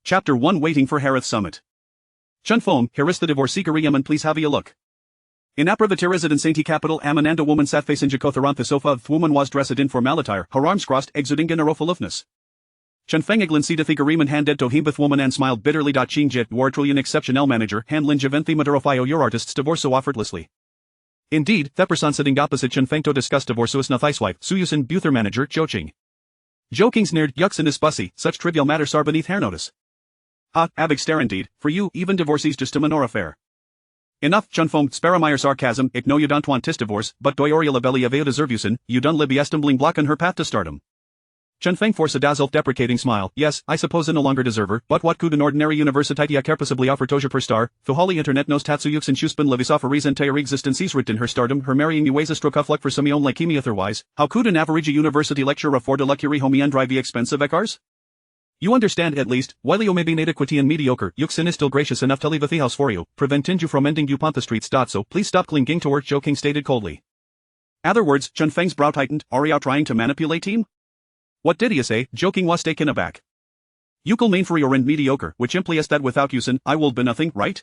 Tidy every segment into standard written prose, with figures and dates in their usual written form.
Chapter 1 Waiting for Harith Summit. Chen Feng, Harith the divorce seeker Yaman, please have a look. In Apravati residence Sainti capital Amananda woman sat facing Jacotharan the sofa the woman was dressed in formalitire, her arms crossed exuding generofaloofness. Chen Feng eglin seated the Gariman handed to himbeth woman and smiled bitterly. Ching jit war trillion exceptional manager handlin javenti madarofio your artists divorce so effortlessly. Indeed, the person sitting opposite Chen Feng to discuss divorce with Nathi's wife, Su Yuxin Buther manager Joking. Joking's neared Yuxin is fussy, such trivial matters are beneath her notice. Ah, abig stare indeed, for you, even divorcee's just a minor affair. Enough, Chen Feng, spare my sarcasm, ik know you don't want tis divorce, but doyoria labelli aveo deservusin, you done libby stumbling block on her path to stardom. Chen Feng forced a self-deprecating smile, yes, I suppose I no longer deserve her, but what could an ordinary university care possibly offer Toja per star, the holy internet knows Tatsu Yuxin Shuspan livis off a reason entire existence writ in her stardom, her marrying me weighs a stroke of luck for some own like me otherwise, how could an average university lecturer afford a luxury homie and drive the expensive cars? You understand at least, while you may be inadequate and mediocre, Yuxin is still gracious enough to leave the house for you, preventing you from ending upon the streets. So please stop clinging to work, Joking stated coldly. Other words, Chen Feng's brow tightened, are you trying to manipulate him? What did you say? Joking was taken aback. You call mean for your and mediocre, which implies that without Yuxin, I will be nothing, right?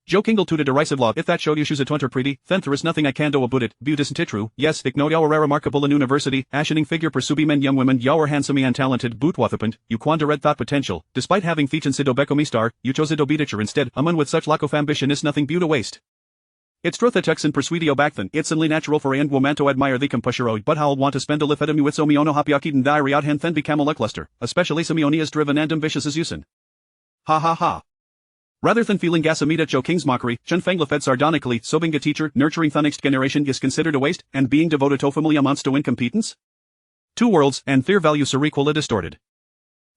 Joking to the derisive law, if that showed you shoes at interpreti, then there is nothing I can do about it, beaut isn't it true, yes, ik know you're remarkable in university, ashening figure pursuing men young women you're handsome and talented, boot wathapant, you quandered thought potential, despite having feature sido bekomi star, you chose it obediture instead, a man with such lack of ambition is nothing beaut a waste. It's truth a texan persuadio back then, it's only natural for a young woman to admire the compushero, but how'll want to spend a life at with so miono hapiaki and diary out hen then become a luster, especially Simeoni as driven and ambitious as Yuxin. Ha ha ha. Rather than feeling gasamid at Joking's mockery, Chen Feng lafed sardonically, so being a teacher, nurturing the next generation is considered a waste, and being devoted to family amounts to incompetence? Two worlds, and their values are equally distorted.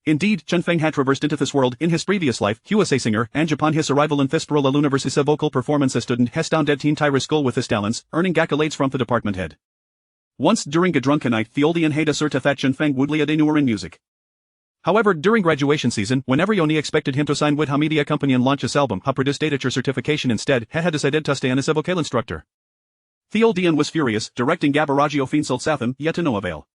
Indeed, Chen Feng had traversed into this world in his previous life, he was a singer, and upon his arrival in Thesperola University vocal performances stood in Hestown dead teen Tyra school with his talents, earning accolades from the department head. Once during a drunken night, the oldie and had asserted that Chen Feng would lead a newer in music. However, during graduation season, whenever Yoni expected him to sign with Hamidia company and launch his album, ha produced datature certification instead, had decided to stay on as a vocal instructor. Theo Dian was furious, directing Gabaragio Finsult Satham, yet to no avail.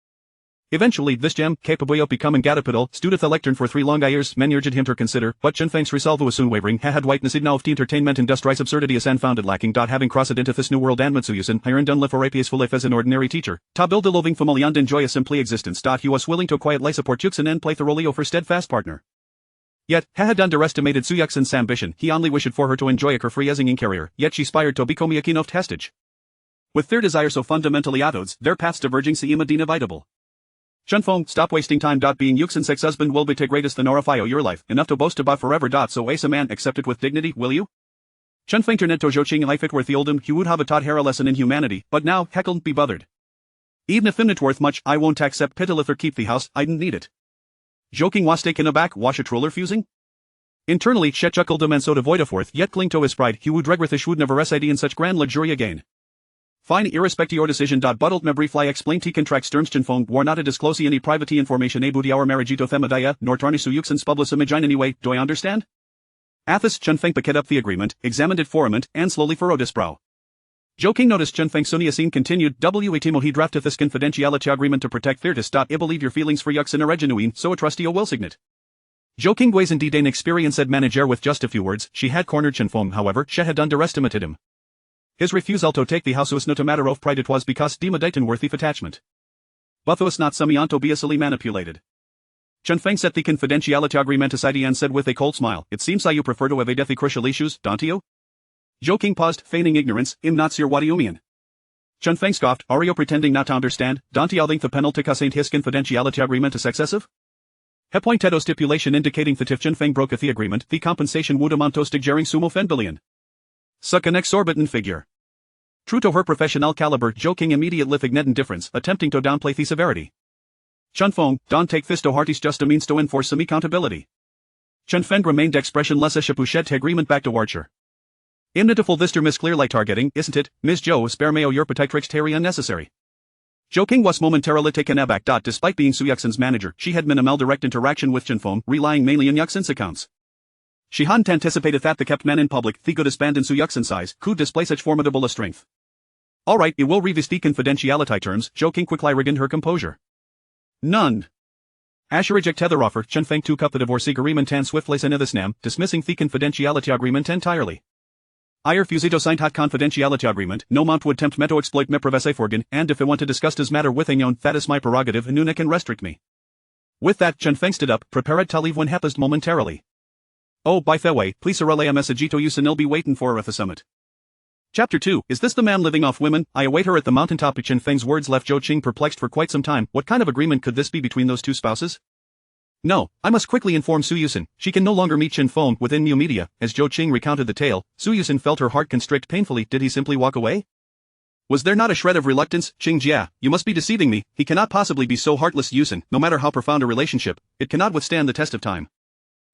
Eventually, this gem, capable of becoming Gadapital, stood at the lectern for 3 long years, many urged him to consider, but Chen Feng's resolve was soon wavering, had whiteness now of the entertainment industrious absurdity is unfounded lacking. Having crossed into this new world and Su Yuxin, hired done liforapius full as an ordinary teacher, ta build a loving family and enjoy a simply existence. He was willing to quietly support Yuxin and play thoroughly for steadfast partner. Yet, had underestimated Su Yuxin's ambition, he only wished for her to enjoy a carefree as in career, yet she aspired to become a king of testage. With their desire so fundamentally at odds, their paths diverging seem inevitable. Chen Feng, stop wasting time. Being Yuxin's ex-husband will be the greatest than orifio your life, enough to boast about forever. So ace a man accept it with dignity, will you? Chen Feng turned to Zhouqing life it worth the oldham, he would have taught her a lesson in humanity, but now, heckle, be bothered. Even if him not worth much, I won't accept pitilith or keep the house, I didn't need it. Joking was taken aback, wash a troller fusing? Internally, Chet chuckled him and so devoid of worth, yet cling to his pride, he would regret would never reside in such grand luxury again. Fine, irrespective your decision. Buddled me briefly explained he contracts terms. Chen Feng war not to disclose any private information about our marriagito themadaya, nor tarnish Su Yuxin's public image in any way, do I understand? Athos Chen Feng picked up the agreement, examined it for a moment, and slowly furrowed his brow. Joking noticed Chen Feng Sunyasin continued, W.A. he drafted this confidentiality agreement to protect Thirtis. I believe your feelings for Yuxin are genuine, so a trustee will signet. Joking was indeed an experienced manager with just a few words, she had cornered Chen Feng however, she had underestimated him. His refusal to take the house was not a matter of pride, it was because deemed it unworthy of attachment. But was not semianto be easily manipulated. Chen Feng set the confidentiality agreement aside and said with a cold smile, it seems you prefer to evade the crucial issues, don't you? Joking paused, feigning ignorance, not sure what you mean. Chen Feng scoffed, are you pretending not to understand, don't you think the penalty ain't his confidentiality agreement is excessive? He pointed to stipulation indicating that if Chen Feng broke the agreement, the compensation would amount to stigering sumo fen billion. Suck an exorbitant figure. True to her professional caliber, Joking immediately ignored indifference, attempting to downplay the severity. Chen Feng, don't take this to heart, is just a means to enforce some accountability. Chen Feng remained expressionless as she pushed the agreement back to Archer. Imnitiful this term is clearly targeting, isn't it, Ms. Zhou? Spare me your petite tricks terry unnecessary. Joking was momentarily taken aback. Despite being Su Yuxin's manager, she had minimal direct interaction with Chen Feng, relying mainly on Yuxin's accounts. She hadn't anticipated that the kept man in public, the good band in Su Yuxin's size, could display such formidable a strength. Alright, it will revisit the confidentiality terms, Joking quickly regained her composure. None. Asherajek tetheroffer Chen Feng 2 cup the divorce agreement tan swiftly senethisnam, dismissing the confidentiality agreement entirely. Ier fusito signed hot confidentiality agreement, no mount would tempt me to exploit me privacy forgan, and if I want to discuss this matter with yon, that is my prerogative and none can restrict me. With that, Chen Feng stood up, prepared to leave when happest momentarily. Oh, by the way, please relay a message to Yusin be waiting for at the summit. Chapter 2, is this the man living off women? I await her at the mountaintop. Chen Feng's words left Zhou Qing perplexed for quite some time. What kind of agreement could this be between those two spouses? No, I must quickly inform Su Yuxin. She can no longer meet Chen Feng within new media. As Zhou Qing recounted the tale, Su Yuxin felt her heart constrict painfully. Did he simply walk away? Was there not a shred of reluctance? Qingjia, you must be deceiving me. He cannot possibly be so heartless. Yuxin, no matter how profound a relationship, it cannot withstand the test of time.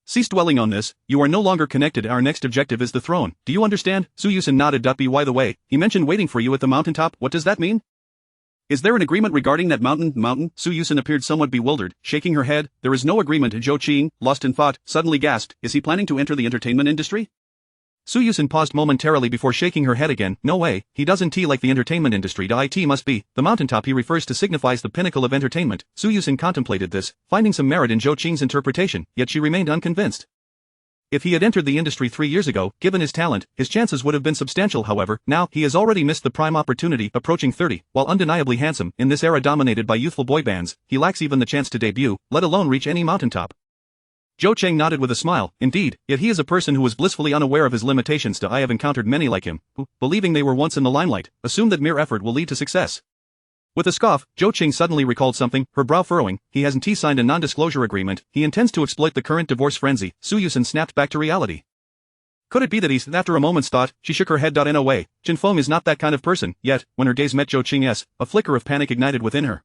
Cease dwelling on this, you are no longer connected. Our next objective is the throne. Do you understand? Su Yuxin nodded. By the way, he mentioned waiting for you at the mountaintop. What does that mean? Is there an agreement regarding that mountain? Su Yuxin appeared somewhat bewildered, shaking her head. There is no agreement. Zhou Qing, lost in thought, suddenly gasped. Is he planning to enter the entertainment industry? Su Yuxin paused momentarily before shaking her head again. No way, he doesn't like the entertainment industry. It must be, the mountaintop he refers to signifies the pinnacle of entertainment. Su Yuxin contemplated this, finding some merit in Zhou Qing's interpretation, yet she remained unconvinced. If he had entered the industry 3 years ago, given his talent, his chances would have been substantial. However, now, he has already missed the prime opportunity. Approaching 30, while undeniably handsome, in this era dominated by youthful boy bands, he lacks even the chance to debut, let alone reach any mountaintop. Zhou Qing nodded with a smile. Indeed, yet he is a person who is blissfully unaware of his limitations. I have encountered many like him, who, believing they were once in the limelight, assume that mere effort will lead to success. With a scoff, Zhou Qing suddenly recalled something, her brow furrowing. He hasn't signed a non-disclosure agreement. He intends to exploit the current divorce frenzy. Su Yuxin snapped back to reality. Could it be that he's, after a moment's thought, she shook her head. In a way, Chen Feng is not that kind of person. Yet, when her gaze met Zhou Qing's, a flicker of panic ignited within her.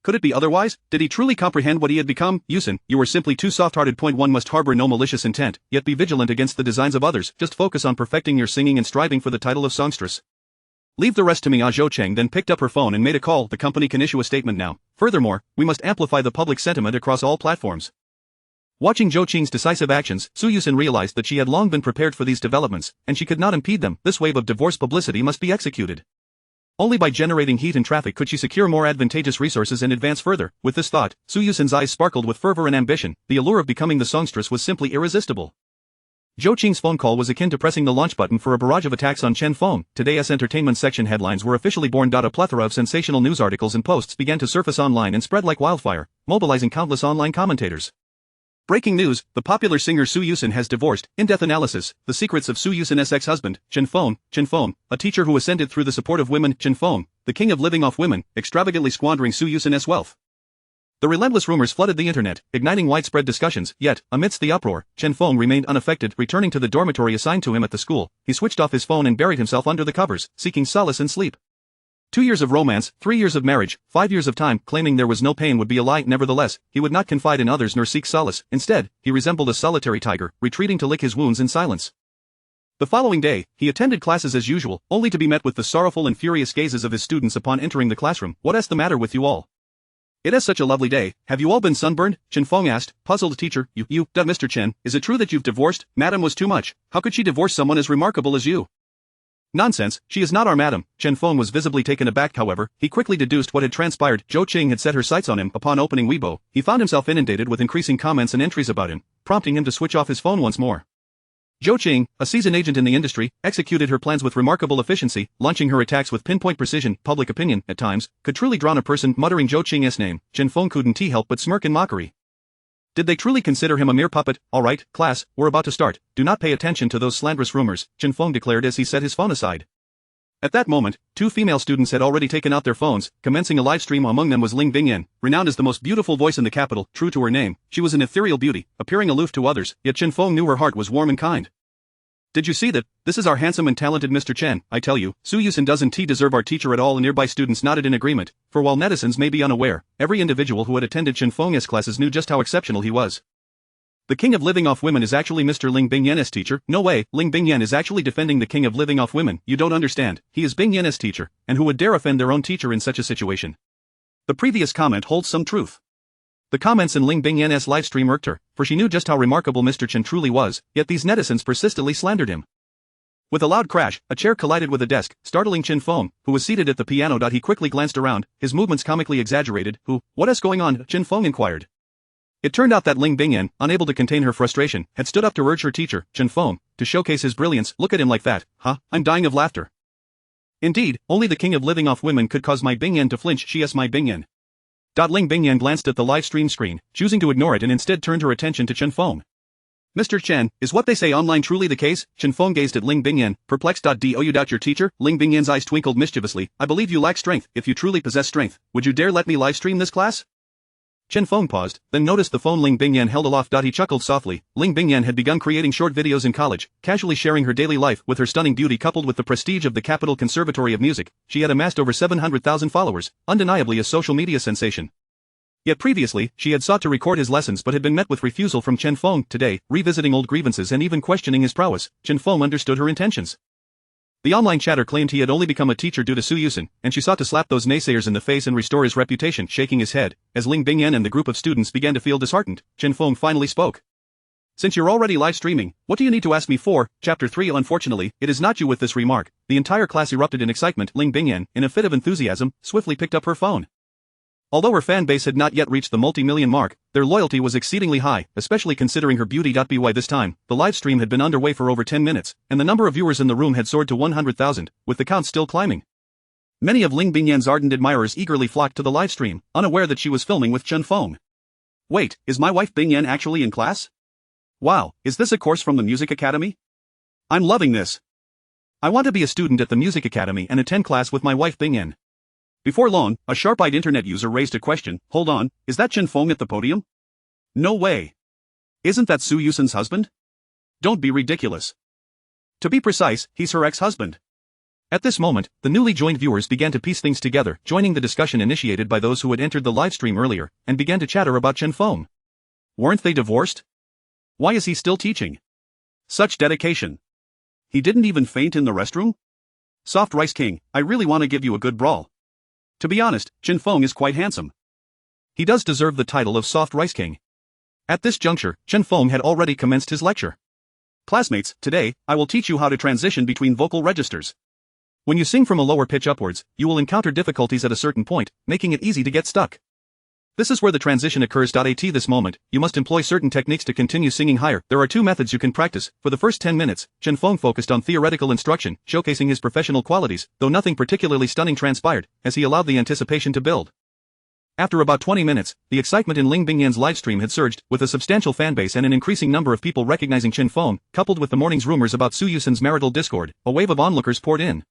Could it be otherwise? Did he truly comprehend what he had become? Yuxin, you were simply too soft-hearted. One must harbor no malicious intent, yet be vigilant against the designs of others. Just focus on perfecting your singing and striving for the title of songstress. Leave the rest to me. Zhou Qing then picked up her phone and made a call. The company can issue a statement now. Furthermore, we must amplify the public sentiment across all platforms. Watching Zhou Qing's decisive actions, Su Yuxin realized that she had long been prepared for these developments, and she could not impede them. This wave of divorce publicity must be executed. Only by generating heat and traffic could she secure more advantageous resources and advance further. With this thought, Su Yuxin's eyes sparkled with fervor and ambition. The allure of becoming the songstress was simply irresistible. Zhou Qing's phone call was akin to pressing the launch button for a barrage of attacks on Chen Feng. Today's entertainment section headlines were officially born. A plethora of sensational news articles and posts began to surface online and spread like wildfire, mobilizing countless online commentators. Breaking news, the popular singer Su Yuxin has divorced. In-depth analysis, the secrets of Su Yuxin's ex-husband, Chen Feng, a teacher who ascended through the support of women. Chen Feng, the king of living off women, extravagantly squandering Su Yuxin's wealth. The relentless rumors flooded the internet, igniting widespread discussions. Yet, amidst the uproar, Chen Feng remained unaffected. Returning to the dormitory assigned to him at the school, he switched off his phone and buried himself under the covers, seeking solace in sleep. 2 years of romance, 3 years of marriage, 5 years of time, claiming there was no pain would be a lie. Nevertheless, he would not confide in others nor seek solace. Instead, he resembled a solitary tiger, retreating to lick his wounds in silence. The following day, he attended classes as usual, only to be met with the sorrowful and furious gazes of his students upon entering the classroom. What's the matter with you all? It is such a lovely day. Have you all been sunburned? Chen Feng asked, puzzled. Teacher, Mr. Chen, is it true that you've divorced? Madam was too much. How could she divorce someone as remarkable as you? Nonsense, she is not our madam. Chen Feng was visibly taken aback. However, he quickly deduced what had transpired. Zhou Qing had set her sights on him. Upon opening Weibo, he found himself inundated with increasing comments and entries about him, prompting him to switch off his phone once more. Zhou Qing, a seasoned agent in the industry, executed her plans with remarkable efficiency, launching her attacks with pinpoint precision. Public opinion, at times, could truly drown a person. Muttering Zhou Qing's name, Chen Feng couldn't help but smirk in mockery. Did they truly consider him a mere puppet? All right, class, we're about to start. Do not pay attention to those slanderous rumors, Chen Feng declared as he set his phone aside. At that moment, 2 female students had already taken out their phones, commencing a live stream. Among them was Ling Bingyan, renowned as the most beautiful voice in the capital. True to her name, she was an ethereal beauty, appearing aloof to others, yet Chen Feng knew her heart was warm and kind. Did you see that? This is our handsome and talented Mr. Chen. I tell you, Su Yuxin doesn't deserve our teacher at all. And nearby students nodded in agreement, for while netizens may be unaware, every individual who had attended Chen Feng's classes knew just how exceptional he was. The king of living off women is actually Mr. Ling Bingyan's teacher. No way, Ling Bingyan is actually defending the king of living off women. You don't understand, he is Bingyan's teacher, and who would dare offend their own teacher in such a situation? The previous comment holds some truth. The comments in Ling Bingyan's livestream irked her, for she knew just how remarkable Mr. Chen truly was, yet these netizens persistently slandered him. With a loud crash, a chair collided with a desk, startling Chen Feng, who was seated at the piano. He quickly glanced around, his movements comically exaggerated. What is going on? Chen Feng inquired. It turned out that Ling Bingyan, unable to contain her frustration, had stood up to urge her teacher, Chen Feng, to showcase his brilliance. Look at him like that, huh? I'm dying of laughter. Indeed, only the king of living off women could cause my Bingyan to flinch. She my Bingyan. Ling Bingyan glanced at the live stream screen, choosing to ignore it and instead turned her attention to Chen Feng. Mr. Chen, is what they say online truly the case? Chen Feng gazed at Ling Bingyan, perplexed. Do you doubt your teacher? Ling Bingyan's eyes twinkled mischievously. I believe you lack strength. If you truly possess strength, would you dare let me live stream this class? Chen Feng paused, then noticed the phone Ling Bingyan held aloft. He chuckled softly. Ling Bingyan had begun creating short videos in college, casually sharing her daily life. With her stunning beauty coupled with the prestige of the Capital Conservatory of Music, she had amassed over 700,000 followers, undeniably a social media sensation. Yet previously, she had sought to record his lessons but had been met with refusal from Chen Feng. Today, revisiting old grievances and even questioning his prowess, Chen Feng understood her intentions. The online chatter claimed he had only become a teacher due to Su Yuxin, and she sought to slap those naysayers in the face and restore his reputation. Shaking his head, as Ling Bingyan and the group of students began to feel disheartened, Chen Feng finally spoke. Since you're already live streaming, what do you need to ask me for? Chapter 3. Unfortunately, it is not you. With this remark, the entire class erupted in excitement. Ling Bingyan, in a fit of enthusiasm, swiftly picked up her phone. Although her fan base had not yet reached the multi-million mark, their loyalty was exceedingly high, especially considering her beauty. By this time, the live stream had been underway for over 10 minutes, and the number of viewers in the room had soared to 100,000, with the count still climbing. Many of Ling Bingyan's ardent admirers eagerly flocked to the live stream, unaware that she was filming with Chen Feng. Wait, is my wife Bingyan actually in class? Wow, is this a course from the Music Academy? I'm loving this. I want to be a student at the Music Academy and attend class with my wife Bingyan. Before long, a sharp-eyed internet user raised a question. Hold on, is that Chen Feng at the podium? No way. Isn't that Su Yuxin's husband? Don't be ridiculous. To be precise, he's her ex-husband. At this moment, the newly joined viewers began to piece things together, joining the discussion initiated by those who had entered the livestream earlier, and began to chatter about Chen Feng. Weren't they divorced? Why is he still teaching? Such dedication. He didn't even faint in the restroom? Soft Rice King, I really want to give you a good brawl. To be honest, Chen Feng is quite handsome. He does deserve the title of Soft Rice King. At this juncture, Chen Feng had already commenced his lecture. Classmates, today, I will teach you how to transition between vocal registers. When you sing from a lower pitch upwards, you will encounter difficulties at a certain point, making it easy to get stuck. This is where the transition occurs. At this moment, you must employ certain techniques to continue singing higher. There are two methods you can practice. For the first 10 minutes, Chen Feng focused on theoretical instruction, showcasing his professional qualities, though nothing particularly stunning transpired, as he allowed the anticipation to build. After about 20 minutes, the excitement in Ling Bingyan's livestream had surged, with a substantial fanbase and an increasing number of people recognizing Chen Feng, coupled with the morning's rumors about Su Yuxin's marital discord. A wave of onlookers poured in.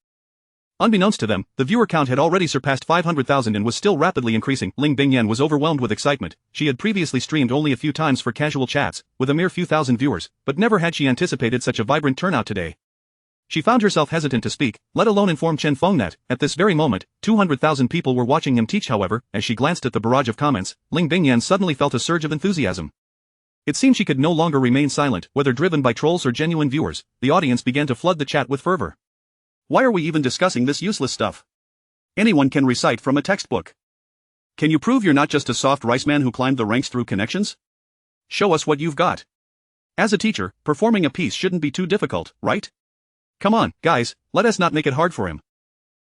Unbeknownst to them, the viewer count had already surpassed 500,000 and was still rapidly increasing. Ling Bingyan was overwhelmed with excitement. She had previously streamed only a few times for casual chats, with a mere few thousand viewers, but never had she anticipated such a vibrant turnout today. She found herself hesitant to speak, let alone inform Chen Feng that, at this very moment, 200,000 people were watching him teach. However, as she glanced at the barrage of comments, Ling Bingyan suddenly felt a surge of enthusiasm. It seemed she could no longer remain silent, whether driven by trolls or genuine viewers. The audience began to flood the chat with fervor. Why are we even discussing this useless stuff? Anyone can recite from a textbook. Can you prove you're not just a soft rice man who climbed the ranks through connections? Show us what you've got. As a teacher, performing a piece shouldn't be too difficult, right? Come on, guys, let us not make it hard for him.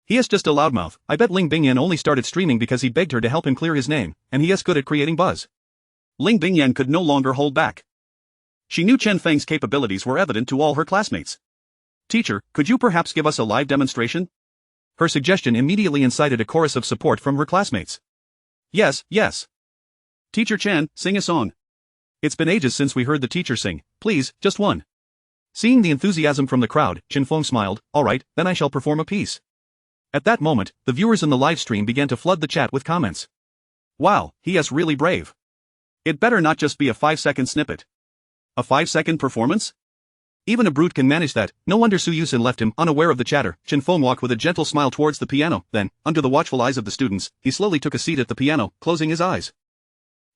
He is just a loudmouth. I bet Ling Bingyan only started streaming because he begged her to help him clear his name, and he is good at creating buzz. Ling Bingyan could no longer hold back. She knew Chen Feng's capabilities were evident to all her classmates. Teacher, could you perhaps give us a live demonstration? Her suggestion immediately incited a chorus of support from her classmates. Yes, yes. Teacher Chen, sing a song. It's been ages since we heard the teacher sing. Please, just one. Seeing the enthusiasm from the crowd, Chen Feng smiled. All right, then I shall perform a piece. At that moment, the viewers in the live stream began to flood the chat with comments. Wow, he is really brave. It better not just be a 5-second snippet. A 5-second performance? Even a brute can manage that. No wonder Su Yuxin left him. Unaware of the chatter, Chen Feng walked with a gentle smile towards the piano. Then, under the watchful eyes of the students, he slowly took a seat at the piano, closing his eyes.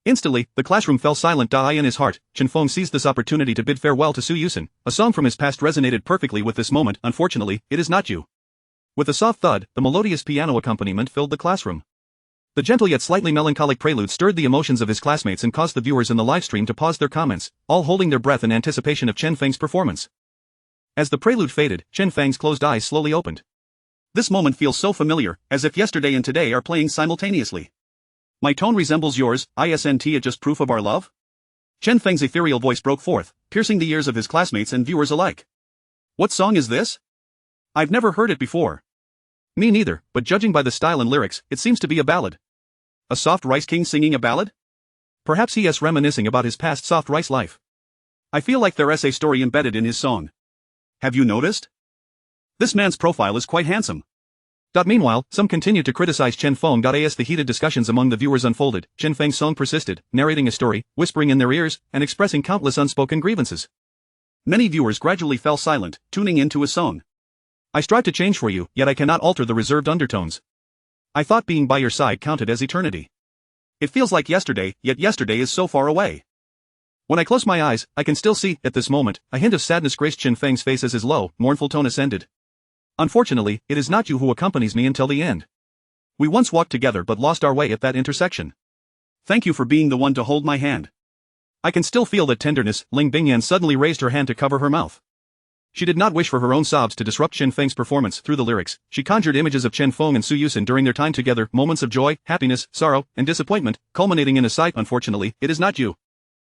Instantly, the classroom fell silent. In his heart, Chen Feng seized this opportunity to bid farewell to Su Yuxin. A song from his past resonated perfectly with this moment. Unfortunately, it is not you. With a soft thud, the melodious piano accompaniment filled the classroom. The gentle yet slightly melancholic prelude stirred the emotions of his classmates and caused the viewers in the livestream to pause their comments, all holding their breath in anticipation of Chen Feng's performance. As the prelude faded, Chen Feng's closed eyes slowly opened. This moment feels so familiar, as if yesterday and today are playing simultaneously. My tone resembles yours, isn't it just proof of our love? Chen Feng's ethereal voice broke forth, piercing the ears of his classmates and viewers alike. What song is this? I've never heard it before. Me neither, but judging by the style and lyrics, it seems to be a ballad. A soft rice king singing a ballad? Perhaps he is reminiscing about his past soft rice life. I feel like there's a story embedded in his song. Have you noticed? This man's profile is quite handsome. Meanwhile, some continued to criticize Chen Feng. As the heated discussions among the viewers unfolded, Chen Feng's song persisted, narrating a story, whispering in their ears, and expressing countless unspoken grievances. Many viewers gradually fell silent, tuning into his song. I strive to change for you, yet I cannot alter the reserved undertones. I thought being by your side counted as eternity. It feels like yesterday, yet yesterday is so far away. When I close my eyes, I can still see, at this moment, a hint of sadness graced Chen Feng's face as his low, mournful tone ascended. Unfortunately, it is not you who accompanies me until the end. We once walked together but lost our way at that intersection. Thank you for being the one to hold my hand. I can still feel that tenderness. Ling Bingyan suddenly raised her hand to cover her mouth. She did not wish for her own sobs to disrupt Chen Feng's performance. Through the lyrics, she conjured images of Chen Feng and Su Yuxin during their time together, moments of joy, happiness, sorrow, and disappointment, culminating in a sigh. Unfortunately, it is not you.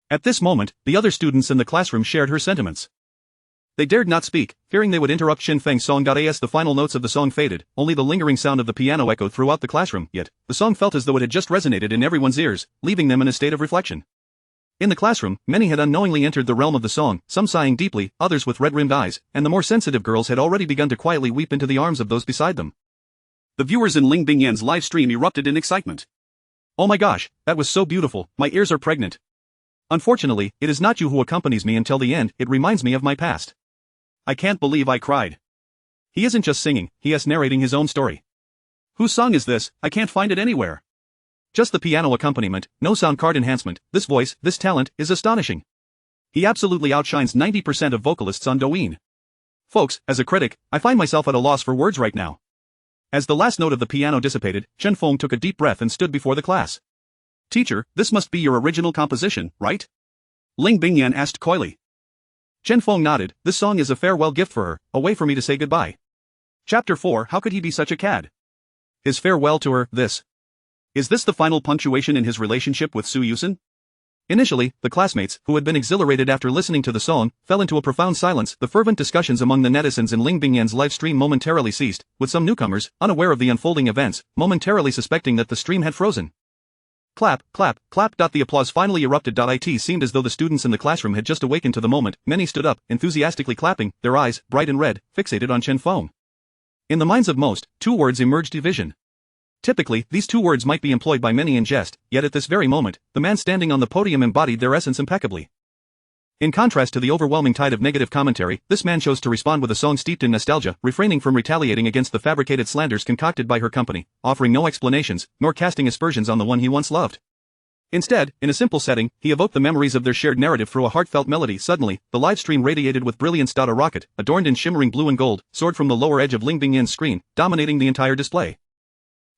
At this moment, the other students in the classroom shared her sentiments. They dared not speak, fearing they would interrupt Chen Feng's song. As the final notes of the song faded, only the lingering sound of the piano echoed throughout the classroom, yet, the song felt as though it had just resonated in everyone's ears, leaving them in a state of reflection. In the classroom, many had unknowingly entered the realm of the song, some sighing deeply, others with red-rimmed eyes, and the more sensitive girls had already begun to quietly weep into the arms of those beside them. The viewers in Ling Bingyan's live stream erupted in excitement. Oh my gosh, that was so beautiful, my ears are pregnant. Unfortunately, it is not you who accompanies me until the end. It reminds me of my past. I can't believe I cried. He isn't just singing, he is narrating his own story. Whose song is this? I can't find it anywhere. Just the piano accompaniment, no sound card enhancement. This voice, this talent, is astonishing. He absolutely outshines 90% of vocalists on Douyin. Folks, as a critic, I find myself at a loss for words right now. As the last note of the piano dissipated, Chen Feng took a deep breath and stood before the class. Teacher, this must be your original composition, right? Ling Bingyan asked coyly. Chen Feng nodded. This song is a farewell gift for her, a way for me to say goodbye. Chapter 4. How could he be such a cad? His farewell to her, this. Is this the final punctuation in his relationship with Su Yuxin? Initially, the classmates, who had been exhilarated after listening to the song, fell into a profound silence. The fervent discussions among the netizens in Ling Bingyan's live stream momentarily ceased, with some newcomers, unaware of the unfolding events, momentarily suspecting that the stream had frozen. Clap, clap, clap. The applause finally erupted. It seemed as though the students in the classroom had just awakened to the moment. Many stood up, enthusiastically clapping, their eyes, bright and red, fixated on Chen Feng. In the minds of most, two words emerged: division. Typically, these two words might be employed by many in jest, yet at this very moment, the man standing on the podium embodied their essence impeccably. In contrast to the overwhelming tide of negative commentary, this man chose to respond with a song steeped in nostalgia, refraining from retaliating against the fabricated slanders concocted by her company, offering no explanations, nor casting aspersions on the one he once loved. Instead, in a simple setting, he evoked the memories of their shared narrative through a heartfelt melody. Suddenly, the live stream radiated with brilliance. A rocket, adorned in shimmering blue and gold, soared from the lower edge of Ling Bingyan's screen, dominating the entire display.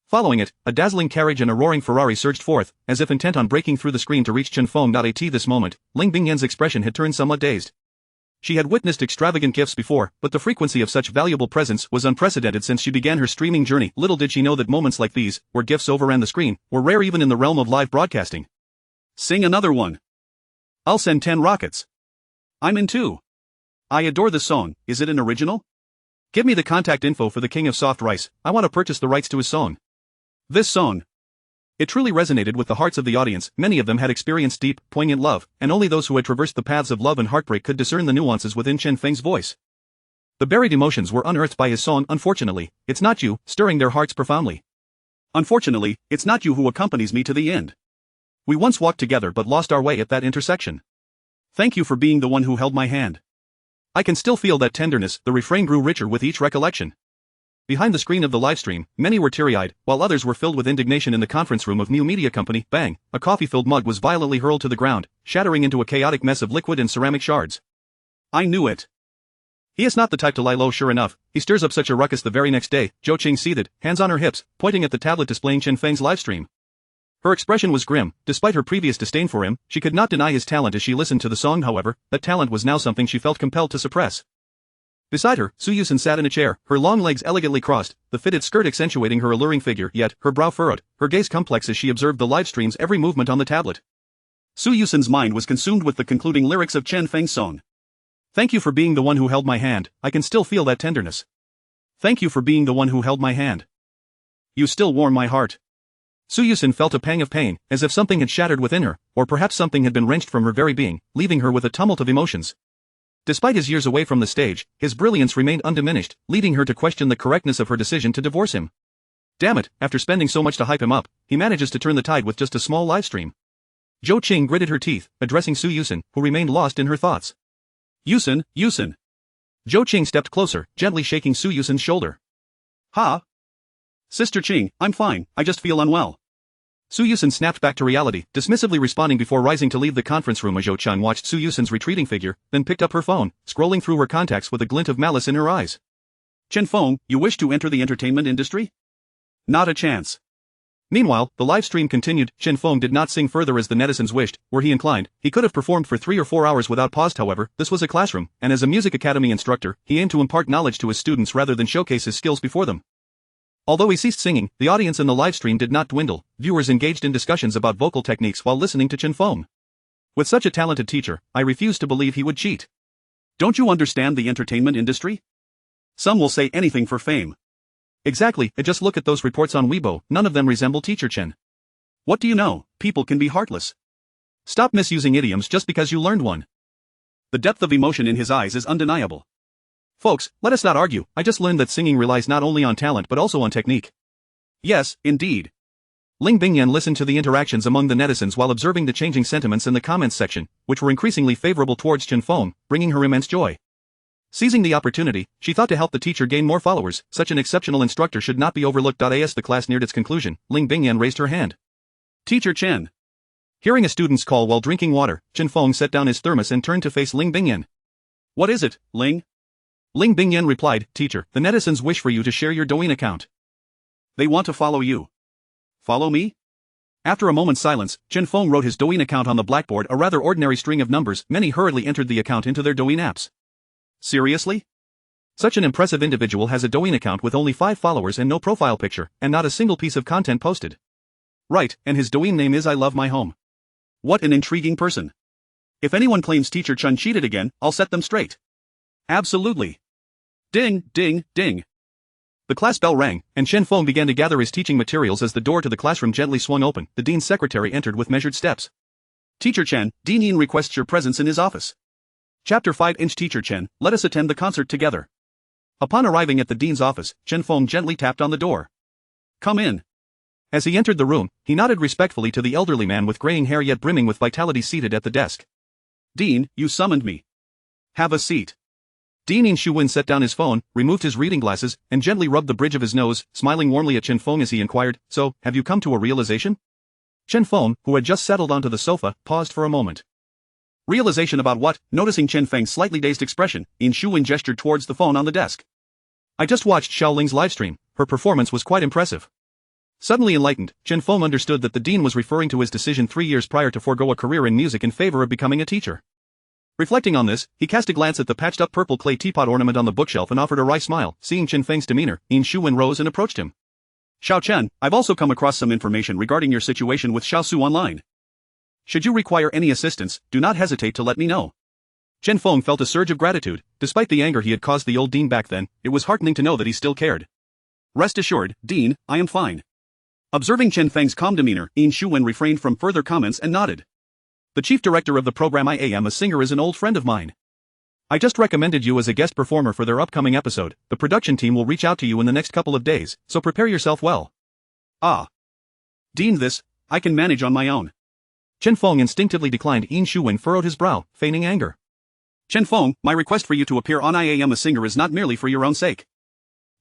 Following it, a dazzling carriage and a roaring Ferrari surged forth, as if intent on breaking through the screen to reach Chen Feng. At this moment, Ling Bingyan's expression had turned somewhat dazed. She had witnessed extravagant gifts before, but the frequency of such valuable presents was unprecedented since she began her streaming journey. Little did she know that moments like these, where gifts overran the screen, were rare even in the realm of live broadcasting. Sing another one. I'll send 10 rockets. I'm in too. I adore this song. Is it an original? Give me the contact info for the king of soft rice. I want to purchase the rights to his song. This song. It truly resonated with the hearts of the audience. Many of them had experienced deep, poignant love, and only those who had traversed the paths of love and heartbreak could discern the nuances within Chen Feng's voice. The buried emotions were unearthed by his song. Unfortunately, it's not you, stirring their hearts profoundly. Unfortunately, it's not you who accompanies me to the end. We once walked together but lost our way at that intersection. Thank you for being the one who held my hand. I can still feel that tenderness. The refrain grew richer with each recollection. Behind the screen of the livestream, many were teary-eyed, while others were filled with indignation. In the conference room of New Media Company, bang, a coffee-filled mug was violently hurled to the ground, shattering into a chaotic mess of liquid and ceramic shards. I knew it. He is not the type to lie low. Sure enough, he stirs up such a ruckus. The very next day, Zhou Qing seated, hands on her hips, pointing at the tablet displaying Chen Feng's livestream. Her expression was grim. Despite her previous disdain for him, she could not deny his talent as she listened to the song. However, that talent was now something she felt compelled to suppress. Beside her, Su Yuxin sat in a chair, her long legs elegantly crossed, the fitted skirt accentuating her alluring figure, yet, her brow furrowed, her gaze complex as she observed the live stream's every movement on the tablet. Su Yuxin's mind was consumed with the concluding lyrics of Chen Feng's song. Thank you for being the one who held my hand, I can still feel that tenderness. Thank you for being the one who held my hand. You still warm my heart. Su Yuxin felt a pang of pain, as if something had shattered within her, or perhaps something had been wrenched from her very being, leaving her with a tumult of emotions. Despite his years away from the stage, his brilliance remained undiminished, leading her to question the correctness of her decision to divorce him. Damn it, after spending so much to hype him up, he manages to turn the tide with just a small livestream. Zhou Qing gritted her teeth, addressing Su Yuxin, who remained lost in her thoughts. Yuxin, Yuxin. Zhou Qing stepped closer, gently shaking Su Yuxin's shoulder. Ha! Sister Qing, I'm fine, I just feel unwell. Su Yuxin snapped back to reality, dismissively responding before rising to leave the conference room as Zhou Qing watched Su Yuxin's retreating figure, then picked up her phone, scrolling through her contacts with a glint of malice in her eyes. Chen Feng, you wish to enter the entertainment industry? Not a chance. Meanwhile, the live stream continued. Chen Feng did not sing further as the netizens wished. Were he inclined, he could have performed for 3 or 4 hours without pause. However, this was a classroom, and as a music academy instructor, he aimed to impart knowledge to his students rather than showcase his skills before them. Although he ceased singing, the audience in the live stream did not dwindle. Viewers engaged in discussions about vocal techniques while listening to Chen Feng. With such a talented teacher, I refuse to believe he would cheat. Don't you understand the entertainment industry? Some will say anything for fame. Exactly, just look at those reports on Weibo, none of them resemble Teacher Chen. What do you know, people can be heartless. Stop misusing idioms just because you learned one. The depth of emotion in his eyes is undeniable. Folks, let us not argue, I just learned that singing relies not only on talent but also on technique. Yes, indeed. Ling Bingyan listened to the interactions among the netizens while observing the changing sentiments in the comments section, which were increasingly favorable towards Chen Feng, bringing her immense joy. Seizing the opportunity, she thought to help the teacher gain more followers, such an exceptional instructor should not be overlooked. As the class neared its conclusion, Ling Bingyan raised her hand. Teacher Chen. Hearing a student's call while drinking water, Chen Feng set down his thermos and turned to face Ling Bingyan. What is it, Ling? Ling Bingyan replied, Teacher, the netizens wish for you to share your Douyin account. They want to follow you. Follow me? After a moment's silence, Chen Feng wrote his Douyin account on the blackboard, a rather ordinary string of numbers. Many hurriedly entered the account into their Douyin apps. Seriously? Such an impressive individual has a Douyin account with only 5 followers and no profile picture, and not a single piece of content posted. Right, and his Douyin name is I Love My Home. What an intriguing person. If anyone claims Teacher Chen cheated again, I'll set them straight. Absolutely. Ding, ding, ding. The class bell rang, and Chen Feng began to gather his teaching materials as the door to the classroom gently swung open. The dean's secretary entered with measured steps. Teacher Chen, Dean Yin requests your presence in his office. Chapter 5 Teacher Chen, let us attend the concert together. Upon arriving at the dean's office, Chen Feng gently tapped on the door. Come in. As he entered the room, he nodded respectfully to the elderly man with graying hair yet brimming with vitality seated at the desk. Dean, you summoned me. Have a seat. Dean Yin Shuwen set down his phone, removed his reading glasses, and gently rubbed the bridge of his nose, smiling warmly at Chen Feng as he inquired, So, have you come to a realization? Chen Feng, who had just settled onto the sofa, paused for a moment. Realization about what? Noticing Chen Feng's slightly dazed expression, Yin Shuwen gestured towards the phone on the desk. I just watched Xiaoling's livestream, her performance was quite impressive. Suddenly enlightened, Chen Feng understood that the dean was referring to his decision 3 years prior to forego a career in music in favor of becoming a teacher. Reflecting on this, he cast a glance at the patched-up purple clay teapot ornament on the bookshelf and offered a wry smile. Seeing Chen Feng's demeanor, Yin Shuwen rose and approached him. Xiao Chen, I've also come across some information regarding your situation with Xiao Su online. Should you require any assistance, do not hesitate to let me know. Chen Feng felt a surge of gratitude. Despite the anger he had caused the old dean back then, it was heartening to know that he still cared. Rest assured, Dean, I am fine. Observing Chen Feng's calm demeanor, Yin Shuwen refrained from further comments and nodded. The chief director of the program I am a singer is an old friend of mine. I just recommended you as a guest performer for their upcoming episode. The production team will reach out to you in the next couple of days, so prepare yourself well. Ah. Dean, this, I can manage on my own. Chen Feng instinctively declined. Yin Shuwen furrowed his brow, feigning anger. Chen Feng, my request for you to appear on I am a singer is not merely for your own sake.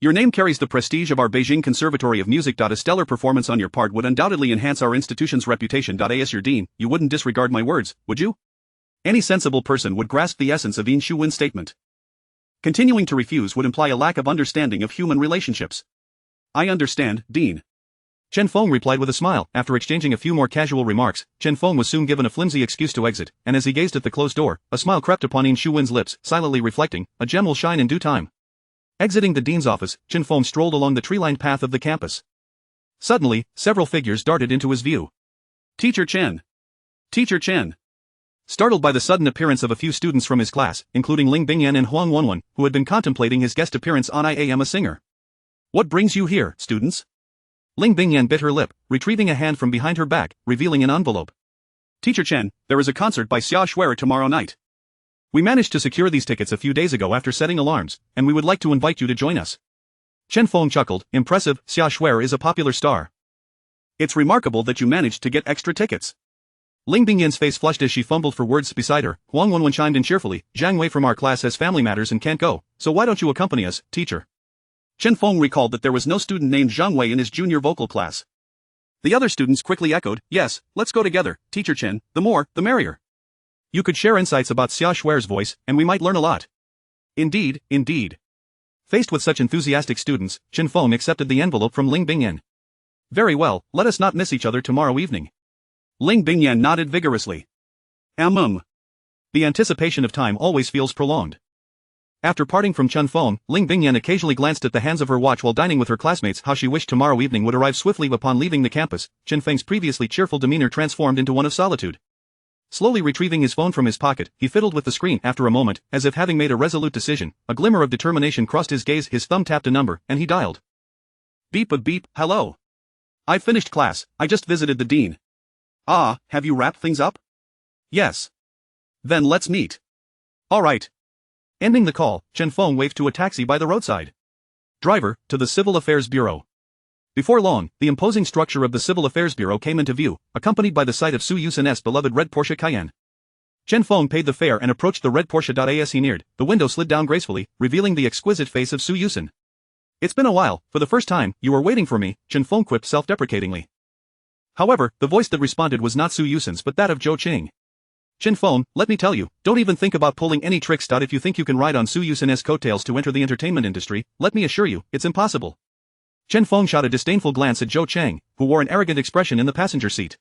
Your name carries the prestige of our Beijing Conservatory of Music. A stellar performance on your part would undoubtedly enhance our institution's reputation. As your dean, you wouldn't disregard my words, would you? Any sensible person would grasp the essence of Yin Shuwen's statement. Continuing to refuse would imply a lack of understanding of human relationships. I understand, Dean. Chen Feng replied with a smile. After exchanging a few more casual remarks, Chen Feng was soon given a flimsy excuse to exit, and as he gazed at the closed door, a smile crept upon Yin Shuwen's lips, silently reflecting, a gem will shine in due time. Exiting the dean's office, Chen Feng strolled along the tree-lined path of the campus. Suddenly, several figures darted into his view. Teacher Chen. Teacher Chen. Startled by the sudden appearance of a few students from his class, including Ling Bingyan and Huang Wenwen, who had been contemplating his guest appearance on I Am a Singer. What brings you here, students? Ling Bingyan bit her lip, retrieving a hand from behind her back, revealing an envelope. Teacher Chen, there is a concert by Xia Shuer tomorrow night. We managed to secure these tickets a few days ago after setting alarms, and we would like to invite you to join us. Chen Feng chuckled, impressive, Xia Shuer is a popular star. It's remarkable that you managed to get extra tickets. Ling Bingyan's face flushed as she fumbled for words beside her. Huang Wenwen chimed in cheerfully, Zhang Wei from our class has family matters and can't go, so why don't you accompany us, teacher? Chen Feng recalled that there was no student named Zhang Wei in his junior vocal class. The other students quickly echoed, yes, let's go together, teacher Chen, the more, the merrier. You could share insights about Xia Shuer's voice, and we might learn a lot. Indeed, indeed. Faced with such enthusiastic students, Chen Feng accepted the envelope from Ling Bingyan. Very well, let us not miss each other tomorrow evening. Ling Bingyan nodded vigorously. The anticipation of time always feels prolonged. After parting from Chen Feng, Ling Bingyan occasionally glanced at the hands of her watch while dining with her classmates. How she wished tomorrow evening would arrive swiftly. Upon leaving the campus, Chen Feng's previously cheerful demeanor transformed into one of solitude. Slowly retrieving his phone from his pocket, he fiddled with the screen. After a moment, as if having made a resolute decision, a glimmer of determination crossed his gaze. His thumb tapped a number, and he dialed. Beep a beep, hello. I've finished class, I just visited the dean. Ah, have you wrapped things up? Yes. Then let's meet. All right. Ending the call, Chen Feng waved to a taxi by the roadside. Driver, to the Civil Affairs Bureau. Before long, the imposing structure of the Civil Affairs Bureau came into view, accompanied by the sight of Su Yuxin's beloved red Porsche Cayenne. Chen Feng paid the fare and approached the red Porsche. As he neared, the window slid down gracefully, revealing the exquisite face of Su Yuxin. It's been a while, for the first time, you were waiting for me, Chen Feng quipped self-deprecatingly. However, the voice that responded was not Su Yuxin's but that of Zhou Qing. Chen Feng, let me tell you, don't even think about pulling any tricks. If you think you can ride on Su Yuxin's coattails to enter the entertainment industry, let me assure you, it's impossible. Chen Feng shot a disdainful glance at Zhou Qing, who wore an arrogant expression in the passenger seat.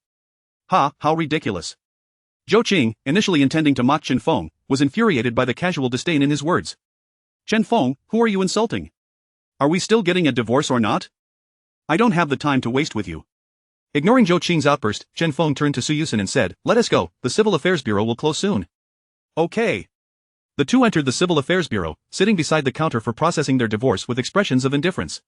Ha, how ridiculous. Zhou Qing, initially intending to mock Chen Feng, was infuriated by the casual disdain in his words. Chen Feng, who are you insulting? Are we still getting a divorce or not? I don't have the time to waste with you. Ignoring Zhou Qing's outburst, Chen Feng turned to Su Yuxin and said, let us go, the Civil Affairs Bureau will close soon. Okay. The two entered the Civil Affairs Bureau, sitting beside the counter for processing their divorce with expressions of indifference.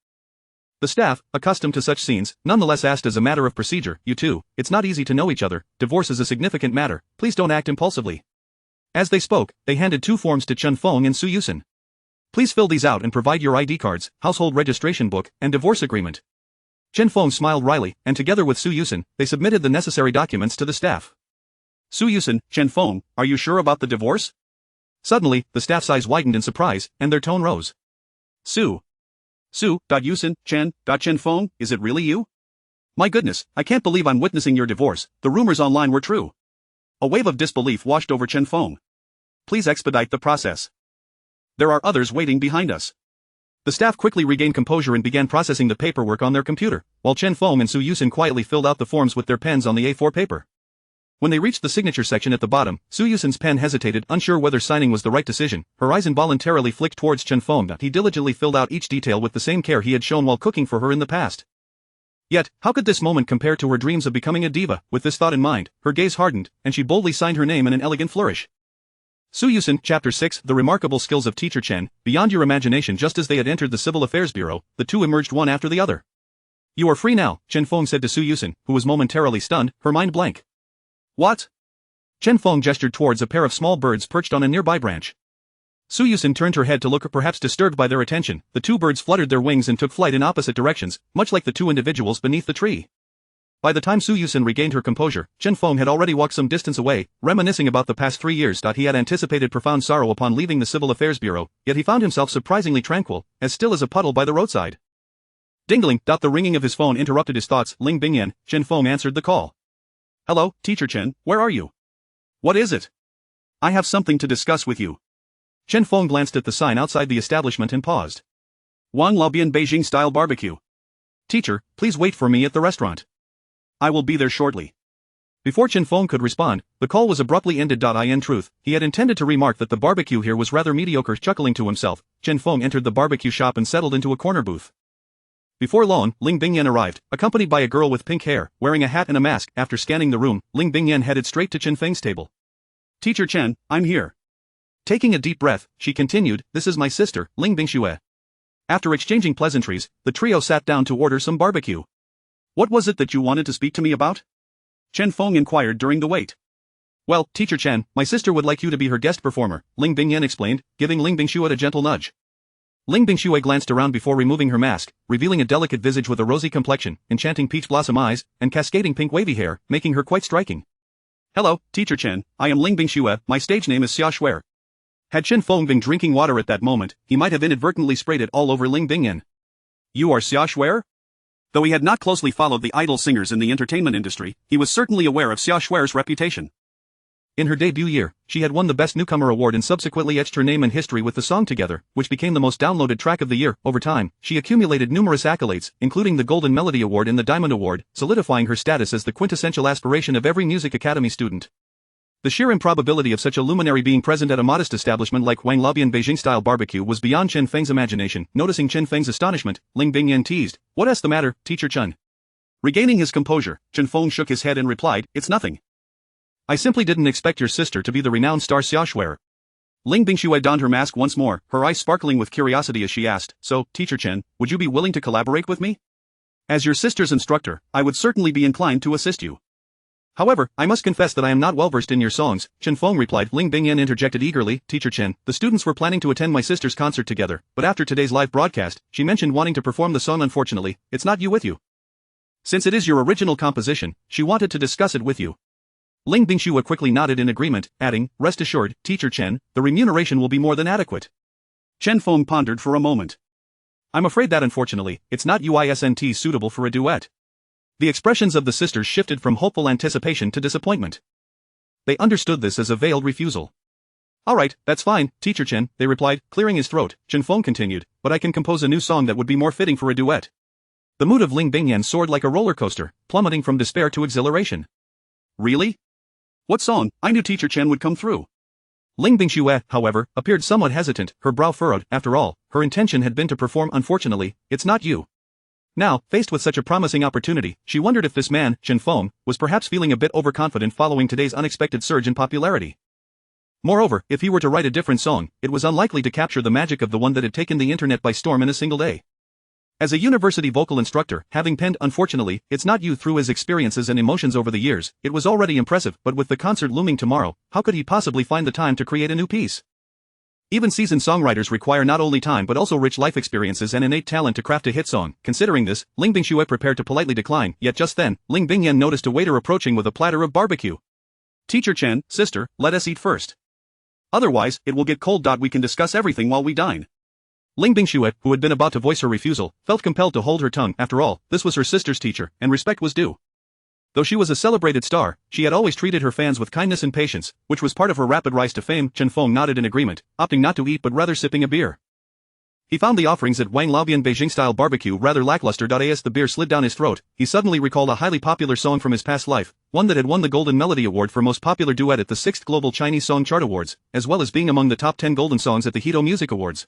The staff, accustomed to such scenes, nonetheless asked as a matter of procedure, you two, it's not easy to know each other, divorce is a significant matter, please don't act impulsively. As they spoke, they handed two forms to Chen Feng and Su Yuxin. Please fill these out and provide your ID cards, household registration book, and divorce agreement. Chen Feng smiled wryly, and together with Su Yuxin, they submitted the necessary documents to the staff. Su Yuxin, Chen Feng, are you sure about the divorce? Suddenly, the staff's eyes widened in surprise, and their tone rose. Su Yuxin, Chen Feng, is it really you? My goodness, I can't believe I'm witnessing your divorce, the rumors online were true. A wave of disbelief washed over Chen Feng. Please expedite the process. There are others waiting behind us. The staff quickly regained composure and began processing the paperwork on their computer, while Chen Feng and Su Yuxin quietly filled out the forms with their pens on the A4 paper. When they reached the signature section at the bottom, Su Yuxin's pen hesitated, unsure whether signing was the right decision. Her eyes involuntarily flicked towards Chen Feng. He diligently filled out each detail with the same care he had shown while cooking for her in the past. Yet, how could this moment compare to her dreams of becoming a diva? With this thought in mind, her gaze hardened, and she boldly signed her name in an elegant flourish. Su Yuxin, Chapter 6, The Remarkable Skills of Teacher Chen. Beyond your imagination. Just as they had entered the Civil Affairs Bureau, the two emerged one after the other. You are free now, Chen Feng said to Su Yuxin, who was momentarily stunned, her mind blank. What? Chen Feng gestured towards a pair of small birds perched on a nearby branch. Su Yuxin turned her head to look, perhaps disturbed by their attention. The two birds fluttered their wings and took flight in opposite directions, much like the two individuals beneath the tree. By the time Su Yuxin regained her composure, Chen Feng had already walked some distance away, reminiscing about the past 3 years. He had anticipated profound sorrow upon leaving the Civil Affairs Bureau, yet he found himself surprisingly tranquil, as still as a puddle by the roadside. Dingling. The ringing of his phone interrupted his thoughts. Ling Bingyan, Chen Feng answered the call. Hello, Teacher Chen, where are you? What is it? I have something to discuss with you. Chen Feng glanced at the sign outside the establishment and paused. Wang Laobian Beijing-style barbecue. Teacher, please wait for me at the restaurant. I will be there shortly. Before Chen Feng could respond, the call was abruptly ended. In truth, he had intended to remark that the barbecue here was rather mediocre. Chuckling to himself, Chen Feng entered the barbecue shop and settled into a corner booth. Before long, Ling Bingyan arrived, accompanied by a girl with pink hair, wearing a hat and a mask. After scanning the room, Ling Bingyan headed straight to Chen Feng's table. "Teacher Chen, I'm here." Taking a deep breath, she continued, "This is my sister, Ling Bingxue." After exchanging pleasantries, the trio sat down to order some barbecue. "What was it that you wanted to speak to me about?" Chen Feng inquired during the wait. "Well, Teacher Chen, my sister would like you to be her guest performer," Ling Bingyan explained, giving Ling Bingxue a gentle nudge. Ling Bingxue glanced around before removing her mask, revealing a delicate visage with a rosy complexion, enchanting peach blossom eyes, and cascading pink wavy hair, making her quite striking. "Hello, Teacher Chen, I am Ling Bingxue, my stage name is Xia Shuer." Had Chen Feng been drinking water at that moment, he might have inadvertently sprayed it all over Ling Bingyan. "You are Xia Shuer?" Though he had not closely followed the idol singers in the entertainment industry, he was certainly aware of Xia Shuer's reputation. In her debut year, she had won the Best Newcomer award and subsequently etched her name in history with the song Together, which became the most downloaded track of the year. Over time, she accumulated numerous accolades, including the Golden Melody Award and the Diamond Award, solidifying her status as the quintessential aspiration of every Music Academy student. The sheer improbability of such a luminary being present at a modest establishment like Wang Labian Beijing-style barbecue was beyond Chen Feng's imagination. Noticing Chen Feng's astonishment, Ling Bingyan teased, "What's the matter, Teacher Chen?" Regaining his composure, Chen Feng shook his head and replied, "It's nothing. I simply didn't expect your sister to be the renowned star Xia Shuer." Ling Bingxue donned her mask once more, her eyes sparkling with curiosity as she asked, "So, Teacher Chen, would you be willing to collaborate with me? As your sister's instructor, I would certainly be inclined to assist you. However, I must confess that I am not well versed in your songs," Chen Feng replied. Ling Bingyan interjected eagerly, "Teacher Chen, the students were planning to attend my sister's concert together, but after today's live broadcast, she mentioned wanting to perform the song. Unfortunately, it's not you with you. Since it is your original composition, she wanted to discuss it with you." Ling Bingxue quickly nodded in agreement, adding, "Rest assured, Teacher Chen, the remuneration will be more than adequate." Chen Feng pondered for a moment. "I'm afraid that unfortunately, it's not UISNT suitable for a duet." The expressions of the sisters shifted from hopeful anticipation to disappointment. They understood this as a veiled refusal. "Alright, that's fine, Teacher Chen," they replied, clearing his throat. Chen Feng continued, "But I can compose a new song that would be more fitting for a duet." The mood of Ling Bingyan soared like a roller coaster, plummeting from despair to exhilaration. "Really? What song? I knew Teacher Chen would come through." Ling Bingxue, however, appeared somewhat hesitant, her brow furrowed. After all, her intention had been to perform. "Unfortunately, it's not you." Now, faced with such a promising opportunity, she wondered if this man, Chen Feng, was perhaps feeling a bit overconfident following today's unexpected surge in popularity. Moreover, if he were to write a different song, it was unlikely to capture the magic of the one that had taken the internet by storm in a single day. As a university vocal instructor, having penned "Unfortunately, It's Not You" through his experiences and emotions over the years, it was already impressive, but with the concert looming tomorrow, how could he possibly find the time to create a new piece? Even seasoned songwriters require not only time but also rich life experiences and innate talent to craft a hit song. Considering this, Ling Bingxue prepared to politely decline, yet just then, Ling Bingyan noticed a waiter approaching with a platter of barbecue. "Teacher Chen, sister, let us eat first. Otherwise, it will get cold. We can discuss everything while we dine." Ling Bingxue, who had been about to voice her refusal, felt compelled to hold her tongue. After all, this was her sister's teacher, and respect was due. Though she was a celebrated star, she had always treated her fans with kindness and patience, which was part of her rapid rise to fame. Chen Feng nodded in agreement, opting not to eat but rather sipping a beer. He found the offerings at Wang Labian Beijing-style barbecue rather lackluster. As the beer slid down his throat, he suddenly recalled a highly popular song from his past life, one that had won the Golden Melody Award for Most Popular Duet at the 6th Global Chinese Song Chart Awards, as well as being among the top 10 golden songs at the Hito Music Awards.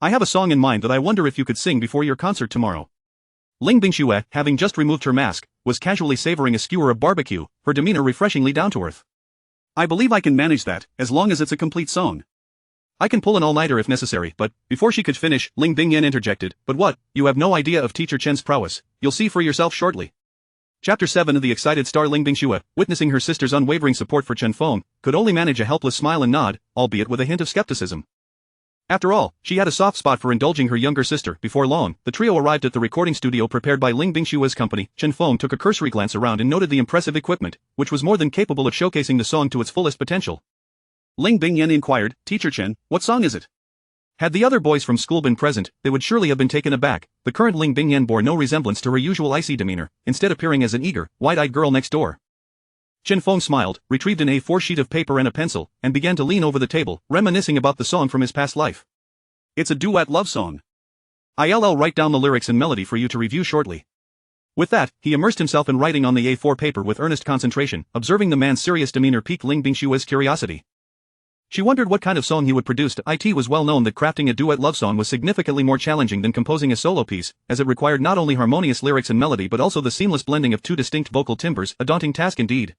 "I have a song in mind that I wonder if you could sing before your concert tomorrow." Ling Bingxue, having just removed her mask, was casually savoring a skewer of barbecue, her demeanor refreshingly down to earth. "I believe I can manage that, as long as it's a complete song. I can pull an all-nighter if necessary." But, before she could finish, Ling Bingyan interjected, "But what, you have no idea of Teacher Chen's prowess. You'll see for yourself shortly." Chapter 7 of the excited star Ling Bingxue, witnessing her sister's unwavering support for Chen Feng, could only manage a helpless smile and nod, albeit with a hint of skepticism. After all, she had a soft spot for indulging her younger sister. Before long, the trio arrived at the recording studio prepared by Ling Bingxue's company. Chen Feng took a cursory glance around and noted the impressive equipment, which was more than capable of showcasing the song to its fullest potential. Ling Bingyan inquired, "Teacher Chen, what song is it?" Had the other boys from school been present, they would surely have been taken aback. The current Ling Bingyan bore no resemblance to her usual icy demeanor, instead appearing as an eager, wide-eyed girl next door. Chen Feng smiled, retrieved an A4 sheet of paper and a pencil, and began to lean over the table, reminiscing about the song from his past life. "It's a duet love song. I'll write down the lyrics and melody for you to review shortly." With that, he immersed himself in writing on the A4 paper with earnest concentration. Observing the man's serious demeanor piqued Ling Bingxue's curiosity. She wondered what kind of song he would produce. It was well known that crafting a duet love song was significantly more challenging than composing a solo piece, as it required not only harmonious lyrics and melody but also the seamless blending of two distinct vocal timbres, a daunting task indeed.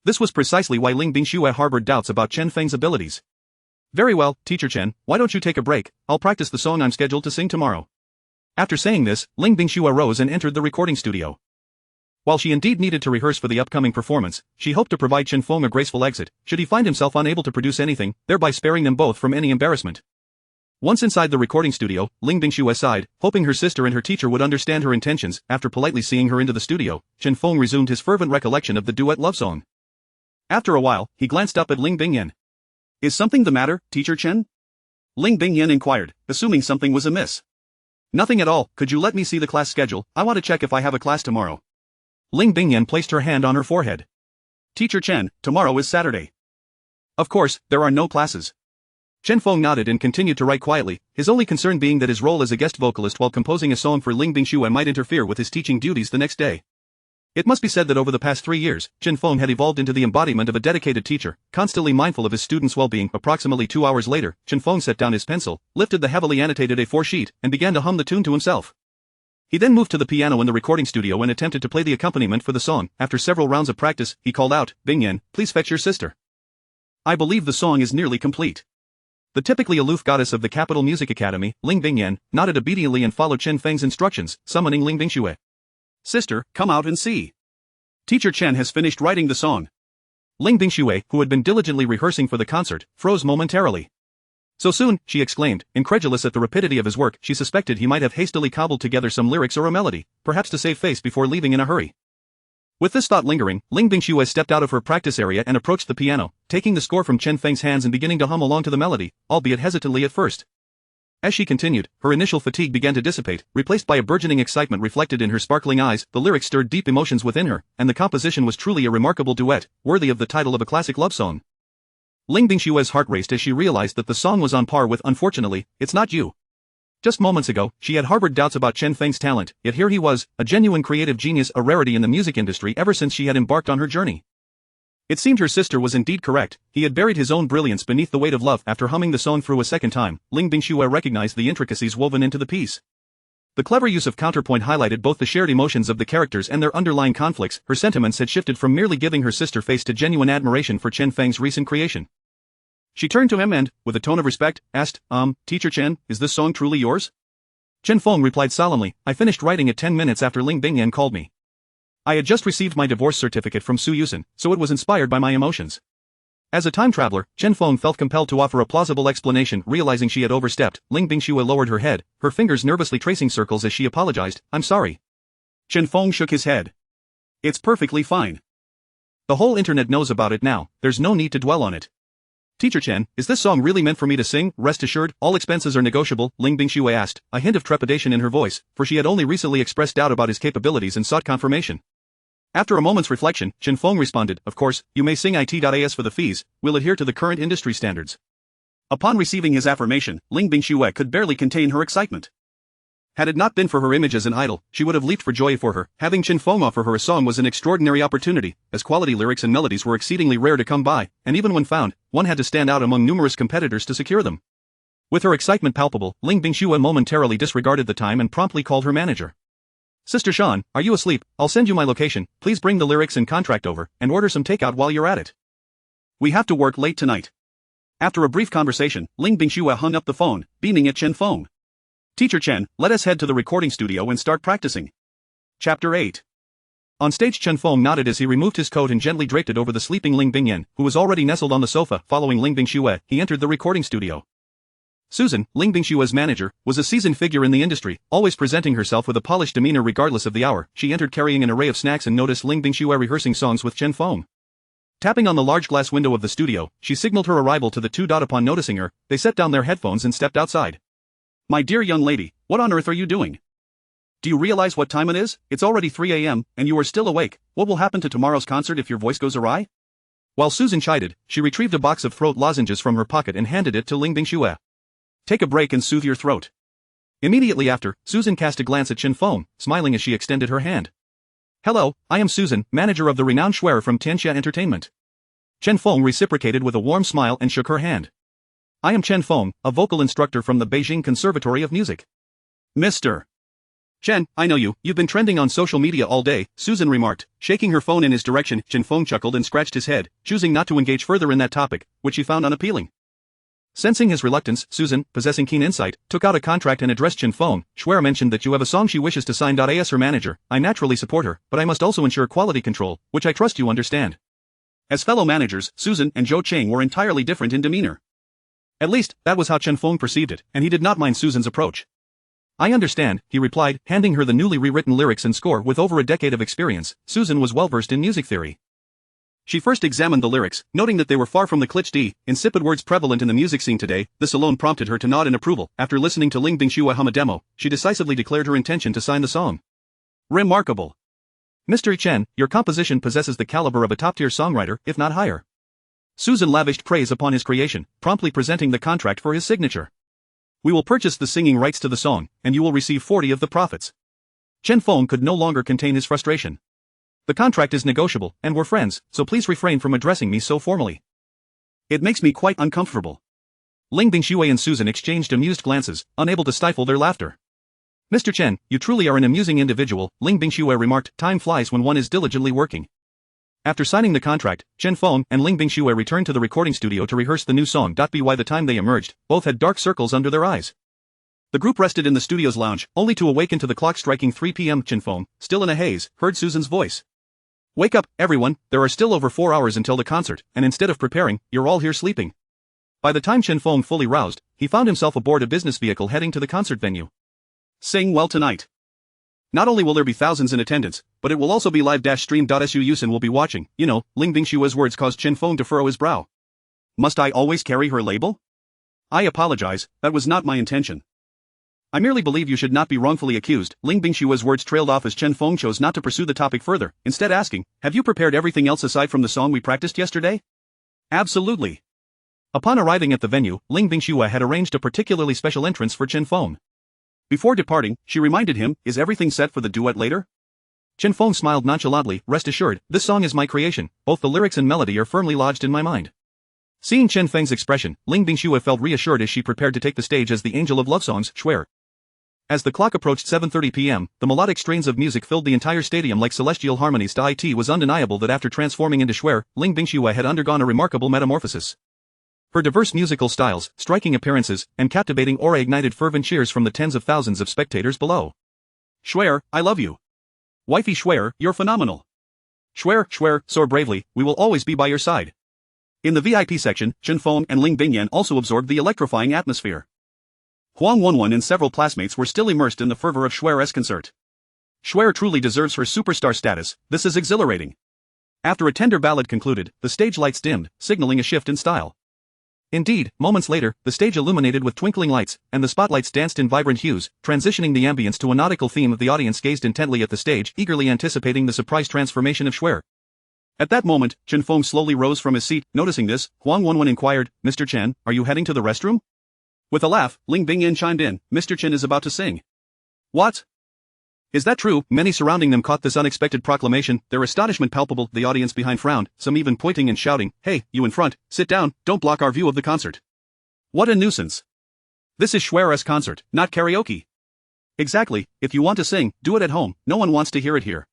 This was precisely why Ling Bingxue harbored doubts about Chen Feng's abilities. Very well, Teacher Chen, why don't you take a break? I'll practice the song I'm scheduled to sing tomorrow. After saying this, Ling Bingxue rose and entered the recording studio. While she indeed needed to rehearse for the upcoming performance, she hoped to provide Chen Feng a graceful exit, should he find himself unable to produce anything, thereby sparing them both from any embarrassment. Once inside the recording studio, Ling Bingxue sighed, hoping her sister and her teacher would understand her intentions. After politely seeing her into the studio, Chen Feng resumed his fervent recollection of the duet love song. After a while, he glanced up at Ling Bingyan. Is something the matter, Teacher Chen? Ling Bingyan inquired, assuming something was amiss. Nothing at all, could you let me see the class schedule? I want to check if I have a class tomorrow. Ling Bingyan placed her hand on her forehead. Teacher Chen, tomorrow is Saturday. Of course, there are no classes. Chen Feng nodded and continued to write quietly, his only concern being that his role as a guest vocalist while composing a song for Ling Bingxue might interfere with his teaching duties the next day. It must be said that over the past 3 years, Chen Feng had evolved into the embodiment of a dedicated teacher, constantly mindful of his students' well-being. Approximately 2 hours later, Chen Feng set down his pencil, lifted the heavily annotated A4 sheet, and began to hum the tune to himself. He then moved to the piano in the recording studio and attempted to play the accompaniment for the song. After several rounds of practice, he called out, Bingyan, please fetch your sister. I believe the song is nearly complete. The typically aloof goddess of the Capital Music Academy, Ling Bingyan, nodded obediently and followed Chen Feng's instructions, summoning Ling Bingxue. Sister, come out and see. Teacher Chen has finished writing the song. Ling Bingxue, who had been diligently rehearsing for the concert, froze momentarily. So soon, she exclaimed, incredulous at the rapidity of his work. She suspected he might have hastily cobbled together some lyrics or a melody, perhaps to save face before leaving in a hurry. With this thought lingering, Ling Bingxue stepped out of her practice area and approached the piano, taking the score from Chen Feng's hands and beginning to hum along to the melody, albeit hesitantly at first. As she continued, her initial fatigue began to dissipate, replaced by a burgeoning excitement reflected in her sparkling eyes. The lyrics stirred deep emotions within her, and the composition was truly a remarkable duet, worthy of the title of a classic love song. Ling Bingxue's heart raced as she realized that the song was on par with Unfortunately, It's Not You. Just moments ago, she had harbored doubts about Chen Feng's talent, yet here he was, a genuine creative genius, a rarity in the music industry ever since she had embarked on her journey. It seemed her sister was indeed correct, he had buried his own brilliance beneath the weight of love. After humming the song through a second time, Ling Bingxue recognized the intricacies woven into the piece. The clever use of counterpoint highlighted both the shared emotions of the characters and their underlying conflicts. Her sentiments had shifted from merely giving her sister face to genuine admiration for Chen Feng's recent creation. She turned to him and, with a tone of respect, asked, Teacher Chen, is this song truly yours? Chen Feng replied solemnly, I finished writing it 10 minutes after Ling Bingyan called me. I had just received my divorce certificate from Su Yuxin, so it was inspired by my emotions. As a time traveler, Chen Feng felt compelled to offer a plausible explanation. Realizing she had overstepped, Ling Bingxue lowered her head, her fingers nervously tracing circles as she apologized. I'm sorry. Chen Feng shook his head. It's perfectly fine. The whole internet knows about it now, there's no need to dwell on it. Teacher Chen, is this song really meant for me to sing? Rest assured, all expenses are negotiable, Ling Bingxue asked, a hint of trepidation in her voice, for she had only recently expressed doubt about his capabilities and sought confirmation. After a moment's reflection, Chen Feng responded, of course, you may sing it.as for the fees, we'll adhere to the current industry standards. Upon receiving his affirmation, Ling Bingxue could barely contain her excitement. Had it not been for her image as an idol, she would have leaped for joy. For her, having Chen Feng offer her a song was an extraordinary opportunity, as quality lyrics and melodies were exceedingly rare to come by, and even when found, one had to stand out among numerous competitors to secure them. With her excitement palpable, Ling Bingxue momentarily disregarded the time and promptly called her manager. Sister Shan, are you asleep? I'll send you my location, please bring the lyrics and contract over, and order some takeout while you're at it. We have to work late tonight. After a brief conversation, Ling Bingxue hung up the phone, beaming at Chen Feng. Teacher Chen, let us head to the recording studio and start practicing. Chapter 8. On stage, Chen Feng nodded as he removed his coat and gently draped it over the sleeping Ling Bingyan, who was already nestled on the sofa. Following Ling Bingxue, he entered the recording studio. Susan, Ling Bingxue's manager, was a seasoned figure in the industry, always presenting herself with a polished demeanor regardless of the hour. She entered carrying an array of snacks and noticed Ling Bingxue rehearsing songs with Chen Feng. Tapping on the large glass window of the studio, she signaled her arrival to the two. Upon noticing her, they set down their headphones and stepped outside. My dear young lady, what on earth are you doing? Do you realize what time it is? It's already 3 a.m., and you are still awake. What will happen to tomorrow's concert if your voice goes awry? While Susan chided, she retrieved a box of throat lozenges from her pocket and handed it to Ling Bingxue. Take a break and soothe your throat. Immediately after, Susan cast a glance at Chen Feng, smiling as she extended her hand. Hello, I am Susan, manager of the renowned Schwerer from Tianxia Entertainment. Chen Feng reciprocated with a warm smile and shook her hand. I am Chen Feng, a vocal instructor from the Beijing Conservatory of Music. Mr. Chen, I know you, you've been trending on social media all day, Susan remarked, shaking her phone in his direction. Chen Feng chuckled and scratched his head, choosing not to engage further in that topic, which he found unappealing. Sensing his reluctance, Susan, possessing keen insight, took out a contract and addressed Chen Feng. Schwer mentioned that you have a song she wishes to sign. As her manager, I naturally support her, but I must also ensure quality control, which I trust you understand. As fellow managers, Susan and Zhou Cheng were entirely different in demeanor. At least, that was how Chen Feng perceived it, and he did not mind Susan's approach. I understand, he replied, handing her the newly rewritten lyrics and score. With over a decade of experience, Susan was well versed in music theory. She first examined the lyrics, noting that they were far from the cliché, insipid words prevalent in the music scene today. This alone prompted her to nod in approval. After listening to Ling Bingxue hum a demo, she decisively declared her intention to sign the song. Remarkable. Mr. Chen, your composition possesses the caliber of a top-tier songwriter, if not higher. Susan lavished praise upon his creation, promptly presenting the contract for his signature. We will purchase the singing rights to the song, and you will receive 40 of the profits. Chen Feng could no longer contain his frustration. The contract is negotiable, and we're friends, so please refrain from addressing me so formally. It makes me quite uncomfortable. Ling Bingxue and Susan exchanged amused glances, unable to stifle their laughter. Mr. Chen, you truly are an amusing individual, Ling Bingxue remarked. Time flies when one is diligently working. After signing the contract, Chen Feng and Ling Bingxue returned to the recording studio to rehearse the new song. By the time they emerged, both had dark circles under their eyes. The group rested in the studio's lounge, only to awaken to the clock striking 3 p.m. Chen Feng, still in a haze, heard Susan's voice. Wake up, everyone, there are still over 4 hours until the concert, and instead of preparing, you're all here sleeping. By the time Chen Feng fully roused, he found himself aboard a business vehicle heading to the concert venue. Sing well tonight. Not only will there be thousands in attendance, but it will also be live-stream. Su Yuxin will be watching, you know. Ling Bingshue's words caused Chen Feng to furrow his brow. Must I always carry her label? I apologize, that was not my intention. I merely believe you should not be wrongfully accused. Ling Bingshue's words trailed off as Chen Feng chose not to pursue the topic further, instead asking, have you prepared everything else aside from the song we practiced yesterday? Absolutely. Upon arriving at the venue, Ling Bingxue had arranged a particularly special entrance for Chen Feng. Before departing, she reminded him, is everything set for the duet later? Chen Feng smiled nonchalantly, rest assured, this song is my creation, both the lyrics and melody are firmly lodged in my mind. Seeing Chen Feng's expression, Ling Bingxue felt reassured as she prepared to take the stage as the angel of love songs, Schwer. As the clock approached 7:30 p.m., the melodic strains of music filled the entire stadium like celestial harmonies. It was undeniable that after transforming into Schwer, Ling Bingxue had undergone a remarkable metamorphosis. Her diverse musical styles, striking appearances, and captivating aura ignited fervent cheers from the tens of thousands of spectators below. Schwer, I love you. Wifey Schwer, you're phenomenal. Schwer, soar bravely, we will always be by your side. In the VIP section, Chen Feng and Ling Bingyan also absorbed the electrifying atmosphere. Huang Wenwen and several classmates were still immersed in the fervor of Schwer's concert. Schwer truly deserves her superstar status, this is exhilarating. After a tender ballad concluded, the stage lights dimmed, signaling a shift in style. Indeed, moments later, the stage illuminated with twinkling lights, and the spotlights danced in vibrant hues, transitioning the ambience to a nautical theme. The audience gazed intently at the stage, eagerly anticipating the surprise transformation of Schwer. At that moment, Chen Feng slowly rose from his seat. Noticing this, Huang Wenwen inquired, Mr. Chen, are you heading to the restroom? With a laugh, Ling Bingyan chimed in, Mr. Chen is about to sing. What? Is that true? Many surrounding them caught this unexpected proclamation, their astonishment palpable. The audience behind frowned, some even pointing and shouting, hey, you in front, sit down, don't block our view of the concert. What a nuisance. This is Schwer's concert, not karaoke. Exactly, if you want to sing, do it at home, no one wants to hear it here.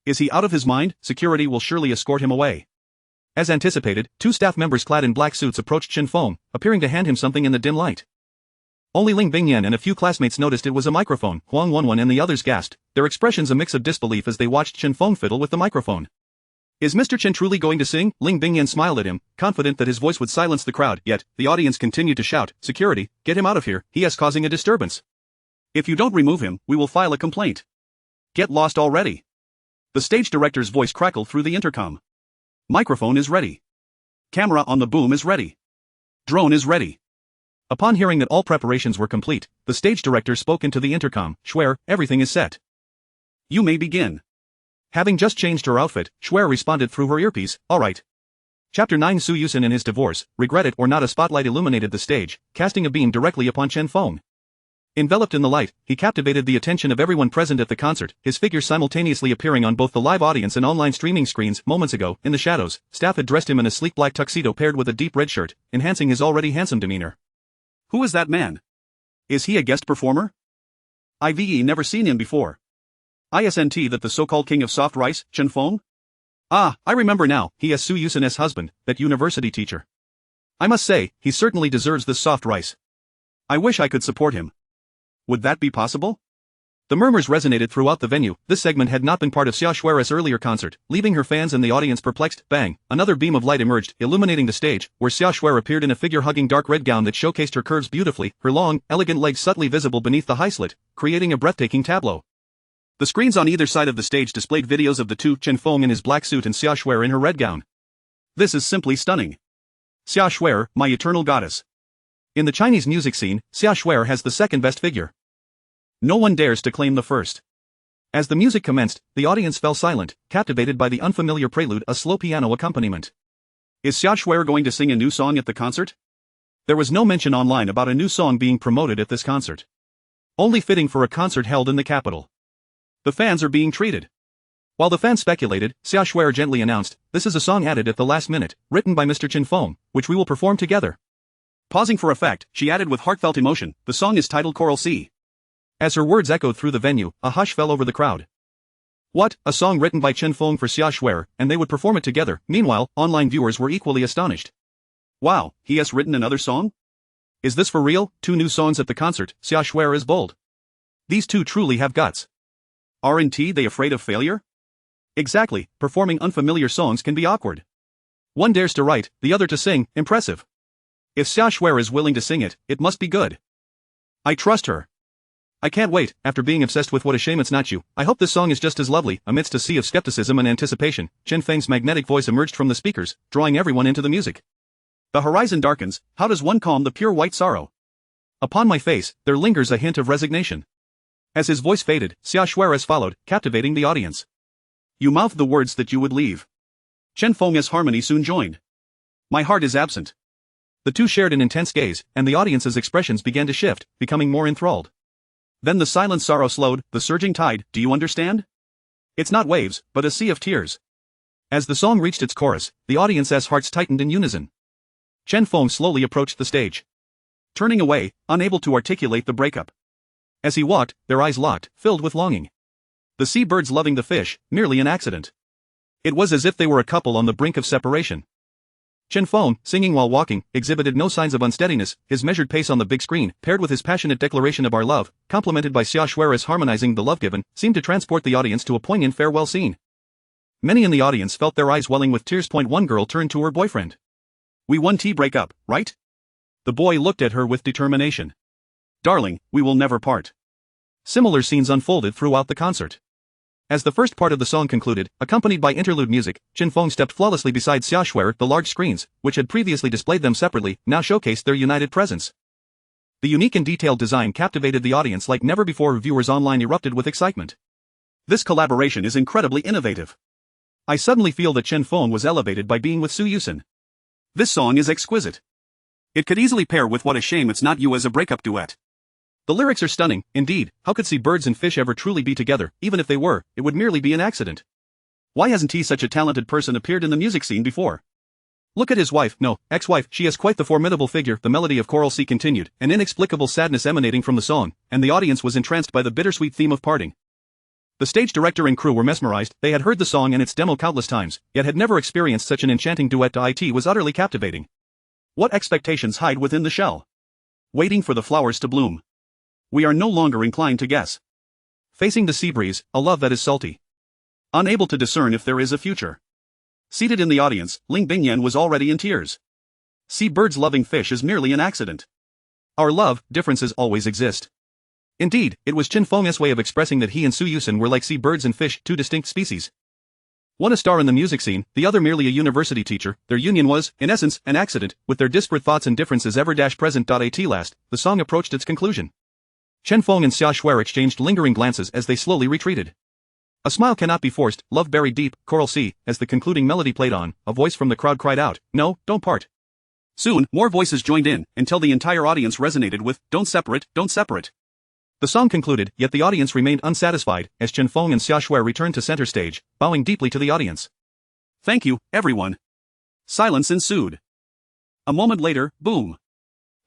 Is he out of his mind? Security will surely escort him away. As anticipated, 2 staff members clad in black suits approached Chen Feng, appearing to hand him something in the dim light. Only Ling Bingyan and a few classmates noticed it was a microphone. Huang Wenwen and the others gasped, their expressions a mix of disbelief as they watched Chen Feng fiddle with the microphone. Is Mr. Chen truly going to sing? Ling Bingyan smiled at him, confident that his voice would silence the crowd, yet, the audience continued to shout, security, get him out of here, he is causing a disturbance. If you don't remove him, we will file a complaint. Get lost already. The stage director's voice crackled through the intercom. Microphone is ready. Camera on the boom is ready. Drone is ready. Upon hearing that all preparations were complete, the stage director spoke into the intercom, Schwer, everything is set. You may begin. Having just changed her outfit, Schwer responded through her earpiece, alright. Chapter 9 Su Yuxin and his divorce, regret it or not a spotlight illuminated the stage, casting a beam directly upon Chen Feng. Enveloped in the light, he captivated the attention of everyone present at the concert, his figure simultaneously appearing on both the live audience and online streaming screens. Moments ago, in the shadows, staff had dressed him in a sleek black tuxedo paired with a deep red shirt, enhancing his already handsome demeanor. Who is that man? Is he a guest performer? I've never seen him before. Isn't that the so-called king of soft rice, Chen Feng? Ah, I remember now, he is Su Yuxin's husband, that university teacher. I must say, he certainly deserves this soft rice. I wish I could support him. Would that be possible? The murmurs resonated throughout the venue. This segment had not been part of Su Yuxin's earlier concert, leaving her fans and the audience perplexed. Bang! Another beam of light emerged, illuminating the stage, where Su Yuxin appeared in a figure-hugging dark red gown that showcased her curves beautifully, her long, elegant legs subtly visible beneath the high slit, creating a breathtaking tableau. The screens on either side of the stage displayed videos of the two, Chen Feng in his black suit and Su Yuxin in her red gown. This is simply stunning. Su Yuxin, my eternal goddess. In the Chinese music scene, Su Yuxin has the second best figure. No one dares to claim the first. As the music commenced, the audience fell silent, captivated by the unfamiliar prelude, a slow piano accompaniment. Is Su Yuxin going to sing a new song at the concert? There was no mention online about a new song being promoted at this concert. Only fitting for a concert held in the capital. The fans are being treated. While the fans speculated, Su Yuxin gently announced, "This is a song added at the last minute, written by Mr. Chen Feng, which we will perform together." Pausing for effect, she added with heartfelt emotion, "The song is titled Choral C." As her words echoed through the venue, a hush fell over the crowd. What, a song written by Chen Feng for Su Yuxin, and they would perform it together? Meanwhile, online viewers were equally astonished. Wow, he has written another song? Is this for real? 2 new songs at the concert. Su Yuxin is bold. These two truly have guts. Aren't they afraid of failure? Exactly, performing unfamiliar songs can be awkward. One dares to write, the other to sing. Impressive. If Su Yuxin is willing to sing it, it must be good. I trust her. I can't wait. After being obsessed with What a Shame It's Not You, I hope this song is just as lovely. Amidst a sea of skepticism and anticipation, Chen Feng's magnetic voice emerged from the speakers, drawing everyone into the music. The horizon darkens, how does one calm the pure white sorrow? Upon my face, there lingers a hint of resignation. As his voice faded, Su Yuxin followed, captivating the audience. You mouthed the words that you would leave. Chen Feng's harmony soon joined. My heart is absent. The two shared an intense gaze, and the audience's expressions began to shift, becoming more enthralled. Then the silent sorrow slowed, the surging tide, do you understand? It's not waves, but a sea of tears. As the song reached its chorus, the audience's hearts tightened in unison. Chen Feng slowly approached the stage. Turning away, unable to articulate the breakup. As he walked, their eyes locked, filled with longing. The seabirds loving the fish, merely an accident. It was as if they were a couple on the brink of separation. Chen Feng, singing while walking, exhibited no signs of unsteadiness. His measured pace on the big screen, paired with his passionate declaration of our love, complemented by Su Yuxin's harmonizing the love given, seemed to transport the audience to a poignant farewell scene. Many in the audience felt their eyes welling with tears. One girl turned to her boyfriend. We won't break up, right? The boy looked at her with determination. Darling, we will never part. Similar scenes unfolded throughout the concert. As the first part of the song concluded, accompanied by interlude music, Chen Feng stepped flawlessly beside Su Yuxin. The large screens, which had previously displayed them separately, now showcased their united presence. The unique and detailed design captivated the audience like never before. Viewers online erupted with excitement. This collaboration is incredibly innovative. I suddenly feel that Chen Feng was elevated by being with Su Yuxin. This song is exquisite. It could easily pair with What a Shame It's Not You as a breakup duet. The lyrics are stunning, indeed. How could seabirds and fish ever truly be together? Even if they were, it would merely be an accident. Why hasn't such a talented person appeared in the music scene before? Look at his wife, no, ex-wife, she is quite the formidable figure. The melody of Choral C continued, an inexplicable sadness emanating from the song, and the audience was entranced by the bittersweet theme of parting. The stage director and crew were mesmerized. They had heard the song and its demo countless times, yet had never experienced such an enchanting duet. It was utterly captivating. What expectations hide within the shell? Waiting for the flowers to bloom. We are no longer inclined to guess. Facing the sea breeze, a love that is salty. Unable to discern if there is a future. Seated in the audience, Ling Bingyan was already in tears. Seabirds loving fish is merely an accident. Our love, differences always exist. Indeed, it was Chen Feng's way of expressing that he and Su Yuxin were like seabirds and fish, two distinct species. One a star in the music scene, the other merely a university teacher. Their union was, in essence, an accident, with their disparate thoughts and differences ever present. At last, the song approached its conclusion. Chen Feng and Su Yuxin exchanged lingering glances as they slowly retreated. A smile cannot be forced, love buried deep, Choral C. As the concluding melody played on, a voice from the crowd cried out, "No, don't part." Soon, more voices joined in, until the entire audience resonated with, "Don't separate, don't separate." The song concluded, yet the audience remained unsatisfied, as Chen Feng and Xia Shui returned to center stage, bowing deeply to the audience. Thank you, everyone. Silence ensued. A moment later, boom.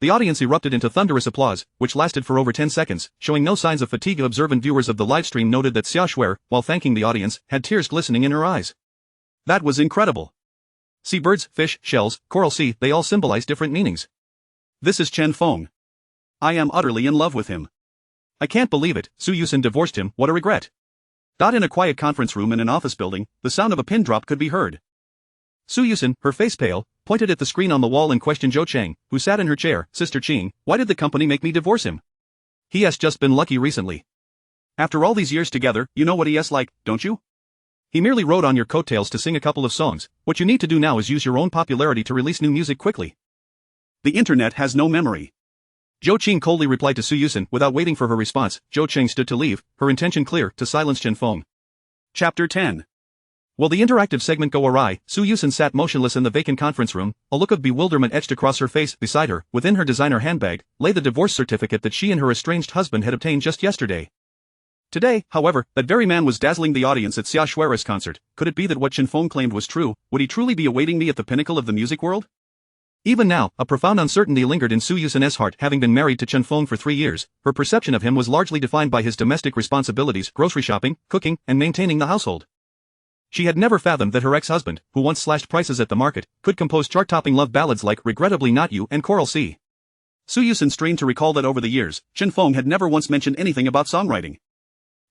The audience erupted into thunderous applause, which lasted for over 10 seconds, showing no signs of fatigue. Observant viewers of the livestream noted that Xia Shui, while thanking the audience, had tears glistening in her eyes. That was incredible. Seabirds, fish, shells, coral sea, they all symbolize different meanings. This is Chen Feng. I am utterly in love with him. I can't believe it, Su Yuxin divorced him, what a regret. In a quiet conference room in an office building, the sound of a pin drop could be heard. Su Yuxin, her face pale, pointed at the screen on the wall and questioned Zhou Cheng, who sat in her chair. Sister Qing, why did the company make me divorce him? He has just been lucky recently. After all these years together, you know what he is like, don't you? He merely rode on your coattails to sing a couple of songs. What you need to do now is use your own popularity to release new music quickly. The internet has no memory. Zhou Qing coldly replied to Su Yuxin. Without waiting for her response, Zhou Cheng stood to leave, her intention clear, to silence Chen Feng. Chapter 10. Will the interactive segment go awry? Su Yuxin sat motionless in the vacant conference room, a look of bewilderment etched across her face. Beside her, within her designer handbag, lay the divorce certificate that she and her estranged husband had obtained just yesterday. Today, however, that very man was dazzling the audience at Xia Shui's concert. Could it be that what Chen Feng claimed was true? Would he truly be awaiting me at the pinnacle of the music world? Even now, a profound uncertainty lingered in Su Yuxin's heart. Having been married to Chen Feng for 3 years, her perception of him was largely defined by his domestic responsibilities, grocery shopping, cooking, and maintaining the household. She had never fathomed that her ex-husband, who once slashed prices at the market, could compose chart-topping love ballads like Regrettably Not You and Coral Sea. Su Yuxin strained to recall that over the years, Chen Feng had never once mentioned anything about songwriting.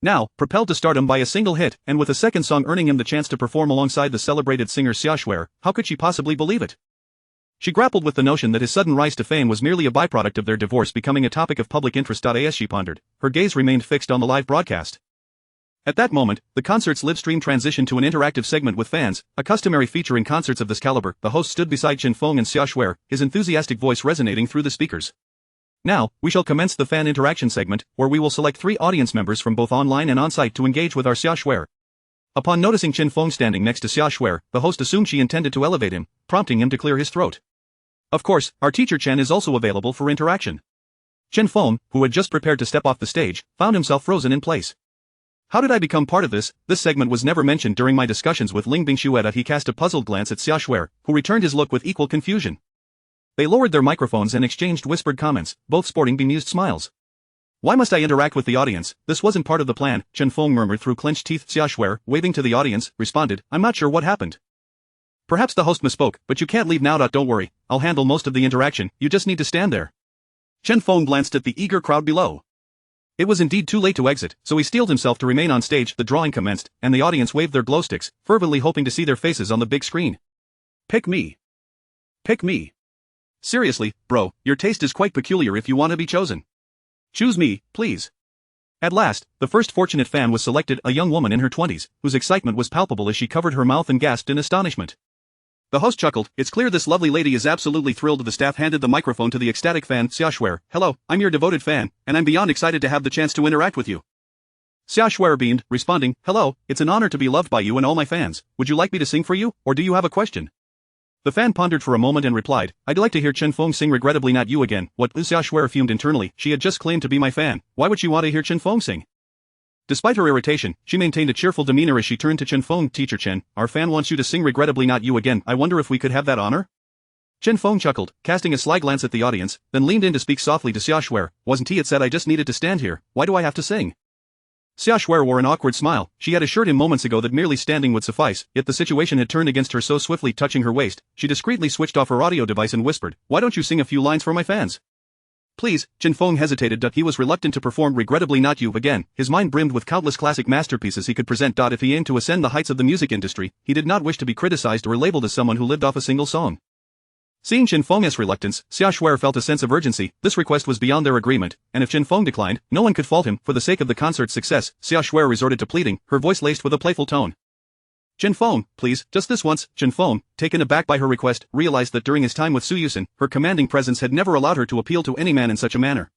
Now, propelled to stardom by a single hit, and with a second song earning him the chance to perform alongside the celebrated singer Xia Shui, how could she possibly believe it? She grappled with the notion that his sudden rise to fame was merely a byproduct of their divorce becoming a topic of public interest. As she pondered, her gaze remained fixed on the live broadcast. At that moment, the concert's livestream transitioned to an interactive segment with fans, a customary feature in concerts of this caliber. The host stood beside Chen Feng and Xia Shui, his enthusiastic voice resonating through the speakers. Now, we shall commence the fan interaction segment, where we will select 3 audience members from both online and on-site to engage with our Xia Shui. Upon noticing Chen Feng standing next to Xia Shui, the host assumed she intended to elevate him, prompting him to clear his throat. Of course, our teacher Chen is also available for interaction. Chen Feng, who had just prepared to step off the stage, found himself frozen in place. How did I become part of this? This segment was never mentioned during my discussions with Ling Bingshueta. He cast a puzzled glance at Xia Shui, who returned his look with equal confusion. They lowered their microphones and exchanged whispered comments, both sporting bemused smiles. Why must I interact with the audience? This wasn't part of the plan, Chen Feng murmured through clenched teeth. Xia Shui, waving to the audience, responded, I'm not sure what happened. Perhaps the host misspoke, but you can't leave now. Don't worry, I'll handle most of the interaction, you just need to stand there. Chen Feng glanced at the eager crowd below. It was indeed too late to exit, so he steeled himself to remain on stage. The drawing commenced, and the audience waved their glowsticks, fervently hoping to see their faces on the big screen. Pick me. Pick me. Seriously, bro, your taste is quite peculiar if you want to be chosen. Choose me, please. At last, the first fortunate fan was selected, a young woman in her 20s, whose excitement was palpable as she covered her mouth and gasped in astonishment. The host chuckled, it's clear this lovely lady is absolutely thrilled. The staff handed the microphone to the ecstatic fan. Xia Shui, hello, I'm your devoted fan, and I'm beyond excited to have the chance to interact with you. Xia Shui beamed, responding, hello, it's an honor to be loved by you and all my fans. Would you like me to sing for you, or do you have a question? The fan pondered for a moment and replied, I'd like to hear Chen Feng sing Regrettably Not You again. What? Xia Shui fumed internally, she had just claimed to be my fan, why would she want to hear Chen Feng sing? Despite her irritation, she maintained a cheerful demeanor as she turned to Chen Feng. Teacher Chen, our fan wants you to sing Regrettably Not You again. I wonder if we could have that honor? Chen Feng chuckled, casting a sly glance at the audience, then leaned in to speak softly to Xia Shui. Wasn't he? It said I just needed to stand here, why do I have to sing? Xia Shui wore an awkward smile. She had assured him moments ago that merely standing would suffice, yet the situation had turned against her so swiftly. Touching her waist, she discreetly switched off her audio device and whispered, why don't you sing a few lines for my fans? Please, Chen Feng hesitated. He was reluctant to perform Regrettably Not You again, his mind brimmed with countless classic masterpieces he could present. If he aimed to ascend the heights of the music industry, he did not wish to be criticized or labeled as someone who lived off a single song. Seeing Chen Feng's reluctance, Xia Shui felt a sense of urgency. This request was beyond their agreement, and if Chen Feng declined, no one could fault him. For the sake of the concert's success, Xia Shui resorted to pleading, her voice laced with a playful tone. Chen Feng, please, just this once. Chen Feng, taken aback by her request, realized that during his time with Su Yuxin, her commanding presence had never allowed her to appeal to any man in such a manner.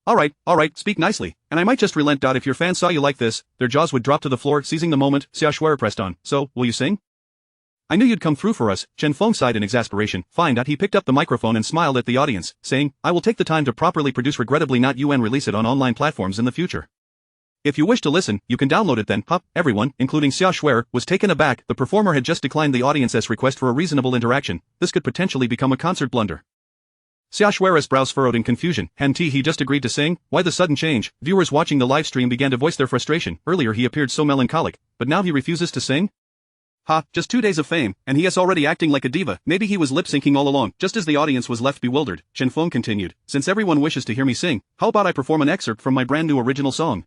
Alright, speak nicely, and I might just relent. If your fans saw you like this, their jaws would drop to the floor. Seizing the moment, Xia Shui pressed on, so, will you sing? I knew you'd come through for us, Chen Feng sighed in exasperation. Fine. He picked up the microphone and smiled at the audience, saying, I will take the time to properly produce Regrettably not UN release it on online platforms in the future. If you wish to listen, you can download it then. Everyone, including Xia Shuer, was taken aback. The performer had just declined the audience's request for a reasonable interaction. This could potentially become a concert blunder. Xia Shuer's brows furrowed in confusion. Hadn't he just agreed to sing? Why the sudden change? Viewers watching the livestream began to voice their frustration. Earlier he appeared so melancholic, but now he refuses to sing? Just 2 days of fame, and he is already acting like a diva. Maybe he was lip-syncing all along. Just as the audience was left bewildered, Chen Feng continued, since everyone wishes to hear me sing, how about I perform an excerpt from my brand new original song?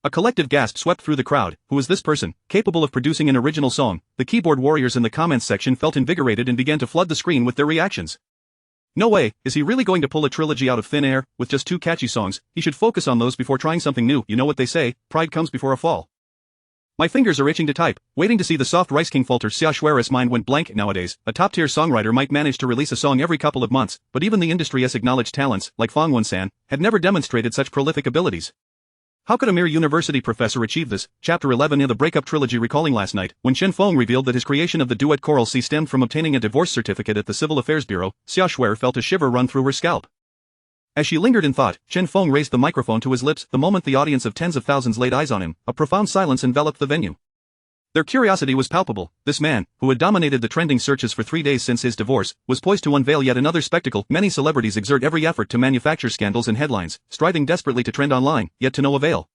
A collective gasp swept through the crowd. Who is this person, capable of producing an original song? The keyboard warriors in the comments section felt invigorated and began to flood the screen with their reactions. No way, is he really going to pull a trilogy out of thin air, with just 2 catchy songs? He should focus on those before trying something new. You know what they say, pride comes before a fall. My fingers are itching to type, waiting to see the soft rice king falter. Xia Shuer's mind went blank. Nowadays, a top-tier songwriter might manage to release a song every couple of months, but even the industry's acknowledged talents, like Fang Wensan, had never demonstrated such prolific abilities. How could a mere university professor achieve this? Chapter 11 in the Breakup Trilogy. Recalling last night, when Chen Feng revealed that his creation of the duet choral C stemmed from obtaining a divorce certificate at the Civil Affairs Bureau, Xia Shuer felt a shiver run through her scalp. As she lingered in thought, Chen Feng raised the microphone to his lips. The moment the audience of tens of thousands laid eyes on him, a profound silence enveloped the venue. Their curiosity was palpable. This man, who had dominated the trending searches for 3 days since his divorce, was poised to unveil yet another spectacle. Many celebrities exert every effort to manufacture scandals and headlines, striving desperately to trend online, yet to no avail.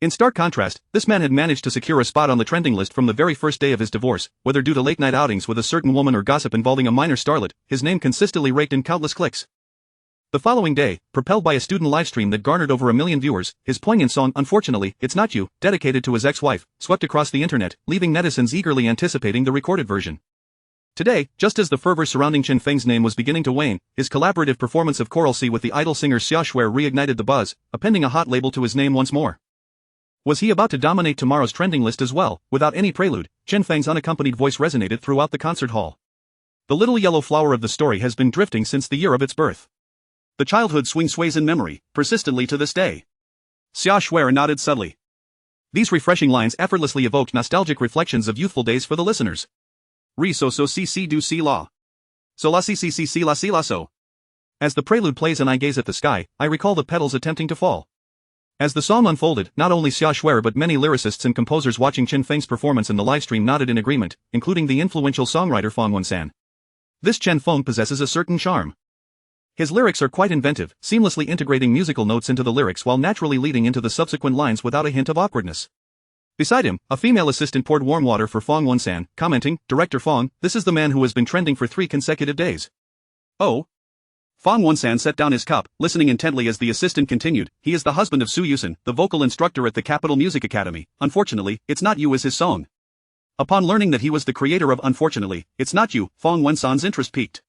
In stark contrast, this man had managed to secure a spot on the trending list from the very first day of his divorce. Whether due to late-night outings with a certain woman or gossip involving a minor starlet, his name consistently raked in countless clicks. The following day, propelled by a student livestream that garnered over 1 million viewers, his poignant song, Unfortunately, It's Not You, dedicated to his ex-wife, swept across the internet, leaving netizens eagerly anticipating the recorded version. Today, just as the fervor surrounding Chen Feng's name was beginning to wane, his collaborative performance of Choral C with the idol singer Xia Shuer reignited the buzz, appending a hot label to his name once more. Was he about to dominate tomorrow's trending list as well? Without any prelude, Chen Feng's unaccompanied voice resonated throughout the concert hall. The little yellow flower of the story has been drifting since the year of its birth. The childhood swing sways in memory, persistently to this day. Xia Shuer nodded subtly. These refreshing lines effortlessly evoked nostalgic reflections of youthful days for the listeners. Re so si si do si la. So la si la so. As the prelude plays and I gaze at the sky, I recall the petals attempting to fall. As the song unfolded, not only Xia Shuer but many lyricists and composers watching Chen Feng's performance in the livestream nodded in agreement, including the influential songwriter Fang Wensan. This Chen Feng possesses a certain charm. His lyrics are quite inventive, seamlessly integrating musical notes into the lyrics while naturally leading into the subsequent lines without a hint of awkwardness. Beside him, a female assistant poured warm water for Fang Wensan, commenting, Director Fang, this is the man who has been trending for 3 consecutive days. Oh? Fang Wensan set down his cup, listening intently as the assistant continued, he is the husband of Su Yuxin, the vocal instructor at the Capital Music Academy. Unfortunately, It's Not You is his song. Upon learning that he was the creator of Unfortunately, It's Not You, Fang Wensan's interest peaked.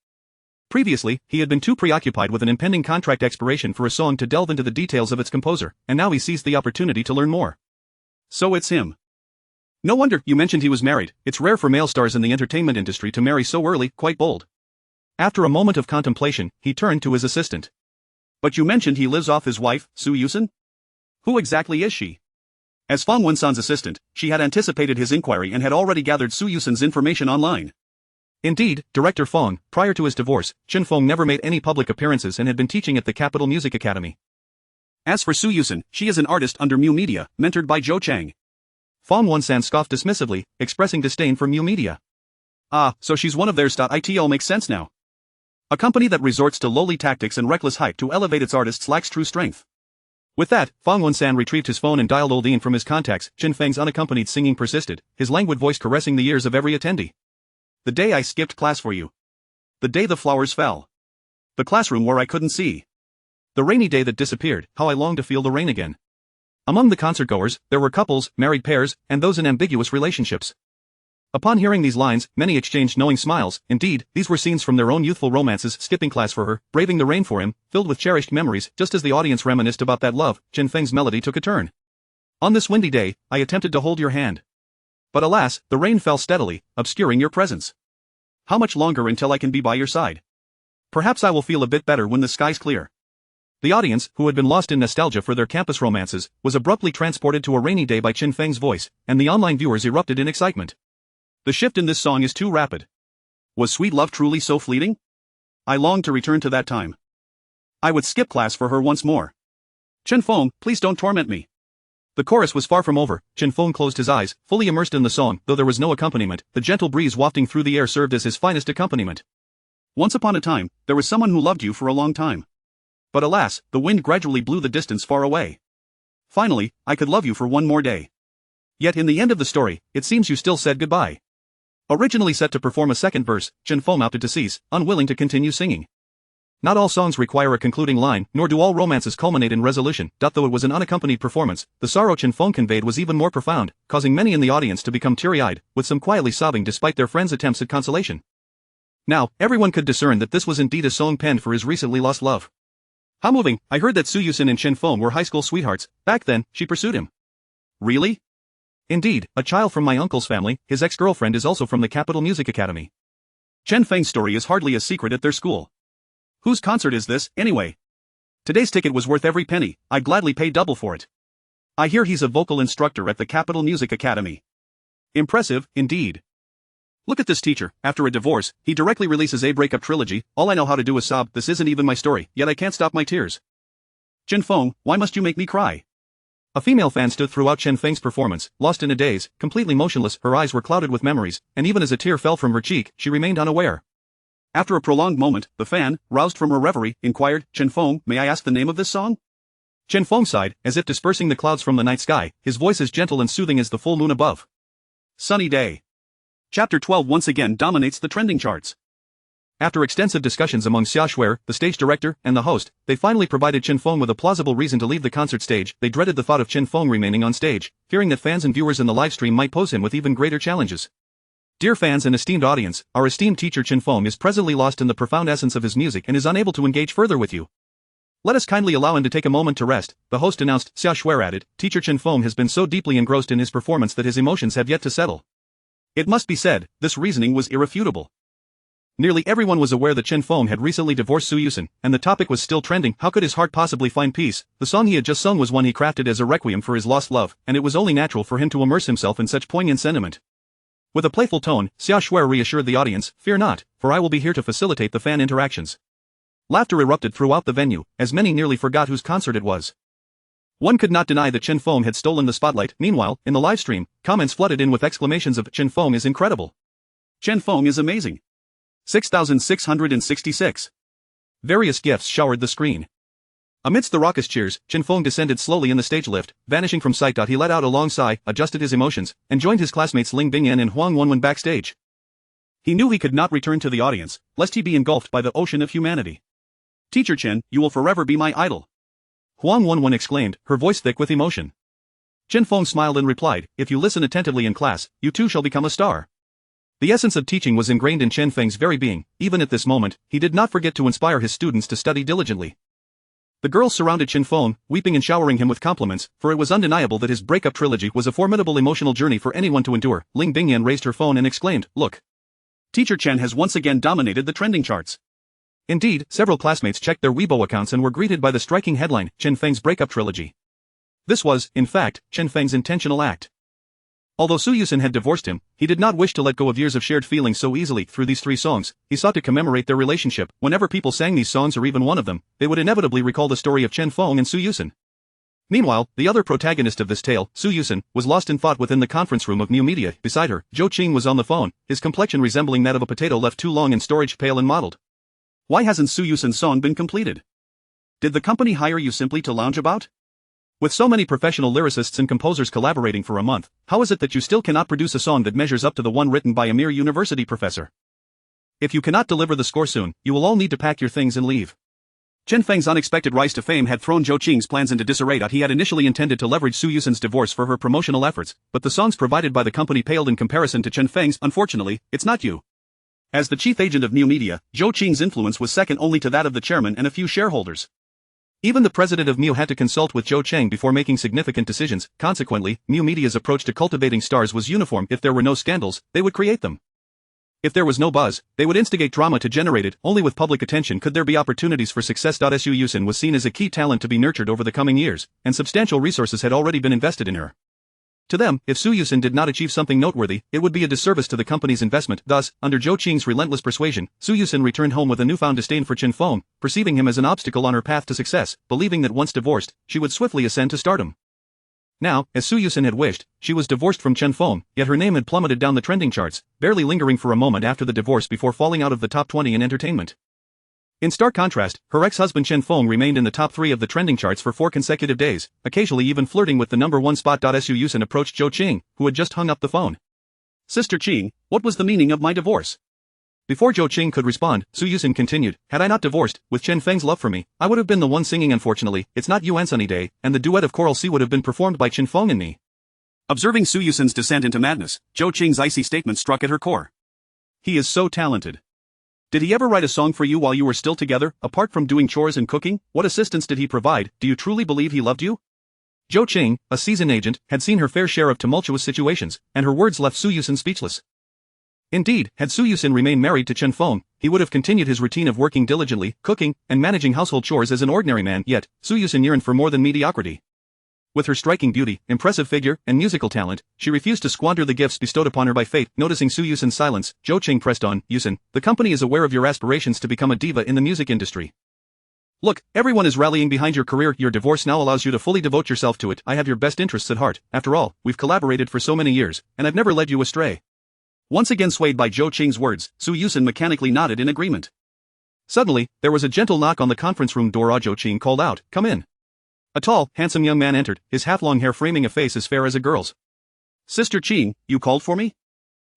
Previously, he had been too preoccupied with an impending contract expiration for a song to delve into the details of its composer, and now he seized the opportunity to learn more. So it's him. No wonder. You mentioned he was married. It's rare for male stars in the entertainment industry to marry so early, quite bold. After a moment of contemplation, he turned to his assistant. But you mentioned he lives off his wife, Su Yuxin? Who exactly is she? As Fang Wensan's assistant, she had anticipated his inquiry and had already gathered Su Yuxin's information online. Indeed, Director Feng, prior to his divorce, Chen Feng never made any public appearances and had been teaching at the Capital Music Academy. As for Su Yuxin, she is an artist under Mu Media, mentored by Zhou Chang. Fang Wensan scoffed dismissively, expressing disdain for Mu Media. Ah, so she's one of theirs. It all makes sense now. A company that resorts to lowly tactics and reckless hype to elevate its artists lacks true strength. With that, Fang Wensan retrieved his phone and dialed Oldine from his contacts. Chen Feng's unaccompanied singing persisted, his languid voice caressing the ears of every attendee. The day I skipped class for you. The day the flowers fell. The classroom where I couldn't see. The rainy day that disappeared, how I longed to feel the rain again. Among the concertgoers, there were couples, married pairs, and those in ambiguous relationships. Upon hearing these lines, many exchanged knowing smiles. Indeed, these were scenes from their own youthful romances, skipping class for her, braving the rain for him, filled with cherished memories. Just as the audience reminisced about that love, Chen Feng's melody took a turn. On this windy day, I attempted to hold your hand. But alas, the rain fell steadily, obscuring your presence. How much longer until I can be by your side? Perhaps I will feel a bit better when the sky's clear. The audience, who had been lost in nostalgia for their campus romances, was abruptly transported to a rainy day by Chen Feng's voice, and the online viewers erupted in excitement. The shift in this song is too rapid. Was sweet love truly so fleeting? I longed to return to that time. I would skip class for her once more. Chen Feng, please don't torment me. The chorus was far from over. Chen Feng closed his eyes, fully immersed in the song. Though there was no accompaniment, the gentle breeze wafting through the air served as his finest accompaniment. Once upon a time, there was someone who loved you for a long time. But alas, the wind gradually blew the distance far away. Finally, I could love you for one more day. Yet in the end of the story, it seems you still said goodbye. Originally set to perform a second verse, Chen Feng opted to cease, unwilling to continue singing. Not all songs require a concluding line, nor do all romances culminate in resolution. Though it was an unaccompanied performance, the sorrow Chen Feng conveyed was even more profound, causing many in the audience to become teary-eyed, with some quietly sobbing despite their friends' attempts at consolation. Now, everyone could discern that this was indeed a song penned for his recently lost love. How moving! I heard that Su Yuxin and Chen Feng were high school sweethearts. Back then, she pursued him. Really? Indeed, a child from my uncle's family. His ex-girlfriend is also from the Capital Music Academy. Chen Feng's story is hardly a secret at their school. Whose concert is this, anyway? Today's ticket was worth every penny. I'd gladly pay double for it. I hear he's a vocal instructor at the Capital Music Academy. Impressive, indeed. Look at this teacher. After a divorce, he directly releases a breakup trilogy. All I know how to do is sob. This isn't even my story, yet I can't stop my tears. Chen Feng, why must you make me cry? A female fan stood throughout Chen Feng's performance, lost in a daze, completely motionless. Her eyes were clouded with memories, and even as a tear fell from her cheek, she remained unaware. After a prolonged moment, the fan, roused from her reverie, inquired, Chen Feng, may I ask the name of this song? Chen Feng sighed, as if dispersing the clouds from the night sky, his voice as gentle and soothing as the full moon above. Sunny Day. Chapter 12 once again dominates the trending charts. After extensive discussions among Xia Shuer, the stage director, and the host, they finally provided Chen Feng with a plausible reason to leave the concert stage. They dreaded the thought of Chen Feng remaining on stage, fearing that fans and viewers in the livestream might pose him with even greater challenges. Dear fans and esteemed audience, our esteemed teacher Chen Feng is presently lost in the profound essence of his music and is unable to engage further with you. Let us kindly allow him to take a moment to rest, the host announced. Xia Shuer added, Teacher Chen Feng has been so deeply engrossed in his performance that his emotions have yet to settle. It must be said, this reasoning was irrefutable. Nearly everyone was aware that Chen Feng had recently divorced Su Yuxin, and the topic was still trending. How could his heart possibly find peace? The song he had just sung was one he crafted as a requiem for his lost love, and it was only natural for him to immerse himself in such poignant sentiment. With a playful tone, Xia Shuer reassured the audience, fear not, for I will be here to facilitate the fan interactions. Laughter erupted throughout the venue, as many nearly forgot whose concert it was. One could not deny that Chen Feng had stolen the spotlight. Meanwhile, in the livestream, comments flooded in with exclamations of, Chen Feng is incredible. Chen Feng is amazing. 6,666. Various gifts showered the screen. Amidst the raucous cheers, Chen Feng descended slowly in the stage lift, vanishing from sight. He let out a long sigh, adjusted his emotions, and joined his classmates Ling Bingyan and Huang Wenwen backstage. He knew he could not return to the audience, lest he be engulfed by the ocean of humanity. Teacher Chen, you will forever be my idol. Huang Wenwen exclaimed, her voice thick with emotion. Chen Feng smiled and replied, if you listen attentively in class, you too shall become a star. The essence of teaching was ingrained in Chen Feng's very being. Even at this moment, he did not forget to inspire his students to study diligently. The girls surrounded Chen Feng, weeping and showering him with compliments, for it was undeniable that his breakup trilogy was a formidable emotional journey for anyone to endure. Ling Bingyan raised her phone and exclaimed, look. Teacher Chen has once again dominated the trending charts. Indeed, several classmates checked their Weibo accounts and were greeted by the striking headline, Chen Feng's breakup trilogy. This was, in fact, Chen Feng's intentional act. Although Su Yuxin had divorced him, he did not wish to let go of years of shared feelings so easily. Through these 3 songs, he sought to commemorate their relationship. Whenever people sang these songs or even one of them, they would inevitably recall the story of Chen Feng and Su Yuxin. Meanwhile, the other protagonist of this tale, Su Yuxin, was lost in thought within the conference room of New Media. Beside her, Zhou Qing was on the phone, his complexion resembling that of a potato left too long in storage, pale and mottled. Why hasn't Su Yuxin's song been completed? Did the company hire you simply to lounge about? With so many professional lyricists and composers collaborating for a month, how is it that you still cannot produce a song that measures up to the one written by a mere university professor? If you cannot deliver the score soon, you will all need to pack your things and leave. Chen Feng's unexpected rise to fame had thrown Zhou Qing's plans into disarray. He had initially intended to leverage Su Yuxin's divorce for her promotional efforts, but the songs provided by the company paled in comparison to Chen Feng's. Unfortunately, it's not you. As the chief agent of New Media, Zhou Qing's influence was second only to that of the chairman and a few shareholders. Even the president of Mu had to consult with Zhou Cheng before making significant decisions. Consequently, Mu Media's approach to cultivating stars was uniform. If there were no scandals, they would create them. If there was no buzz, they would instigate drama to generate it. Only with public attention could there be opportunities for success. Su Yuxin was seen as a key talent to be nurtured over the coming years, and substantial resources had already been invested in her. To them, if Su Yuxin did not achieve something noteworthy, it would be a disservice to the company's investment. Thus, under Zhou Qing's relentless persuasion, Su Yuxin returned home with a newfound disdain for Chen Feng, perceiving him as an obstacle on her path to success, believing that once divorced, she would swiftly ascend to stardom. Now, as Su Yuxin had wished, she was divorced from Chen Feng, yet her name had plummeted down the trending charts, barely lingering for a moment after the divorce before falling out of the top 20 in entertainment. In stark contrast, her ex-husband Chen Feng remained in the top 3 of the trending charts for 4 consecutive days, occasionally even flirting with the #1 spot. Su Yuxin approached Zhou Qing, who had just hung up the phone. "Sister Qing, what was the meaning of my divorce?" Before Zhou Qing could respond, Su Yuxin continued, "Had I not divorced, with Chen Feng's love for me, I would have been the one singing. Unfortunately, it's not Yuan Sunny Day, and the duet of Coral Sea would have been performed by Chen Feng and me." Observing Su Yuxin's descent into madness, Zhou Qing's icy statement struck at her core. "He is so talented. Did he ever write a song for you while you were still together, apart from doing chores and cooking? What assistance did he provide? Do you truly believe he loved you?" Zhou Qing, a seasoned agent, had seen her fair share of tumultuous situations, and her words left Su Yuxin speechless. Indeed, had Su Yuxin remained married to Chen Feng, he would have continued his routine of working diligently, cooking, and managing household chores as an ordinary man. Yet, Su Yuxin yearned for more than mediocrity. With her striking beauty, impressive figure, and musical talent, she refused to squander the gifts bestowed upon her by fate. Noticing Su Yuxin's silence, Zhou Qing pressed on, "Yuxin, the company is aware of your aspirations to become a diva in the music industry. Look, everyone is rallying behind your career. Your divorce now allows you to fully devote yourself to it. I have your best interests at heart. After all, we've collaborated for so many years, and I've never led you astray." Once again swayed by Zhou Qing's words, Su Yuxin mechanically nodded in agreement. Suddenly, there was a gentle knock on the conference room door. Zhou Qing called out, "Come in." A tall, handsome young man entered, his half-long hair framing a face as fair as a girl's. "Sister Qing, you called for me?"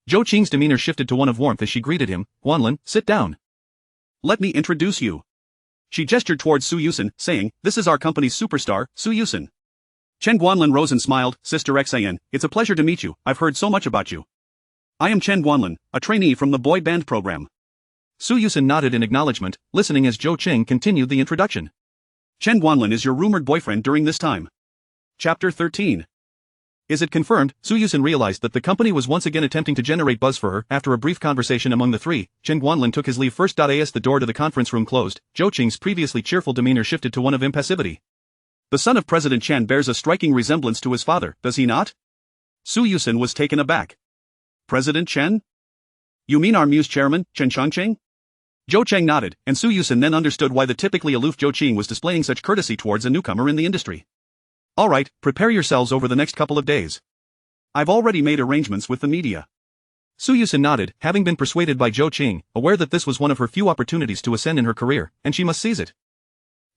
Zhou Qing's demeanor shifted to one of warmth as she greeted him. "Guanlin, sit down. Let me introduce you." She gestured towards Su Yuxin, saying, "This is our company's superstar, Su Yuxin." Chen Guanlin rose and smiled. "Sister Xin, it's a pleasure to meet you. I've heard so much about you. I am Chen Guanlin, a trainee from the boy band program." Su Yuxin nodded in acknowledgement, listening as Zhou Qing continued the introduction. "Chen Guanlin is your rumored boyfriend during this time." Chapter 13. Is it confirmed? Su Yuxin realized that the company was once again attempting to generate buzz for her. After a brief conversation among the three, Chen Guanlin took his leave first. As the door to the conference room closed, Zhou Qing's previously cheerful demeanor shifted to one of impassivity. "The son of President Chen bears a striking resemblance to his father, does he not?" Su Yuxin was taken aback. "President Chen? You mean our Muse chairman, Chen Changqing?" Zhou Cheng nodded, and Su Yuxin then understood why the typically aloof Zhou Qing was displaying such courtesy towards a newcomer in the industry. "All right, prepare yourselves over the next couple of days. I've already made arrangements with the media." Su Yuxin nodded, having been persuaded by Zhou Qing, aware that this was one of her few opportunities to ascend in her career, and she must seize it.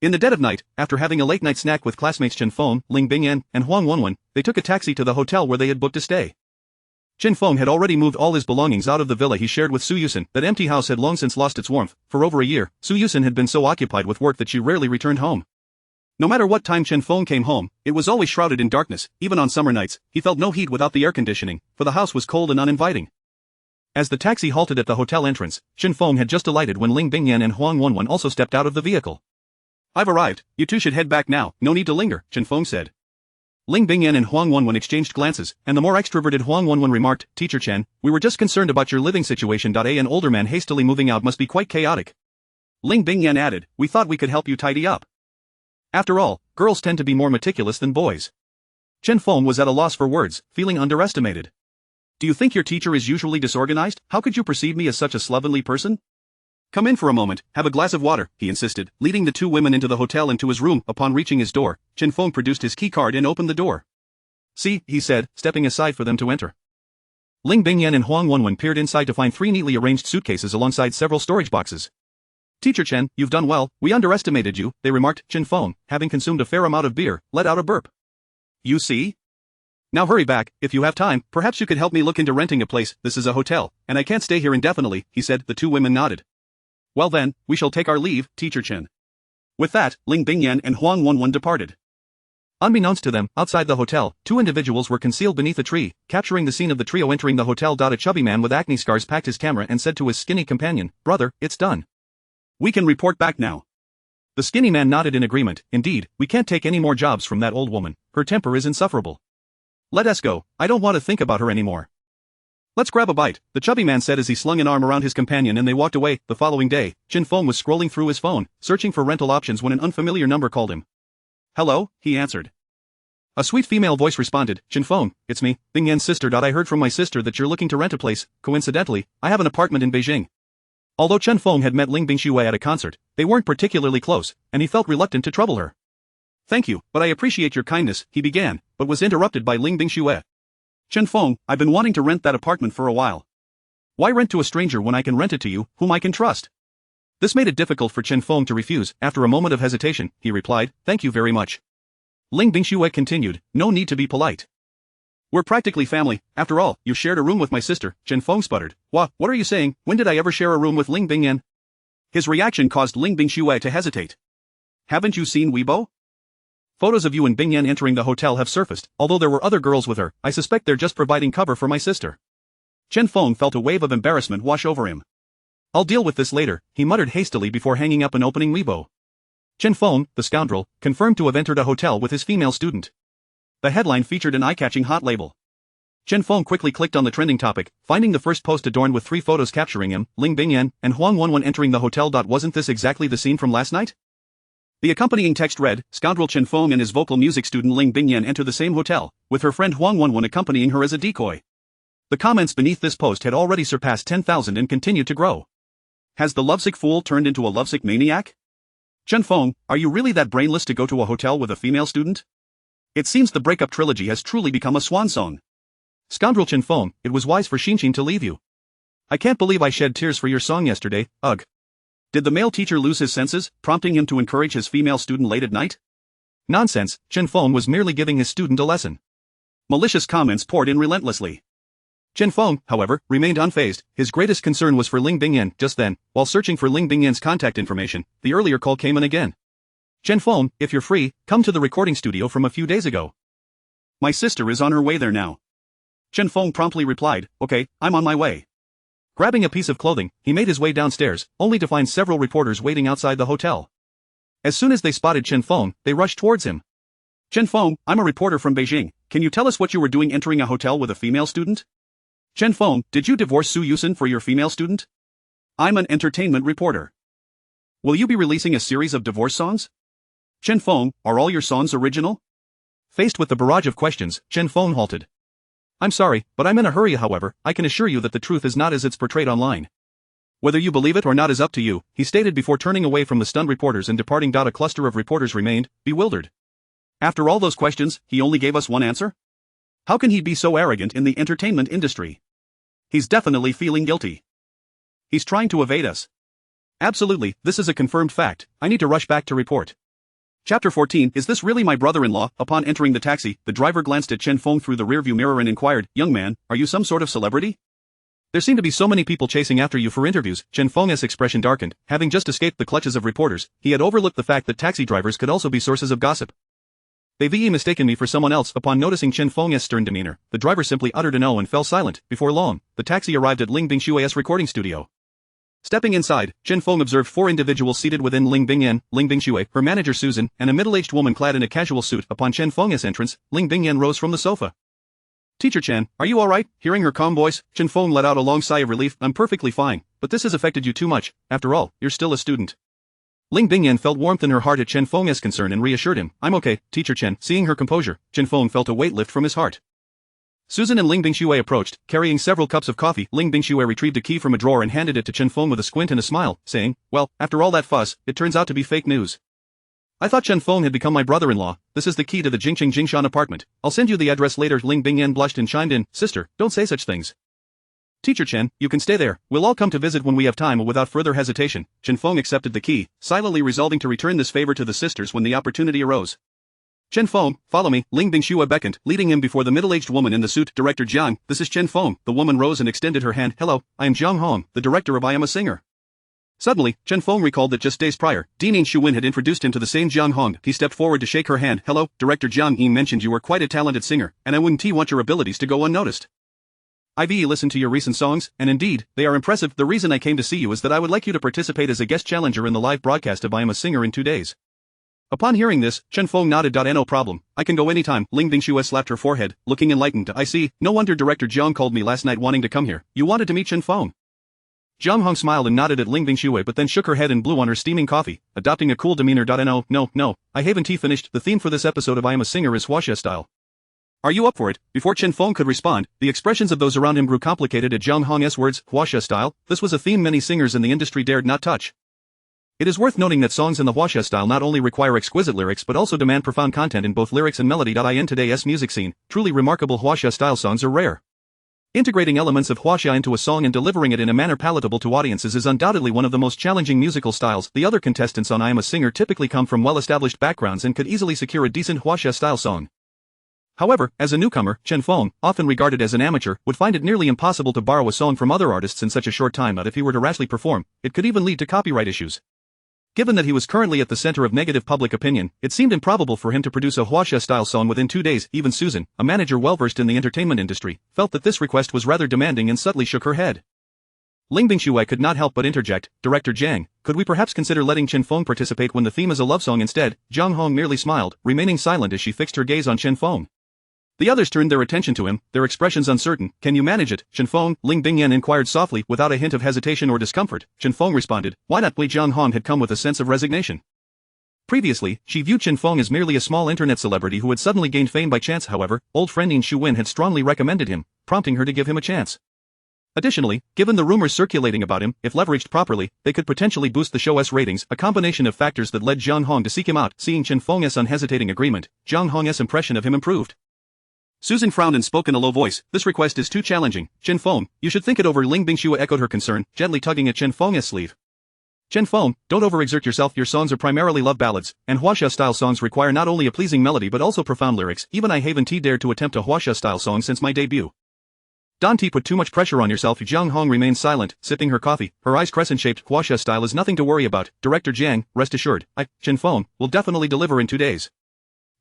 In the dead of night, after having a late-night snack with classmates Chen Feng, Ling Bingyan, and Huang Wenwen, they took a taxi to the hotel where they had booked to stay. Chen Feng had already moved all his belongings out of the villa he shared with Su Yuxin. That empty house had long since lost its warmth. For over a year, Su Yuxin had been so occupied with work that she rarely returned home. No matter what time Chen Feng came home, it was always shrouded in darkness. Even on summer nights, he felt no heat without the air conditioning, for the house was cold and uninviting. As the taxi halted at the hotel entrance, Chen Feng had just alighted when Ling Bingyan and Huang Wenwen also stepped out of the vehicle. "I've arrived. You two should head back now. No need to linger," Chen Feng said. Ling Bingyan and Huang Wenwen exchanged glances, and the more extroverted Huang Wenwen remarked, "Teacher Chen, we were just concerned about your living situation. An older man hastily moving out must be quite chaotic." Ling Bingyan added, "We thought we could help you tidy up. After all, girls tend to be more meticulous than boys." Chen Feng was at a loss for words, feeling underestimated. "Do you think your teacher is usually disorganized? How could you perceive me as such a slovenly person?" "Come in for a moment, have a glass of water," he insisted, leading the two women into the hotel and to his room. Upon reaching his door, Chen Feng produced his key card and opened the door. "See," he said, stepping aside for them to enter. Ling Bingyan and Huang Wenwen peered inside to find 3 neatly arranged suitcases alongside several storage boxes. "Teacher Chen, you've done well. We underestimated you," they remarked. Chen Feng, having consumed a fair amount of beer, let out a burp. "You see? Now hurry back. If you have time, perhaps you could help me look into renting a place. This is a hotel, and I can't stay here indefinitely," he said. The two women nodded. "Well then, we shall take our leave, Teacher Chen." With that, Ling Bingyan and Huang Wenwen departed. Unbeknownst to them, outside the hotel, 2 individuals were concealed beneath a tree, capturing the scene of the trio entering the hotel. A chubby man with acne scars packed his camera and said to his skinny companion, "Brother, it's done. We can report back now." The skinny man nodded in agreement. "Indeed, we can't take any more jobs from that old woman. Her temper is insufferable. Let us go. I don't want to think about her anymore." "Let's grab a bite," the chubby man said as he slung an arm around his companion and they walked away. The following day, Chen Feng was scrolling through his phone, searching for rental options when an unfamiliar number called him. "Hello," he answered. A sweet female voice responded, Chen Feng, it's me, Bing Yan's sister. I heard from my sister that you're looking to rent a place. Coincidentally, I have an apartment in Beijing. Although Chen Feng had met Ling Bingxue at a concert, they weren't particularly close, and he felt reluctant to trouble her. Thank you, but I appreciate your kindness, he began, but was interrupted by Ling Bingxue. Chen Feng, I've been wanting to rent that apartment for a while. Why rent to a stranger when I can rent it to you, whom I can trust? This made it difficult for Chen Feng to refuse. After a moment of hesitation, he replied, thank you very much. Ling Bingxue continued, no need to be polite. We're practically family. After all, you shared a room with my sister, Chen Feng sputtered. What are you saying? When did I ever share a room with Ling Bingyan? His reaction caused Ling Bingxue to hesitate. Haven't you seen Weibo? Photos of you and Bingyan entering the hotel have surfaced. Although there were other girls with her, I suspect they're just providing cover for my sister. Chen Feng felt a wave of embarrassment wash over him. I'll deal with this later, he muttered hastily before hanging up and opening Weibo. Chen Feng, the scoundrel, confirmed to have entered a hotel with his female student. The headline featured an eye-catching hot label. Chen Feng quickly clicked on the trending topic, finding the first post adorned with 3 photos capturing him, Ling Bingyan, and Huang Wenwen entering the hotel. Wasn't this exactly the scene from last night? The accompanying text read, Scoundrel Chen Feng and his vocal music student Ling Bingyan enter the same hotel, with her friend Huang Wenwen accompanying her as a decoy. The comments beneath this post had already surpassed 10,000 and continued to grow. Has the lovesick fool turned into a lovesick maniac? Chen Feng, are you really that brainless to go to a hotel with a female student? It seems the breakup trilogy has truly become a swan song. Scoundrel Chen Feng, it was wise for Xinxin to leave you. I can't believe I shed tears for your song yesterday, ugh. Did the male teacher lose his senses, prompting him to encourage his female student late at night? Nonsense, Chen Feng was merely giving his student a lesson. Malicious comments poured in relentlessly. Chen Feng, however, remained unfazed. His greatest concern was for Ling Bingyan. Just then, while searching for Ling Bingyan's contact information, the earlier call came in again. Chen Feng, if you're free, come to the recording studio from a few days ago. My sister is on her way there now. Chen Feng promptly replied, okay, I'm on my way. Grabbing a piece of clothing, he made his way downstairs, only to find several reporters waiting outside the hotel. As soon as they spotted Chen Feng, they rushed towards him. Chen Feng, I'm a reporter from Beijing. Can you tell us what you were doing entering a hotel with a female student? Chen Feng, did you divorce Su Yuxin for your female student? I'm an entertainment reporter. Will you be releasing a series of divorce songs? Chen Feng, are all your songs original? Faced with the barrage of questions, Chen Feng halted. I'm sorry, but I'm in a hurry. However, I can assure you that the truth is not as it's portrayed online. Whether you believe it or not is up to you, he stated before turning away from the stunned reporters and departing. A cluster of reporters remained, bewildered. After all those questions, he only gave us one answer? How can he be so arrogant in the entertainment industry? He's definitely feeling guilty. He's trying to evade us. Absolutely, this is a confirmed fact. I need to rush back to report. Chapter 14. Is this really my brother-in-law? Upon entering the taxi, the driver glanced at Chen Feng through the rearview mirror and inquired, young man, are you some sort of celebrity? There seem to be so many people chasing after you for interviews. Chen Feng's expression darkened. Having just escaped the clutches of reporters, he had overlooked the fact that taxi drivers could also be sources of gossip. They've mistaken me for someone else. Upon noticing Chen Feng's stern demeanor, the driver simply uttered an "oh" and fell silent. Before long, the taxi arrived at Ling Bingxue's recording studio. Stepping inside, Chen Feng observed 4 individuals seated within Ling Bingyan, Ling Bingxue, her manager Susan, and a middle-aged woman clad in a casual suit. Upon Chen Feng's entrance, Ling Bingyan rose from the sofa. Teacher Chen, are you alright? Hearing her calm voice, Chen Feng let out a long sigh of relief. I'm perfectly fine, but this has affected you too much. After all, you're still a student. Ling Bingyan felt warmth in her heart at Chen Feng's concern and reassured him. I'm okay, Teacher Chen. Seeing her composure, Chen Feng felt a weight lift from his heart. Susan and Ling Bingxue approached, carrying several cups of coffee. Ling Bingxue retrieved a key from a drawer and handed it to Chen Feng with a squint and a smile, saying, well, after all that fuss, it turns out to be fake news. I thought Chen Feng had become my brother-in-law. This is the key to the Jingshan apartment. I'll send you the address later. Ling Bingyan blushed and chimed in, sister, don't say such things. Teacher Chen, you can stay there. We'll all come to visit when we have time. Without further hesitation, Chen Feng accepted the key, silently resolving to return this favor to the sisters when the opportunity arose. Chen Feng, follow me. Ling Bingxue beckoned, leading him before the middle-aged woman in the suit. Director Jiang, this is Chen Feng. The woman rose and extended her hand. Hello, I am Jiang Hong, the director of I Am a Singer. Suddenly, Chen Feng recalled that just days prior, Dining Shuwen had introduced him to the same Jiang Hong. He stepped forward to shake her hand. Hello, Director Jiang. He mentioned you were quite a talented singer, and I wouldn't want your abilities to go unnoticed. I've listened to your recent songs, and indeed, they are impressive. The reason I came to see you is that I would like you to participate as a guest challenger in the live broadcast of I Am a Singer in 2 days. Upon hearing this, Chen Feng nodded. No problem, I can go anytime. Ling Bingxue slapped her forehead, looking enlightened. I see, no wonder Director Jiang called me last night wanting to come here. You wanted to meet Chen Feng. Jiang Hong smiled and nodded at Ling Bingxue but then shook her head and blew on her steaming coffee, adopting a cool demeanor. No, I haven't finished. The theme for this episode of I Am a Singer is Huaxia style. Are you up for it? Before Chen Feng could respond, the expressions of those around him grew complicated at Jiang Hong's words, Huaxia style. This was a theme many singers in the industry dared not touch. It is worth noting that songs in the Huaxia style not only require exquisite lyrics but also demand profound content in both lyrics and melody. In today's music scene, truly remarkable Huaxia style songs are rare. Integrating elements of Huaxia into a song and delivering it in a manner palatable to audiences is undoubtedly one of the most challenging musical styles. The other contestants on I Am a Singer typically come from well-established backgrounds and could easily secure a decent Huaxia style song. However, as a newcomer, Chen Feng, often regarded as an amateur, would find it nearly impossible to borrow a song from other artists in such a short time. If he were to rashly perform, it could even lead to copyright issues. Given that he was currently at the center of negative public opinion, it seemed improbable for him to produce a Huaxia-style song within 2 days. Even Susan, a manager well-versed in the entertainment industry, felt that this request was rather demanding and subtly shook her head. Ling Bingxue could not help but interject, Director Jiang, could we perhaps consider letting Chen Feng participate when the theme is a love song instead? Jiang Hong merely smiled, remaining silent as she fixed her gaze on Chen Feng. The others turned their attention to him, their expressions uncertain. Can you manage it, Chen Feng? Ling Bingyan inquired softly, without a hint of hesitation or discomfort. Chen Feng responded, why not? Jiang Hong had come with a sense of resignation. Previously, she viewed Chen Feng as merely a small internet celebrity who had suddenly gained fame by chance. However, old friend Yin Shuwen had strongly recommended him, prompting her to give him a chance. Additionally, given the rumors circulating about him, if leveraged properly, they could potentially boost the show's ratings, a combination of factors that led Jiang Hong to seek him out. Seeing Chen Feng's unhesitating agreement, Jiang Hong's impression of him improved. Susan frowned and spoke in a low voice, this request is too challenging. Chen Feng, you should think it over. Ling Bingxue echoed her concern, gently tugging at Chen Feng's sleeve. Chen Feng, don't overexert yourself. Your songs are primarily love ballads, and Huaxia-style songs require not only a pleasing melody but also profound lyrics. Even I haven't dared to attempt a Huaxia-style song since my debut. Don't put too much pressure on yourself. Jiang Hong remained silent, sipping her coffee, her eyes crescent-shaped. Huaxia style is nothing to worry about. Director Jiang, rest assured, Chen Feng, will definitely deliver in 2 days.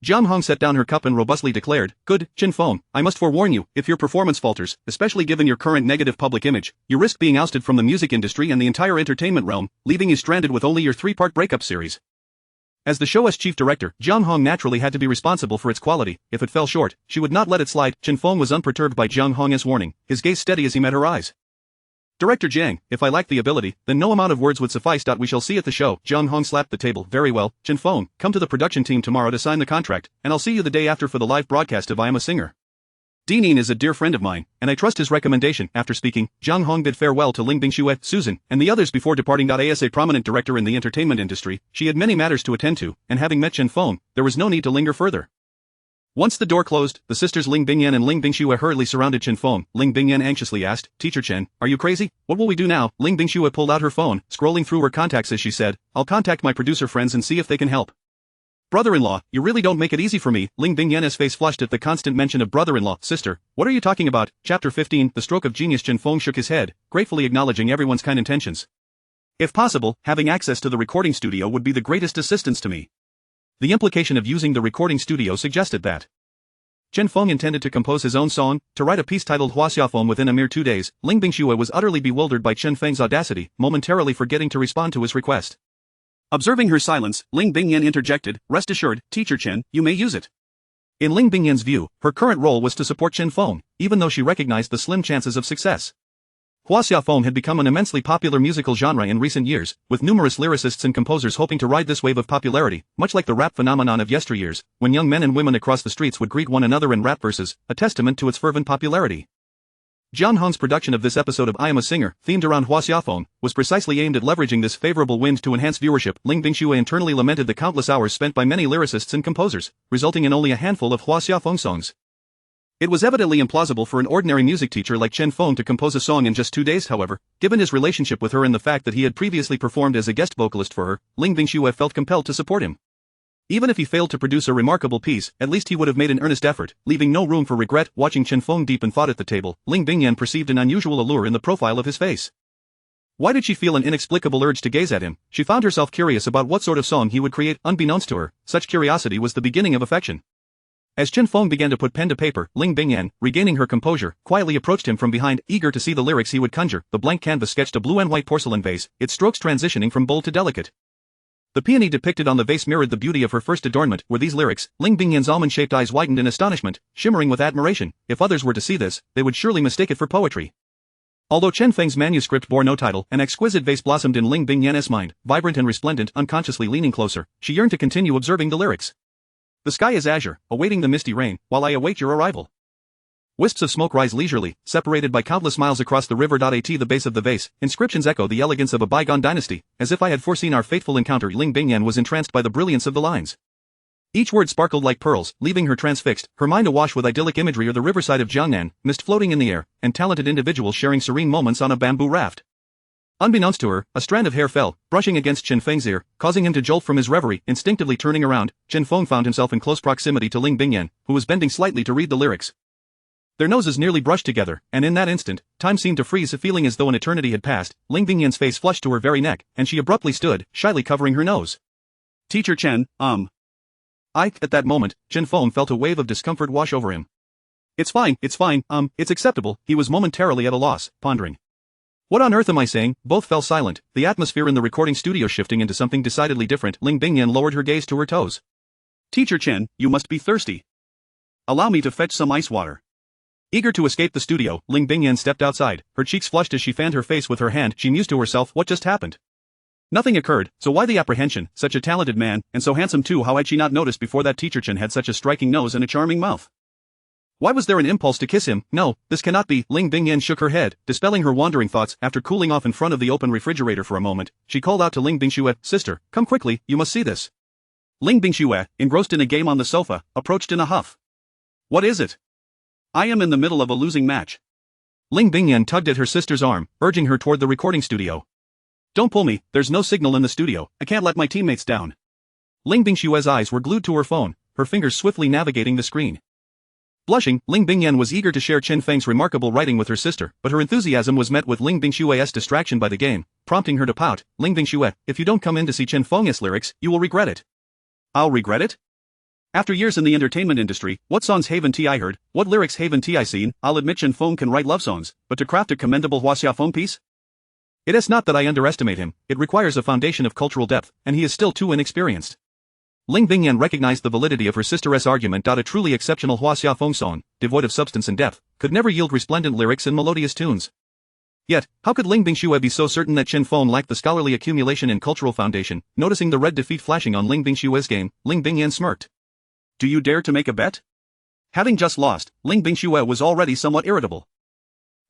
Jiang Hong set down her cup and robustly declared, good, Chen Feng, I must forewarn you, if your performance falters, especially given your current negative public image, you risk being ousted from the music industry and the entire entertainment realm, leaving you stranded with only your 3-part breakup series. As the show's chief director, Jiang Hong naturally had to be responsible for its quality. If it fell short, she would not let it slide. Chen Feng was unperturbed by Jiang Hong's warning, his gaze steady as he met her eyes. Director Jiang, if I lack the ability, then no amount of words would suffice. We shall see at the show. Jiang Hong slapped the table. Very well, Chen Feng, come to the production team tomorrow to sign the contract, and I'll see you the day after for the live broadcast of I Am a Singer. Dean is a dear friend of mine, and I trust his recommendation. After speaking, Jiang Hong bid farewell to Ling Bingxue, Susan, and the others before departing. As a prominent director in the entertainment industry, she had many matters to attend to, and having met Chen Feng, there was no need to linger further. Once the door closed, the sisters Ling Bingyan and Ling Bingxue hurriedly surrounded Chen Feng. Ling Bingyan anxiously asked, Teacher Chen, are you crazy? What will we do now? Ling Bingxue pulled out her phone, scrolling through her contacts as she said, I'll contact my producer friends and see if they can help. Brother-in-law, you really don't make it easy for me. Ling Bingyan's face flushed at the constant mention of brother-in-law. Sister, what are you talking about? Chapter 15, The Stroke of Genius. Chen Feng shook his head, gratefully acknowledging everyone's kind intentions. If possible, having access to the recording studio would be the greatest assistance to me. The implication of using the recording studio suggested that Chen Feng intended to compose his own song, to write a piece titled Huaxiafeng within a mere 2 days. Ling Bingxue was utterly bewildered by Chen Feng's audacity, momentarily forgetting to respond to his request. Observing her silence, Ling Bingyan interjected, rest assured, Teacher Chen, you may use it. In Ling Bingyan's view, her current role was to support Chen Feng, even though she recognized the slim chances of success. Huaxiafeng had become an immensely popular musical genre in recent years, with numerous lyricists and composers hoping to ride this wave of popularity, much like the rap phenomenon of yesteryears, when young men and women across the streets would greet one another in rap verses, a testament to its fervent popularity. Jiang Hong's production of this episode of I Am a Singer, themed around Huaxiafeng, was precisely aimed at leveraging this favorable wind to enhance viewership. Ling Bingxue internally lamented the countless hours spent by many lyricists and composers, resulting in only a handful of Huaxiafeng songs. It was evidently implausible for an ordinary music teacher like Chen Feng to compose a song in just 2 days. However, given his relationship with her and the fact that he had previously performed as a guest vocalist for her, Ling Bingxue felt compelled to support him. Even if he failed to produce a remarkable piece, at least he would have made an earnest effort, leaving no room for regret. Watching Chen Feng deep in thought at the table, Ling Bingyan perceived an unusual allure in the profile of his face. Why did she feel an inexplicable urge to gaze at him? She found herself curious about what sort of song he would create. Unbeknownst to her, such curiosity was the beginning of affection. As Chen Feng began to put pen to paper, Ling Bingyan, regaining her composure, quietly approached him from behind, eager to see the lyrics he would conjure. The blank canvas sketched a blue and white porcelain vase, its strokes transitioning from bold to delicate. The peony depicted on the vase mirrored the beauty of her first adornment. Were these lyrics? Ling Bingyan's almond-shaped eyes widened in astonishment, shimmering with admiration. If others were to see this, they would surely mistake it for poetry. Although Chen Feng's manuscript bore no title, an exquisite vase blossomed in Ling Bingyan's mind, vibrant and resplendent, unconsciously leaning closer, she yearned to continue observing the lyrics. The sky is azure, awaiting the misty rain, while I await your arrival. Wisps of smoke rise leisurely, separated by countless miles across the river. At the base of the vase, inscriptions echo the elegance of a bygone dynasty, as if I had foreseen our fateful encounter. Ling Bingyan was entranced by the brilliance of the lines. Each word sparkled like pearls, leaving her transfixed, her mind awash with idyllic imagery of the riverside of Jiangnan, mist floating in the air, and talented individuals sharing serene moments on a bamboo raft. Unbeknownst to her, a strand of hair fell, brushing against Chen Feng's ear, causing him to jolt from his reverie. Instinctively turning around, Chen Feng found himself in close proximity to Ling Bingyan, who was bending slightly to read the lyrics. Their noses nearly brushed together, and in that instant, time seemed to freeze, feeling as though an eternity had passed. Ling Bingyan's face flushed to her very neck, and she abruptly stood, shyly covering her nose. Teacher Chen, At that moment, Chen Feng felt a wave of discomfort wash over him. It's fine, it's acceptable. He was momentarily at a loss, pondering. What on earth am I saying? Both fell silent, the atmosphere in the recording studio shifting into something decidedly different. Ling Bingyan lowered her gaze to her toes. Teacher Chen, you must be thirsty. Allow me to fetch some ice water. Eager to escape the studio, Ling Bingyan stepped outside, her cheeks flushed as she fanned her face with her hand. She mused to herself, what just happened? Nothing occurred, so why the apprehension? Such a talented man, and so handsome too. How had she not noticed before that Teacher Chen had such a striking nose and a charming mouth? Why was there an impulse to kiss him? No, this cannot be. Ling Bingyan shook her head, dispelling her wandering thoughts. After cooling off in front of the open refrigerator for a moment, she called out to Ling Bingxue, sister, come quickly, you must see this. Ling Bingxue, engrossed in a game on the sofa, approached in a huff. What is it? I am in the middle of a losing match. Ling Bingyan tugged at her sister's arm, urging her toward the recording studio. Don't pull me, there's no signal in the studio, I can't let my teammates down. Ling Bingshue's eyes were glued to her phone, her fingers swiftly navigating the screen. Blushing, Ling Bingyan was eager to share Chen Feng's remarkable writing with her sister, but her enthusiasm was met with Ling Bingshue's distraction by the game, prompting her to pout. Ling Bingxue, if you don't come in to see Chen Feng's lyrics, you will regret it. I'll regret it? After years in the entertainment industry, what songs haven't I heard, what lyrics haven't I seen? I'll admit Chen Feng can write love songs, but to craft a commendable Huaxia Feng piece? It is not that I underestimate him, it requires a foundation of cultural depth, and he is still too inexperienced. Ling Bingyan recognized the validity of her sister's argument. A truly exceptional Huaxia Feng song, devoid of substance and depth, could never yield resplendent lyrics and melodious tunes. Yet, how could Ling Bingxue be so certain that Chen Feng lacked the scholarly accumulation and cultural foundation? Noticing the red defeat flashing on Ling Bingshue's game, Ling Bingyan smirked. Do you dare to make a bet? Having just lost, Ling Bingxue was already somewhat irritable.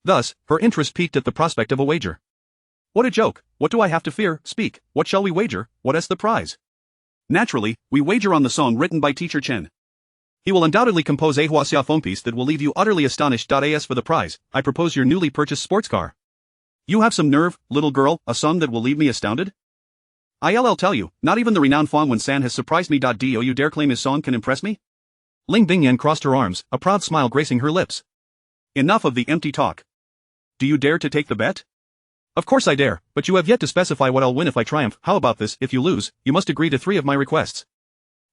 Thus, her interest peaked at the prospect of a wager. What a joke, what do I have to fear? Speak, what shall we wager, what is the prize? Naturally, we wager on the song written by Teacher Chen. He will undoubtedly compose a Huaxia Feng piece that will leave you utterly astonished. As for the prize, I propose your newly purchased sports car. You have some nerve, little girl, a song that will leave me astounded? I'll tell you, not even the renowned Fang Wen-san has surprised me. Do you dare claim his song can impress me? Ling Bingyan crossed her arms, a proud smile gracing her lips. Enough of the empty talk. Do you dare to take the bet? Of course I dare, but you have yet to specify what I'll win if I triumph. How about this? If you lose, you must agree to 3 of my requests.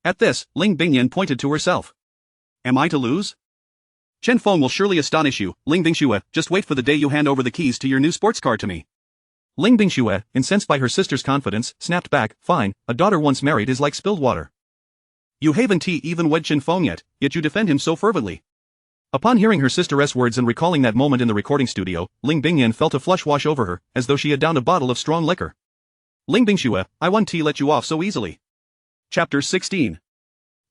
At this, Ling Bingyan pointed to herself. Am I to lose? Chen Feng will surely astonish you, Ling Bingxue, just wait for the day you hand over the keys to your new sports car to me. Ling Bingxue, incensed by her sister's confidence, snapped back, fine, a daughter once married is like spilled water. You haven't even wed Chen Feng yet you defend him so fervently. Upon hearing her sister's words and recalling that moment in the recording studio, Ling Bingyan felt a flush wash over her, as though she had downed a bottle of strong liquor. Ling Bingxue, I won't let you off so easily. Chapter 16.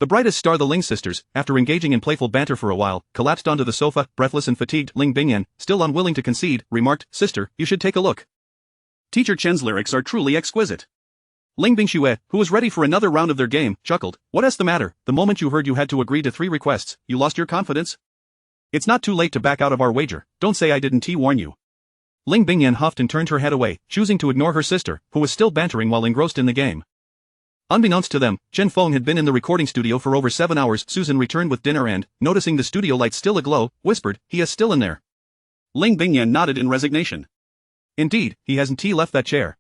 The brightest star, the Ling sisters, after engaging in playful banter for a while, collapsed onto the sofa, breathless and fatigued. Ling Bingyan, still unwilling to concede, remarked, Sister, you should take a look. Teacher Chen's lyrics are truly exquisite. Ling Bingxue, who was ready for another round of their game, chuckled. What is the matter? The moment you heard you had to agree to 3 requests, you lost your confidence? It's not too late to back out of our wager, don't say I didn't warn you. Ling Bingyan huffed and turned her head away, choosing to ignore her sister, who was still bantering while engrossed in the game. Unbeknownst to them, Chen Feng had been in the recording studio for over 7 hours. Susan returned with dinner and, noticing the studio lights still aglow, whispered, he is still in there. Ling Bingyan nodded in resignation. Indeed, he hasn't left that chair.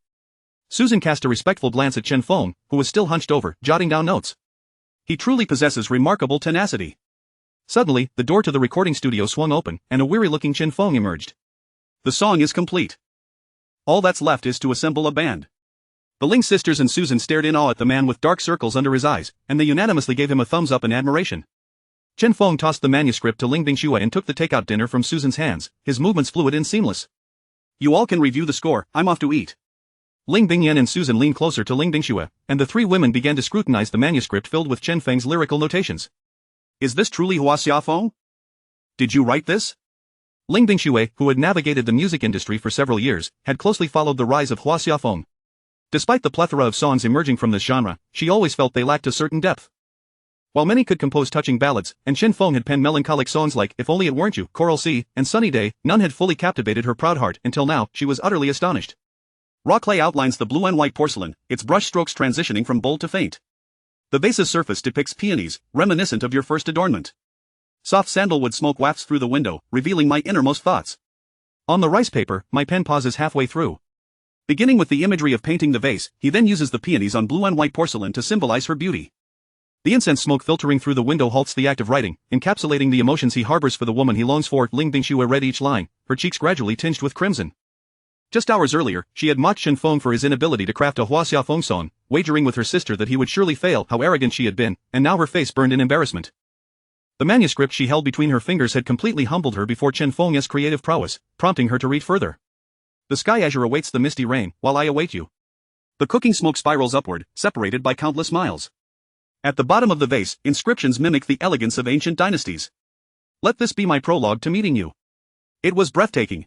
Susan cast a respectful glance at Chen Feng, who was still hunched over, jotting down notes. He truly possesses remarkable tenacity. Suddenly, the door to the recording studio swung open, and a weary-looking Chen Feng emerged. The song is complete. All that's left is to assemble a band. The Ling sisters and Susan stared in awe at the man with dark circles under his eyes, and they unanimously gave him a thumbs up in admiration. Chen Feng tossed the manuscript to Ling Bingxue and took the takeout dinner from Susan's hands, his movements fluid and seamless. You all can review the score, I'm off to eat. Ling Bingyan and Susan leaned closer to Ling Bingxue, and the three women began to scrutinize the manuscript filled with Chen Feng's lyrical notations. Is this truly Hua Xiafeng? Did you write this? Ling Bingxue, who had navigated the music industry for several years, had closely followed the rise of Hua Xiafeng. Despite the plethora of songs emerging from this genre, she always felt they lacked a certain depth. While many could compose touching ballads, and Chen Feng had penned melancholic songs like If Only It Weren't You, Coral Sea, and Sunny Day, none had fully captivated her proud heart until now. She was utterly astonished. Raw clay outlines the blue and white porcelain, its brush strokes transitioning from bold to faint. The vase's surface depicts peonies, reminiscent of your first adornment. Soft sandalwood smoke wafts through the window, revealing my innermost thoughts. On the rice paper, my pen pauses halfway through. Beginning with the imagery of painting the vase, he then uses the peonies on blue and white porcelain to symbolize her beauty. The incense smoke filtering through the window halts the act of writing, encapsulating the emotions he harbors for the woman he longs for. Ling Bingxue read each line, her cheeks gradually tinged with crimson. Just hours earlier, she had mocked Chen Feng for his inability to craft a Hua Xiafeng song, wagering with her sister that he would surely fail. How arrogant she had been, and now her face burned in embarrassment. The manuscript she held between her fingers had completely humbled her before Chen Feng's creative prowess, prompting her to read further. The sky azure awaits the misty rain, while I await you. The cooking smoke spirals upward, separated by countless miles. At the bottom of the vase, inscriptions mimic the elegance of ancient dynasties. Let this be my prologue to meeting you. It was breathtaking.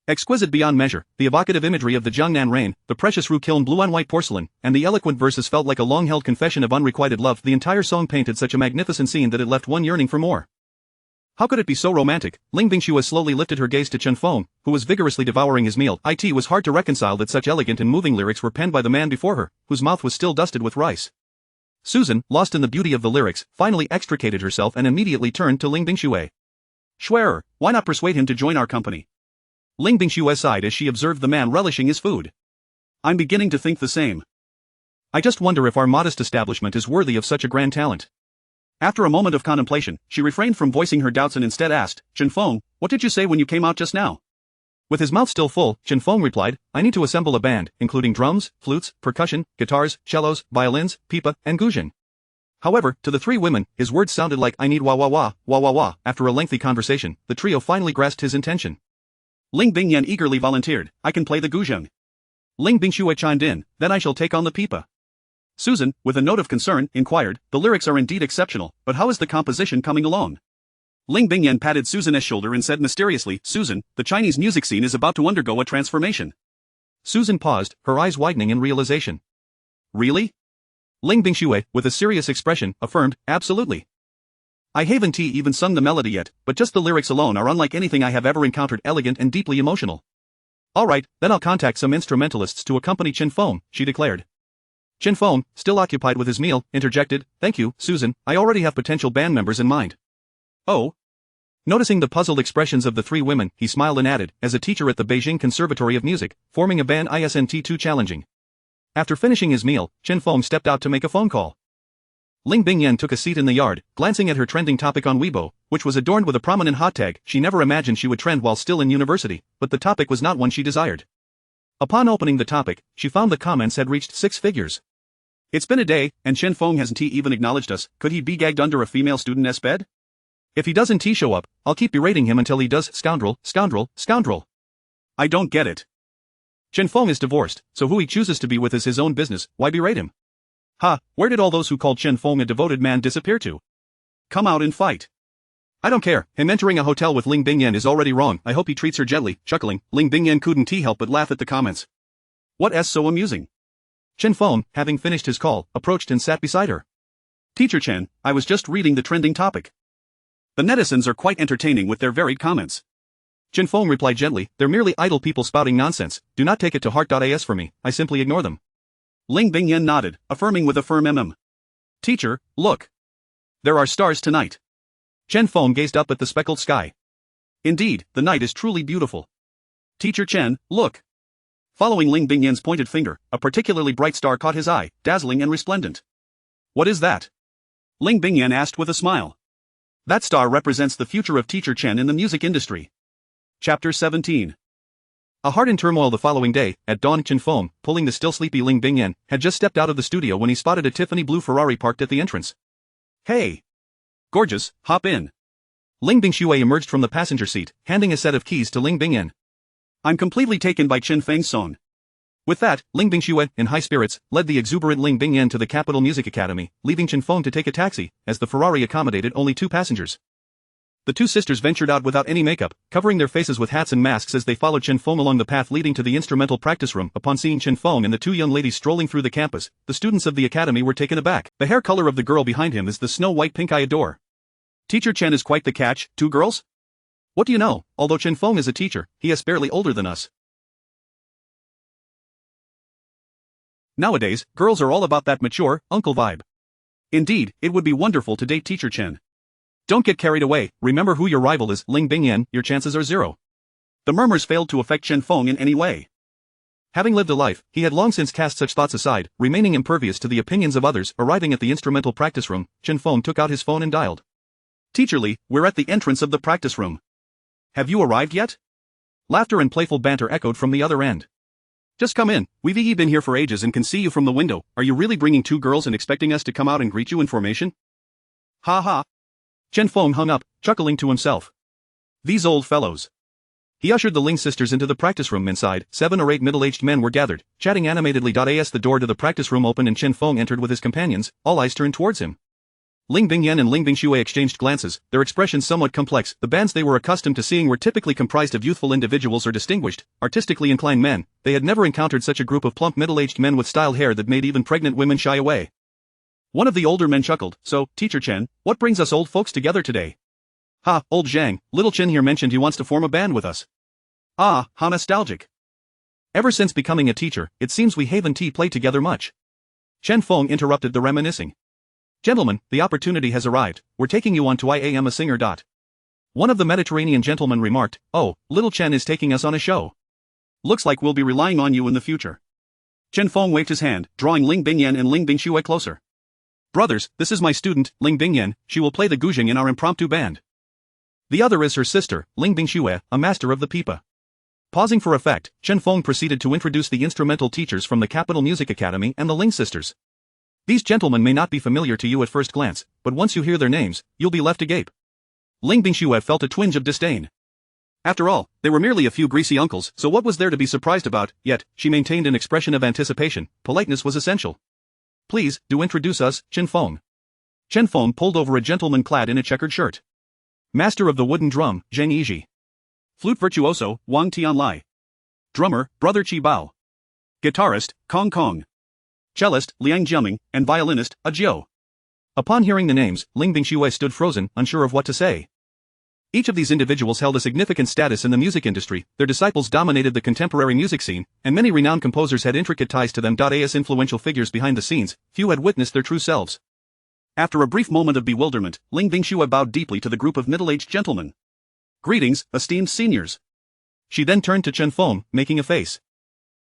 Exquisite beyond measure, the evocative imagery of the Jiangnan rain, the precious roux-kiln blue and white porcelain, and the eloquent verses felt like a long-held confession of unrequited love. The entire song painted such a magnificent scene that it left one yearning for more. How could it be so romantic? Ling Bingxue slowly lifted her gaze to Chen Feng, who was vigorously devouring his meal. It was hard to reconcile that such elegant and moving lyrics were penned by the man before her, whose mouth was still dusted with rice. Susan, lost in the beauty of the lyrics, finally extricated herself and immediately turned to Ling Bingxue. Schwerer, why not persuade him to join our company? Ling Bingxue sighed as she observed the man relishing his food. I'm beginning to think the same. I just wonder if our modest establishment is worthy of such a grand talent. After a moment of contemplation, she refrained from voicing her doubts and instead asked, Chen Feng, what did you say when you came out just now? With his mouth still full, Chen Feng replied, I need to assemble a band, including drums, flutes, percussion, guitars, cellos, violins, pipa, and guzheng. However, to the three women, his words sounded like I need wah wah wah, wah wah wah. After a lengthy conversation, the trio finally grasped his intention. Ling Bingyan eagerly volunteered, I can play the guzheng. Ling Bingxue chimed in, then I shall take on the pipa. Susan, with a note of concern, inquired, the lyrics are indeed exceptional, but how is the composition coming along? Ling Bingyan patted Susan's shoulder and said mysteriously, Susan, the Chinese music scene is about to undergo a transformation. Susan paused, her eyes widening in realization. Really? Ling Bingxue, with a serious expression, affirmed, absolutely. I haven't even sung the melody yet, but just the lyrics alone are unlike anything I have ever encountered, elegant and deeply emotional. Alright, then I'll contact some instrumentalists to accompany Chen Feng, she declared. Chen Feng, still occupied with his meal, interjected, thank you, Susan, I already have potential band members in mind. Oh? Noticing the puzzled expressions of the three women, he smiled and added, as a teacher at the Beijing Conservatory of Music, forming a band isn't too challenging. After finishing his meal, Chen Feng stepped out to make a phone call. Ling Bingyan took a seat in the yard, glancing at her trending topic on Weibo, which was adorned with a prominent hot tag. She never imagined she would trend while still in university, but the topic was not one she desired. Upon opening the topic, she found the comments had reached 6 figures. It's been a day, and Chen Feng hasn't even acknowledged us. Could he be gagged under a female student's bed? If he doesn't show up, I'll keep berating him until he does. Scoundrel, scoundrel, scoundrel. I don't get it. Chen Feng is divorced, so who he chooses to be with is his own business. Why berate him? Ha, where did all those who called Chen Feng a devoted man disappear to? Come out and fight. I don't care, him entering a hotel with Ling Bingyan is already wrong. I hope he treats her gently. Chuckling, Ling Bingyan couldn't help but laugh at the comments. What's so amusing? Chen Feng, having finished his call, approached and sat beside her. Teacher Chen, I was just reading the trending topic. The netizens are quite entertaining with their varied comments. Chen Feng replied gently, they're merely idle people spouting nonsense, do not take it to heart. As for me, I simply ignore them. Ling Bingyan nodded, affirming with a firm Teacher, look. There are stars tonight. Chen Feng gazed up at the speckled sky. Indeed, the night is truly beautiful. Teacher Chen, look. Following Ling Bingyan's pointed finger, a particularly bright star caught his eye, dazzling and resplendent. What is that? Ling Bingyan asked with a smile. That star represents the future of Teacher Chen in the music industry. Chapter 17. A heart in turmoil the following day, at dawn Chen Feng, pulling the still sleepy Ling Bingyan, had just stepped out of the studio when he spotted a Tiffany blue Ferrari parked at the entrance. Hey! Gorgeous, hop in. Ling Bingxue emerged from the passenger seat, handing a set of keys to Ling Bingyan. I'm completely taken by Chen Feng's song. With that, Ling Bingxue, in high spirits, led the exuberant Ling Bingyan to the Capital Music Academy, leaving Chen Feng to take a taxi, as the Ferrari accommodated only 2 passengers. The 2 sisters ventured out without any makeup, covering their faces with hats and masks as they followed Chen Feng along the path leading to the instrumental practice room. Upon seeing Chen Feng and the 2 young ladies strolling through the campus, the students of the academy were taken aback. The hair color of the girl behind him is the snow-white pink I adore. Teacher Chen is quite the catch, 2 girls? What do you know, although Chen Feng is a teacher, he is barely older than us. Nowadays, girls are all about that mature, uncle vibe. Indeed, it would be wonderful to date Teacher Chen. Don't get carried away, remember who your rival is, Ling Bingyan, your chances are 0. The murmurs failed to affect Chen Feng in any way. Having lived a life, he had long since cast such thoughts aside, remaining impervious to the opinions of others. Arriving at the instrumental practice room, Chen Feng took out his phone and dialed. Teacher Li, we're at the entrance of the practice room. Have you arrived yet? Laughter and playful banter echoed from the other end. Just come in, we've been here for ages and can see you from the window. Are you really bringing 2 girls and expecting us to come out and greet you in formation? Ha ha. Chen Feng hung up, chuckling to himself. These old fellows. He ushered the Ling sisters into the practice room. Inside, 7 or 8 middle-aged men were gathered, chatting animatedly. As the door to the practice room opened and Chen Feng entered with his companions, all eyes turned towards him. Ling Bingyan and Ling Bingxue exchanged glances, their expressions somewhat complex. The bands they were accustomed to seeing were typically comprised of youthful individuals or distinguished, artistically inclined men. They had never encountered such a group of plump middle-aged men with styled hair that made even pregnant women shy away. One of the older men chuckled, so, Teacher Chen, what brings us old folks together today? Ha, old Zhang, little Chen here mentioned he wants to form a band with us. Ah, how nostalgic. Ever since becoming a teacher, it seems we haven't played together much. Chen Feng interrupted the reminiscing. Gentlemen, the opportunity has arrived, we're taking you on to I Am a Singer. One of the Mediterranean gentlemen remarked, oh, little Chen is taking us on a show. Looks like we'll be relying on you in the future. Chen Feng waved his hand, drawing Ling Bingyan and Ling Bingxue closer. Brothers, this is my student, Ling Bingyan, she will play the guzheng in our impromptu band. The other is her sister, Ling Bingxue, a master of the pipa. Pausing for effect, Chen Feng proceeded to introduce the instrumental teachers from the Capital Music Academy and the Ling sisters. These gentlemen may not be familiar to you at first glance, but once you hear their names, you'll be left agape. Ling Bingxue felt a twinge of disdain. After all, they were merely a few greasy uncles, so what was there to be surprised about? Yet, she maintained an expression of anticipation. Politeness was essential. Please, do introduce us, Chen Feng. Chen Feng pulled over a gentleman clad in a checkered shirt. Master of the wooden drum, Zheng Yizhi. Flute virtuoso, Wang Tianlai. Drummer, Brother Qi Bao. Guitarist, Kong Kong. Cellist, Liang Jiaming, and violinist, Jiu. Upon hearing the names, Ling Bingxue stood frozen, unsure of what to say. Each of these individuals held a significant status in the music industry, their disciples dominated the contemporary music scene, and many renowned composers had intricate ties to them. As influential figures behind the scenes, few had witnessed their true selves. After a brief moment of bewilderment, Ling Bingxue bowed deeply to the group of middle-aged gentlemen. Greetings, esteemed seniors. She then turned to Chen Feng, making a face.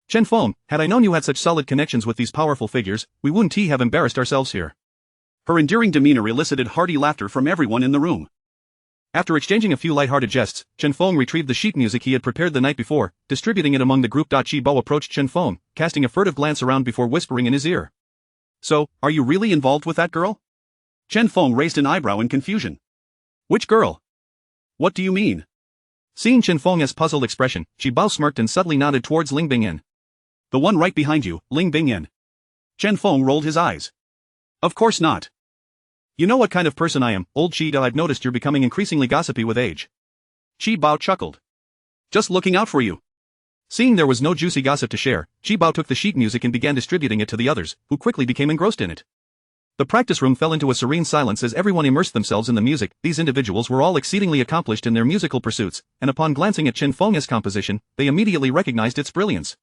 Chen Feng, had I known you had such solid connections with these powerful figures, we wouldn't have embarrassed ourselves here. Her endearing demeanor elicited hearty laughter from everyone in the room. After exchanging a few light-hearted jests, Chen Feng retrieved the sheet music he had prepared the night before, distributing it among the group. Qi Bao approached Chen Feng, casting a furtive glance around before whispering in his ear. So, are you really involved with that girl? Chen Feng raised an eyebrow in confusion. Which girl? What do you mean? Seeing Chen Feng's puzzled expression, Qi Bao smirked and subtly nodded towards Ling Bingyan. The one right behind you, Ling Bingyan. Chen Feng rolled his eyes. Of course not. You know what kind of person I am, old Qi. I've noticed you're becoming increasingly gossipy with age. Qi Bao chuckled. Just looking out for you. Seeing there was no juicy gossip to share, Qi Bao took the sheet music and began distributing it to the others, who quickly became engrossed in it. The practice room fell into a serene silence as everyone immersed themselves in the music. These individuals were all exceedingly accomplished in their musical pursuits, and upon glancing at Chen Feng's composition, they immediately recognized its brilliance.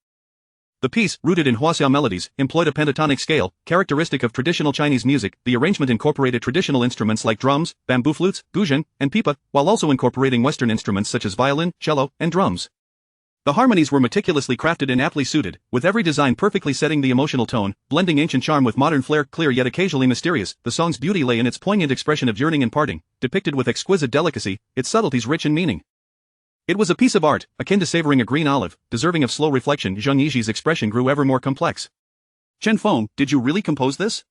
The piece, rooted in Huaxiao melodies, employed a pentatonic scale, characteristic of traditional Chinese music. The arrangement incorporated traditional instruments like drums, bamboo flutes, guzheng, and pipa, while also incorporating Western instruments such as violin, cello, and drums. The harmonies were meticulously crafted and aptly suited, with every design perfectly setting the emotional tone, blending ancient charm with modern flair. Clear yet occasionally mysterious, the song's beauty lay in its poignant expression of yearning and parting, depicted with exquisite delicacy, its subtleties rich in meaning. It was a piece of art, akin to savoring a green olive, deserving of slow reflection. Zheng Yizhi's expression grew ever more complex. Chen Feng, did you really compose this?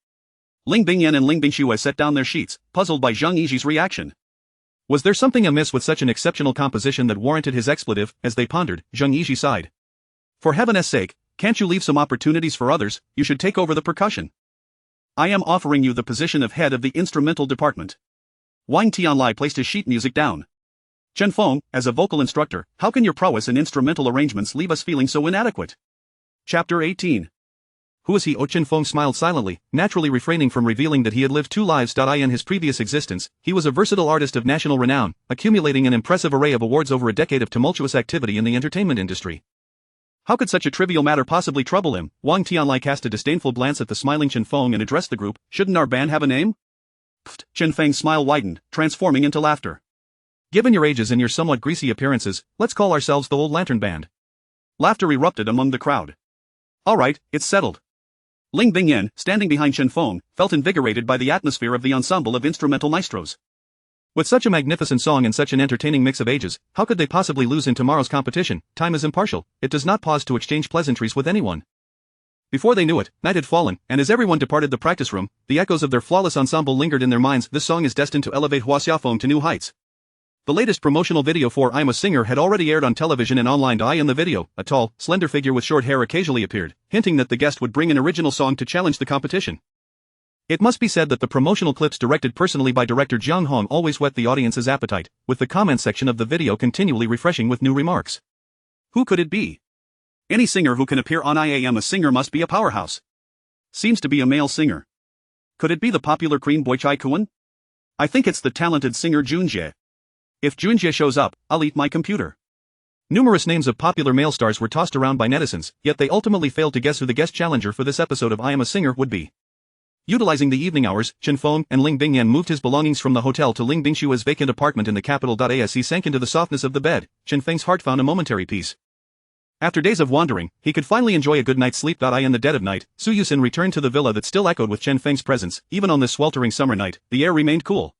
Ling Bingyan and Ling Bingxue set down their sheets, puzzled by Zheng Yizhi's reaction. Was there something amiss with such an exceptional composition that warranted his expletive? As they pondered, Zheng Yixi sighed. For heaven's sake, can't you leave some opportunities for others? You should take over the percussion. I am offering you the position of head of the instrumental department. Wang Tianlai placed his sheet music down. Chen Feng, as a vocal instructor, how can your prowess in instrumental arrangements leave us feeling so inadequate? Chapter 18. Who is he? Chen Feng smiled silently, naturally refraining from revealing that he had lived 2 lives. In his previous existence, he was a versatile artist of national renown, accumulating an impressive array of awards over a decade of tumultuous activity in the entertainment industry. How could such a trivial matter possibly trouble him? Wang Tianlai cast a disdainful glance at the smiling Chen Feng and addressed the group. Shouldn't our band have a name? Pfft, Chen Feng's smile widened, transforming into laughter. Given your ages and your somewhat greasy appearances, let's call ourselves the Old Lantern Band. Laughter erupted among the crowd. All right, it's settled. Ling Bingyan, standing behind Chen Feng, felt invigorated by the atmosphere of the ensemble of instrumental maestros. With such a magnificent song and such an entertaining mix of ages, how could they possibly lose in tomorrow's competition? Time is impartial, it does not pause to exchange pleasantries with anyone. Before they knew it, night had fallen, and as everyone departed the practice room, the echoes of their flawless ensemble lingered in their minds. This song is destined to elevate Hua Xiaofeng to new heights. The latest promotional video for I'm a Singer had already aired on television and online. In the video, a tall, slender figure with short hair occasionally appeared, hinting that the guest would bring an original song to challenge the competition. It must be said that the promotional clips directed personally by director Jiang Hong always whet the audience's appetite, with the comment section of the video continually refreshing with new remarks. Who could it be? Any singer who can appear on I Am a Singer must be a powerhouse. Seems to be a male singer. Could it be the popular Korean boy Chai Kuan? I think it's the talented singer Junjie. If Junjie shows up, I'll eat my computer. Numerous names of popular male stars were tossed around by netizens, yet they ultimately failed to guess who the guest challenger for this episode of I Am a Singer would be. Utilizing the evening hours, Chen Feng and Ling Bingyan moved his belongings from the hotel to Ling Bingshua's vacant apartment in the capital. As he sank into the softness of the bed, Chen Feng's heart found a momentary peace. After days of wandering, he could finally enjoy a good night's sleep. In the dead of night, Su Yuxin returned to the villa that still echoed with Chen Feng's presence. Even on this sweltering summer night, the air remained cool.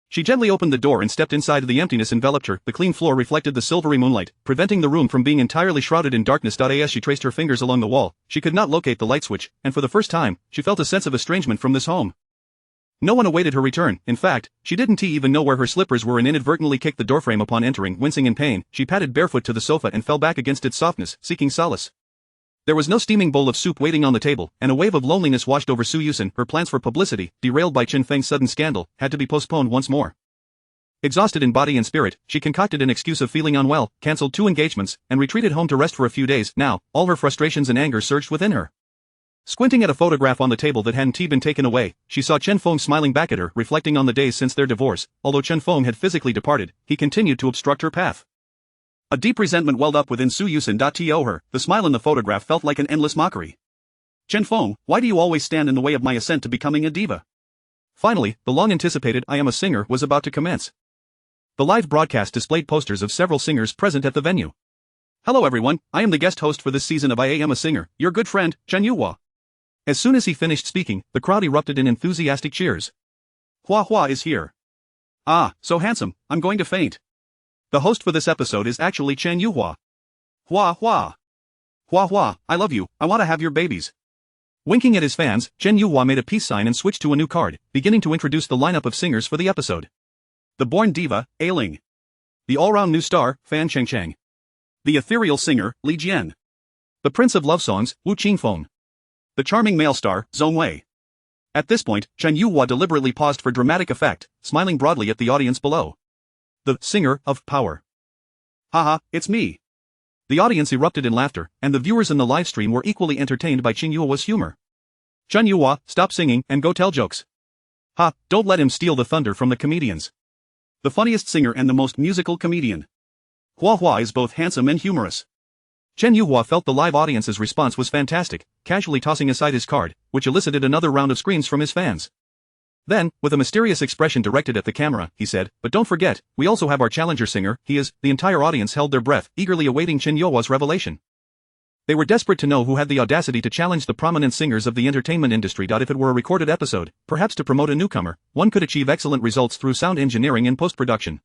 She gently opened the door and stepped inside. The emptiness enveloped her. The clean floor reflected the silvery moonlight, preventing the room from being entirely shrouded in darkness. As she traced her fingers along the wall, she could not locate the light switch, and for the first time, she felt a sense of estrangement from this home. No one awaited her return. In fact, she didn't even know where her slippers were and inadvertently kicked the doorframe upon entering. Wincing in pain, she padded barefoot to the sofa and fell back against its softness, seeking solace. There was no steaming bowl of soup waiting on the table, and a wave of loneliness washed over Su Yuxin. Her plans for publicity, derailed by Chen Feng's sudden scandal, had to be postponed once more. Exhausted in body and spirit, she concocted an excuse of feeling unwell, cancelled 2 engagements, and retreated home to rest for a few days. Now, all her frustrations and anger surged within her. Squinting at a photograph on the table that hadn't been taken away, she saw Chen Feng smiling back at her, reflecting on the days since their divorce. Although Chen Feng had physically departed, he continued to obstruct her path. A deep resentment welled up within Su Yuxin. To her, the smile in the photograph felt like an endless mockery. Chen Feng, why do you always stand in the way of my ascent to becoming a diva? Finally, the long-anticipated I Am a Singer was about to commence. The live broadcast displayed posters of several singers present at the venue. Hello everyone, I am the guest host for this season of I Am a Singer, your good friend, Chen Yuhua. As soon as he finished speaking, the crowd erupted in enthusiastic cheers. Hua Hua is here. Ah, so handsome, I'm going to faint. The host for this episode is actually Chen Yuhua. Hua Hua. Hua Hua, I love you, I want to have your babies. Winking at his fans, Chen Yuhua made a peace sign and switched to a new card, beginning to introduce the lineup of singers for the episode. The born diva, Ailing. The all-round new star, Fan Chengcheng. The ethereal singer, Li Jian. The prince of love songs, Wu Qingfeng. The charming male star, Zhong Wei. At this point, Chen Yuhua deliberately paused for dramatic effect, smiling broadly at the audience below. The singer of power. Haha, it's me. The audience erupted in laughter, and the viewers in the livestream were equally entertained by Chen Yuhua's humor. Chen Yuhua, stop singing and go tell jokes. Ha, don't let him steal the thunder from the comedians. The funniest singer and the most musical comedian. Hua Hua is both handsome and humorous. Chen Yuhua felt the live audience's response was fantastic, casually tossing aside his card, which elicited another round of screams from his fans. Then, with a mysterious expression directed at the camera, he said, but don't forget, we also have our challenger singer. The entire audience held their breath, eagerly awaiting Chen Yuhua's revelation. They were desperate to know who had the audacity to challenge the prominent singers of the entertainment industry. If it were a recorded episode, perhaps to promote a newcomer, one could achieve excellent results through sound engineering and post-production.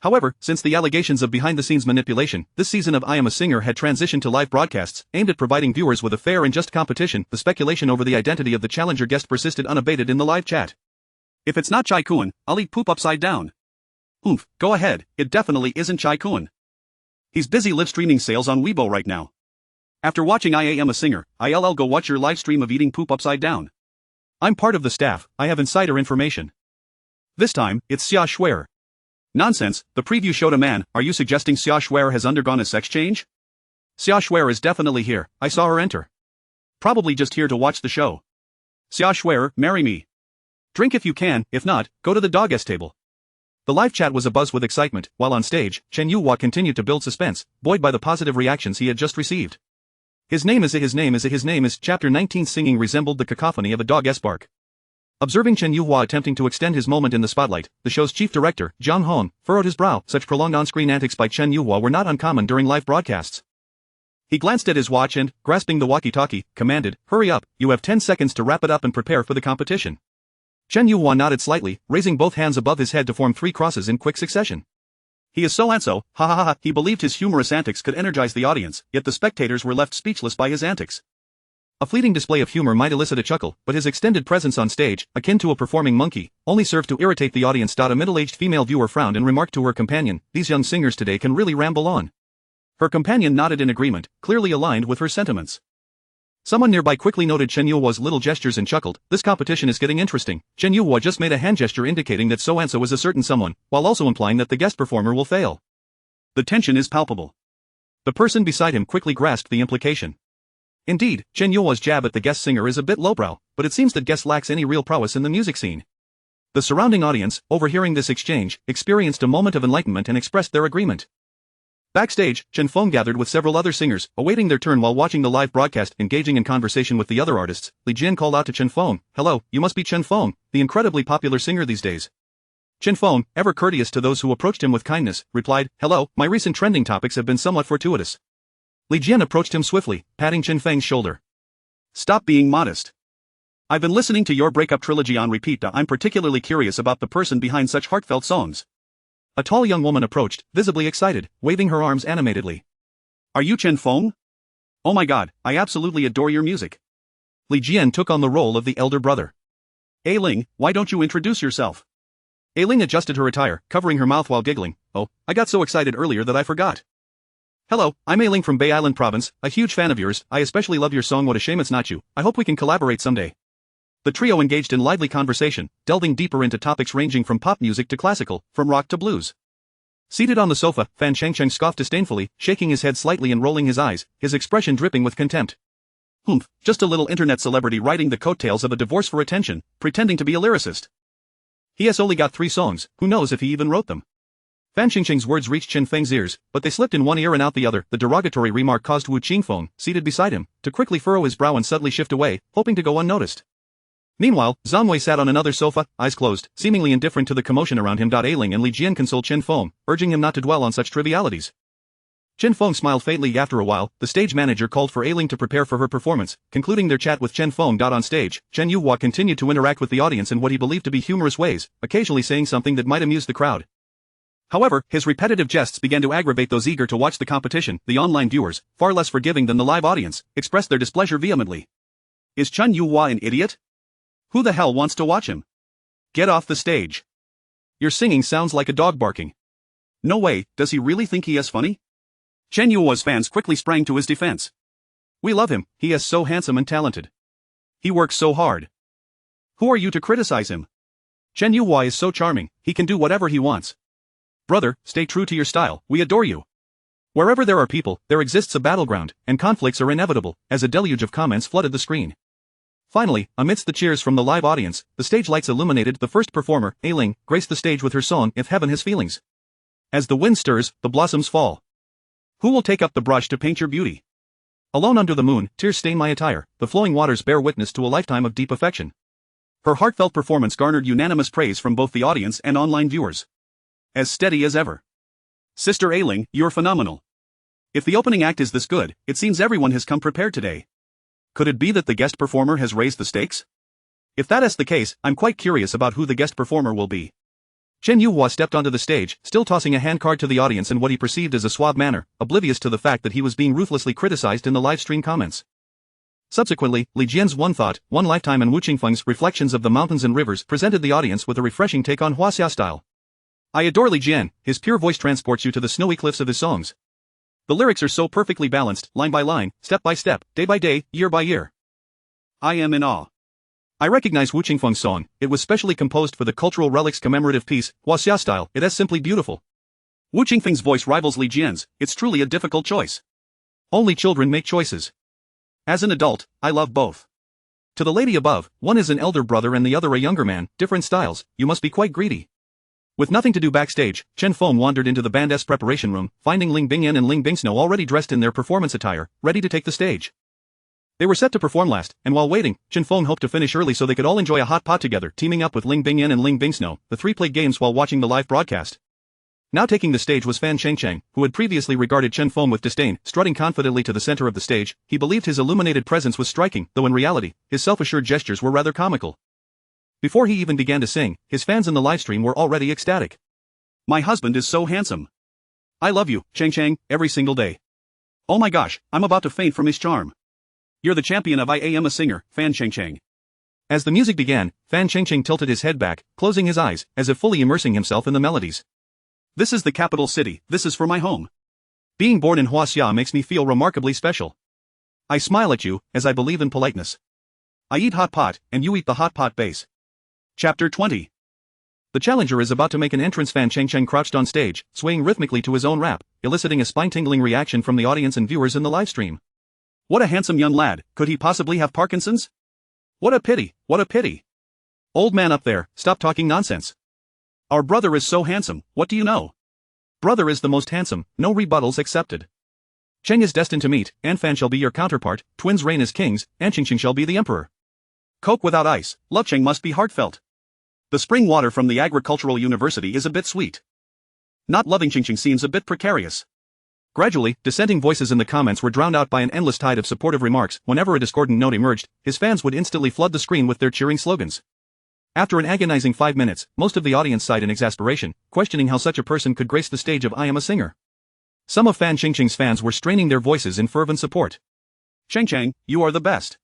However, since the allegations of behind-the-scenes manipulation, this season of I Am a Singer had transitioned to live broadcasts, aimed at providing viewers with a fair and just competition. The speculation over the identity of the challenger guest persisted unabated in the live chat. If it's not Chai Kuan, I'll eat poop upside down. Go ahead, it definitely isn't Chai Kun. He's busy live streaming sales on Weibo right now. After watching I Am a Singer, ILL go watch your live stream of eating poop upside down. I'm part of the staff, I have insider information. This time, it's Xia Shuer. Nonsense, the preview showed a man. Are you suggesting Xia Shuer has undergone a sex change? Xia Shuer is definitely here, I saw her enter. Probably just here to watch the show. Xia Shuer, marry me. Drink if you can, if not, go to the dog-s table. The live chat was abuzz with excitement, while on stage, Chen Yuhua continued to build suspense, buoyed by the positive reactions he had just received. His name is Chapter 19 singing resembled the cacophony of a dog's bark. Observing Chen Yuhua attempting to extend his moment in the spotlight, the show's chief director, Zhang Hong, furrowed his brow. Such prolonged on-screen antics by Chen Yuhua were not uncommon during live broadcasts. He glanced at his watch and, grasping the walkie-talkie, commanded, "Hurry up, you have 10 seconds to wrap it up and prepare for the competition." Chen Yuhua nodded slightly, raising both hands above his head to form 3 crosses in quick succession. He is so anso, ha ha ha ha. He believed his humorous antics could energize the audience, yet the spectators were left speechless by his antics. A fleeting display of humor might elicit a chuckle, but his extended presence on stage, akin to a performing monkey, only served to irritate the audience. A middle-aged female viewer frowned and remarked to her companion, "These young singers today can really ramble on." Her companion nodded in agreement, clearly aligned with her sentiments. Someone nearby quickly noted Chen Yuhua's little gestures and chuckled, "This competition is getting interesting." Chen Yuhua just made a hand gesture indicating that so-and-so is a certain someone, while also implying that the guest performer will fail. The tension is palpable. The person beside him quickly grasped the implication. Indeed, Chen Yuhua's jab at the guest singer is a bit lowbrow, but it seems that guest lacks any real prowess in the music scene. The surrounding audience, overhearing this exchange, experienced a moment of enlightenment and expressed their agreement. Backstage, Chen Feng gathered with several other singers, awaiting their turn while watching the live broadcast. Engaging in conversation with the other artists, Li Jian called out to Chen Feng, "Hello, you must be Chen Feng, the incredibly popular singer these days." Chen Feng, ever courteous to those who approached him with kindness, replied, "Hello, my recent trending topics have been somewhat fortuitous." Li Jian approached him swiftly, patting Chen Feng's shoulder. "Stop being modest. I've been listening to your breakup trilogy on repeat. I'm particularly curious about the person behind such heartfelt songs." A tall young woman approached, visibly excited, waving her arms animatedly. "Are you Chen Feng? Oh my god, I absolutely adore your music." Li Jian took on the role of the elder brother. "Ailing, why don't you introduce yourself?" Ailing adjusted her attire, covering her mouth while giggling. "Oh, I got so excited earlier that I forgot. Hello, I'm Ailing from Bay Island Province, a huge fan of yours. I especially love your song What a Shame It's Not You. I hope we can collaborate someday." The trio engaged in lively conversation, delving deeper into topics ranging from pop music to classical, from rock to blues. Seated on the sofa, Fan Chengcheng scoffed disdainfully, shaking his head slightly and rolling his eyes, his expression dripping with contempt. Just a little internet celebrity riding the coattails of a divorce for attention, pretending to be a lyricist. He has only got 3 songs, who knows if he even wrote them. Fan Chengcheng's words reached Chen Feng's ears, but they slipped in one ear and out the other. The derogatory remark caused Wu Qingfeng, seated beside him, to quickly furrow his brow and subtly shift away, hoping to go unnoticed. Meanwhile, Zhang Wei sat on another sofa, eyes closed, seemingly indifferent to the commotion around him. Ailing and Li Jian consoled Chen Feng, urging him not to dwell on such trivialities. Chen Feng smiled faintly. After a while, the stage manager called for Ailing to prepare for her performance. Concluding their chat with Chen Feng. On stage, Chen Yuhua continued to interact with the audience in what he believed to be humorous ways, occasionally saying something that might amuse the crowd. However, his repetitive jests began to aggravate those eager to watch the competition. The online viewers, far less forgiving than the live audience, expressed their displeasure vehemently. "Is Chen Yuhua an idiot? Who the hell wants to watch him? Get off the stage. Your singing sounds like a dog barking." "No way, does he really think he is funny?" Chen Yuhua's fans quickly sprang to his defense. "We love him, he is so handsome and talented. He works so hard. Who are you to criticize him? Chen Yuhua is so charming, he can do whatever he wants. Brother, stay true to your style, we adore you." Wherever there are people, there exists a battleground, and conflicts are inevitable, as a deluge of comments flooded the screen. Finally, amidst the cheers from the live audience, the stage lights illuminated. The first performer, Ailing, graced the stage with her song If Heaven Has Feelings. As the wind stirs, the blossoms fall. Who will take up the brush to paint your beauty? Alone under the moon, tears stain my attire, the flowing waters bear witness to a lifetime of deep affection. Her heartfelt performance garnered unanimous praise from both the audience and online viewers. As steady as ever. "Sister Ailing, you're phenomenal. If the opening act is this good, it seems everyone has come prepared today. Could it be that the guest performer has raised the stakes? If that is the case, I'm quite curious about who the guest performer will be." Chen Yuhua stepped onto the stage, still tossing a handcard to the audience in what he perceived as a suave manner, oblivious to the fact that he was being ruthlessly criticized in the livestream comments. Subsequently, Li Jian's One Thought, One Lifetime and Wu Qingfeng's Reflections of the Mountains and Rivers presented the audience with a refreshing take on Huaxia style. I adore Li Jian, his pure voice transports you to the snowy cliffs of his songs. The lyrics are so perfectly balanced, line by line, step by step, day by day, year by year. I am in awe. I recognize Chen Feng's song. It was specially composed for the cultural relics commemorative piece, Huaxia style. It is simply beautiful. Chen Feng's voice rivals Li Jian's. It's truly a difficult choice. Only children make choices. As an adult, I love both. To the lady above, one is an elder brother and the other a younger man, different styles, you must be quite greedy. With nothing to do backstage, Chen Feng wandered into the band's preparation room, finding Ling Bingyan and Ling Bingsnow already dressed in their performance attire, ready to take the stage. They were set to perform last, and while waiting, Chen Feng hoped to finish early so they could all enjoy a hot pot together, teaming up with Ling Bingyan and Ling Bingsnow. The three played games while watching the live broadcast. Now taking the stage was Fan Chengcheng, who had previously regarded Chen Feng with disdain. Strutting confidently to the center of the stage, he believed his illuminated presence was striking, though in reality, his self-assured gestures were rather comical. Before he even began to sing, his fans in the livestream were already ecstatic. My husband is so handsome. I love you, Cheng, every single day. Oh my gosh, I'm about to faint from his charm. You're the champion of I am a singer, Fan Cheng. As the music began, Fan Cheng tilted his head back, closing his eyes, as if fully immersing himself in the melodies. This is the capital city, this is for my home. Being born in Huaxia makes me feel remarkably special. I smile at you, as I believe in politeness. I eat hot pot, and you eat the hot pot base. Chapter 20. The challenger is about to make an entrance. Fan Cheng crouched on stage, swaying rhythmically to his own rap, eliciting a spine-tingling reaction from the audience and viewers in the livestream. What a handsome young lad, could he possibly have Parkinson's? What a pity, what a pity. Old man up there, stop talking nonsense. Our brother is so handsome, what do you know? Brother is the most handsome, no rebuttals accepted. Cheng is destined to meet, and Fan shall be your counterpart, twins reign as kings, and Ching shall be the emperor. Coke without ice, love Cheng must be heartfelt. The spring water from the agricultural university is a bit sweet. Not loving Ching seems a bit precarious. Gradually, dissenting voices in the comments were drowned out by an endless tide of supportive remarks. Whenever a discordant note emerged, his fans would instantly flood the screen with their cheering slogans. After an agonizing 5 minutes, most of the audience sighed in exasperation, questioning how such a person could grace the stage of I Am a Singer. Some of Fan Cheng's fans were straining their voices in fervent support. Cheng, you are the best.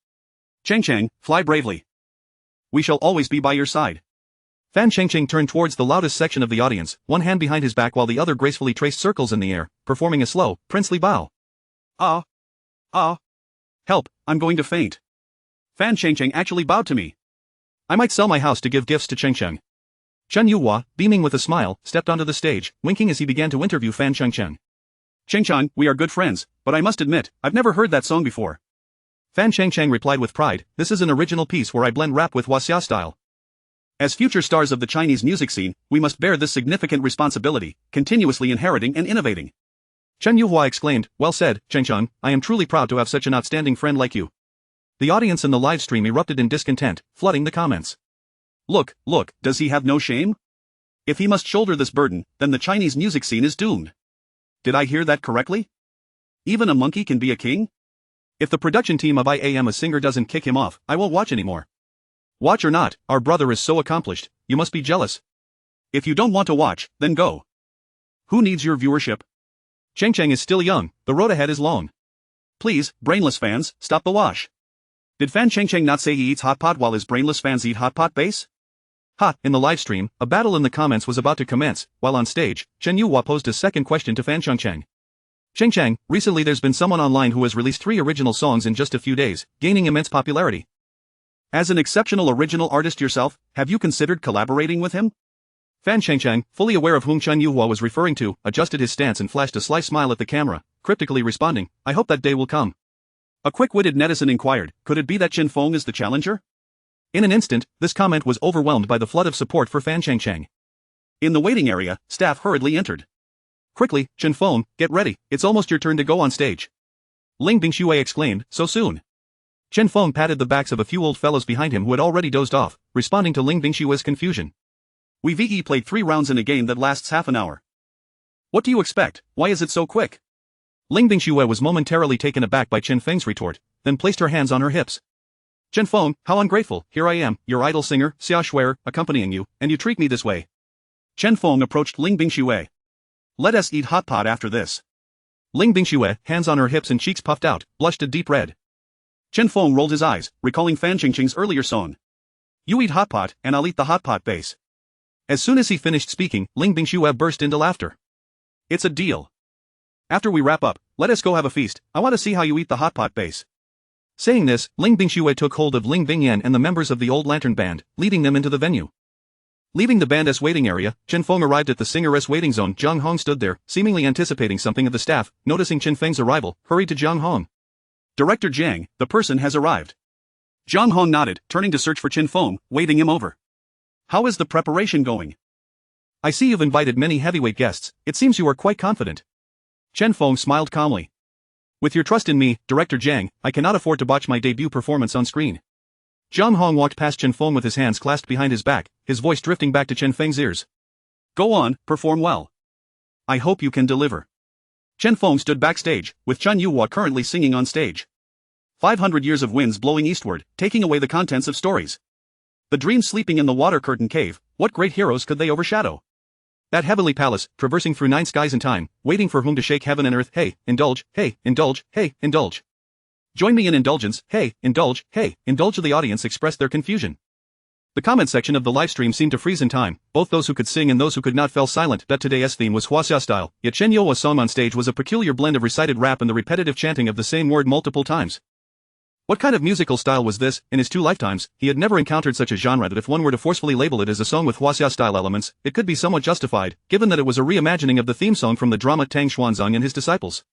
Cheng, fly bravely. We shall always be by your side. Fan Cheng turned towards the loudest section of the audience, one hand behind his back while the other gracefully traced circles in the air, performing a slow, princely bow. Help, I'm going to faint. Fan Cheng actually bowed to me. I might sell my house to give gifts to Cheng. Chen Yuhua, beaming with a smile, stepped onto the stage, winking as he began to interview Fan Cheng. Cheng, we are good friends, but I must admit, I've never heard that song before. Fan Cheng replied with pride, this is an original piece where I blend rap with Huaxia style. As future stars of the Chinese music scene, we must bear this significant responsibility, continuously inheriting and innovating. Chen Yuhua exclaimed, well said, Cheng, I am truly proud to have such an outstanding friend like you. The audience in the live stream erupted in discontent, flooding the comments. Look, does he have no shame? If he must shoulder this burden, then the Chinese music scene is doomed. Did I hear that correctly? Even a monkey can be a king? If the production team of I Am a Singer doesn't kick him off, I won't watch anymore. Watch or not, our brother is so accomplished, you must be jealous. If you don't want to watch, then go. Who needs your viewership? Cheng is still young, the road ahead is long. Please, brainless fans, stop the wash. Did Fan Cheng not say he eats hot pot while his brainless fans eat hot pot base? In the livestream, a battle in the comments was about to commence, while on stage, Chen Yuhua posed a second question to Fan Cheng. Cheng, recently there's been someone online who has released 3 original songs in just a few days, gaining immense popularity. As an exceptional original artist yourself, have you considered collaborating with him? Fan Cheng, fully aware of whom Chen Yuhua was referring to, adjusted his stance and flashed a sly smile at the camera, cryptically responding, I hope that day will come. A quick-witted netizen inquired, could it be that Chen Feng is the challenger? In an instant, this comment was overwhelmed by the flood of support for Fan Cheng. In the waiting area, staff hurriedly entered. Quickly, Chen Feng, get ready, it's almost your turn to go on stage. Ling Bingshui exclaimed, so soon. Chen Feng patted the backs of a few old fellows behind him who had already dozed off, responding to Ling Bingshui's confusion. We played 3 rounds in a game that lasts half an hour. What do you expect, why is it so quick? Ling Bingshui was momentarily taken aback by Chen Feng's retort, then placed her hands on her hips. Chen Feng, how ungrateful, here I am, your idol singer, Xia Shuer, accompanying you, and you treat me this way. Chen Feng approached Ling Bingshui. Let us eat hot pot after this. Ling Bingshui, hands on her hips and cheeks puffed out, blushed a deep red. Chen Feng rolled his eyes, recalling Fan Cheng's earlier song. You eat hot pot, and I'll eat the hot pot base. As soon as he finished speaking, Ling Bingxue burst into laughter. It's a deal. After we wrap up, let us go have a feast. I want to see how you eat the hot pot base. Saying this, Ling Bingxue took hold of Ling Bingyan and the members of the Old Lantern Band, leading them into the venue. Leaving the band's waiting area, Chen Feng arrived at the singer's waiting zone. Jiang Hong stood there, seemingly anticipating something of the staff. Noticing Chen Feng's arrival, hurried to Jiang Hong. Director Jiang, the person has arrived. Jiang Hong nodded, turning to search for Chen Feng, waving him over. How is the preparation going? I see you've invited many heavyweight guests. It seems you are quite confident. Chen Feng smiled calmly. With your trust in me, Director Jiang, I cannot afford to botch my debut performance on screen. Jiang Hong walked past Chen Feng with his hands clasped behind his back, his voice drifting back to Chen Feng's ears. Go on, perform well. I hope you can deliver. Chen Feng stood backstage, with Chen Yuhua currently singing on stage. 500 years of winds blowing eastward, taking away the contents of stories. The dreams sleeping in the water curtain cave, what great heroes could they overshadow? That heavenly palace, traversing through 9 skies and time, waiting for whom to shake heaven and earth. Hey, indulge, hey, indulge, hey, indulge. Join me in indulgence, hey, indulge, hey, indulge. The audience expressed their confusion. The comment section of the livestream seemed to freeze in time, both those who could sing and those who could not fell silent. That today's theme was Huaxia style, yet Chen Yuhua's song on stage was a peculiar blend of recited rap and the repetitive chanting of the same word multiple times. What kind of musical style was this? In his 2 lifetimes, he had never encountered such a genre that if one were to forcefully label it as a song with Huaxia style elements, it could be somewhat justified, given that it was a reimagining of the theme song from the drama Tang Xuanzang and his disciples.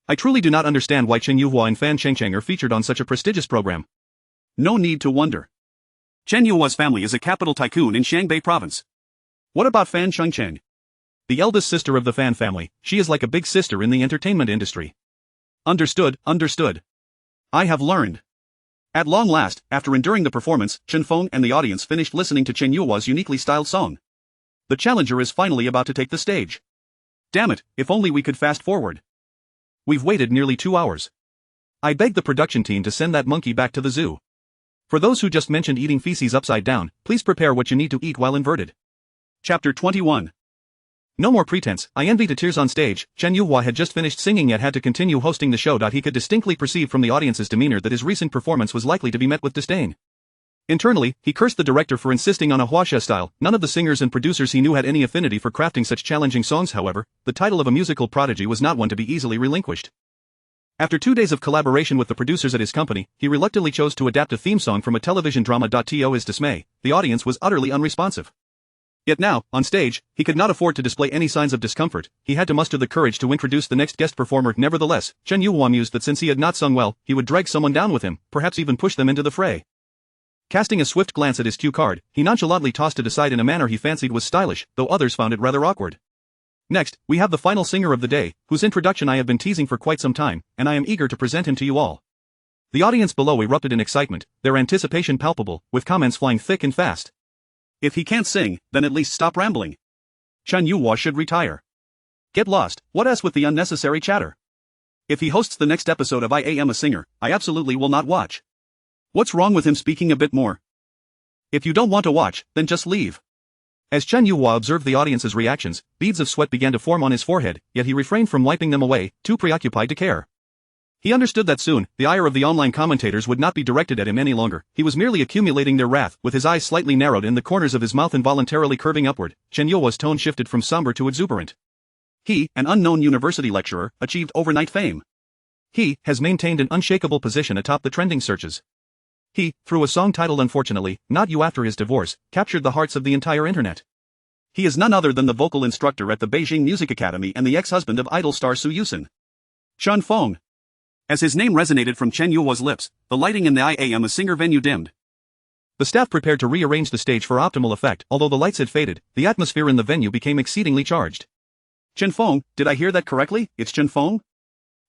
I truly do not understand why Chen Yuhua and Fan Chengcheng are featured on such a prestigious program. No need to wonder. Chen Yuhua's family is a capital tycoon in Shangbei province. What about Fan Chengcheng? The eldest sister of the Fan family, she is like a big sister in the entertainment industry. Understood, understood. I have learned. At long last, after enduring the performance, Chen Feng and the audience finished listening to Chen Yuhua's uniquely styled song. The challenger is finally about to take the stage. Damn it, if only we could fast forward. We've waited nearly 2 hours. I beg the production team to send that monkey back to the zoo. For those who just mentioned eating feces upside down, please prepare what you need to eat while inverted. Chapter 21. No more pretense. I envy to tears on stage. Chen Yuhua had just finished singing yet had to continue hosting the show. He could distinctly perceive from the audience's demeanor that his recent performance was likely to be met with disdain. Internally, he cursed the director for insisting on a Huaxia style. None of the singers and producers he knew had any affinity for crafting such challenging songs. However, the title of a musical prodigy was not one to be easily relinquished. After 2 days of collaboration with the producers at his company, he reluctantly chose to adapt a theme song from a television drama. To his dismay, the audience was utterly unresponsive. Yet now, on stage, he could not afford to display any signs of discomfort. He had to muster the courage to introduce the next guest performer. Nevertheless, Chen Yuhua mused that since he had not sung well, he would drag someone down with him, perhaps even push them into the fray. Casting a swift glance at his cue card, he nonchalantly tossed it aside in a manner he fancied was stylish, though others found it rather awkward. Next, we have the final singer of the day, whose introduction I have been teasing for quite some time, and I am eager to present him to you all. The audience below erupted in excitement, their anticipation palpable, with comments flying thick and fast. If he can't sing, then at least stop rambling. Chen Yuhua should retire. Get lost, what else with the unnecessary chatter? If he hosts the next episode of I Am a Singer, I absolutely will not watch. What's wrong with him speaking a bit more? If you don't want to watch, then just leave. As Chen Yuhua observed the audience's reactions, beads of sweat began to form on his forehead, yet he refrained from wiping them away, too preoccupied to care. He understood that soon, the ire of the online commentators would not be directed at him any longer. He was merely accumulating their wrath. With his eyes slightly narrowed and the corners of his mouth involuntarily curving upward, Chen Yuhua's tone shifted from somber to exuberant. He, an unknown university lecturer, achieved overnight fame. He has maintained an unshakable position atop the trending searches. He, through a song titled Unfortunately, Not You after his divorce, captured the hearts of the entire internet. He is none other than the vocal instructor at the Beijing Music Academy and the ex-husband of idol star Su Yuxin. Chen Feng. As his name resonated from Chen Yuhua's lips, the lighting in the I Am a Singer venue dimmed. The staff prepared to rearrange the stage for optimal effect. Although the lights had faded, the atmosphere in the venue became exceedingly charged. Chen Feng, did I hear that correctly? It's Chen Feng?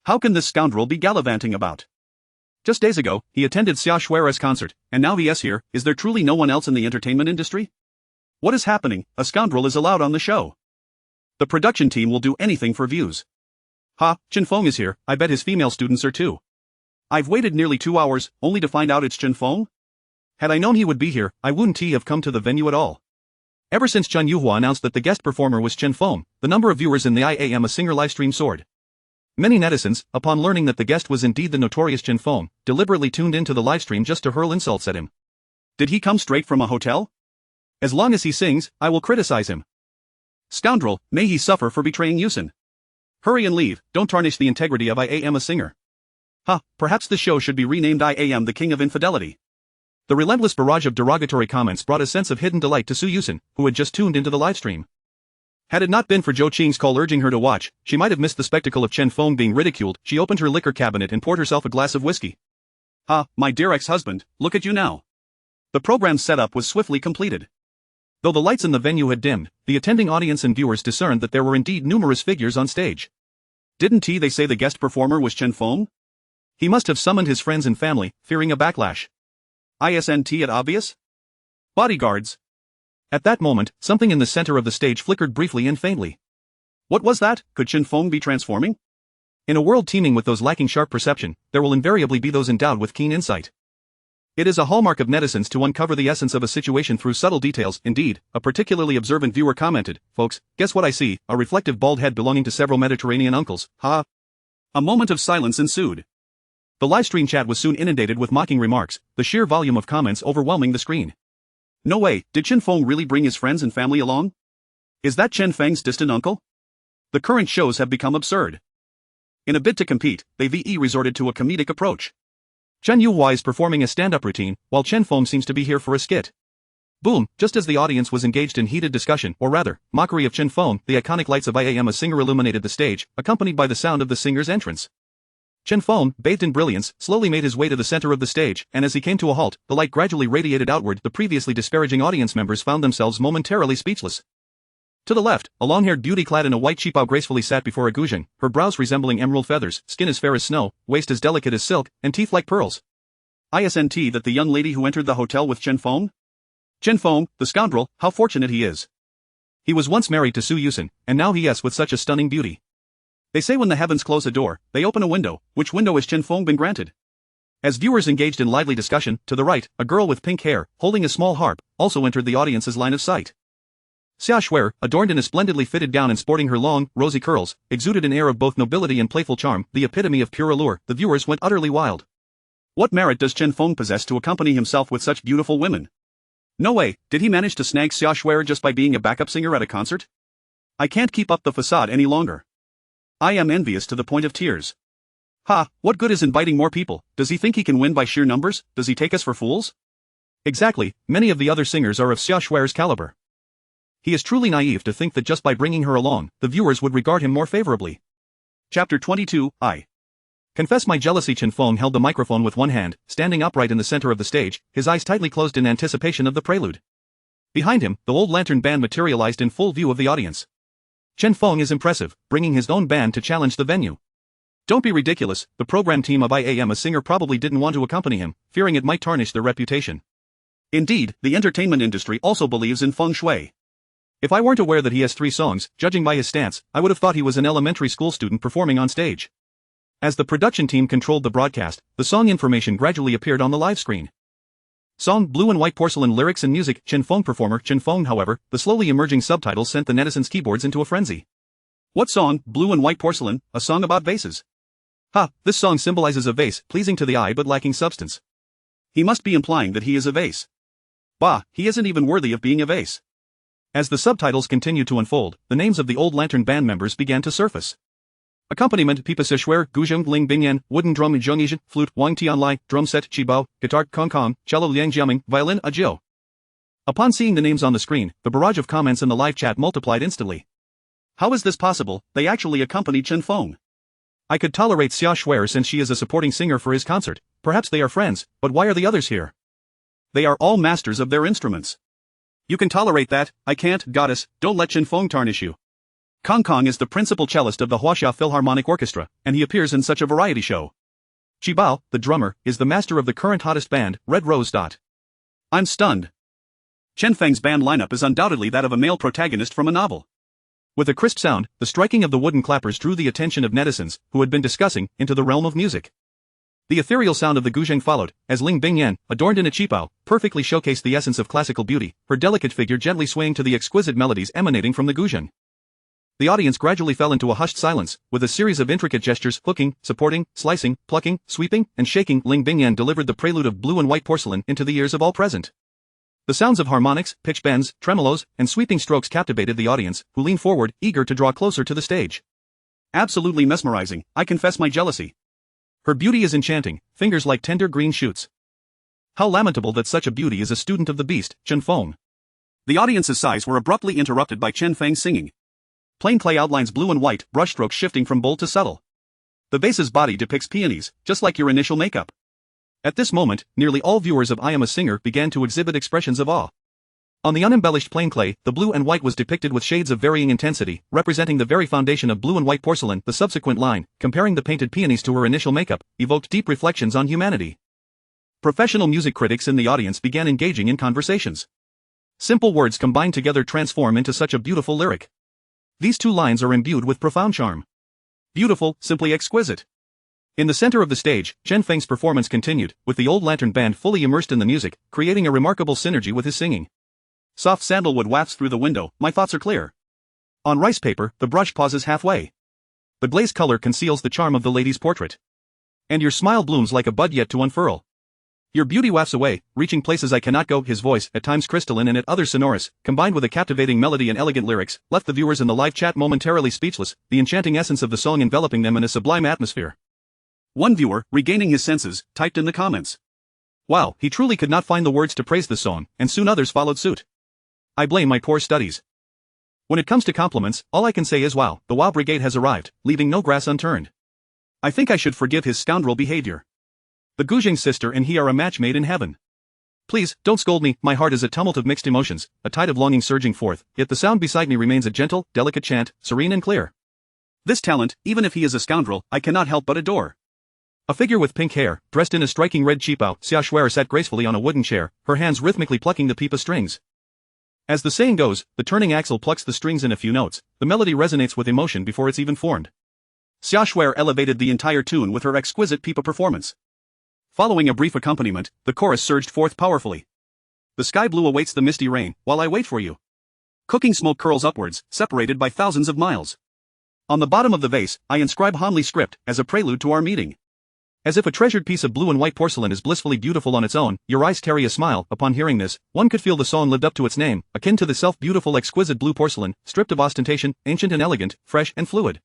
How can this scoundrel be gallivanting about? Just days ago, he attended Xia Shui's concert, and now he is here. Is there truly no one else in the entertainment industry? What is happening? A scoundrel is allowed on the show. The production team will do anything for views. Ha, Chen Feng is here. I bet his female students are too. I've waited nearly 2 hours, only to find out it's Chen Feng? Had I known he would be here, I wouldn't have come to the venue at all. Ever since Chen Yuhua announced that the guest performer was Chen Feng, the number of viewers in the I Am a Singer livestream soared. Many netizens, upon learning that the guest was indeed the notorious Chen Feng, deliberately tuned into the livestream just to hurl insults at him. Did he come straight from a hotel? As long as he sings, I will criticize him. Scoundrel, may he suffer for betraying Yuxin. Hurry and leave, don't tarnish the integrity of I am a singer. Perhaps the show should be renamed I am the King of Infidelity. The relentless barrage of derogatory comments brought a sense of hidden delight to Su Yuxin, who had just tuned into the livestream. Had it not been for Zhou Qing's call urging her to watch, she might have missed the spectacle of Chen Feng being ridiculed. She opened her liquor cabinet and poured herself a glass of whiskey. My dear ex-husband, look at you now. The program's setup was swiftly completed. Though the lights in the venue had dimmed, the attending audience and viewers discerned that there were indeed numerous figures on stage. Didn't they say the guest performer was Chen Feng? He must have summoned his friends and family, fearing a backlash. Isn't it obvious? Bodyguards. At that moment, something in the center of the stage flickered briefly and faintly. What was that? Could Chen Feng be transforming? In a world teeming with those lacking sharp perception, there will invariably be those endowed with keen insight. It is a hallmark of netizens to uncover the essence of a situation through subtle details. Indeed, a particularly observant viewer commented, "Folks, guess what I see, a reflective bald head belonging to several Mediterranean uncles, ha." A moment of silence ensued. The livestream chat was soon inundated with mocking remarks, the sheer volume of comments overwhelming the screen. No way, did Chen Feng really bring his friends and family along? Is that Chen Feng's distant uncle? The current shows have become absurd. In a bid to compete, they resorted to a comedic approach. Chen Yuhua is performing a stand-up routine, while Chen Feng seems to be here for a skit. Boom, just as the audience was engaged in heated discussion, or rather, mockery of Chen Feng, the iconic lights of I am a singer illuminated the stage, accompanied by the sound of the singer's entrance. Chen Feng, bathed in brilliance, slowly made his way to the center of the stage, and as he came to a halt, the light gradually radiated outward. The previously disparaging audience members found themselves momentarily speechless. To the left, a long-haired beauty clad in a white qipao gracefully sat before a guzheng, her brows resembling emerald feathers, skin as fair as snow, waist as delicate as silk, and teeth like pearls. Isn't that the young lady who entered the hotel with Chen Feng? Chen Feng, the scoundrel, how fortunate he is. He was once married to Su Yuxin, and now he is with such a stunning beauty. They say when the heavens close a door, they open a window. Which window has Chen Feng been granted? As viewers engaged in lively discussion, to the right, a girl with pink hair, holding a small harp, also entered the audience's line of sight. Xia Shuer, adorned in a splendidly fitted gown and sporting her long, rosy curls, exuded an air of both nobility and playful charm, the epitome of pure allure. The viewers went utterly wild. What merit does Chen Feng possess to accompany himself with such beautiful women? No way, did he manage to snag Xia Shuer just by being a backup singer at a concert? I can't keep up the facade any longer. I am envious to the point of tears. What good is inviting more people? Does he think he can win by sheer numbers? Does he take us for fools? Exactly, many of the other singers are of Xia Shuer's caliber. He is truly naive to think that just by bringing her along, the viewers would regard him more favorably. Chapter 22, I confess my jealousy. Chen Feng held the microphone with one hand, standing upright in the center of the stage, his eyes tightly closed in anticipation of the prelude. Behind him, the old lantern band materialized in full view of the audience. Chen Feng is impressive, bringing his own band to challenge the venue. Don't be ridiculous, the program team of I am a singer probably didn't want to accompany him, fearing it might tarnish their reputation. Indeed, the entertainment industry also believes in feng shui. If I weren't aware that he has 3 songs, judging by his stance, I would have thought he was an elementary school student performing on stage. As the production team controlled the broadcast, the song information gradually appeared on the live screen. Song Blue and White Porcelain lyrics and music, Chen Feng performer, Chen Feng. However, the slowly emerging subtitles sent the netizens' keyboards into a frenzy. What song, Blue and White Porcelain, a song about vases? This song symbolizes a vase, pleasing to the eye but lacking substance. He must be implying that he is a vase. Bah, he isn't even worthy of being a vase. As the subtitles continued to unfold, the names of the old lantern band members began to surface. Accompaniment: pipa shuer, guzheng, ling binyan, wooden drum zhengizhen, flute, wang tianlai, drum set, qibao, guitar, kong kong, cello liang jiaming, violin, jiu. Upon seeing the names on the screen, the barrage of comments in the live chat multiplied instantly. How is this possible? They actually accompanied Chen Feng. I could tolerate Xia Shuer since she is a supporting singer for his concert. Perhaps they are friends, but why are the others here? They are all masters of their instruments. You can tolerate that, I can't. Goddess, don't let Chen Feng tarnish you. Kong Kong is the principal cellist of the Huaxia Philharmonic Orchestra, and he appears in such a variety show. Qibao, the drummer, is the master of the current hottest band, Red Rose. I'm stunned. Chen Feng's band lineup is undoubtedly that of a male protagonist from a novel. With a crisp sound, the striking of the wooden clappers drew the attention of netizens, who had been discussing, into the realm of music. The ethereal sound of the guzheng followed, as Ling Bingyan, adorned in a qipao, perfectly showcased the essence of classical beauty, her delicate figure gently swaying to the exquisite melodies emanating from the guzheng. The audience gradually fell into a hushed silence, with a series of intricate gestures: hooking, supporting, slicing, plucking, sweeping, and shaking. Ling Bingyan delivered the prelude of Blue and White Porcelain into the ears of all present. The sounds of harmonics, pitch bends, tremolos, and sweeping strokes captivated the audience, who leaned forward, eager to draw closer to the stage. Absolutely mesmerizing, I confess my jealousy. Her beauty is enchanting, fingers like tender green shoots. How lamentable that such a beauty is a student of the beast, Chen Feng. The audience's sighs were abruptly interrupted by Chen Feng singing. Plain clay outlines blue and white, brushstrokes shifting from bold to subtle. The vase's body depicts peonies, just like your initial makeup. At this moment, nearly all viewers of I Am a Singer began to exhibit expressions of awe. On the unembellished plain clay, the blue and white was depicted with shades of varying intensity, representing the very foundation of blue and white porcelain. The subsequent line, comparing the painted peonies to her initial makeup, evoked deep reflections on humanity. Professional music critics in the audience began engaging in conversations. Simple words combined together transform into such a beautiful lyric. These two lines are imbued with profound charm. Beautiful, simply exquisite. In the center of the stage, Chen Feng's performance continued, with the old lantern band fully immersed in the music, creating a remarkable synergy with his singing. Soft sandalwood wafts through the window, my thoughts are clear. On rice paper, the brush pauses halfway. The glaze color conceals the charm of the lady's portrait. And your smile blooms like a bud yet to unfurl. Your beauty wafts away, reaching places I cannot go. His voice, at times crystalline and at others sonorous, combined with a captivating melody and elegant lyrics, left the viewers in the live chat momentarily speechless, the enchanting essence of the song enveloping them in a sublime atmosphere. One viewer, regaining his senses, typed in the comments. Wow, he truly could not find the words to praise the song, and soon others followed suit. I blame my poor studies. When it comes to compliments, all I can say is wow, the wow brigade has arrived, leaving no grass unturned. I think I should forgive his scoundrel behavior. The Guzheng sister and he are a match made in heaven. Please, don't scold me, my heart is a tumult of mixed emotions, a tide of longing surging forth, yet the sound beside me remains a gentle, delicate chant, serene and clear. This talent, even if he is a scoundrel, I cannot help but adore. A figure with pink hair, dressed in a striking red cheapao, Xia Shuer sat gracefully on a wooden chair, her hands rhythmically plucking the pipa strings. As the saying goes, the turning axle plucks the strings in a few notes, the melody resonates with emotion before it's even formed. Xia Shuer elevated the entire tune with her exquisite pipa performance. Following a brief accompaniment, the chorus surged forth powerfully. The sky blue awaits the misty rain, while I wait for you. Cooking smoke curls upwards, separated by thousands of miles. On the bottom of the vase, I inscribe Hanli script, as a prelude to our meeting. As if a treasured piece of blue and white porcelain is blissfully beautiful on its own, your eyes carry a smile. Upon hearing this, one could feel the song lived up to its name, akin to the self-beautiful exquisite blue porcelain, stripped of ostentation, ancient and elegant, fresh and fluid.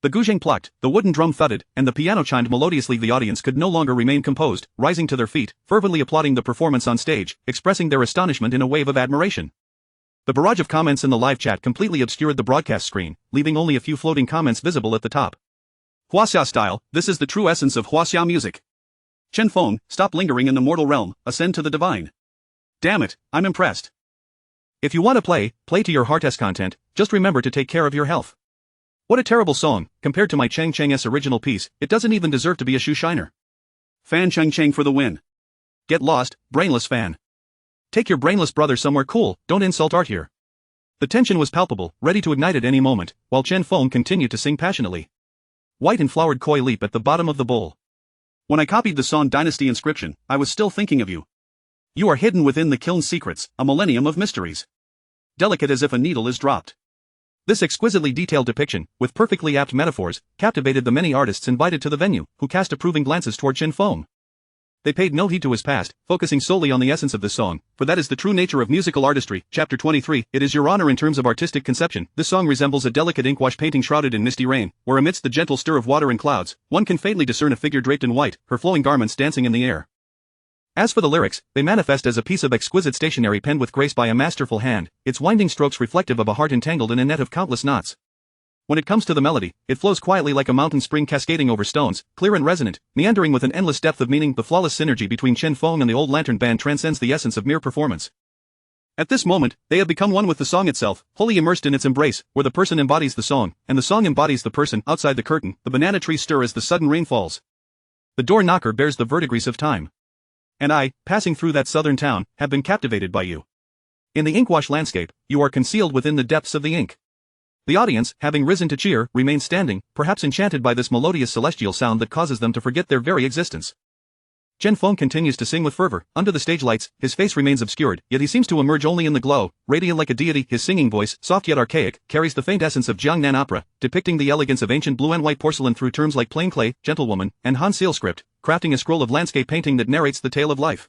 The guzheng plucked, the wooden drum thudded, and the piano chimed melodiously. The audience could no longer remain composed, rising to their feet, fervently applauding the performance on stage, expressing their astonishment in a wave of admiration. The barrage of comments in the live chat completely obscured the broadcast screen, leaving only a few floating comments visible at the top. Huaxia style, this is the true essence of Huaxia music. Chen Feng, stop lingering in the mortal realm, ascend to the divine. Damn it, I'm impressed. If you want to play to your heart's content, just remember to take care of your health. What a terrible song, compared to my Cheng Cheng's original piece, it doesn't even deserve to be a shoe shiner. Fan Cheng Cheng for the win. Get lost, brainless fan. Take your brainless brother somewhere cool, don't insult art here. The tension was palpable, ready to ignite at any moment, while Chen Feng continued to sing passionately. White and flowered koi leap at the bottom of the bowl. When I copied the song Dynasty Inscription, I was still thinking of you. You are hidden within the kiln's secrets, a millennium of mysteries. Delicate as if a needle is dropped. This exquisitely detailed depiction, with perfectly apt metaphors, captivated the many artists invited to the venue, who cast approving glances toward Chen Feng. They paid no heed to his past, focusing solely on the essence of this song, for that is the true nature of musical artistry. Chapter 23, It is your honor. In terms of artistic conception, this song resembles a delicate inkwash painting shrouded in misty rain, where amidst the gentle stir of water and clouds, one can faintly discern a figure draped in white, her flowing garments dancing in the air. As for the lyrics, they manifest as a piece of exquisite stationery penned with grace by a masterful hand, its winding strokes reflective of a heart entangled in a net of countless knots. When it comes to the melody, it flows quietly like a mountain spring cascading over stones, clear and resonant, meandering with an endless depth of meaning. The flawless synergy between Chen Feng and the old lantern band transcends the essence of mere performance. At this moment, they have become one with the song itself, wholly immersed in its embrace, where the person embodies the song, and the song embodies the person. Outside the curtain, the banana trees stir as the sudden rain falls. The door knocker bears the verdigris of time. And I, passing through that southern town, have been captivated by you. In the inkwash landscape, you are concealed within the depths of the ink. The audience, having risen to cheer, remains standing, perhaps enchanted by this melodious celestial sound that causes them to forget their very existence. Chen Feng continues to sing with fervor. Under the stage lights, his face remains obscured, yet he seems to emerge only in the glow, radiant like a deity. His singing voice, soft yet archaic, carries the faint essence of Jiangnan opera, depicting the elegance of ancient blue and white porcelain through terms like plain clay, gentlewoman, and Han Seal script, crafting a scroll of landscape painting that narrates the tale of life.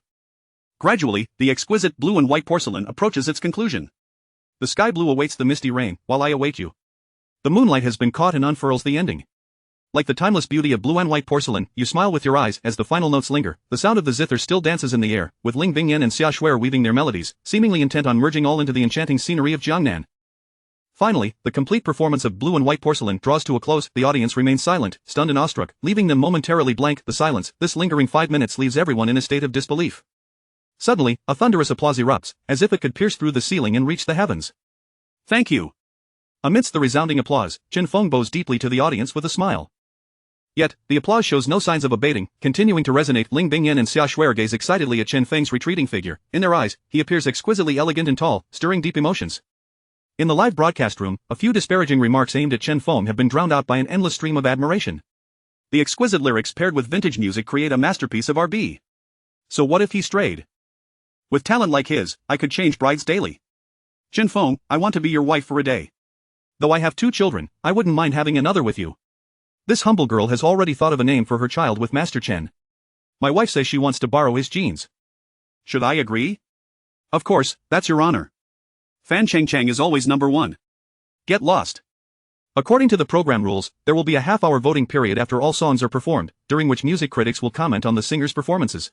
Gradually, the exquisite blue and white porcelain approaches its conclusion. The sky blue awaits the misty rain, while I await you. The moonlight has been caught and unfurls the ending. Like the timeless beauty of blue and white porcelain, you smile with your eyes as the final notes linger. The sound of the zither still dances in the air, with Ling Bingyan and Xia Shuer weaving their melodies, seemingly intent on merging all into the enchanting scenery of Jiangnan. Finally, the complete performance of blue and white porcelain draws to a close. The audience remains silent, stunned and awestruck, leaving them momentarily blank. The silence, this lingering 5 minutes, leaves everyone in a state of disbelief. Suddenly, a thunderous applause erupts, as if it could pierce through the ceiling and reach the heavens. Thank you. Amidst the resounding applause, Chen Feng bows deeply to the audience with a smile. Yet, the applause shows no signs of abating, continuing to resonate. Ling Bingyan and Xia Shuer gaze excitedly at Chen Feng's retreating figure. In their eyes, he appears exquisitely elegant and tall, stirring deep emotions. In the live broadcast room, a few disparaging remarks aimed at Chen Feng have been drowned out by an endless stream of admiration. The exquisite lyrics paired with vintage music create a masterpiece of R&B. So what if he strayed? With talent like his, I could change brides daily. Chen Feng, I want to be your wife for a day. Though I have 2 children, I wouldn't mind having another with you. This humble girl has already thought of a name for her child with Master Chen. My wife says she wants to borrow his genes. Should I agree? Of course, that's your honor. Fan Cheng is always number 1. Get lost. According to the program rules, there will be a half-hour voting period after all songs are performed, during which music critics will comment on the singers' performances.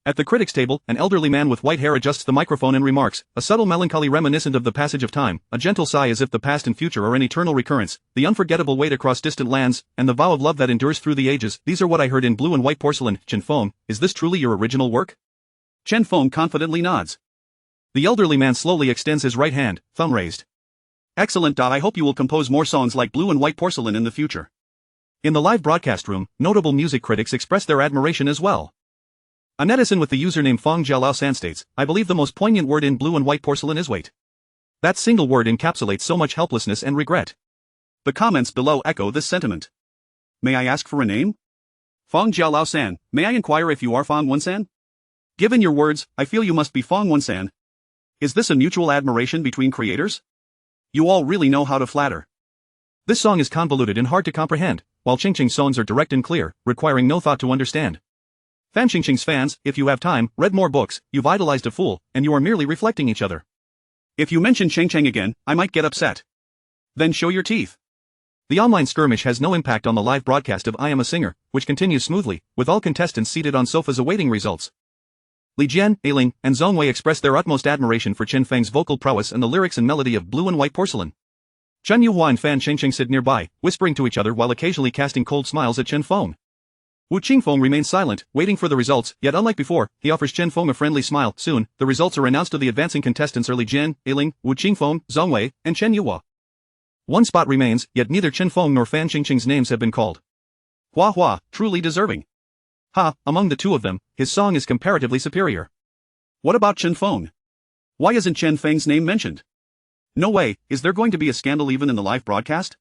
At the critics' table, an elderly man with white hair adjusts the microphone and remarks, a subtle melancholy reminiscent of the passage of time, a gentle sigh as if the past and future are an eternal recurrence, the unforgettable wait across distant lands, and the vow of love that endures through the ages. These are what I heard in blue and white porcelain. Chen Feng, is this truly your original work? Chen Feng confidently nods. The elderly man slowly extends his right hand, thumb raised. Excellent. I hope you will compose more songs like blue and white porcelain in the future. In the live broadcast room, notable music critics express their admiration as well. A netizen with the username Fong Jialao San states, I believe the most poignant word in blue and white porcelain is wait. That single word encapsulates so much helplessness and regret. The comments below echo this sentiment. May I ask for a name? Fong Jialao San, may I inquire if you are Fong Wen-san? Given your words, I feel you must be Fong Wen-san. Is this a mutual admiration between creators? You all really know how to flatter. This song is convoluted and hard to comprehend, while Chingching's songs are direct and clear, requiring no thought to understand. Fan Chingching's fans, if you have time, read more books, you've idolized a fool, and you are merely reflecting each other. If you mention Cheng again, I might get upset. Then show your teeth. The online skirmish has no impact on the live broadcast of I Am a Singer, which continues smoothly, with all contestants seated on sofas awaiting results. Li Jian, Ailing, and Zhong Wei express their utmost admiration for Chen Feng's vocal prowess and the lyrics and melody of blue and white porcelain. Chen Yuhua and Fan Chingching sit nearby, whispering to each other while occasionally casting cold smiles at Chen Feng. Wu Qingfeng remains silent, waiting for the results, yet unlike before, he offers Chen Feng a friendly smile. Soon, the results are announced to the advancing contestants Li Jian, Ailing, Wu Qingfeng, Zhong Wei, and Chen Yuhua. One spot remains, yet neither Chen Feng nor Fan Chingching's names have been called. Hua Hua, truly deserving. Ha, among the two of them, his song is comparatively superior. What about Chen Feng? Why isn't Chen Feng's name mentioned? No way, is there going to be a scandal even in the live broadcast?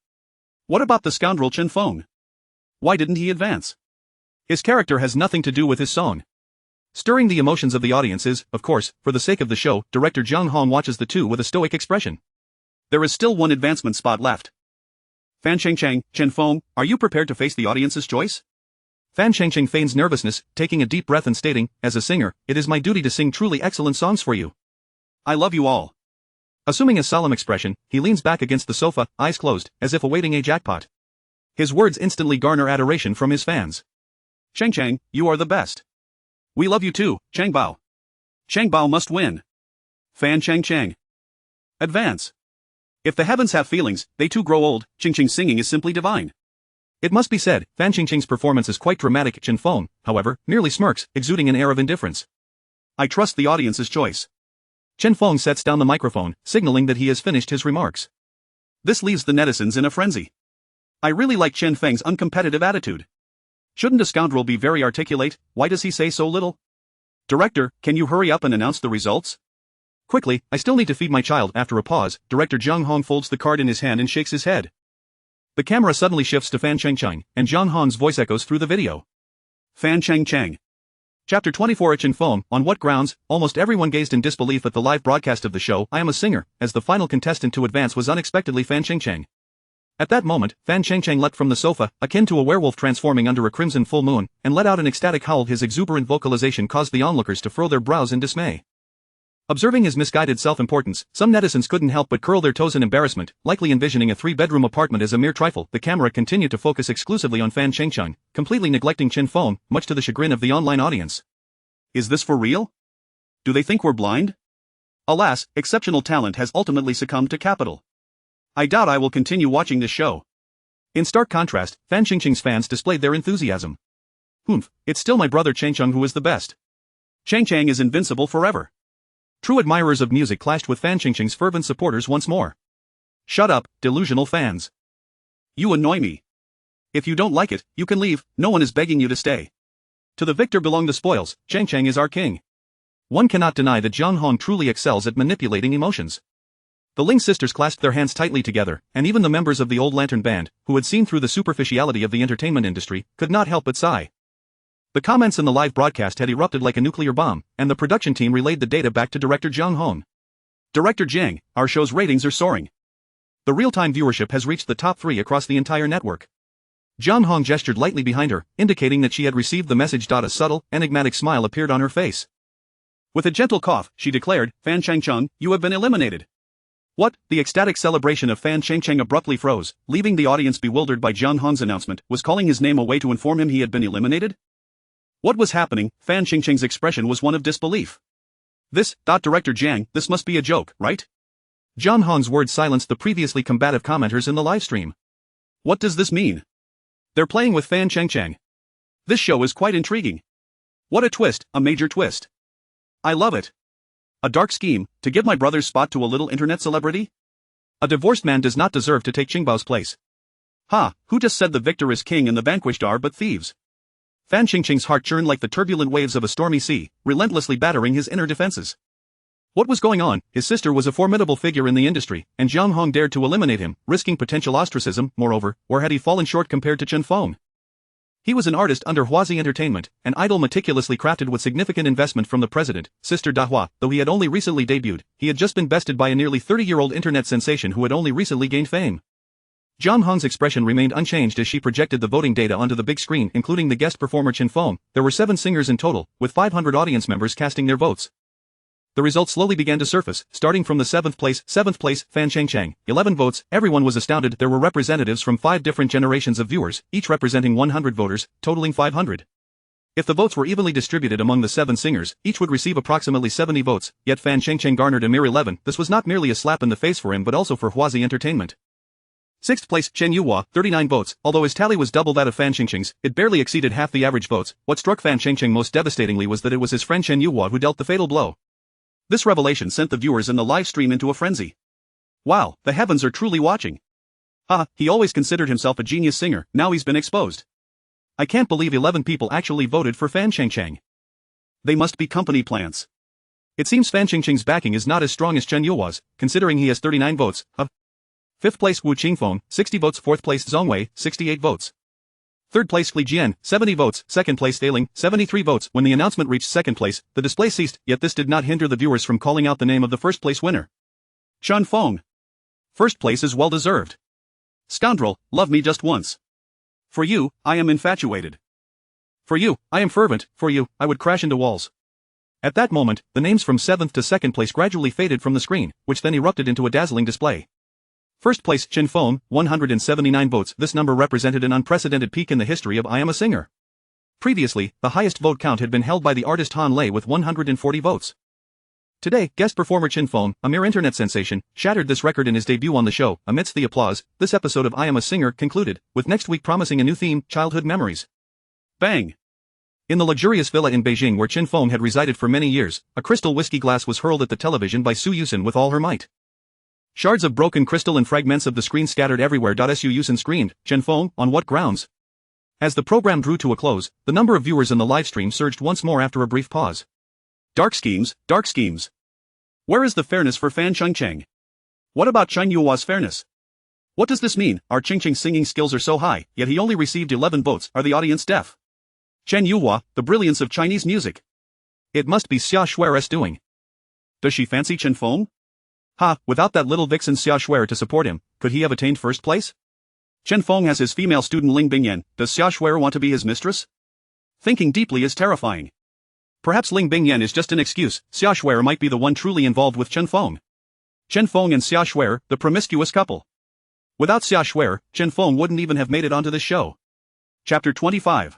What about the scoundrel Chen Feng? Why didn't he advance? His character has nothing to do with his song. Stirring the emotions of the audience is, of course, for the sake of the show, director Zhang Hong watches the two with a stoic expression. There is still one advancement spot left. Fan Chengcheng, Chen Feng, are you prepared to face the audience's choice? Fan Chengcheng feigns nervousness, taking a deep breath and stating, as a singer, it is my duty to sing truly excellent songs for you. I love you all. Assuming a solemn expression, he leans back against the sofa, eyes closed, as if awaiting a jackpot. His words instantly garner adoration from his fans. Chengcheng, you are the best. We love you too, Changbao. Changbao must win. Fan Chengcheng. Advance. If the heavens have feelings, they too grow old. Chingching's singing is simply divine. It must be said, Fan Chingching's performance is quite dramatic. Chen Feng, however, merely smirks, exuding an air of indifference. I trust the audience's choice. Chen Feng sets down the microphone, signaling that he has finished his remarks. This leaves the netizens in a frenzy. I really like Chen Feng's uncompetitive attitude. Shouldn't a scoundrel be very articulate? Why does he say so little? Director, can you hurry up and announce the results? Quickly, I still need to feed my child. After a pause, Director Zhang Hong folds the card in his hand and shakes his head. The camera suddenly shifts to Fan Chengcheng, and Zhang Hong's voice echoes through the video. Fan Chengcheng. Chapter 24 Chen Feng, on what grounds? Almost everyone gazed in disbelief at the live broadcast of the show I Am a Singer, as the final contestant to advance was unexpectedly Fan Chengcheng. At that moment, Fan Chengcheng leapt from the sofa, akin to a werewolf transforming under a crimson full moon, and let out an ecstatic howl. His exuberant vocalization caused the onlookers to furrow their brows in dismay. Observing his misguided self-importance, some netizens couldn't help but curl their toes in embarrassment, likely envisioning a 3-bedroom apartment as a mere trifle. The camera continued to focus exclusively on Fan Chengcheng, completely neglecting Chen Feng, much to the chagrin of the online audience. Is this for real? Do they think we're blind? Alas, exceptional talent has ultimately succumbed to capital. I doubt I will continue watching this show. In stark contrast, Fan Chengcheng's fans displayed their enthusiasm. Humph, it's still my brother Chengcheng who is the best. Chengcheng is invincible forever. True admirers of music clashed with Fan Chengcheng's fervent supporters once more. Shut up, delusional fans. You annoy me. If you don't like it, you can leave, no one is begging you to stay. To the victor belong the spoils, Chengcheng is our king. One cannot deny that Jiang Hong truly excels at manipulating emotions. The Ling sisters clasped their hands tightly together, and even the members of the Old Lantern Band, who had seen through the superficiality of the entertainment industry, could not help but sigh. The comments in the live broadcast had erupted like a nuclear bomb, and the production team relayed the data back to director Jiang Hong. Director Jiang, our show's ratings are soaring. The real-time viewership has reached the top 3 across the entire network. Jiang Hong gestured lightly behind her, indicating that she had received the message. A subtle, enigmatic smile appeared on her face. With a gentle cough, she declared, Fan Chengcheng, you have been eliminated. What? The ecstatic celebration of Fan Chengcheng abruptly froze, leaving the audience bewildered by Jiang Hong's announcement. Was calling his name a way to inform him he had been eliminated? What was happening? Fan Chengcheng's expression was one of disbelief. This, Director Jiang, this must be a joke, right? Jiang Hong's words silenced the previously combative commenters in the livestream. What does this mean? They're playing with Fan Chengcheng. This show is quite intriguing. What a twist, a major twist. I love it. A dark scheme, to give my brother's spot to a little internet celebrity? A divorced man does not deserve to take Qingbao's place. Ha, who just said the victor is king and the vanquished are but thieves? Fan Chengcheng's heart churned like the turbulent waves of a stormy sea, relentlessly battering his inner defenses. What was going on? His sister was a formidable figure in the industry, and Jiang Hong dared to eliminate him, risking potential ostracism. Moreover, or had he fallen short compared to Chen Feng? He was an artist under Huazi Entertainment, an idol meticulously crafted with significant investment from the president, Sister Dahua. Though he had only recently debuted, he had just been bested by a nearly 30-year-old internet sensation who had only recently gained fame. Jiang Hong's expression remained unchanged as she projected the voting data onto the big screen, including the guest performer Chen Feng. There were 7 singers in total, with 500 audience members casting their votes. The results slowly began to surface, starting from the 7th place, Fan Chengcheng, 11 votes. Everyone was astounded. There were representatives from 5 different generations of viewers, each representing 100 voters, totaling 500. If the votes were evenly distributed among the 7 singers, each would receive approximately 70 votes, yet Fan Chengcheng garnered a mere 11. This was not merely a slap in the face for him but also for Huazi Entertainment. 6th place, Chen Yuhua, 39 votes. Although his tally was double that of Fan Chengcheng's, it barely exceeded half the average votes. What struck Fan Chengcheng most devastatingly was that it was his friend Chen Yuhua who dealt the fatal blow. This revelation sent the viewers in the live stream into a frenzy. Wow, the heavens are truly watching. He always considered himself a genius singer, now he's been exposed. I can't believe 11 people actually voted for Fan Chengcheng. They must be company plants. It seems Fan Chengcheng's backing is not as strong as Chen Yuhua's, considering he has 39 votes. 5th place Wu Qingfeng, 60 votes. 4th place Zhongwei, 68 votes. 3rd place Li Jian, 70 votes. 2nd place Dailing, 73 votes. When the announcement reached 2nd place, the display ceased, yet this did not hinder the viewers from calling out the name of the 1st place winner. Chen Feng. 1st place is well deserved. Scoundrel, love me just once. For you, I am infatuated. For you, I am fervent. For you, I would crash into walls. At that moment, the names from 7th to 2nd place gradually faded from the screen, which then erupted into a dazzling display. 1st place Chen Feng, 179 votes. This number represented an unprecedented peak in the history of I Am a Singer. Previously, the highest vote count had been held by the artist Han Lei with 140 votes. Today, guest performer Chen Feng, a mere internet sensation, shattered this record in his debut on the show. Amidst the applause, this episode of I Am a Singer concluded, with next week promising a new theme, childhood memories. Bang! In the luxurious villa in Beijing where Chen Feng had resided for many years, a crystal whiskey glass was hurled at the television by Su Yuxin with all her might. Shards of broken crystal and fragments of the screen scattered everywhere. Su Yuxin screamed, Chen Feng, on what grounds? As the program drew to a close, the number of viewers in the livestream surged once more after a brief pause. Dark schemes, dark schemes. Where is the fairness for Fan Chengcheng? What about Chen Yuhua's fairness? What does this mean? Our Chengcheng's singing skills are so high, yet he only received 11 votes. Are the audience deaf? Chen Yuhua, the brilliance of Chinese music. It must be Xia Shui's doing. Does she fancy Chen Feng? Without that little vixen Xia Shui to support him, could he have attained 1st place? Chen Feng has his female student Ling Bingyan, does Xia Shuer want to be his mistress? Thinking deeply is terrifying. Perhaps Ling Bingyan is just an excuse, Xia Shuer might be the one truly involved with Chen Feng. Chen Feng and Xia Shuer, the promiscuous couple. Without Xia Shuer, Chen Feng wouldn't even have made it onto this show. Chapter 25.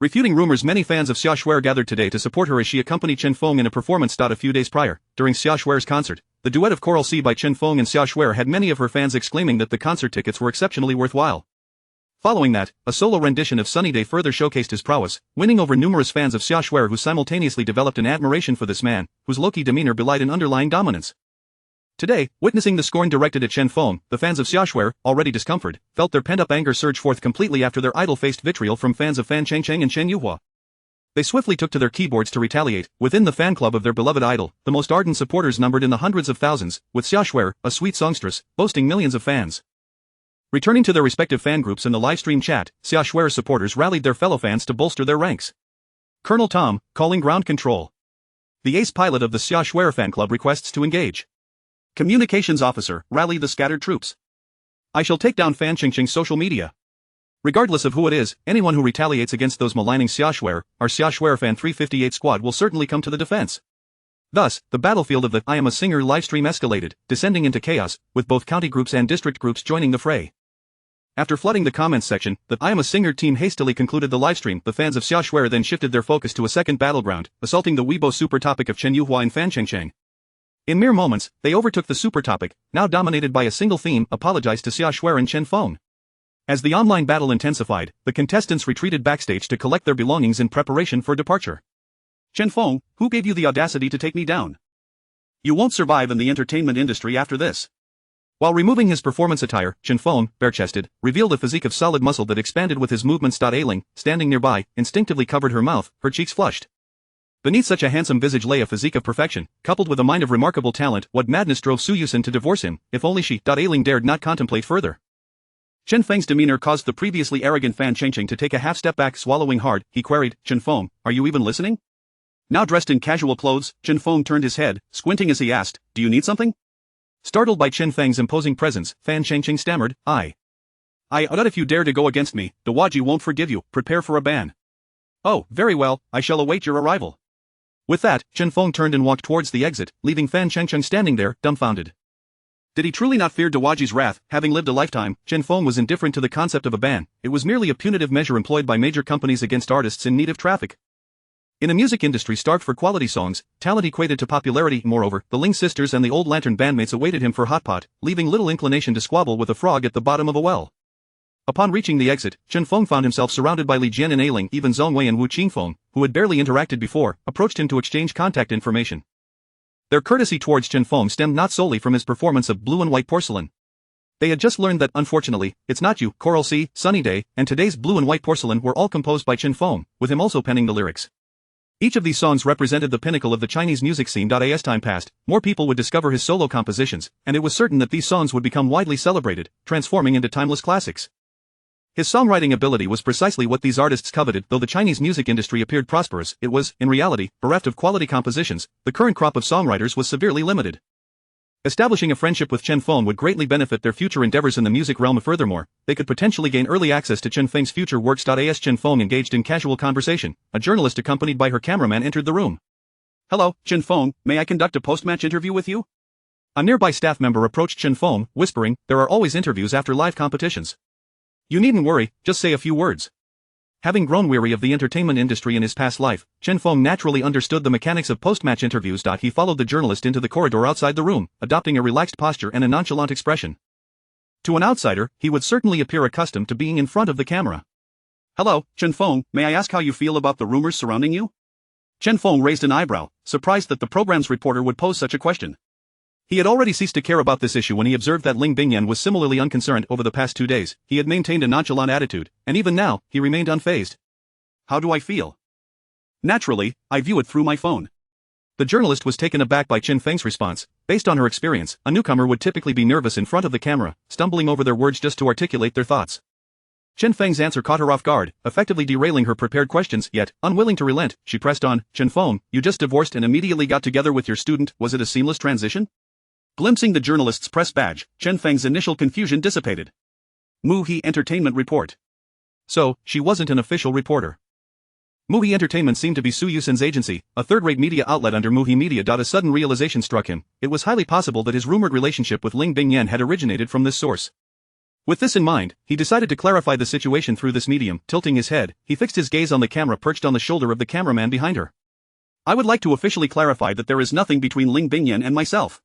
Refuting rumors, many fans of Xia Shuer gathered today to support her as she accompanied Chen Feng in a performance. A few days prior, during Xia Shuer's concert, the duet of Choral C by Chen Feng and Xia Shuer had many of her fans exclaiming that the concert tickets were exceptionally worthwhile. Following that, a solo rendition of Sunny Day further showcased his prowess, winning over numerous fans of Xia Shuer who simultaneously developed an admiration for this man, whose low-key demeanor belied an underlying dominance. Today, witnessing the scorn directed at Chen Feng, the fans of Xia Shuer, already discomfited, felt their pent-up anger surge forth completely after their idol faced vitriol from fans of Fan Chengcheng and Chen Yuhua. They swiftly took to their keyboards to retaliate. Within the fan club of their beloved idol, the most ardent supporters numbered in the hundreds of thousands, with Xia Shuer, a sweet songstress, boasting millions of fans. Returning to their respective fan groups in the livestream chat, Xia Shuer's supporters rallied their fellow fans to bolster their ranks. Colonel Tom, calling ground control. The ace pilot of the Xia Shuer fan club requests to engage. Communications officer, rally the scattered troops. I shall take down Fan Chengcheng's social media. Regardless of who it is, anyone who retaliates against those maligning Xia Shuer, our Xia Shuer Fan 358 squad will certainly come to the defense. Thus, the battlefield of the I Am a Singer livestream escalated, descending into chaos, with both county groups and district groups joining the fray. After flooding the comments section, the I Am a Singer team hastily concluded the livestream. The fans of Xia Shuer then shifted their focus to a second battleground, assaulting the Weibo super topic of Chen Yuhua and Fan Chengcheng. In mere moments, they overtook the super topic, now dominated by a single theme, apologized to Xia Shuer and Chen Feng. As the online battle intensified, the contestants retreated backstage to collect their belongings in preparation for departure. Chen Feng, who gave you the audacity to take me down? You won't survive in the entertainment industry after this. While removing his performance attire, Chen Feng, bare-chested, revealed a physique of solid muscle that expanded with his movements. Ailing, standing nearby, instinctively covered her mouth, her cheeks flushed. Beneath such a handsome visage lay a physique of perfection, coupled with a mind of remarkable talent. What madness drove Su Yuxin to divorce him, if only she, Ailing, dared not contemplate further. Chen Feng's demeanor caused the previously arrogant Fan Chengcheng to take a half step back. Swallowing hard, he queried, Chen Feng, are you even listening? Now dressed in casual clothes, Chen Feng turned his head, squinting as he asked, do you need something? Startled by Chen Feng's imposing presence, Fan Chengcheng stammered, I doubt if you dare to go against me, Dawaji won't forgive you, prepare for a ban. Oh, very well, I shall await your arrival. With that, Chen Feng turned and walked towards the exit, leaving Fan Chengcheng standing there, dumbfounded. Did he truly not fear Dawaji's wrath? Having lived a lifetime, Chen Feng was indifferent to the concept of a ban. It was merely a punitive measure employed by major companies against artists in need of traffic. In a music industry starved for quality songs, talent equated to popularity. Moreover, the Ling sisters and the Old Lantern bandmates awaited him for hot pot, leaving little inclination to squabble with a frog at the bottom of a well. Upon reaching the exit, Chen Feng found himself surrounded by Li Jian and Ailing. Even Zhongwei and Wu Qingfeng, who had barely interacted before, approached him to exchange contact information. Their courtesy towards Chen Feng stemmed not solely from his performance of Blue and White Porcelain. They had just learned that, unfortunately, It's Not You, Choral C, Sunny Day, and today's Blue and White Porcelain were all composed by Chen Feng, with him also penning the lyrics. Each of these songs represented the pinnacle of the Chinese music scene. As time passed, more people would discover his solo compositions, and it was certain that these songs would become widely celebrated, transforming into timeless classics. His songwriting ability was precisely what these artists coveted. Though the Chinese music industry appeared prosperous, it was, in reality, bereft of quality compositions. The current crop of songwriters was severely limited. Establishing a friendship with Chen Feng would greatly benefit their future endeavors in the music realm. Furthermore, they could potentially gain early access to Chen Feng's future works. As Chen Feng engaged in casual conversation, a journalist accompanied by her cameraman entered the room. Hello, Chen Feng, may I conduct a post-match interview with you? A nearby staff member approached Chen Feng, whispering, there are always interviews after live competitions. You needn't worry, just say a few words. Having grown weary of the entertainment industry in his past life, Chen Feng naturally understood the mechanics of post-match interviews. He followed the journalist into the corridor outside the room, adopting a relaxed posture and a nonchalant expression. To an outsider, he would certainly appear accustomed to being in front of the camera. Hello, Chen Feng, may I ask how you feel about the rumors surrounding you? Chen Feng raised an eyebrow, surprised that the program's reporter would pose such a question. He had already ceased to care about this issue when he observed that Ling Bingyan was similarly unconcerned. Over the past 2 days, he had maintained a nonchalant attitude, and even now, he remained unfazed. How do I feel? Naturally, I view it through my phone. The journalist was taken aback by Chen Feng's response. Based on her experience, a newcomer would typically be nervous in front of the camera, stumbling over their words just to articulate their thoughts. Chen Feng's answer caught her off guard, effectively derailing her prepared questions. Yet, unwilling to relent, she pressed on, Chen Feng, you just divorced and immediately got together with your student. Was it a seamless transition? Glimpsing the journalist's press badge, Chen Feng's initial confusion dissipated. Muhi Entertainment Report. So, she wasn't an official reporter. Muhi Entertainment seemed to be Su Yuxin's agency, a third-rate media outlet under Muhi Media. A sudden realization struck him. It was highly possible that his rumored relationship with Ling Bingyan had originated from this source. With this in mind, he decided to clarify the situation through this medium. Tilting his head, he fixed his gaze on the camera perched on the shoulder of the cameraman behind her. I would like to officially clarify that there is nothing between Ling Bingyan and myself.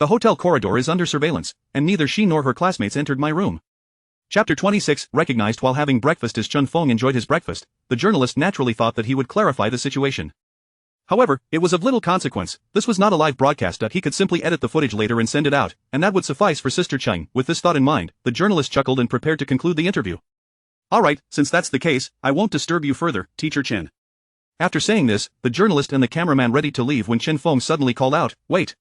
The hotel corridor is under surveillance, and neither she nor her classmates entered my room. Chapter 26. Recognized while having breakfast. As Chen Feng enjoyed his breakfast, the journalist naturally thought that he would clarify the situation. However, it was of little consequence. This was not a live broadcast. He could simply edit the footage later and send it out, and that would suffice for Sister Cheng. With this thought in mind, the journalist chuckled and prepared to conclude the interview. Alright, since that's the case, I won't disturb you further, Teacher Chen. After saying this, the journalist and the cameraman ready to leave when Chen Feng suddenly called out, "Wait."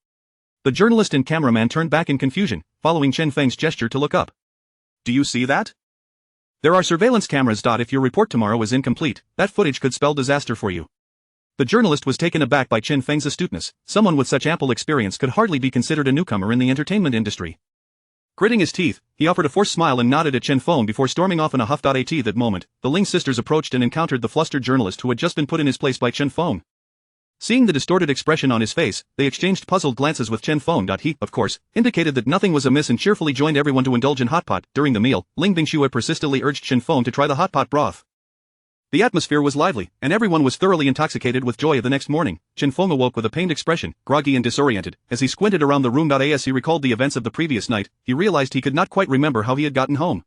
The journalist and cameraman turned back in confusion, following Chen Feng's gesture to look up. Do you see that? There are surveillance cameras. If your report tomorrow is incomplete, that footage could spell disaster for you. The journalist was taken aback by Chen Feng's astuteness. Someone with such ample experience could hardly be considered a newcomer in the entertainment industry. Gritting his teeth, he offered a forced smile and nodded at Chen Feng before storming off in a huff. At that moment, the Ling sisters approached and encountered the flustered journalist who had just been put in his place by Chen Feng. Seeing the distorted expression on his face, they exchanged puzzled glances with Chen Feng. He, of course, indicated that nothing was amiss and cheerfully joined everyone to indulge in hot pot. During the meal, Ling Bingxue persistently urged Chen Feng to try the hot pot broth. The atmosphere was lively, and everyone was thoroughly intoxicated with joy. The next morning, Chen Feng awoke with a pained expression, groggy and disoriented. As he squinted around the room. As he recalled the events of the previous night, he realized he could not quite remember how he had gotten home.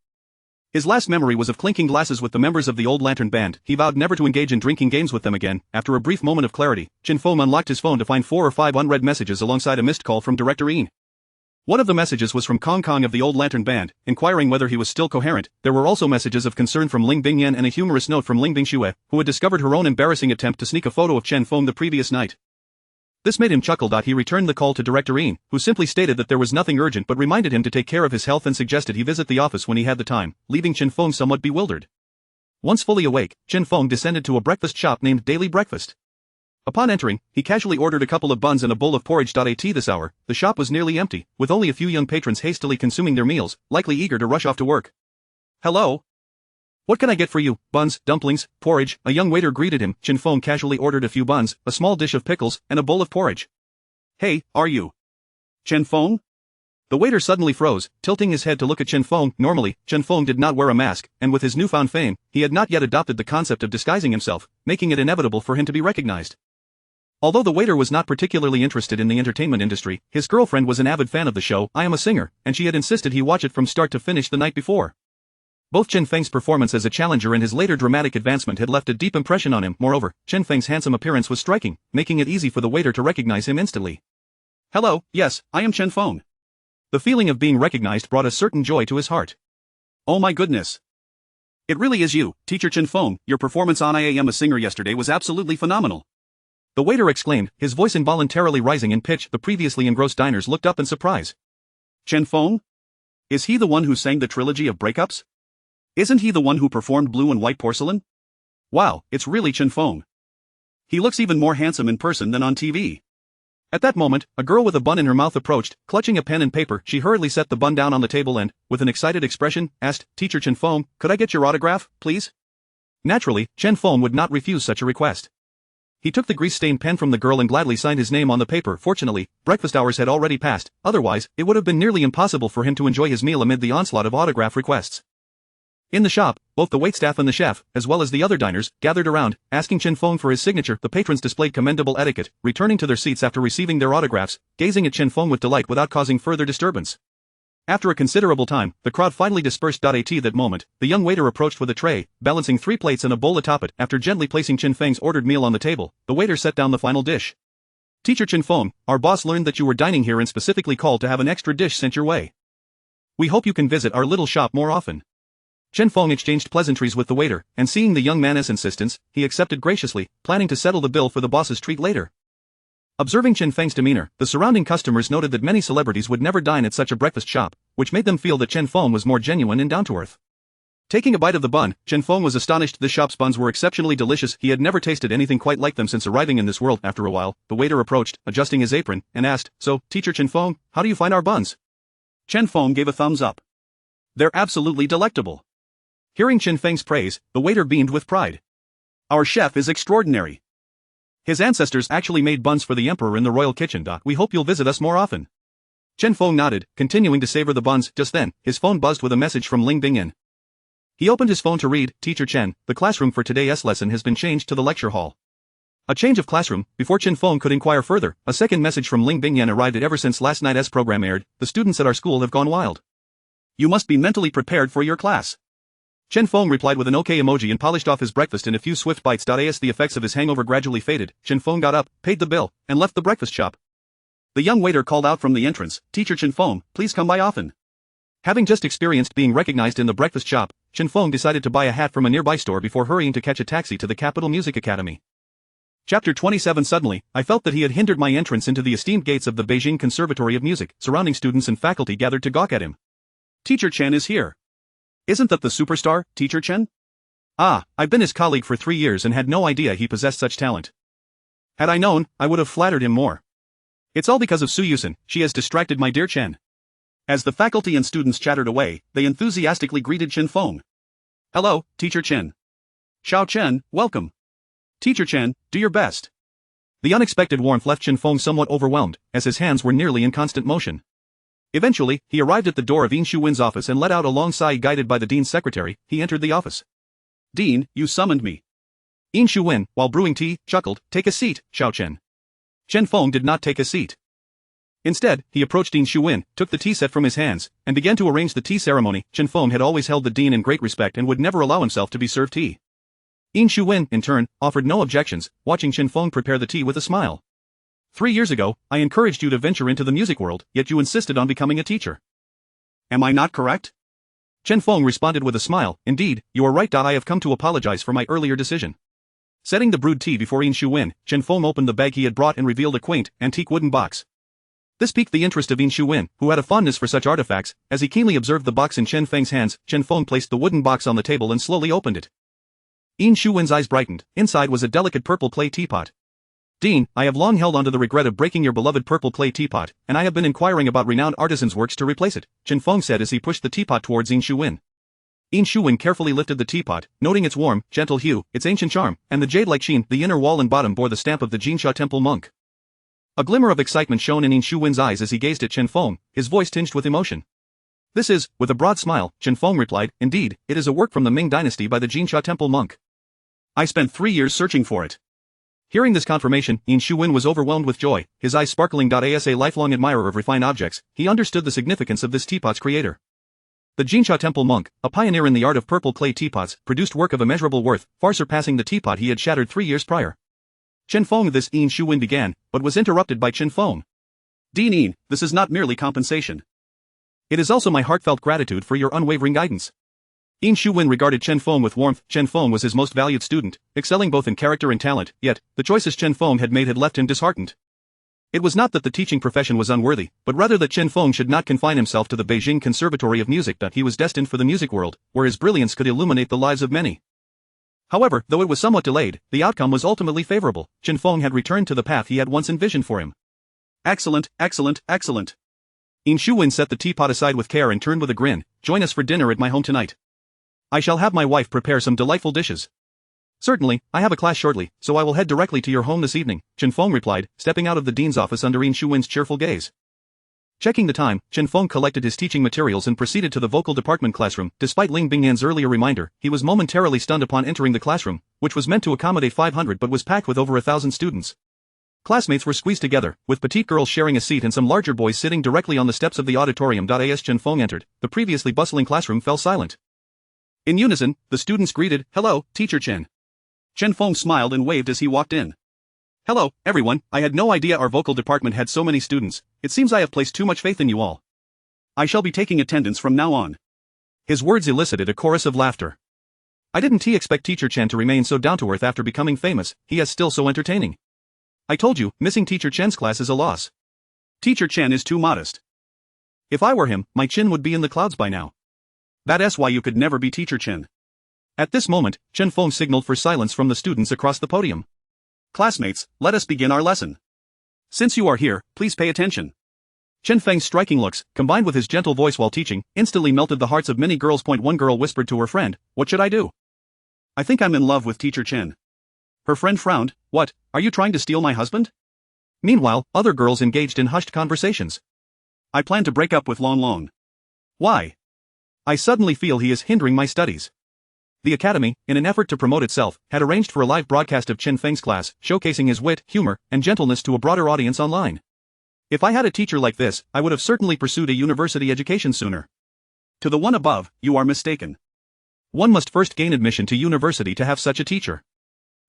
His last memory was of clinking glasses with the members of the Old Lantern Band. He vowed never to engage in drinking games with them again. After a brief moment of clarity, Chen Feng unlocked his phone to find 4 or 5 unread messages alongside a missed call from Director Yin. One of the messages was from Kong Kong of the Old Lantern Band, inquiring whether he was still coherent. There were also messages of concern from Ling Bingyan and a humorous note from Ling Bingxue, who had discovered her own embarrassing attempt to sneak a photo of Chen Feng the previous night. This made him chuckle. He returned the call to Director Yin, who simply stated that there was nothing urgent but reminded him to take care of his health and suggested he visit the office when he had the time, leaving Chen Feng somewhat bewildered. Once fully awake, Chen Feng descended to a breakfast shop named Daily Breakfast. Upon entering, he casually ordered a couple of buns and a bowl of porridge. At this hour, the shop was nearly empty, with only a few young patrons hastily consuming their meals, likely eager to rush off to work. Hello? What can I get for you? Buns, dumplings, porridge. A young waiter greeted him. Chen Feng casually ordered a few buns, a small dish of pickles, and a bowl of porridge. Hey, are you Chen Feng? The waiter suddenly froze, tilting his head to look at Chen Feng. Normally, Chen Feng did not wear a mask, and with his newfound fame, he had not yet adopted the concept of disguising himself, making it inevitable for him to be recognized. Although the waiter was not particularly interested in the entertainment industry, his girlfriend was an avid fan of the show, I Am a Singer, and she had insisted he watch it from start to finish the night before. Both Chen Feng's performance as a challenger and his later dramatic advancement had left a deep impression on him. Moreover, Chen Feng's handsome appearance was striking, making it easy for the waiter to recognize him instantly. Hello, yes, I am Chen Feng. The feeling of being recognized brought a certain joy to his heart. Oh my goodness. It really is you, Teacher Chen Feng. Your performance on I Am a Singer yesterday was absolutely phenomenal. The waiter exclaimed, his voice involuntarily rising in pitch. The previously engrossed diners looked up in surprise. Chen Feng? Is he the one who sang the trilogy of breakups? Isn't he the one who performed Blue and White Porcelain? Wow, it's really Chen Feng. He looks even more handsome in person than on TV. At that moment, a girl with a bun in her mouth approached, clutching a pen and paper. She hurriedly set the bun down on the table and, with an excited expression, asked, Teacher Chen Feng, could I get your autograph, please? Naturally, Chen Feng would not refuse such a request. He took the grease-stained pen from the girl and gladly signed his name on the paper. Fortunately, breakfast hours had already passed, otherwise, it would have been nearly impossible for him to enjoy his meal amid the onslaught of autograph requests. In the shop, both the waitstaff and the chef, as well as the other diners, gathered around, asking Chen Feng for his signature. The patrons displayed commendable etiquette, returning to their seats after receiving their autographs, gazing at Chen Feng with delight without causing further disturbance. After a considerable time, the crowd finally dispersed. At that moment, the young waiter approached with a tray, balancing 3 plates and a bowl atop it. After gently placing Chen Feng's ordered meal on the table, the waiter set down the final dish. Teacher Chen Feng, our boss learned that you were dining here and specifically called to have an extra dish sent your way. We hope you can visit our little shop more often. Chen Feng exchanged pleasantries with the waiter, and seeing the young man's insistence, he accepted graciously, planning to settle the bill for the boss's treat later. Observing Chen Feng's demeanor, the surrounding customers noted that many celebrities would never dine at such a breakfast shop, which made them feel that Chen Feng was more genuine and down-to-earth. Taking a bite of the bun, Chen Feng was astonished. The shop's buns were exceptionally delicious. He had never tasted anything quite like them since arriving in this world. After a while, the waiter approached, adjusting his apron, and asked, So, Teacher Chen Feng, how do you find our buns? Chen Feng gave a thumbs up. They're absolutely delectable. Hearing Chen Feng's praise, the waiter beamed with pride. Our chef is extraordinary. His ancestors actually made buns for the emperor in the royal kitchen. We hope you'll visit us more often. Chen Feng nodded, continuing to savor the buns. Just then, his phone buzzed with a message from Ling Bingyan. He opened his phone to read, Teacher Chen, the classroom for today's lesson has been changed to the lecture hall. A change of classroom. Before Chen Feng could inquire further, a second message from Ling Bingyan arrived. Ever since last night's program aired, the students at our school have gone wild. You must be mentally prepared for your class. Chen Feng replied with an OK emoji and polished off his breakfast in a few swift bites. As the effects of his hangover gradually faded, Chen Feng got up, paid the bill, and left the breakfast shop. The young waiter called out from the entrance, Teacher Chen Feng, please come by often. Having just experienced being recognized in the breakfast shop, Chen Feng decided to buy a hat from a nearby store before hurrying to catch a taxi to the Capital Music Academy. Chapter 27. Suddenly, I felt that he had hindered my entrance into the esteemed gates of the Beijing Conservatory of Music. Surrounding students and faculty gathered to gawk at him. Teacher Chen is here. Isn't that the superstar, Teacher Chen? Ah, I've been his colleague for 3 years and had no idea he possessed such talent. Had I known, I would have flattered him more. It's all because of Su Yuxin, she has distracted my dear Chen. As the faculty and students chattered away, they enthusiastically greeted Chen Feng. Hello, Teacher Chen. Xiao Chen, welcome. Teacher Chen, do your best. The unexpected warmth left Chen Feng somewhat overwhelmed, as his hands were nearly in constant motion. Eventually, he arrived at the door of Yin Shuwen's office and let out a long sigh. Guided by the dean's secretary, he entered the office. Dean, you summoned me. Yin Shuwen, while brewing tea, chuckled, Take a seat, Xiao Chen. Chen Feng did not take a seat. Instead, he approached Dean Shuwen, took the tea set from his hands, and began to arrange the tea ceremony. Chen Feng had always held the dean in great respect and would never allow himself to be served tea. Yin Shuwen, in turn, offered no objections, watching Chen Feng prepare the tea with a smile. 3 years ago, I encouraged you to venture into the music world, yet you insisted on becoming a teacher. Am I not correct? Chen Feng responded with a smile, Indeed, you are right. I have come to apologize for my earlier decision. Setting the brewed tea before Yin Shuwen, Chen Feng opened the bag he had brought and revealed a quaint, antique wooden box. This piqued the interest of Yin Shuwen, who had a fondness for such artifacts. As he keenly observed the box in Chen Feng's hands, Chen Feng placed the wooden box on the table and slowly opened it. Yin Shuwen's eyes brightened. Inside was a delicate purple clay teapot. Dean, I have long held onto the regret of breaking your beloved purple clay teapot, and I have been inquiring about renowned artisans' works to replace it, Chen Feng said as he pushed the teapot towards Yin Shuwen. Yin Shuwen carefully lifted the teapot, noting its warm, gentle hue, its ancient charm, and the jade-like sheen. The inner wall and bottom bore the stamp of the Jinsha Temple monk. A glimmer of excitement shone in Yin Shuwen's eyes as he gazed at Chen Feng, his voice tinged with emotion. This is, with a broad smile, Chen Feng replied, Indeed, it is a work from the Ming dynasty by the Jinsha Temple monk. I spent 3 years searching for it. Hearing this confirmation, Yin Shuwen was overwhelmed with joy, his eyes sparkling. As a lifelong admirer of refined objects, he understood the significance of this teapot's creator. The Jinsha Temple monk, a pioneer in the art of purple clay teapots, produced work of immeasurable worth, far surpassing the teapot he had shattered 3 years prior. Chen Feng, this Yin Shuwen began, but was interrupted by Chen Feng. Dean, this is not merely compensation. It is also my heartfelt gratitude for your unwavering guidance. Yin Shuwen regarded Chen Feng with warmth. Chen Feng was his most valued student, excelling both in character and talent, yet, the choices Chen Feng had made had left him disheartened. It was not that the teaching profession was unworthy, but rather that Chen Feng should not confine himself to the Beijing Conservatory of Music. That he was destined for the music world, where his brilliance could illuminate the lives of many. However, though it was somewhat delayed, the outcome was ultimately favorable. Chen Feng had returned to the path he had once envisioned for him. Excellent, excellent, excellent. Yin Shuwen set the teapot aside with care and turned with a grin, Join us for dinner at my home tonight. I shall have my wife prepare some delightful dishes. Certainly, I have a class shortly, so I will head directly to your home this evening, Chen Feng replied, stepping out of the dean's office under Yin Shuwen's cheerful gaze. Checking the time, Chen Feng collected his teaching materials and proceeded to the vocal department classroom. Despite Ling Bingyan's earlier reminder, he was momentarily stunned upon entering the classroom, which was meant to accommodate 500 but was packed with over 1,000 students. Classmates were squeezed together, with petite girls sharing a seat and some larger boys sitting directly on the steps of the auditorium. As Chen Feng entered, the previously bustling classroom fell silent. In unison, the students greeted, Hello, Teacher Chen. Chen Feng smiled and waved as he walked in. Hello, everyone, I had no idea our vocal department had so many students. It seems I have placed too much faith in you all. I shall be taking attendance from now on. His words elicited a chorus of laughter. I didn't expect Teacher Chen to remain so down-to-earth after becoming famous. He is still so entertaining. I told you, missing Teacher Chen's class is a loss. Teacher Chen is too modest. If I were him, my chin would be in the clouds by now. That's why you could never be Teacher Chen. At this moment, Chen Feng signaled for silence from the students across the podium. Classmates, let us begin our lesson. Since you are here, please pay attention. Chen Feng's striking looks, combined with his gentle voice while teaching, instantly melted the hearts of many girls. One girl whispered to her friend, "What should I do? I think I'm in love with Teacher Chen." Her friend frowned, "What, are you trying to steal my husband?" Meanwhile, other girls engaged in hushed conversations. "I plan to break up with Long Long." "Why?" "I suddenly feel he is hindering my studies." The academy, in an effort to promote itself, had arranged for a live broadcast of Chen Feng's class, showcasing his wit, humor, and gentleness to a broader audience online. If I had a teacher like this, I would have certainly pursued a university education sooner. To the one above, you are mistaken. One must first gain admission to university to have such a teacher.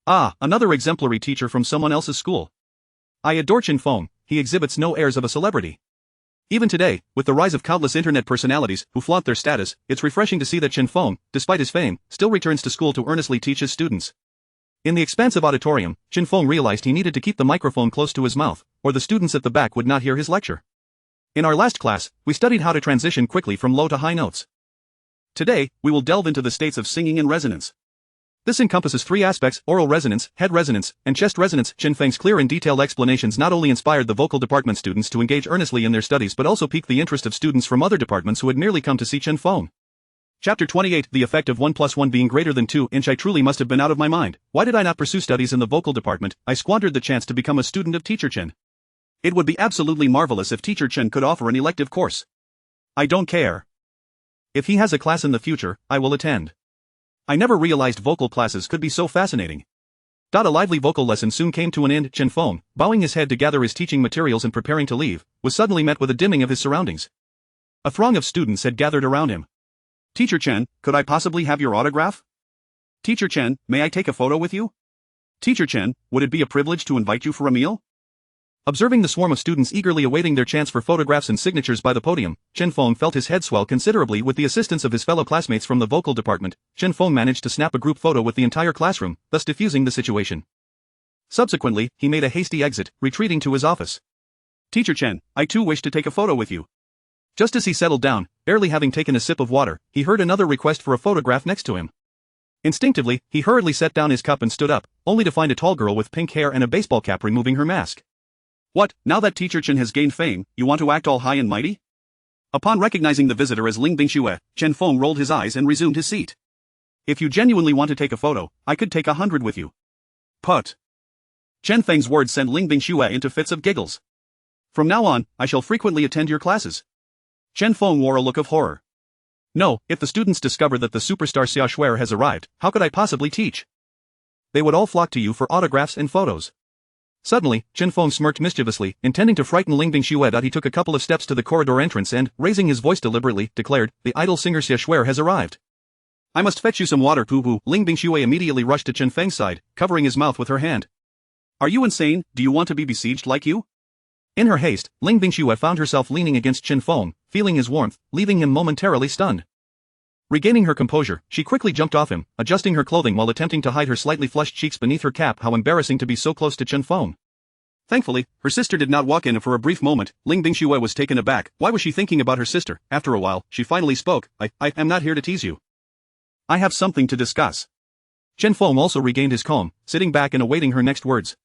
Ah, another exemplary teacher from someone else's school. I adore Chen Feng, he exhibits no airs of a celebrity. Even today, with the rise of countless internet personalities who flaunt their status, it's refreshing to see that Chen Feng, despite his fame, still returns to school to earnestly teach his students. In the expansive auditorium, Chen Feng realized he needed to keep the microphone close to his mouth, or the students at the back would not hear his lecture. In our last class, we studied how to transition quickly from low to high notes. Today, we will delve into the states of singing and resonance. This encompasses three aspects: oral resonance, head resonance, and chest resonance. Chen Feng's clear and detailed explanations not only inspired the vocal department students to engage earnestly in their studies but also piqued the interest of students from other departments who had merely come to see Chen Feng. Chapter 28: The effect of 1 + 1 being greater than 2. I truly must have been out of my mind. Why did I not pursue studies in the vocal department? I squandered the chance to become a student of Teacher Chen. It would be absolutely marvelous if Teacher Chen could offer an elective course. I don't care. If he has a class in the future, I will attend. I never realized vocal classes could be so fascinating. A lively vocal lesson soon came to an end. Chen Feng, bowing his head to gather his teaching materials and preparing to leave, was suddenly met with a dimming of his surroundings. A throng of students had gathered around him. "Teacher Chen, could I possibly have your autograph? Teacher Chen, may I take a photo with you? Teacher Chen, would it be a privilege to invite you for a meal?" Observing the swarm of students eagerly awaiting their chance for photographs and signatures by the podium, Chen Feng felt his head swell considerably. With the assistance of his fellow classmates from the vocal department, Chen Feng managed to snap a group photo with the entire classroom, thus diffusing the situation. Subsequently, he made a hasty exit, retreating to his office. "Teacher Chen, I too wish to take a photo with you." Just as he settled down, barely having taken a sip of water, he heard another request for a photograph next to him. Instinctively, he hurriedly set down his cup and stood up, only to find a tall girl with pink hair and a baseball cap removing her mask. "What, now that Teacher Chen has gained fame, you want to act all high and mighty?" Upon recognizing the visitor as Ling Bingxue, Chen Feng rolled his eyes and resumed his seat. "If you genuinely want to take a photo, I could take 100 with you." "Put." Chen Feng's words sent Ling Bingxue into fits of giggles. "From now on, I shall frequently attend your classes." Chen Feng wore a look of horror. "No, if the students discover that the superstar Xia Shuer has arrived, how could I possibly teach? They would all flock to you for autographs and photos." Suddenly, Chen Feng smirked mischievously, intending to frighten Ling Bingxue. He took a couple of steps to the corridor entrance and, raising his voice deliberately, declared, "The idol singer Xia Shuer has arrived. I must fetch you some water." Pooh. Ling Bingxue immediately rushed to Chen Feng's side, covering his mouth with her hand. "Are you insane? Do you want to be besieged like you?" In her haste, Ling Bingxue found herself leaning against Chen Feng, feeling his warmth, leaving him momentarily stunned. Regaining her composure, she quickly jumped off him, adjusting her clothing while attempting to hide her slightly flushed cheeks beneath her cap. How embarrassing to be so close to Chen Feng. Thankfully, her sister did not walk in. For a brief moment, Ling Bingxue was taken aback. Why was she thinking about her sister? After a while, she finally spoke. I am not here to tease you. I have something to discuss." Chen Feng also regained his calm, sitting back and awaiting her next words.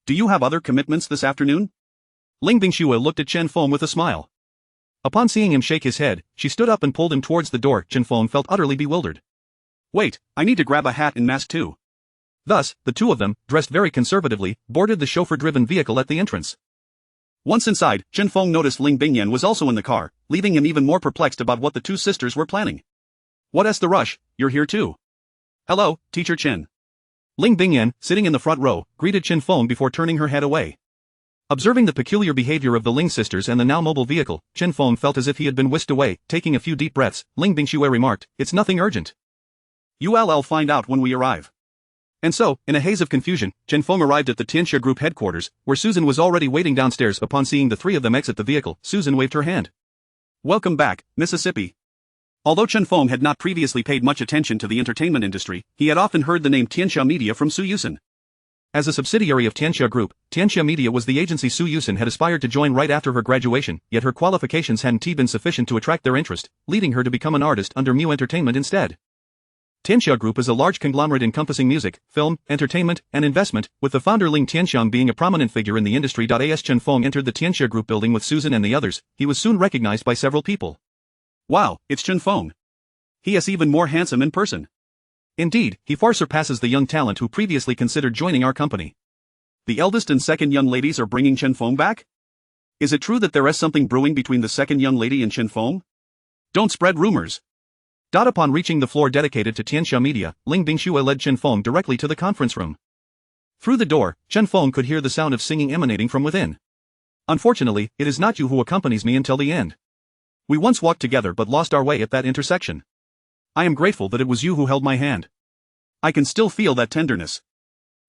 "Do you have other commitments this afternoon?" Ling Bingxue looked at Chen Feng with a smile. Upon seeing him shake his head, she stood up and pulled him towards the door. Chen Feng felt utterly bewildered. "Wait, I need to grab a hat and mask too." Thus, the two of them, dressed very conservatively, boarded the chauffeur-driven vehicle at the entrance. Once inside, Chen Feng noticed Ling Bingyan was also in the car, leaving him even more perplexed about what the two sisters were planning. "What's the rush? You're here too." "Hello, Teacher Chen." Ling Bingyan, sitting in the front row, greeted Chen Feng before turning her head away. Observing the peculiar behavior of the Ling sisters and the now mobile vehicle, Chen Feng felt as if he had been whisked away. Taking a few deep breaths, Ling Bingxue remarked, "It's nothing urgent. You'll find out when we arrive." And so, in a haze of confusion, Chen Feng arrived at the Tianxia Group headquarters, where Susan was already waiting downstairs. Upon seeing the three of them exit the vehicle, Susan waved her hand. "Welcome back, Mississippi." Although Chen Feng had not previously paid much attention to the entertainment industry, he had often heard the name Tianxia Media from Su Yuxin. As a subsidiary of Tianxia Group, Tianxia Media was the agency Su Yuxin had aspired to join right after her graduation, yet her qualifications hadn't been sufficient to attract their interest, leading her to become an artist under Mu Entertainment instead. Tianxia Group is a large conglomerate encompassing music, film, entertainment, and investment, with the founder Ling Tianxiang being a prominent figure in the industry. As Chen Feng entered the Tianxia Group building with Susan and the others, he was soon recognized by several people. Wow, it's Chen Feng. He is even more handsome in person. Indeed, he far surpasses the young talent who previously considered joining our company. The eldest and second young ladies are bringing Chen Feng back? Is it true that there is something brewing between the second young lady and Chen Feng? Don't spread rumors. Upon reaching the floor dedicated to Tianxia Media, Ling Bingxue led Chen Feng directly to the conference room. Through the door, Chen Feng could hear the sound of singing emanating from within. Unfortunately, it is not you who accompanies me until the end. We once walked together but lost our way at that intersection. I am grateful that it was you who held my hand. I can still feel that tenderness.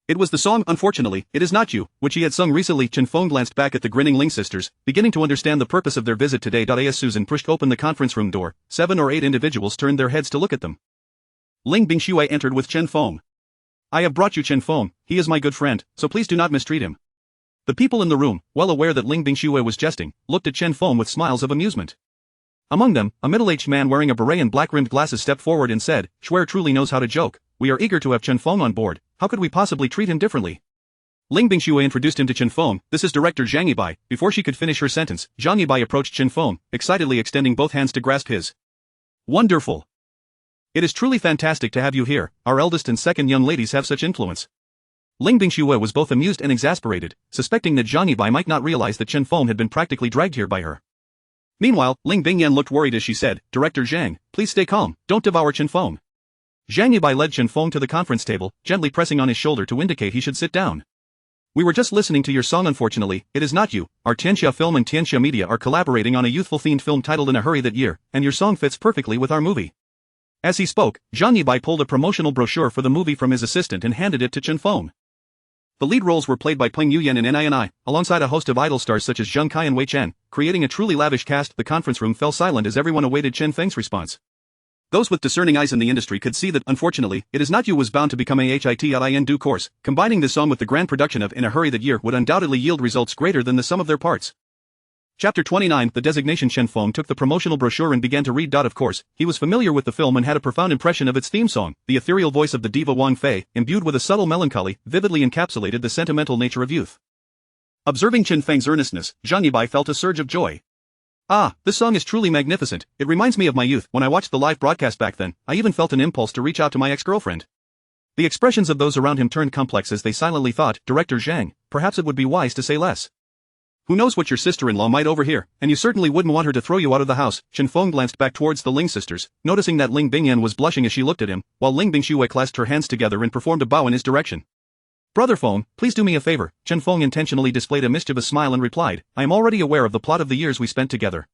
It was the song Unfortunately, It Is Not You, which he had sung recently. Chen Feng glanced back at the grinning Ling sisters, beginning to understand the purpose of their visit today. As Susan pushed open the conference room door, 7 or 8 individuals turned their heads to look at them. Ling Bingxue entered with Chen Feng. I have brought you Chen Feng, he is my good friend, so please do not mistreat him. The people in the room, well aware that Ling Bingxue was jesting, looked at Chen Feng with smiles of amusement. Among them, a middle-aged man wearing a beret and black-rimmed glasses stepped forward and said, Schwer truly knows how to joke. We are eager to have Chen Feng on board. How could we possibly treat him differently? Ling Bingxue introduced him to Chen Feng. This is director Zhang Yibai. Before she could finish her sentence, Zhang Yibai approached Chen Feng, excitedly extending both hands to grasp his. Wonderful. It is truly fantastic to have you here. Our eldest and second young ladies have such influence. Ling Bingxue was both amused and exasperated, suspecting that Zhang Yibai might not realize that Chen Feng had been practically dragged here by her. Meanwhile, Ling Bingyan looked worried as she said, Director Zhang, please stay calm, don't devour Chen Feng. Zhang Yibai led Chen Feng to the conference table, gently pressing on his shoulder to indicate he should sit down. We were just listening to your song Unfortunately, It Is Not You. Our Tianxia Film and Tianxia Media are collaborating on a youthful-themed film titled In a Hurry that year, and your song fits perfectly with our movie. As he spoke, Zhang Yibai pulled a promotional brochure for the movie from his assistant and handed it to Chen Feng. The lead roles were played by Peng Yuyan and Ni, alongside a host of idol stars such as Zheng Kai and Wei Chen, creating a truly lavish cast. The conference room fell silent as everyone awaited Chen Feng's response. Those with discerning eyes in the industry could see that, Unfortunately, It Is Not You was bound to become a hit in due course. Combining this song with the grand production of In a Hurry that year would undoubtedly yield results greater than the sum of their parts. Chapter 29. The designation. Chen Feng took the promotional brochure and began to read. Of course, he was familiar with the film and had a profound impression of its theme song. The ethereal voice of the diva Wang Fei, imbued with a subtle melancholy, vividly encapsulated the sentimental nature of youth. Observing Chen Feng's earnestness, Zhang Yibai felt a surge of joy. Ah, this song is truly magnificent. It reminds me of my youth. When I watched the live broadcast back then, I even felt an impulse to reach out to my ex-girlfriend. The expressions of those around him turned complex as they silently thought, Director Zhang, perhaps it would be wise to say less. Who knows what your sister-in-law might overhear, and you certainly wouldn't want her to throw you out of the house. Chen Feng glanced back towards the Ling sisters, noticing that Ling Bingyan was blushing as she looked at him, while Ling Bingxue clasped her hands together and performed a bow in his direction. Brother Feng, please do me a favor. Chen Feng intentionally displayed a mischievous smile and replied, I am already aware of the plot of the years we spent together.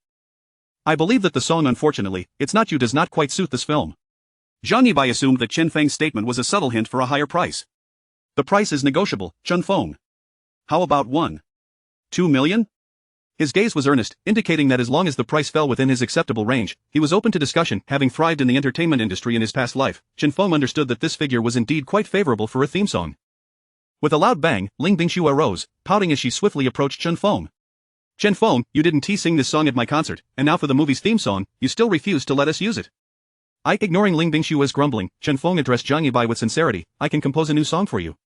I believe that the song Unfortunately, It's Not You does not quite suit this film. Zhang Yibai assumed that Chen Feng's statement was a subtle hint for a higher price. The price is negotiable, Chen Feng. How about 1? 2 million? His gaze was earnest, indicating that as long as the price fell within his acceptable range, he was open to discussion. Having thrived in the entertainment industry in his past life, Chen Feng understood that this figure was indeed quite favorable for a theme song. With a loud bang, Ling Bingxue arose, pouting as she swiftly approached Chen Feng. Chen Feng, you didn't sing this song at my concert, and now for the movie's theme song, you still refuse to let us use it. Ignoring Ling Bingxue's grumbling, Chen Feng addressed Zhang Yibai with sincerity, I can compose a new song for you.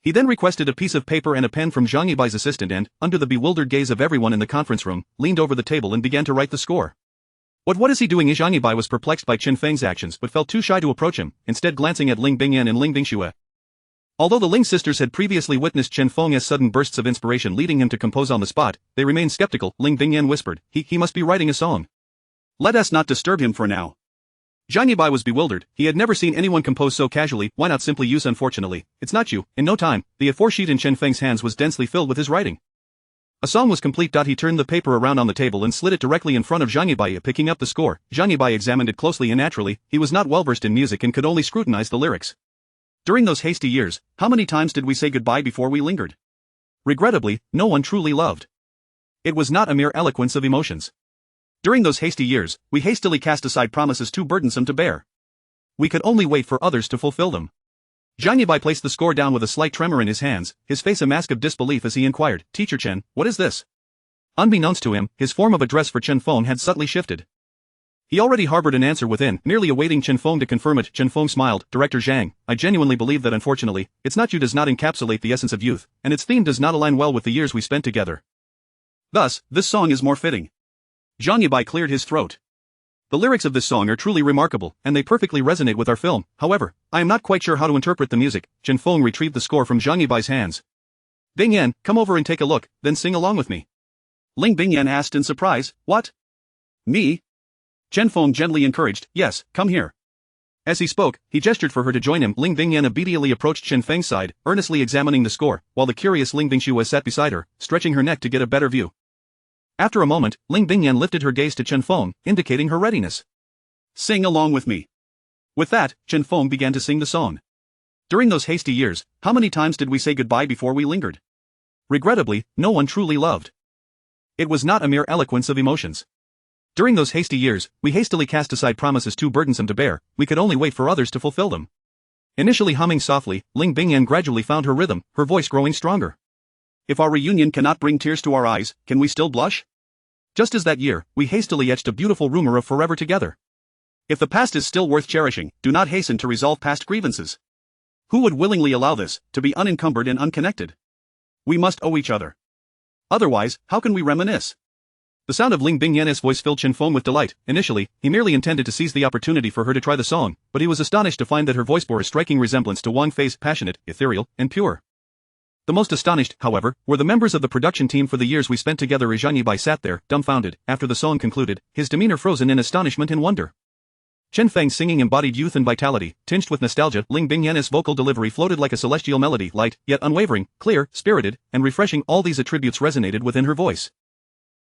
He then requested a piece of paper and a pen from Zhang Yibai's assistant and, under the bewildered gaze of everyone in the conference room, leaned over the table and began to write the score. What is he doing? Zhang Yibai was perplexed by Chen Feng's actions but felt too shy to approach him, instead glancing at Ling Bingyan and Ling Bingxue. Although the Ling sisters had previously witnessed Chen Feng's sudden bursts of inspiration leading him to compose on the spot, they remained skeptical. Ling Bingyan whispered, he must be writing a song. Let us not disturb him for now. Zhang Yibai was bewildered. He had never seen anyone compose so casually. Why not simply use Unfortunately, It's Not You? In no time, the A4 sheet in Chen Feng's hands was densely filled with his writing. A song was complete. He turned the paper around on the table and slid it directly in front of Zhang Yibai. Picking up the score, Zhang Yibai examined it closely and naturally, he was not well versed in music and could only scrutinize the lyrics. During those hasty years, how many times did we say goodbye before we lingered? Regrettably, no one truly loved. It was not a mere eloquence of emotions. During those hasty years, we hastily cast aside promises too burdensome to bear. We could only wait for others to fulfill them. Zhang Yibai placed the score down with a slight tremor in his hands, his face a mask of disbelief as he inquired, Teacher Chen, what is this? Unbeknownst to him, his form of address for Chen Feng had subtly shifted. He already harbored an answer within, merely awaiting Chen Feng to confirm it. Chen Feng smiled. Director Zhang, I genuinely believe that unfortunately, it's not you does not encapsulate the essence of youth, and its theme does not align well with the years we spent together. Thus, this song is more fitting. Zhang Yibai cleared his throat. The lyrics of this song are truly remarkable, and they perfectly resonate with our film. However, I am not quite sure how to interpret the music. Chen Feng retrieved the score from Zhang Yibai's hands. Bingyan, come over and take a look, then sing along with me. Ling Bingyan asked in surprise, what? Me? Chen Feng gently encouraged, yes, come here. As he spoke, he gestured for her to join him. Ling Bingyan obediently approached Chen Feng's side, earnestly examining the score, while the curious Ling Bingxue sat beside her, stretching her neck to get a better view. After a moment, Ling Bingyan lifted her gaze to Chen Feng, indicating her readiness. Sing along with me. With that, Chen Feng began to sing the song. During those hasty years, how many times did we say goodbye before we lingered? Regrettably, no one truly loved. It was not a mere eloquence of emotions. During those hasty years, we hastily cast aside promises too burdensome to bear, we could only wait for others to fulfill them. Initially humming softly, Ling Bingyan gradually found her rhythm, her voice growing stronger. If our reunion cannot bring tears to our eyes, can we still blush? Just as that year, we hastily etched a beautiful rumor of forever together. If the past is still worth cherishing, do not hasten to resolve past grievances. Who would willingly allow this, to be unencumbered and unconnected? We must owe each other. Otherwise, how can we reminisce? The sound of Ling Bingyan's voice filled Chen Feng with delight. Initially, he merely intended to seize the opportunity for her to try the song, but he was astonished to find that her voice bore a striking resemblance to Wang Fei's, passionate, ethereal, and pure. The most astonished, however, were the members of the production team. For the years we spent together. Zhang Yibai sat there, dumbfounded, after the song concluded, his demeanor frozen in astonishment and wonder. Chen Feng's singing embodied youth and vitality, tinged with nostalgia. Ling Bingyan's vocal delivery floated like a celestial melody, light, yet unwavering, clear, spirited, and refreshing. All these attributes resonated within her voice.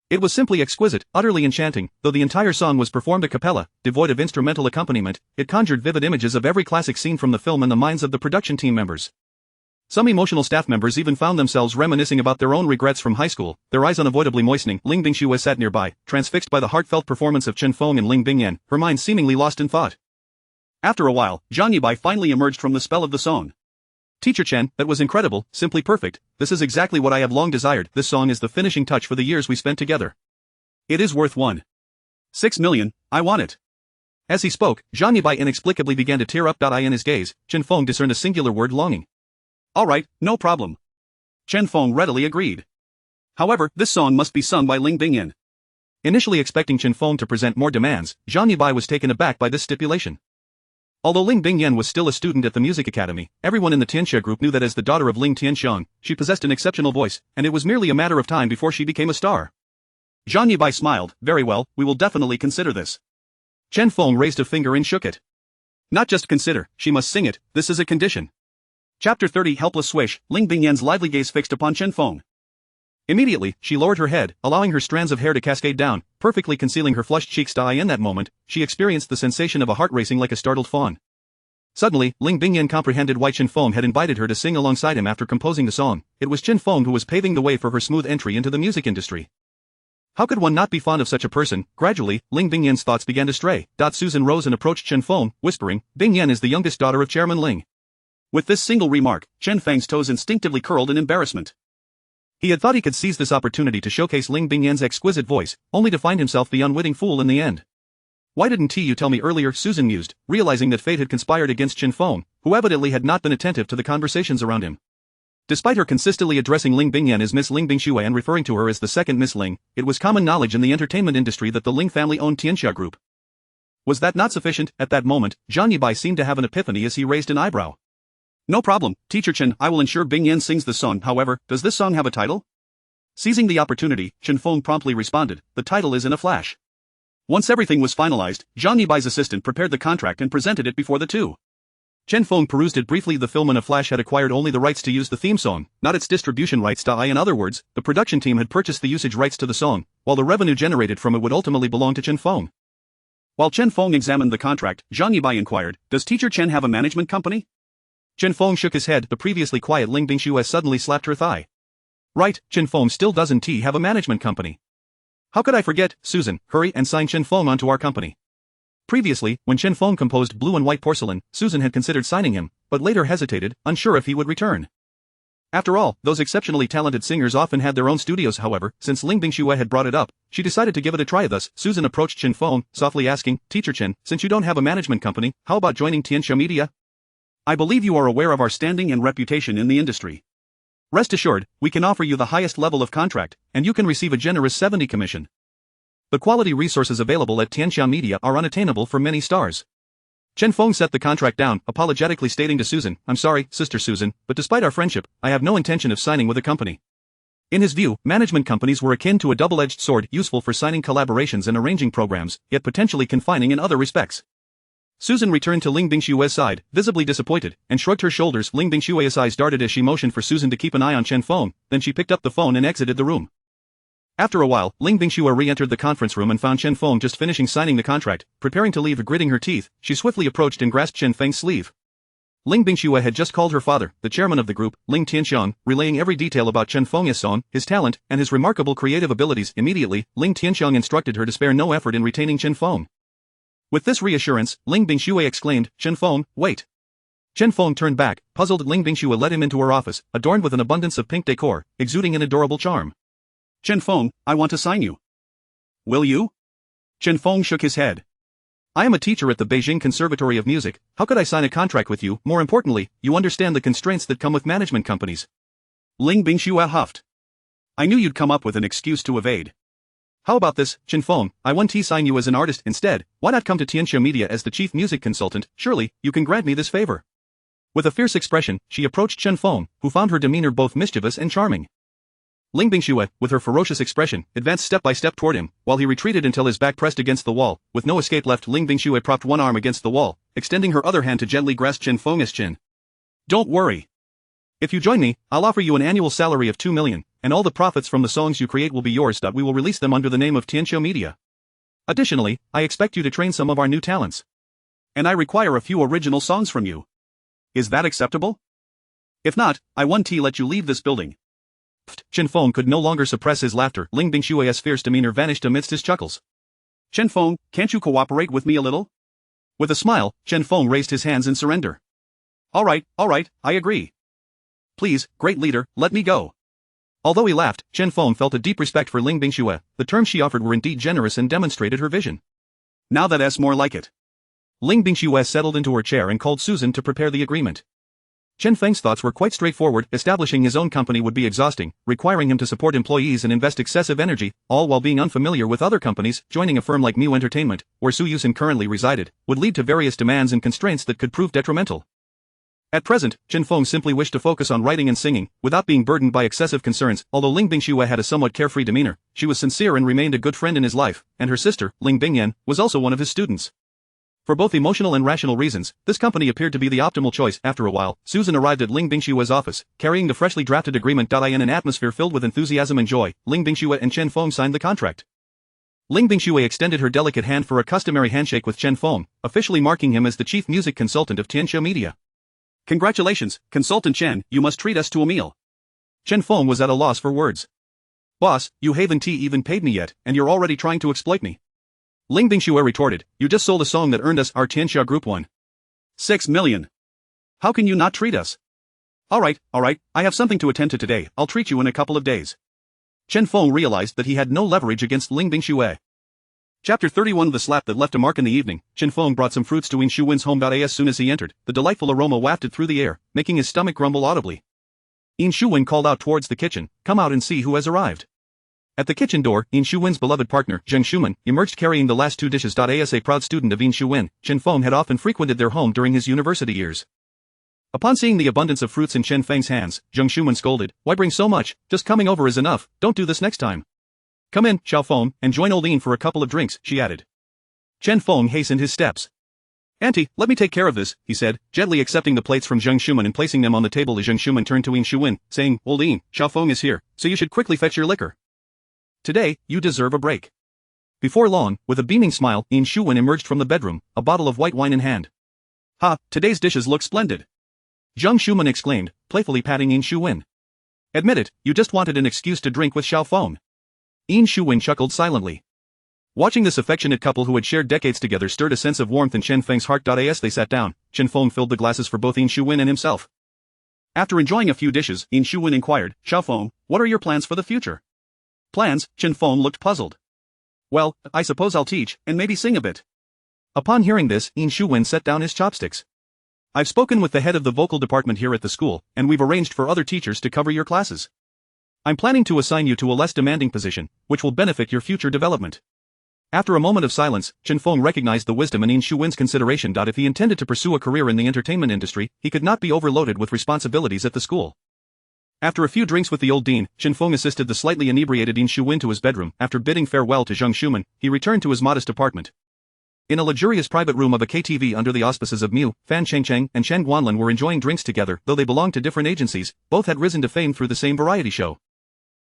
It was simply exquisite, utterly enchanting. Though the entire song was performed a cappella, devoid of instrumental accompaniment, it conjured vivid images of every classic scene from the film in the minds of the production team members. Some emotional staff members even found themselves reminiscing about their own regrets from high school, their eyes unavoidably moistening. Ling Bingxue sat nearby, transfixed by the heartfelt performance of Chen Feng and Ling Bingyan, her mind seemingly lost in thought. After a while, Zhang Yibai finally emerged from the spell of the song. Teacher Chen, that was incredible, simply perfect. This is exactly what I have long desired. This song is the finishing touch for the years we spent together. It is worth 1.6 million, I want it. As he spoke, Zhang Yibai inexplicably began to tear up. In his gaze, Chen Feng discerned a singular word: longing. Alright, no problem. Chen Feng readily agreed. However, this song must be sung by Ling Bingyan. Initially expecting Chen Feng to present more demands, Zhang Yibai was taken aback by this stipulation. Although Ling Bingyan was still a student at the music academy, everyone in the Tianxia group knew that as the daughter of Ling Tianxiang, she possessed an exceptional voice, and it was merely a matter of time before she became a star. Zhang Yibai smiled. Very well, we will definitely consider this. Chen Feng raised a finger and shook it. Not just consider, she must sing it, this is a condition. Chapter 30 Helpless Swish. Ling Bingyan's lively gaze fixed upon Chen Feng. Immediately, she lowered her head, allowing her strands of hair to cascade down, perfectly concealing her flushed cheeks. In that moment, she experienced the sensation of a heart racing like a startled fawn. Suddenly, Ling Bingyan comprehended why Chen Feng had invited her to sing alongside him after composing the song. It was Chen Feng who was paving the way for her smooth entry into the music industry. How could one not be fond of such a person? Gradually, Ling Bingyan's thoughts began to stray. Susan rose and approached Chen Feng, whispering, Bingyan is the youngest daughter of Chairman Ling. With this single remark, Chen Feng's toes instinctively curled in embarrassment. He had thought he could seize this opportunity to showcase Ling Bingyan's exquisite voice, only to find himself the unwitting fool in the end. Why didn't you tell me earlier? Susan mused, realizing that fate had conspired against Chen Feng, who evidently had not been attentive to the conversations around him. Despite her consistently addressing Ling Bingyan as Miss Ling Bingxue and referring to her as the second Miss Ling, it was common knowledge in the entertainment industry that the Ling family owned Tianxia Group. Was that not sufficient? At that moment, Zhang Yibai seemed to have an epiphany as he raised an eyebrow. No problem, Teacher Chen, I will ensure Bingyan sings the song. However, does this song have a title? Seizing the opportunity, Chen Feng promptly responded, the title is in a flash. Once everything was finalized, Zhang Yibai's assistant prepared the contract and presented it before the two. Chen Feng perused it briefly. The film in a flash had acquired only the rights to use the theme song, not its distribution rights. In other words, the production team had purchased the usage rights to the song, while the revenue generated from it would ultimately belong to Chen Feng. While Chen Feng examined the contract, Zhang Yibai inquired, does Teacher Chen have a management company? Chen Feng shook his head. The previously quiet Ling Bingxue suddenly slapped her thigh. Right, Chen Feng still doesn't have a management company. How could I forget? Susan, hurry and sign Chen Feng onto our company. Previously, when Chen Feng composed Blue and White Porcelain, Susan had considered signing him, but later hesitated, unsure if he would return. After all, those exceptionally talented singers often had their own studios. However, since Ling Bingxue had brought it up, she decided to give it a try. Thus, Susan approached Chen Feng, softly asking, "Teacher Chen, since you don't have a management company, how about joining Tianxia Media? I believe you are aware of our standing and reputation in the industry. Rest assured, we can offer you the highest level of contract, and you can receive a generous 70 commission. The quality resources available at Tianxia Media are unattainable for many stars." Chen Feng set the contract down, apologetically stating to Susan, "I'm sorry, Sister Susan, but despite our friendship, I have no intention of signing with a company." In his view, management companies were akin to a double-edged sword, useful for signing collaborations and arranging programs, yet potentially confining in other respects. Susan returned to Ling Bingshue's side, visibly disappointed, and shrugged her shoulders. Ling Bingshue's eyes darted as she motioned for Susan to keep an eye on Chen Feng, then she picked up the phone and exited the room. After a while, Ling Bingxue re-entered the conference room and found Chen Feng just finishing signing the contract. Preparing to leave, gritting her teeth, she swiftly approached and grasped Chen Feng's sleeve. Ling Bingxue had just called her father, the chairman of the group, Ling Tianxiang, relaying every detail about Chen Feng's song, his talent, and his remarkable creative abilities. Immediately, Ling Tianxiang instructed her to spare no effort in retaining Chen Feng. With this reassurance, Ling Bingxue exclaimed, "Chen Feng, wait." Chen Feng turned back, puzzled. Ling Bingxue led him into her office, adorned with an abundance of pink decor, exuding an adorable charm. "Chen Feng, I want to sign you. Will you?" Chen Feng shook his head. "I am a teacher at the Beijing Conservatory of Music. How could I sign a contract with you? More importantly, you understand the constraints that come with management companies." Ling Bingxue huffed. "I knew you'd come up with an excuse to evade. How about this, Chen Feng? I want to sign you as an artist instead. Why not come to Tianxia Media as the chief music consultant? Surely, you can grant me this favor." With a fierce expression, she approached Chen Feng, who found her demeanor both mischievous and charming. Ling Bingxue, with her ferocious expression, advanced step by step toward him, while he retreated until his back pressed against the wall. With no escape left, Ling Bingxue propped one arm against the wall, extending her other hand to gently grasp Chen Feng's chin. "Don't worry. If you join me, I'll offer you an annual salary of 2 million, and all the profits from the songs you create will be yours. We will release them under the name of Tianxia Media. Additionally, I expect you to train some of our new talents. And I require a few original songs from you. Is that acceptable? If not, I want to let you leave this building." Chen Feng could no longer suppress his laughter. Ling Bingshue's fierce demeanor vanished amidst his chuckles. "Chen Feng, can't you cooperate with me a little?" With a smile, Chen Feng raised his hands in surrender. All right, I agree. Please, great leader, let me go." Although he laughed, Chen Feng felt a deep respect for Ling Bingxue. The terms she offered were indeed generous and demonstrated her vision. "Now that's more like it." Ling Bingxue settled into her chair and called Susan to prepare the agreement. Chen Feng's thoughts were quite straightforward. Establishing his own company would be exhausting, requiring him to support employees and invest excessive energy, all while being unfamiliar with other companies. Joining a firm like Mu Entertainment, where Su Yuxin currently resided, would lead to various demands and constraints that could prove detrimental. At present, Chen Feng simply wished to focus on writing and singing, without being burdened by excessive concerns. Although Ling Bingxue had a somewhat carefree demeanor, she was sincere and remained a good friend in his life, and her sister, Ling Bingyan, was also one of his students. For both emotional and rational reasons, this company appeared to be the optimal choice. After a while, Susan arrived at Ling Bingshue's office, carrying the freshly drafted agreement. In an atmosphere filled with enthusiasm and joy, Ling Bingxue and Chen Feng signed the contract. Ling Bingxue extended her delicate hand for a customary handshake with Chen Feng, officially marking him as the chief music consultant of Tianxia Media. "Congratulations, Consultant Chen, you must treat us to a meal." Chen Feng was at a loss for words. "Boss, you haven't even paid me yet, and you're already trying to exploit me." Ling Bingxue retorted, "You just sold a song that earned us our Tianxia Group 6 million. How can you not treat us?" All right, I have something to attend to today. I'll treat you in a couple of days." Chen Feng realized that he had no leverage against Ling Bingxue. Chapter 31. The slap that left a mark. In the evening, Chen Feng brought some fruits to Yin Shuwen's home. As soon as he entered, the delightful aroma wafted through the air, making his stomach grumble audibly. Yin Shuwen called out towards the kitchen, "Come out and see who has arrived." At the kitchen door, Yin Shuwen's beloved partner, Zheng Shuman, emerged carrying the last 2 dishes. As a proud student of Yin Shuwen, Chen Feng had often frequented their home during his university years. Upon seeing the abundance of fruits in Chen Feng's hands, Zheng Shuman scolded, "Why bring so much? Just coming over is enough, don't do this next time. Come in, Xiao Feng, and join old Yin for a couple of drinks," she added. Chen Feng hastened his steps. "Auntie, let me take care of this," he said, gently accepting the plates from Zheng Shuman and placing them on the table. As Zheng Shuman turned to Yin Shuwen, saying, "Old Yin, Xiao Feng is here, so you should quickly fetch your liquor. Today, you deserve a break." Before long, with a beaming smile, Yin Shuwen emerged from the bedroom, a bottle of white wine in hand. "Ha, today's dishes look splendid," Zheng Shuman exclaimed, playfully patting Yin Shuwen. "Admit it, you just wanted an excuse to drink with Xiao Feng." Yin Shuwen chuckled silently. Watching this affectionate couple who had shared decades together stirred a sense of warmth in Chen Feng's heart. As they sat down, Chen Feng filled the glasses for both Yin Shuwen and himself. After enjoying a few dishes, Yin Shuwen inquired, Xiao Feng, what are your plans for the future? Plans? Chen Feng looked puzzled. Well, I suppose I'll teach, and maybe sing a bit. Upon hearing this, Yin Shuwen set down his chopsticks. I've spoken with the head of the vocal department here at the school, and we've arranged for other teachers to cover your classes. I'm planning to assign you to a less demanding position, which will benefit your future development. After a moment of silence, Chen Feng recognized the wisdom in Yin Shuwen's consideration. If he intended to pursue a career in the entertainment industry, he could not be overloaded with responsibilities at the school. After a few drinks with the old dean, Chen Feng assisted the slightly inebriated Yin Shuwen to his bedroom. After bidding farewell to Zheng Shuman, he returned to his modest apartment. In a luxurious private room of a KTV under the auspices of Mu, Fan Chengcheng and Chen Guanlin were enjoying drinks together. Though they belonged to different agencies, both had risen to fame through the same variety show.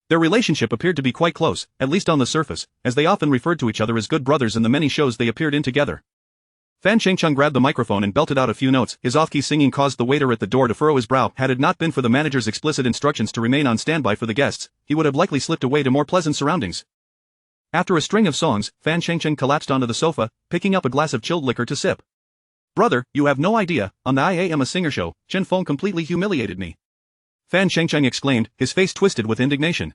Their relationship appeared to be quite close, at least on the surface, as they often referred to each other as good brothers in the many shows they appeared in together. Fan Chengcheng grabbed the microphone and belted out a few notes. His off-key singing caused the waiter at the door to furrow his brow. Had it not been for the manager's explicit instructions to remain on standby for the guests, he would have likely slipped away to more pleasant surroundings. After a string of songs, Fan Chengcheng collapsed onto the sofa, picking up a glass of chilled liquor to sip. Brother, you have no idea, on the I Am a Singer show, Chen Feng completely humiliated me. Fan Chengcheng exclaimed, his face twisted with indignation.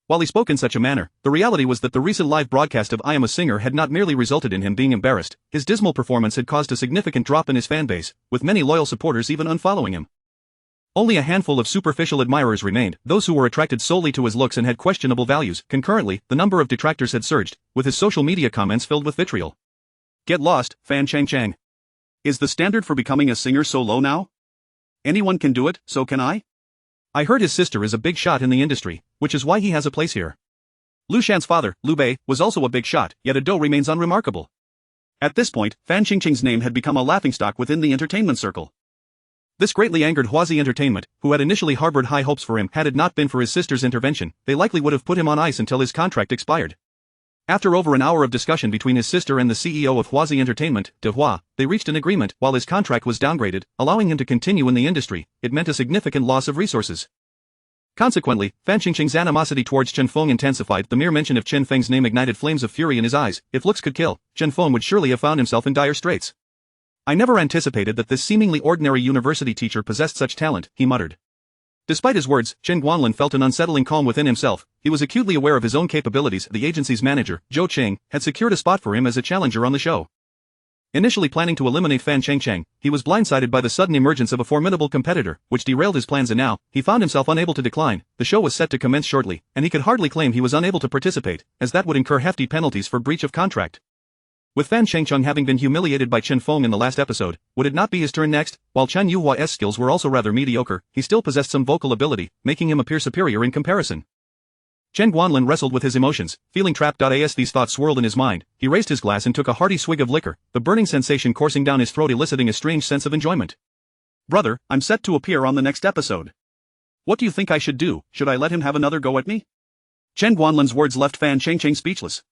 While he spoke in such a manner, the reality was that the recent live broadcast of I Am a Singer had not merely resulted in him being embarrassed, his dismal performance had caused a significant drop in his fanbase, with many loyal supporters even unfollowing him. Only a handful of superficial admirers remained, those who were attracted solely to his looks and had questionable values. Concurrently, the number of detractors had surged, with his social media comments filled with vitriol. Get lost, Fan Chengcheng. Is the standard for becoming a singer so low now? Anyone can do it, so can I? I heard his sister is a big shot in the industry, which is why he has a place here. Lu Shan's father, Liu Bei, was also a big shot, yet Ado remains unremarkable. At this point, Fan Qingqing's name had become a laughingstock within the entertainment circle. This greatly angered Huazi Entertainment, who had initially harbored high hopes for him. Had it not been for his sister's intervention, they likely would have put him on ice until his contract expired. After over an hour of discussion between his sister and the CEO of Huazi Entertainment, De Hua, they reached an agreement. While his contract was downgraded, allowing him to continue in the industry, it meant a significant loss of resources. Consequently, Fan Qingqing's animosity towards Chen Feng intensified. The mere mention of Chen Feng's name ignited flames of fury in his eyes. If looks could kill, Chen Feng would surely have found himself in dire straits. I never anticipated that this seemingly ordinary university teacher possessed such talent, he muttered. Despite his words, Chen Guanlin felt an unsettling calm within himself. He was acutely aware of his own capabilities. The agency's manager, Zhou Qing, had secured a spot for him as a challenger on the show. Initially planning to eliminate Fan Chengcheng, he was blindsided by the sudden emergence of a formidable competitor, which derailed his plans, and now, he found himself unable to decline. The show was set to commence shortly, and he could hardly claim he was unable to participate, as that would incur hefty penalties for breach of contract. With Fan Chengcheng having been humiliated by Chen Feng in the last episode, would it not be his turn next? While Chen Yuhua's skills were also rather mediocre, he still possessed some vocal ability, making him appear superior in comparison. Chen Guanlin wrestled with his emotions, feeling trapped. As these thoughts swirled in his mind, he raised his glass and took a hearty swig of liquor, the burning sensation coursing down his throat eliciting a strange sense of enjoyment. Brother, I'm set to appear on the next episode. What do you think I should do? Should I let him have another go at me? Chen Guanlin's words left Fan Chengcheng speechless.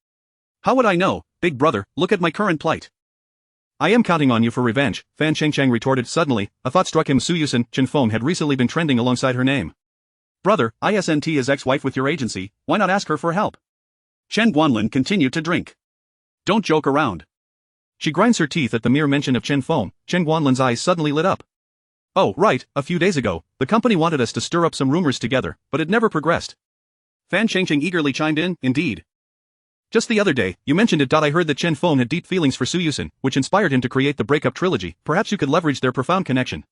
How would I know, big brother? Look at my current plight. I am counting on you for revenge, Fan Chengcheng retorted. Suddenly, a thought struck him. Su Yuxin, Chen Feng had recently been trending alongside her name. Brother, isn't his ex-wife with your agency, why not ask her for help? Chen Guanlin continued to drink. Don't joke around. She grinds her teeth at the mere mention of Chen Feng. Chen Guanlin's eyes suddenly lit up. Oh, right, a few days ago, the company wanted us to stir up some rumors together, but it never progressed. Fan Chengcheng eagerly chimed in, indeed. Just the other day, you mentioned it. I heard that Chen Feng had deep feelings for Su Yuxin, which inspired him to create the breakup trilogy. Perhaps you could leverage their profound connection.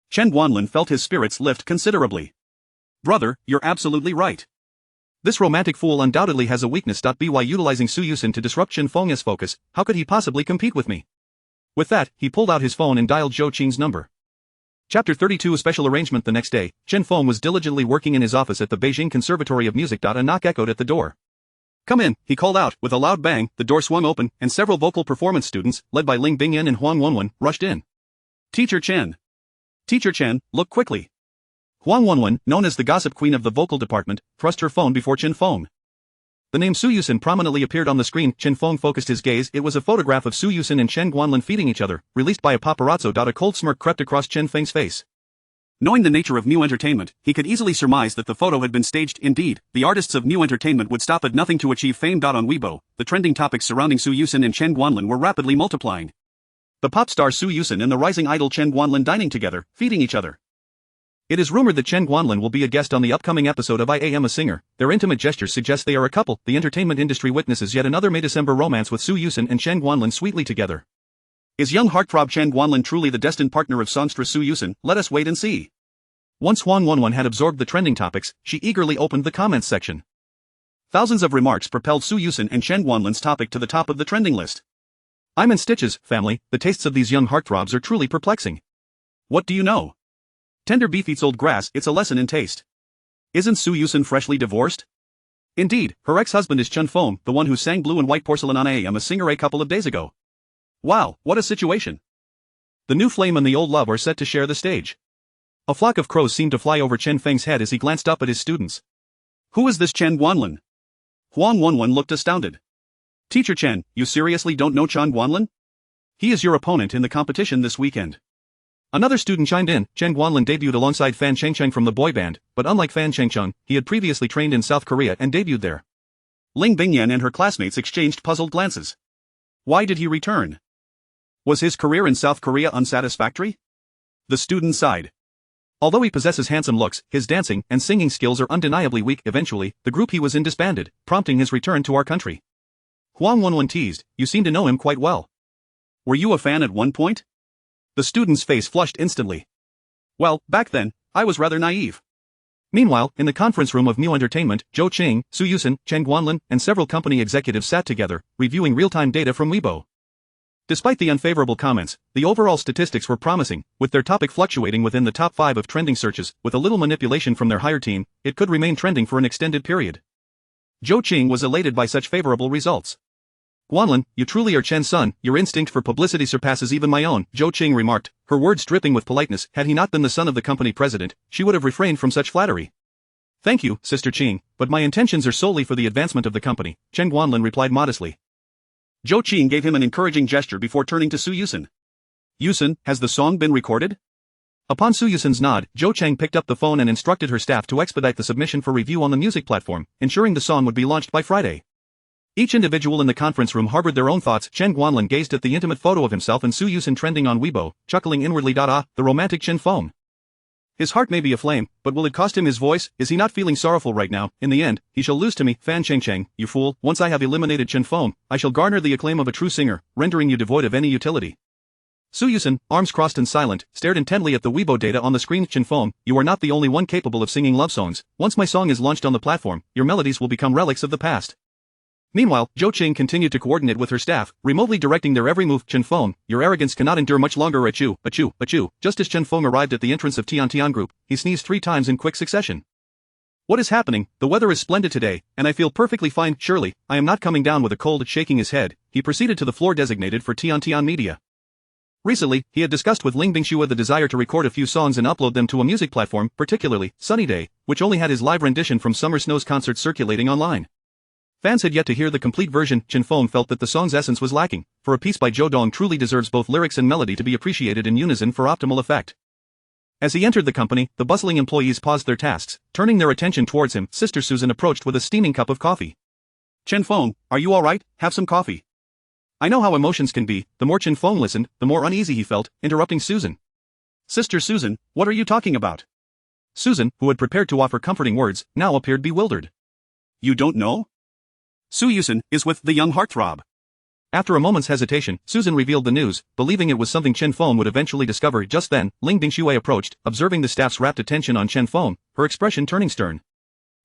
Chen Guanlin felt his spirits lift considerably. Brother, you're absolutely right. This romantic fool undoubtedly has a weakness. By utilizing Su Yuxin to disrupt Chen Feng's focus, how could he possibly compete with me? With that, he pulled out his phone and dialed Zhou Qing's number. Chapter 32. A special arrangement. The next day, Chen Feng was diligently working in his office at the Beijing Conservatory of Music. A knock echoed at the door. Come in, he called out. With a loud bang, the door swung open, and several vocal performance students, led by Ling Bingyan and Huang Wenwen, rushed in. Teacher Chen. Teacher Chen, look quickly. Huang Wenwen, known as the gossip queen of the vocal department, thrust her phone before Chen Feng. The name Su Yuxin prominently appeared on the screen. Chen Feng focused his gaze. It was a photograph of Su Yuxin and Chen Guanlin feeding each other, released by a paparazzo. A cold smirk crept across Chen Feng's face. Knowing the nature of Mu Entertainment, he could easily surmise that the photo had been staged. Indeed, the artists of Mu Entertainment would stop at nothing to achieve fame. On Weibo, the trending topics surrounding Su Yuxin and Chen Guanlin were rapidly multiplying. The pop star Su Yuxin and the rising idol Chen Guanlin dining together, feeding each other. It is rumored that Chen Guanlin will be a guest on the upcoming episode of I Am a Singer. Their intimate gestures suggest they are a couple. The entertainment industry witnesses yet another May-December romance with Su Yuxin and Chen Guanlin sweetly together. Is young heartthrob Chen Guanlin truly the destined partner of songstress Su Yuxin? Let us wait and see. Once Huang Wenwen had absorbed the trending topics, she eagerly opened the comments section. Thousands of remarks propelled Su Yuxin and Chen Guanlin's topic to the top of the trending list. I'm in stitches, family. The tastes of these young heartthrobs are truly perplexing. What do you know? Tender beef eats old grass, it's a lesson in taste. Isn't Su Yuxin freshly divorced? Indeed, her ex-husband is Chen Feng, the one who sang Blue and White Porcelain on I Am a Singer a couple of days ago. Wow, what a situation. The new flame and the old love are set to share the stage. A flock of crows seemed to fly over Chen Feng's head as he glanced up at his students. Who is this Chen Guanlin? Huang Wenwen looked astounded. Teacher Chen, you seriously don't know Chen Guanlin? He is your opponent in the competition this weekend. Another student chimed in. Chen Guanlin debuted alongside Fan Chengcheng from the boy band, but unlike Fan Chengcheng, he had previously trained in South Korea and debuted there. Ling Bingyan and her classmates exchanged puzzled glances. Why did he return? Was his career in South Korea unsatisfactory? The student sighed. Although he possesses handsome looks, his dancing and singing skills are undeniably weak. Eventually, the group he was in disbanded, prompting his return to our country. Huang Wenwen teased, you seem to know him quite well. Were you a fan at one point? The student's face flushed instantly. Well, back then, I was rather naive. Meanwhile, in the conference room of Mu Entertainment, Zhou Qing, Su Yuxin, Chen Guanlin, and several company executives sat together, reviewing real-time data from Weibo. Despite the unfavorable comments, the overall statistics were promising, with their topic fluctuating within the top 5 of trending searches. With a little manipulation from their hire team, it could remain trending for an extended period. Zhou Qing was elated by such favorable results. Guanlin, you truly are Chen's son. Your instinct for publicity surpasses even my own, Zhou Qing remarked, her words dripping with politeness. Had he not been the son of the company president, she would have refrained from such flattery. Thank you, Sister Qing, but my intentions are solely for the advancement of the company, Chen Guanlin replied modestly. Zhou Qing gave him an encouraging gesture before turning to Su Yuxin. Yuxin, has the song been recorded? Upon Su Yuxin's nod, Zhou Cheng picked up the phone and instructed her staff to expedite the submission for review on the music platform, ensuring the song would be launched by Friday. Each individual in the conference room harbored their own thoughts. Chen Guanlin gazed at the intimate photo of himself and Su Yuxin trending on Weibo, chuckling inwardly. The romantic Chen Feng. His heart may be aflame, but will it cost him his voice? Is he not feeling sorrowful right now? In the end, he shall lose to me. Fan Chengcheng, you fool, once I have eliminated Chen Feng, I shall garner the acclaim of a true singer, rendering you devoid of any utility. Su Yuxin, arms crossed and silent, stared intently at the Weibo data on the screen. Chen Feng, you are not the only one capable of singing love songs. Once my song is launched on the platform, your melodies will become relics of the past. Meanwhile, Zhou Qing continued to coordinate with her staff, remotely directing their every move. Chen Feng, your arrogance cannot endure much longer. Achoo, achoo, achoo. Just as Chen Feng arrived at the entrance of Tian Group, he sneezed 3 times in quick succession. What is happening? The weather is splendid today, and I feel perfectly fine. Surely, I am not coming down with a cold. Shaking his head, he proceeded to the floor designated for Tian Media. Recently, he had discussed with Ling Bingxue the desire to record a few songs and upload them to a music platform, particularly Sunny Day, which only had his live rendition from Summer Snow's concert circulating online. Fans had yet to hear the complete version. Chen Feng felt that the song's essence was lacking, for a piece by Zhou Dong truly deserves both lyrics and melody to be appreciated in unison for optimal effect. As he entered the company, the bustling employees paused their tasks, turning their attention towards him. Sister Susan approached with a steaming cup of coffee. Chen Feng, are you alright? Have some coffee. I know how emotions can be. The more Chen Feng listened, the more uneasy he felt, interrupting Susan. Sister Susan, what are you talking about? Susan, who had prepared to offer comforting words, now appeared bewildered. You don't know? Su Yuxin is with the young heartthrob. After a moment's hesitation, Susan revealed the news, believing it was something Chen Feng would eventually discover. Just then, Ling Bingxue approached, observing the staff's rapt attention on Chen Feng, her expression turning stern.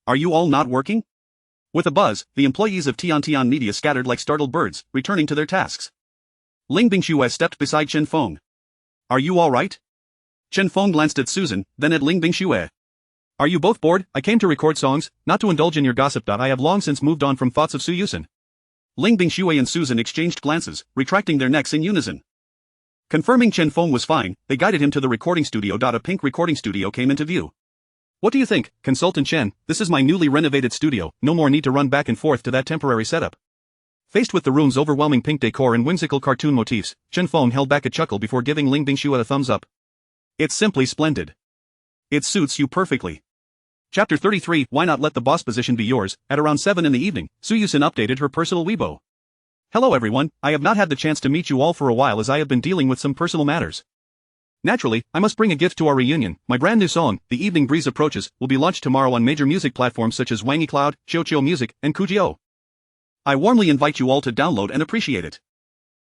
Are you all not working? With a buzz, the employees of Tian Media scattered like startled birds, returning to their tasks. Ling Bingxue stepped beside Chen Feng. Are you all right? Chen Feng glanced at Susan, then at Ling Bingxue. Are you both bored? I came to record songs, not to indulge in your gossip. I have long since moved on from thoughts of Su Yuxin. Ling Bingxue and Susan exchanged glances, retracting their necks in unison. Confirming Chen Feng was fine, they guided him to the recording studio. A pink recording studio came into view. What do you think, Consultant Chen? This is my newly renovated studio, no more need to run back and forth to that temporary setup. Faced with the room's overwhelming pink decor and whimsical cartoon motifs, Chen Feng held back a chuckle before giving Ling Bingxue a thumbs up. It's simply splendid. It suits you perfectly. Chapter 33. Why not let the boss position be yours? At around 7 in the evening, Su Yuxin updated her personal Weibo. Hello everyone, I have not had the chance to meet you all for a while as I have been dealing with some personal matters. Naturally, I must bring a gift to our reunion. My brand new song, The Evening Breeze Approaches, will be launched tomorrow on major music platforms such as Wangy Cloud, Qiuqiu Music, and Kujio. I warmly invite you all to download and appreciate it.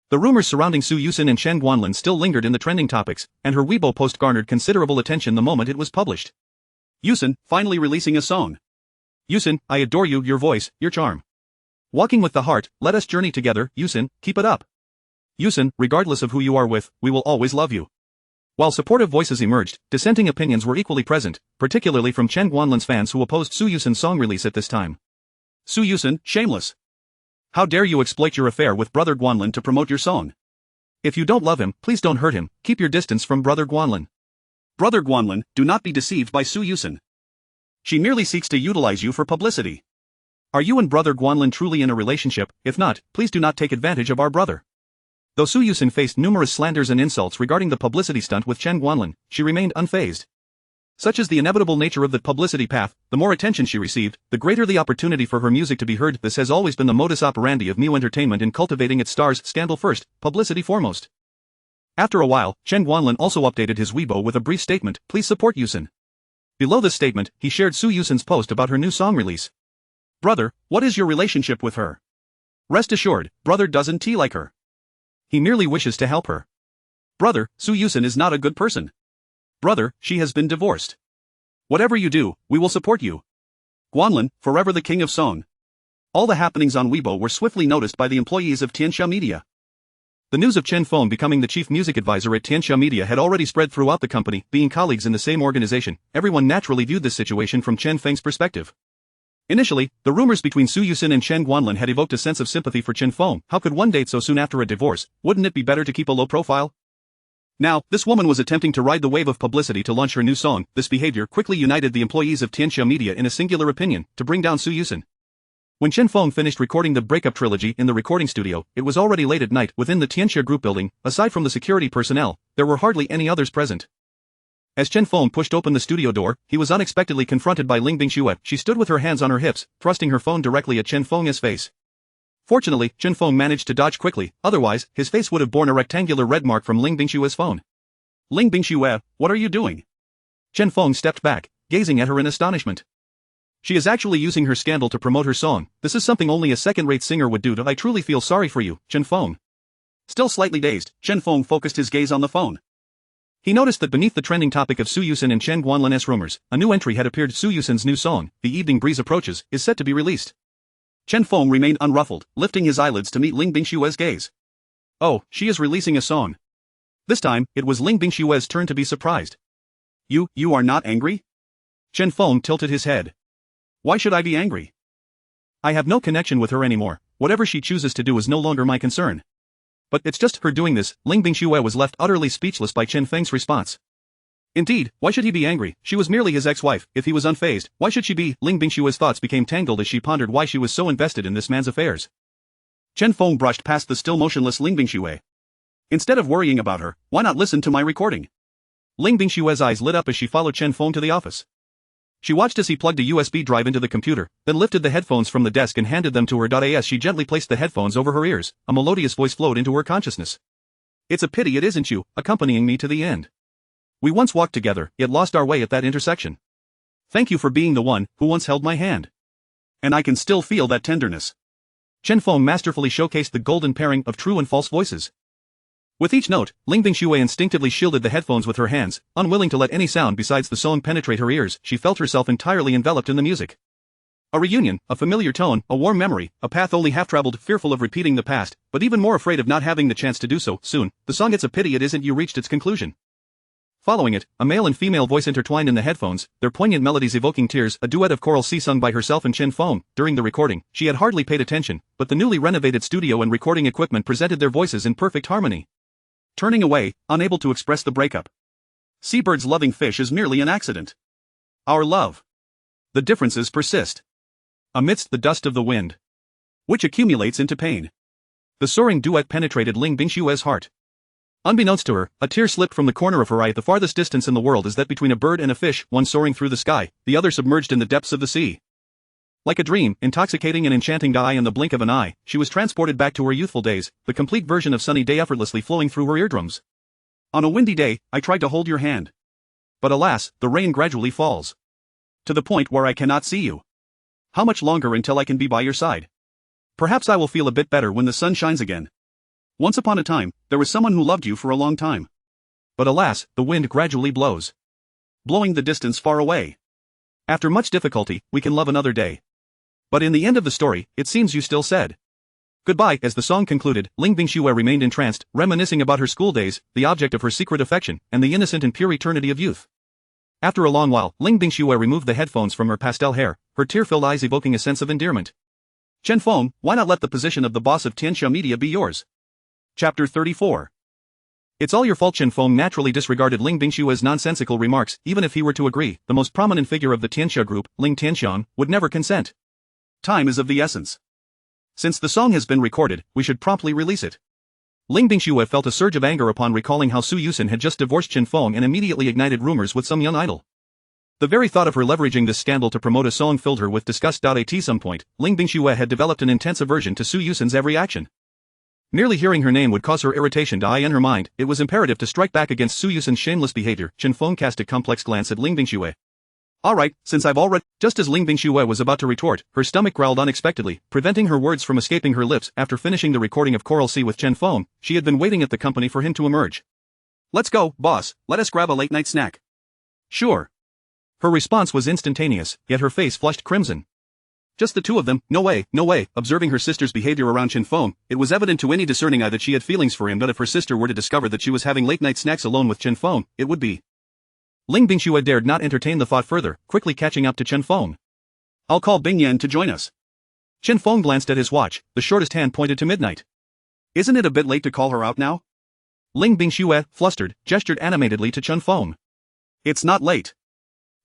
The rumors surrounding Su Yuxin and Chen Guanlin still lingered in the trending topics, and her Weibo post garnered considerable attention the moment it was published. Yuxin, finally releasing a song. Yuxin, I adore you, your voice, your charm. Walking with the heart, let us journey together, Yuxin, keep it up. Yuxin, regardless of who you are with, we will always love you. While supportive voices emerged, dissenting opinions were equally present, particularly from Chen Guanlin's fans who opposed Su Yuxin's song release at this time. Su Yuxin, shameless. How dare you exploit your affair with Brother Guanlin to promote your song? If you don't love him, please don't hurt him, keep your distance from Brother Guanlin. Brother Guanlin, do not be deceived by Su Yuxin. She merely seeks to utilize you for publicity. Are you and Brother Guanlin truly in a relationship? If not, please do not take advantage of our brother. Though Su Yuxin faced numerous slanders and insults regarding the publicity stunt with Chen Guanlin, she remained unfazed. Such is the inevitable nature of the publicity path, the more attention she received, the greater the opportunity for her music to be heard. This has always been the modus operandi of Miu Entertainment in cultivating its stars, scandal first, publicity foremost. After a while, Chen Guanlin also updated his Weibo with a brief statement, please support Yuxin. Below this statement, he shared Su Yuxin's post about her new song release. Brother, what is your relationship with her? Rest assured, brother doesn't like her. He merely wishes to help her. Brother, Su Yuxin is not a good person. Brother, she has been divorced. Whatever you do, we will support you. Guanlin, forever the king of song. All the happenings on Weibo were swiftly noticed by the employees of Tianxia Media. The news of Chen Feng becoming the chief music advisor at Tianxia Media had already spread throughout the company. Being colleagues in the same organization, everyone naturally viewed this situation from Chen Feng's perspective. Initially, the rumors between Su Yuxin and Chen Guanlin had evoked a sense of sympathy for Chen Feng. How could one date so soon after a divorce? Wouldn't it be better to keep a low profile? Now, this woman was attempting to ride the wave of publicity to launch her new song. This behavior quickly united the employees of Tianxia Media in a singular opinion, to bring down Su Yuxin. When Chen Feng finished recording the breakup trilogy in the recording studio, it was already late at night. Within the Tianxia group building, aside from the security personnel, there were hardly any others present. As Chen Feng pushed open the studio door, he was unexpectedly confronted by Ling Bingxue. She stood with her hands on her hips, thrusting her phone directly at Chen Feng's face. Fortunately, Chen Feng managed to dodge quickly, otherwise, his face would have borne a rectangular red mark from Ling Bingxue's phone. Ling Bingxue, what are you doing? Chen Feng stepped back, gazing at her in astonishment. She is actually using her scandal to promote her song. This is something only a second-rate singer would do. I truly feel sorry for you, Chen Feng. Still slightly dazed, Chen Feng focused his gaze on the phone. He noticed that beneath the trending topic of Su Yuxin and Chen Guanlin's rumors, a new entry had appeared. Su Yuxin's new song, The Evening Breeze Approaches, is set to be released. Chen Feng remained unruffled, lifting his eyelids to meet Ling Bingxue's gaze. Oh, she is releasing a song. This time, it was Ling Bingxue's turn to be surprised. You are not angry? Chen Feng tilted his head. Why should I be angry? I have no connection with her anymore. Whatever she chooses to do is no longer my concern. But it's just her doing this. Ling Bingxue was left utterly speechless by Chen Feng's response. Indeed, why should he be angry? She was merely his ex-wife. If he was unfazed, why should she be? Ling Bingxue's thoughts became tangled as she pondered why she was so invested in this man's affairs. Chen Feng brushed past the still motionless Ling Bingxue. Instead of worrying about her, why not listen to my recording? Ling Bingxue's eyes lit up as she followed Chen Feng to the office. She watched as he plugged a USB drive into the computer, then lifted the headphones from the desk and handed them to her. As she gently placed the headphones over her ears, a melodious voice flowed into her consciousness. It's a pity it isn't you, accompanying me to the end. We once walked together, yet lost our way at that intersection. Thank you for being the one who once held my hand. And I can still feel that tenderness. Chen Feng masterfully showcased the golden pairing of true and false voices. With each note, Ling Bingxue instinctively shielded the headphones with her hands, unwilling to let any sound besides the song penetrate her ears. She felt herself entirely enveloped in the music. A reunion, a familiar tone, a warm memory, a path only half-traveled, fearful of repeating the past, but even more afraid of not having the chance to do so. Soon, the song It's a Pity It Isn't You reached its conclusion. Following it, a male and female voice intertwined in the headphones, their poignant melodies evoking tears, a duet of choral C sung by herself and Chen Feng. During the recording, she had hardly paid attention, but the newly renovated studio and recording equipment presented their voices in perfect harmony. Turning away, unable to express the breakup. Seabird's loving fish is merely an accident. Our love. The differences persist. Amidst the dust of the wind, which accumulates into pain. The soaring duet penetrated Ling Bingxue's heart. Unbeknownst to her, a tear slipped from the corner of her eye. The farthest distance in the world is that between a bird and a fish, one soaring through the sky, the other submerged in the depths of the sea. Like a dream, intoxicating and enchanting eye in the blink of an eye, she was transported back to her youthful days, the complete version of Sunny Day effortlessly flowing through her eardrums. On a windy day, I tried to hold your hand. But alas, the rain gradually falls. To the point where I cannot see you. How much longer until I can be by your side? Perhaps I will feel a bit better when the sun shines again. Once upon a time, there was someone who loved you for a long time. But alas, the wind gradually blows, blowing the distance far away. After much difficulty, we can love another day. But in the end of the story, it seems you still said goodbye. As the song concluded, Ling Bingxue remained entranced, reminiscing about her school days, the object of her secret affection, and the innocent and pure eternity of youth. After a long while, Ling Bingxue removed the headphones from her pastel hair, her tear-filled eyes evoking a sense of endearment. Chen Feng, why not let the position of the boss of Tianxia Media be yours? Chapter 34. It's all your fault. Chen Feng naturally disregarded Ling Bingxue's nonsensical remarks. Even if he were to agree, the most prominent figure of the Tianxia group, Ling Tianxiang, would never consent. Time is of the essence. Since the song has been recorded, we should promptly release it. Ling Bingxue felt a surge of anger upon recalling how Su Yuxin had just divorced Chen Feng and immediately ignited rumors with some young idol. The very thought of her leveraging this scandal to promote a song filled her with disgust. At some point, Ling Bingxue had developed an intense aversion to Su Yuxin's every action. Merely hearing her name would cause her irritation to in her mind. It was imperative to strike back against Su Yuxin's shameless behavior. Chen Feng cast a complex glance at Ling Bingxue. Alright, since I've already— Just as Ling Bingxue was about to retort, her stomach growled unexpectedly, preventing her words from escaping her lips. After finishing the recording of Coral Sea with Chen Feng, she had been waiting at the company for him to emerge. Let's go, boss, let us grab a late-night snack. Sure. Her response was instantaneous, yet her face flushed crimson. Just the two of them? No way, no way. Observing her sister's behavior around Chen Feng, it was evident to any discerning eye that she had feelings for him. But if her sister were to discover that she was having late-night snacks alone with Chen Feng, it would be— Ling Bingxue dared not entertain the thought further, quickly catching up to Chen Feng. I'll call Bing Yan to join us. Chen Feng glanced at his watch, the shortest hand pointed to midnight. Isn't it a bit late to call her out now? Ling Bingxue, flustered, gestured animatedly to Chen Feng. It's not late.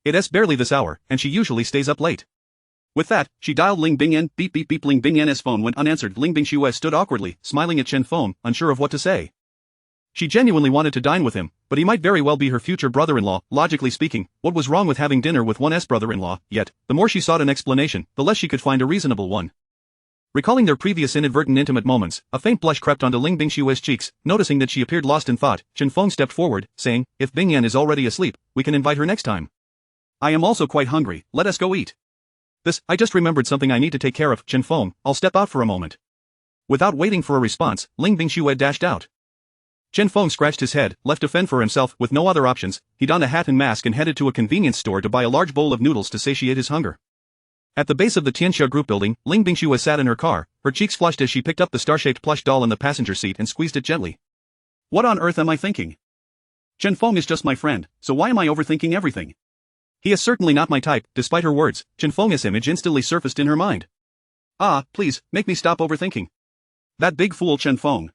It's barely this hour, and she usually stays up late. With that, she dialed Ling Bingyan. Beep beep beep. Ling Bingyan's phone went unanswered. Ling Bingxue stood awkwardly, smiling at Chen Feng, unsure of what to say. She genuinely wanted to dine with him, but he might very well be her future brother-in-law. Logically speaking, what was wrong with having dinner with one's brother-in-law? Yet, the more she sought an explanation, the less she could find a reasonable one. Recalling their previous inadvertent intimate moments, a faint blush crept onto Ling Bingxue's cheeks. Noticing that she appeared lost in thought, Chen Feng stepped forward, saying, "If Bingyan is already asleep, we can invite her next time. I am also quite hungry, let us go eat." I just remembered something I need to take care of. Chen Feng, I'll step out for a moment. Without waiting for a response, Ling Bingxue dashed out. Chen Feng scratched his head, left to fend for himself. With no other options, he donned a hat and mask and headed to a convenience store to buy a large bowl of noodles to satiate his hunger. At the base of the Tianxia Group building, Ling Bingxue sat in her car, her cheeks flushed as she picked up the star-shaped plush doll in the passenger seat and squeezed it gently. What on earth am I thinking? Chen Feng is just my friend, so why am I overthinking everything? He is certainly not my type. Despite her words, Chen Feng's image instantly surfaced in her mind. Ah, please, make me stop overthinking. That big fool Chen Feng.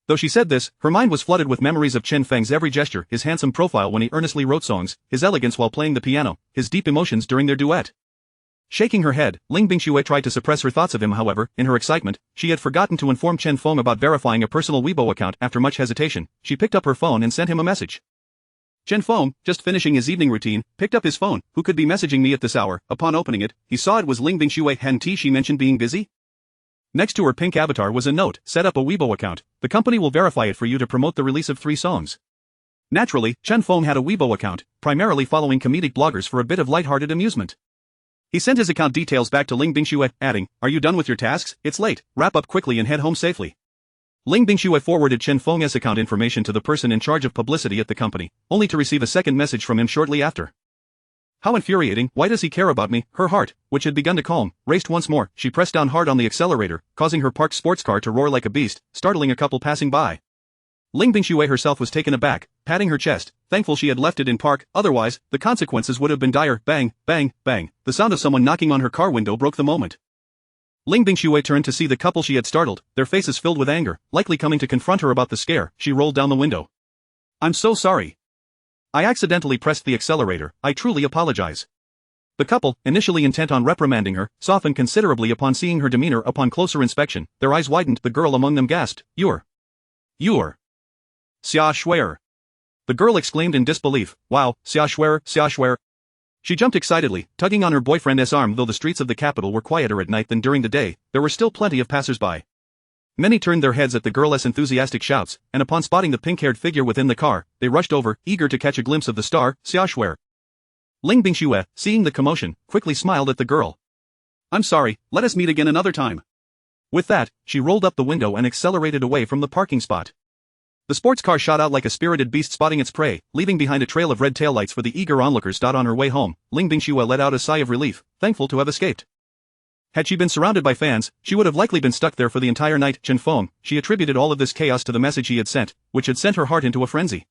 Though she said this, her mind was flooded with memories of Chen Feng's every gesture, his handsome profile when he earnestly wrote songs, his elegance while playing the piano, his deep emotions during their duet. Shaking her head, Ling Bingxue tried to suppress her thoughts of him. However, in her excitement, she had forgotten to inform Chen Feng about verifying a personal Weibo account. After much hesitation, she picked up her phone and sent him a message. Chen Feng, just finishing his evening routine, picked up his phone. Who could be messaging me at this hour? Upon opening it, he saw it was Ling Bingxue. Hadn't she mentioned being busy? Next to her pink avatar was a note: set up a Weibo account. The company will verify it for you to promote the release of 3 songs. Naturally, Chen Feng had a Weibo account, primarily following comedic bloggers for a bit of lighthearted amusement. He sent his account details back to Ling Bingxue, adding, "Are you done with your tasks? It's late, wrap up quickly and head home safely." Ling Bingxue forwarded Chen Feng's account information to the person in charge of publicity at the company, only to receive a second message from him shortly after. How infuriating. Why does he care about me? Her heart, which had begun to calm, raced once more. She pressed down hard on the accelerator, causing her parked sports car to roar like a beast, startling a couple passing by. Ling Bingxue herself was taken aback, patting her chest, thankful she had left it in park. Otherwise, the consequences would have been dire. Bang, bang, bang. The sound of someone knocking on her car window broke the moment. Ling Bingxue turned to see the couple she had startled, their faces filled with anger, likely coming to confront her about the scare. She rolled down the window. "I'm so sorry. I accidentally pressed the accelerator, I truly apologize." The couple, initially intent on reprimanding her, softened considerably upon seeing her demeanor. Upon closer inspection, their eyes widened. The girl among them gasped, You're Xia Shuer." The girl exclaimed in disbelief, "Wow, Xia Shuer, Xia Shuer." She jumped excitedly, tugging on her boyfriend's arm. Though the streets of the capital were quieter at night than during the day, there were still plenty of passers-by. Many turned their heads at the girl's enthusiastic shouts, and upon spotting the pink-haired figure within the car, they rushed over, eager to catch a glimpse of the star, Xiaoshui. Ling Bingxue, seeing the commotion, quickly smiled at the girl. I'm sorry, let us meet again another time. With that, she rolled up the window and accelerated away from the parking spot. The sports car shot out like a spirited beast spotting its prey, leaving behind a trail of red taillights for the eager onlookers. On her way home, Ling Bingxue let out a sigh of relief, thankful to have escaped. Had she been surrounded by fans, she would have likely been stuck there for the entire night. Chen Feng, she attributed all of this chaos to the message he had sent, which had sent her heart into a frenzy.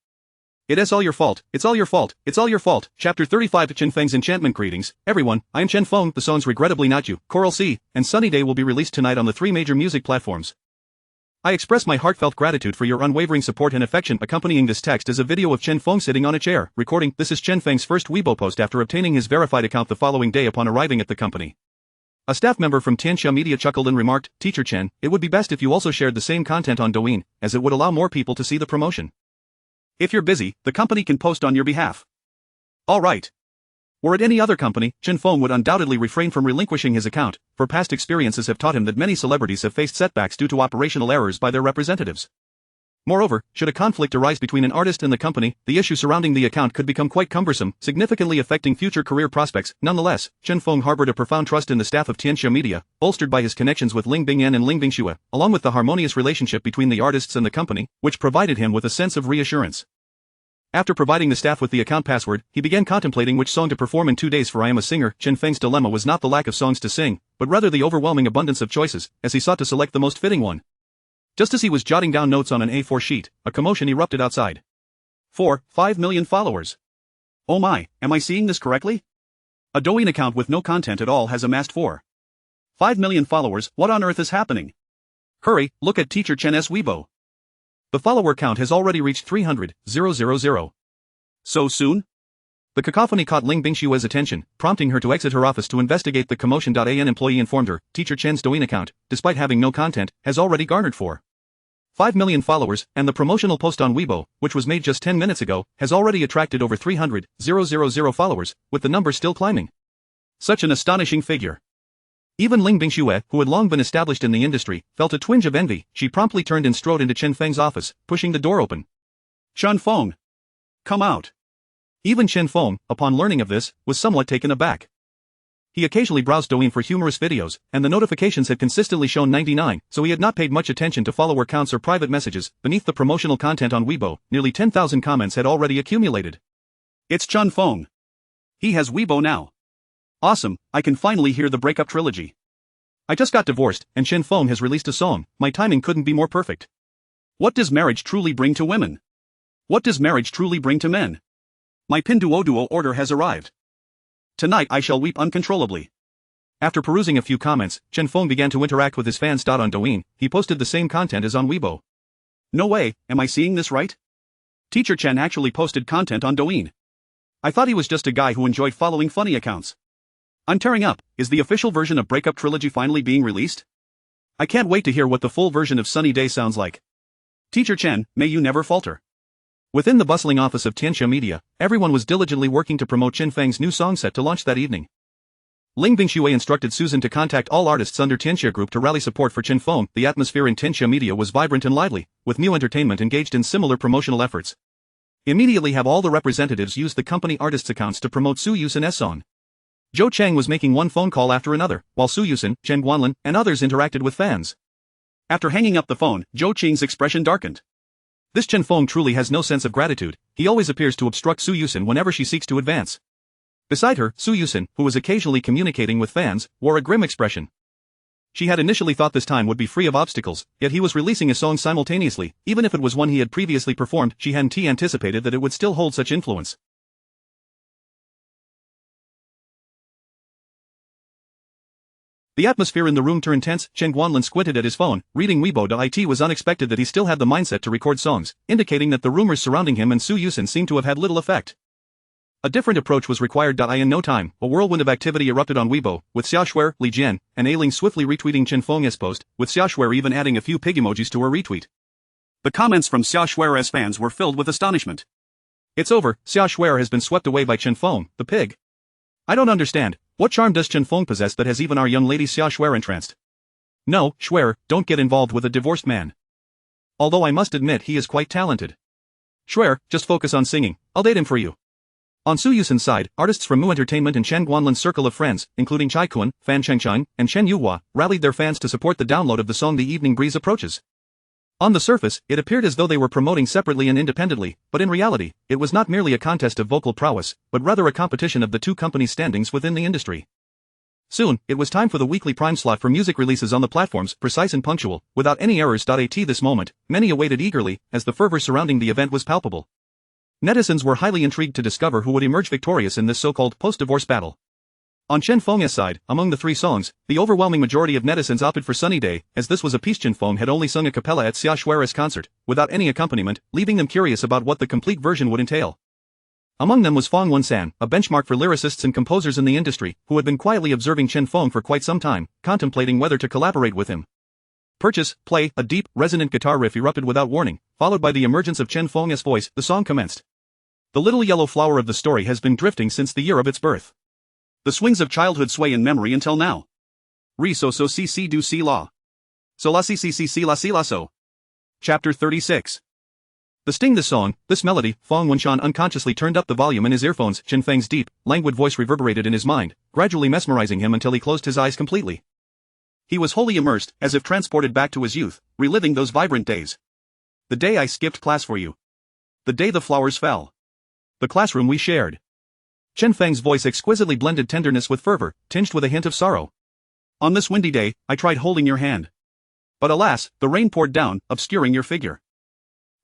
It's all your fault, it's all your fault, it's all your fault. Chapter 35 Chen Feng's Enchantment. Greetings, everyone, I am Chen Feng. The songs Regrettably Not You, Coral Sea, and Sunny Day will be released tonight on the 3 major music platforms. I express my heartfelt gratitude for your unwavering support and affection. Accompanying this text is a video of Chen Feng sitting on a chair, recording. This is Chen Feng's first Weibo post after obtaining his verified account the following day upon arriving at the company. A staff member from Tianxia Media chuckled and remarked, Teacher Chen, it would be best if you also shared the same content on Douyin, as it would allow more people to see the promotion. If you're busy, the company can post on your behalf. Alright. Were it any other company, Chen Feng would undoubtedly refrain from relinquishing his account, for past experiences have taught him that many celebrities have faced setbacks due to operational errors by their representatives. Moreover, should a conflict arise between an artist and the company, the issue surrounding the account could become quite cumbersome, significantly affecting future career prospects. Nonetheless, Chen Feng harbored a profound trust in the staff of Tianxia Media, bolstered by his connections with Ling Bingyan and Ling Bingxue, along with the harmonious relationship between the artists and the company, which provided him with a sense of reassurance. After providing the staff with the account password, he began contemplating which song to perform in 2 days. For I am a singer. Chen Feng's dilemma was not the lack of songs to sing, but rather the overwhelming abundance of choices, as he sought to select the most fitting one. Just as he was jotting down notes on an A4 sheet, a commotion erupted outside. 5 million followers. Oh my, am I seeing this correctly? A Douyin account with no content at all has amassed 5 million followers. What on earth is happening? Hurry, look at Teacher Chen's Weibo. The follower count has already reached 300,000. So soon? The cacophony caught Ling Bingxue's attention, prompting her to exit her office to investigate the commotion. An employee informed her, Teacher Chen's Douyin account, despite having no content, has already garnered 5 million followers, and the promotional post on Weibo, which was made just 10 minutes ago, has already attracted over 300,000 followers, with the number still climbing. Such an astonishing figure. Even Ling Bingxue, who had long been established in the industry, felt a twinge of envy. She promptly turned and strode into Chen Feng's office, pushing the door open. Chen Feng, come out. Even Chen Feng, upon learning of this, was somewhat taken aback. He occasionally browsed Douyin for humorous videos, and the notifications had consistently shown 99, so he had not paid much attention to follower counts or private messages. Beneath the promotional content on Weibo, nearly 10,000 comments had already accumulated. It's Chen Feng. He has Weibo now. Awesome, I can finally hear the breakup trilogy. I just got divorced, and Chen Feng has released a song. My timing couldn't be more perfect. What does marriage truly bring to women? What does marriage truly bring to men? My Pinduoduo order has arrived. Tonight I shall weep uncontrollably. After perusing a few comments, Chen Feng began to interact with his fans. On Douyin, he posted the same content as on Weibo. No way, am I seeing this right? Teacher Chen actually posted content on Douyin. I thought he was just a guy who enjoyed following funny accounts. I'm tearing up. Is the official version of Breakup Trilogy finally being released? I can't wait to hear what the full version of Sunny Day sounds like. Teacher Chen, may you never falter. Within the bustling office of Tianxia Media, everyone was diligently working to promote Chen Feng's new song set to launch that evening. Ling Bingxue instructed Susan to contact all artists under Tianxia Group to rally support for Chen Feng. The atmosphere in Tianxia Media was vibrant and lively, with New Entertainment engaged in similar promotional efforts. Immediately have all the representatives use the company artists' accounts to promote Su Yuxin's song. Zhou Cheng was making one phone call after another, while Su Yuxin, Chen Guanlin, and others interacted with fans. After hanging up the phone, Zhou Cheng's expression darkened. This Chen Feng truly has no sense of gratitude. He always appears to obstruct Su Yuxin whenever she seeks to advance. Beside her, Su Yuxin, who was occasionally communicating with fans, wore a grim expression. She had initially thought this time would be free of obstacles, yet he was releasing a song simultaneously. Even if it was one he had previously performed, she hadn't anticipated that it would still hold such influence. The atmosphere in the room turned tense. Chen Guanlin squinted at his phone, reading Weibo. It was unexpected that he still had the mindset to record songs, indicating that the rumors surrounding him and Su Yuxin seemed to have had little effect. A different approach was required. In no time, a whirlwind of activity erupted on Weibo, with Xiaoshui, Li Jian, and Ailing swiftly retweeting Chen Feng's post, with Xiaoshui even adding a few pig emojis to her retweet. The comments from Xiaoshui's fans were filled with astonishment. It's over, Xiaoshui has been swept away by Chen Feng, the pig. I don't understand. What charm does Chen Feng possess that has even our young lady Xiaoshui entranced? No, Schwer, don't get involved with a divorced man. Although I must admit he is quite talented. Schwer, just focus on singing, I'll date him for you. On Su Yuxin's side, artists from Mu Entertainment and Chen Guanlin's circle of friends, including Chai Kun, Fan Chengcheng, and Chen Yuhua, rallied their fans to support the download of the song The Evening Breeze Approaches. On the surface, it appeared as though they were promoting separately and independently, but in reality, it was not merely a contest of vocal prowess, but rather a competition of the two companies' standings within the industry. Soon, it was time for the weekly prime slot for music releases on the platforms, precise and punctual, without any errors. At this moment, many awaited eagerly, as the fervor surrounding the event was palpable. Netizens were highly intrigued to discover who would emerge victorious in this so-called post-divorce battle. On Chen Feng's side, among the three songs, the overwhelming majority of netizens opted for Sunny Day, as this was a piece Chen Feng had only sung a cappella at Xia Shui's concert, without any accompaniment, leaving them curious about what the complete version would entail. Among them was Fang Wensan, a benchmark for lyricists and composers in the industry, who had been quietly observing Chen Feng for quite some time, contemplating whether to collaborate with him. Purchase, play, a deep, resonant guitar riff erupted without warning, followed by the emergence of Chen Feng's voice. The song commenced. The little yellow flower of the story has been drifting since the year of its birth. The swings of childhood sway in memory until now. Re so si si do si la. So la si la so. Chapter 36. To sting this song, this melody, Fang Wenshan unconsciously turned up the volume in his earphones. Chen Feng's deep, languid voice reverberated in his mind, gradually mesmerizing him until he closed his eyes completely. He was wholly immersed, as if transported back to his youth, reliving those vibrant days. The day I skipped class for you. The day the flowers fell. The classroom we shared. Chen Feng's voice exquisitely blended tenderness with fervor, tinged with a hint of sorrow. On this windy day, I tried holding your hand. But alas, the rain poured down, obscuring your figure.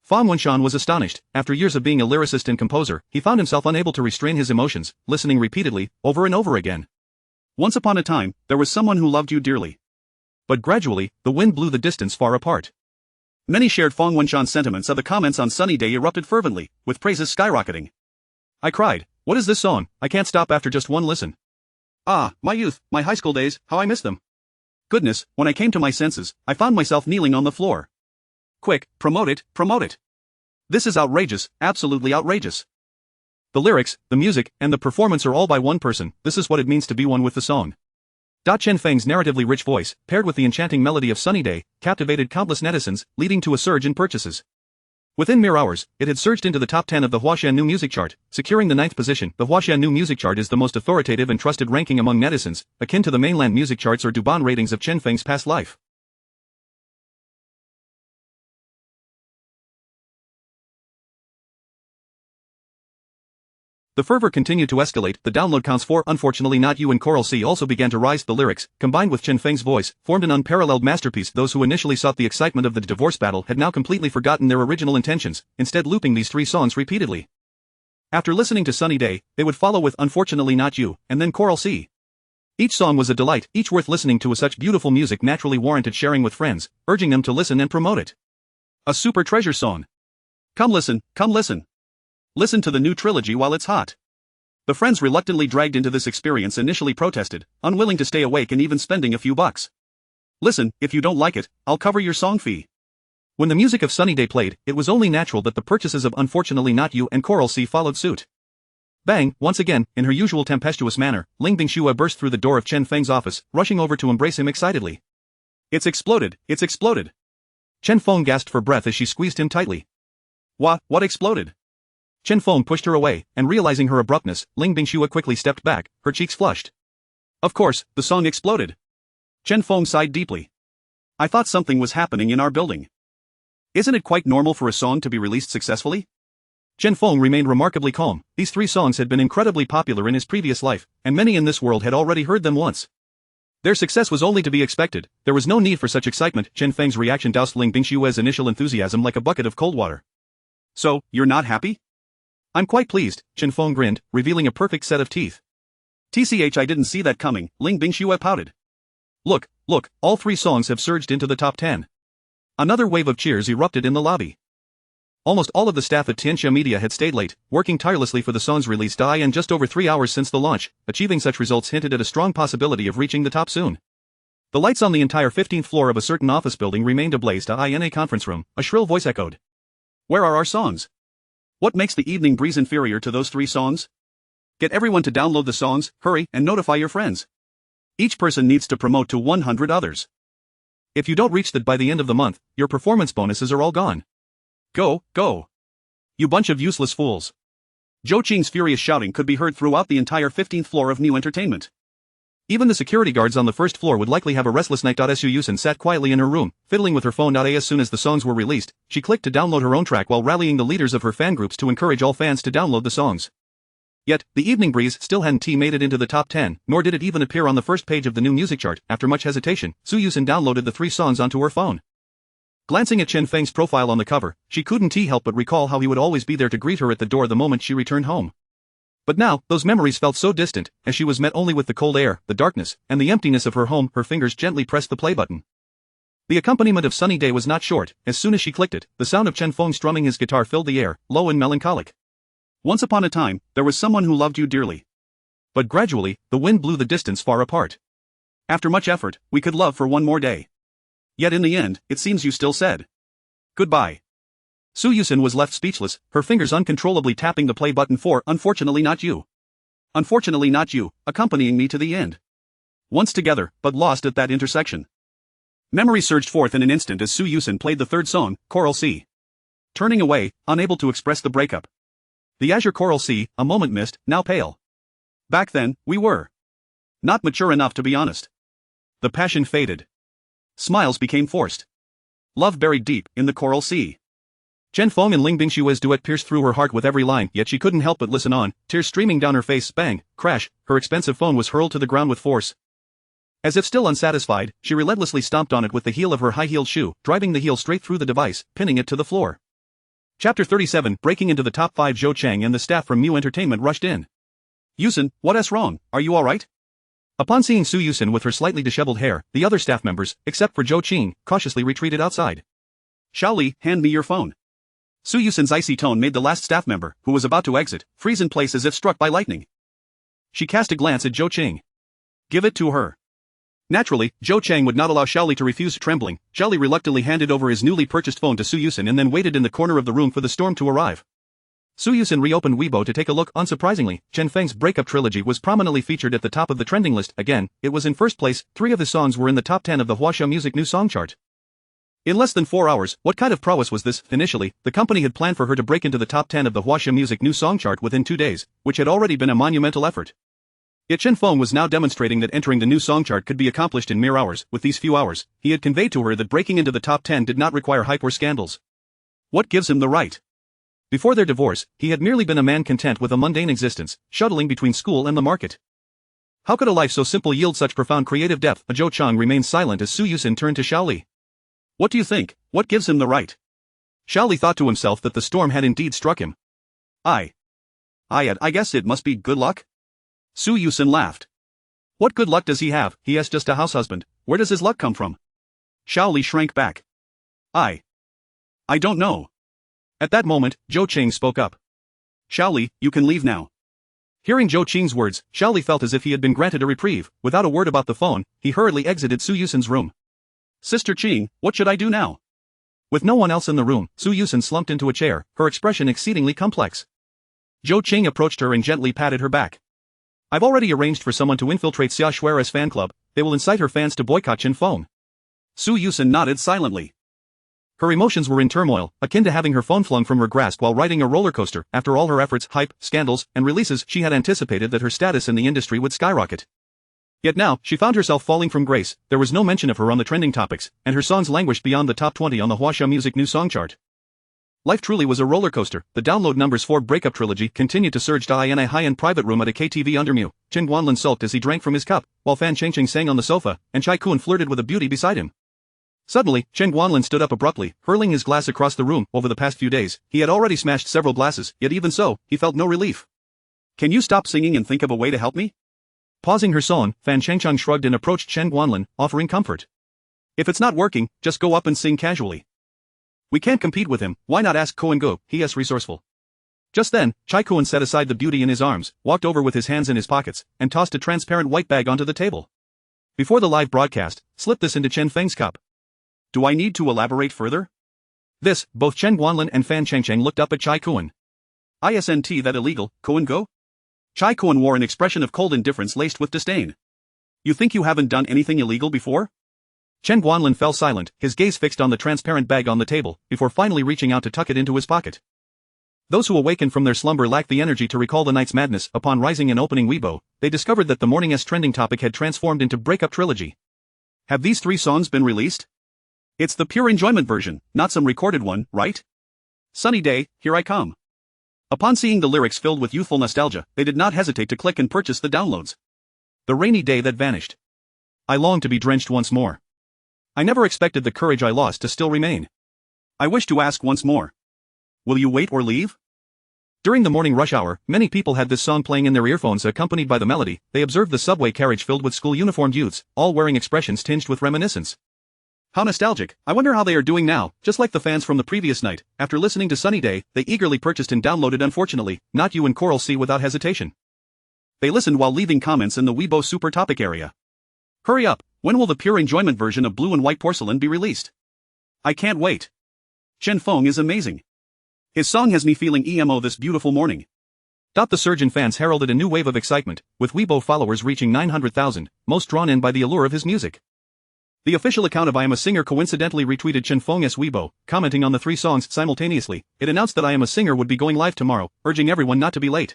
Fang Wenshan was astonished. After years of being a lyricist and composer, he found himself unable to restrain his emotions, listening repeatedly, over and over again. Once upon a time, there was someone who loved you dearly. But gradually, the wind blew the distance far apart. Many shared Fang Wenshan's sentiments. The comments on Sunny Day erupted fervently, with praises skyrocketing. I cried, "What is this song? I can't stop after just one listen." Ah, my youth, my high school days, how I miss them. Goodness, when I came to my senses, I found myself kneeling on the floor. Quick, promote it, promote it. This is outrageous, absolutely outrageous. The lyrics, the music, and the performance are all by one person. This is what it means to be one with the song. Chen Feng's narratively rich voice, paired with the enchanting melody of Sunny Day, captivated countless netizens, leading to a surge in purchases. Within mere hours, it had surged into the top 10 of the Huaxian New Music Chart, securing the 9th position. The Huaxian New Music Chart is the most authoritative and trusted ranking among netizens, akin to the mainland music charts or Duban ratings of Chen Feng's past life. The fervor continued to escalate. The download counts for Unfortunately Not You and Coral C also began to rise. The lyrics, combined with Chen Feng's voice, formed an unparalleled masterpiece. Those who initially sought the excitement of the divorce battle had now completely forgotten their original intentions, instead looping these three songs repeatedly. After listening to Sunny Day, they would follow with Unfortunately Not You, and then Coral C. Each song was a delight, each worth listening to. Such beautiful music naturally warranted sharing with friends, urging them to listen and promote it. A super treasure song. Come listen, come listen. Listen to the new trilogy while it's hot. The friends reluctantly dragged into this experience initially protested, unwilling to stay awake and even spending a few bucks. Listen, if you don't like it, I'll cover your song fee. When the music of Sunny Day played, it was only natural that the purchases of Unfortunately Not You and Coral C followed suit. Bang, once again, in her usual tempestuous manner, Ling Bingxue burst through the door of Chen Feng's office, rushing over to embrace him excitedly. It's exploded, it's exploded. Chen Feng gasped for breath as she squeezed him tightly. What exploded? Chen Feng pushed her away, and realizing her abruptness, Ling Bingxue quickly stepped back, her cheeks flushed. Of course, the song exploded. Chen Feng sighed deeply. I thought something was happening in our building. Isn't it quite normal for a song to be released successfully? Chen Feng remained remarkably calm. These three songs had been incredibly popular in his previous life, and many in this world had already heard them once. Their success was only to be expected. There was no need for such excitement. Chen Feng's reaction doused Ling Bingxue's initial enthusiasm like a bucket of cold water. So, you're not happy? I'm quite pleased, Chen Feng grinned, revealing a perfect set of teeth. TCH, I didn't see that coming, Ling Bingxue pouted. Look, all three songs have surged into the top 10. Another wave of cheers erupted in the lobby. Almost all of the staff at Tianxia Media had stayed late, working tirelessly for the song's release. And just over 3 hours since the launch, achieving such results hinted at a strong possibility of reaching the top soon. The lights on the entire 15th floor of a certain office building remained ablaze. In a conference room, a shrill voice echoed. Where are our songs? What makes The Evening Breeze inferior to those three songs? Get everyone to download the songs, hurry, and notify your friends. Each person needs to promote to 100 others. If you don't reach that by the end of the month, your performance bonuses are all gone. Go, go. You bunch of useless fools. Zhou Qing's furious shouting could be heard throughout the entire 15th floor of New Entertainment. Even the security guards on the first floor would likely have a restless night. Su Yuxin sat quietly in her room, fiddling with her phone. As soon as the songs were released, she clicked to download her own track while rallying the leaders of her fan groups to encourage all fans to download the songs. Yet, The Evening Breeze still hadn't made it into the top 10, nor did it even appear on the first page of the new music chart. After much hesitation, Su Yuxin downloaded the 3 songs onto her phone. Glancing at Chen Feng's profile on the cover, she couldn't help but recall how he would always be there to greet her at the door the moment she returned home. But now, those memories felt so distant, as she was met only with the cold air, the darkness, and the emptiness of her home. Her fingers gently pressed the play button. The accompaniment of Sunny Day was not short. As soon as she clicked it, the sound of Chen Feng strumming his guitar filled the air, low and melancholic. Once upon a time, there was someone who loved you dearly. But gradually, the wind blew the distance far apart. After much effort, we could love for one more day. Yet in the end, it seems you still said goodbye. Su Yuxin was left speechless, her fingers uncontrollably tapping the play button for Unfortunately Not You. Unfortunately Not You, accompanying me to the end. Once together, but lost at that intersection. Memory surged forth in an instant as Su Yuxin played the third song, Choral C. Turning away, unable to express the breakup. The azure choral C, a moment missed, now pale. Back then, we were not mature enough to be honest. The passion faded. Smiles became forced. Love buried deep in the choral C. Chen Feng and Ling Bingshue's duet pierced through her heart with every line, yet she couldn't help but listen on, tears streaming down her face. Bang, crash, her expensive phone was hurled to the ground with force. As if still unsatisfied, she relentlessly stomped on it with the heel of her high-heeled shoe, driving the heel straight through the device, pinning it to the floor. Chapter 37. Breaking into the top 5. Zhou Chang and the staff from Mu Entertainment rushed in. Yuxin, what's wrong? Are you alright? Upon seeing Su Yuxin with her slightly disheveled hair, the other staff members, except for Zhou Qing, cautiously retreated outside. Xiaoli, hand me your phone. Su Yuxin's icy tone made the last staff member, who was about to exit, freeze in place as if struck by lightning. She cast a glance at Zhou Qing. Give it to her. Naturally, Zhou Chang would not allow Xiaoli to refuse. Trembling, Xiaoli reluctantly handed over his newly purchased phone to Su Yuxin and then waited in the corner of the room for the storm to arrive. Su Yuxin reopened Weibo to take a look. Unsurprisingly, Chen Feng's breakup trilogy was prominently featured at the top of the trending list. Again, it was in first place. 3 of his songs were in the top 10 of the Huaxia Music New Song Chart. In less than 4 hours, what kind of prowess was this? Initially, the company had planned for her to break into the top 10 of the Huaxia Music New Song Chart within 2 days, which had already been a monumental effort. Yet Chen Feng was now demonstrating that entering the new song chart could be accomplished in mere hours. With these few hours, he had conveyed to her that breaking into the top 10 did not require hype or scandals. What gives him the right? Before their divorce, he had merely been a man content with a mundane existence, shuttling between school and the market. How could a life so simple yield such profound creative depth? Zhou Chang remained silent as Su Yuxin turned to Xiaoli. What do you think? What gives him the right? Xiaoli thought to himself that the storm had indeed struck him. I guess it must be good luck? Su Yuxin laughed. What good luck does he have? He has just a house husband. Where does his luck come from? Xiaoli shrank back. I don't know. At that moment, Zhou Qing spoke up. Xiaoli, you can leave now. Hearing Zhou Qing's words, Xiaoli felt as if he had been granted a reprieve. Without a word about the phone, he hurriedly exited Su Yuxin's room. Sister Qing, what should I do now? With no one else in the room, Su Yuxin slumped into a chair, her expression exceedingly complex. Zhou Qing approached her and gently patted her back. I've already arranged for someone to infiltrate Xia Shui's fan club. They will incite her fans to boycott Chen Feng. Su Yuxin nodded silently. Her emotions were in turmoil, akin to having her phone flung from her grasp while riding a roller coaster. After all her efforts, hype, scandals, and releases, she had anticipated that her status in the industry would skyrocket. Yet now, she found herself falling from grace. There was no mention of her on the trending topics, and her songs languished beyond the top 20 on the Huaxia Music New Song Chart. Life truly was a roller coaster. The download numbers for Breakup Trilogy continued to surge. In a high-end private room at a KTV under Mu, Chen Guanlin sulked as he drank from his cup, while Fan Chengcheng sang on the sofa, and Chai Kun flirted with a beauty beside him. Suddenly, Chen Guanlin stood up abruptly, hurling his glass across the room. Over the past few days, he had already smashed several glasses, yet even so, he felt no relief. Can you stop singing and think of a way to help me? Pausing her song, Fan Chengcheng shrugged and approached Chen Guanlin, offering comfort. If it's not working, just go up and sing casually. We can't compete with him, why not ask Koen Go? He is resourceful. Just then, Chai Kun set aside the beauty in his arms, walked over with his hands in his pockets, and tossed a transparent white bag onto the table. Before the live broadcast, slip this into Chen Feng's cup. Do I need to elaborate further? This, both Chen Guanlin and Fan Chengcheng looked up at Chai Kun. Isn't that illegal, Koen Go? Chai Kun wore an expression of cold indifference laced with disdain. You think you haven't done anything illegal before? Chen Guanlin fell silent, his gaze fixed on the transparent bag on the table, before finally reaching out to tuck it into his pocket. Those who awakened from their slumber lacked the energy to recall the night's madness. Upon rising and opening Weibo, they discovered that the morning's trending topic had transformed into breakup trilogy. Have these 3 songs been released? It's the pure enjoyment version, not some recorded one, right? Sunny day, here I come. Upon seeing the lyrics filled with youthful nostalgia, they did not hesitate to click and purchase the downloads. The rainy day that vanished. I long to be drenched once more. I never expected the courage I lost to still remain. I wish to ask once more. Will you wait or leave? During the morning rush hour, many people had this song playing in their earphones accompanied by the melody. They observed the subway carriage filled with school-uniformed youths, all wearing expressions tinged with reminiscence. How nostalgic. I wonder how they are doing now. Just like the fans from the previous night, after listening to Sunny Day, they eagerly purchased and downloaded Unfortunately, Not You and Coral Sea without hesitation. They listened while leaving comments in the Weibo Super Topic area. Hurry up, when will the pure enjoyment version of Blue and White Porcelain be released? I can't wait. Chen Feng is amazing. His song has me feeling emo this beautiful morning. The surgeon fans heralded a new wave of excitement, with Weibo followers reaching 900,000, most drawn in by the allure of his music. The official account of I Am a Singer coincidentally retweeted Chen Feng's Weibo, commenting on the 3 songs simultaneously. It announced that I Am a Singer would be going live tomorrow, urging everyone not to be late.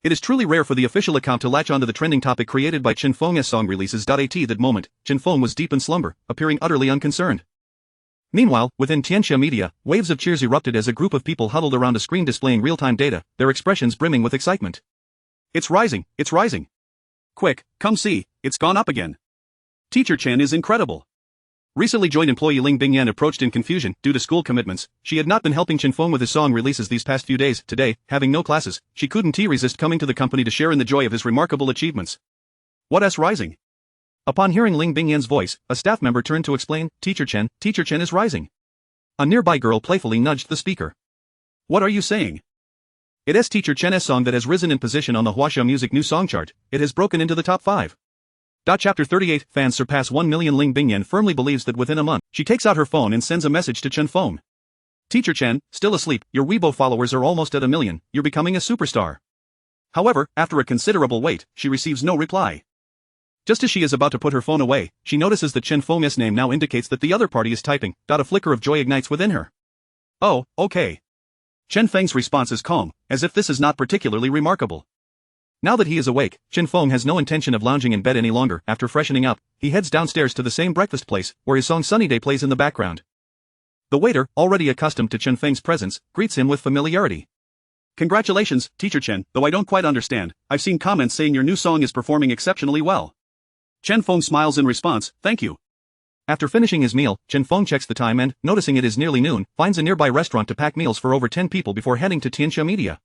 It is truly rare for the official account to latch onto the trending topic created by Chen Feng's song releases. At that moment, Chen Feng was deep in slumber, appearing utterly unconcerned. Meanwhile, within Tianxia Media, waves of cheers erupted as a group of people huddled around a screen displaying real-time data, their expressions brimming with excitement. It's rising, it's rising. Quick, come see, it's gone up again. Teacher Chen is incredible. Recently joined employee Ling Bingyan approached in confusion due to school commitments. She had not been helping Chen Feng with his song releases these past few days. Today, having no classes, she couldn't resist coming to the company to share in the joy of his remarkable achievements. What's rising? Upon hearing Ling Bingyan's voice, a staff member turned to explain, Teacher Chen is rising. A nearby girl playfully nudged the speaker. What are you saying? It is Teacher Chen's song that has risen in position on the Huaxia Music New Song Chart. It has broken into the top 5. Chapter 38, fans surpass 1 million. Ling Bingyan firmly believes that within a month, she takes out her phone and sends a message to Chen Feng. Teacher Chen, still asleep, your Weibo followers are almost at 1 million, you're becoming a superstar. However, after a considerable wait, she receives no reply. Just as she is about to put her phone away, she notices that Chen Feng's name now indicates that the other party is typing. A flicker of joy ignites within her. Oh, okay. Chen Feng's response is calm, as if this is not particularly remarkable. Now that he is awake, Chen Feng has no intention of lounging in bed any longer. After freshening up, he heads downstairs to the same breakfast place, where his song Sunny Day plays in the background. The waiter, already accustomed to Chen Feng's presence, greets him with familiarity. Congratulations, Teacher Chen, though I don't quite understand, I've seen comments saying your new song is performing exceptionally well. Chen Feng smiles in response, thank you. After finishing his meal, Chen Feng checks the time and, noticing it is nearly noon, finds a nearby restaurant to pack meals for over 10 people before heading to Tianxia Media.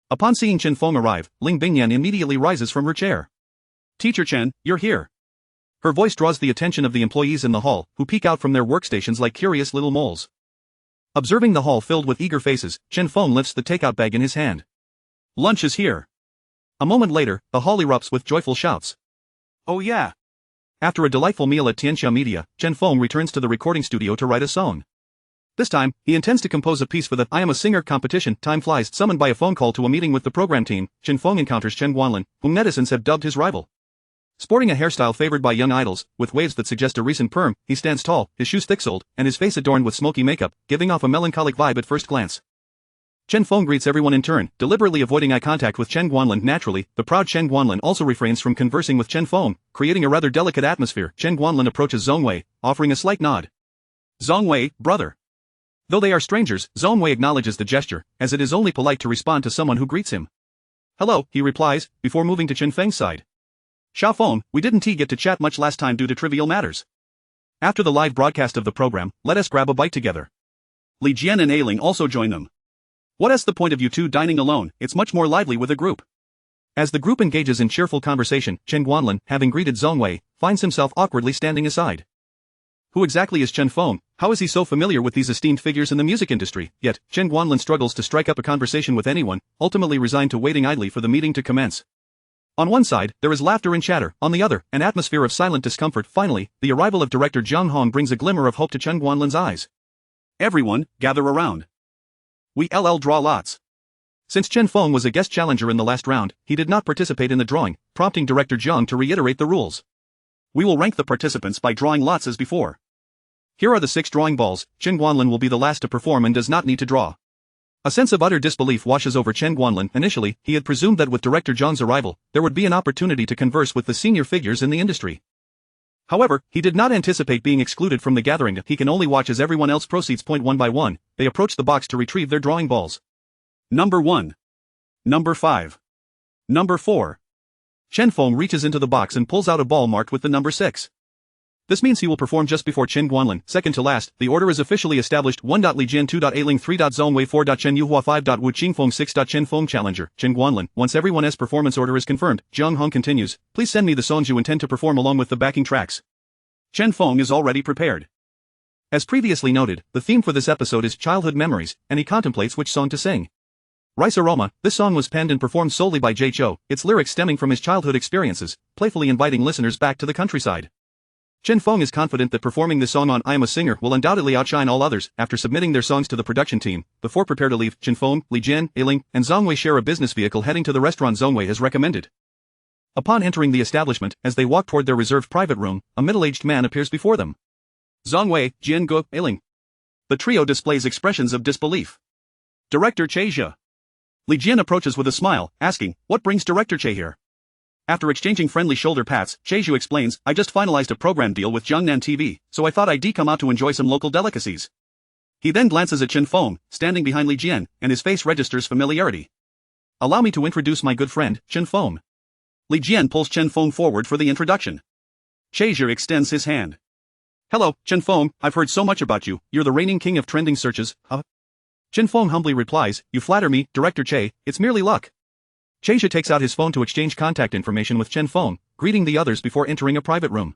Upon seeing Chen Feng arrive, Ling Bingyan immediately rises from her chair. Teacher Chen, you're here. Her voice draws the attention of the employees in the hall, who peek out from their workstations like curious little moles. Observing the hall filled with eager faces, Chen Feng lifts the takeout bag in his hand. Lunch is here. A moment later, the hall erupts with joyful shouts. Oh yeah. After a delightful meal at Tianxia Media, Chen Feng returns to the recording studio to write a song. This time, he intends to compose a piece for the I Am a Singer competition. Time flies. Summoned by a phone call to a meeting with the program team, Chen Feng encounters Chen Guanlin, whom netizens have dubbed his rival. Sporting a hairstyle favored by young idols, with waves that suggest a recent perm, he stands tall, his shoes thick-soled, and his face adorned with smoky makeup, giving off a melancholic vibe at first glance. Chen Feng greets everyone in turn, deliberately avoiding eye contact with Chen Guanlin. Naturally, the proud Chen Guanlin also refrains from conversing with Chen Feng, creating a rather delicate atmosphere. Chen Guanlin approaches Zongwei, offering a slight nod. Zongwei, brother. Though they are strangers, Zongwei acknowledges the gesture, as it is only polite to respond to someone who greets him. Hello, he replies, before moving to Chen Feng's side. Xiaofeng, we didn't get to chat much last time due to trivial matters. After the live broadcast of the program, let us grab a bite together. Li Jian and Ailing also join them. What's the point of you two dining alone? It's much more lively with a group. As the group engages in cheerful conversation, Chen Guanlin, having greeted Zongwei, finds himself awkwardly standing aside. Who exactly is Chen Feng? How is he so familiar with these esteemed figures in the music industry? Yet, Chen Guanlin struggles to strike up a conversation with anyone, ultimately resigned to waiting idly for the meeting to commence. On one side, there is laughter and chatter, on the other, an atmosphere of silent discomfort. Finally, the arrival of director Zhang Hong brings a glimmer of hope to Chen Guanlin's eyes. Everyone, gather around. We draw lots. Since Chen Feng was a guest challenger in the last round, he did not participate in the drawing, prompting director Zhang to reiterate the rules. We will rank the participants by drawing lots as before. Here are the 6 drawing balls. Chen Guanlin will be the last to perform and does not need to draw. A sense of utter disbelief washes over Chen Guanlin. Initially, he had presumed that with director Zhang's arrival, there would be an opportunity to converse with the senior figures in the industry. However, he did not anticipate being excluded from the gathering. He can only watch as everyone else proceeds. One by one, they approach the box to retrieve their drawing balls. Number 1. Number 5. Number 4. Chen Feng reaches into the box and pulls out a ball marked with the number 6. This means he will perform just before Chen Guanlin. Second to last, the order is officially established. 1. Li Jian 2. Ailing 3. Zongwei 4. Chen Yuhua 5. Wu Qingfeng 6. Chen Feng Challenger, Chen Guanlin. Once everyone's performance order is confirmed, Jiang Hong continues, please send me the songs you intend to perform along with the backing tracks. Chen Feng is already prepared. As previously noted, the theme for this episode is childhood memories, and he contemplates which song to sing. Rice Aroma, this song was penned and performed solely by Jay Cho, its lyrics stemming from his childhood experiences, playfully inviting listeners back to the countryside. Chen Feng is confident that performing this song on I Am a Singer will undoubtedly outshine all others. After submitting their songs to the production team, the 4 prepare to leave. Chen Feng, Li Jian, Ailing, and Zongwei share a business vehicle heading to the restaurant Zongwei has recommended. Upon entering the establishment, as they walk toward their reserved private room, a middle-aged man appears before them. Zongwei, Jian Gu, Ailing. The trio displays expressions of disbelief. Director Che Zhe. Li Jian approaches with a smile, asking, what brings Director Che here? After exchanging friendly shoulder pats, Che Zhe explains, I just finalized a program deal with Jiangnan TV, so I thought I'd come out to enjoy some local delicacies. He then glances at Chen Feng, standing behind Li Jian, and his face registers familiarity. Allow me to introduce my good friend, Chen Feng. Li Jian pulls Chen Feng forward for the introduction. Che Zhe extends his hand. Hello, Chen Feng, I've heard so much about you, you're the reigning king of trending searches, huh? Chen Feng humbly replies, you flatter me, Director Che, it's merely luck. Che Zhe takes out his phone to exchange contact information with Chen Feng, greeting the others before entering a private room.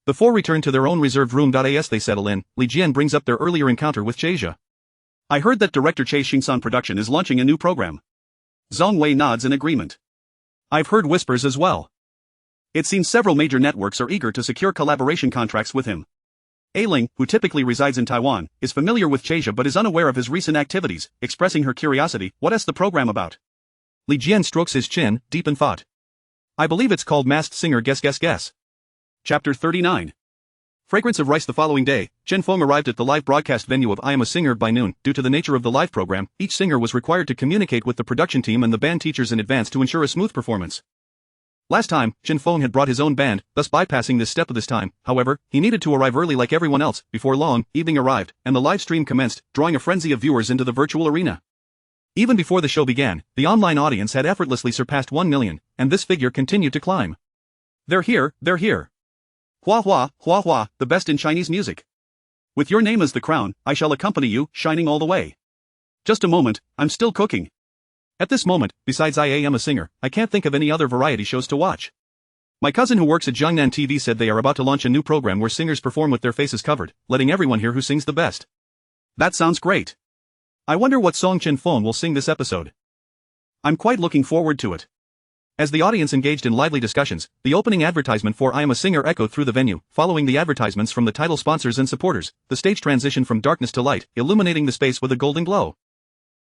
The 4 return to their own reserved room. As they settle in, Li Jian brings up their earlier encounter with Che Zhe. I heard that Director Che Xingsan Production is launching a new program. Zongwei nods in agreement. I've heard whispers as well. It seems several major networks are eager to secure collaboration contracts with him. Ailing, who typically resides in Taiwan, is familiar with Che Zhe but is unaware of his recent activities, expressing her curiosity, what's the program about? Li Jian strokes his chin, deep in thought. I believe it's called Masked Singer Guess. Chapter 39. Fragrance of rice. The following day, Chen Feng arrived at the live broadcast venue of I Am a Singer by noon. Due to the nature of the live program, each singer was required to communicate with the production team and the band teachers in advance to ensure a smooth performance. Last time, Chen Feng had brought his own band, thus bypassing this step this time. However, he needed to arrive early like everyone else. Before long, evening arrived, and the live stream commenced, drawing a frenzy of viewers into the virtual arena. Even before the show began, the online audience had effortlessly surpassed 1 million, and this figure continued to climb. They're here. Hua hua, hua hua, the best in Chinese music. With your name as the crown, I shall accompany you, shining all the way. Just a moment, I'm still cooking. At this moment, besides I Am a Singer, I can't think of any other variety shows to watch. My cousin who works at Jiangnan TV said they are about to launch a new program where singers perform with their faces covered, letting everyone hear who sings the best. That sounds great. I wonder what song Chen Feng will sing this episode. I'm quite looking forward to it. As the audience engaged in lively discussions, the opening advertisement for I Am a Singer echoed through the venue. Following the advertisements from the title sponsors and supporters, the stage transitioned from darkness to light, illuminating the space with a golden glow.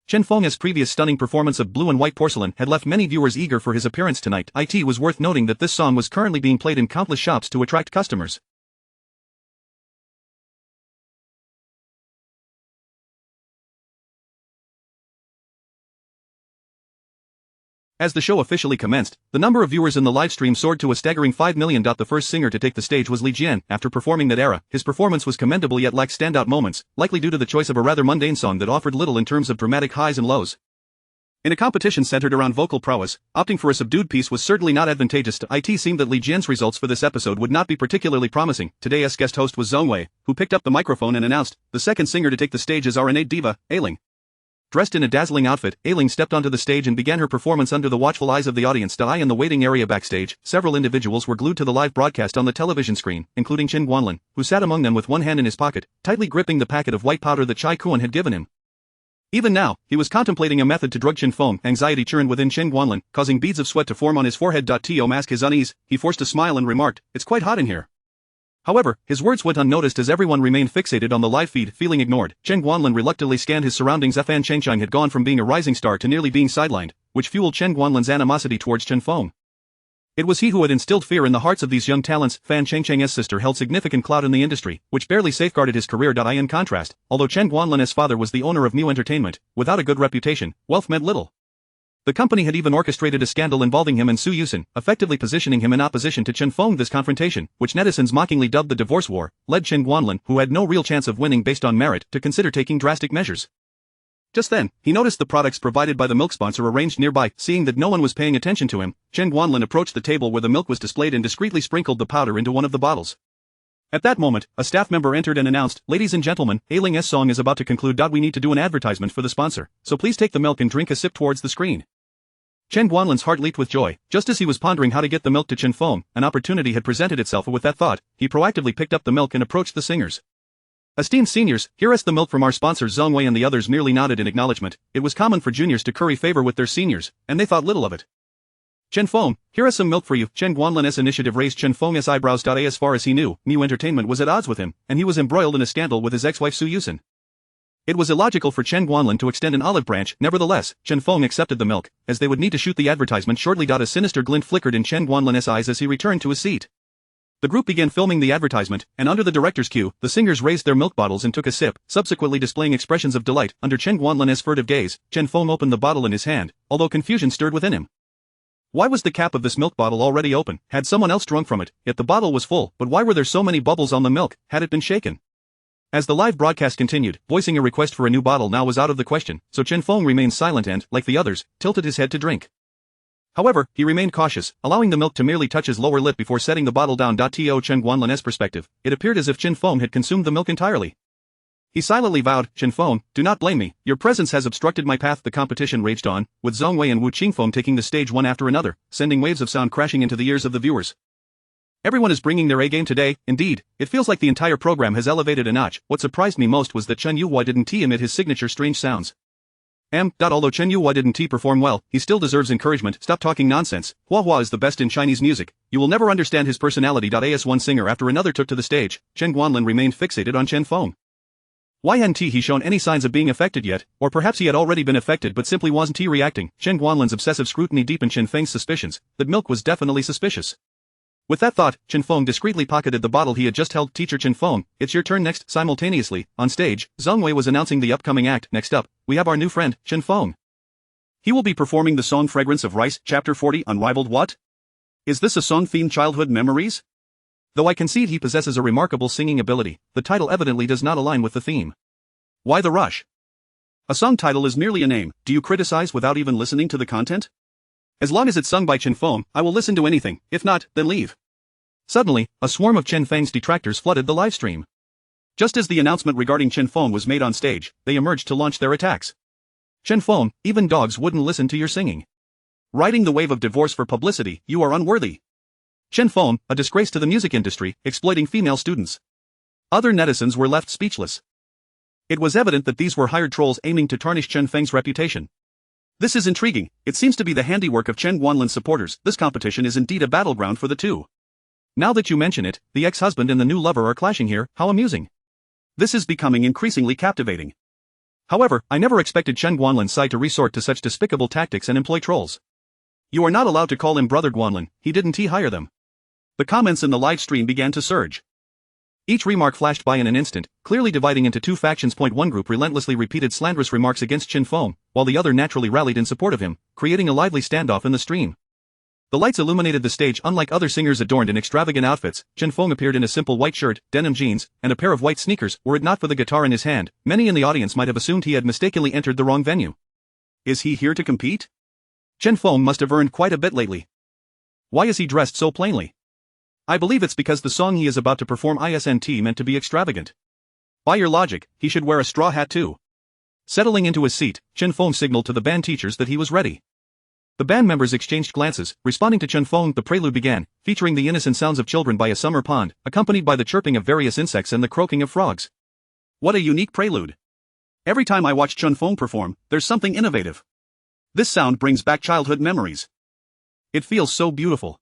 Chen Feng's previous stunning performance of Blue and White Porcelain had left many viewers eager for his appearance tonight. It was worth noting that this song was currently being played in countless shops to attract customers. As the show officially commenced, the number of viewers in the livestream soared to a staggering 5 million. The first singer to take the stage was Li Jian. After performing that era, his performance was commendable yet lacked standout moments, likely due to the choice of a rather mundane song that offered little in terms of dramatic highs and lows. In a competition centered around vocal prowess, opting for a subdued piece was certainly not advantageous to it. Seemed that Li Jian's results for this episode would not be particularly promising. Today's guest host was Zongwei, who picked up the microphone and announced, the second singer to take the stage is our innate diva, Ailing. Dressed in a dazzling outfit, Ailing stepped onto the stage and began her performance under the watchful eyes of the audience. In the waiting area backstage, several individuals were glued to the live broadcast on the television screen, including Chen Guanlin, who sat among them with one hand in his pocket, tightly gripping the packet of white powder that Chai Kuan had given him. Even now, he was contemplating a method to drug Chen Feng. Anxiety churned within Chen Guanlin, causing beads of sweat to form on his forehead. To mask his unease, he forced a smile and remarked, "It's quite hot in here." However, his words went unnoticed as everyone remained fixated on the live feed. Feeling ignored, Chen Guanlin reluctantly scanned his surroundings. Fan Chengcheng had gone from being a rising star to nearly being sidelined, which fueled Chen Guanlin's animosity towards Chen Feng. It was he who had instilled fear in the hearts of these young talents. Fan Chengcheng's sister held significant clout in the industry, which barely safeguarded his career. In contrast, although Chen Guanlin's father was the owner of Mu Entertainment, without a good reputation, wealth meant little. The company had even orchestrated a scandal involving him and Su Yuxin, effectively positioning him in opposition to Chen Feng. This confrontation, which netizens mockingly dubbed the divorce war, led Chen Guanlin, who had no real chance of winning based on merit, to consider taking drastic measures. Just then, he noticed the products provided by the milk sponsor arranged nearby. Seeing that no one was paying attention to him, Chen Guanlin approached the table where the milk was displayed and discreetly sprinkled the powder into one of the bottles. At that moment, a staff member entered and announced, "Ladies and gentlemen, Ailing's song is about to conclude. We need to do an advertisement for the sponsor, so please take the milk and drink a sip towards the screen." Chen Guanlin's heart leaped with joy. Just as he was pondering how to get the milk to Chen Feng, an opportunity had presented itself. With that thought, he proactively picked up the milk and approached the singers. "Esteemed seniors, here is the milk from our sponsors." Zhongwei and the others merely nodded in acknowledgement. It was common for juniors to curry favor with their seniors, and they thought little of it. "Chen Feng, here is some milk for you." Chen Guanlin's initiative raised Chen Feng's eyebrows. As far as he knew, Mu Entertainment was at odds with him, and he was embroiled in a scandal with his ex-wife Su Yuxin. It was illogical for Chen Guanlin to extend an olive branch. Nevertheless, Chen Feng accepted the milk, as they would need to shoot the advertisement shortly. A sinister glint flickered in Chen Guanlin's eyes as he returned to his seat. The group began filming the advertisement, and under the director's cue, the singers raised their milk bottles and took a sip, subsequently displaying expressions of delight. Under Chen Guanlin's furtive gaze, Chen Feng opened the bottle in his hand, although confusion stirred within him. Why was the cap of this milk bottle already open? Had someone else drunk from it? Yet the bottle was full, but why were there so many bubbles on the milk? Had it been shaken? As the live broadcast continued, voicing a request for a new bottle now was out of the question, so Chen Feng remained silent and, like the others, tilted his head to drink. However, he remained cautious, allowing the milk to merely touch his lower lip before setting the bottle down. To Chen Guanlin's perspective, it appeared as if Chen Feng had consumed the milk entirely. He silently vowed, "Chen Feng, do not blame me, your presence has obstructed my path." The competition raged on, with Zhongwei and Wu Qingfeng taking the stage one after another, sending waves of sound crashing into the ears of the viewers. Everyone is bringing their A-game today. Indeed, it feels like the entire program has elevated a notch. What surprised me most was that Chen Yuhua didn't emit his signature strange sounds. Although Chen Yuhua didn't perform well, he still deserves encouragement. Stop talking nonsense. Hua Hua is the best in Chinese music. You will never understand his personality. As one singer after another took to the stage, Chen Guanlin remained fixated on Chen Feng. Why hadn't he shown any signs of being affected yet? Or perhaps he had already been affected but simply wasn't reacting. Chen Guanlin's obsessive scrutiny deepened Chen Feng's suspicions that milk was definitely suspicious. With that thought, Chen Feng discreetly pocketed the bottle he had just held. "Teacher Chen Feng, it's your turn next." Simultaneously, on stage, Zhongwei was announcing the upcoming act. "Next up, we have our new friend, Chen Feng. He will be performing the song Fragrance of Rice, Chapter 40, Unrivaled." "What? Is this a song themed childhood memories?" Though I concede he possesses a remarkable singing ability, the title evidently does not align with the theme. Why the rush? A song title is merely a name. Do you criticize without even listening to the content? As long as it's sung by Chen Feng, I will listen to anything. If not, then leave. Suddenly, a swarm of Chen Feng's detractors flooded the livestream. Just as the announcement regarding Chen Feng was made on stage, they emerged to launch their attacks. "Chen Feng, even dogs wouldn't listen to your singing. Riding the wave of divorce for publicity, you are unworthy. Chen Feng, a disgrace to the music industry, exploiting female students." Other netizens were left speechless. It was evident that these were hired trolls aiming to tarnish Chen Feng's reputation. This is intriguing. It seems to be the handiwork of Chen Guanlin's supporters. This competition is indeed a battleground for the two. Now that you mention it, the ex-husband and the new lover are clashing here. How amusing. This is becoming increasingly captivating. However, I never expected Chen Guanlin's side to resort to such despicable tactics and employ trolls. "You are not allowed to call him Brother Guanlin, he didn't hire them." The comments in the live stream began to surge. Each remark flashed by in an instant, clearly dividing into two factions. One group relentlessly repeated slanderous remarks against Chen Feng, while the other naturally rallied in support of him, creating a lively standoff in the stream. The lights illuminated the stage. Unlike other singers adorned in extravagant outfits, Chen Feng appeared in a simple white shirt, denim jeans, and a pair of white sneakers. Were it not for the guitar in his hand, many in the audience might have assumed he had mistakenly entered the wrong venue. Is he here to compete? Chen Feng must have earned quite a bit lately. Why is he dressed so plainly? I believe it's because the song he is about to perform isn't meant to be extravagant. By your logic, he should wear a straw hat too. Settling into his seat, Chen Feng signaled to the band teachers that he was ready. The band members exchanged glances, responding to Chen Feng. The prelude began, featuring the innocent sounds of children by a summer pond, accompanied by the chirping of various insects and the croaking of frogs. What a unique prelude. Every time I watch Chen Feng perform, there's something innovative. This sound brings back childhood memories. It feels so beautiful.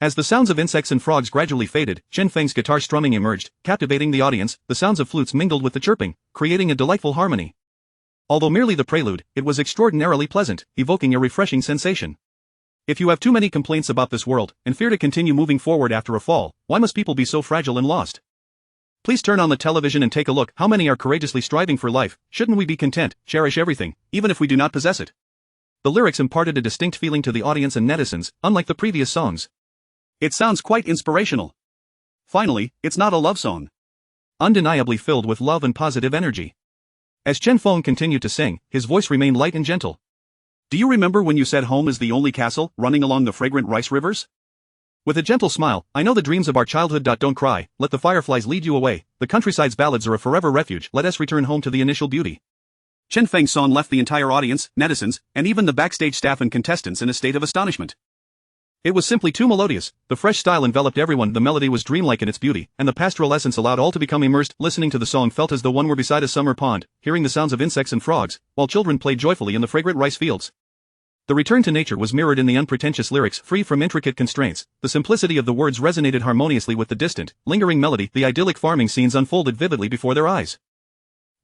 As the sounds of insects and frogs gradually faded, Chen Feng's guitar strumming emerged, captivating the audience. The sounds of flutes mingled with the chirping, creating a delightful harmony. Although merely the prelude, it was extraordinarily pleasant, evoking a refreshing sensation. If you have too many complaints about this world, and fear to continue moving forward after a fall, why must people be so fragile and lost? Please turn on the television and take a look. How many are courageously striving for life? Shouldn't we be content, cherish everything, even if we do not possess it? The lyrics imparted a distinct feeling to the audience and netizens, unlike the previous songs. It sounds quite inspirational. Finally, it's not a love song. Undeniably filled with love and positive energy. As Chen Feng continued to sing, his voice remained light and gentle. Do you remember when you said home is the only castle, running along the fragrant rice rivers? With a gentle smile, I know the dreams of our childhood. Don't cry, let the fireflies lead you away, the countryside's ballads are a forever refuge, let us return home to the initial beauty. Chen Feng's song left the entire audience, netizens, and even the backstage staff and contestants in a state of astonishment. It was simply too melodious, the fresh style enveloped everyone, the melody was dreamlike in its beauty, and the pastoral essence allowed all to become immersed. Listening to the song felt as though one were beside a summer pond, hearing the sounds of insects and frogs, while children played joyfully in the fragrant rice fields. The return to nature was mirrored in the unpretentious lyrics, free from intricate constraints. The simplicity of the words resonated harmoniously with the distant, lingering melody. The idyllic farming scenes unfolded vividly before their eyes.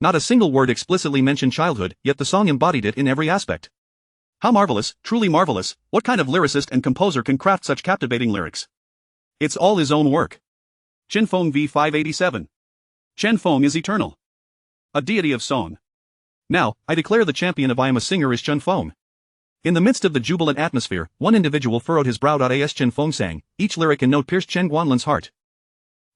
Not a single word explicitly mentioned childhood, yet the song embodied it in every aspect. How marvelous, truly marvelous, what kind of lyricist and composer can craft such captivating lyrics? It's all his own work. Chen Feng v 587. Chen Feng is eternal. A deity of song. Now, I declare the champion of I am a singer is Chen Feng. In the midst of the jubilant atmosphere, one individual furrowed his brow. As Chen Feng sang, each lyric and note pierced Chen Guanlin's heart.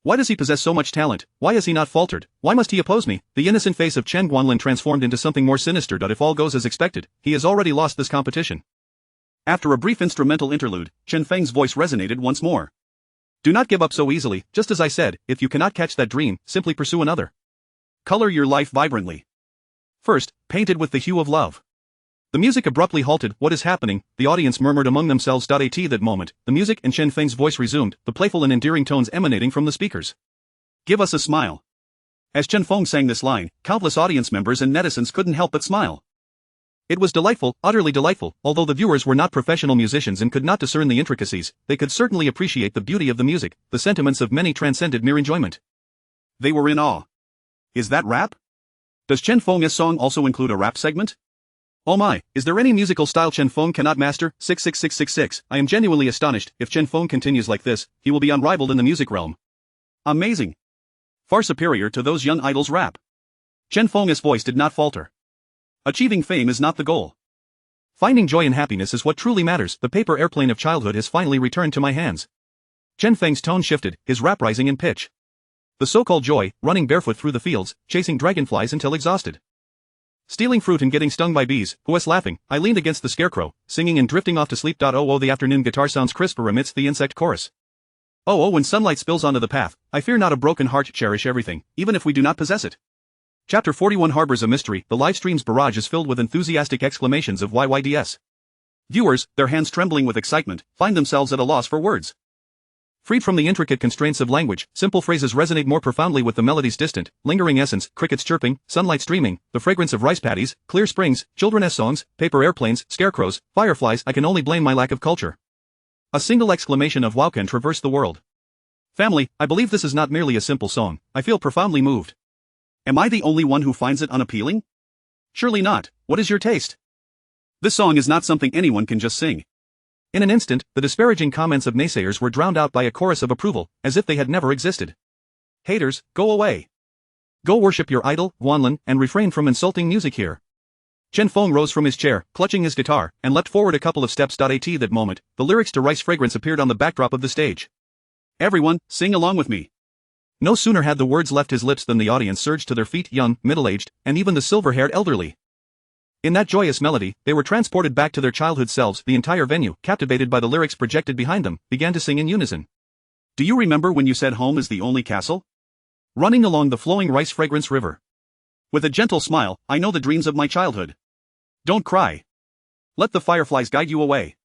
Why does he possess so much talent? Why has he not faltered? Why must he oppose me? The innocent face of Chen Guanlin transformed into something more sinister. If all goes as expected, he has already lost this competition. After a brief instrumental interlude, Chen Feng's voice resonated once more. Do not give up so easily, just as I said, if you cannot catch that dream, simply pursue another. Color your life vibrantly. First, paint it with the hue of love. The music abruptly halted. What is happening? The audience murmured among themselves. At that moment, the music and Chen Feng's voice resumed, the playful and endearing tones emanating from the speakers. Give us a smile. As Chen Feng sang this line, countless audience members and netizens couldn't help but smile. It was delightful, utterly delightful. Although the viewers were not professional musicians and could not discern the intricacies, they could certainly appreciate the beauty of the music. The sentiments of many transcended mere enjoyment. They were in awe. Is that rap? Does Chen Feng's song also include a rap segment? Oh my, is there any musical style Chen Feng cannot master? 66666. I am genuinely astonished. If Chen Feng continues like this, he will be unrivaled in the music realm. Amazing. Far superior to those young idols' rap. Chen Feng's voice did not falter. Achieving fame is not the goal. Finding joy and happiness is what truly matters. The paper airplane of childhood has finally returned to my hands. Chen Feng's tone shifted, his rap rising in pitch. The so-called joy, running barefoot through the fields, chasing dragonflies until exhausted. Stealing fruit and getting stung by bees, who was laughing, I leaned against the scarecrow, singing and drifting off to sleep. Oh, the afternoon guitar sounds crisper amidst the insect chorus. Oh, when sunlight spills onto the path, I fear not a broken heart. Cherish everything, even if we do not possess it. Chapter 41 harbors a mystery. The livestream's barrage is filled with enthusiastic exclamations of YYDS. Viewers, their hands trembling with excitement, find themselves at a loss for words. Freed from the intricate constraints of language, simple phrases resonate more profoundly with the melody's distant, lingering essence, crickets chirping, sunlight streaming, the fragrance of rice paddies, clear springs, children's songs, paper airplanes, scarecrows, fireflies. I can only blame my lack of culture. A single exclamation of wow can traverse the world. Family, I believe this is not merely a simple song. I feel profoundly moved. Am I the only one who finds it unappealing? Surely not. What is your taste? This song is not something anyone can just sing. In an instant, the disparaging comments of naysayers were drowned out by a chorus of approval, as if they had never existed. Haters, go away. Go worship your idol, Guanlin, and refrain from insulting music here. Chen Feng rose from his chair, clutching his guitar, and leapt forward a couple of steps. At that moment, the lyrics to Rice Fragrance appeared on the backdrop of the stage. Everyone, sing along with me. No sooner had the words left his lips than the audience surged to their feet, young, middle-aged, and even the silver-haired elderly. In that joyous melody, they were transported back to their childhood selves. The entire venue, captivated by the lyrics projected behind them, began to sing in unison. Do you remember when you said home is the only castle? Running along the flowing rice fragrance river. With a gentle smile, I know the dreams of my childhood. Don't cry. Let the fireflies guide you away.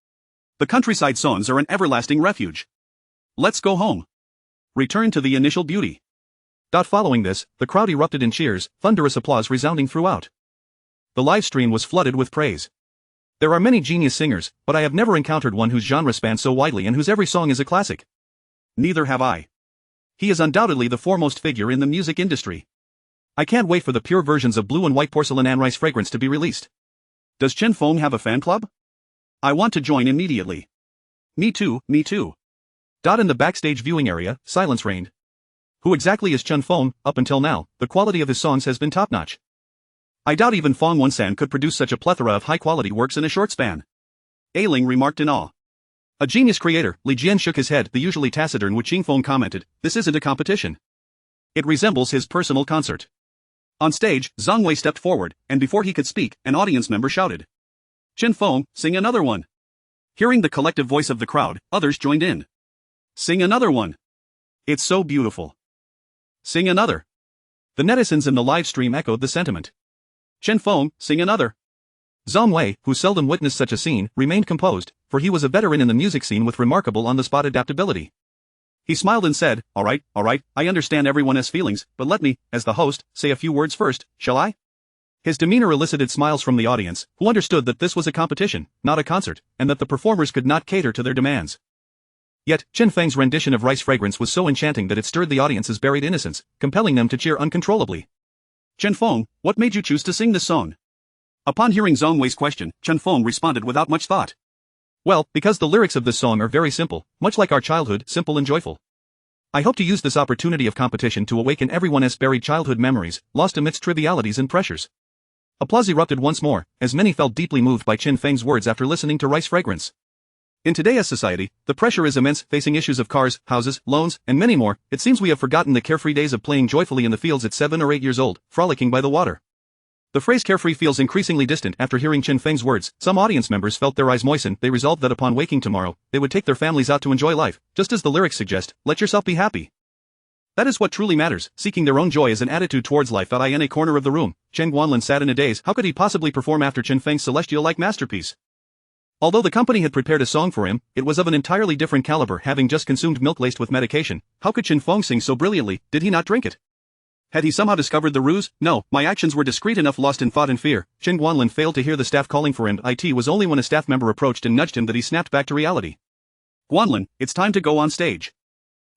The countryside songs are an everlasting refuge. Let's go home. Return to the initial beauty. Following this, the crowd erupted in cheers, thunderous applause resounding throughout. The live stream was flooded with praise. There are many genius singers, but I have never encountered one whose genre spans so widely and whose every song is a classic. Neither have I. He is undoubtedly the foremost figure in the music industry. I can't wait for the pure versions of Blue and White Porcelain and Rice Fragrance to be released. Does Chen Feng have a fan club? I want to join immediately. Me too, me too. In the backstage viewing area, silence reigned. Who exactly is Chen Feng? Up until now, the quality of his songs has been top-notch. I doubt even Feng Wensan could produce such a plethora of high-quality works in a short span. Ailing remarked in awe. A genius creator, Li Jian shook his head. The usually taciturn Wu Qingfeng commented, this isn't a competition. It resembles his personal concert. On stage, Zhang Wei stepped forward, and before he could speak, an audience member shouted. Chen Feng, sing another one. Hearing the collective voice of the crowd, others joined in. Sing another one. It's so beautiful. Sing another. The netizens in the live stream echoed the sentiment. Chen Feng, sing another. Zhang Wei, who seldom witnessed such a scene, remained composed, for he was a veteran in the music scene with remarkable on-the-spot adaptability. He smiled and said, all right, I understand everyone has feelings, but let me, as the host, say a few words first, shall I? His demeanor elicited smiles from the audience, who understood that this was a competition, not a concert, and that the performers could not cater to their demands. Yet, Chen Feng's rendition of Rice Fragrance was so enchanting that it stirred the audience's buried innocence, compelling them to cheer uncontrollably. Chen Feng, what made you choose to sing this song? Upon hearing Zhang Wei's question, Chen Feng responded without much thought. Well, because the lyrics of this song are very simple, much like our childhood, simple and joyful. I hope to use this opportunity of competition to awaken everyone's buried childhood memories, lost amidst trivialities and pressures. Applause erupted once more, as many felt deeply moved by Chen Feng's words after listening to Rice Fragrance. In today's society, the pressure is immense, facing issues of cars, houses, loans, and many more. It seems we have forgotten the carefree days of playing joyfully in the fields at 7 or 8 years old, frolicking by the water. The phrase carefree feels increasingly distant after hearing Chen Feng's words. Some audience members felt their eyes moisten. They resolved that upon waking tomorrow, they would take their families out to enjoy life, just as the lyrics suggest, let yourself be happy. That is what truly matters, seeking their own joy as an attitude towards life. In a corner of the room, Chen Guanlin sat in a daze. How could he possibly perform after Chen Feng's celestial-like masterpiece? Although the company had prepared a song for him, it was of an entirely different caliber. Having just consumed milk laced with medication, how could Chen Feng sing so brilliantly? Did he not drink it? Had he somehow discovered the ruse? No, my actions were discreet enough. Lost in thought and fear, Chen Guanlin failed to hear the staff calling for him. It was only when a staff member approached and nudged him that he snapped back to reality. Guanlin, it's time to go on stage.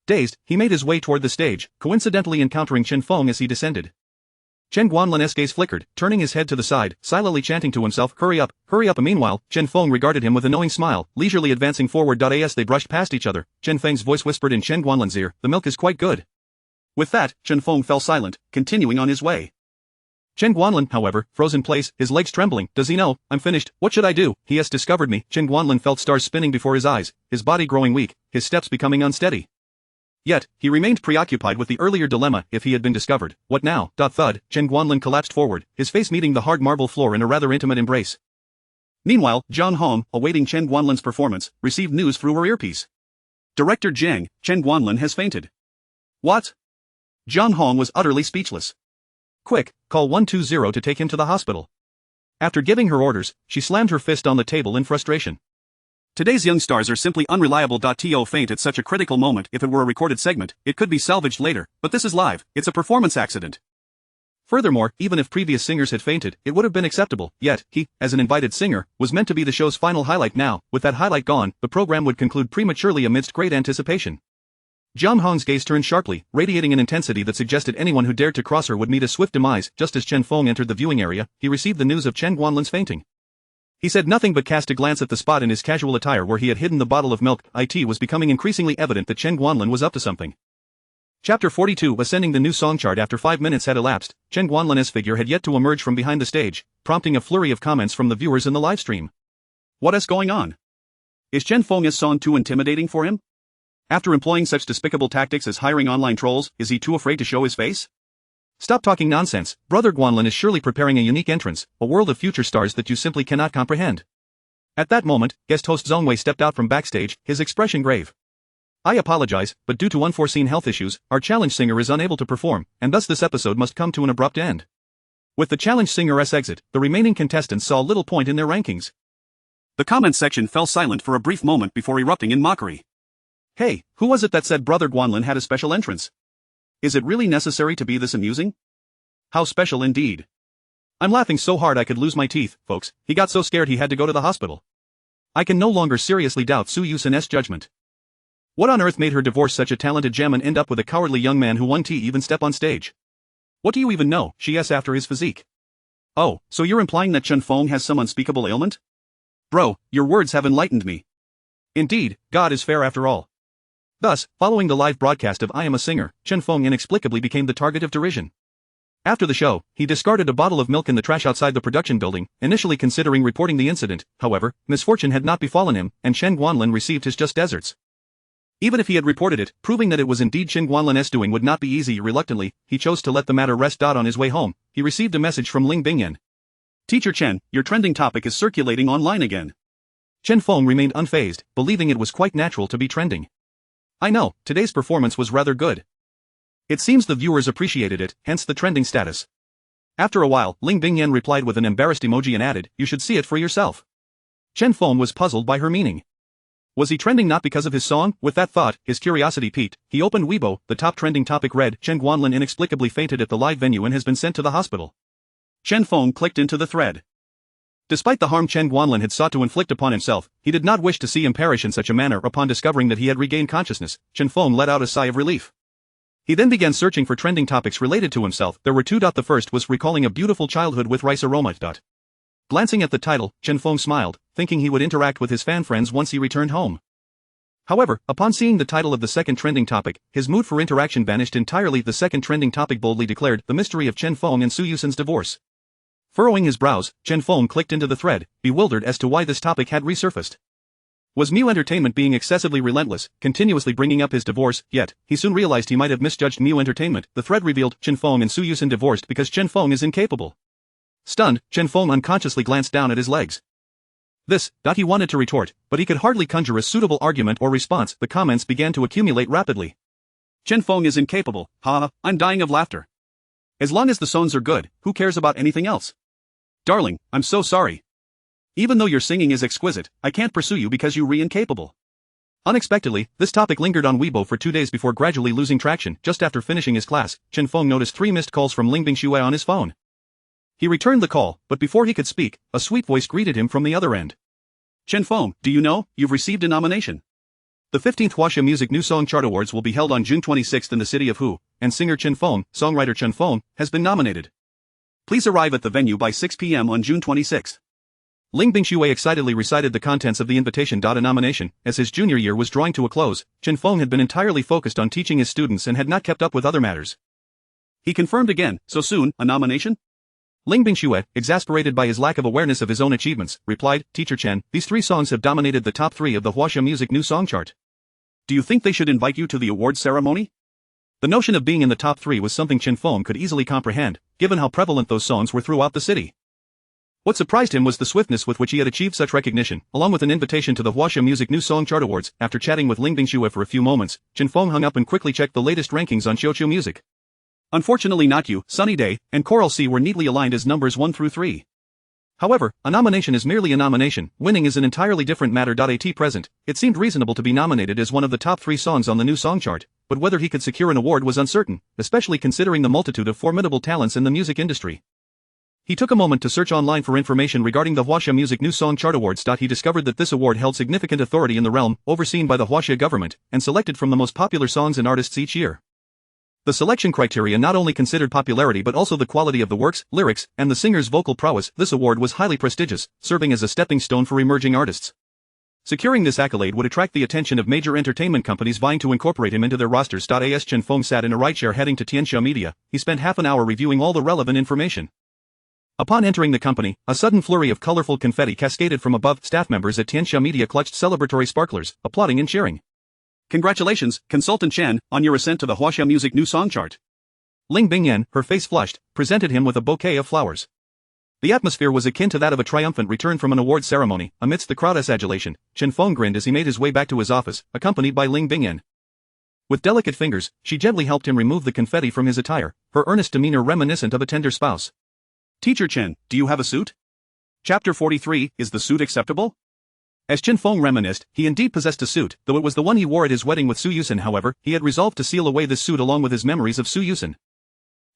Dazed, he made his way toward the stage, coincidentally encountering Chen Feng as he descended. Chen Guanlin's gaze flickered, turning his head to the side, silently chanting to himself, hurry up, hurry up. Meanwhile, Chen Feng regarded him with a knowing smile, leisurely advancing forward. As they brushed past each other, Chen Feng's voice whispered in Chen Guanlin's ear, the milk is quite good. With that, Chen Feng fell silent, continuing on his way. Chen Guanlin, however, froze in place, his legs trembling. Does he know? I'm finished. What should I do? He has discovered me. Chen Guanlin felt stars spinning before his eyes, his body growing weak, his steps becoming unsteady. Yet, he remained preoccupied with the earlier dilemma. If he had been discovered, what now? Thud, Chen Guanlin collapsed forward, his face meeting the hard marble floor in a rather intimate embrace. Meanwhile, Zhang Hong, awaiting Chen Guanlin's performance, received news through her earpiece. Director Zhang, Chen Guanlin has fainted. What? Zhang Hong was utterly speechless. Quick, call 120 to take him to the hospital. After giving her orders, she slammed her fist on the table in frustration. Today's young stars are simply unreliable. To faint at such a critical moment. If it were a recorded segment, it could be salvaged later, but this is live, it's a performance accident. Furthermore, even if previous singers had fainted, it would have been acceptable, yet, he, as an invited singer, was meant to be the show's final highlight. Now, with that highlight gone, the program would conclude prematurely amidst great anticipation. Zhang Hong's gaze turned sharply, radiating an intensity that suggested anyone who dared to cross her would meet a swift demise. Just as Chen Feng entered the viewing area, he received the news of Chen Guanlin's fainting. He said nothing but cast a glance at the spot in his casual attire where he had hidden the bottle of milk. It was becoming increasingly evident that Chen Guanlin was up to something. Chapter 42. Ascending the new song chart. After 5 minutes had elapsed, Chen Guanlin's figure had yet to emerge from behind the stage, prompting a flurry of comments from the viewers in the livestream. What is going on? Is Chen Feng's song too intimidating for him? After employing such despicable tactics as hiring online trolls, is he too afraid to show his face? Stop talking nonsense. Brother Guanlin is surely preparing a unique entrance, a world of future stars that you simply cannot comprehend. At that moment, guest host Zhang Wei stepped out from backstage, his expression grave. I apologize, but due to unforeseen health issues, our challenge singer is unable to perform, and thus this episode must come to an abrupt end. With the challenge singer's exit, the remaining contestants saw little point in their rankings. The comments section fell silent for a brief moment before erupting in mockery. Hey, who was it that said Brother Guanlin had a special entrance? Is it really necessary to be this amusing? How special indeed. I'm laughing so hard I could lose my teeth, folks. He got so scared he had to go to the hospital. I can no longer seriously doubt Su Yuxin's judgment. What on earth made her divorce such a talented gem and end up with a cowardly young man who won't even step on stage? What do you even know? She asked after his physique. Oh, so you're implying that Chen Feng has some unspeakable ailment? Bro, your words have enlightened me. Indeed, God is fair after all. Thus, following the live broadcast of I Am a Singer, Chen Feng inexplicably became the target of derision. After the show, he discarded a bottle of milk in the trash outside the production building, initially considering reporting the incident. However, misfortune had not befallen him, and Chen Guanlin received his just deserts. Even if he had reported it, proving that it was indeed Chen Guanlin's doing would not be easy. Reluctantly, he chose to let the matter rest. On his way home, he received a message from Ling Bingyan. Teacher Chen, your trending topic is circulating online again. Chen Feng remained unfazed, believing it was quite natural to be trending. I know, today's performance was rather good. It seems the viewers appreciated it, hence the trending status. After a while, Ling Bingyan replied with an embarrassed emoji and added, you should see it for yourself. Chen Feng was puzzled by her meaning. Was he trending not because of his song? With that thought, his curiosity piqued. He opened Weibo. The top trending topic read, Chen Guanlin inexplicably fainted at the live venue and has been sent to the hospital. Chen Feng clicked into the thread. Despite the harm Chen Guanlin had sought to inflict upon himself, he did not wish to see him perish in such a manner. Upon discovering that he had regained consciousness, Chen Feng let out a sigh of relief. He then began searching for trending topics related to himself. There were two. The first was recalling a beautiful childhood with rice aroma. Glancing at the title, Chen Feng smiled, thinking he would interact with his fan friends once he returned home. However, upon seeing the title of the second trending topic, his mood for interaction vanished entirely. The second trending topic boldly declared, the mystery of Chen Feng and Su Yuxin's divorce. Furrowing his brows, Chen Feng clicked into the thread, bewildered as to why this topic had resurfaced. Was Mu Entertainment being excessively relentless, continuously bringing up his divorce? Yet, he soon realized he might have misjudged Mu Entertainment. The thread revealed, Chen Feng and Su Yuxin divorced because Chen Feng is incapable. Stunned, Chen Feng unconsciously glanced down at his legs. He wanted to retort, but he could hardly conjure a suitable argument or response. The comments began to accumulate rapidly. Chen Feng is incapable, haha, I'm dying of laughter. As long as the songs are good, who cares about anything else? Darling, I'm so sorry. Even though your singing is exquisite, I can't pursue you because you're incapable. Unexpectedly, this topic lingered on Weibo for 2 days before gradually losing traction. Just after finishing his class, Chen Feng noticed 3 missed calls from Ling Bingxue on his phone. He returned the call, but before he could speak, a sweet voice greeted him from the other end. Chen Feng, do you know, you've received a nomination. The 15th Huaxia Music New Song Chart Awards will be held on June 26 in the city of Hu, and singer Chen Feng, songwriter Chen Feng, has been nominated. Please arrive at the venue by 6 p.m. on June 26. Ling Bingxue excitedly recited the contents of the invitation. A nomination. As his junior year was drawing to a close, Chen Feng had been entirely focused on teaching his students and had not kept up with other matters. He confirmed again, so soon, a nomination? Ling Bingxue, exasperated by his lack of awareness of his own achievements, replied, Teacher Chen, these 3 songs have dominated the top 3 of the Huaxia Music New Song Chart. Do you think they should invite you to the awards ceremony? The notion of being in the top 3 was something Chen Feng could easily comprehend, given how prevalent those songs were throughout the city. What surprised him was the swiftness with which he had achieved such recognition, along with an invitation to the Huaxia Music New Song Chart Awards. After chatting with Ling Bingxue for a few moments, Chen Feng hung up and quickly checked the latest rankings on Xiuqiu Music. Unfortunately not you, Sunny Day, and Coral Sea were neatly aligned as numbers 1 through 3. However, a nomination is merely a nomination, winning is an entirely different matter. At present, it seemed reasonable to be nominated as one of the top 3 songs on the new song chart, but whether he could secure an award was uncertain, especially considering the multitude of formidable talents in the music industry. He took a moment to search online for information regarding the Huaxia Music New Song Chart Awards. He discovered that this award held significant authority in the realm, overseen by the Huaxia government, and selected from the most popular songs and artists each year. The selection criteria not only considered popularity but also the quality of the works, lyrics, and the singer's vocal prowess. This award was highly prestigious, serving as a stepping stone for emerging artists. Securing this accolade would attract the attention of major entertainment companies vying to incorporate him into their rosters. As Chen Feng sat in a rideshare heading to Tianxia Media, he spent half an hour reviewing all the relevant information. Upon entering the company, a sudden flurry of colorful confetti cascaded from above. Staff members at Tianxia Media clutched celebratory sparklers, applauding and cheering. Congratulations, Consultant Chen, on your ascent to the Huaxia Music New Song Chart. Ling Bingyan, her face flushed, presented him with a bouquet of flowers. The atmosphere was akin to that of a triumphant return from an award ceremony. Amidst the crowd's adulation, Chen Feng grinned as he made his way back to his office, accompanied by Ling Bingyan. With delicate fingers, she gently helped him remove the confetti from his attire, her earnest demeanor reminiscent of a tender spouse. Teacher Chen, do you have a suit? Chapter 43, is the suit acceptable? As Chen Feng reminisced, he indeed possessed a suit, though it was the one he wore at his wedding with Su Yuxin. However, he had resolved to seal away this suit along with his memories of Su Yuxin.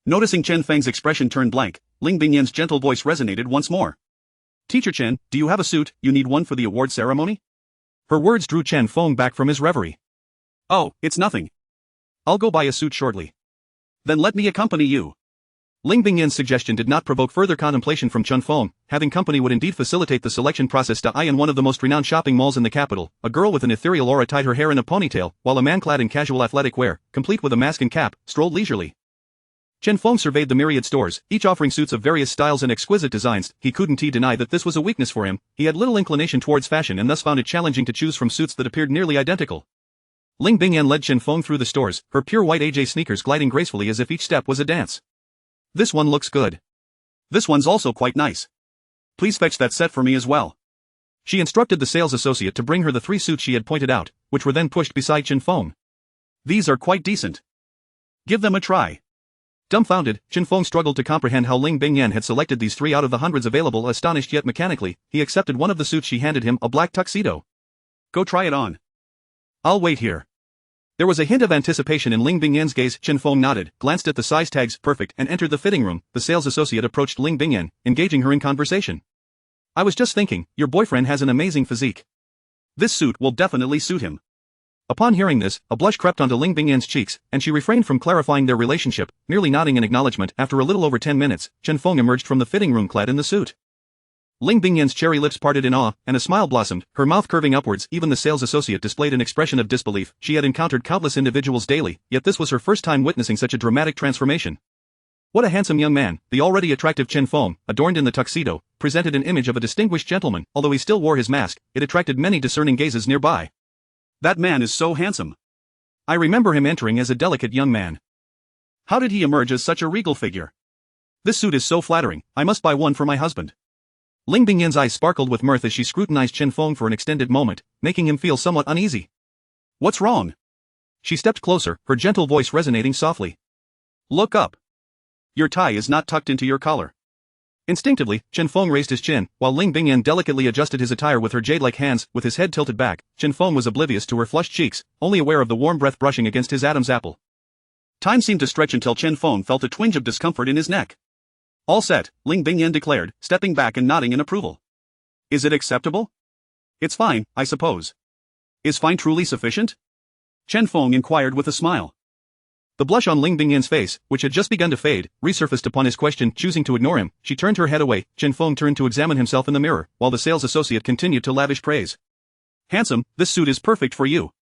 Noticing Chen Feng's expression turn blank, Ling Bingyan's gentle voice resonated once more. Teacher Chen, do you have a suit? You need one for the award ceremony? Her words drew Chen Feng back from his reverie. Oh, it's nothing. I'll go buy a suit shortly. Then let me accompany you. Ling Bingyan's suggestion did not provoke further contemplation from Chen Feng. Having company would indeed facilitate the selection process. In one of the most renowned shopping malls in the capital, a girl with an ethereal aura tied her hair in a ponytail, while a man clad in casual athletic wear, complete with a mask and cap, strolled leisurely. Chen Feng surveyed the myriad stores, each offering suits of various styles and exquisite designs. He couldn't deny that this was a weakness for him. He had little inclination towards fashion and thus found it challenging to choose from suits that appeared nearly identical. Ling Bingyan led Chen Feng through the stores, her pure white AJ sneakers gliding gracefully as if each step was a dance. This one looks good. This one's also quite nice. Please fetch that set for me as well. She instructed the sales associate to bring her the 3 suits she had pointed out, which were then pushed beside Chen Feng. These are quite decent. Give them a try. Dumbfounded, Chen Feng struggled to comprehend how Ling Bingyan had selected these 3 out of the hundreds available. Astonished yet mechanically, he accepted one of the suits she handed him, a black tuxedo. Go try it on. I'll wait here. There was a hint of anticipation in Ling Bingyan's gaze. Chen Feng nodded, glanced at the size tags, perfect, and entered the fitting room. The sales associate approached Ling Bingyan, engaging her in conversation. I was just thinking, your boyfriend has an amazing physique. This suit will definitely suit him. Upon hearing this, a blush crept onto Ling Bingyan's cheeks, and she refrained from clarifying their relationship, merely nodding in acknowledgement. After a little over 10 minutes, Chen Feng emerged from the fitting room clad in the suit. Ling Bingyan's cherry lips parted in awe, and a smile blossomed, her mouth curving upwards. Even the sales associate displayed an expression of disbelief. She had encountered countless individuals daily, yet this was her first time witnessing such a dramatic transformation. What a handsome young man! The already attractive Chen Feng, adorned in the tuxedo, presented an image of a distinguished gentleman. Although he still wore his mask, it attracted many discerning gazes nearby. That man is so handsome. I remember him entering as a delicate young man. How did he emerge as such a regal figure? This suit is so flattering, I must buy one for my husband. Ling Bingyan's eyes sparkled with mirth as she scrutinized Chen Feng for an extended moment, making him feel somewhat uneasy. What's wrong? She stepped closer, her gentle voice resonating softly. Look up. Your tie is not tucked into your collar. Instinctively, Chen Feng raised his chin, while Ling Bingyan delicately adjusted his attire with her jade-like hands. With his head tilted back, Chen Feng was oblivious to her flushed cheeks, only aware of the warm breath brushing against his Adam's apple. Time seemed to stretch until Chen Feng felt a twinge of discomfort in his neck. All set, Ling Bingyan declared, stepping back and nodding in approval. Is it acceptable? It's fine, I suppose. Is fine truly sufficient? Chen Feng inquired with a smile. The blush on Ling Bingyan's face, which had just begun to fade, resurfaced upon his question. Choosing to ignore him, she turned her head away. Chen Feng turned to examine himself in the mirror, while the sales associate continued to lavish praise. Handsome, this suit is perfect for you.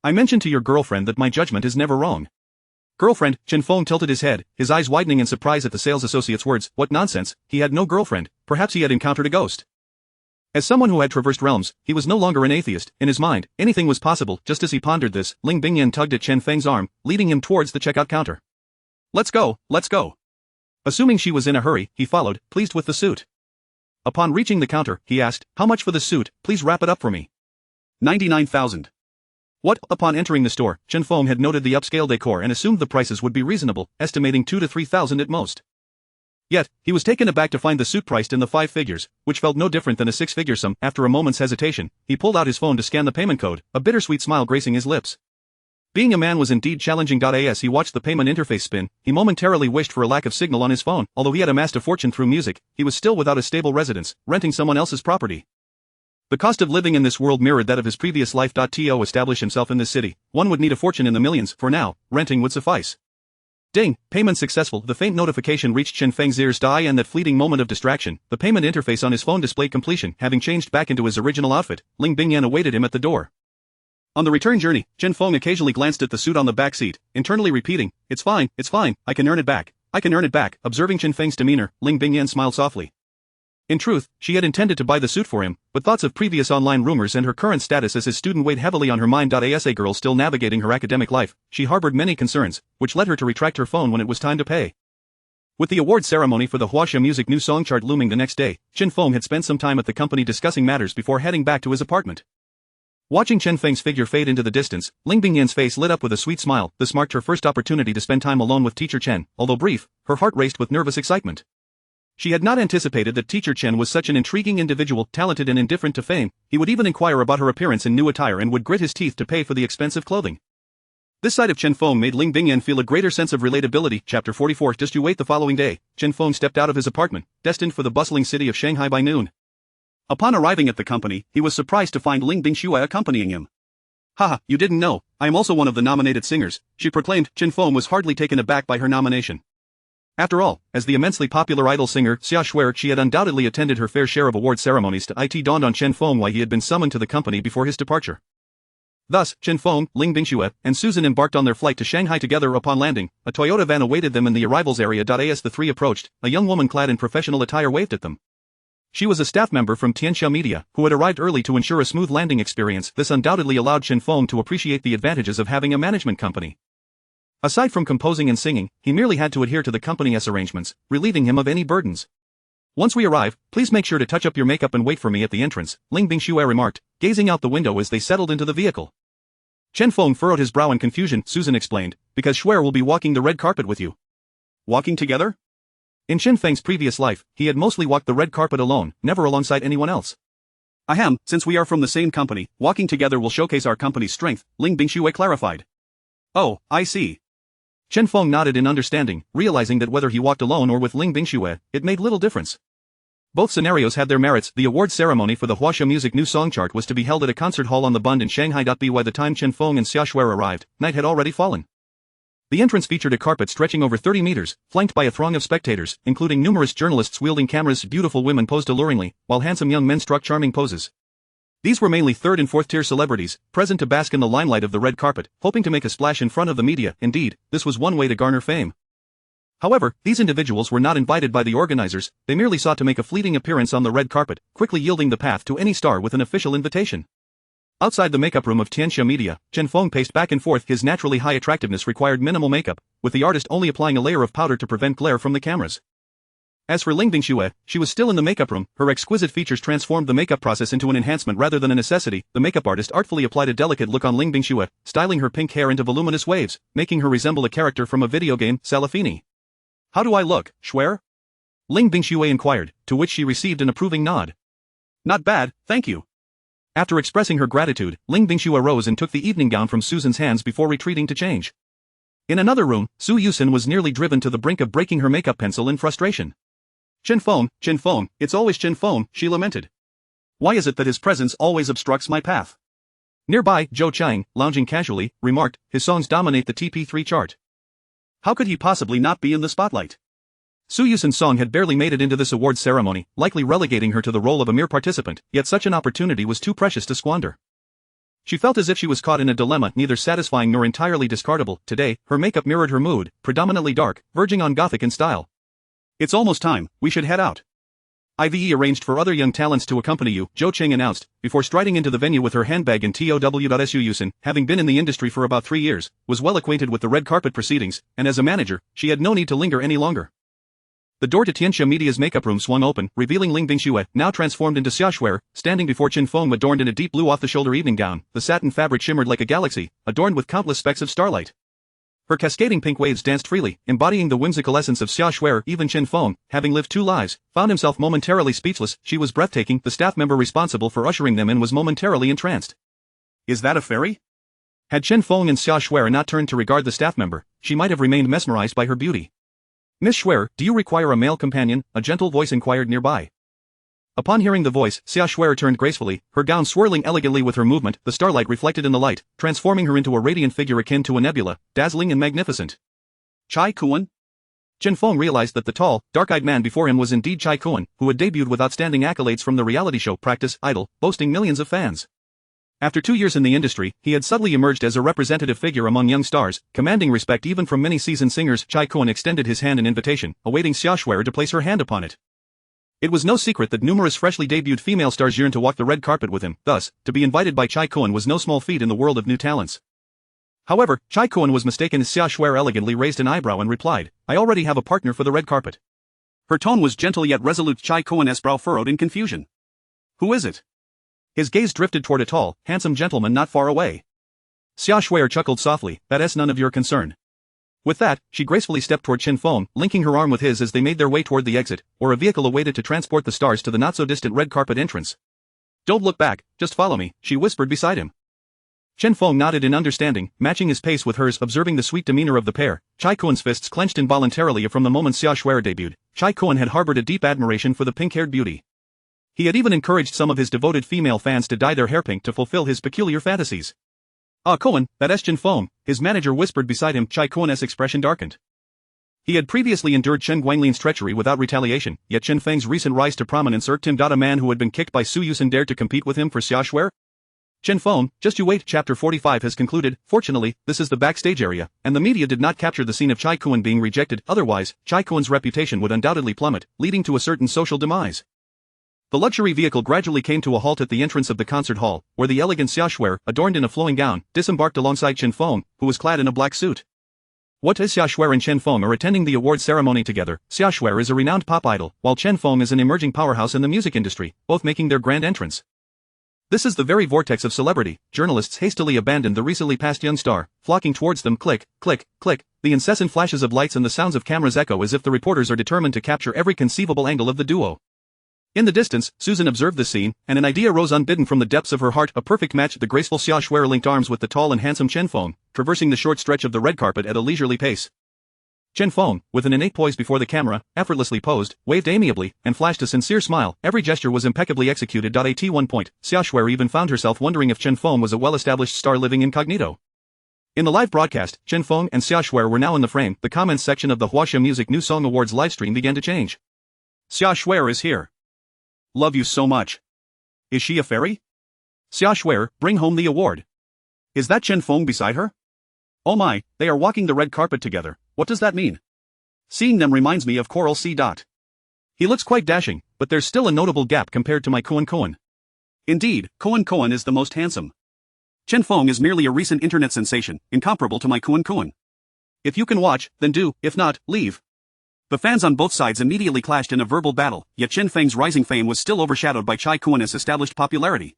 I mentioned to your girlfriend that my judgment is never wrong. Girlfriend? Chen Feng tilted his head, his eyes widening in surprise at the sales associate's words. What nonsense, he had no girlfriend. Perhaps he had encountered a ghost. As someone who had traversed realms, he was no longer an atheist. In his mind, anything was possible. Just as he pondered this, Ling Bingyan tugged at Chen Feng's arm, leading him towards the checkout counter. Let's go, let's go. Assuming she was in a hurry, he followed, pleased with the suit. Upon reaching the counter, he asked, how much for the suit? Please wrap it up for me. 99,000. What? Upon entering the store, Chen Feng had noted the upscale decor and assumed the prices would be reasonable, estimating 2,000 to 3,000 at most. Yet, he was taken aback to find the suit priced in the 5 figures, which felt no different than a 6-figure sum. After a moment's hesitation, he pulled out his phone to scan the payment code, a bittersweet smile gracing his lips. Being a man was indeed challenging. As he watched the payment interface spin, he momentarily wished for a lack of signal on his phone. Although he had amassed a fortune through music, he was still without a stable residence, renting someone else's property. The cost of living in this world mirrored that of his previous life. To establish himself in this city, one would need a fortune in the millions. For now, renting would suffice. Ding, payment successful. The faint notification reached Chen Feng's ears. And that fleeting moment of distraction, the payment interface on his phone displayed completion. Having changed back into his original outfit, Ling Bingyan awaited him at the door. On the return journey, Chen Feng occasionally glanced at the suit on the back seat, internally repeating, it's fine, I can earn it back, I can earn it back. Observing Chen Feng's demeanor, Ling Bingyan smiled softly. In truth, she had intended to buy the suit for him, but thoughts of previous online rumors and her current status as his student weighed heavily on her mind. As a girl still navigating her academic life, she harbored many concerns, which led her to retract her phone when it was time to pay. With the award ceremony for the Huaxia Music New Song Chart looming the next day, Chen Feng had spent some time at the company discussing matters before heading back to his apartment. Watching Chen Feng's figure fade into the distance, Ling Bingyan's face lit up with a sweet smile. This marked her first opportunity to spend time alone with Teacher Chen. Although brief, her heart raced with nervous excitement. She had not anticipated that Teacher Chen was such an intriguing individual, talented and indifferent to fame. He would even inquire about her appearance in new attire and would grit his teeth to pay for the expensive clothing. This side of Chen Feng made Ling Bingyan feel a greater sense of relatability. Chapter 44. Just you wait. The following day, Chen Feng stepped out of his apartment, destined for the bustling city of Shanghai by noon. Upon arriving at the company, he was surprised to find Ling Bingxue accompanying him. Haha, you didn't know, I am also one of the nominated singers, she proclaimed. Chen Feng was hardly taken aback by her nomination. After all, as the immensely popular idol singer Xia Shuer, she had undoubtedly attended her fair share of award ceremonies. It dawned on Chen Feng why he had been summoned to the company before his departure. Thus, Chen Feng, Ling Bingxue, and Susan embarked on their flight to Shanghai together. Upon landing, a Toyota van awaited them in the arrivals area. As the three approached, a young woman clad in professional attire waved at them. She was a staff member from Tianxia Media, who had arrived early to ensure a smooth landing experience. This undoubtedly allowed Chen Feng to appreciate the advantages of having a management company. Aside from composing and singing, he merely had to adhere to the company's arrangements, relieving him of any burdens. Once we arrive, please make sure to touch up your makeup and wait for me at the entrance, Ling Bingxue remarked, gazing out the window as they settled into the vehicle. Chen Feng furrowed his brow in confusion. Susan explained, because Shuer will be walking the red carpet with you. Walking together? In Chen Feng's previous life, he had mostly walked the red carpet alone, never alongside anyone else. Ahem, since we are from the same company, walking together will showcase our company's strength, Ling Bingxue clarified. Oh, I see. Chen Feng nodded in understanding, realizing that whether he walked alone or with Ling Bingxue, it made little difference. Both scenarios had their merits. The award ceremony for the Huaxia Music New Song Chart was to be held at a concert hall on the Bund in Shanghai. By the time Chen Feng and Xia Shuer arrived, night had already fallen. The entrance featured a carpet stretching over 30 meters, flanked by a throng of spectators, including numerous journalists wielding cameras. Beautiful women posed alluringly, while handsome young men struck charming poses. These were mainly third and fourth tier celebrities, present to bask in the limelight of the red carpet, hoping to make a splash in front of the media. Indeed, this was one way to garner fame. However, these individuals were not invited by the organizers, they merely sought to make a fleeting appearance on the red carpet, quickly yielding the path to any star with an official invitation. Outside the makeup room of Tianxia Media, Chen Feng paced back and forth. His naturally high attractiveness required minimal makeup, with the artist only applying a layer of powder to prevent glare from the cameras. As for Ling Bingxue, she was still in the makeup room. Her exquisite features transformed the makeup process into an enhancement rather than a necessity. The makeup artist artfully applied a delicate look on Ling Bingxue, styling her pink hair into voluminous waves, making her resemble a character from a video game, Salafini. How do I look, Shuer? Ling Bingxue inquired, to which she received an approving nod. Not bad, thank you. After expressing her gratitude, Ling Bingxue rose and took the evening gown from Susan's hands before retreating to change. In another room, Su Yuxin was nearly driven to the brink of breaking her makeup pencil in frustration. Chen Feng, it's always Chen Feng, she lamented. Why is it that his presence always obstructs my path? Nearby, Zhou Chang, lounging casually, remarked, his songs dominate the TP3 chart. How could he possibly not be in the spotlight? Su Yuxin's song had barely made it into this awards ceremony, likely relegating her to the role of a mere participant, yet such an opportunity was too precious to squander. She felt as if she was caught in a dilemma, neither satisfying nor entirely discardable. Today, her makeup mirrored her mood, predominantly dark, verging on gothic in style. It's almost time, we should head out. IVE arranged for other young talents to accompany you, Zhou Cheng announced, before striding into the venue with her handbag in TOW. Su Yuxin, having been in the industry for about 3 years, was well acquainted with the red carpet proceedings, and as a manager, she had no need to linger any longer. The door to Tianxia Media's makeup room swung open, revealing Ling Bingxue, now transformed into Xia Shuer, standing before Chen Feng adorned in a deep blue off-the-shoulder evening gown. The satin fabric shimmered like a galaxy, adorned with countless specks of starlight. Her cascading pink waves danced freely, embodying the whimsical essence of Xia Shuer. Even Chen Feng, having lived 2 lives, found himself momentarily speechless. She was breathtaking. The staff member responsible for ushering them in was momentarily entranced. Is that a fairy? Had Chen Feng and Xia Shuer not turned to regard the staff member, she might have remained mesmerized by her beauty. Miss Shuer, do you require a male companion? A gentle voice inquired nearby. Upon hearing the voice, Xia Shuer turned gracefully, her gown swirling elegantly with her movement, the starlight reflected in the light, transforming her into a radiant figure akin to a nebula, dazzling and magnificent. Chai Kuan? Chen Feng realized that the tall, dark-eyed man before him was indeed Chai Kuan, who had debuted with outstanding accolades from the reality show Practice Idol, boasting millions of fans. After 2 years in the industry, he had subtly emerged as a representative figure among young stars, commanding respect even from many seasoned singers. Chai Kuan extended his hand in invitation, awaiting Xia Shuer to place her hand upon it. It was no secret that numerous freshly debuted female stars yearned to walk the red carpet with him, thus, to be invited by Chai Kuan was no small feat in the world of new talents. However, Chai Kuan was mistaken. Xia Shuer elegantly raised an eyebrow and replied, I already have a partner for the red carpet. Her tone was gentle yet resolute. Chai Kuan's brow furrowed in confusion. Who is it? His gaze drifted toward a tall, handsome gentleman not far away. Xia Shuer chuckled softly, that's none of your concern. With that, she gracefully stepped toward Chen Feng, linking her arm with his as they made their way toward the exit, or a vehicle awaited to transport the stars to the not-so-distant red carpet entrance. Don't look back, just follow me, she whispered beside him. Chen Feng nodded in understanding, matching his pace with hers. Observing the sweet demeanor of the pair, Chai Kuan's fists clenched involuntarily. From the moment Xia Shuer debuted, Chai Kuan had harbored a deep admiration for the pink-haired beauty. He had even encouraged some of his devoted female fans to dye their hair pink to fulfill his peculiar fantasies. Ah, Kuan, that's Chen Feng, his manager whispered beside him. Chai Kuan's expression darkened. He had previously endured Chen Guangling's treachery without retaliation, yet Chen Feng's recent rise to prominence irked him. A man who had been kicked by Su Yuxin dared to compete with him for Xiaoshuer? Chen Feng, just you wait. Chapter 45 has concluded. Fortunately, this is the backstage area, and the media did not capture the scene of Chai Kuan being rejected, otherwise, Chai Kuan's reputation would undoubtedly plummet, leading to a certain social demise. The luxury vehicle gradually came to a halt at the entrance of the concert hall, where the elegant Xiaoshuer, adorned in a flowing gown, disembarked alongside Chen Feng, who was clad in a black suit. What is Xiaoshuer and Chen Feng are attending the award ceremony together. Xiaoshuer is a renowned pop idol, while Chen Feng is an emerging powerhouse in the music industry, both making their grand entrance. This is the very vortex of celebrity. Journalists hastily abandoned the recently passed young star, flocking towards them. Click, click, click. The incessant flashes of lights and the sounds of cameras echo as if the reporters are determined to capture every conceivable angle of the duo. In the distance, Susan observed the scene, and an idea rose unbidden from the depths of her heart. A perfect match. The graceful Xiaoshuer linked arms with the tall and handsome Chen Feng, traversing the short stretch of the red carpet at a leisurely pace. Chen Feng, with an innate poise before the camera, effortlessly posed, waved amiably, and flashed a sincere smile. Every gesture was impeccably executed. At one point, Xiaoshuer even found herself wondering if Chen Feng was a well-established star living incognito. In the live broadcast, Chen Feng and Xiaoshuer were now in the frame. The comments section of the Huaxia Music New Song Awards livestream began to change. Xiaoshuer is here. Love you so much. Is she a fairy? Xiaoshuer, bring home the award. Is that Chen Feng beside her? Oh my, they are walking the red carpet together. What does that mean? Seeing them reminds me of Coral C. He looks quite dashing, but there's still a notable gap compared to my Kuan. Indeed, Kuan is the most handsome. Chen Feng is merely a recent internet sensation, incomparable to my Kuan. If you can watch, then do, if not, leave. The fans on both sides immediately clashed in a verbal battle, yet Chen Feng's rising fame was still overshadowed by Chai Kuan's established popularity.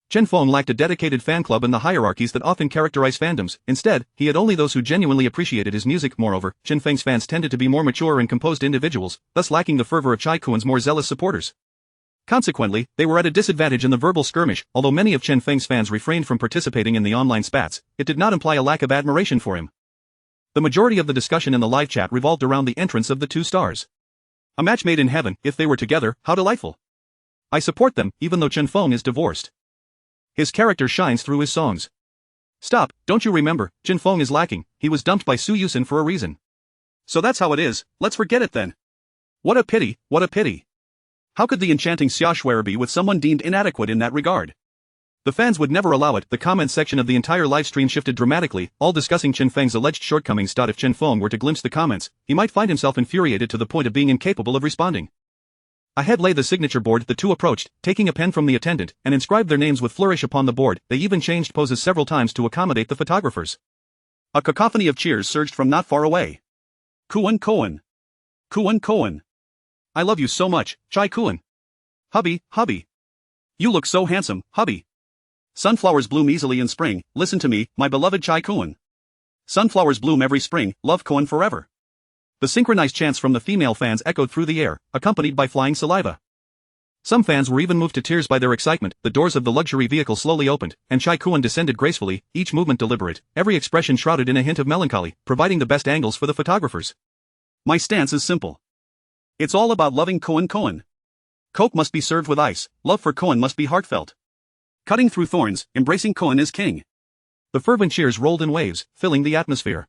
Chen Feng lacked a dedicated fan club in the hierarchies that often characterize fandoms. Instead, he had only those who genuinely appreciated his music. Moreover, Chen Feng's fans tended to be more mature and composed individuals, thus lacking the fervor of Chai Kuan's more zealous supporters. Consequently, they were at a disadvantage in the verbal skirmish. Although many of Chen Feng's fans refrained from participating in the online spats, it did not imply a lack of admiration for him. The majority of the discussion in the live chat revolved around the entrance of the two stars. A match made in heaven. If they were together, how delightful. I support them, even though Chen Feng is divorced. His character shines through his songs. Stop, don't you remember? Chen Feng is lacking. He was dumped by Su Yuxin for a reason. So that's how it is. Let's forget it then. What a pity, what a pity. How could the enchanting Xiaoshuer be with someone deemed inadequate in that regard? The fans would never allow it. The comments section of the entire livestream shifted dramatically, all discussing Chen Feng's alleged shortcomings. If Chen Feng were to glimpse the comments, he might find himself infuriated to the point of being incapable of responding. Ahead lay the signature board. The two approached, taking a pen from the attendant, and inscribed their names with flourish upon the board. They even changed poses several times to accommodate the photographers. A cacophony of cheers surged from not far away. Kuan. I love you so much, Chai Kuan. Hubby. You look so handsome, hubby. Sunflowers bloom easily in spring. Listen to me, my beloved Chai Kuan. Sunflowers bloom every spring. Love Kuan forever. The synchronized chants from the female fans echoed through the air, accompanied by flying saliva. Some fans were even moved to tears by their excitement. The doors of the luxury vehicle slowly opened, and Chai Kuan descended gracefully, each movement deliberate, every expression shrouded in a hint of melancholy, providing the best angles for the photographers. My stance is simple. It's all about loving Kuan. Coke must be served with ice. Love for Kuan must be heartfelt. Cutting through thorns, embracing Kuan is king. The fervent cheers rolled in waves, filling the atmosphere.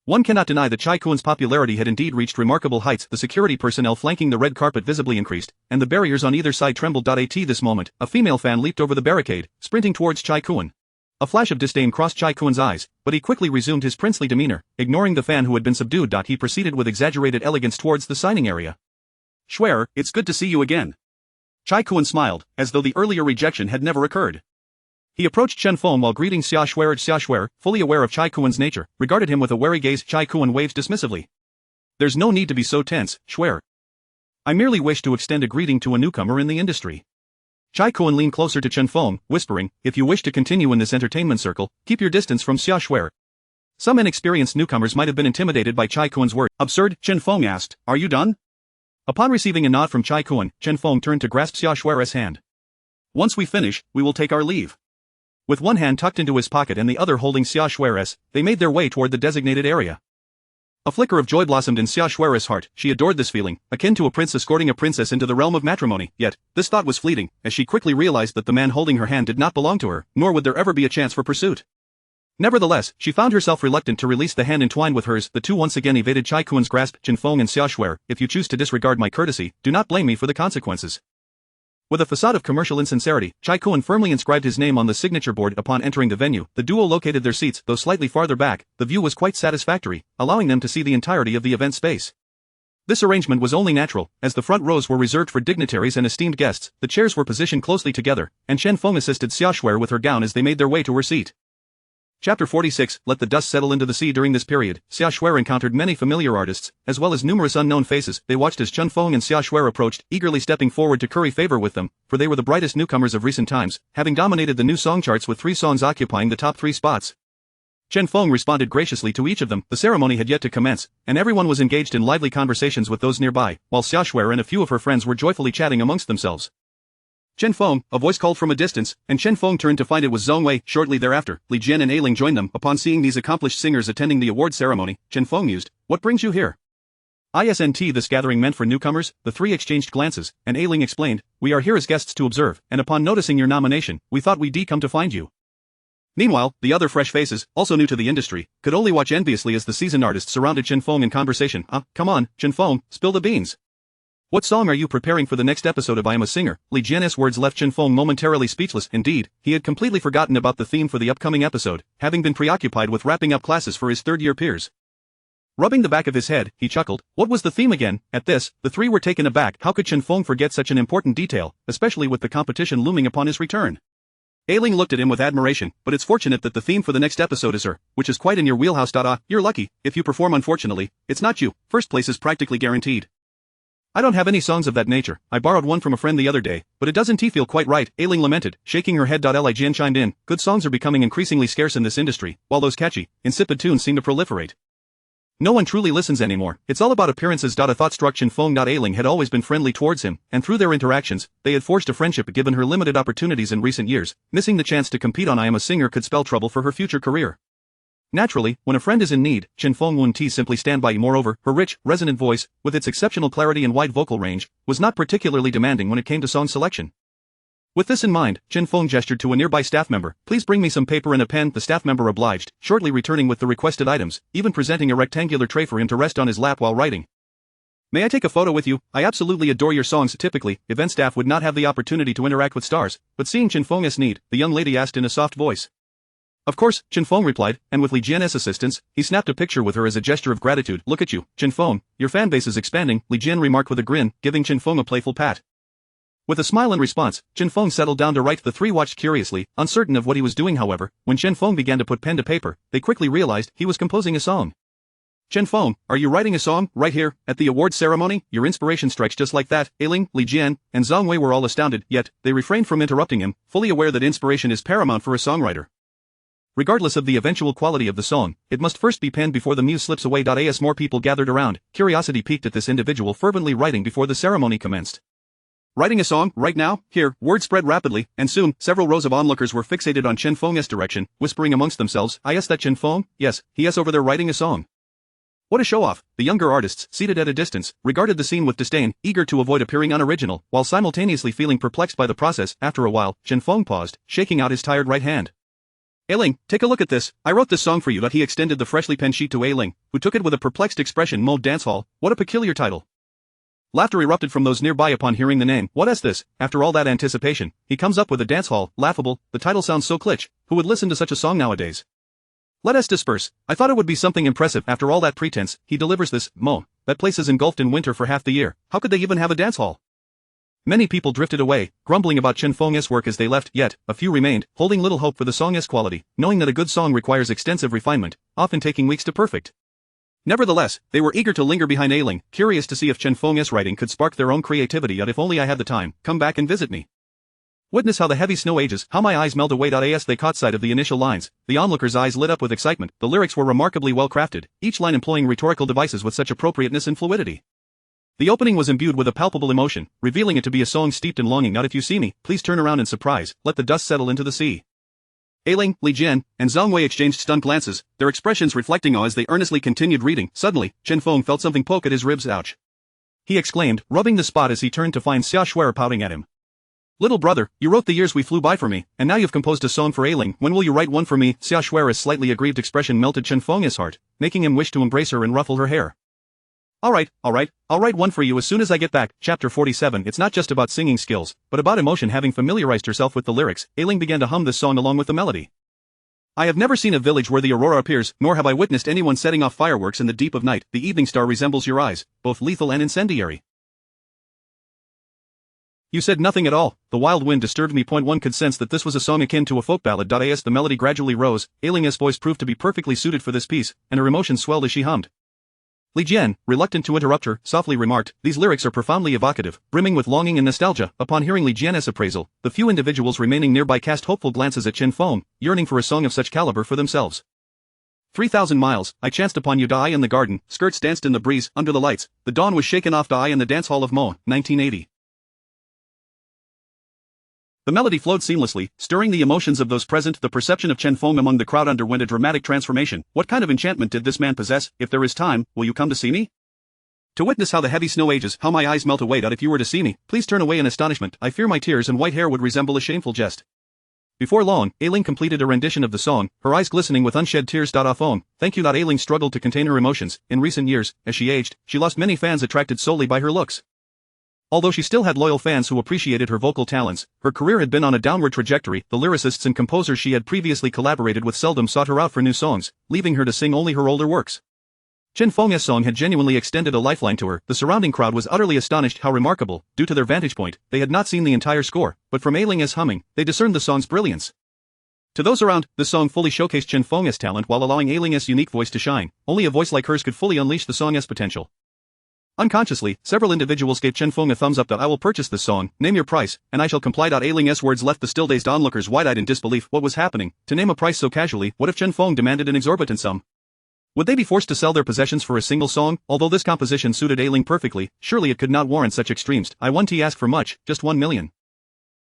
One cannot deny that Chai Kuan's popularity had indeed reached remarkable heights. The security personnel flanking the red carpet visibly increased, and the barriers on either side trembled. At this moment, a female fan leaped over the barricade, sprinting towards Chai Kuan. A flash of disdain crossed Chai Kuan's eyes, but he quickly resumed his princely demeanor, ignoring the fan who had been subdued. He proceeded with exaggerated elegance towards the signing area. Shuer, it's good to see you again. Chai Kuan smiled, as though the earlier rejection had never occurred. He approached Chen Feng while greeting Xiaoshuer. Xiaoshuer, fully aware of Chai Kuan's nature, regarded him with a wary gaze. Chai Kuan waved dismissively. There's no need to be so tense, Shuer. I merely wish to extend a greeting to a newcomer in the industry. Chai Kuan leaned closer to Chen Feng, whispering, if you wish to continue in this entertainment circle, keep your distance from Xiaoshuer. Some inexperienced newcomers might have been intimidated by Chai Kuan's words. Absurd, Chen Feng asked, are you done? Upon receiving a nod from Chai Kuan, Chen Feng turned to grasp Xiaoshuer's hand. Once we finish, we will take our leave. With one hand tucked into his pocket and the other holding Xiaoshuer's, they made their way toward the designated area. A flicker of joy blossomed in Xiaoshuer's heart. She adored this feeling, akin to a prince escorting a princess into the realm of matrimony. Yet, this thought was fleeting, as she quickly realized that the man holding her hand did not belong to her, nor would there ever be a chance for pursuit. Nevertheless, she found herself reluctant to release the hand entwined with hers. The two once again evaded Chai Kuan's grasp. Chen Feng and Xia Shuer, if you choose to disregard my courtesy, do not blame me for the consequences. With a facade of commercial insincerity, Chai Kuan firmly inscribed his name on the signature board upon entering the venue. The duo located their seats, though slightly farther back. The view was quite satisfactory, allowing them to see the entirety of the event space. This arrangement was only natural, as the front rows were reserved for dignitaries and esteemed guests. The chairs were positioned closely together, and Chen Feng assisted Xia Shuer with her gown as they made their way to her seat. Chapter 46, Let the dust settle into the sea. During this period, Xia Shuer encountered many familiar artists, as well as numerous unknown faces. They watched as Chen Feng and Xia Shuer approached, eagerly stepping forward to curry favor with them, for they were the brightest newcomers of recent times, having dominated the new song charts with 3 songs occupying the top 3 spots. Chen Feng responded graciously to each of them. The ceremony had yet to commence, and everyone was engaged in lively conversations with those nearby, while Xia Shuer and a few of her friends were joyfully chatting amongst themselves. Chen Feng, a voice called from a distance, and Chen Feng turned to find it was Zhong Wei. Shortly thereafter, Li Jian and Ailing joined them. Upon seeing these accomplished singers attending the award ceremony, Chen Feng mused, "What brings you here?" "Isn't this gathering meant for newcomers?" The three exchanged glances, and Ailing explained, "We are here as guests to observe, and upon noticing your nomination, we thought we'd come to find you." Meanwhile, the other fresh faces, also new to the industry, could only watch enviously as the seasoned artists surrounded Chen Feng in conversation. Come on, Chen Feng, spill the beans. What song are you preparing for the next episode of I Am a Singer? Li Jian's words left Chen Feng momentarily speechless. Indeed, he had completely forgotten about the theme for the upcoming episode, having been preoccupied with wrapping up classes for his third-year peers. Rubbing the back of his head, he chuckled. What was the theme again? At this, the three were taken aback. How could Chen Feng forget such an important detail, especially with the competition looming upon his return? Ailing looked at him with admiration. But it's fortunate that the theme for the next episode is her, which is quite in your wheelhouse. You're lucky, if you perform. Unfortunately, it's not you. First place is practically guaranteed. I don't have any songs of that nature. I borrowed one from a friend the other day, but it doesn't feel quite right, Ailing lamented, shaking her head. Li Jian chimed in, good songs are becoming increasingly scarce in this industry, while those catchy, insipid tunes seem to proliferate. No one truly listens anymore. It's all about appearances. A thought struck Chen Feng. Ailing had always been friendly towards him, and through their interactions, they had forged a friendship. Given her limited opportunities in recent years, missing the chance to compete on I Am a Singer could spell trouble for her future career. Naturally, when a friend is in need, Chen Feng wouldn't simply stand by. Moreover, her rich, resonant voice, with its exceptional clarity and wide vocal range, was not particularly demanding when it came to song selection. With this in mind, Chen Feng gestured to a nearby staff member. Please bring me some paper and a pen. The staff member obliged, shortly returning with the requested items, even presenting a rectangular tray for him to rest on his lap while writing. May I take a photo with you? I absolutely adore your songs. Typically, event staff would not have the opportunity to interact with stars, but seeing Chen Feng's need, the young lady asked in a soft voice. Of course, Chen Feng replied, and with Li Jian's assistance, he snapped a picture with her as a gesture of gratitude. Look at you, Chen Feng, your fanbase is expanding, Li Jian remarked with a grin, giving Chen Feng a playful pat. With a smile in response, Chen Feng settled down to write. The three watched curiously, uncertain of what he was doing. However, when Chen Feng began to put pen to paper, they quickly realized he was composing a song. Chen Feng, are you writing a song, right here, at the awards ceremony? Your inspiration strikes just like that. Ailing, Li Jian, and Zhong Wei were all astounded, yet, they refrained from interrupting him, fully aware that inspiration is paramount for a songwriter. Regardless of the eventual quality of the song, it must first be penned before the muse slips away. As more people gathered around, curiosity piqued at this individual fervently writing before the ceremony commenced. Writing a song, right now? Here, word spread rapidly, and soon, several rows of onlookers were fixated on Chen Feng's direction, whispering amongst themselves, Is that Chen Feng? Yes, he is over there writing a song. What a show-off. The younger artists, seated at a distance, regarded the scene with disdain, eager to avoid appearing unoriginal, while simultaneously feeling perplexed by the process. After a while, Chen Feng paused, shaking out his tired right hand. Ailing, take a look at this. I wrote this song for you. He extended the freshly penned sheet to Ailing, who took it with a perplexed expression. Mode Dance Hall, what a peculiar title. Laughter erupted from those nearby upon hearing the name. What is this? After all that anticipation, he comes up with a dance hall, laughable, the title sounds so kitsch, who would listen to such a song nowadays? Let us disperse. I thought it would be something impressive. After all that pretense, he delivers this, that place is engulfed in winter for half the year. How could they even have a dance hall? Many people drifted away, grumbling about Chen Feng's work as they left, yet, a few remained, holding little hope for the song's quality, knowing that a good song requires extensive refinement, often taking weeks to perfect. Nevertheless, they were eager to linger behind Ailing, curious to see if Chen Feng's writing could spark their own creativity. Yet if only I had the time, come back and visit me. Witness how the heavy snow ages, how my eyes melt away. As they caught sight of the initial lines, the onlookers' eyes lit up with excitement. The lyrics were remarkably well crafted, each line employing rhetorical devices with such appropriateness and fluidity. The opening was imbued with a palpable emotion, revealing it to be a song steeped in longing. Not if you see me, please turn around in surprise, let the dust settle into the sea. Ailing, Li Jian, and Zhong Wei exchanged stunned glances, their expressions reflecting awe as they earnestly continued reading. Suddenly, Chen Feng felt something poke at his ribs. Ouch! He exclaimed, rubbing the spot as he turned to find Xia Shuer pouting at him. Little brother, you wrote the years we flew by for me, and now you've composed a song for Ailing. When will you write one for me? Xia Shui's slightly aggrieved expression melted Chen Feng's heart, making him wish to embrace her and ruffle her hair. Alright, I'll write one for you as soon as I get back. Chapter 47. It's not just about singing skills, but about emotion. Having familiarized herself with the lyrics, Ailing began to hum this song along with the melody. I have never seen a village where the aurora appears, nor have I witnessed anyone setting off fireworks in the deep of night. The evening star resembles your eyes, both lethal and incendiary. You said nothing at all. The wild wind disturbed me. One could sense that this was a song akin to a folk ballad. As the melody gradually rose, Ailing's voice proved to be perfectly suited for this piece, and her emotions swelled as she hummed. Li Jian, reluctant to interrupt her, softly remarked, "These lyrics are profoundly evocative, brimming with longing and nostalgia." Upon hearing Li Jian's appraisal, the few individuals remaining nearby cast hopeful glances at Chen Feng, yearning for a song of such caliber for themselves. 3,000 miles, I chanced upon you. Die in the garden, skirts danced in the breeze, under the lights, the dawn was shaken off. Die in the dance hall of Mo, 1980. The melody flowed seamlessly, stirring the emotions of those present. The perception of Chen Feng among the crowd underwent a dramatic transformation. What kind of enchantment did this man possess? If there is time, will you come to see me? To witness how the heavy snow ages, how my eyes melt away. If you were to see me, please turn away in astonishment. I fear my tears and white hair would resemble a shameful jest. Before long, Ailing completed a rendition of the song, her eyes glistening with unshed tears. Thank you. Ailing struggled to contain her emotions. In recent years, as she aged, she lost many fans attracted solely by her looks. Although she still had loyal fans who appreciated her vocal talents, her career had been on a downward trajectory. The lyricists and composers she had previously collaborated with seldom sought her out for new songs, leaving her to sing only her older works. Chen Feng's song had genuinely extended a lifeline to her. The surrounding crowd was utterly astonished. How remarkable. Due to their vantage point, they had not seen the entire score, but from Ailing's humming, they discerned the song's brilliance. To those around, this song fully showcased Chen Feng's talent while allowing Ailing's unique voice to shine. Only a voice like hers could fully unleash the song's potential. Unconsciously, several individuals gave Chen Feng a thumbs up. I will purchase this song, name your price, and I shall comply. Ailing's words left the still dazed onlookers wide-eyed in disbelief. What was happening? To name a price so casually, what if Chen Feng demanded an exorbitant sum? Would they be forced to sell their possessions for a single song? Although this composition suited Ailing perfectly, surely it could not warrant such extremes. I won't ask for much, just 1 million.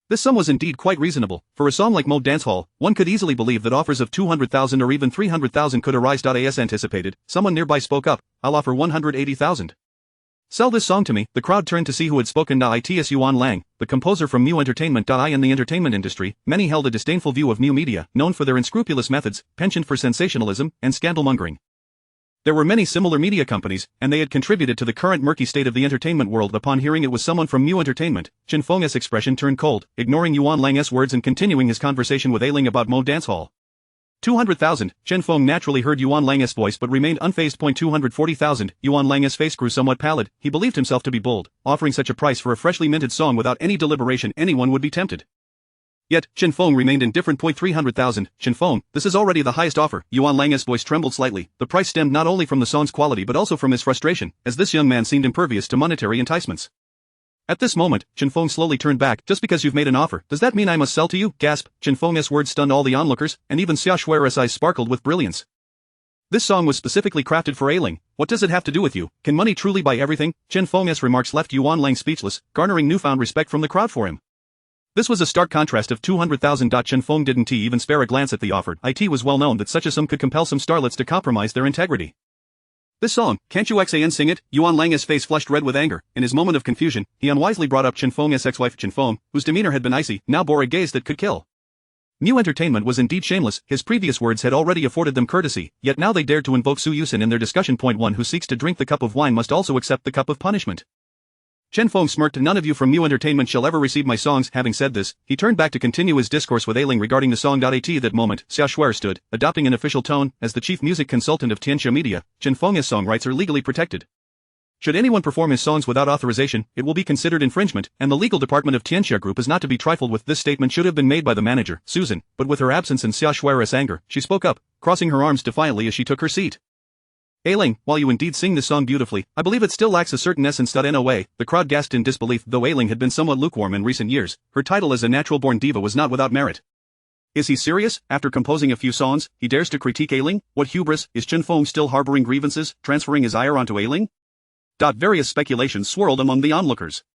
This sum was indeed quite reasonable. For a song like Mo Dance Hall, one could easily believe that offers of 200,000 or even 300,000 could arise. As anticipated, someone nearby spoke up. I'll offer 180,000. Sell this song to me. The crowd turned to see who had spoken. It's Yuan Lang, the composer from Mu Entertainment. In the entertainment industry, many held a disdainful view of Mu Media, known for their unscrupulous methods, penchant for sensationalism, and scandalmongering. There were many similar media companies, and they had contributed to the current murky state of the entertainment world. Upon hearing it was someone from Mu Entertainment, Chen Feng's expression turned cold, ignoring Yuan Lang's words and continuing his conversation with Ailing about Mo Dance Hall. 200,000. Chen Feng naturally heard Yuan Lang's voice but remained unfazed. 240,000. Yuan Lang's face grew somewhat pallid. He believed himself to be bold, offering such a price for a freshly minted song without any deliberation. Anyone would be tempted. Yet, Chen Feng remained indifferent. 300,000. Chen Feng, this is already the highest offer. Yuan Lang's voice trembled slightly. The price stemmed not only from the song's quality but also from his frustration, as this young man seemed impervious to monetary enticements. At this moment, Chen Feng slowly turned back. Just because you've made an offer, does that mean I must sell to you? Gasp. Chen Feng's words stunned all the onlookers, and even Xia Shui's eyes sparkled with brilliance. This song was specifically crafted for Ailing. What does it have to do with you? Can money truly buy everything? Chen Feng's remarks left Yuan Lang speechless, garnering newfound respect from the crowd for him. This was a stark contrast of 200,000. Chen Feng didn't even spare a glance at the offer. It was well known that such a sum could compel some starlets to compromise their integrity. This song, can't you XAN sing it? Yuan Lang's face flushed red with anger. In his moment of confusion, he unwisely brought up Chen Feng's ex-wife. Chen Feng, whose demeanor had been icy, now bore a gaze that could kill. Mu Entertainment was indeed shameless. His previous words had already afforded them courtesy, yet now they dared to invoke Su Yuxin in their discussion. One who seeks to drink the cup of wine must also accept the cup of punishment. Chen Feng smirked. None of you from Mu Entertainment shall ever receive my songs. Having said this, he turned back to continue his discourse with Ailing regarding the song. At that moment, Xia Shui stood, adopting an official tone. As the chief music consultant of Tianxia Media, Chen Feng's song rights are legally protected. Should anyone perform his songs without authorization, it will be considered infringement, and the legal department of Tianxia Group is not to be trifled with. This statement should have been made by the manager, Susan, but with her absence and Xia Shui's anger, she spoke up, crossing her arms defiantly as she took her seat. Ailing, while you indeed sing this song beautifully, I believe it still lacks a certain essence. No way, the crowd gasped in disbelief. Though Ailing had been somewhat lukewarm in recent years, her title as a natural-born diva was not without merit. Is he serious? After composing a few songs, he dares to critique Ailing? What hubris? Is Chen Feng still harboring grievances, transferring his ire onto Ailing? Various speculations swirled among the onlookers.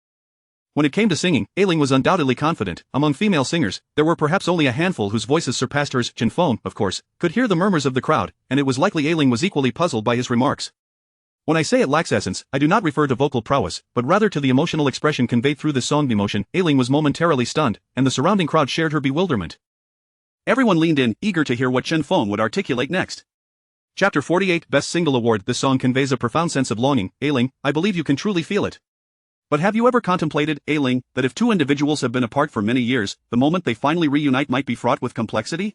When it came to singing, Ailing was undoubtedly confident. Among female singers, there were perhaps only a handful whose voices surpassed hers. Chen Feng, of course, could hear the murmurs of the crowd, and it was likely Ailing was equally puzzled by his remarks. When I say it lacks essence, I do not refer to vocal prowess, but rather to the emotional expression conveyed through this song. Emotion. Ailing was momentarily stunned, and the surrounding crowd shared her bewilderment. Everyone leaned in, eager to hear what Chen Feng would articulate next. Chapter 48 Best Single Award. This song conveys a profound sense of longing. Ailing, I believe you can truly feel it. But have you ever contemplated, Ailing, that if two individuals have been apart for many years, the moment they finally reunite might be fraught with complexity?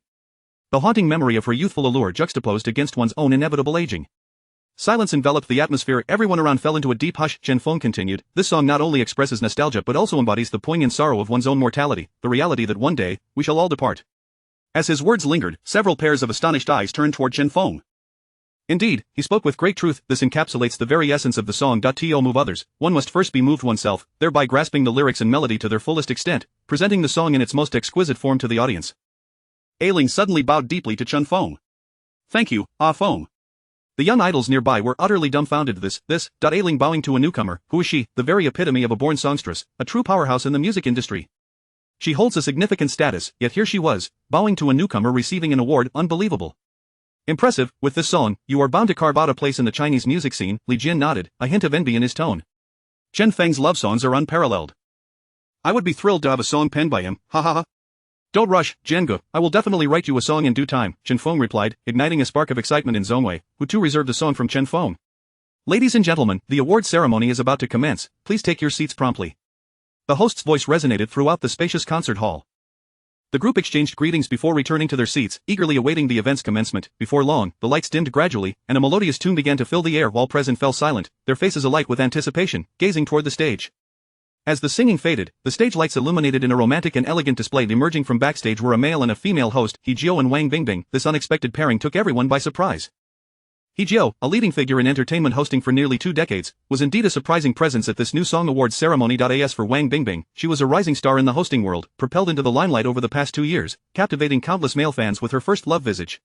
The haunting memory of her youthful allure juxtaposed against one's own inevitable aging. Silence enveloped the atmosphere. Everyone around fell into a deep hush. Chen Feng continued, this song not only expresses nostalgia but also embodies the poignant sorrow of one's own mortality, the reality that one day, we shall all depart. As his words lingered, several pairs of astonished eyes turned toward Chen Feng. Indeed, he spoke with great truth. This encapsulates the very essence of the song. To move others, one must first be moved oneself, thereby grasping the lyrics and melody to their fullest extent, presenting the song in its most exquisite form to the audience. Ailing suddenly bowed deeply to Chen Feng. Thank you, Ah Feng. The young idols nearby were utterly dumbfounded. Ailing bowing to a newcomer. Who is she? The very epitome of a born songstress, a true powerhouse in the music industry. She holds a significant status, yet here she was, bowing to a newcomer receiving an award. Unbelievable. Impressive. With this song, you are bound to carve out a place in the Chinese music scene. Li Jin nodded, a hint of envy in his tone. Chen Feng's love songs are unparalleled. I would be thrilled to have a song penned by him, ha ha ha. Don't rush, Jiangu, I will definitely write you a song in due time, Chen Feng replied, igniting a spark of excitement in Zhongwei, who too reserved a song from Chen Feng. Ladies and gentlemen, the award ceremony is about to commence, please take your seats promptly. The host's voice resonated throughout the spacious concert hall. The group exchanged greetings before returning to their seats, eagerly awaiting the event's commencement. Before long, the lights dimmed gradually, and a melodious tune began to fill the air. While present fell silent, their faces alight with anticipation, gazing toward the stage. As the singing faded, the stage lights illuminated in a romantic and elegant display. Emerging from backstage were a male and a female host, He Jiao and Wang Bingbing. This unexpected pairing took everyone by surprise. He Jiao, a leading figure in entertainment hosting for nearly 2 decades, was indeed a surprising presence at this new song awards ceremony. As for Wang Bingbing, she was a rising star in the hosting world, propelled into the limelight over the past 2 years, captivating countless male fans with her first love visage.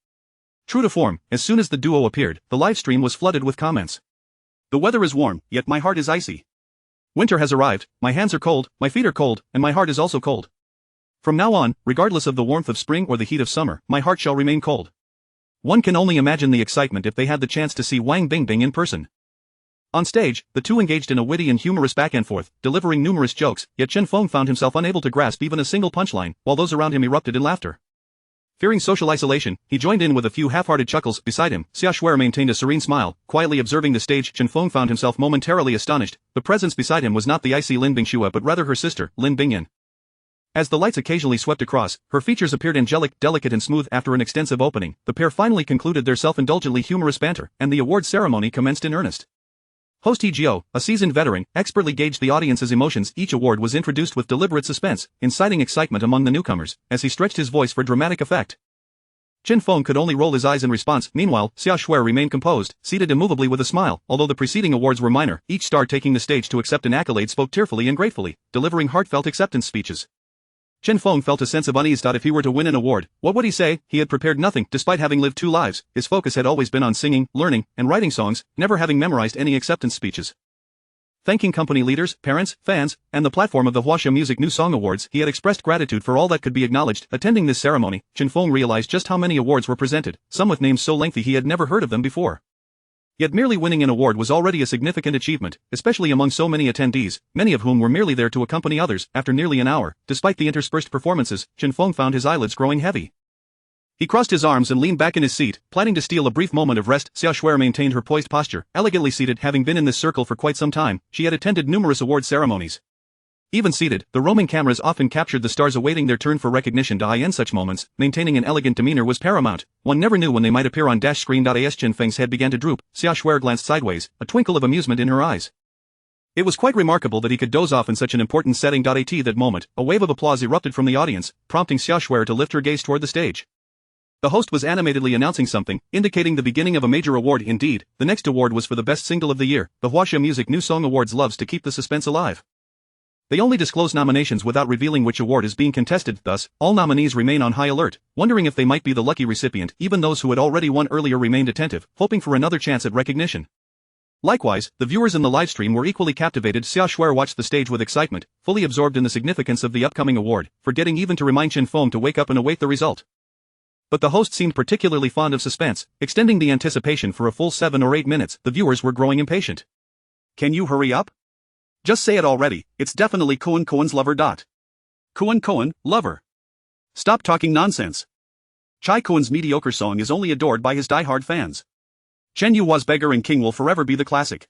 True to form, as soon as the duo appeared, the livestream was flooded with comments. The weather is warm, yet my heart is icy. Winter has arrived, my hands are cold, my feet are cold, and my heart is also cold. From now on, regardless of the warmth of spring or the heat of summer, my heart shall remain cold. One can only imagine the excitement if they had the chance to see Wang Bingbing in person. On stage, the two engaged in a witty and humorous back and forth, delivering numerous jokes, yet Chen Feng found himself unable to grasp even a single punchline, while those around him erupted in laughter. Fearing social isolation, he joined in with a few half-hearted chuckles. Beside him, Xia Shuer maintained a serene smile, quietly observing the stage. Chen Feng found himself momentarily astonished. The presence beside him was not the icy Lin Bingxue but rather her sister, Lin Bingyan. As the lights occasionally swept across, her features appeared angelic, delicate and smooth. After an extensive opening, the pair finally concluded their self-indulgently humorous banter, and the award ceremony commenced in earnest. Host He Jiao, a seasoned veteran, expertly gauged the audience's emotions. Each award was introduced with deliberate suspense, inciting excitement among the newcomers, as he stretched his voice for dramatic effect. Chen Feng could only roll his eyes in response. Meanwhile, Xia Shuer remained composed, seated immovably with a smile. Although the preceding awards were minor, each star taking the stage to accept an accolade spoke tearfully and gratefully, delivering heartfelt acceptance speeches. Chen Feng felt a sense of unease. If he were to win an award, what would he say? He had prepared nothing. Despite having lived 2 lives, his focus had always been on singing, learning, and writing songs, never having memorized any acceptance speeches. Thanking company leaders, parents, fans, and the platform of the Huaxia Music New Song Awards, he had expressed gratitude for all that could be acknowledged. Attending this ceremony, Chen Feng realized just how many awards were presented, some with names so lengthy he had never heard of them before. Yet merely winning an award was already a significant achievement, especially among so many attendees, many of whom were merely there to accompany others. After nearly an hour, despite the interspersed performances, Chen Feng found his eyelids growing heavy. He crossed his arms and leaned back in his seat, planning to steal a brief moment of rest. Xia Shuer maintained her poised posture, elegantly seated. Having been in this circle for quite some time, she had attended numerous award ceremonies. Even seated, the roaming cameras often captured the stars awaiting their turn for recognition. In such moments, maintaining an elegant demeanor was paramount. One never knew when they might appear on dash screen. As Chen Feng's head began to droop, Xia Shuer glanced sideways, a twinkle of amusement in her eyes. It was quite remarkable that he could doze off in such an important setting. At that moment, a wave of applause erupted from the audience, prompting Xia Shuer to lift her gaze toward the stage. The host was animatedly announcing something, indicating the beginning of a major award. Indeed, the next award was for the best single of the year. The Huaxia Music New Song Awards loves to keep the suspense alive. They only disclose nominations without revealing which award is being contested. Thus, all nominees remain on high alert, wondering if they might be the lucky recipient. Even those who had already won earlier remained attentive, hoping for another chance at recognition. Likewise, the viewers in the livestream were equally captivated. Xia Shuer watched the stage with excitement, fully absorbed in the significance of the upcoming award, forgetting even to remind Chen Feng to wake up and await the result. But the host seemed particularly fond of suspense, extending the anticipation for a full 7 or 8 minutes. The viewers were growing impatient. Can you hurry up? Just say it already, it's definitely Cohen's lover. Cohen, lover. Stop talking nonsense. Chai Cohen's mediocre song is only adored by his die-hard fans. Chen Yu's Beggar and King will forever be the classic.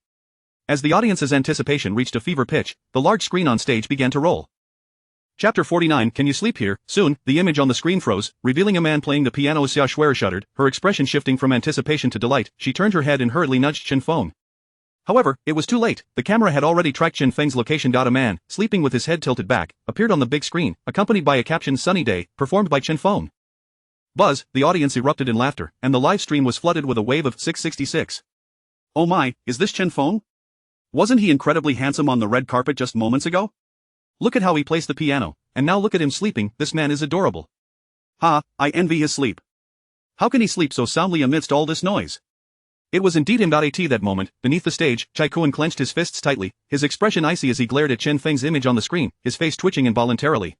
As the audience's anticipation reached a fever pitch, the large screen on stage began to roll. Chapter 49. Can you sleep here? Soon, the image on the screen froze, revealing a man playing the piano. Xia Shuer shuddered, her expression shifting from anticipation to delight. She turned her head and hurriedly nudged Chen Feng. However, it was too late. The camera had already tracked Chen Feng's location. A man, sleeping with his head tilted back, appeared on the big screen, accompanied by a caption "Sunny Day," performed by Chen Feng. Buzz, the audience erupted in laughter, and the live stream was flooded with a wave of 666. Oh my, is this Chen Feng? Wasn't he incredibly handsome on the red carpet just moments ago? Look at how he plays the piano, and now look at him sleeping. This man is adorable. Ha, I envy his sleep. How can he sleep so soundly amidst all this noise? It was indeed him. At that moment, beneath the stage, Chai Cohen clenched his fists tightly, his expression icy as he glared at Chen Feng's image on the screen, his face twitching involuntarily.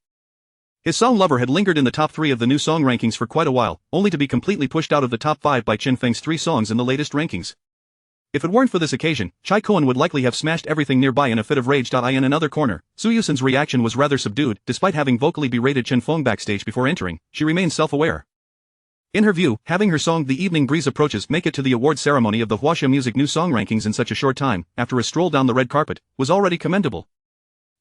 His song Lover had lingered in the top 3 of the new song rankings for quite a while, only to be completely pushed out of the top 5 by Chen Feng's 3 songs in the latest rankings. If it weren't for this occasion, Chai Cohen would likely have smashed everything nearby in a fit of rage. In another corner, Su Yuxin's reaction was rather subdued. Despite having vocally berated Chen Feng backstage before entering, she remained self-aware. In her view, having her song The Evening Breeze Approaches make it to the award ceremony of the Huaxia Music New Song Rankings in such a short time, after a stroll down the red carpet, was already commendable.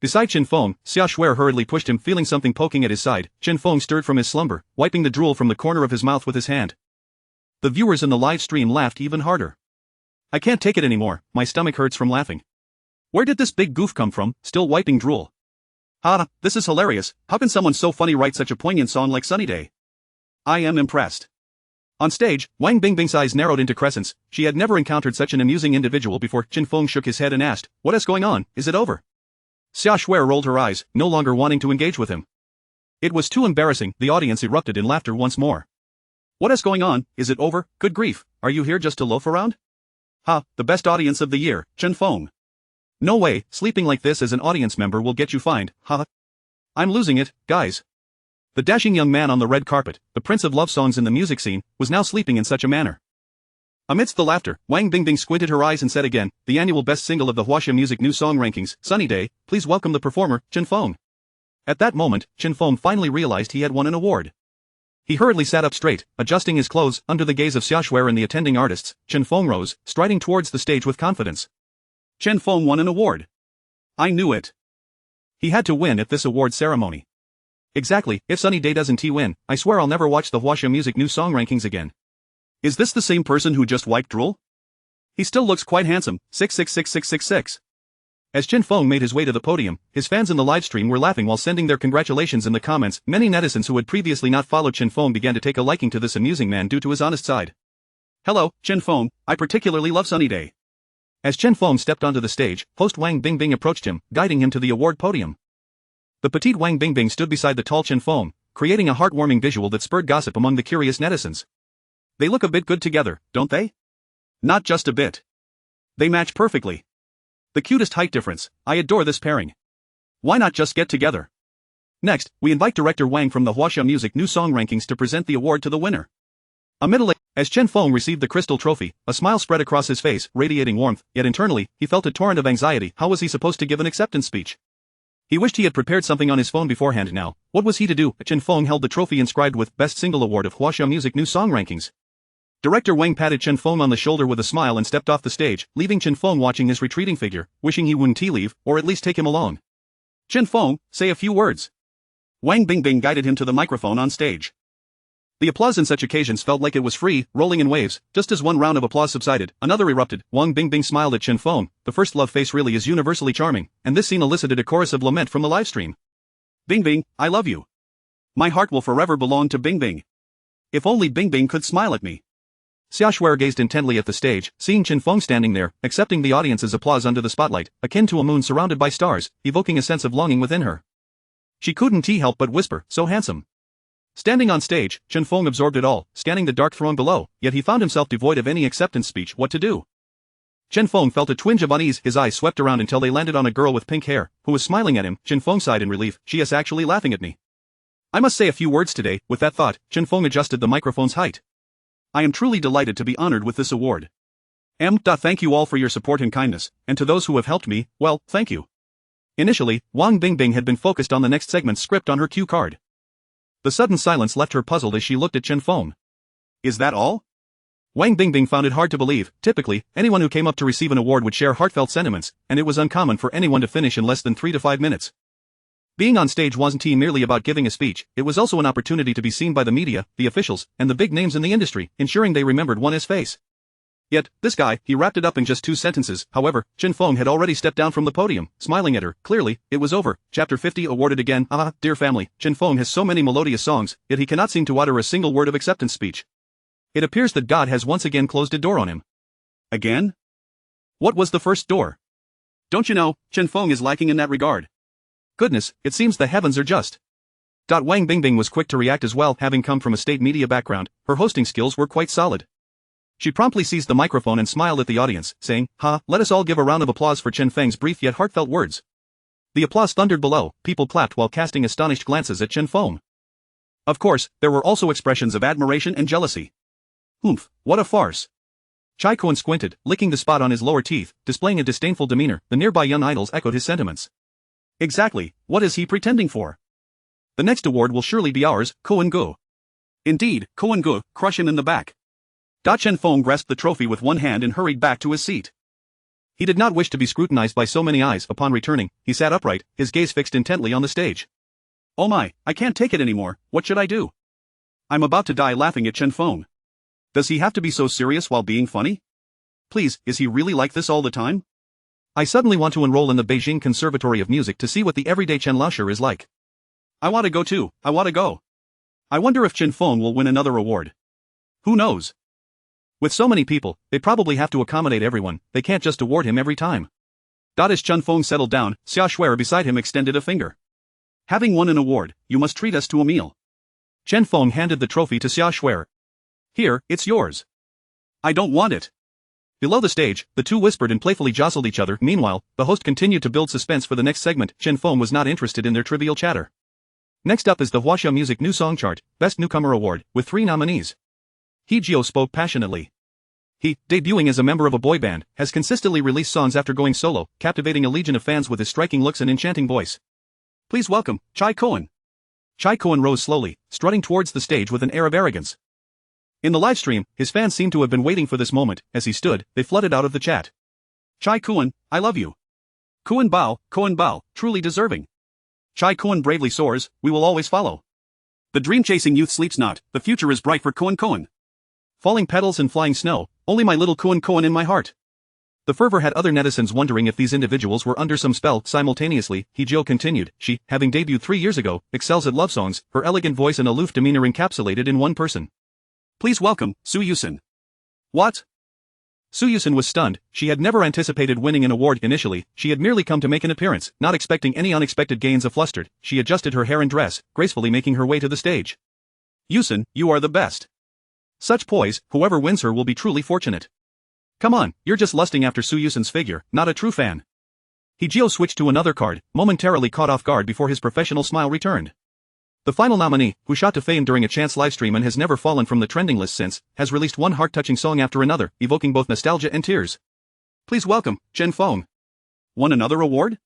Beside Chen Feng, Xia Shuer hurriedly pushed him, feeling something poking at his side. Chen Feng stirred from his slumber, wiping the drool from the corner of his mouth with his hand. The viewers in the live stream laughed even harder. I can't take it anymore, my stomach hurts from laughing. Where did this big goof come from, still wiping drool? Ha, this is hilarious. How can someone so funny write such a poignant song like Sunny Day? I am impressed. On stage, Wang Bingbing's eyes narrowed into crescents. She had never encountered such an amusing individual before. Chen Feng shook his head and asked, "What is going on? Is it over?" Xia Shuer rolled her eyes, no longer wanting to engage with him. It was too embarrassing. The audience erupted in laughter once more. What is going on? Is it over? Good grief, are you here just to loaf around? Ha, the best audience of the year, Chen Feng. No way, sleeping like this as an audience member will get you fined, ha. I'm losing it, guys. The dashing young man on the red carpet, the prince of love songs in the music scene, was now sleeping in such a manner. Amidst the laughter, Wang Bingbing squinted her eyes and said again, "The annual best single of the Huaxia Music New Song Rankings, Sunny Day, please welcome the performer, Chen Feng." At that moment, Chen Feng finally realized he had won an award. He hurriedly sat up straight, adjusting his clothes. Under the gaze of Xia Shuer and the attending artists, Chen Feng rose, striding towards the stage with confidence. Chen Feng won an award. I knew it. He had to win at this award ceremony. Exactly, if Sunny Day doesn't win, I swear I'll never watch the Huaxia Music New Song Rankings again. Is this the same person who just wiped drool? He still looks quite handsome, 6666666. As Chen Feng made his way to the podium, his fans in the livestream were laughing while sending their congratulations in the comments. Many netizens who had previously not followed Chen Feng began to take a liking to this amusing man due to his honest side. Hello, Chen Feng, I particularly love Sunny Day. As Chen Feng stepped onto the stage, host Wang Bingbing approached him, guiding him to the award podium. The petite Wang Bingbing stood beside the tall Chen Feng, creating a heartwarming visual that spurred gossip among the curious netizens. They look a bit good together, don't they? Not just a bit. They match perfectly. The cutest height difference. I adore this pairing. Why not just get together? Next, we invite director Wang from the Huaxia Music New Song Rankings to present the award to the winner. A middle-aged, as Chen Feng received the crystal trophy, a smile spread across his face, radiating warmth, yet internally, he felt a torrent of anxiety. How was he supposed to give an acceptance speech? He wished he had prepared something on his phone beforehand. Now, what was he to do? Chen Feng held the trophy inscribed with Best Single Award of Huaxia Music New Song Rankings. Director Wang patted Chen Feng on the shoulder with a smile and stepped off the stage, leaving Chen Feng watching his retreating figure, wishing he wouldn't leave, or at least take him along. Chen Feng, say a few words. Wang Bingbing guided him to the microphone on stage. The applause in such occasions felt like it was free, rolling in waves. Just as one round of applause subsided, another erupted. Wang Bingbing smiled at Chen Feng. The first love face really is universally charming, and this scene elicited a chorus of lament from the livestream. Bingbing, I love you. My heart will forever belong to Bingbing. If only Bingbing could smile at me. Xia Shuer gazed intently at the stage, seeing Chen Feng standing there, accepting the audience's applause under the spotlight, akin to a moon surrounded by stars, evoking a sense of longing within her. She couldn't help but whisper, "So handsome." Standing on stage, Chen Feng absorbed it all, scanning the dark throng below, yet he found himself devoid of any acceptance speech. What to do? Chen Feng felt a twinge of unease. His eyes swept around until they landed on a girl with pink hair, who was smiling at him. Chen Feng sighed in relief. She is actually laughing at me. I must say a few words today. With that thought, Chen Feng adjusted the microphone's height. I am truly delighted to be honored with this award. Thank you all for your support and kindness, and to those who have helped me, well, thank you. Initially, Wang Bingbing had been focused on the next segment's script on her cue card. The sudden silence left her puzzled as she looked at Chen Feng. Is that all? Wang Bingbing found it hard to believe. Typically, anyone who came up to receive an award would share heartfelt sentiments, and it was uncommon for anyone to finish in less than 3 to 5 minutes. Being on stage wasn't merely about giving a speech, it was also an opportunity to be seen by the media, the officials, and the big names in the industry, ensuring they remembered one's face. Yet, this guy, he wrapped it up in just 2 sentences. However, Chen Feng had already stepped down from the podium, smiling at her. Clearly, it was over. Chapter 50 awarded again. Ah, dear family, Chen Feng has so many melodious songs, yet he cannot seem to utter a single word of acceptance speech. It appears that God has once again closed a door on him. Again? What was the first door? Don't you know, Chen Feng is lacking in that regard. Goodness, it seems the heavens are just. Wang Bingbing was quick to react as well. Having come from a state media background, her hosting skills were quite solid. She promptly seized the microphone and smiled at the audience, saying, let us all give a round of applause for Chen Feng's brief yet heartfelt words. The applause thundered below, people clapped while casting astonished glances at Chen Feng. Of course, there were also expressions of admiration and jealousy. Oomph, what a farce. Chai Kuan squinted, licking the spot on his lower teeth, displaying a disdainful demeanor. The nearby young idols echoed his sentiments. Exactly, what is he pretending for? The next award will surely be ours, Koen Gu. Indeed, Koen Gu, crush him in the back. Chen Feng grasped the trophy with one hand and hurried back to his seat. He did not wish to be scrutinized by so many eyes. Upon returning, he sat upright, his gaze fixed intently on the stage. Oh my, I can't take it anymore. What should I do? I'm about to die laughing at Chen Feng. Does he have to be so serious while being funny? Please, is he really like this all the time? I suddenly want to enroll in the Beijing Conservatory of Music to see what the everyday Chen Laoshi is like. I want to go too, I want to go. I wonder if Chen Feng will win another award. Who knows? With so many people, they probably have to accommodate everyone, they can't just award him every time. As Chen Feng settled down, Xia Shuai beside him extended a finger. Having won an award, you must treat us to a meal. Chen Feng handed the trophy to Xia Shuai. Here, it's yours. I don't want it. Below the stage, the two whispered and playfully jostled each other. Meanwhile, the host continued to build suspense for the next segment. Chen Feng was not interested in their trivial chatter. Next up is the Huaxia Music New Song Chart, Best Newcomer Award, with 3 nominees. He Jiao spoke passionately. He, debuting as a member of a boy band, has consistently released songs after going solo, captivating a legion of fans with his striking looks and enchanting voice. Please welcome, Chai Kuan. Chai Kuan rose slowly, strutting towards the stage with an air of arrogance. In the livestream, his fans seemed to have been waiting for this moment. As he stood, they flooded out of the chat. Chai Kuan, I love you. Kuan Bao, truly deserving. Chai Kuan bravely soars, we will always follow. The dream-chasing youth sleeps not, the future is bright for Kuan. Falling petals and flying snow, only my little Kuan in my heart. The fervor had other netizens wondering if these individuals were under some spell. Simultaneously, He Jiao continued, she, having debuted 3 years ago, excels at love songs, her elegant voice and aloof demeanor encapsulated in one person. Please welcome, Su Yuxin. What? Su Yuxin was stunned. She had never anticipated winning an award initially, she had merely come to make an appearance, not expecting any unexpected gains. Flustered, she adjusted her hair and dress, gracefully making her way to the stage. Yuxin, you are the best. Such poise, whoever wins her will be truly fortunate. Come on, you're just lusting after Su Yuxin's figure, not a true fan. He Jiao switched to another card, momentarily caught off guard before his professional smile returned. The final nominee, who shot to fame during a chance livestream and has never fallen from the trending list since, has released one heart-touching song after another, evoking both nostalgia and tears. Please welcome, Chen Feng. Won another award?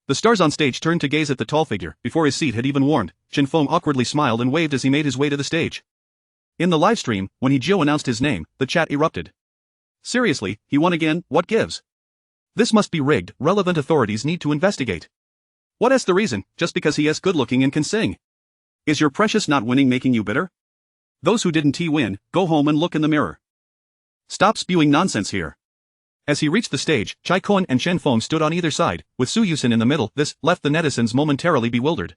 The stars on stage turned to gaze at the tall figure. Before his seat had even warmed, Chen Feng awkwardly smiled and waved as he made his way to the stage. In the livestream, when He Jiao announced his name, the chat erupted. Seriously, he won again, what gives? This must be rigged, relevant authorities need to investigate. What is the reason, just because he is good-looking and can sing? Is your precious not winning making you bitter? Those who didn't win, go home and look in the mirror. Stop spewing nonsense here. As he reached the stage, Chai Kuan and Chen Feng stood on either side, with Su Yuxin in the middle. This left the netizens momentarily bewildered.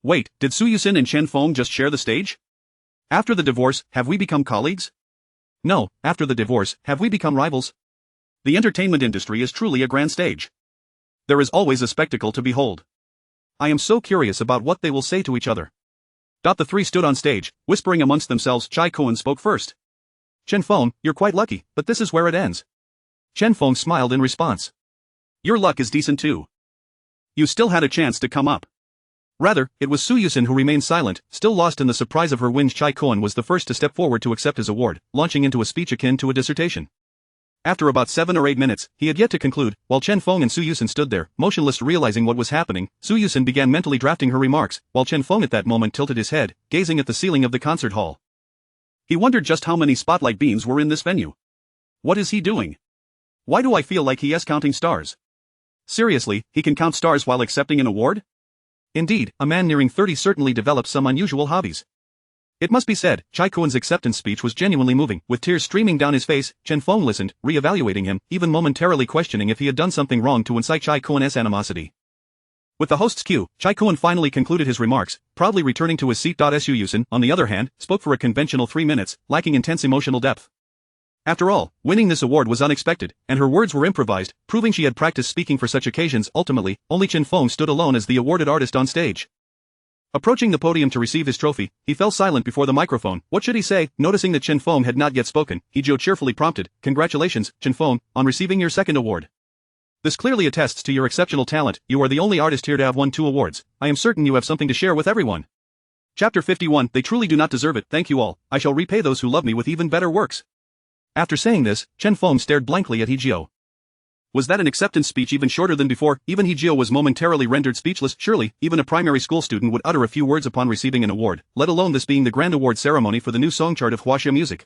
Wait, did Su Yuxin and Chen Feng just share the stage? After the divorce, have we become colleagues? No, after the divorce, have we become rivals? The entertainment industry is truly a grand stage. There is always a spectacle to behold. I am so curious about what they will say to each other. The 3 stood on stage, whispering amongst themselves. Chai Kuan spoke first. Chen Feng, you're quite lucky, but this is where it ends. Chen Feng smiled in response. Your luck is decent too. You still had a chance to come up. Rather, it was Su Yuxin who remained silent, still lost in the surprise of her win. Chai Koan was the first to step forward to accept his award, launching into a speech akin to a dissertation. After about 7 or 8 minutes, he had yet to conclude. While Chen Feng and Su Yuxin stood there, motionless, realizing what was happening, Su Yuxin began mentally drafting her remarks, while Chen Feng at that moment tilted his head, gazing at the ceiling of the concert hall. He wondered just how many spotlight beams were in this venue. What is he doing? Why do I feel like he is counting stars? Seriously, he can count stars while accepting an award? Indeed, a man nearing 30 certainly develops some unusual hobbies. It must be said, Chai Koan's acceptance speech was genuinely moving. With tears streaming down his face, Chen Feng listened, re-evaluating him, even momentarily questioning if he had done something wrong to incite Chai Koan's animosity. With the host's cue, Chai Koan finally concluded his remarks, proudly returning to his seat. Su Yuxin, on the other hand, spoke for a conventional 3 minutes, lacking intense emotional depth. After all, winning this award was unexpected, and her words were improvised, proving she had practiced speaking for such occasions. Ultimately, only Chen Feng stood alone as the awarded artist on stage. Approaching the podium to receive his trophy, he fell silent before the microphone. What should he say? Noticing that Chen Feng had not yet spoken, he cheerfully prompted, "Congratulations, Chen Feng, on receiving your second award. This clearly attests to your exceptional talent. You are the only artist here to have won 2 awards. I am certain you have something to share with everyone." Chapter 51. They truly do not deserve it. Thank you all. I shall repay those who love me with even better works. After saying this, Chen Feng stared blankly at Hejio. Was that an acceptance speech even shorter than before? Even Hejio was momentarily rendered speechless. Surely, even a primary school student would utter a few words upon receiving an award, let alone this being the grand award ceremony for the new song chart of Huaxia music.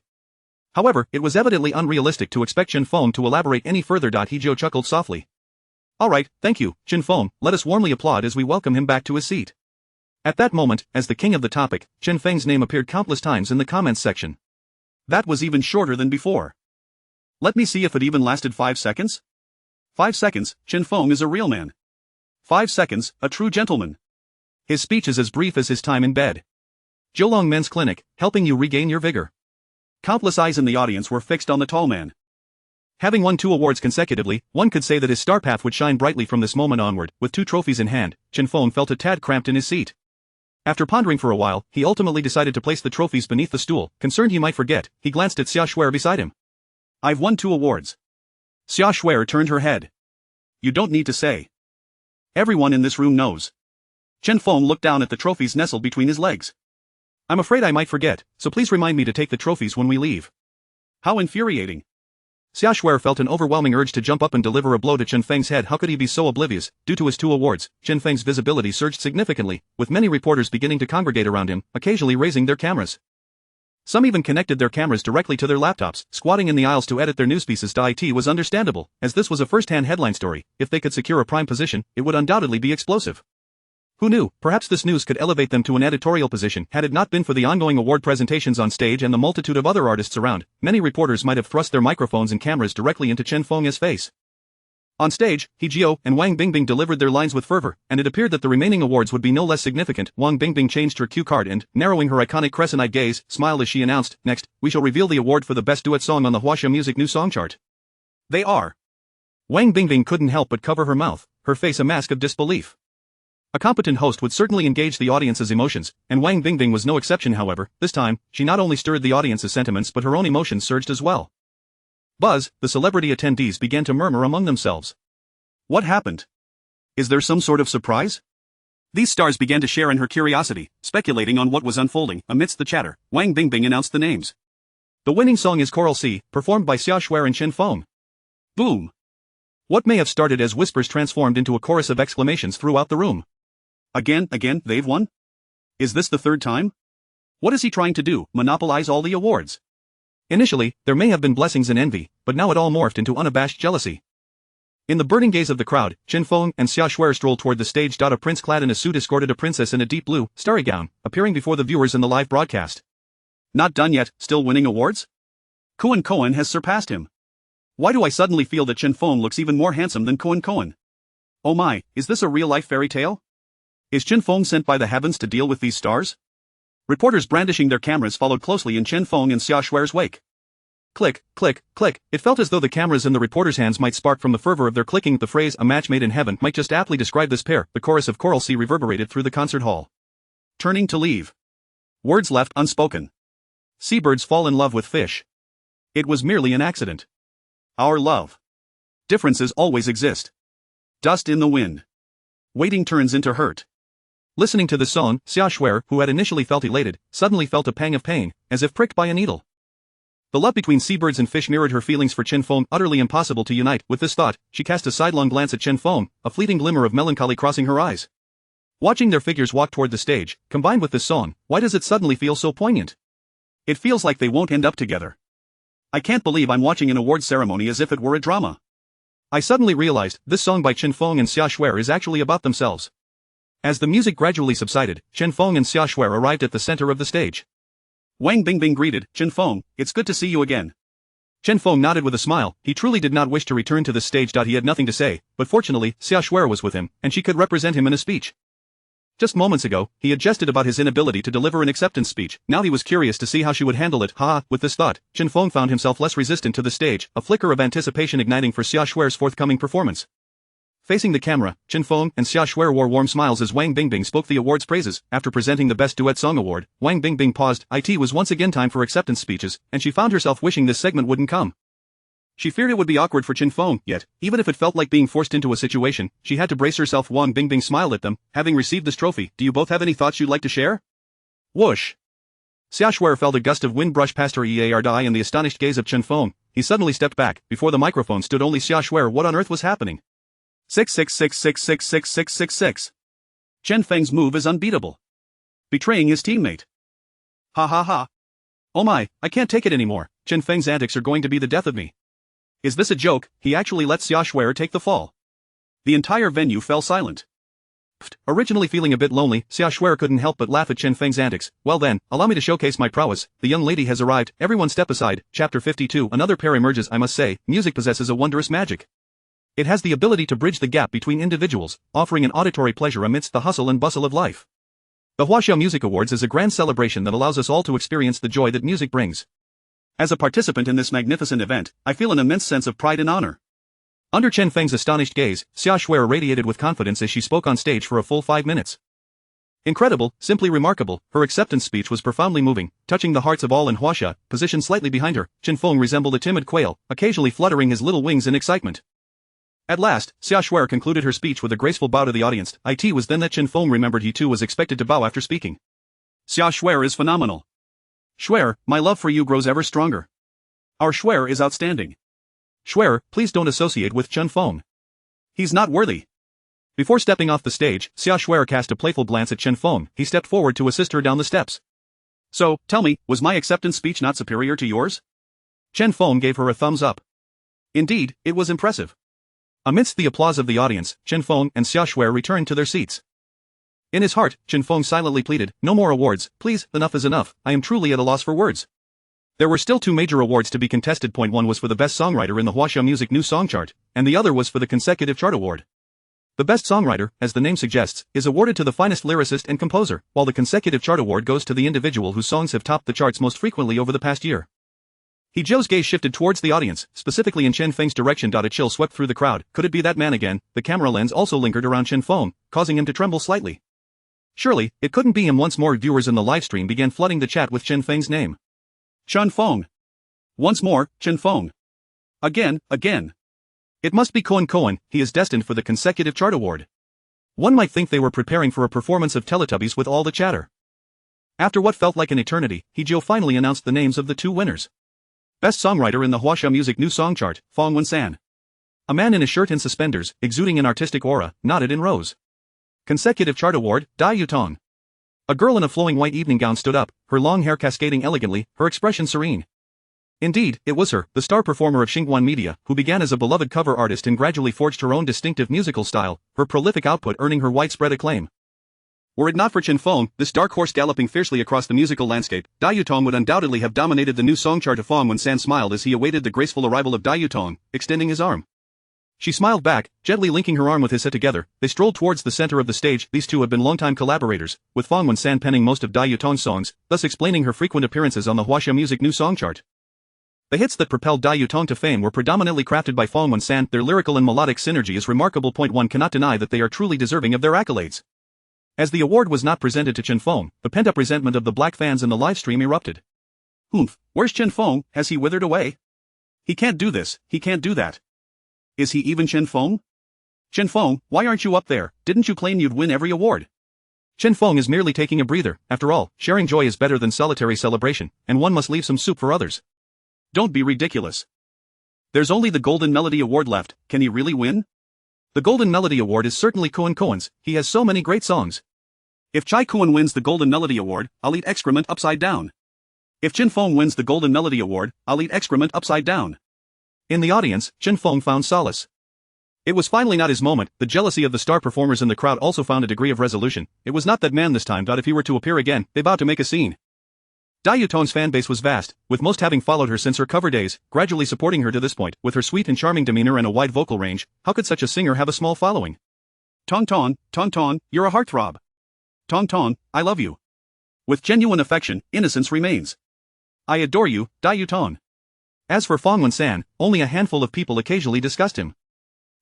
However, it was evidently unrealistic to expect Chen Feng to elaborate any further. Hejio chuckled softly. Alright, thank you, Chen Feng, let us warmly applaud as we welcome him back to his seat. At that moment, as the king of the topic, Chen Feng's name appeared countless times in the comments section. That was even shorter than before. Let me see if it even lasted 5 seconds? 5 seconds, Chen Feng is a real man. 5 seconds, a true gentleman. His speech is as brief as his time in bed. Jiulong Men's Clinic, helping you regain your vigor. Countless eyes in the audience were fixed on the tall man. Having won 2 awards consecutively, one could say that his star path would shine brightly from this moment onward. With 2 trophies in hand, Chen Feng felt a tad cramped in his seat. After pondering for a while, he ultimately decided to place the trophies beneath the stool. Concerned he might forget, he glanced at Xia Shuer beside him. I've won 2 awards. Xia Shuer turned her head. You don't need to say. Everyone in this room knows. Chen Feng looked down at the trophies nestled between his legs. I'm afraid I might forget, so please remind me to take the trophies when we leave. How infuriating. Xia Shuer felt an overwhelming urge to jump up and deliver a blow to Chen Feng's head. How could he be so oblivious? Due to his 2 awards, Chen Feng's visibility surged significantly, with many reporters beginning to congregate around him, occasionally raising their cameras. Some even connected their cameras directly to their laptops, squatting in the aisles to edit their newspieces. It was understandable, as this was a first-hand headline story. If they could secure a prime position, it would undoubtedly be explosive. Who knew, perhaps this news could elevate them to an editorial position. Had it not been for the ongoing award presentations on stage and the multitude of other artists around, many reporters might have thrust their microphones and cameras directly into Chen Feng's face. On stage, Hejio and Wang Bingbing delivered their lines with fervor, and it appeared that the remaining awards would be no less significant. Wang Bingbing changed her cue card and, narrowing her iconic crescent-eyed gaze, smiled as she announced, "Next, we shall reveal the award for the best duet song on the Huaxia Music New Song Chart." They are. Wang Bingbing couldn't help but cover her mouth, her face a mask of disbelief. A competent host would certainly engage the audience's emotions, and Wang Bingbing was no exception. However, this time, she not only stirred the audience's sentiments but her own emotions surged as well. Buzz, the celebrity attendees began to murmur among themselves. What happened? Is there some sort of surprise? These stars began to share in her curiosity, speculating on what was unfolding. Amidst the chatter, Wang Bingbing announced the names. The winning song is Choral C, performed by Xia Shuer and Chen Feng. Boom! What may have started as whispers transformed into a chorus of exclamations throughout the room. Again, they've won? Is this the 3rd time? What is he trying to do, monopolize all the awards? Initially, there may have been blessings and envy, but now it all morphed into unabashed jealousy. In the burning gaze of the crowd, Chen Feng and Xia Shuer strolled toward the stage. A prince clad in a suit escorted a princess in a deep blue, starry gown, appearing before the viewers in the live broadcast. Not done yet, still winning awards? Koan has surpassed him. Why do I suddenly feel that Chen Feng looks even more handsome than Koan? Oh my, is this a real-life fairy tale? Is Chen Feng sent by the heavens to deal with these stars? Reporters brandishing their cameras followed closely in Chen Feng and Xia Shuer's wake. Click, click, click. It felt as though the cameras in the reporters' hands might spark from the fervor of their clicking. The phrase, "a match made in heaven," might just aptly describe this pair. The chorus of Choral C reverberated through the concert hall. Turning to leave. Words left unspoken. Seabirds fall in love with fish. It was merely an accident. Our love. Differences always exist. Dust in the wind. Waiting turns into hurt. Listening to this song, Xia Shuer, who had initially felt elated, suddenly felt a pang of pain, as if pricked by a needle. The love between seabirds and fish mirrored her feelings for Chen Feng, utterly impossible to unite. With this thought, she cast a sidelong glance at Chen Feng, a fleeting glimmer of melancholy crossing her eyes. Watching their figures walk toward the stage, combined with this song, why does it suddenly feel so poignant? It feels like they won't end up together. I can't believe I'm watching an awards ceremony as if it were a drama. I suddenly realized, this song by Chen Feng and Xia Shuer is actually about themselves. As the music gradually subsided, Chen Feng and Xia Shuer arrived at the center of the stage. Wang Bingbing greeted, "Chen Feng, it's good to see you again." Chen Feng nodded with a smile. He truly did not wish to return to the stage. He had nothing to say, but fortunately, Xia Shuer was with him, and she could represent him in a speech. Just moments ago, he had jested about his inability to deliver an acceptance speech. Now he was curious to see how she would handle it. With this thought, Chen Feng found himself less resistant to the stage, a flicker of anticipation igniting for Xia Shuer's forthcoming performance. Facing the camera, Chen Feng and Xia Shuer wore warm smiles as Wang Bingbing spoke the award's praises. After presenting the Best Duet Song Award, Wang Bingbing paused. It was once again time for acceptance speeches, and she found herself wishing this segment wouldn't come. She feared it would be awkward for Chen Feng, yet, even if it felt like being forced into a situation, she had to brace herself. Wang Bingbing smiled at them. "Having received this trophy, do you both have any thoughts you'd like to share?" Whoosh! Xia Shuer felt a gust of wind brush past her eye and the astonished gaze of Chen Feng. He suddenly stepped back. Before the microphone stood only Xia Shuer. What on earth was happening? 666666666. Chen Feng's move is unbeatable. Betraying his teammate. Ha ha ha. Oh my, I can't take it anymore. Chen Feng's antics are going to be the death of me. Is this a joke? He actually let Xia Shuer take the fall. The entire venue fell silent. Originally feeling a bit lonely, Xia Shuer couldn't help but laugh at Chen Feng's antics. Well then, allow me to showcase my prowess. The young lady has arrived. Everyone step aside. Chapter 52. Another pair emerges. I must say, music possesses a wondrous magic. It has the ability to bridge the gap between individuals, offering an auditory pleasure amidst the hustle and bustle of life. The Huaxiao Music Awards is a grand celebration that allows us all to experience the joy that music brings. As a participant in this magnificent event, I feel an immense sense of pride and honor. Under Chen Feng's astonished gaze, Xia Shuer radiated with confidence as she spoke on stage for a full 5 minutes. Incredible, simply remarkable, her acceptance speech was profoundly moving, touching the hearts of all in Huaxia. Positioned slightly behind her, Chen Feng resembled a timid quail, occasionally fluttering his little wings in excitement. At last, Xia Shuer concluded her speech with a graceful bow to the audience. It was then that Chen Feng remembered he too was expected to bow after speaking. Xia Shuer is phenomenal. Shuer, my love for you grows ever stronger. Our Shuer is outstanding. Shuer, please don't associate with Chen Feng. He's not worthy. Before stepping off the stage, Xia Shuer cast a playful glance at Chen Feng. He stepped forward to assist her down the steps. So, tell me, was my acceptance speech not superior to yours? Chen Feng gave her a thumbs up. Indeed, it was impressive. Amidst the applause of the audience, Chen Feng and Xia Shuer returned to their seats. In his heart, Chen Feng silently pleaded, "No more awards, please, enough is enough, I am truly at a loss for words." There were still 2 major awards to be contested. One was for the Best Songwriter in the Huaxiao Music New Song Chart, and the other was for the Consecutive Chart Award. The Best Songwriter, as the name suggests, is awarded to the finest lyricist and composer, while the Consecutive Chart Award goes to the individual whose songs have topped the charts most frequently over the past year. Joe's gaze shifted towards the audience, specifically in Chen Feng's direction. A chill swept through the crowd. Could it be that man again? The camera lens also lingered around Chen Feng, causing him to tremble slightly. Surely, it couldn't be him. Once more viewers in the livestream began flooding the chat with Chen Feng's name. Chen Feng. Once more, Chen Feng. Again. It must be Cohen. He is destined for the Consecutive Chart Award. One might think they were preparing for a performance of Teletubbies with all the chatter. After what felt like an eternity, Joe finally announced the names of the 2 winners. Best Songwriter in the Huaxiao Music New Song Chart, Feng Wensan. A man in a shirt and suspenders, exuding an artistic aura, nodded in rows. Consecutive Chart Award, Dai Yutong. A girl in a flowing white evening gown stood up, her long hair cascading elegantly, her expression serene. Indeed, it was her, the star performer of Xingguan Media, who began as a beloved cover artist and gradually forged her own distinctive musical style, her prolific output earning her widespread acclaim. Were it not for Chen Feng, this dark horse galloping fiercely across the musical landscape, Dai Yutong would undoubtedly have dominated the new song chart. Feng Wensan smiled as he awaited the graceful arrival of Dai Yutong, extending his arm. She smiled back, gently linking her arm with his head together. They strolled towards the center of the stage. These 2 had been longtime collaborators, with Feng Wensan penning most of Dai Yutong's songs, thus explaining her frequent appearances on the Huaxiao Music New Song Chart. The hits that propelled Dai Yutong to fame were predominantly crafted by Feng Wensan. Their lyrical and melodic synergy is remarkable. One cannot deny that they are truly deserving of their accolades. As the award was not presented to Chen Feng, the pent-up resentment of the black fans in the livestream erupted. Where's Chen Feng? Has he withered away? He can't do this, he can't do that. Is he even Chen Feng? Chen Feng, why aren't you up there? Didn't you claim you'd win every award? Chen Feng is merely taking a breather. After all, sharing joy is better than solitary celebration, and one must leave some soup for others. Don't be ridiculous. There's only the Golden Melody Award left. Can he really win? The Golden Melody Award is certainly Koen's. He has so many great songs. If Chai Koen wins the Golden Melody Award, I'll eat excrement upside down. If Chen Feng wins the Golden Melody Award, I'll eat excrement upside down. In the audience, Chen Feng found solace. It was finally not his moment. The jealousy of the star performers in the crowd also found a degree of resolution. It was not that man this time. If he were to appear again, they vowed to make a scene. Dai Yutong's fanbase was vast, with most having followed her since her cover days, gradually supporting her to this point. With her sweet and charming demeanor and a wide vocal range, how could such a singer have a small following? Tong Tong, you're a heartthrob. Tong, I love you. With genuine affection, innocence remains. I adore you, Dai Yutong. As for Fong Wen-san, only a handful of people occasionally discussed him.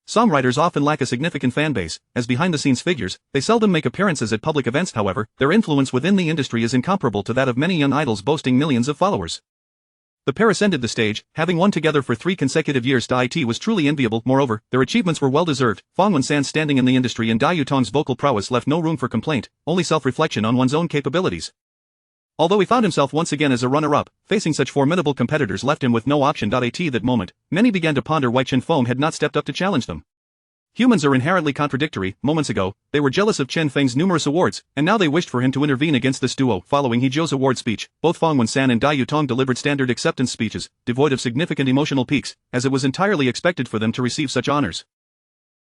Songwriters often lack a significant fanbase, as behind-the-scenes figures, they seldom make appearances at public events. However, their influence within the industry is incomparable to that of many young idols boasting millions of followers. The pair ascended the stage, having won together for 3 consecutive years. It was truly enviable. Moreover, their achievements were well-deserved. Fong Wen-san's standing in the industry and Dai Yutong's vocal prowess left no room for complaint, only self-reflection on one's own capabilities. Although he found himself once again as a runner-up, facing such formidable competitors left him with no option. At that moment, many began to ponder why Chen Feng had not stepped up to challenge them. Humans are inherently contradictory. Moments ago, they were jealous of Chen Feng's numerous awards, and now they wished for him to intervene against this duo. Following He Zhou's award speech, both Fong Wen-san and Dai Yutong delivered standard acceptance speeches, devoid of significant emotional peaks, as it was entirely expected for them to receive such honors.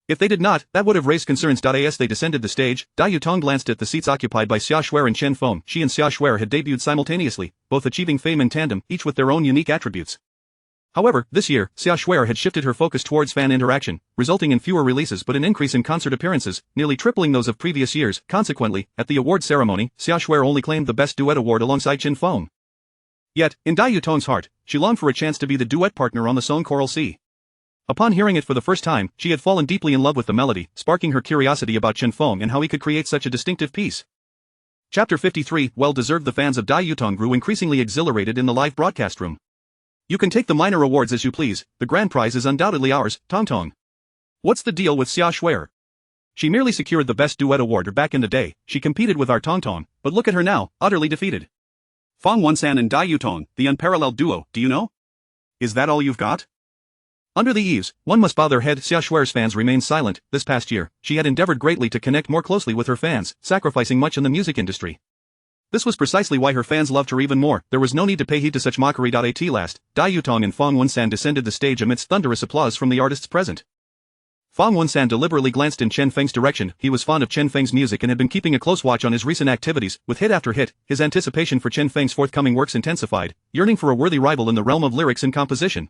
If they did not, that would have raised concerns. As they descended the stage, Dai Yutong glanced at the seats occupied by Xia Shuer and Chen Feng. She and Xia Shuer had debuted simultaneously, both achieving fame in tandem, each with their own unique attributes. However, this year, Xia Shuer had shifted her focus towards fan interaction, resulting in fewer releases but an increase in concert appearances, nearly tripling those of previous years. Consequently, at the award ceremony, Xia Shuer only claimed the Best Duet award alongside Chen Feng. Yet, in Dai Yutong's heart, she longed for a chance to be the duet partner on the song Coral Sea. Upon hearing it for the first time, she had fallen deeply in love with the melody, sparking her curiosity about Chen Feng and how he could create such a distinctive piece. Chapter 53. Well-deserved. The fans of Dai Yutong grew increasingly exhilarated in the live broadcast room. You can take the minor awards as you please, the grand prize is undoubtedly ours, Tong. What's the deal with Xia Shuer? She merely secured the Best Duet award. Back in the day, she competed with our Tong, but look at her now, utterly defeated. Fong Wen-san and Dai Yutong, the unparalleled duo, do you know? Is that all you've got? Under the eaves, one must bow their head. Xia Shuer's fans remained silent. This past year, she had endeavored greatly to connect more closely with her fans, sacrificing much in the music industry. This was precisely why her fans loved her even more. There was no need to pay heed to such mockery. At last, Dai Yutong and Fong Wen-san descended the stage amidst thunderous applause from the artists present. Fong Wen-san deliberately glanced in Chen Feng's direction. He was fond of Chen Feng's music and had been keeping a close watch on his recent activities. With hit after hit, his anticipation for Chen Feng's forthcoming works intensified, yearning for a worthy rival in the realm of lyrics and composition.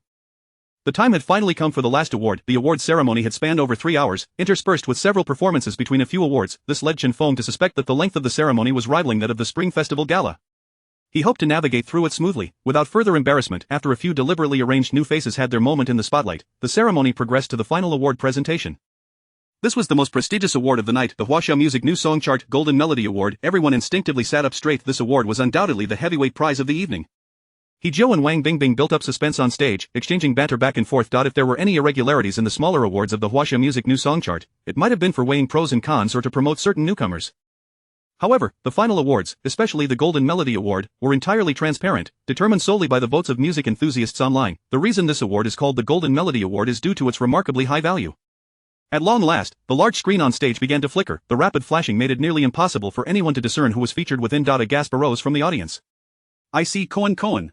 The time had finally come for the last award. The award ceremony had spanned over 3 hours, interspersed with several performances between a few awards. This led Chen Feng to suspect that the length of the ceremony was rivaling that of the Spring Festival Gala. He hoped to navigate through it smoothly, without further embarrassment. After a few deliberately arranged new faces had their moment in the spotlight, the ceremony progressed to the final award presentation. This was the most prestigious award of the night, the Huaxia Music New Song Chart Golden Melody Award. Everyone instinctively sat up straight. This award was undoubtedly the heavyweight prize of the evening. He Zhou and Wang Bingbing built up suspense on stage, exchanging banter back and forth. If there were any irregularities in the smaller awards of the Huaxia Music New Song Chart, it might have been for weighing pros and cons or to promote certain newcomers. However, the final awards, especially the Golden Melody Award, were entirely transparent, determined solely by the votes of music enthusiasts online. The reason this award is called the Golden Melody Award is due to its remarkably high value. At long last, the large screen on stage began to flicker. The rapid flashing made it nearly impossible for anyone to discern who was featured within. A gasp arose from the audience. I see Koen.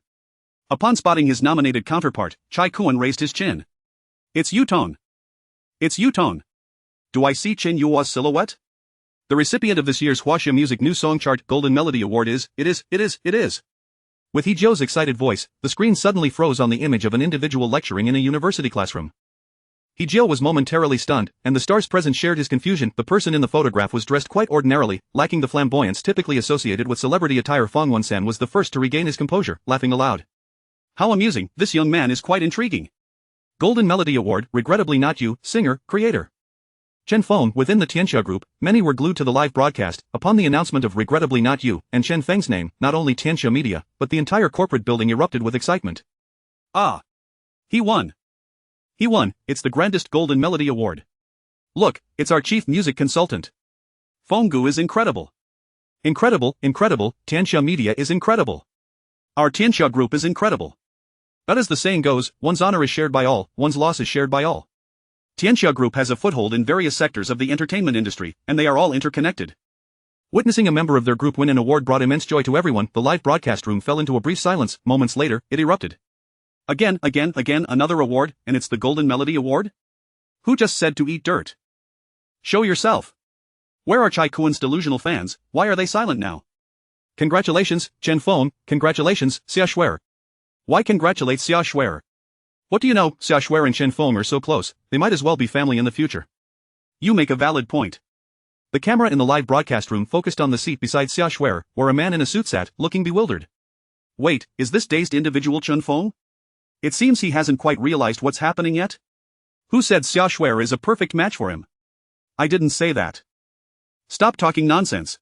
Upon spotting his nominated counterpart, Chai Koen raised his chin. It's Yutong. Do I see Chen Yuo's silhouette? The recipient of this year's Huaxia Music New Song Chart Golden Melody Award is. With He Zhou's excited voice, the screen suddenly froze on the image of an individual lecturing in a university classroom. He Zhou was momentarily stunned, and the stars present shared his confusion. The person in the photograph was dressed quite ordinarily, lacking the flamboyance typically associated with celebrity attire. Fong Wen-san was the first to regain his composure, laughing aloud. How amusing, this young man is quite intriguing. Golden Melody Award, Regrettably Not You, singer, creator. Chen Feng. Within the Tianxia group, many were glued to the live broadcast. Upon the announcement of Regrettably Not You and Chen Feng's name, not only Tianxia Media, but the entire corporate building erupted with excitement. Ah! He won! It's the grandest Golden Melody Award. Look, it's our chief music consultant. Feng Gu is incredible. Incredible, incredible, Tianxia Media is incredible. Our Tianxia group is incredible. But as the saying goes, one's honor is shared by all, one's loss is shared by all. Tianxia Group has a foothold in various sectors of the entertainment industry, and they are all interconnected. Witnessing a member of their group win an award brought immense joy to everyone. The live broadcast room fell into a brief silence. Moments later, it erupted. Again, another award, and it's the Golden Melody Award? Who just said to eat dirt? Show yourself. Where are Chai Kuan's delusional fans? Why are they silent now? Congratulations, Chen Feng, congratulations, Xia Shuer. Why congratulate Xia Shuer? What do you know, Xia Shuer and Chen Feng are so close, they might as well be family in the future. You make a valid point. The camera in the live broadcast room focused on the seat beside Xia Shuer, where a man in a suit sat, looking bewildered. Wait, is this dazed individual Chen Feng? It seems he hasn't quite realized what's happening yet. Who said Xia Shuer is a perfect match for him? I didn't say that. Stop talking nonsense.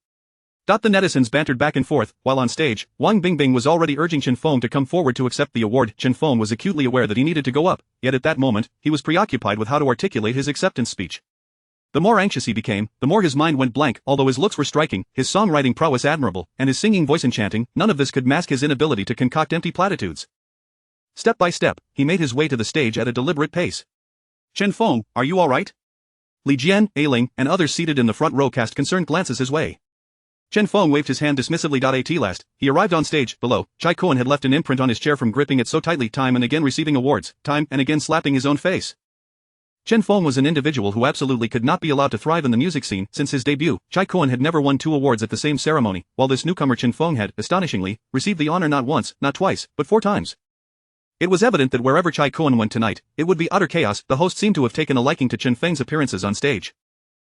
The netizens bantered back and forth, while on stage, Wang Bingbing was already urging Chen Feng to come forward to accept the award. Chen Feng was acutely aware that he needed to go up, yet at that moment, he was preoccupied with how to articulate his acceptance speech. The more anxious he became, the more his mind went blank. Although his looks were striking, his songwriting prowess admirable, and his singing voice enchanting, none of this could mask his inability to concoct empty platitudes. Step by step, he made his way to the stage at a deliberate pace. Chen Feng, are you alright? Li Jian, Ailing, and others seated in the front row cast concerned glances his way. Chen Feng waved his hand dismissively. At last, he arrived on stage. Below, Chai Kuan had left an imprint on his chair from gripping it so tightly, time and again receiving awards, time and again slapping his own face. Chen Feng was an individual who absolutely could not be allowed to thrive in the music scene. Since his debut, Chai Kuan had never won 2 awards at the same ceremony, while this newcomer Chen Feng had, astonishingly, received the honor not once, not twice, but 4 times. It was evident that wherever Chai Kuan went tonight, it would be utter chaos. The host seemed to have taken a liking to Chen Feng's appearances on stage.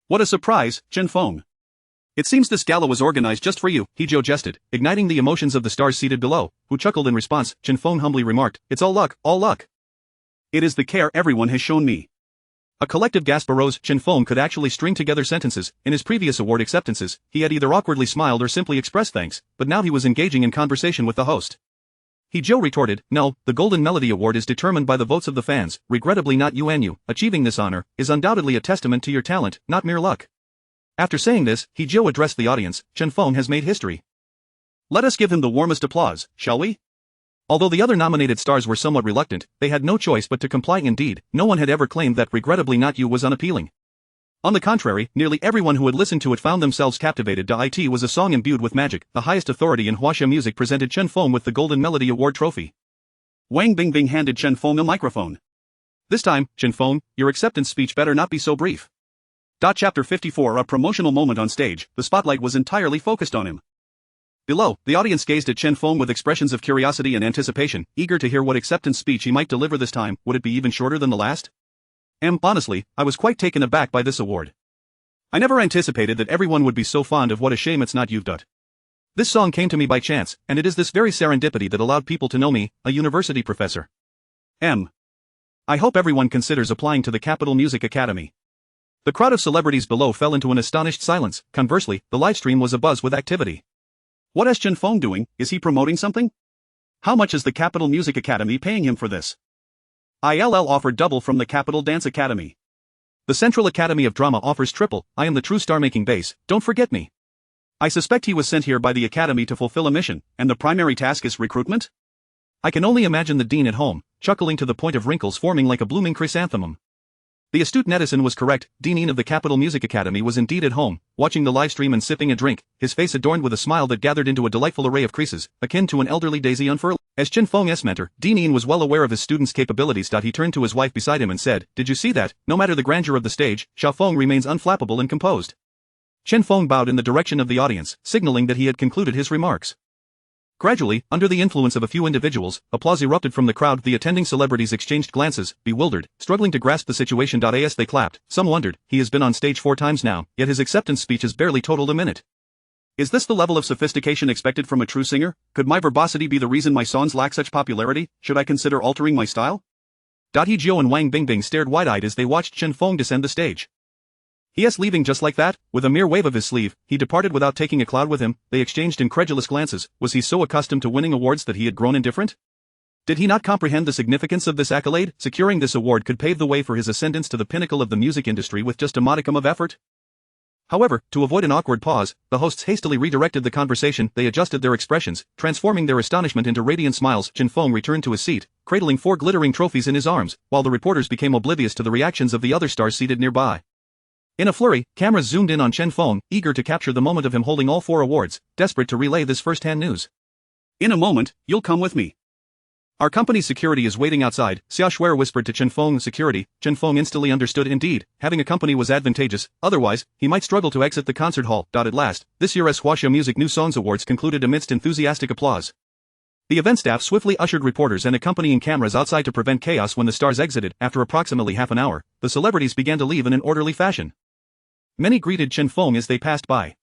What a surprise, Chen Feng. It seems this gala was organized just for you, He Zhou jested, igniting the emotions of the stars seated below, who chuckled in response. Chen Feng humbly remarked, "It's all luck, all luck." It is the care everyone has shown me. A collective gasp arose. Chen Feng could actually string together sentences. In his previous award acceptances, he had either awkwardly smiled or simply expressed thanks, but now he was engaging in conversation with the host. He Zhou retorted, "No, the Golden Melody Award is determined by the votes of the fans, regrettably not you. Achieving this honor is undoubtedly a testament to your talent, not mere luck." After saying this, He Zhou addressed the audience. Chen Feng has made history. Let us give him the warmest applause, shall we? Although the other nominated stars were somewhat reluctant, they had no choice but to comply. Indeed, no one had ever claimed that Regrettably Not You was unappealing. On the contrary, nearly everyone who had listened to it found themselves captivated. It was a song imbued with magic. The highest authority in Huaxia music presented Chen Feng with the Golden Melody Award trophy. Wang Bingbing handed Chen Feng a microphone. This time, Chen Feng, your acceptance speech better not be so brief. Chapter 54. A promotional moment on stage. The spotlight was entirely focused on him. Below, the audience gazed at Chen Feng with expressions of curiosity and anticipation, eager to hear what acceptance speech he might deliver this time. Would it be even shorter than the last? Honestly, I was quite taken aback by this award. I never anticipated that everyone would be so fond of What a Shame It's Not You've Done. This song came to me by chance, and it is this very serendipity that allowed people to know me, a university professor. I hope everyone considers applying to the Capital Music Academy. The crowd of celebrities below fell into an astonished silence. Conversely, the livestream was abuzz with activity. What is Chen Feng doing? Is he promoting something? How much is the Capital Music Academy paying him for this? ILL offered double from the Capital Dance Academy. The Central Academy of Drama offers triple. I am the true star-making base, don't forget me. I suspect he was sent here by the Academy to fulfill a mission, and the primary task is recruitment? I can only imagine the dean at home, chuckling to the point of wrinkles forming like a blooming chrysanthemum. The astute netizen was correct. Dean of the Capital Music Academy was indeed at home, watching the livestream and sipping a drink, his face adorned with a smile that gathered into a delightful array of creases, akin to an elderly daisy unfurled. As Chen Feng's mentor, Dean was well aware of his student's capabilities. He turned to his wife beside him and said, "Did you see that? No matter the grandeur of the stage, Xiao Feng remains unflappable and composed." Chen Feng bowed in the direction of the audience, signaling that he had concluded his remarks. Gradually, under the influence of a few individuals, applause erupted from the crowd. The attending celebrities exchanged glances, bewildered, struggling to grasp the situation. As they clapped, some wondered, he has been on stage 4 times now, yet his acceptance speech has barely totaled a minute. Is this the level of sophistication expected from a true singer? Could my verbosity be the reason my songs lack such popularity? Should I consider altering my style? He Zhou and Wang Bingbing stared wide-eyed as they watched Chen Feng descend the stage. He leaving just like that? With a mere wave of his sleeve, he departed without taking a cloud with him. They exchanged incredulous glances. Was he so accustomed to winning awards that he had grown indifferent? Did he not comprehend the significance of this accolade? Securing this award could pave the way for his ascendance to the pinnacle of the music industry with just a modicum of effort? However, to avoid an awkward pause, the hosts hastily redirected the conversation. They adjusted their expressions, transforming their astonishment into radiant smiles. Chen Feng returned to his seat, cradling 4 glittering trophies in his arms, while the reporters became oblivious to the reactions of the other stars seated nearby. In a flurry, cameras zoomed in on Chen Feng, eager to capture the moment of him holding all 4 awards, desperate to relay this first-hand news. In a moment, you'll come with me. Our company's security is waiting outside, Xia Shuer whispered to Chen Feng. Security. Chen Feng instantly understood. Indeed, having a company was advantageous, otherwise, he might struggle to exit the concert hall. At last, this year's Huaxia Music New Songs Awards concluded amidst enthusiastic applause. The event staff swiftly ushered reporters and accompanying cameras outside to prevent chaos. When the stars exited, after approximately half an hour, the celebrities began to leave in an orderly fashion. Many greeted Chen Feng as they passed by.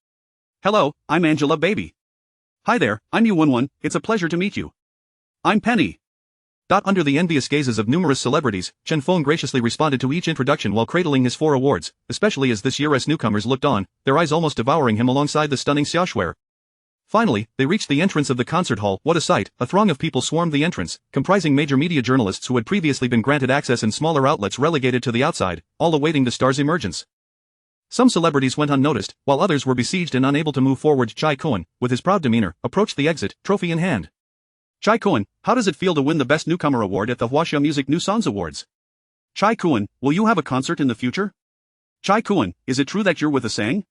Hello, I'm Angela, baby. Hi there, I'm Yu11, it's a pleasure to meet you. I'm Penny. Under the envious gazes of numerous celebrities, Chen Feng graciously responded to each introduction while cradling his 4 awards, especially as this year's newcomers looked on, their eyes almost devouring him alongside the stunning Xia Shuer. Finally, they reached the entrance of the concert hall. What a sight! A throng of people swarmed the entrance, comprising major media journalists who had previously been granted access and smaller outlets relegated to the outside, all awaiting the star's emergence. Some celebrities went unnoticed, while others were besieged and unable to move forward. Chai Kuan, with his proud demeanor, approached the exit, trophy in hand. Chai Kuan, how does it feel to win the Best Newcomer Award at the Huaxia Music New Songs Awards? Chai Kuan, will you have a concert in the future? Chai Kuan, is it true that you're with a sang?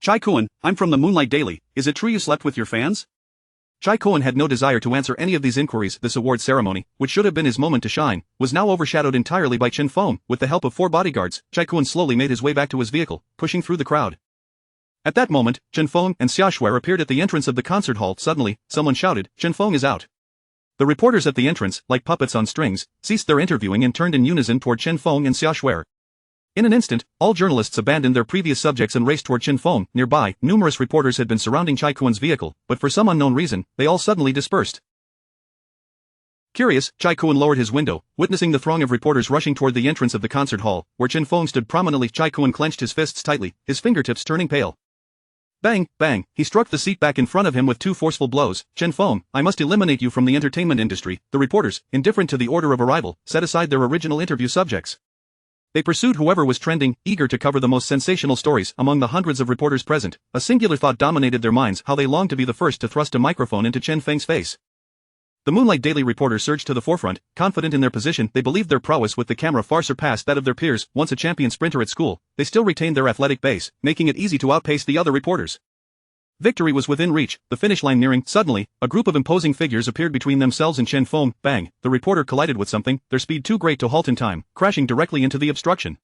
Chai Kuan, I'm from the Moonlight Daily, is it true you slept with your fans? Chai Kuan had no desire to answer any of these inquiries. This award ceremony, which should have been his moment to shine, was now overshadowed entirely by Chen Feng. With the help of 4 bodyguards, Chai Kuan slowly made his way back to his vehicle, pushing through the crowd. At that moment, Chen Feng and Xia Shuer appeared at the entrance of the concert hall. Suddenly, someone shouted, Chen Feng is out. The reporters at the entrance, like puppets on strings, ceased their interviewing and turned in unison toward Chen Feng and Xia Shuer. In an instant, all journalists abandoned their previous subjects and raced toward Chen Feng. Nearby, numerous reporters had been surrounding Chai Kuan's vehicle, but for some unknown reason, they all suddenly dispersed. Curious, Chai Kuan lowered his window, witnessing the throng of reporters rushing toward the entrance of the concert hall, where Chen Feng stood prominently. Chai Kuan clenched his fists tightly, his fingertips turning pale. Bang, bang, he struck the seat back in front of him with 2 forceful blows. Chen Feng, I must eliminate you from the entertainment industry. The reporters, indifferent to the order of arrival, set aside their original interview subjects. They pursued whoever was trending, eager to cover the most sensational stories. Among the hundreds of reporters present, a singular thought dominated their minds: how they longed to be the first to thrust a microphone into Chen Feng's face. The Moonlight Daily reporters surged to the forefront, confident in their position. They believed their prowess with the camera far surpassed that of their peers. Once a champion sprinter at school, they still retained their athletic base, making it easy to outpace the other reporters. Victory was within reach, the finish line nearing. Suddenly, a group of imposing figures appeared between themselves and Chen Feng. Bang, the reporter collided with something, their speed too great to halt in time, crashing directly into the obstruction.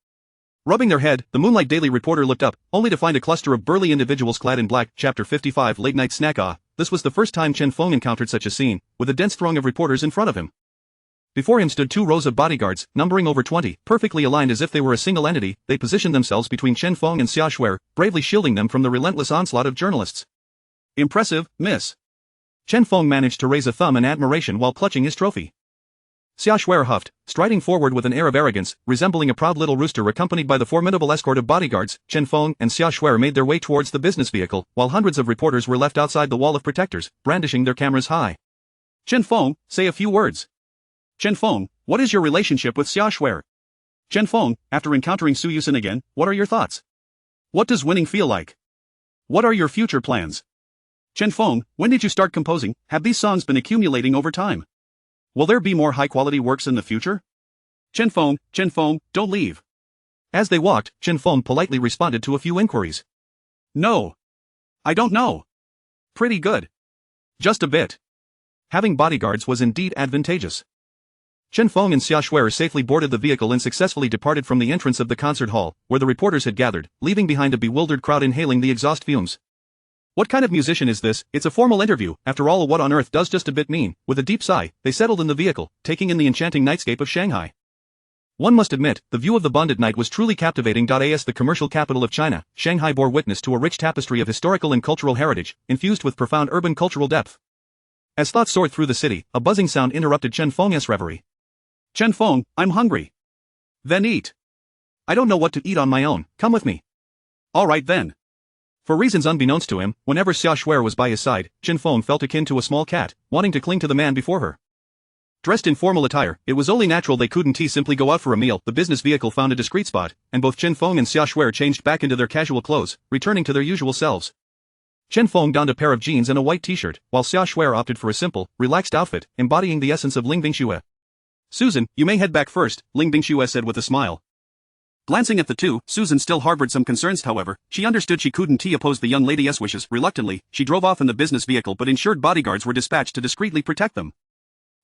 Rubbing their head, the Moonlight Daily reporter looked up, only to find a cluster of burly individuals clad in black. Chapter 55 Late Night Snack. This was the first time Chen Feng encountered such a scene, with a dense throng of reporters in front of him. Before him stood 2 rows of bodyguards, numbering over 20, perfectly aligned as if they were a single entity. They positioned themselves between Chen Feng and Xia Shuer, bravely shielding them from the relentless onslaught of journalists. Impressive, miss. Chen Feng managed to raise a thumb in admiration while clutching his trophy. Xia Shuer huffed, striding forward with an air of arrogance, resembling a proud little rooster accompanied by the formidable escort of bodyguards. Chen Feng and Xia Shuer made their way towards the business vehicle, while hundreds of reporters were left outside the wall of protectors, brandishing their cameras high. Chen Feng, say a few words. Chen Feng, what is your relationship with Xia Shuer? Chen Feng, after encountering Su Yuxin again, what are your thoughts? What does winning feel like? What are your future plans? Chen Feng, when did you start composing? Have these songs been accumulating over time? Will there be more high-quality works in the future? Chen Feng, don't leave. As they walked, Chen Feng politely responded to a few inquiries. No. I don't know. Pretty good. Just a bit. Having bodyguards was indeed advantageous. Chen Feng and Xia Shuer safely boarded the vehicle and successfully departed from the entrance of the concert hall, where the reporters had gathered, leaving behind a bewildered crowd inhaling the exhaust fumes. What kind of musician is this? It's a formal interview, after all. What on earth does just a bit mean? With a deep sigh, they settled in the vehicle, taking in the enchanting nightscape of Shanghai. One must admit, the view of the bonded night was truly captivating. As the commercial capital of China, Shanghai bore witness to a rich tapestry of historical and cultural heritage, infused with profound urban cultural depth. As thoughts soared through the city, a buzzing sound interrupted Chen Feng's reverie. Chen Feng, I'm hungry. Then eat. I don't know what to eat on my own, come with me. All right then. For reasons unbeknownst to him, whenever Xia Shuer was by his side, Chen Feng felt akin to a small cat, wanting to cling to the man before her. Dressed in formal attire, it was only natural they couldn't simply go out for a meal. The business vehicle found a discreet spot, and both Chen Feng and Su Yuxin changed back into their casual clothes, returning to their usual selves. Chen Feng donned a pair of jeans and a white t-shirt, while Su Yuxin opted for a simple, relaxed outfit, embodying the essence of lamentation. "Susan, you may head back first," lamentation said with a smile. Glancing at the two, Susan still harbored some concerns. However, she understood she couldn't oppose the young lady's wishes. Reluctantly, she drove off in the business vehicle, but ensured bodyguards were dispatched to discreetly protect them.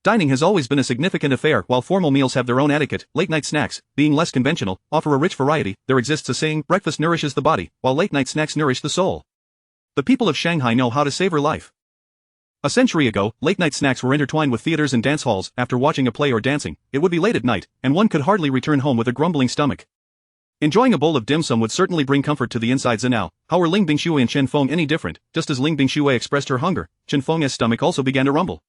Dining has always been a significant affair. While formal meals have their own etiquette, late-night snacks, being less conventional, offer a rich variety. There exists a saying, breakfast nourishes the body, while late-night snacks nourish the soul. The people of Shanghai know how to savor life. A century ago, late-night snacks were intertwined with theaters and dance halls. After watching a play or dancing, it would be late at night, and one could hardly return home with a grumbling stomach. Enjoying a bowl of dim sum would certainly bring comfort to the insides. And now, how were lamentation and Chen Feng any different? Just as lamentation expressed her hunger, Chen Feng's stomach also began to rumble.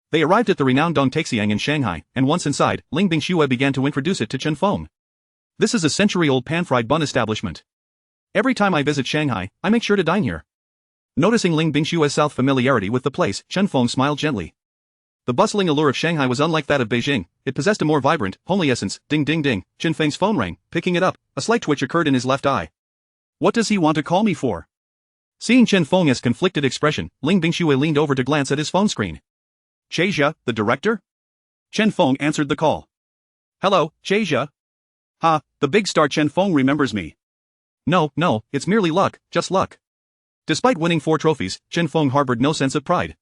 They arrived at the renowned Dongtaxiang in Shanghai, and once inside, lamentation began to introduce it to Chen Feng. "This is a century-old pan-fried bun establishment. Every time I visit Shanghai, I make sure to dine here." Noticing lamentation's south familiarity with the place, Chen Feng smiled gently. The bustling allure of Shanghai was unlike that of Beijing. It possessed a more vibrant, homely essence. Ding ding ding, Chen Feng's phone rang. Picking it up, a slight twitch occurred in his left eye. "What does he want to call me for?" Seeing Chen Feng's conflicted expression, lamentation leaned over to glance at his phone screen. "Cheijia, the director?" Chen Feng answered the call. "Hello, Cheijia." "Ha, the big star." Chen Feng remembers me. No, it's merely luck, just luck." Despite winning 4 trophies, Chen Feng harbored no sense of pride.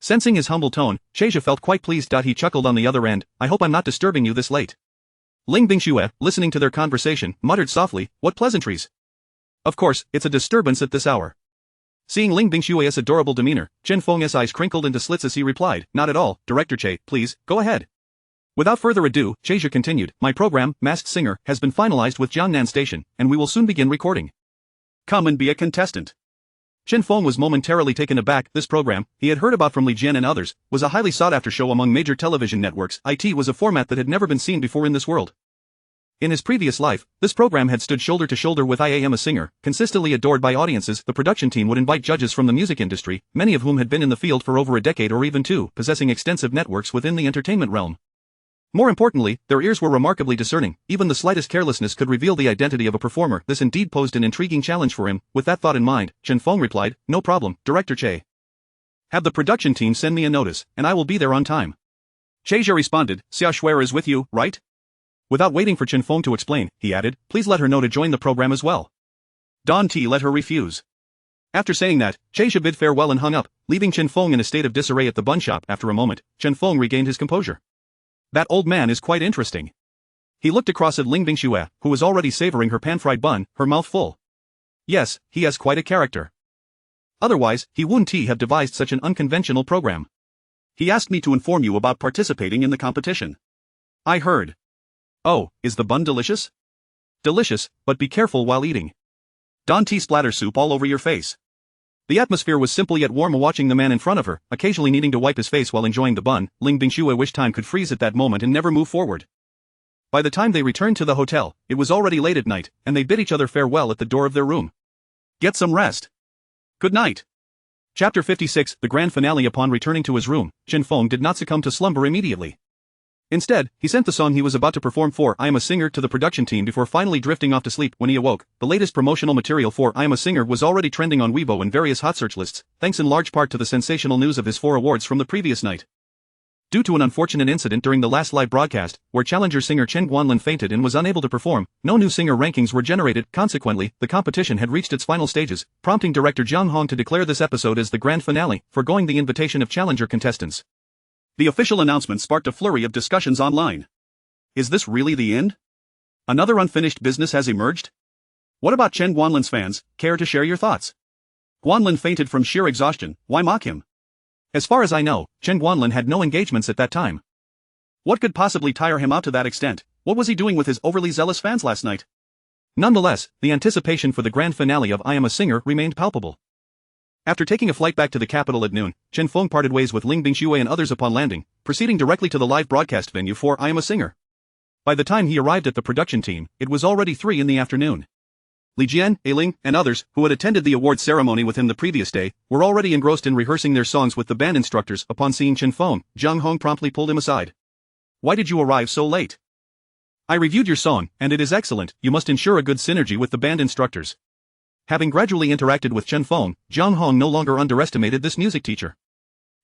Sensing his humble tone, Cheijia felt quite pleased. He chuckled on the other end. "I hope I'm not disturbing you this late." Lamentation, listening to their conversation, muttered softly, "What pleasantries? Of course, it's a disturbance at this hour." Seeing lamentation's adorable demeanor, Chen Feng's eyes crinkled into slits as he replied, "Not at all, Director Che, please, go ahead." Without further ado, Cheijia continued, "My program, Masked Singer, has been finalized with Jiangnan Station, and we will soon begin recording. Come and be a contestant." Chen Feng was momentarily taken aback. This program, he had heard about from Li Jian and others, was a highly sought-after show among major television networks. It was a format that had never been seen before in this world. In his previous life, this program had stood shoulder to shoulder with I Am a Singer, consistently adored by audiences. The production team would invite judges from the music industry, many of whom had been in the field for over a decade or even 2, possessing extensive networks within the entertainment realm. More importantly, their ears were remarkably discerning. Even the slightest carelessness could reveal the identity of a performer. This indeed posed an intriguing challenge for him. With that thought in mind, Chen Feng replied, "No problem, Director Che. Have the production team send me a notice, and I will be there on time." Cheijia responded, "Su Yuxin is with you, right?" Without waiting for Chen Feng to explain, he added, "Please let her know to join the program as well." Don T let her refuse. After saying that, Cheijia bid farewell and hung up, leaving Chen Feng in a state of disarray at the bun shop. After a moment, Chen Feng regained his composure. "That old man is quite interesting." He looked across at lamentation, who was already savoring her pan-fried bun, her mouth full. "Yes, he has quite a character. Otherwise, he wouldn't have devised such an unconventional program. He asked me to inform you about participating in the competition. I heard." "Oh, is the bun delicious?" "Delicious, but be careful while eating. Don't splatter soup all over your face." The atmosphere was simply yet warm. Watching the man in front of her, occasionally needing to wipe his face while enjoying the bun, lamentation wished time could freeze at that moment and never move forward. By the time they returned to the hotel, it was already late at night, and they bid each other farewell at the door of their room. "Get some rest. Good night." Chapter 56, the grand finale. Upon returning to his room, Chen Feng did not succumb to slumber immediately. Instead, he sent the song he was about to perform for I Am a Singer to the production team before finally drifting off to sleep. When he awoke, the latest promotional material for I Am a Singer was already trending on Weibo and various hot search lists, thanks in large part to the sensational news of his 4 awards from the previous night. Due to an unfortunate incident during the last live broadcast, where challenger singer Chen Guanlin fainted and was unable to perform, no new singer rankings were generated. Consequently, the competition had reached its final stages, prompting director Jiang Hong to declare this episode as the grand finale, foregoing the invitation of challenger contestants. The official announcement sparked a flurry of discussions online. Is this really the end? Another unfinished business has emerged? What about Chen Guanlin's fans? Care to share your thoughts? Guanlin fainted from sheer exhaustion. Why mock him? As far as I know, Chen Guanlin had no engagements at that time. What could possibly tire him out to that extent? What was he doing with his overly zealous fans last night? Nonetheless, the anticipation for the grand finale of I Am a Singer remained palpable. After taking a flight back to the capital at noon, Chen Feng parted ways with lamentation and others upon landing, proceeding directly to the live broadcast venue for I Am a Singer. By the time he arrived at the production team, it was already 3 in the afternoon. Li Jian, Ailing, and others, who had attended the award ceremony with him the previous day, were already engrossed in rehearsing their songs with the band instructors. Upon seeing Chen Feng, Zhang Hong promptly pulled him aside. "Why did you arrive so late? I reviewed your song, and it is excellent. You must ensure a good synergy with the band instructors." Having gradually interacted with Chen Feng, Zhang Hong no longer underestimated this music teacher.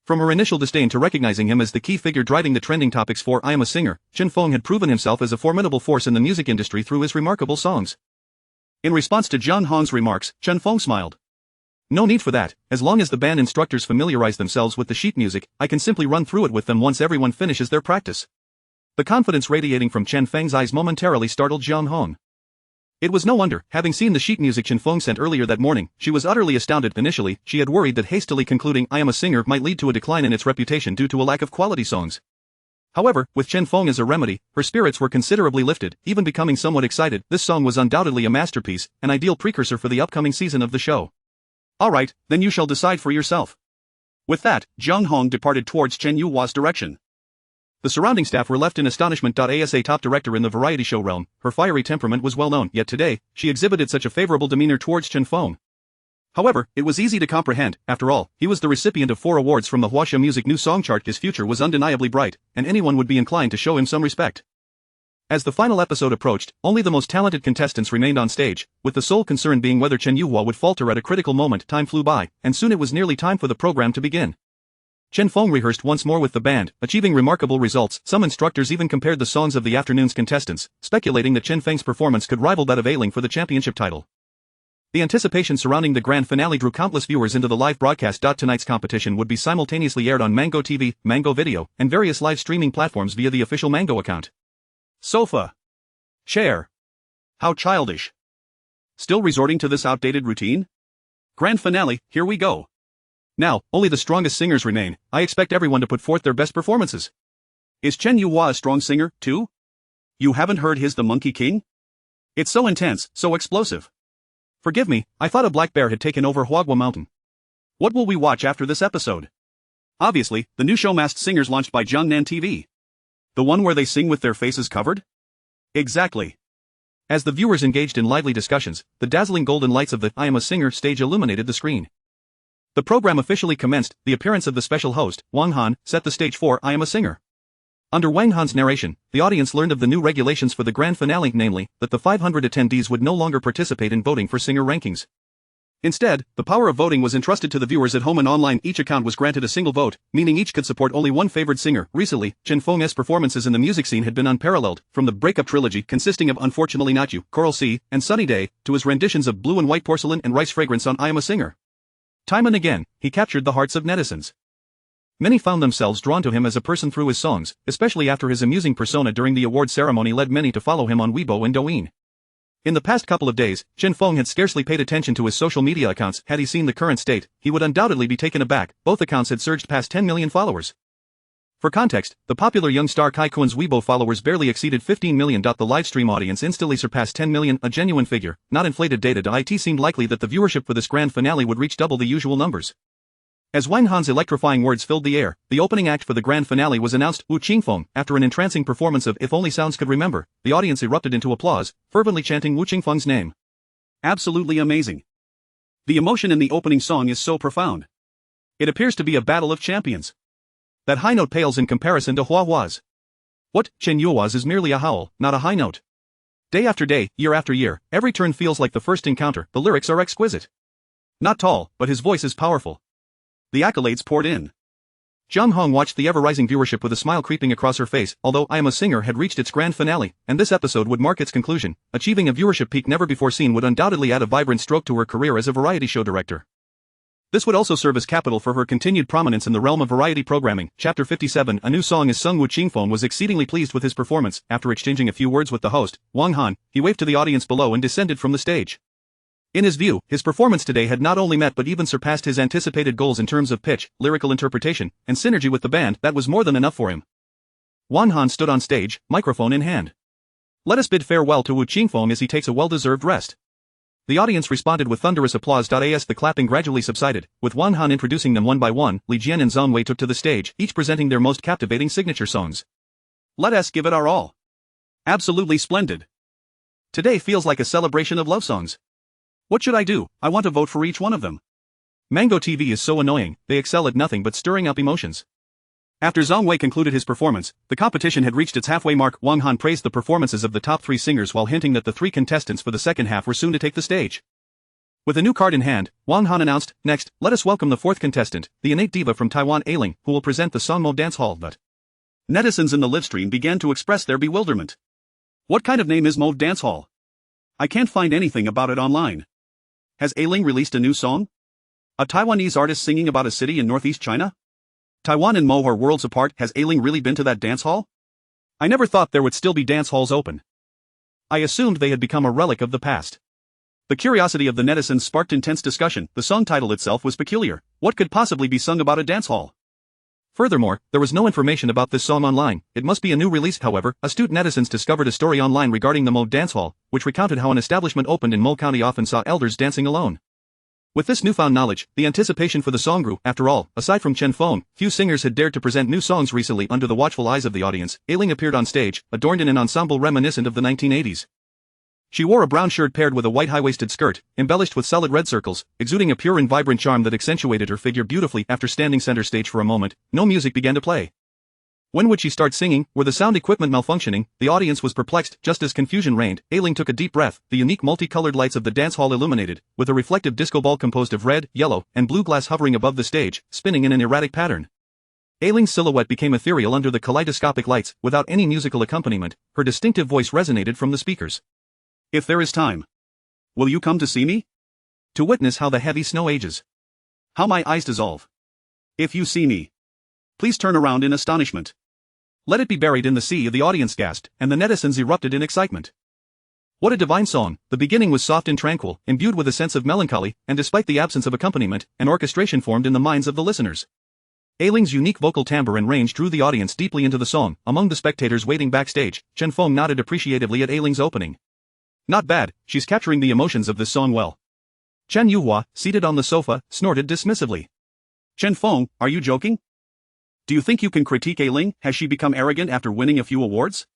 From her initial disdain to recognizing him as the key figure driving the trending topics for I Am a Singer, Chen Feng had proven himself as a formidable force in the music industry through his remarkable songs. In response to Zhang Hong's remarks, Chen Feng smiled. "No need for that. As long as the band instructors familiarize themselves with the sheet music, I can simply run through it with them once everyone finishes their practice." The confidence radiating from Chen Feng's eyes momentarily startled Zhang Hong. It was no wonder. Having seen the sheet music Chen Feng sent earlier that morning, she was utterly astounded. Initially, she had worried that hastily concluding I Am a Singer might lead to a decline in its reputation due to a lack of quality songs. However, with Chen Feng as a remedy, her spirits were considerably lifted, even becoming somewhat excited. This song was undoubtedly a masterpiece, an ideal precursor for the upcoming season of the show. "Alright, then you shall decide for yourself." With that, Zhang Hong departed towards Chen Yuhua's direction. The surrounding staff were left in astonishment. As a top director in the variety show realm, her fiery temperament was well known, yet today, she exhibited such a favorable demeanor towards Chen Feng. However, it was easy to comprehend. After all, he was the recipient of 4 awards from the Huaxia Music New Song Chart. His future was undeniably bright, and anyone would be inclined to show him some respect. As the final episode approached, only the most talented contestants remained on stage, with the sole concern being whether Chen Yuhua would falter at a critical moment. Time flew by, and soon it was nearly time for the program to begin. Chen Feng rehearsed once more with the band, achieving remarkable results. Some instructors even compared the songs of the afternoon's contestants, speculating that Chen Feng's performance could rival that of Ailing for the championship title. The anticipation surrounding the grand finale drew countless viewers into the live broadcast. Tonight's competition would be simultaneously aired on Mango TV, Mango Video, and various live streaming platforms via the official Mango account. Sofa. Chair. How childish. Still resorting to this outdated routine? Grand finale, here we go. Now, only the strongest singers remain. I expect everyone to put forth their best performances. Is Chen Yuhua a strong singer, too? You haven't heard his The Monkey King? It's so intense, so explosive. Forgive me, I thought a black bear had taken over Huagua Mountain. What will we watch after this episode? Obviously, the new show Masked Singers launched by Jiangnan TV. The one where they sing with their faces covered? Exactly. As the viewers engaged in lively discussions, the dazzling golden lights of the I Am a Singer stage illuminated the screen. The program officially commenced. The appearance of the special host, Wang Han, set the stage for I Am a Singer. Under Wang Han's narration, the audience learned of the new regulations for the grand finale, namely, that the 500 attendees would no longer participate in voting for singer rankings. Instead, the power of voting was entrusted to the viewers at home and online. Each account was granted a single vote, meaning each could support only one favored singer. Recently, Chen Feng's performances in the music scene had been unparalleled, from the breakup trilogy consisting of Unfortunately Not You, Coral Sea, and Sunny Day, to his renditions of Blue and White Porcelain and Rice Fragrance on I Am a Singer. Time and again, he captured the hearts of netizens. Many found themselves drawn to him as a person through his songs, especially after his amusing persona during the award ceremony led many to follow him on Weibo and Douyin. In the past couple of days, Chen Feng had scarcely paid attention to his social media accounts. Had he seen the current state, he would undoubtedly be taken aback. Both accounts had surged past 10 million followers. For context, the popular young star Kai Kun's Weibo followers barely exceeded 15 million. The livestream audience instantly surpassed 10 million, a genuine figure, not inflated data. It seemed likely that the viewership for this grand finale would reach double the usual numbers. As Wang Han's electrifying words filled the air, the opening act for the grand finale was announced. Wu Qingfeng, after an entrancing performance of If Only Sounds Could Remember, the audience erupted into applause, fervently chanting Wu Qingfeng's name. Absolutely amazing. The emotion in the opening song is so profound. It appears to be a battle of champions. That high note pales in comparison to Huahua's. What, Chen Yuhua's is merely a howl, not a high note. Day after day, year after year, every turn feels like the first encounter. The lyrics are exquisite. Not tall, but his voice is powerful. The accolades poured in. Zhang Hong watched the ever-rising viewership with a smile creeping across her face. Although I Am a Singer had reached its grand finale, and this episode would mark its conclusion, achieving a viewership peak never before seen would undoubtedly add a vibrant stroke to her career as a variety show director. This would also serve as capital for her continued prominence in the realm of variety programming. Chapter 57, A New Song is Sung. Wu Qingfeng was exceedingly pleased with his performance. After exchanging a few words with the host, Wang Han, he waved to the audience below and descended from the stage. In his view, his performance today had not only met but even surpassed his anticipated goals in terms of pitch, lyrical interpretation, and synergy with the band. That was more than enough for him. Wang Han stood on stage, microphone in hand. Let us bid farewell to Wu Qingfeng as he takes a well-deserved rest. The audience responded with thunderous applause. As the clapping gradually subsided, with Wang Han introducing them one by one, Li Jian and Zhang Wei took to the stage, each presenting their most captivating signature songs. Let us give it our all. Absolutely splendid. Today feels like a celebration of love songs. What should I do? I want to vote for each one of them. Mango TV is so annoying, they excel at nothing but stirring up emotions. After Zhang Wei concluded his performance, the competition had reached its halfway mark. Wang Han praised the performances of the top 3 singers while hinting that the 3 contestants for the second half were soon to take the stage. With a new card in hand, Wang Han announced, "Next, let us welcome the 4th contestant, the innate diva from Taiwan Ailing, who will present the song Mode Dance Hall." But netizens in the livestream began to express their bewilderment. What kind of name is Mode Dance Hall? I can't find anything about it online. Has Ailing released a new song? A Taiwanese artist singing about a city in northeast China? Taiwan and Mo are worlds apart. Has Ailing really been to that dance hall? I never thought there would still be dance halls open. I assumed they had become a relic of the past. The curiosity of the netizens sparked intense discussion. The song title itself was peculiar. What could possibly be sung about a dance hall? Furthermore, there was no information about this song online. It must be a new release. However, astute netizens discovered a story online regarding the Mo Dance Hall, which recounted how an establishment opened in Mo County often saw elders dancing alone. With this newfound knowledge, the anticipation for the song grew. After all, aside from Chen Feng, few singers had dared to present new songs recently under the watchful eyes of the audience. Ailing appeared on stage, adorned in an ensemble reminiscent of the 1980s. She wore a brown shirt paired with a white high-waisted skirt, embellished with solid red circles, exuding a pure and vibrant charm that accentuated her figure beautifully. After standing center stage for a moment, no music began to play. When would she start singing? Were the sound equipment malfunctioning? The audience was perplexed. Just as confusion reigned, Ailing took a deep breath. The unique multicolored lights of the dance hall illuminated, with a reflective disco ball composed of red, yellow, and blue glass hovering above the stage, spinning in an erratic pattern. Ailing's silhouette became ethereal under the kaleidoscopic lights. Without any musical accompaniment, her distinctive voice resonated from the speakers. If there is time, will you come to see me? To witness how the heavy snow ages. How my eyes dissolve. If you see me, please turn around in astonishment. Let it be buried in the sea. The audience gasped, and the netizens erupted in excitement. What a divine song! The beginning was soft and tranquil, imbued with a sense of melancholy, and despite the absence of accompaniment, an orchestration formed in the minds of the listeners. Ailing's unique vocal timbre and range drew the audience deeply into the song. Among the spectators waiting backstage, Chen Feng nodded appreciatively at Ailing's opening. Not bad, she's capturing the emotions of this song well. Chen Yuhua, seated on the sofa, snorted dismissively. Chen Feng, are you joking? Do you think you can critique Ailing? Has she become arrogant after winning a few awards?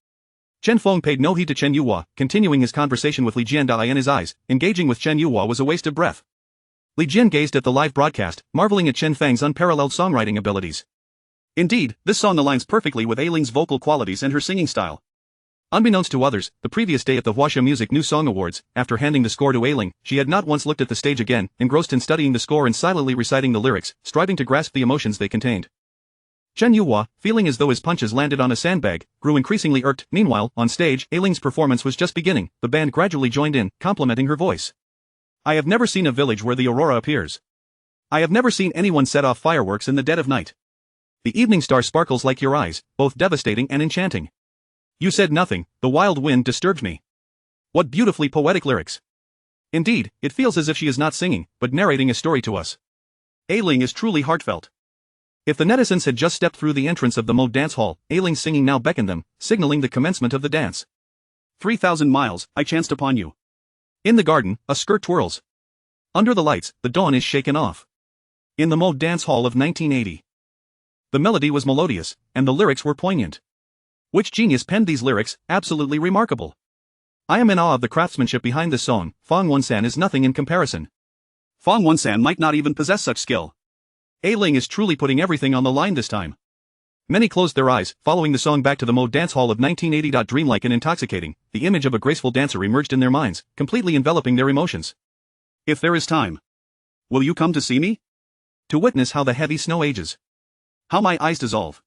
Chen Feng paid no heed to Chen Yuhua, continuing his conversation with Li Jian. The eye in his eyes. Engaging with Chen Yuhua was a waste of breath. Li Jian gazed at the live broadcast, marveling at Chen Feng's unparalleled songwriting abilities. Indeed, this song aligns perfectly with Ailing's vocal qualities and her singing style. Unbeknownst to others, the previous day at the Huaxia Music New Song Awards, after handing the score to Ailing, she had not once looked at the stage again, engrossed in studying the score and silently reciting the lyrics, striving to grasp the emotions they contained. Chen Yuhua, feeling as though his punches landed on a sandbag, grew increasingly irked. Meanwhile, on stage, Ailing's performance was just beginning. The band gradually joined in, complimenting her voice. I have never seen a village where the aurora appears. I have never seen anyone set off fireworks in the dead of night. The evening star sparkles like your eyes, both devastating and enchanting. You said nothing, the wild wind disturbed me. What beautifully poetic lyrics. Indeed, it feels as if she is not singing, but narrating a story to us. Ailing is truly heartfelt. If the netizens had just stepped through the entrance of the Mo Dance Hall, Ailing's singing now beckoned them, signaling the commencement of the dance. 3,000 miles, I chanced upon you. In the garden, a skirt twirls. Under the lights, the dawn is shaken off. In the Mo Dance Hall of 1980. The melody was melodious, and the lyrics were poignant. Which genius penned these lyrics? Absolutely remarkable. I am in awe of the craftsmanship behind this song. Fang Wensan is nothing in comparison. Fang Wensan might not even possess such skill. Ailing is truly putting everything on the line this time. Many closed their eyes, following the song back to the Mo Dance Hall of 1980. Dreamlike and intoxicating, the image of a graceful dancer emerged in their minds, completely enveloping their emotions. If there is time, will you come to see me? To witness how the heavy snow ages. How my eyes dissolve.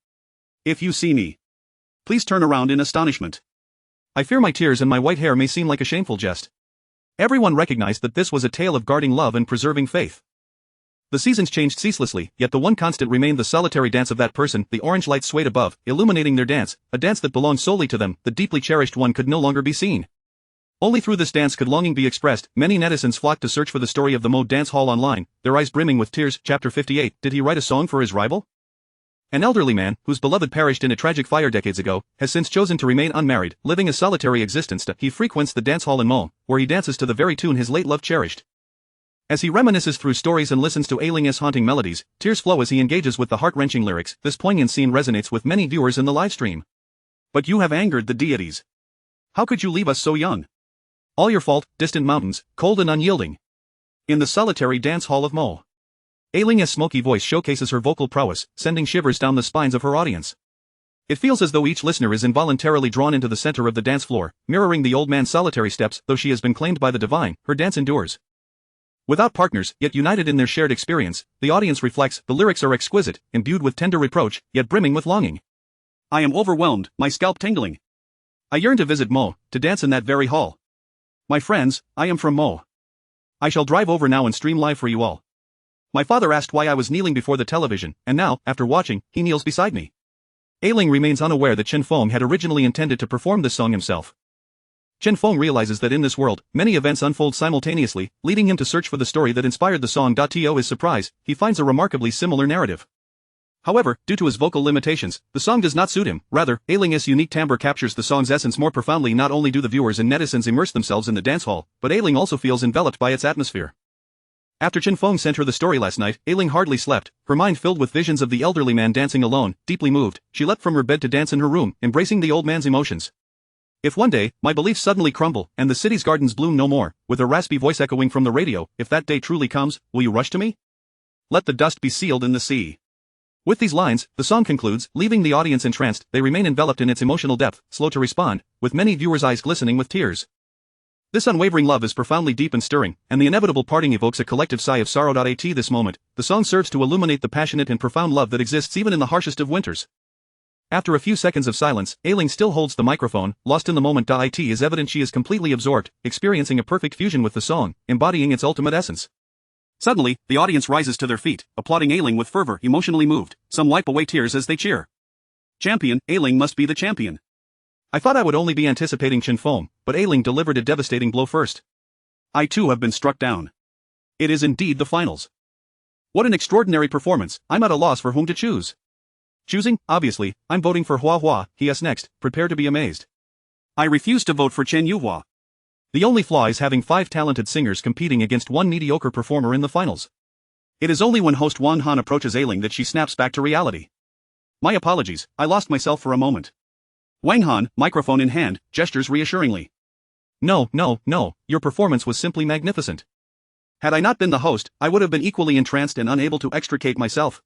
If you see me, please turn around in astonishment. I fear my tears and my white hair may seem like a shameful jest. Everyone recognized that this was a tale of guarding love and preserving faith. The seasons changed ceaselessly, yet the one constant remained the solitary dance of that person. The orange light swayed above, illuminating their dance, a dance that belonged solely to them. The deeply cherished one could no longer be seen. Only through this dance could longing be expressed. Many netizens flocked to search for the story of the Mo Dance Hall online, their eyes brimming with tears. Chapter 58. Did he write a song for his rival? An elderly man, whose beloved perished in a tragic fire decades ago, has since chosen to remain unmarried, living a solitary existence. He frequents the dance hall in Mo, where he dances to the very tune his late love cherished. As he reminisces through stories and listens to Ailing's haunting melodies, tears flow as he engages with the heart-wrenching lyrics. This poignant scene resonates with many viewers in the livestream. But you have angered the deities. How could you leave us so young? All your fault, distant mountains, cold and unyielding. In the solitary dance hall of Mo. Ailing's smoky voice showcases her vocal prowess, sending shivers down the spines of her audience. It feels as though each listener is involuntarily drawn into the center of the dance floor, mirroring the old man's solitary steps. Though she has been claimed by the divine, her dance endures. Without partners, yet united in their shared experience, the audience reflects. The lyrics are exquisite, imbued with tender reproach, yet brimming with longing. I am overwhelmed, my scalp tingling. I yearn to visit Mo, to dance in that very hall. My friends, I am from Mo. I shall drive over now and stream live for you all. My father asked why I was kneeling before the television, and now, after watching, he kneels beside me. Ailing remains unaware that Chen Feng had originally intended to perform this song himself. Chen Feng realizes that in this world, many events unfold simultaneously, leading him to search for the story that inspired the song. To his surprise, he finds a remarkably similar narrative. However, due to his vocal limitations, the song does not suit him. Rather, Ailing's unique timbre captures the song's essence more profoundly. Not only do the viewers and netizens immerse themselves in the dance hall, but Ailing also feels enveloped by its atmosphere. After Chen Feng sent her the story last night, Ailing hardly slept, her mind filled with visions of the elderly man dancing alone. Deeply moved, she leapt from her bed to dance in her room, embracing the old man's emotions. If one day, my beliefs suddenly crumble, and the city's gardens bloom no more, with a raspy voice echoing from the radio, if that day truly comes, will you rush to me? Let the dust be sealed in the sea. With these lines, the song concludes, leaving the audience entranced. They remain enveloped in its emotional depth, slow to respond, with many viewers' eyes glistening with tears. This unwavering love is profoundly deep and stirring, and the inevitable parting evokes a collective sigh of sorrow. At this moment, the song serves to illuminate the passionate and profound love that exists even in the harshest of winters. After a few seconds of silence, Ailing still holds the microphone, lost in the moment. It is evident she is completely absorbed, experiencing a perfect fusion with the song, embodying its ultimate essence. Suddenly, the audience rises to their feet, applauding Ailing with fervor. Emotionally moved, some wipe away tears as they cheer. Champion, Ailing must be the champion. I thought I would only be anticipating Chen Feng, but Ailing delivered a devastating blow first. I too have been struck down. It is indeed the finals. What an extraordinary performance. I'm at a loss for whom to choose. Choosing, obviously, I'm voting for Hua Hua. He is next, prepare to be amazed. I refuse to vote for Chen Yuhua. The only flaw is having 5 talented singers competing against one mediocre performer in the finals. It is only when host Wang Han approaches Ailing that she snaps back to reality. My apologies, I lost myself for a moment. Wang Han, microphone in hand, gestures reassuringly. No, your performance was simply magnificent. Had I not been the host, I would have been equally entranced and unable to extricate myself.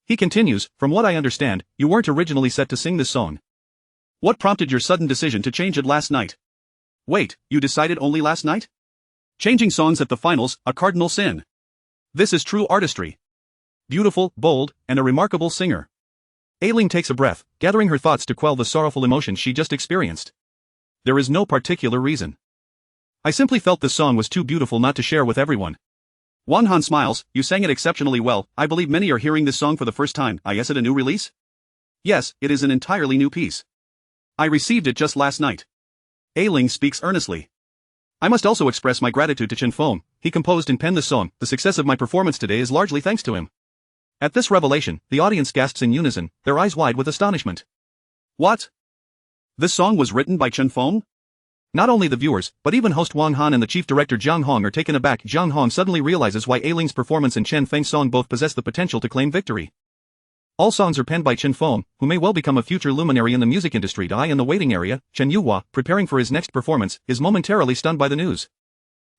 He continues, from what I understand, you weren't originally set to sing this song. What prompted your sudden decision to change it last night? Wait, you decided only last night? Changing songs at the finals, a cardinal sin. This is true artistry. Beautiful, bold, and a remarkable singer. Ailing takes a breath, gathering her thoughts to quell the sorrowful emotions she just experienced. There is no particular reason. I simply felt this song was too beautiful not to share with everyone. Wang Han smiles, you sang it exceptionally well. I believe many are hearing this song for the first time. Is it a new release? Yes, it is an entirely new piece. I received it just last night. Ailing speaks earnestly. I must also express my gratitude to Chen Feng. He composed and penned this song. The success of my performance today is largely thanks to him. At this revelation, the audience gasps in unison, their eyes wide with astonishment. What? This song was written by Chen Feng? Not only the viewers, but even host Wang Han and the chief director Jiang Hong are taken aback. Jiang Hong suddenly realizes why Ailing's performance and Chen Feng's song both possess the potential to claim victory. All songs are penned by Chen Feng, who may well become a future luminary in the music industry. In the waiting area, Chen Yuhua, preparing for his next performance, is momentarily stunned by the news.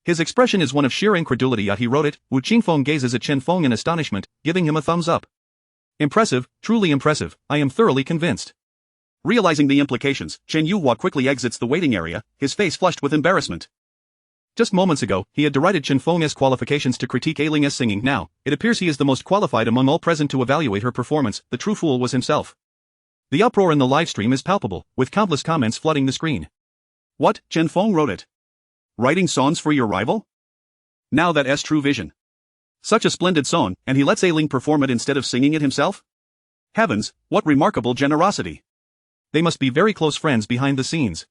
His expression is one of sheer incredulity. He wrote it. Wu Qingfeng gazes at Chen Feng in astonishment, giving him a thumbs up. Impressive, truly impressive, I am thoroughly convinced. Realizing the implications, Chen Yuhua quickly exits the waiting area, his face flushed with embarrassment. Just moments ago, he had derided Chen Feng's qualifications to critique Ailing's singing. Now, it appears he is the most qualified among all present to evaluate her performance. The true fool was himself. The uproar in the livestream is palpable, with countless comments flooding the screen. What, Chen Feng wrote it? Writing songs for your rival? Now that's true vision. Such a splendid song, and he lets Ailing perform it instead of singing it himself? Heavens, what remarkable generosity. They must be very close friends behind the scenes.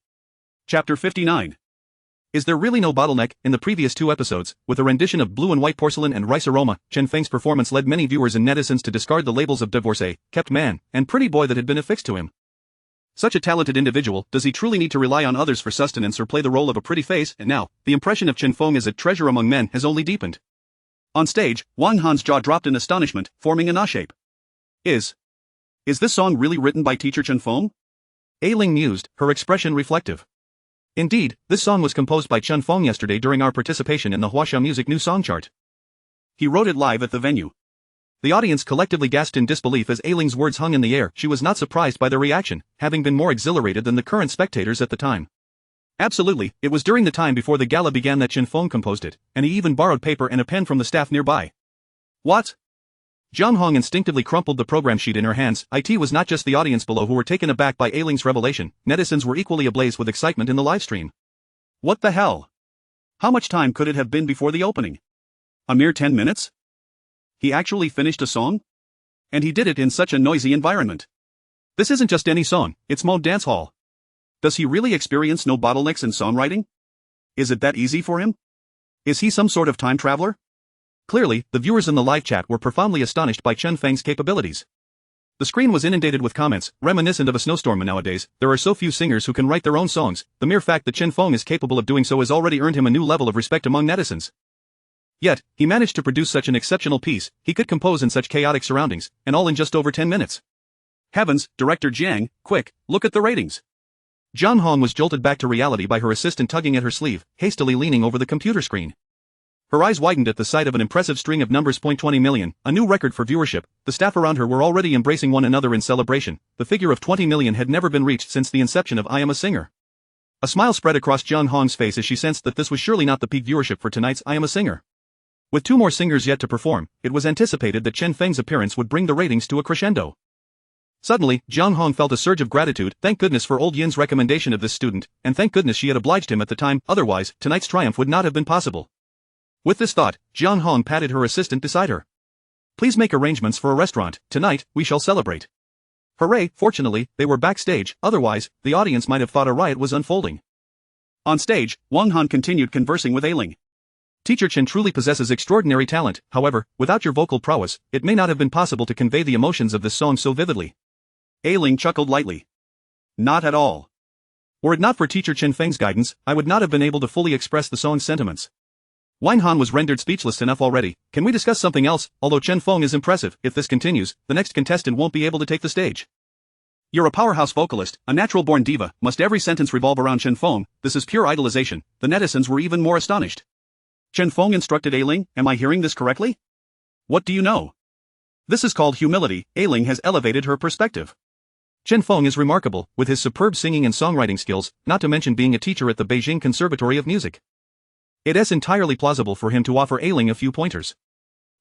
Chapter 59. Is there really no bottleneck? In the previous 2 episodes, with a rendition of Blue and White Porcelain and Rice Aroma, Chen Feng's performance led many viewers and netizens to discard the labels of divorcee, kept man, and pretty boy that had been affixed to him. Such a talented individual, does he truly need to rely on others for sustenance or play the role of a pretty face? And now, the impression of Chen Feng as a treasure among men has only deepened. On stage, Wang Han's jaw dropped in astonishment, forming an A shape. Is this song really written by teacher Chen Feng? Ailing mused, her expression reflective. Indeed, this song was composed by Chen Feng yesterday during our participation in the Huaxia Music New Song Chart. He wrote it live at the venue. The audience collectively gasped in disbelief as Ailing's words hung in the air. She was not surprised by their reaction, having been more exhilarated than the current spectators at the time. Absolutely, it was during the time before the gala began that Chen Feng composed it, and he even borrowed paper and a pen from the staff nearby. What? Jiang Hong instinctively crumpled the program sheet in her hands. It was not just the audience below who were taken aback by Ailing's revelation, netizens were equally ablaze with excitement in the livestream. What the hell? How much time could it have been before the opening? A mere 10 minutes? He actually finished a song? And he did it in such a noisy environment. This isn't just any song, it's mode dance hall. Does he really experience no bottlenecks in songwriting? Is it that easy for him? Is he some sort of time traveler? Clearly, the viewers in the live chat were profoundly astonished by Chen Feng's capabilities. The screen was inundated with comments, reminiscent of a snowstorm. Nowadays, there are so few singers who can write their own songs. The mere fact that Chen Feng is capable of doing so has already earned him a new level of respect among netizens. Yet, he managed to produce such an exceptional piece. He could compose in such chaotic surroundings, and all in just over 10 minutes. Heavens, Director Jiang, quick, look at the ratings. Jiang Hong was jolted back to reality by her assistant tugging at her sleeve, hastily leaning over the computer screen. Her eyes widened at the sight of an impressive string of numbers. 20 million, a new record for viewership. The staff around her were already embracing one another in celebration. The figure of 20 million had never been reached since the inception of I Am a Singer. A smile spread across Jiang Hong's face as she sensed that this was surely not the peak viewership for tonight's I Am a Singer. With 2 more singers yet to perform, it was anticipated that Chen Feng's appearance would bring the ratings to a crescendo. Suddenly, Jiang Hong felt a surge of gratitude. Thank goodness for old Yin's recommendation of this student, and thank goodness she had obliged him at the time, otherwise, tonight's triumph would not have been possible. With this thought, Jiang Hong patted her assistant beside her. Please make arrangements for a restaurant. Tonight, we shall celebrate. Hooray! Fortunately, they were backstage, otherwise, the audience might have thought a riot was unfolding. On stage, Wang Han continued conversing with Ailing. Teacher Chen truly possesses extraordinary talent. However, without your vocal prowess, it may not have been possible to convey the emotions of this song so vividly. Ailing chuckled lightly. Not at all. Were it not for Teacher Chen Feng's guidance, I would not have been able to fully express the song's sentiments. Wang Han was rendered speechless enough already. Can we discuss something else? Although Chen Feng is impressive, if this continues, the next contestant won't be able to take the stage. You're a powerhouse vocalist, a natural-born diva. Must every sentence revolve around Chen Feng? This is pure idolization. The netizens were even more astonished. Chen Feng instructed Ailing, am I hearing this correctly? What do you know? This is called humility. Ailing has elevated her perspective. Chen Feng is remarkable, with his superb singing and songwriting skills, not to mention being a teacher at the Beijing Conservatory of Music. It is entirely plausible for him to offer Ailing a few pointers.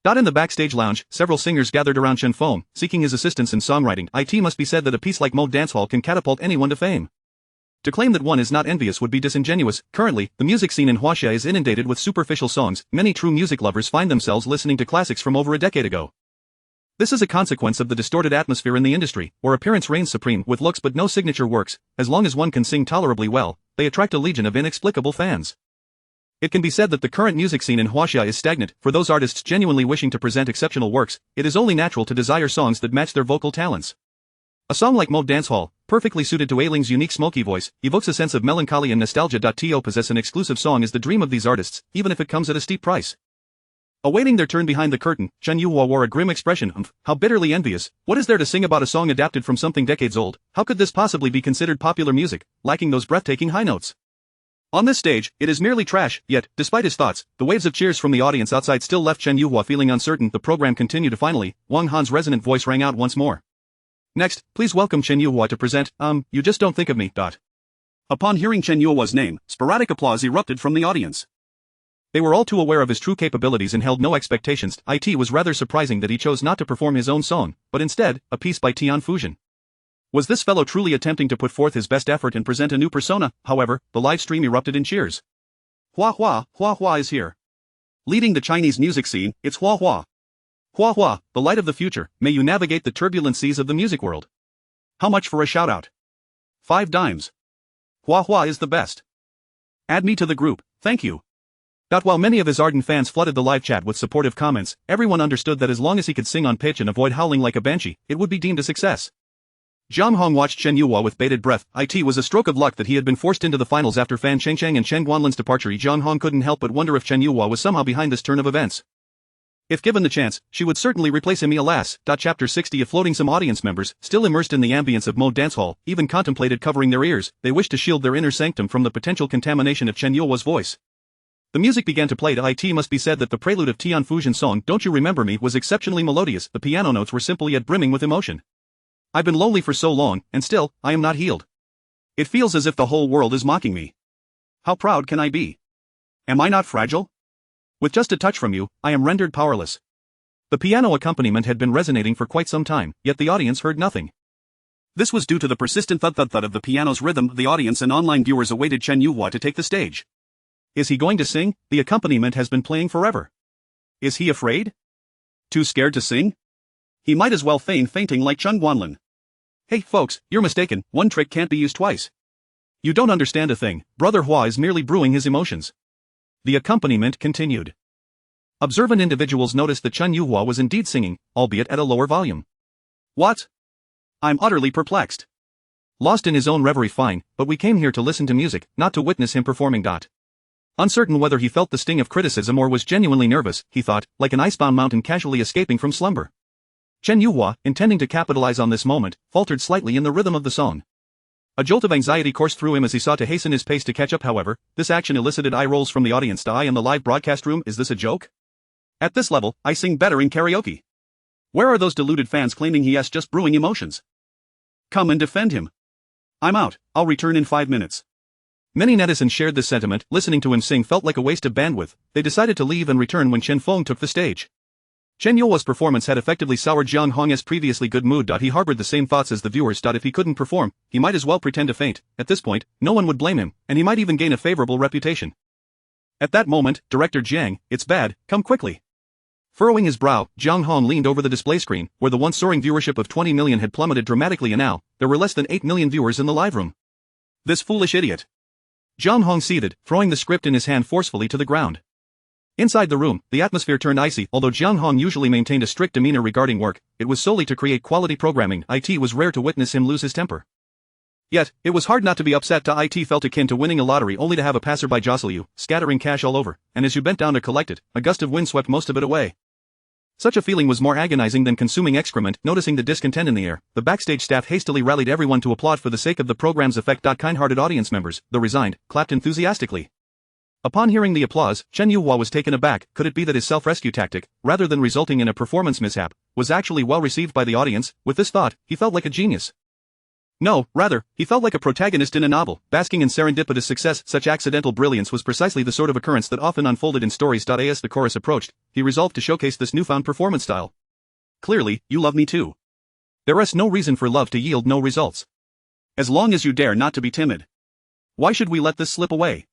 In the backstage lounge, several singers gathered around Chen Feng, seeking his assistance in songwriting. It must be said that a piece like Mode Dance Hall can catapult anyone to fame. To claim that one is not envious would be disingenuous. Currently, the music scene in Huaxia is inundated with superficial songs. Many true music lovers find themselves listening to classics from over a decade ago. This is a consequence of the distorted atmosphere in the industry, where appearance reigns supreme with looks but no signature works. As long as one can sing tolerably well, they attract a legion of inexplicable fans. It can be said that the current music scene in Huaxia is stagnant. For those artists genuinely wishing to present exceptional works, it is only natural to desire songs that match their vocal talents. A song like Mode Dance Hall, perfectly suited to Ailing's unique smoky voice, evokes a sense of melancholy and nostalgia. To possess an exclusive song is the dream of these artists, even if it comes at a steep price. Awaiting their turn behind the curtain, Chen Yuhua wore a grim expression. How bitterly envious. What is there to sing about a song adapted from something decades old? How could this possibly be considered popular music, lacking those breathtaking high notes? On this stage, it is merely trash. Yet, despite his thoughts, the waves of cheers from the audience outside still left Chen Yuhua feeling uncertain. The program continued. Finally, Wang Han's resonant voice rang out once more. Next, please welcome Chen Yuhua to present, You Just Don't Think of Me. Upon hearing Chen Yuhua's name, sporadic applause erupted from the audience. They were all too aware of his true capabilities and held no expectations. It was rather surprising that he chose not to perform his own song, but instead, a piece by Tian Fujian. Was this fellow truly attempting to put forth his best effort and present a new persona? However, the live stream erupted in cheers. Hua Hua is here. Leading the Chinese music scene, it's Hua Hua. Hua Hua, the light of the future, may you navigate the turbulent seas of the music world. How much for a shout-out? 5 dimes. Hua Hua is the best. Add me to the group, thank you. While many of his ardent fans flooded the live chat with supportive comments, everyone understood that as long as he could sing on pitch and avoid howling like a banshee, it would be deemed a success. Jiang Hong watched Chen Yuhua with bated breath. It was a stroke of luck that he had been forced into the finals after Fan Chengcheng and Chen Guanlin's departure. Jiang Hong couldn't help but wonder if Chen Yuhua was somehow behind this turn of events. If given the chance, she would certainly replace him. Alas. Chapter 60 of floating. Some audience members, still immersed in the ambience of Mode Dance Hall, even contemplated covering their ears. They wished to shield their inner sanctum from the potential contamination of Chen Yuhua's voice. The music began to play. It must be said that the prelude of Tian Fujian's song Don't You Remember Me was exceptionally melodious. The piano notes were simple yet brimming with emotion. I've been lonely for so long, and still, I am not healed. It feels as if the whole world is mocking me. How proud can I be? Am I not fragile? With just a touch from you, I am rendered powerless. The piano accompaniment had been resonating for quite some time, yet the audience heard nothing. This was due to the persistent thud-thud-thud of the piano's rhythm. The audience and online viewers awaited Chen Yuhua to take the stage. Is he going to sing? The accompaniment has been playing forever. Is he afraid? Too scared to sing? He might as well feign fainting like Chung Guanlin. Hey folks, you're mistaken, one trick can't be used twice. You don't understand a thing, Brother Hua is merely brewing his emotions. The accompaniment continued. Observant individuals noticed that Chen Yuhua was indeed singing, albeit at a lower volume. What? I'm utterly perplexed. Lost in his own reverie. Fine, but we came here to listen to music, not to witness him performing. Uncertain whether he felt the sting of criticism or was genuinely nervous, he thought, like an icebound mountain casually escaping from slumber. Chen Yuhua, intending to capitalize on this moment, faltered slightly in the rhythm of the song. A jolt of anxiety coursed through him as he sought to hasten his pace to catch up. However, this action elicited eye rolls from the audience. I am the live broadcast room. Is this a joke? At this level, I sing better in karaoke. Where are those deluded fans claiming he is just brewing emotions? Come and defend him. I'm out, I'll return in 5 minutes. Many netizens shared this sentiment. Listening to him sing felt like a waste of bandwidth. They decided to leave and return when Chen Feng took the stage. Chen Yuhua's performance had effectively soured Jiang Hong's previously good mood. He harbored the same thoughts as the viewers. If he couldn't perform, he might as well pretend to faint. At this point, no one would blame him, and he might even gain a favorable reputation. At that moment, Director Jiang, it's bad, come quickly. Furrowing his brow, Jiang Hong leaned over the display screen, where the once soaring viewership of 20 million had plummeted dramatically, and now, there were less than 8 million viewers in the live room. This foolish idiot. Jiang Hong seethed, throwing the script in his hand forcefully to the ground. Inside the room, the atmosphere turned icy. Although Jiang Hong usually maintained a strict demeanor regarding work, it was solely to create quality programming. It was rare to witness him lose his temper. Yet, it was hard not to be upset. It felt akin to winning a lottery only to have a passerby jostle you, scattering cash all over, and as you bent down to collect it, a gust of wind swept most of it away. Such a feeling was more agonizing than consuming excrement. Noticing the discontent in the air, the backstage staff hastily rallied everyone to applaud for the sake of the program's effect. Kind-hearted audience members, though resigned, clapped enthusiastically. Upon hearing the applause, Chen Yuhua was taken aback. Could it be that his self-rescue tactic, rather than resulting in a performance mishap, was actually well received by the audience? With this thought, he felt like a genius. No, rather, he felt like a protagonist in a novel, basking in serendipitous success. Such accidental brilliance was precisely the sort of occurrence that often unfolded in stories. As the chorus approached, he resolved to showcase this newfound performance style. Clearly, you love me too. There is no reason for love to yield no results. As long as you dare not to be timid. Why should we let this slip away?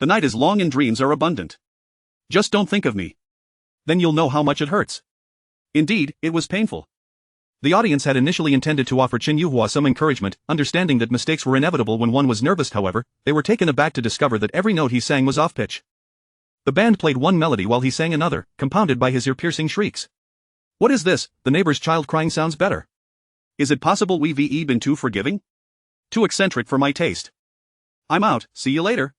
The night is long and dreams are abundant. Just don't think of me. Then you'll know how much it hurts. Indeed, it was painful. The audience had initially intended to offer Chen Yuhua some encouragement, understanding that mistakes were inevitable when one was nervous. However, they were taken aback to discover that every note he sang was off-pitch. The band played one melody while he sang another, compounded by his ear-piercing shrieks. What is this? The neighbor's child crying sounds better. Is it possible we've been too forgiving? Too eccentric for my taste. I'm out, see you later.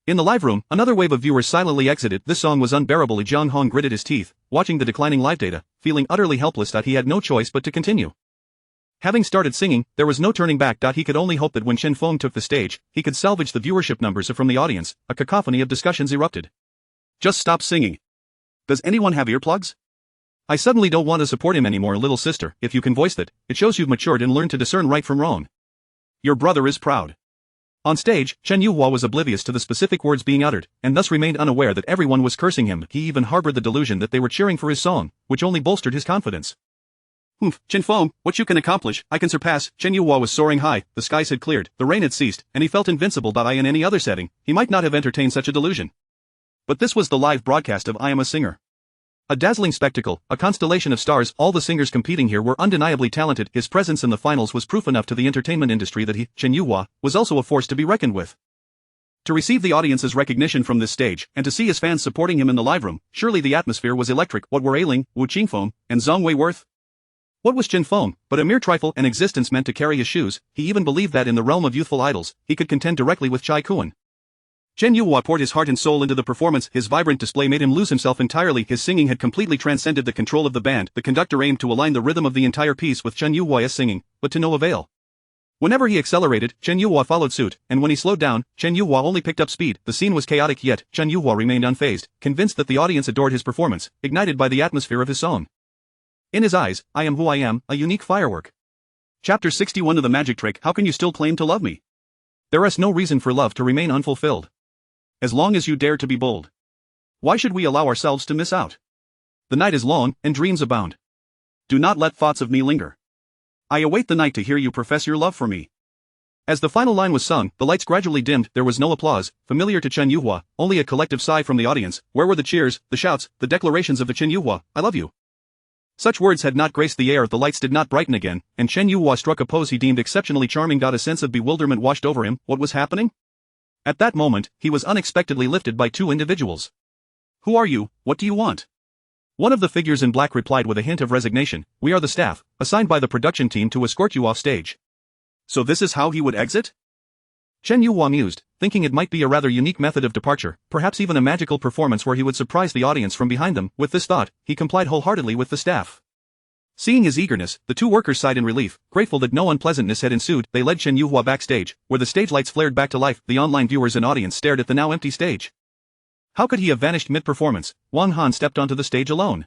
In the live room, another wave of viewers silently exited. This song was unbearable. Jiang Hong gritted his teeth, watching the declining live data, feeling utterly helpless. He had no choice but to continue. Having started singing, there was no turning back. He could only hope that when Chen Feng took the stage, he could salvage the viewership numbers from the audience. A cacophony of discussions erupted. Just stop singing. Does anyone have earplugs? I suddenly don't want to support him anymore, little sister. If you can voice that, it shows you've matured and learned to discern right from wrong. Your brother is proud. On stage, Chen Yuhua was oblivious to the specific words being uttered, and thus remained unaware that everyone was cursing him. He even harbored the delusion that they were cheering for his song, which only bolstered his confidence. Chen Feng, what you can accomplish, I can surpass. Chen Yuhua was soaring high, the skies had cleared, the rain had ceased, and he felt invincible. In any other setting, he might not have entertained such a delusion. But this was the live broadcast of I Am a Singer. A dazzling spectacle, a constellation of stars. All the singers competing here were undeniably talented. His presence in the finals was proof enough to the entertainment industry that he, Chen Yuhua, was also a force to be reckoned with. To receive the audience's recognition from this stage, and to see his fans supporting him in the live room, surely the atmosphere was electric. What were Ailing, Wu Qingfeng, and Zhang Wei worth? What was Chen Feng, but a mere trifle, an existence meant to carry his shoes? He even believed that in the realm of youthful idols, he could contend directly with Chai Kuan. Chen Yuhua poured his heart and soul into the performance. His vibrant display made him lose himself entirely. His singing had completely transcended the control of the band. The conductor aimed to align the rhythm of the entire piece with Chen Yuhua's singing, but to no avail. Whenever he accelerated, Chen Yuhua followed suit, and when he slowed down, Chen Yuhua only picked up speed. The scene was chaotic, yet Chen Yuhua remained unfazed, convinced that the audience adored his performance, ignited by the atmosphere of his song. In his eyes, I am who I am, a unique firework. Chapter 61 of the Magic Trick. How can you still claim to love me? There is no reason for love to remain unfulfilled. As long as you dare to be bold. Why should we allow ourselves to miss out? The night is long, and dreams abound. Do not let thoughts of me linger. I await the night to hear you profess your love for me. As the final line was sung, the lights gradually dimmed. There was no applause, familiar to Chen Yuhua, only a collective sigh from the audience. Where were the cheers, the shouts, the declarations of the Chen Yuhua, I love you? Such words had not graced the air. The lights did not brighten again, and Chen Yuhua struck a pose he deemed exceptionally charming. A sense of bewilderment washed over him. What was happening? At that moment, he was unexpectedly lifted by two individuals. Who are you? What do you want? One of the figures in black replied with a hint of resignation. We are the staff, assigned by the production team to escort you off stage. So this is how he would exit? Chen Yuhua mused, thinking it might be a rather unique method of departure, perhaps even a magical performance where he would surprise the audience from behind them. With this thought, he complied wholeheartedly with the staff. Seeing his eagerness, the two workers sighed in relief, grateful that no unpleasantness had ensued. They led Chen Yuhua backstage, where the stage lights flared back to life. The online viewers and audience stared at the now empty stage. How could he have vanished mid-performance? Wang Han stepped onto the stage alone.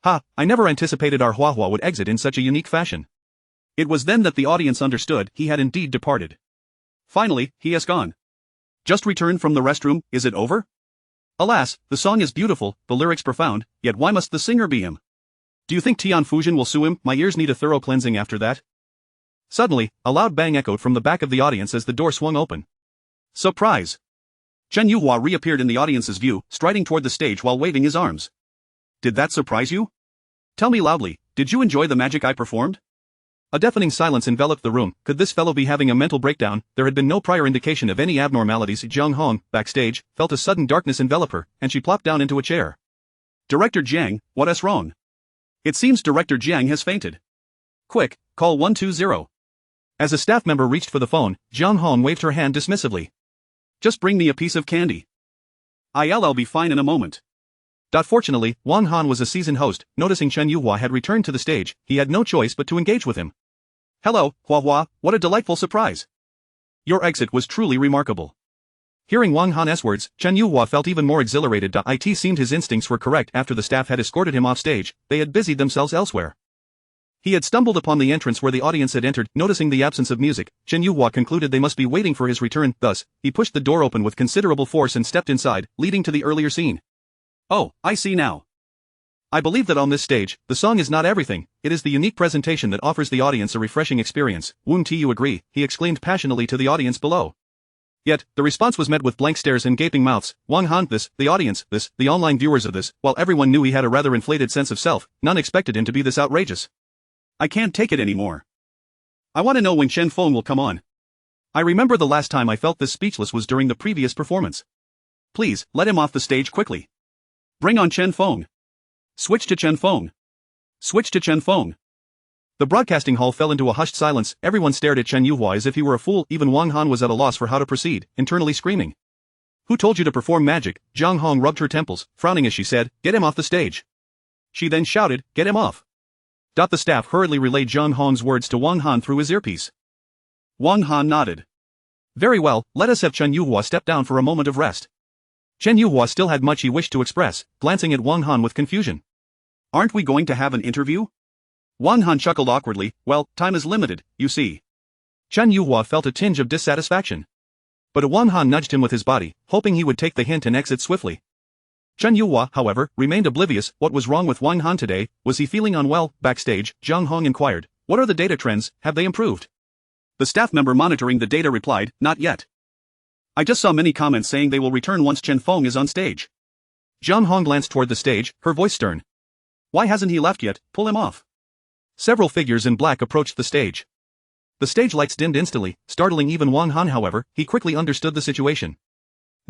Ha, I never anticipated our Huahua would exit in such a unique fashion. It was then that the audience understood he had indeed departed. Finally, he has gone. Just returned from the restroom. Is it over? Alas, the song is beautiful, the lyrics profound, yet why must the singer be him? Do you think Tian Fujian will sue him? My ears need a thorough cleansing after that. Suddenly, a loud bang echoed from the back of the audience as the door swung open. Surprise! Chen Yuhua reappeared in the audience's view, striding toward the stage while waving his arms. Did that surprise you? Tell me loudly, did you enjoy the magic I performed? A deafening silence enveloped the room. Could this fellow be having a mental breakdown? There had been no prior indication of any abnormalities. Jiang Hong, backstage, felt a sudden darkness envelop her, and she plopped down into a chair. Director Jiang, what's wrong? It seems Director Jiang has fainted. Quick, call 120. As a staff member reached for the phone, Jiang Hong waved her hand dismissively. Just bring me a piece of candy. I'll be fine in a moment. Fortunately, Wang Han was a seasoned host. Noticing Chen Yuhua had returned to the stage, he had no choice but to engage with him. Hello, Huahua, what a delightful surprise. Your exit was truly remarkable. Hearing Wang Han's words, Chen Yuhua felt even more exhilarated. It seemed his instincts were correct. After the staff had escorted him off stage, they had busied themselves elsewhere. He had stumbled upon the entrance where the audience had entered. Noticing the absence of music, Chen Yuhua concluded they must be waiting for his return. Thus, he pushed the door open with considerable force and stepped inside, leading to the earlier scene. Oh, I see now. I believe that on this stage, the song is not everything, it is the unique presentation that offers the audience a refreshing experience. Won't you agree? He exclaimed passionately to the audience below. Yet, the response was met with blank stares and gaping mouths. Wang Han, this, the audience, this, the online viewers of this, while everyone knew he had a rather inflated sense of self, none expected him to be this outrageous. I can't take it anymore. I want to know when Chen Feng will come on. I remember the last time I felt this speechless was during the previous performance. Please, let him off the stage quickly. Bring on Chen Feng. Switch to Chen Feng. Switch to Chen Feng. The broadcasting hall fell into a hushed silence. Everyone stared at Chen Yuhua as if he were a fool. Even Wang Han was at a loss for how to proceed, internally screaming. Who told you to perform magic? Jiang Hong rubbed her temples, frowning as she said, get him off the stage. She then shouted, get him off. The staff hurriedly relayed Jiang Hong's words to Wang Han through his earpiece. Wang Han nodded. Very well, let us have Chen Yuhua step down for a moment of rest. Chen Yuhua still had much he wished to express, glancing at Wang Han with confusion. Aren't we going to have an interview? Wang Han chuckled awkwardly. Well, time is limited, you see. Chen Yuhua felt a tinge of dissatisfaction. But Wang Han nudged him with his body, hoping he would take the hint and exit swiftly. Chen Yuhua, however, remained oblivious. What was wrong with Wang Han today? Was he feeling unwell? Backstage, Jiang Hong inquired. What are the data trends? Have they improved? The staff member monitoring the data replied, not yet. I just saw many comments saying they will return once Chen Feng is on stage. Jiang Hong glanced toward the stage, her voice stern. Why hasn't he left yet? Pull him off. Several figures in black approached the stage. The stage lights dimmed instantly, startling even Wang Han. However, he quickly understood the situation.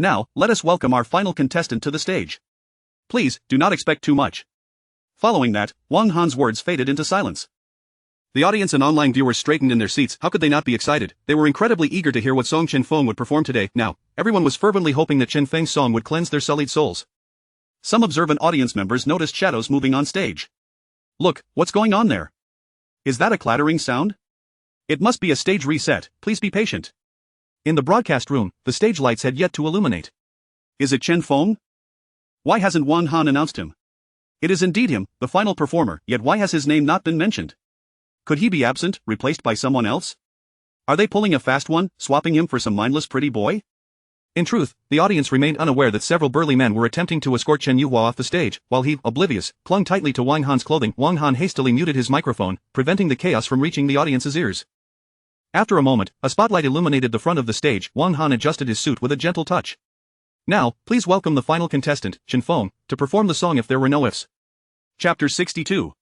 Now, let us welcome our final contestant to the stage. Please, do not expect too much. Following that, Wang Han's words faded into silence. The audience and online viewers straightened in their seats. How could they not be excited? They were incredibly eager to hear what song Chen Feng would perform today. Now, everyone was fervently hoping that Chen Feng's song would cleanse their sullied souls. Some observant audience members noticed shadows moving on stage. Look, what's going on there? Is that a clattering sound? It must be a stage reset, please be patient. In the broadcast room, the stage lights had yet to illuminate. Is it Chen Feng? Why hasn't Wang Han announced him? It is indeed him, the final performer, yet why has his name not been mentioned? Could he be absent, replaced by someone else? Are they pulling a fast one, swapping him for some mindless pretty boy? In truth, the audience remained unaware that several burly men were attempting to escort Chen Yuhua off the stage, while he, oblivious, clung tightly to Wang Han's clothing. Wang Han hastily muted his microphone, preventing the chaos from reaching the audience's ears. After a moment, a spotlight illuminated the front of the stage. Wang Han adjusted his suit with a gentle touch. Now, please welcome the final contestant, Chen Feng, to perform the song If There Were No Ifs. Chapter 62.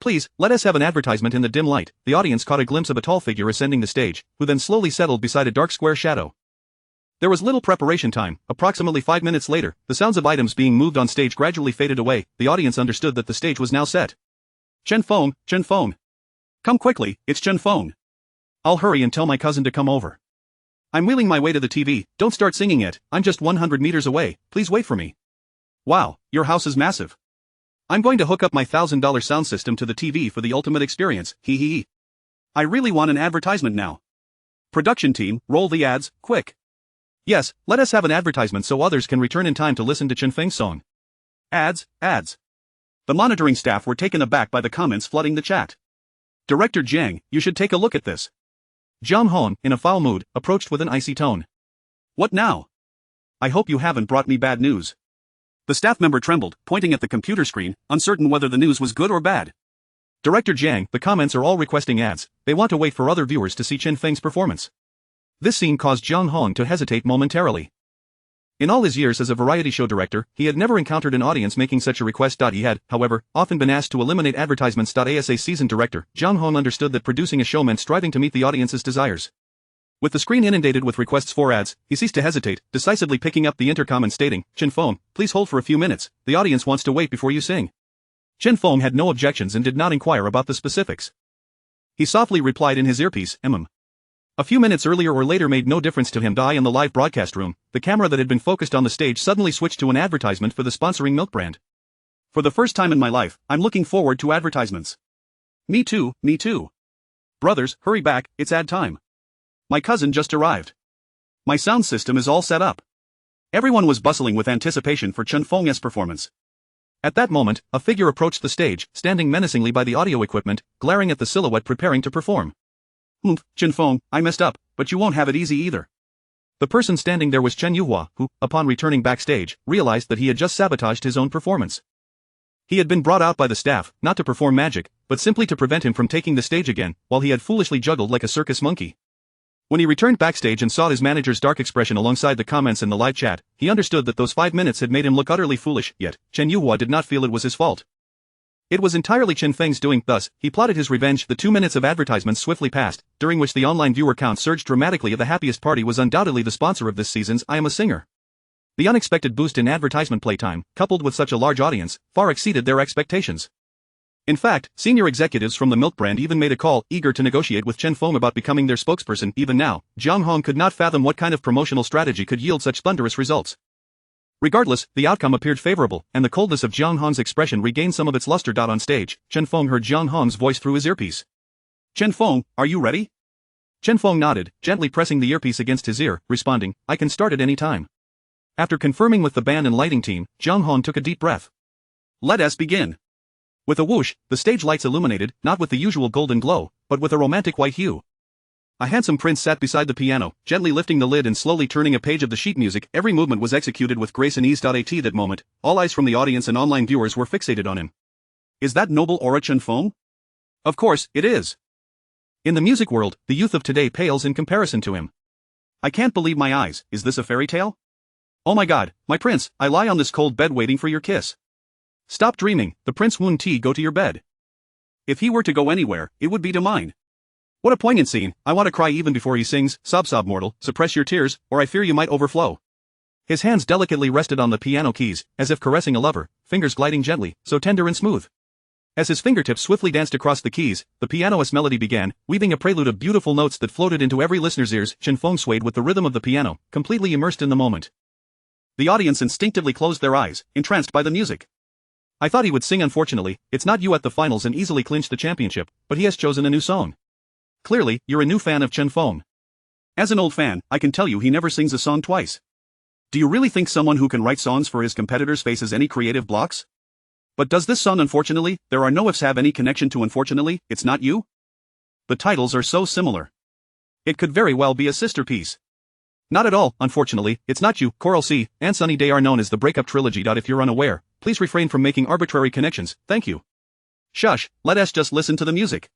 Please, let us have an advertisement. In the dim light, the audience caught a glimpse of a tall figure ascending the stage, who then slowly settled beside a dark square shadow. There was little preparation time. Approximately 5 minutes later, the sounds of items being moved on stage gradually faded away. The audience understood that the stage was now set. Chen Feng, Chen Feng. Come quickly, it's Chen Feng. I'll hurry and tell my cousin to come over. I'm wheeling my way to the TV. Don't start singing yet, I'm just 100 meters away, please wait for me. Wow, your house is massive. I'm going to hook up my $1,000 sound system to the TV for the ultimate experience, hee hee hee. I really want an advertisement now. Production team, roll the ads, quick. Yes, let us have an advertisement so others can return in time to listen to Chen Feng's song. Ads, ads. The monitoring staff were taken aback by the comments flooding the chat. Director Jiang, you should take a look at this. Jiang Hong, in a foul mood, approached with an icy tone. What now? I hope you haven't brought me bad news. The staff member trembled, pointing at the computer screen, uncertain whether the news was good or bad. Director Jiang, the comments are all requesting ads. They want to wait for other viewers to see Chen Feng's performance. This scene caused Jiang Hong to hesitate momentarily. In all his years as a variety show director, he had never encountered an audience making such a request. He had, however, often been asked to eliminate advertisements. As a seasoned director, Jiang Hong understood that producing a show meant striving to meet the audience's desires. With the screen inundated with requests for ads, he ceased to hesitate, decisively picking up the intercom and stating, Chen Feng, please hold for a few minutes, the audience wants to wait before you sing. Chen Feng had no objections and did not inquire about the specifics. He softly replied in his earpiece, A few minutes earlier or later made no difference to him. In the live broadcast room, the camera that had been focused on the stage suddenly switched to an advertisement for the sponsoring milk brand. For the first time in my life, I'm looking forward to advertisements. Me too, me too. Brothers, hurry back, it's ad time. My cousin just arrived. My sound system is all set up. Everyone was bustling with anticipation for Chen Feng's performance. At that moment, a figure approached the stage, standing menacingly by the audio equipment, glaring at the silhouette preparing to perform. Chen Feng, I messed up, but you won't have it easy either. The person standing there was Chen Yuhua, who, upon returning backstage, realized that he had just sabotaged his own performance. He had been brought out by the staff, not to perform magic, but simply to prevent him from taking the stage again, while he had foolishly juggled like a circus monkey. When he returned backstage and saw his manager's dark expression alongside the comments in the live chat, he understood that those 5 minutes had made him look utterly foolish, yet, Chen Yuhua did not feel it was his fault. It was entirely Chen Feng's doing. Thus, he plotted his revenge. The 2 minutes of advertisements swiftly passed, during which the online viewer count surged dramatically. The happiest party was undoubtedly the sponsor of this season's I Am a Singer. The unexpected boost in advertisement playtime, coupled with such a large audience, far exceeded their expectations. In fact, senior executives from the milk brand even made a call, eager to negotiate with Chen Feng about becoming their spokesperson. Even now, Jiang Hong could not fathom what kind of promotional strategy could yield such thunderous results. Regardless, the outcome appeared favorable, and the coldness of Jiang Hong's expression regained some of its luster. On stage, Chen Feng heard Jiang Hong's voice through his earpiece. Chen Feng, are you ready? Chen Feng nodded, gently pressing the earpiece against his ear, responding, I can start at any time. After confirming with the band and lighting team, Jiang Hong took a deep breath. Let us begin. With a whoosh, the stage lights illuminated, not with the usual golden glow, but with a romantic white hue. A handsome prince sat beside the piano, gently lifting the lid and slowly turning a page of the sheet music. Every movement was executed with grace and ease. At that moment, all eyes from the audience and online viewers were fixated on him. Is that noble aura Chen Feng? Of course, it is. In the music world, the youth of today pales in comparison to him. I can't believe my eyes. Is this a fairy tale? Oh my god, my prince, I lie on this cold bed waiting for your kiss. Stop dreaming, the Prince Wun Ti, go to your bed. If he were to go anywhere, it would be to mine. What a poignant scene. I want to cry even before he sings. Sob mortal, suppress your tears, or I fear you might overflow. His hands delicately rested on the piano keys, as if caressing a lover, fingers gliding gently, so tender and smooth. As his fingertips swiftly danced across the keys, the pianoist's melody began, weaving a prelude of beautiful notes that floated into every listener's ears. Chen Feng swayed with the rhythm of the piano, completely immersed in the moment. The audience instinctively closed their eyes, entranced by the music. I thought he would sing. Unfortunately, it's not you at the finals and easily clinched the championship, but he has chosen a new song. Clearly, you're a new fan of Chen Feng. As an old fan, I can tell you he never sings a song twice. Do you really think someone who can write songs for his competitors faces any creative blocks? But does this song Unfortunately, There Are No Ifs have any connection to Unfortunately, It's Not You? The titles are so similar. It could very well be a sister piece. Not at all. Unfortunately, It's Not You, Coral Sea, and Sunny Day are known as the breakup trilogy. If you're unaware, please refrain from making arbitrary connections, thank you. Shush, let us just listen to the music.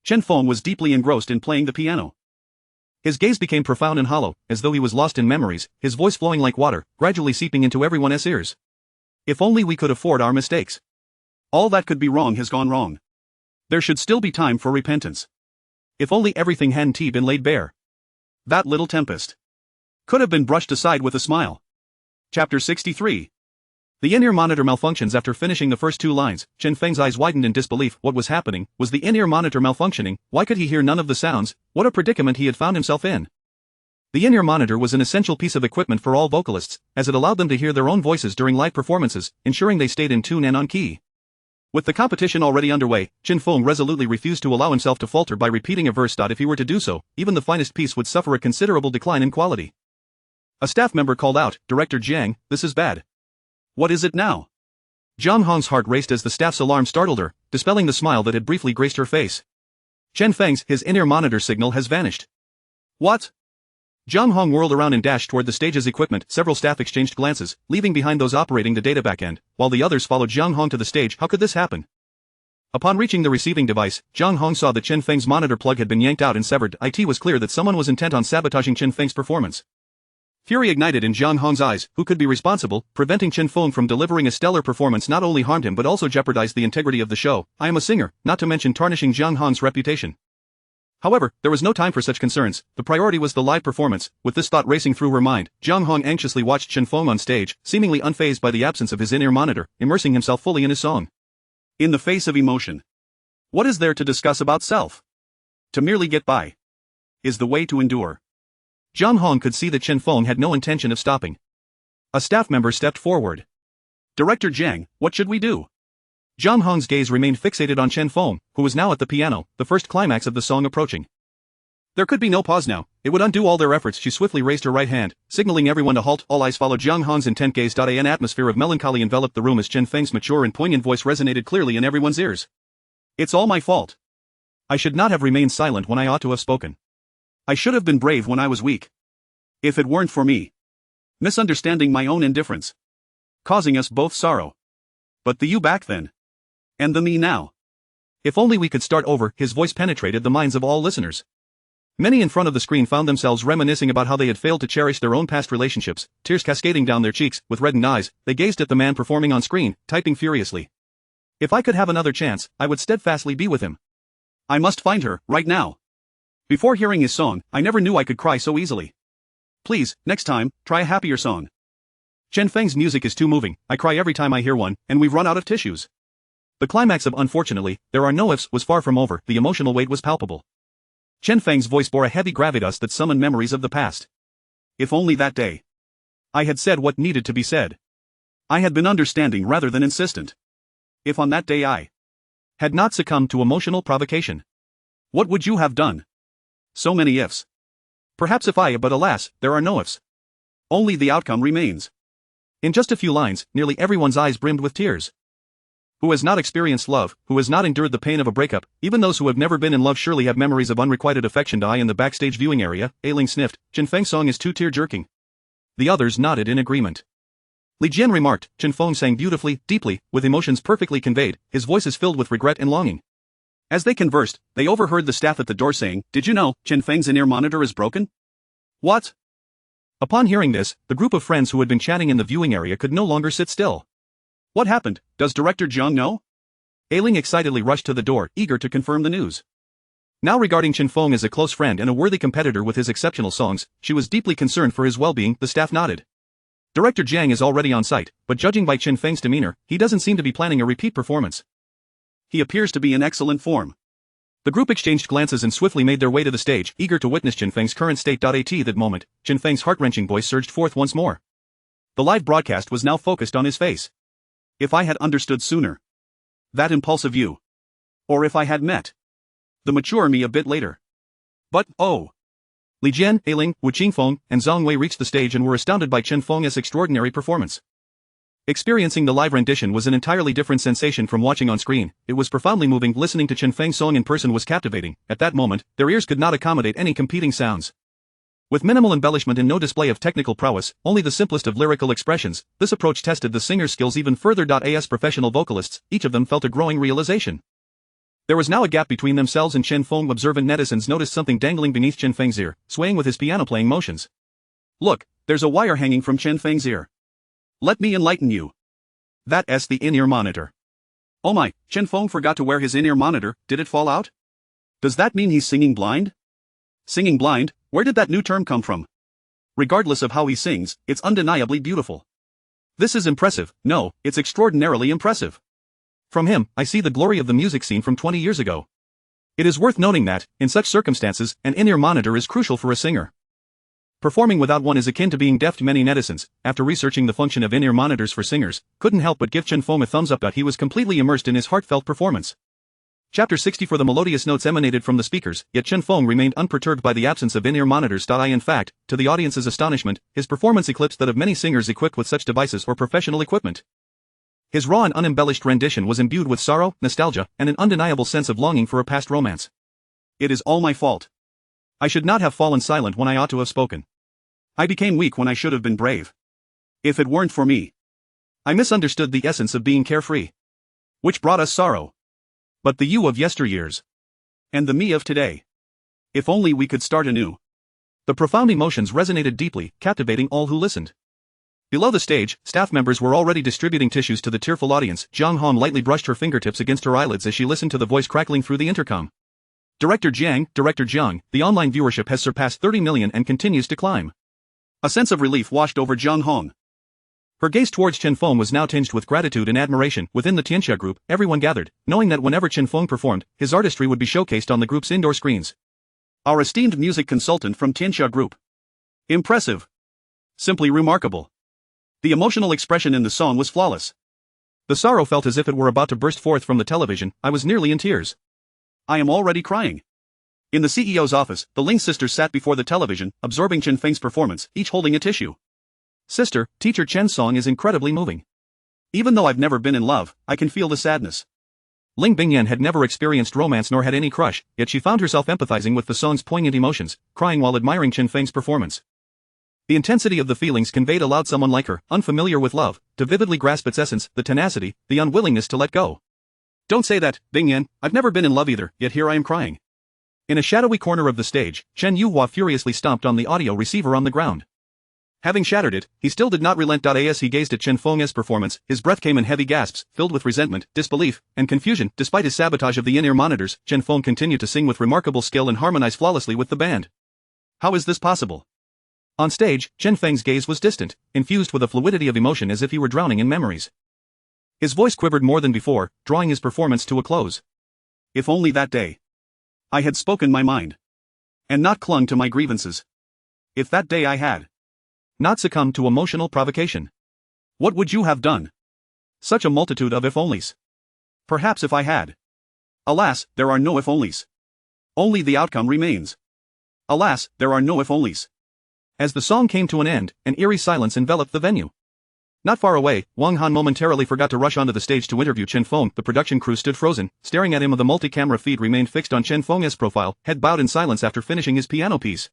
Chen Feng was deeply engrossed in playing the piano. His gaze became profound and hollow, as though he was lost in memories, his voice flowing like water, gradually seeping into everyone's ears. If only we could afford our mistakes. All that could be wrong has gone wrong. There should still be time for repentance. If only everything hadn't been laid bare. That little tempest could have been brushed aside with a smile. Chapter 63. The in-ear monitor malfunctions. After finishing the first two lines, Chen Feng's eyes widened in disbelief. What was happening? Was the in-ear monitor malfunctioning? Why could he hear none of the sounds? What a predicament he had found himself in. The in-ear monitor was an essential piece of equipment for all vocalists, as it allowed them to hear their own voices during live performances, ensuring they stayed in tune and on key. With the competition already underway, Chen Feng resolutely refused to allow himself to falter by repeating a verse. If he were to do so, even the finest piece would suffer a considerable decline in quality. A staff member called out, "Director Jiang, this is bad." "What is it now?" Zhang Hong's heart raced as the staff's alarm startled her, dispelling the smile that had briefly graced her face. Chen Feng's, his in-ear monitor signal has vanished. "What?" Zhang Hong whirled around and dashed toward the stage's equipment. Several staff exchanged glances, leaving behind those operating the data backend, while the others followed Zhang Hong to the stage. How could this happen? Upon reaching the receiving device, Zhang Hong saw that Chen Feng's monitor plug had been yanked out and severed. It was clear that someone was intent on sabotaging Chen Feng's performance. Fury ignited in Zhang Hong's eyes. Who could be responsible? Preventing Chen Feng from delivering a stellar performance not only harmed him but also jeopardized the integrity of the show. I am a singer, not to mention tarnishing Zhang Hong's reputation. However, there was no time for such concerns. The priority was the live performance. With this thought racing through her mind, Zhang Hong anxiously watched Chen Feng on stage, seemingly unfazed by the absence of his in-ear monitor, immersing himself fully in his song. In the face of emotion, what is there to discuss about self? To merely get by is the way to endure. Zhang Hong could see that Chen Feng had no intention of stopping. A staff member stepped forward. "Director Jiang, what should we do?" Zhang Hong's gaze remained fixated on Chen Feng, who was now at the piano, the first climax of the song approaching. There could be no pause now. It would undo all their efforts. She swiftly raised her right hand, signaling everyone to halt. All eyes followed Zhang Hong's intent gaze. An atmosphere of melancholy enveloped the room as Chen Feng's mature and poignant voice resonated clearly in everyone's ears. "It's all my fault. I should not have remained silent when I ought to have spoken. I should have been brave when I was weak. If it weren't for me misunderstanding my own indifference, causing us both sorrow. But the you back then, and the me now. If only we could start over." His voice penetrated the minds of all listeners. Many in front of the screen found themselves reminiscing about how they had failed to cherish their own past relationships, tears cascading down their cheeks. With reddened eyes, they gazed at the man performing on screen, typing furiously. "If I could have another chance, I would steadfastly be with him. I must find her, right now. Before hearing his song, I never knew I could cry so easily. Please, next time, try a happier song. Chen Feng's music is too moving. I cry every time I hear one, and we've run out of tissues." The climax of Unfortunately, There Are No Ifs was far from over. The emotional weight was palpable. Chen Feng's voice bore a heavy gravitas that summoned memories of the past. If only that day I had said what needed to be said. I had been understanding rather than insistent. If on that day I had not succumbed to emotional provocation. What would you have done? So many ifs. Perhaps if I, but alas, there are no ifs. Only the outcome remains. In just a few lines, nearly everyone's eyes brimmed with tears. Who has not experienced love, who has not endured the pain of a breakup? Even those who have never been in love surely have memories of unrequited affection. In the backstage viewing area, Ailing sniffed. Chen Feng's song is too tear-jerking. The others nodded in agreement. Li Jian remarked, Chen Feng sang beautifully, deeply, with emotions perfectly conveyed. His voice is filled with regret and longing. As they conversed, they overheard the staff at the door saying, "Did you know, Chen Feng's in-ear monitor is broken?" "What?" Upon hearing this, the group of friends who had been chatting in the viewing area could no longer sit still. "What happened? Does Director Jiang know?" Ailing excitedly rushed to the door, eager to confirm the news. Now regarding Chen Feng as a close friend and a worthy competitor with his exceptional songs, she was deeply concerned for his well-being. The staff nodded. Director Jiang is already on site, but judging by Chen Feng's demeanor, he doesn't seem to be planning a repeat performance. he appears to be in excellent form. The group exchanged glances and swiftly made their way to the stage, eager to witness Chen Feng's current state. At that moment, Chen Feng's heart-wrenching voice surged forth once more. The live broadcast was now focused on his face. If I had understood sooner that impulsive you, or if I had met the mature me a bit later. But, oh. Li Jian, Ailing, Wu Qingfeng, and Zhang Wei reached the stage and were astounded by Chen Feng's extraordinary performance. Experiencing the live rendition was an entirely different sensation from watching on screen. It was profoundly moving. Listening to Chen Feng's song in person was captivating. At that moment, their ears could not accommodate any competing sounds. With minimal embellishment and no display of technical prowess, only the simplest of lyrical expressions, this approach tested the singer's skills even further. As professional vocalists, each of them felt a growing realization. There was now a gap between themselves and Chen Feng. Observant netizens noticed something dangling beneath Chen Feng's ear, swaying with his piano-playing motions. Look, there's a wire hanging from Chen Feng's ear. Let me enlighten you. That's the in-ear monitor. Oh my, Chen Feng forgot to wear his in-ear monitor. Did it fall out? Does that mean he's singing blind? Singing blind? Where did that new term come from? Regardless of how he sings, it's undeniably beautiful. This is impressive. No, it's extraordinarily impressive. From him, I see the glory of the music scene from 20 years ago. It is worth noting that, in such circumstances, an in-ear monitor is crucial for a singer. Performing without one is akin to being deaf. Many netizens, after researching the function of in-ear monitors for singers, couldn't help but give Chen Feng a thumbs up. He was completely immersed in his heartfelt performance. Chapter 64. The melodious notes emanated from the speakers, yet Chen Feng remained unperturbed by the absence of in-ear monitors. In fact, to the audience's astonishment, his performance eclipsed that of many singers equipped with such devices or professional equipment. His raw and unembellished rendition was imbued with sorrow, nostalgia, and an undeniable sense of longing for a past romance. It is all my fault. I should not have fallen silent when I ought to have spoken. I became weak when I should have been brave. If it weren't for me, I misunderstood the essence of being carefree, which brought us sorrow. But the you of yesteryears, and the me of today. If only we could start anew. The profound emotions resonated deeply, captivating all who listened. Below the stage, staff members were already distributing tissues to the tearful audience. Zhang Han lightly brushed her fingertips against her eyelids as she listened to the voice crackling through the intercom. Director Jiang, Director Jiang, the online viewership has surpassed 30 million and continues to climb. A sense of relief washed over Zhang Hong. Her gaze towards Chen Feng was now tinged with gratitude and admiration. Within the Tianxia group, everyone gathered, knowing that whenever Chen Feng performed, his artistry would be showcased on the group's indoor screens. Our esteemed music consultant from Tianxia Group. Impressive. Simply remarkable. The emotional expression in the song was flawless. The sorrow felt as if it were about to burst forth from the television. I was nearly in tears. I am already crying. In the CEO's office, the Ling sisters sat before the television, absorbing Chen Feng's performance, each holding a tissue. Sister, Teacher Chen's song is incredibly moving. Even though I've never been in love, I can feel the sadness. Ling Bingyan had never experienced romance nor had any crush, yet she found herself empathizing with the song's poignant emotions, crying while admiring Chen Feng's performance. The intensity of the feelings conveyed allowed someone like her, unfamiliar with love, to vividly grasp its essence, the tenacity, the unwillingness to let go. Don't say that, Bingyan, I've never been in love either, yet here I am crying. In a shadowy corner of the stage, Chen Yuhua furiously stomped on the audio receiver on the ground. Having shattered it, he still did not relent. As he gazed at Chen Feng's performance, his breath came in heavy gasps, filled with resentment, disbelief, and confusion. Despite his sabotage of the in-ear monitors, Chen Feng continued to sing with remarkable skill and harmonize flawlessly with the band. How is this possible? On stage, Chen Feng's gaze was distant, infused with a fluidity of emotion as if he were drowning in memories. His voice quivered more than before, drawing his performance to a close. If only that day I had spoken my mind, and not clung to my grievances. If that day I had not succumbed to emotional provocation. What would you have done? Such a multitude of if-onlys. Perhaps if I had. Alas, there are no if-onlys. Only the outcome remains. Alas, there are no if-onlys. As the song came to an end, an eerie silence enveloped the venue. Not far away, Wang Han momentarily forgot to rush onto the stage to interview Chen Feng. The production crew stood frozen, staring at him. The multi-camera feed remained fixed on Chen Feng's profile, head bowed in silence after finishing his piano piece.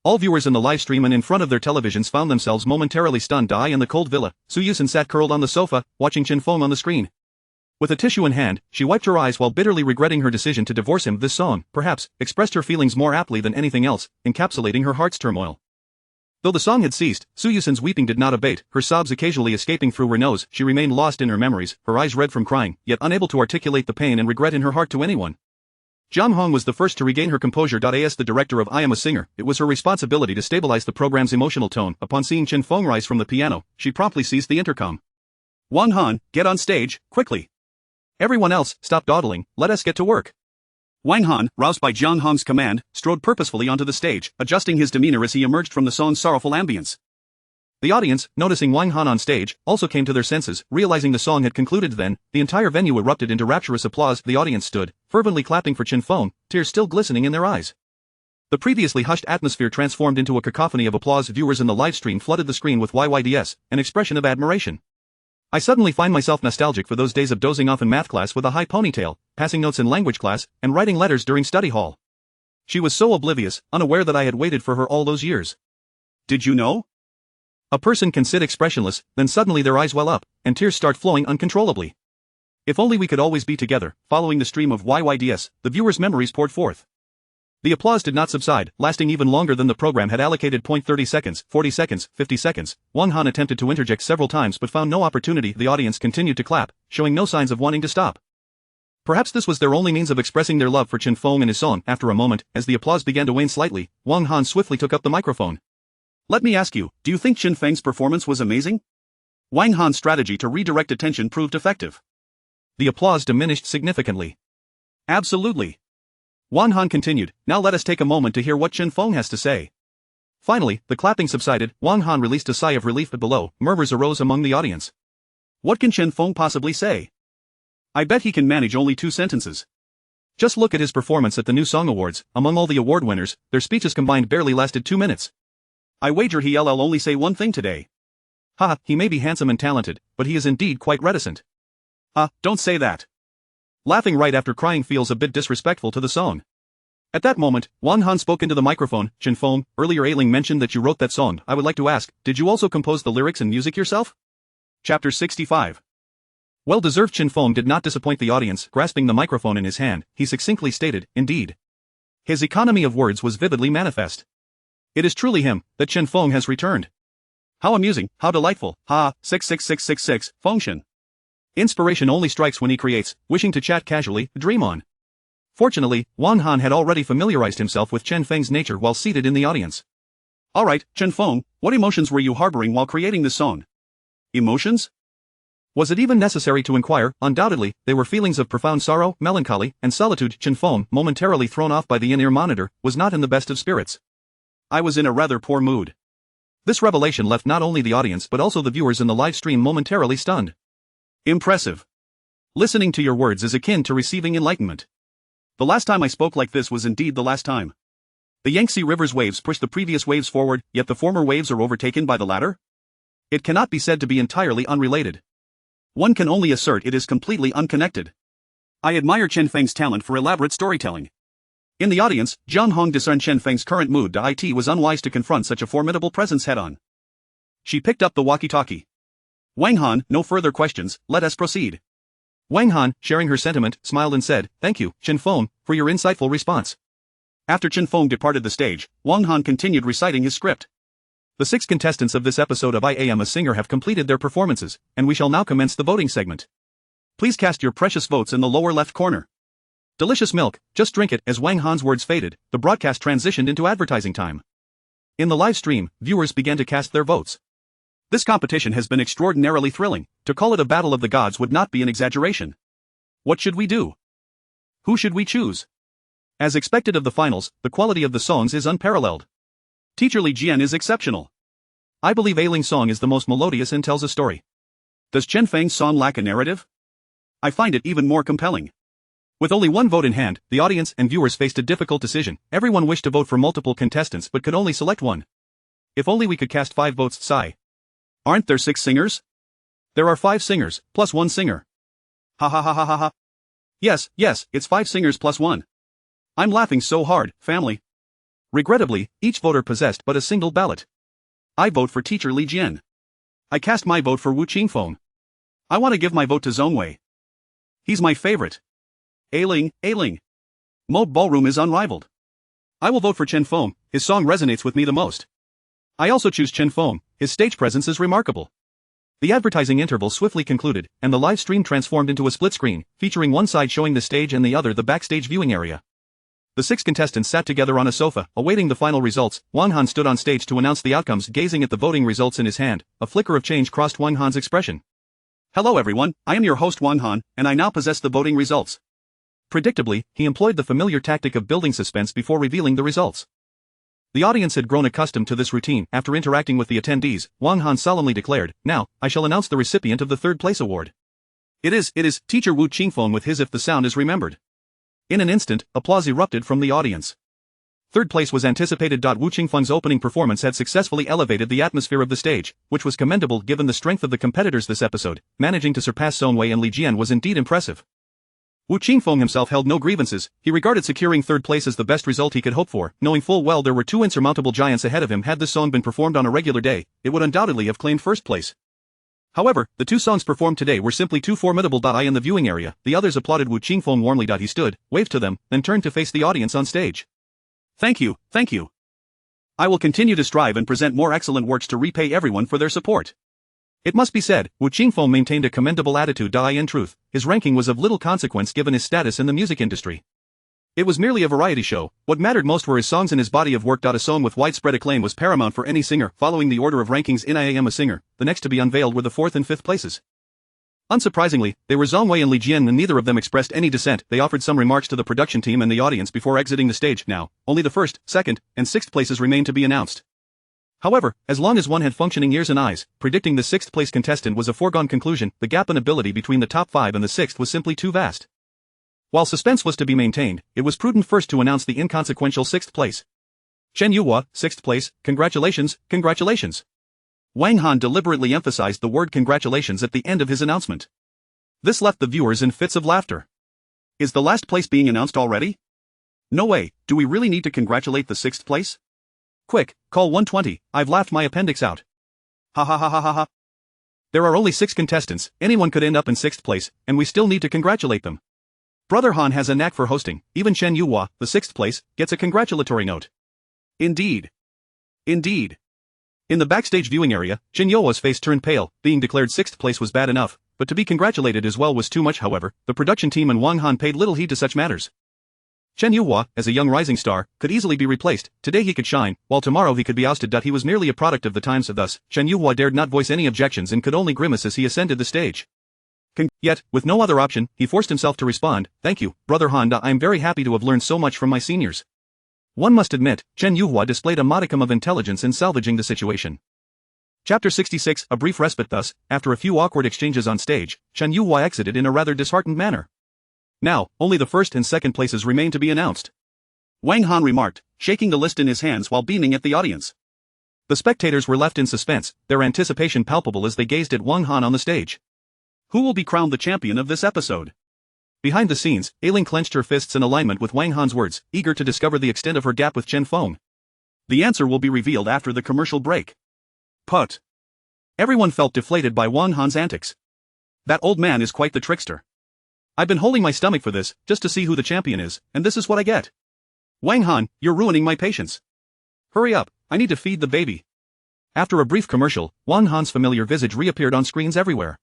All viewers in the live stream and in front of their televisions found themselves momentarily stunned. In the cold villa, Su Yuxin sat curled on the sofa, watching Chen Feng on the screen. With a tissue in hand, she wiped her eyes while bitterly regretting her decision to divorce him. This song, perhaps, expressed her feelings more aptly than anything else, encapsulating her heart's turmoil. Though the song had ceased, Su Yuxin's weeping did not abate, her sobs occasionally escaping through her nose. She remained lost in her memories, her eyes red from crying, yet unable to articulate the pain and regret in her heart to anyone. Zhang Hong was the first to regain her composure. As the director of I Am a Singer, it was her responsibility to stabilize the program's emotional tone. Upon seeing Chen Feng rise from the piano, she promptly seized the intercom. Wang Han, get on stage, quickly. Everyone else, stop dawdling, let us get to work. Wang Han, roused by Jiang Hong's command, strode purposefully onto the stage, adjusting his demeanor as he emerged from the song's sorrowful ambience. The audience, noticing Wang Han on stage, also came to their senses, realizing the song had concluded. Then, the entire venue erupted into rapturous applause. The audience stood, fervently clapping for Chen Feng, tears still glistening in their eyes. The previously hushed atmosphere transformed into a cacophony of applause. Viewers in the livestream flooded the screen with YYDS, an expression of admiration. I suddenly find myself nostalgic for those days of dozing off in math class with a high ponytail, passing notes in language class, and writing letters during study hall. She was so oblivious, unaware that I had waited for her all those years. Did you know? A person can sit expressionless, then suddenly their eyes well up, and tears start flowing uncontrollably. If only we could always be together. Following the stream of YYDS, the viewers' memories poured forth. The applause did not subside, lasting even longer than the program had allocated. 30 seconds, 40 seconds, 50 seconds. Wang Han attempted to interject several times but found no opportunity. The audience continued to clap, showing no signs of wanting to stop. Perhaps this was their only means of expressing their love for Chen Feng and his song. After a moment, as the applause began to wane slightly, Wang Han swiftly took up the microphone. Let me ask you, do you think Chen Feng's performance was amazing? Wang Han's strategy to redirect attention proved effective. The applause diminished significantly. Absolutely. Wang Han continued, now let us take a moment to hear what Chen Feng has to say. Finally, the clapping subsided. Wang Han released a sigh of relief, but below, murmurs arose among the audience. What can Chen Feng possibly say? I bet he can manage only 2 sentences. Just look at his performance at the New Song Awards. Among all the award winners, their speeches combined barely lasted 2 minutes. I wager he'll only say one thing today. Haha, he may be handsome and talented, but he is indeed quite reticent. Don't say that. Laughing right after crying feels a bit disrespectful to the song. At that moment, Wang Han spoke into the microphone. Chen Feng, earlier Ailing mentioned that you wrote that song. I would like to ask, did you also compose the lyrics and music yourself? Chapter 65. Well-deserved. Chen Feng did not disappoint the audience. Grasping the microphone in his hand, he succinctly stated, indeed. His economy of words was vividly manifest. It is truly him, that Chen Feng has returned. How amusing, how delightful, 66666, function. Inspiration only strikes when he creates. Wishing to chat casually, dream on. Fortunately, Wang Han had already familiarized himself with Chen Feng's nature while seated in the audience. Alright, Chen Feng, what emotions were you harboring while creating this song? Emotions? Was it even necessary to inquire? Undoubtedly, they were feelings of profound sorrow, melancholy, and solitude. Chen Feng, momentarily thrown off by the in-ear monitor, was not in the best of spirits. I was in a rather poor mood. This revelation left not only the audience but also the viewers in the live stream momentarily stunned. Impressive. Listening to your words is akin to receiving enlightenment. The last time I spoke like this was indeed the last time. The Yangtze River's waves push the previous waves forward, yet the former waves are overtaken by the latter? It cannot be said to be entirely unrelated. One can only assert it is completely unconnected. I admire Chen Feng's talent for elaborate storytelling. In the audience, Jiang Hong discerned Chen Feng's current mood. It was unwise to confront such a formidable presence head-on. She picked up the walkie-talkie. Wang Han, no further questions, let us proceed. Wang Han, sharing her sentiment, smiled and said, thank you, Chen Feng, for your insightful response. After Chen Feng departed the stage, Wang Han continued reciting his script. The 6 contestants of this episode of I Am a Singer have completed their performances, and we shall now commence the voting segment. Please cast your precious votes in the lower left corner. Delicious milk, just drink it. As Wang Han's words faded, the broadcast transitioned into advertising time. In the live stream, viewers began to cast their votes. This competition has been extraordinarily thrilling. To call it a battle of the gods would not be an exaggeration. What should we do? Who should we choose? As expected of the finals, the quality of the songs is unparalleled. Teacher Li Jian is exceptional. I believe Ailing's song is the most melodious and tells a story. Does Chen Feng's song lack a narrative? I find it even more compelling. With only one vote in hand, the audience and viewers faced a difficult decision. Everyone wished to vote for multiple contestants but could only select one. If only we could cast 5 votes, sigh. Aren't there 6 singers? There are 5 singers, plus 1 singer. Ha ha ha ha ha ha. Yes, it's 5 singers plus 1. I'm laughing so hard, family. Regrettably, each voter possessed but a single ballot. I vote for Teacher Li Jian. I cast my vote for Wu Qingfeng. I want to give my vote to Zhongwei. He's my favorite. Ailing. Mo Ballroom is unrivaled. I will vote for Chen Feng, his song resonates with me the most. I also choose Chen Feng, his stage presence is remarkable. The advertising interval swiftly concluded, and the live stream transformed into a split screen, featuring one side showing the stage and the other the backstage viewing area. The 6 contestants sat together on a sofa, awaiting the final results. Wang Han stood on stage to announce the outcomes, gazing at the voting results in his hand. A flicker of change crossed Wang Han's expression. Hello everyone, I am your host Wang Han, and I now possess the voting results. Predictably, he employed the familiar tactic of building suspense before revealing the results. The audience had grown accustomed to this routine. After interacting with the attendees, Wang Han solemnly declared, "Now, I shall announce the recipient of the third place award. It is teacher Wu Qingfeng with his If the Sound is Remembered." In an instant, applause erupted from the audience. Third place was anticipated. Wu Qingfeng's opening performance had successfully elevated the atmosphere of the stage, which was commendable given the strength of the competitors this episode. Managing to surpass Song Wei and Li Jian was indeed impressive. Wu Qingfeng himself held no grievances. He regarded securing third place as the best result he could hope for, knowing full well there were two insurmountable giants ahead of him. Had this song been performed on a regular day, it would undoubtedly have claimed first place. However, the two songs performed today were simply too formidable. In the viewing area, the others applauded Wu Qingfeng warmly. He stood, waved to them, then turned to face the audience on stage. Thank you. I will continue to strive and present more excellent works to repay everyone for their support. It must be said, Wu Qingfeng maintained a commendable attitude. In truth, his ranking was of little consequence given his status in the music industry. It was merely a variety show. What mattered most were his songs and his body of work. A song with widespread acclaim was paramount for any singer. Following the order of rankings in I Am a Singer, the next to be unveiled were the fourth and fifth places. Unsurprisingly, they were Song Wei and Li Jian, and neither of them expressed any dissent. They offered some remarks to the production team and the audience before exiting the stage. Now, only the first, second, and sixth places remained to be announced. However, as long as one had functioning ears and eyes, predicting the sixth place contestant was a foregone conclusion. The gap in ability between the top five and the sixth was simply too vast. While suspense was to be maintained, it was prudent first to announce the inconsequential sixth place. Chen Yuhua, sixth place, congratulations. Wang Han deliberately emphasized the word congratulations at the end of his announcement. This left the viewers in fits of laughter. Is the last place being announced already? No way, do we really need to congratulate the sixth place? Quick, call 120, I've laughed my appendix out. Ha. There are only 6 contestants, anyone could end up in sixth place, and we still need to congratulate them. Brother Han has a knack for hosting. Even Chen Yuhua, the sixth place, gets a congratulatory note. Indeed. In the backstage viewing area, Chen Yuhua's face turned pale. Being declared sixth place was bad enough, but to be congratulated as well was too much. However, the production team and Wang Han paid little heed to such matters. Chen Yuhua, as a young rising star, could easily be replaced. Today he could shine, while tomorrow he could be ousted. He was merely a product of the times. Thus, Chen Yuhua dared not voice any objections and could only grimace as he ascended the stage. Yet, with no other option, he forced himself to respond, "Thank you, Brother Han. I am very happy to have learned so much from my seniors." One must admit, Chen Yuhua displayed a modicum of intelligence in salvaging the situation. Chapter 66, a brief respite. Thus, after a few awkward exchanges on stage, Chen Yuhua exited in a rather disheartened manner. Now, only the first and second places remain to be announced. Wang Han remarked, shaking the list in his hands while beaming at the audience. The spectators were left in suspense, their anticipation palpable as they gazed at Wang Han on the stage. Who will be crowned the champion of this episode? Behind the scenes, Ailing clenched her fists in alignment with Wang Han's words, eager to discover the extent of her gap with Chen Feng. The answer will be revealed after the commercial break. Put. Everyone felt deflated by Wang Han's antics. That old man is quite the trickster. I've been holding my stomach for this, just to see who the champion is, and this is what I get. Wang Han, you're ruining my patience. Hurry up, I need to feed the baby. After a brief commercial, Wang Han's familiar visage reappeared on screens everywhere.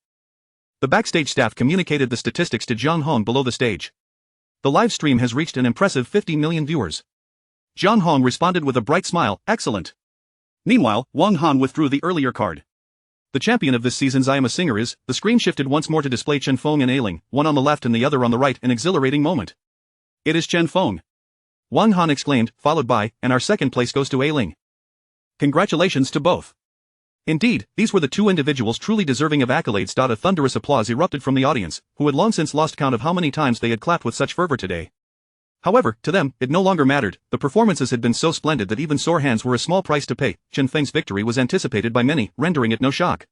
The backstage staff communicated the statistics to Jiang Hong below the stage. The live stream has reached an impressive 50 million viewers. Jiang Hong responded with a bright smile, excellent. Meanwhile, Wang Han withdrew the earlier card. The champion of this season's I Am a Singer is, the screen shifted once more to display Chen Feng and Ailing, one on the left and the other on the right, an exhilarating moment. It is Chen Feng. Wang Han exclaimed, followed by, and our second place goes to Ailing. Congratulations to both. Indeed, these were the two individuals truly deserving of accolades. A thunderous applause erupted from the audience, who had long since lost count of how many times they had clapped with such fervor today. However, to them, it no longer mattered. The performances had been so splendid that even sore hands were a small price to pay. Chen Feng's victory was anticipated by many, rendering it no shock.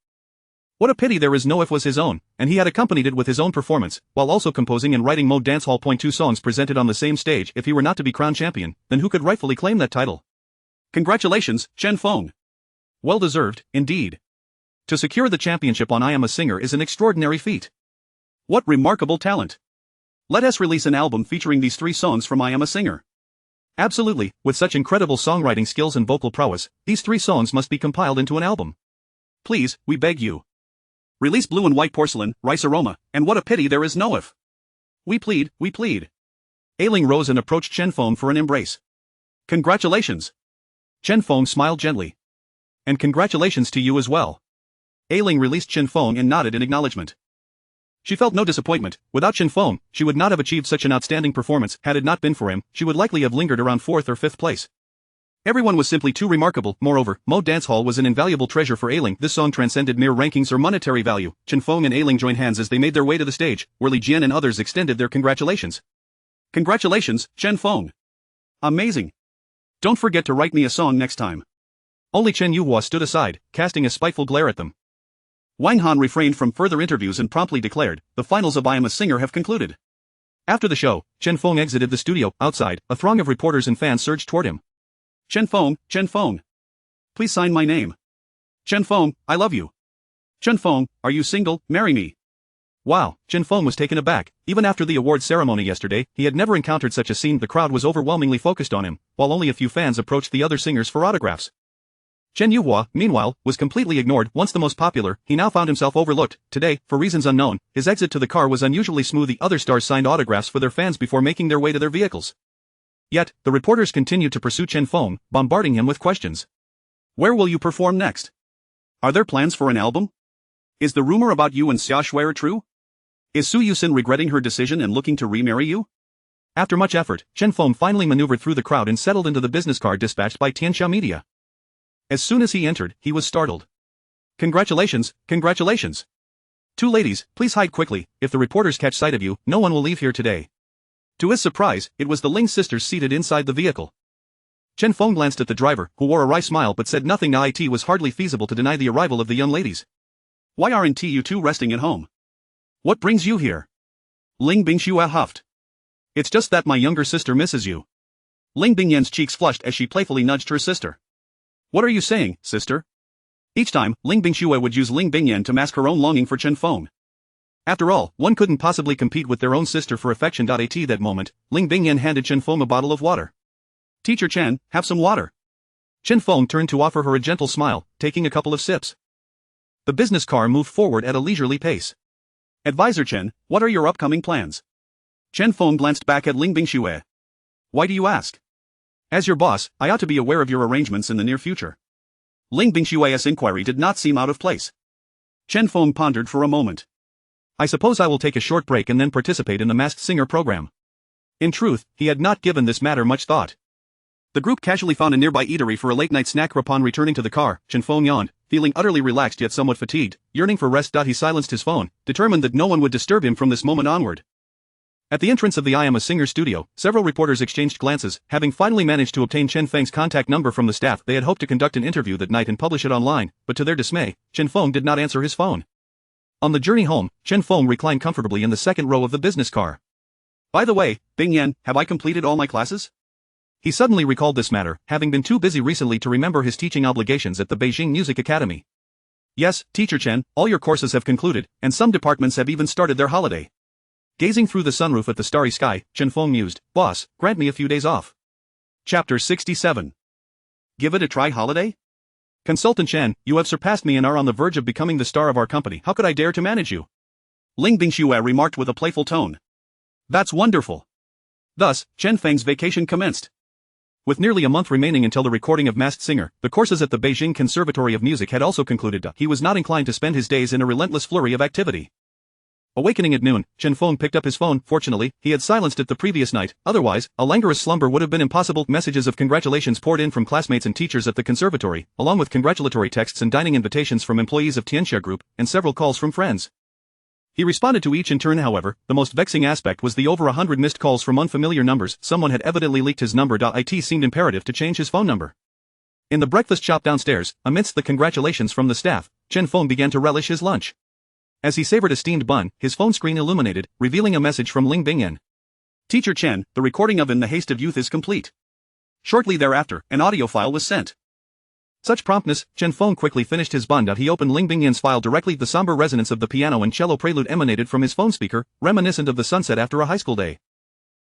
What a pity there is no if was his own, and he had accompanied it with his own performance, while also composing and writing Mode Dancehall. 2 songs presented on the same stage. If he were not to be crowned champion, then who could rightfully claim that title? Congratulations, Chen Feng. Well deserved, indeed. To secure the championship on I Am a Singer is an extraordinary feat. What remarkable talent. Let us release an album featuring these 3 songs from I Am a Singer. Absolutely, with such incredible songwriting skills and vocal prowess, these 3 songs must be compiled into an album. Please, we beg you. Release Blue and White Porcelain, Rice Aroma, and What a Pity There Is No If. We plead. Ailing rose and approached Chen Feng for an embrace. Congratulations. Chen Feng smiled gently. And congratulations to you as well. Ailing released Chen Feng and nodded in acknowledgement. She felt no disappointment. Without Chen Feng, she would not have achieved such an outstanding performance. Had it not been for him, she would likely have lingered around 4th or 5th place. Everyone was simply too remarkable. Moreover, Mo Dance Hall was an invaluable treasure for Ailing. This song transcended mere rankings or monetary value. Chen Feng and Ailing joined hands as they made their way to the stage, where Li Jian and others extended their congratulations. Congratulations, Chen Feng. Amazing. Don't forget to write me a song next time. Only Chen Yuhua stood aside, casting a spiteful glare at them. Wang Han refrained from further interviews and promptly declared, the finals of I Am a Singer have concluded. After the show, Chen Feng exited the studio. Outside, a throng of reporters and fans surged toward him. Chen Feng. Please sign my name. Chen Feng, I love you. Chen Feng, are you single? Marry me. Wow, Chen Feng was taken aback. Even after the award ceremony yesterday, he had never encountered such a scene. The crowd was overwhelmingly focused on him, while only a few fans approached the other singers for autographs. Chen Yuhua, meanwhile, was completely ignored. Once the most popular, he now found himself overlooked. Today, for reasons unknown, his exit to the car was unusually smooth. The other stars signed autographs for their fans before making their way to their vehicles. Yet, the reporters continued to pursue Chen Feng, bombarding him with questions. Where will you perform next? Are there plans for an album? Is the rumor about you and Xia Shuai true? Is Su Yuxin regretting her decision and looking to remarry you? After much effort, Chen Feng finally maneuvered through the crowd and settled into the business car dispatched by Tianxia Media. As soon as he entered, he was startled. Congratulations. 2 ladies, please hide quickly. If the reporters catch sight of you, no one will leave here today. To his surprise, it was the Ling sisters seated inside the vehicle. Chen Feng glanced at the driver, who wore a wry smile but said nothing. It was hardly feasible to deny the arrival of the young ladies. Why aren't you two resting at home? What brings you here? Ling Bingxue huffed. It's just that my younger sister misses you. Ling Bingyan's cheeks flushed as she playfully nudged her sister. What are you saying, sister? Each time, Ling Bingxue would use Ling Bingyan to mask her own longing for Chen Feng. After all, one couldn't possibly compete with their own sister for affection. At that moment, Ling Bingyan handed Chen Feng a bottle of water. Teacher Chen, have some water. Chen Feng turned to offer her a gentle smile, taking a couple of sips. The business car moved forward at a leisurely pace. Advisor Chen, what are your upcoming plans? Chen Feng glanced back at Ling Bingxue. Why do you ask? As your boss, I ought to be aware of your arrangements in the near future. Ling Bingshue's inquiry did not seem out of place. Chen Feng pondered for a moment. I suppose I will take a short break and then participate in the Masked Singer program. In truth, he had not given this matter much thought. The group casually found a nearby eatery for a late-night snack. Upon returning to the car, Chen Feng yawned, feeling utterly relaxed yet somewhat fatigued, yearning for rest. He silenced his phone, determined that no one would disturb him from this moment onward. At the entrance of the I Am a Singer studio, several reporters exchanged glances. Having finally managed to obtain Chen Feng's contact number from the staff, they had hoped to conduct an interview that night and publish it online, but to their dismay, Chen Feng did not answer his phone. On the journey home, Chen Feng reclined comfortably in the second row of the business car. By the way, Bingyan, have I completed all my classes? He suddenly recalled this matter, having been too busy recently to remember his teaching obligations at the Beijing Music Academy. Yes, Teacher Chen, all your courses have concluded, and some departments have even started their holiday. Gazing through the sunroof at the starry sky, Chen Feng mused, Boss, grant me a few days off. Chapter 67. Give it a try holiday? Consultant Chen, you have surpassed me and are on the verge of becoming the star of our company. How could I dare to manage you? Ling Bingxue remarked with a playful tone. That's wonderful. Thus, Chen Feng's vacation commenced. With nearly a month remaining until the recording of Masked Singer, the courses at the Beijing Conservatory of Music had also concluded. He was not inclined to spend his days in a relentless flurry of activity. Awakening at noon, Chen Feng picked up his phone. Fortunately, he had silenced it the previous night, otherwise, a languorous slumber would have been impossible. Messages of congratulations poured in from classmates and teachers at the conservatory, along with congratulatory texts and dining invitations from employees of Tianxia Group, and several calls from friends. He responded to each in turn. However, the most vexing aspect was the over 100 missed calls from unfamiliar numbers. Someone had evidently leaked his number. It seemed imperative to change his phone number. In the breakfast shop downstairs, amidst the congratulations from the staff, Chen Feng began to relish his lunch. As he savored a steamed bun, his phone screen illuminated, revealing a message from Ling Bingyan. Teacher Chen, the recording of In the Haste of Youth is complete. Shortly thereafter, an audio file was sent. Such promptness, Chen Feng quickly finished his bun. He opened Ling Bingyan's file directly. The somber resonance of the piano and cello prelude emanated from his phone speaker, reminiscent of the sunset after a high school day.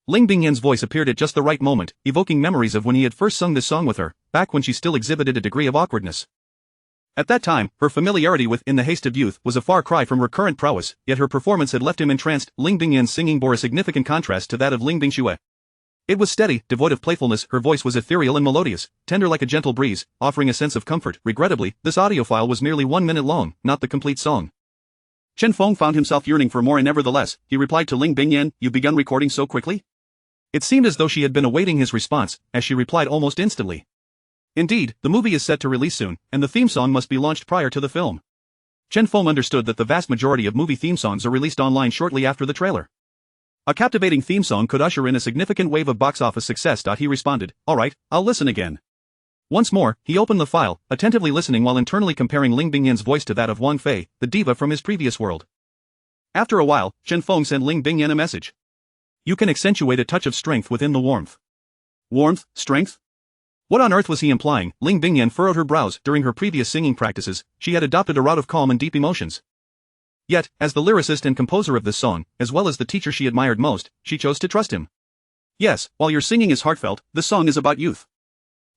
Ling Bingyan's voice appeared at just the right moment, evoking memories of when he had first sung this song with her, back when she still exhibited a degree of awkwardness. At that time, her familiarity with In the Haste of Youth was a far cry from recurrent prowess, yet her performance had left him entranced. Ling Bingyan's singing bore a significant contrast to that of Ling Bingxue. It was steady, devoid of playfulness. Her voice was ethereal and melodious, tender like a gentle breeze, offering a sense of comfort. Regrettably, this audio file was merely 1 minute long, not the complete song. Chen Feng found himself yearning for more and nevertheless, he replied to Ling Bingyan, "You've begun recording so quickly?" It seemed as though she had been awaiting his response, as she replied almost instantly. Indeed, the movie is set to release soon, and the theme song must be launched prior to the film. Chen Feng understood that the vast majority of movie theme songs are released online shortly after the trailer. A captivating theme song could usher in a significant wave of box office success. He responded, "Alright, I'll listen again." Once more, he opened the file, attentively listening while internally comparing Ling Bingyan's voice to that of Wang Fei, the diva from his previous world. After a while, Chen Feng sent Ling Bingyan a message. "You can accentuate a touch of strength within the warmth." Warmth? Strength? What on earth was he implying? Ling Bingyan furrowed her brows. During her previous singing practices, she had adopted a route of calm and deep emotions. Yet, as the lyricist and composer of this song, as well as the teacher she admired most, she chose to trust him. Yes, while your singing is heartfelt, this song is about youth.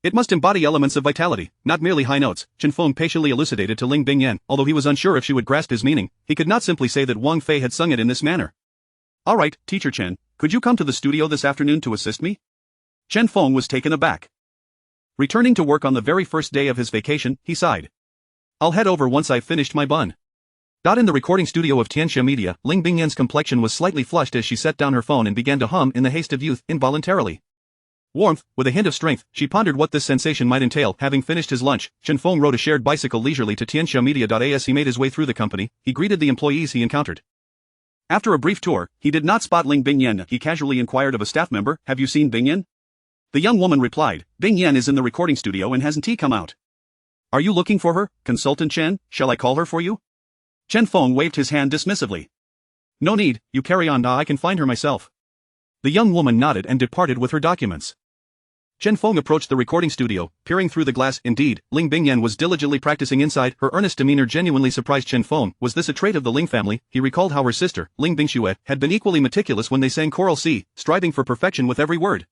It must embody elements of vitality, not merely high notes, Chen Feng patiently elucidated to Ling Bingyan. Although he was unsure if she would grasp his meaning, he could not simply say that Wang Fei had sung it in this manner. "Alright, Teacher Chen, could you come to the studio this afternoon to assist me?" Chen Feng was taken aback. Returning to work on the very first day of his vacation, he sighed. "I'll head over once I've finished my bun." In the recording studio of Tianxia Media, Ling Bingyan's complexion was slightly flushed as she set down her phone and began to hum in the haste of youth, involuntarily. Warmth, with a hint of strength, she pondered what this sensation might entail. Having finished his lunch, Chen Feng rode a shared bicycle leisurely to Tianxia Media. As he made his way through the company, he greeted the employees he encountered. After a brief tour, he did not spot Ling Bingyan. He casually inquired of a staff member, "Have you seen Bingyan?" The young woman replied, "Bingyan is in the recording studio and hasn't come out." "Are you looking for her, Consultant Chen? Shall I call her for you?" Chen Feng waved his hand dismissively. "No need, you carry on. I can find her myself." The young woman nodded and departed with her documents. Chen Feng approached the recording studio, peering through the glass. Indeed, Ling Bingyan was diligently practicing inside. Her earnest demeanor genuinely surprised Chen Feng. Was this a trait of the Ling family? He recalled how her sister, Ling Bingxue, had been equally meticulous when they sang choral C, striving for perfection with every word.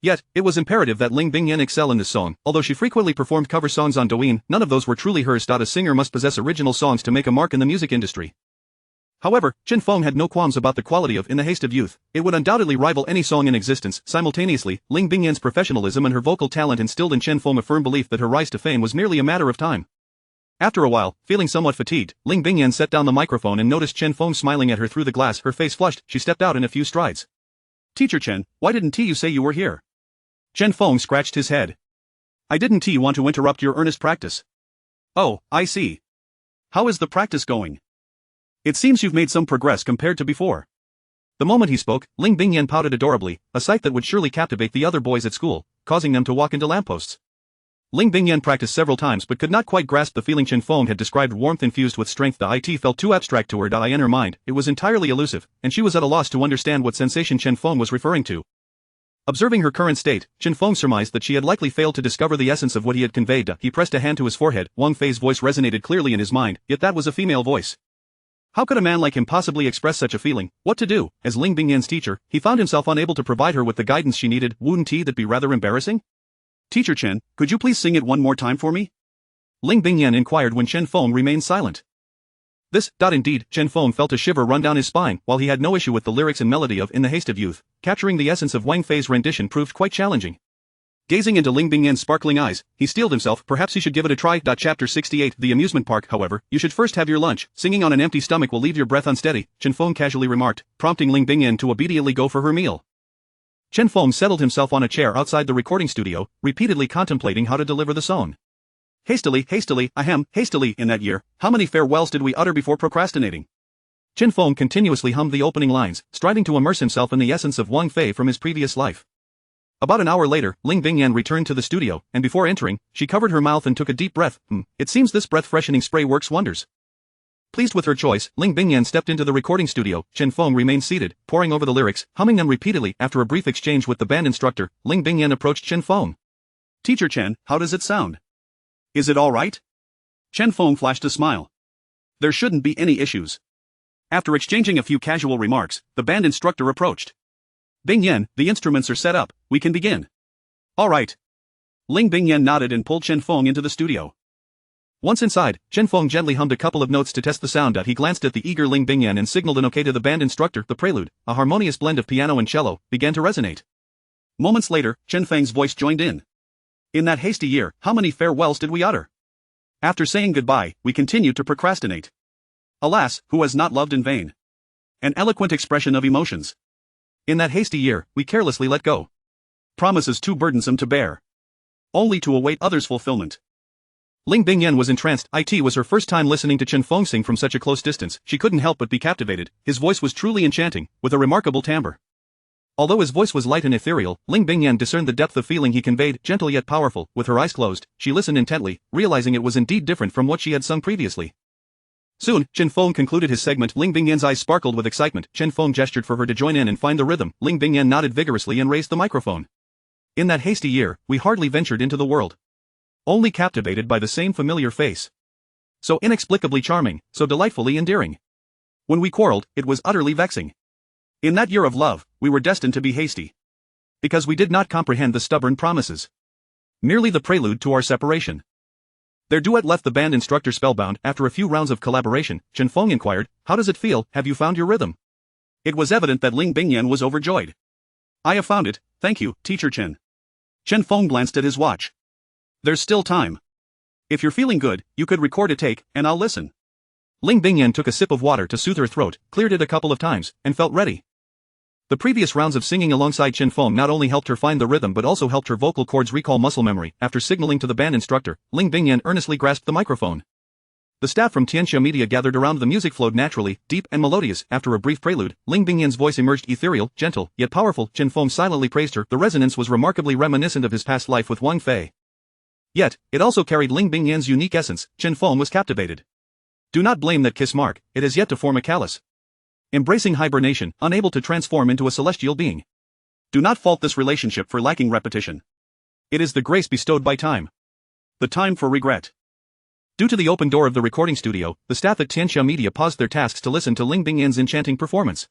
Yet, it was imperative that Ling Bingyan excel in this song. Although she frequently performed cover songs on Douyin, none of those were truly hers. A singer must possess original songs to make a mark in the music industry. However, Chen Feng had no qualms about the quality of In the Haste of Youth. It would undoubtedly rival any song in existence. Simultaneously, Ling Bingyan's professionalism and her vocal talent instilled in Chen Feng a firm belief that her rise to fame was merely a matter of time. After a while, feeling somewhat fatigued, Ling Bingyan set down the microphone and noticed Chen Feng smiling at her through the glass. Her face flushed. She stepped out in a few strides. "Teacher Chen, why didn't you say you were here?" Chen Feng scratched his head. "I didn't want to interrupt your earnest practice." "Oh, I see. How is the practice going?" "It seems you've made some progress compared to before." The moment he spoke, Ling Bingyan pouted adorably, a sight that would surely captivate the other boys at school, causing them to walk into lampposts. Ling Bingyan practiced several times but could not quite grasp the feeling Chen Feng had described. Warmth infused with strength. It felt too abstract to her. In her mind, it was entirely elusive, and she was at a loss to understand what sensation Chen Feng was referring to. Observing her current state, Chen Feng surmised that she had likely failed to discover the essence of what he had conveyed. He pressed a hand to his forehead. Wang Fei's voice resonated clearly in his mind, yet that was a female voice. How could a man like him possibly express such a feeling? What to do? As Ling Bingyan's teacher, he found himself unable to provide her with the guidance she needed. Wouldn't that be rather embarrassing? "Teacher Chen, could you please sing it one more time for me?" Ling Bingyan inquired when Chen Feng remained silent. Indeed, Chen Feng felt a shiver run down his spine. While he had no issue with the lyrics and melody of In the Haste of Youth, capturing the essence of Wang Fei's rendition proved quite challenging. Gazing into Ling Bingyan's sparkling eyes, he steeled himself. Perhaps he should give it a try. Chapter 68 The amusement park. However, you should first have your lunch. Singing on an empty stomach will leave your breath unsteady, Chen Feng casually remarked, prompting Ling Bingyan to obediently go for her meal. Chen Feng settled himself on a chair outside the recording studio, repeatedly contemplating how to deliver the song. Hastily, in that year, how many farewells did we utter before procrastinating? Chen Feng continuously hummed the opening lines, striving to immerse himself in the essence of Wang Fei from his previous life. About an hour later, Ling Bingyan returned to the studio, and before entering, she covered her mouth and took a deep breath. It seems this breath-freshening spray works wonders. Pleased with her choice, Ling Bingyan stepped into the recording studio. Chen Feng remained seated, poring over the lyrics, humming them repeatedly. After a brief exchange with the band instructor, Ling Bingyan approached Chen Feng. "Teacher Chen, how does it sound? Is it all right?" Chen Feng flashed a smile. "There shouldn't be any issues." After exchanging a few casual remarks, the band instructor approached. "Bingyan, the instruments are set up, we can begin." "All right." Ling Bingyan nodded and pulled Chen Feng into the studio. Once inside, Chen Feng gently hummed a couple of notes to test the sound. He glanced at the eager Ling Bingyan and signaled an okay to the band instructor. The prelude, a harmonious blend of piano and cello, began to resonate. Moments later, Chen Feng's voice joined in. "In that hasty year, how many farewells did we utter? After saying goodbye, we continued to procrastinate. Alas, who has not loved in vain? An eloquent expression of emotions. In that hasty year, we carelessly let go. Promises too burdensome to bear. Only to await others' fulfillment. Ling Bingyan was entranced. It was her first time listening to Chen Feng sing from such a close distance. She couldn't help but be captivated. His voice was truly enchanting, with a remarkable timbre. Although his voice was light and ethereal, Ling Bingyan discerned the depth of feeling he conveyed, gentle yet powerful. With her eyes closed, she listened intently, realizing it was indeed different from what she had sung previously. Soon, Chen Feng concluded his segment. Ling Bingyan's eyes sparkled with excitement. Chen Feng gestured for her to join in and find the rhythm. Ling Bingyan nodded vigorously and raised the microphone. In that hasty year, we hardly ventured into the world. Only captivated by the same familiar face. So inexplicably charming, so delightfully endearing. When we quarreled, it was utterly vexing. In that year of love, we were destined to be hasty. Because we did not comprehend the stubborn promises. Merely the prelude to our separation. Their duet left the band instructor spellbound. After a few rounds of collaboration, Chen Feng inquired, "How does it feel? Have you found your rhythm?" It was evident that Ling Bingyan was overjoyed. "I have found it, thank you, Teacher Chen." Chen Feng glanced at his watch. "There's still time. If you're feeling good, you could record a take, and I'll listen." Ling Bingyan took a sip of water to soothe her throat, cleared it a couple of times, and felt ready. The previous rounds of singing alongside Chen Feng not only helped her find the rhythm but also helped her vocal cords recall muscle memory. After signaling to the band instructor, Ling Bingyan earnestly grasped the microphone. The staff from Tianxia Media gathered around. The music flowed naturally, deep and melodious. After a brief prelude, Ling Bingyan's voice emerged ethereal, gentle, yet powerful. Chen Feng silently praised her. The resonance was remarkably reminiscent of his past life with Wang Fei. Yet, it also carried Ling Bingyan's unique essence. Chen Feng was captivated. Do not blame that kiss mark, it has yet to form a callus. Embracing hibernation, unable to transform into a celestial being. Do not fault this relationship for lacking repetition. It is the grace bestowed by time. The time for regret. Due to the open door of the recording studio, the staff at Tianxia Media paused their tasks to listen to Ling Bingyan's enchanting performance.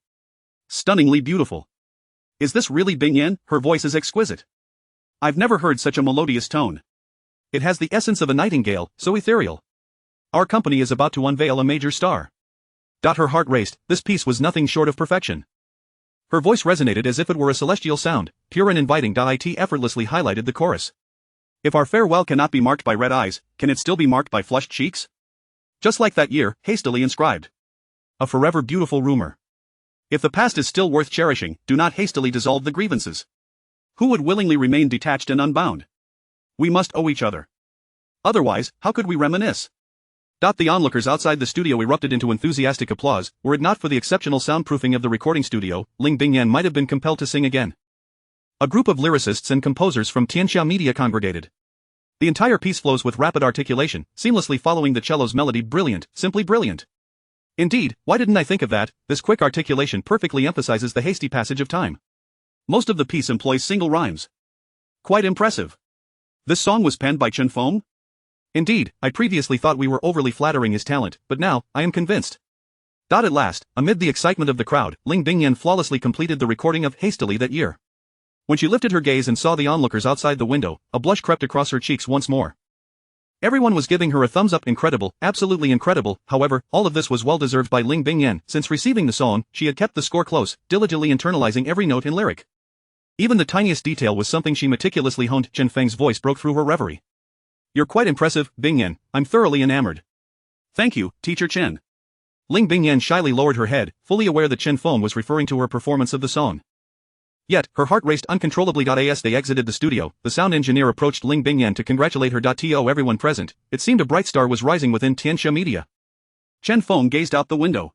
Stunningly beautiful. Is this really Bingyan? Her voice is exquisite. I've never heard such a melodious tone. It has the essence of a nightingale, so ethereal. Our company is about to unveil a major star. Her heart raced. This piece was nothing short of perfection. Her voice resonated as if it were a celestial sound, pure and inviting. It effortlessly highlighted the chorus. If our farewell cannot be marked by red eyes, can it still be marked by flushed cheeks? Just like that year, hastily inscribed. A forever beautiful rumor. If the past is still worth cherishing, do not hastily dissolve the grievances. Who would willingly remain detached and unbound? We must owe each other. Otherwise, how could we reminisce? The onlookers outside the studio erupted into enthusiastic applause. Were it not for the exceptional soundproofing of the recording studio, Ling Bingyan might have been compelled to sing again. A group of lyricists and composers from Tianxia Media congregated. The entire piece flows with rapid articulation, seamlessly following the cello's melody. Brilliant, simply brilliant. Indeed, why didn't I think of that? This quick articulation perfectly emphasizes the hasty passage of time. Most of the piece employs single rhymes. Quite impressive. This song was penned by Chen Feng? Indeed, I previously thought we were overly flattering his talent, but now, I am convinced. At last, amid the excitement of the crowd, Ling Bingyan flawlessly completed the recording of Hastily that year. When she lifted her gaze and saw the onlookers outside the window, a blush crept across her cheeks once more. Everyone was giving her a thumbs up. Incredible, absolutely incredible. However, all of this was well deserved by Ling Bingyan. Since receiving the song, she had kept the score close, diligently internalizing every note and lyric. Even the tiniest detail was something she meticulously honed. Chen Feng's voice broke through her reverie. You're quite impressive, Bingyan. I'm thoroughly enamored. Thank you, Teacher Chen. Ling Bingyan shyly lowered her head, fully aware that Chen Feng was referring to her performance of the song. Yet, her heart raced uncontrollably. As they exited the studio, the sound engineer approached Ling Bingyan to congratulate her. To everyone present, it seemed a bright star was rising within Tianxia Media. Chen Feng gazed out the window.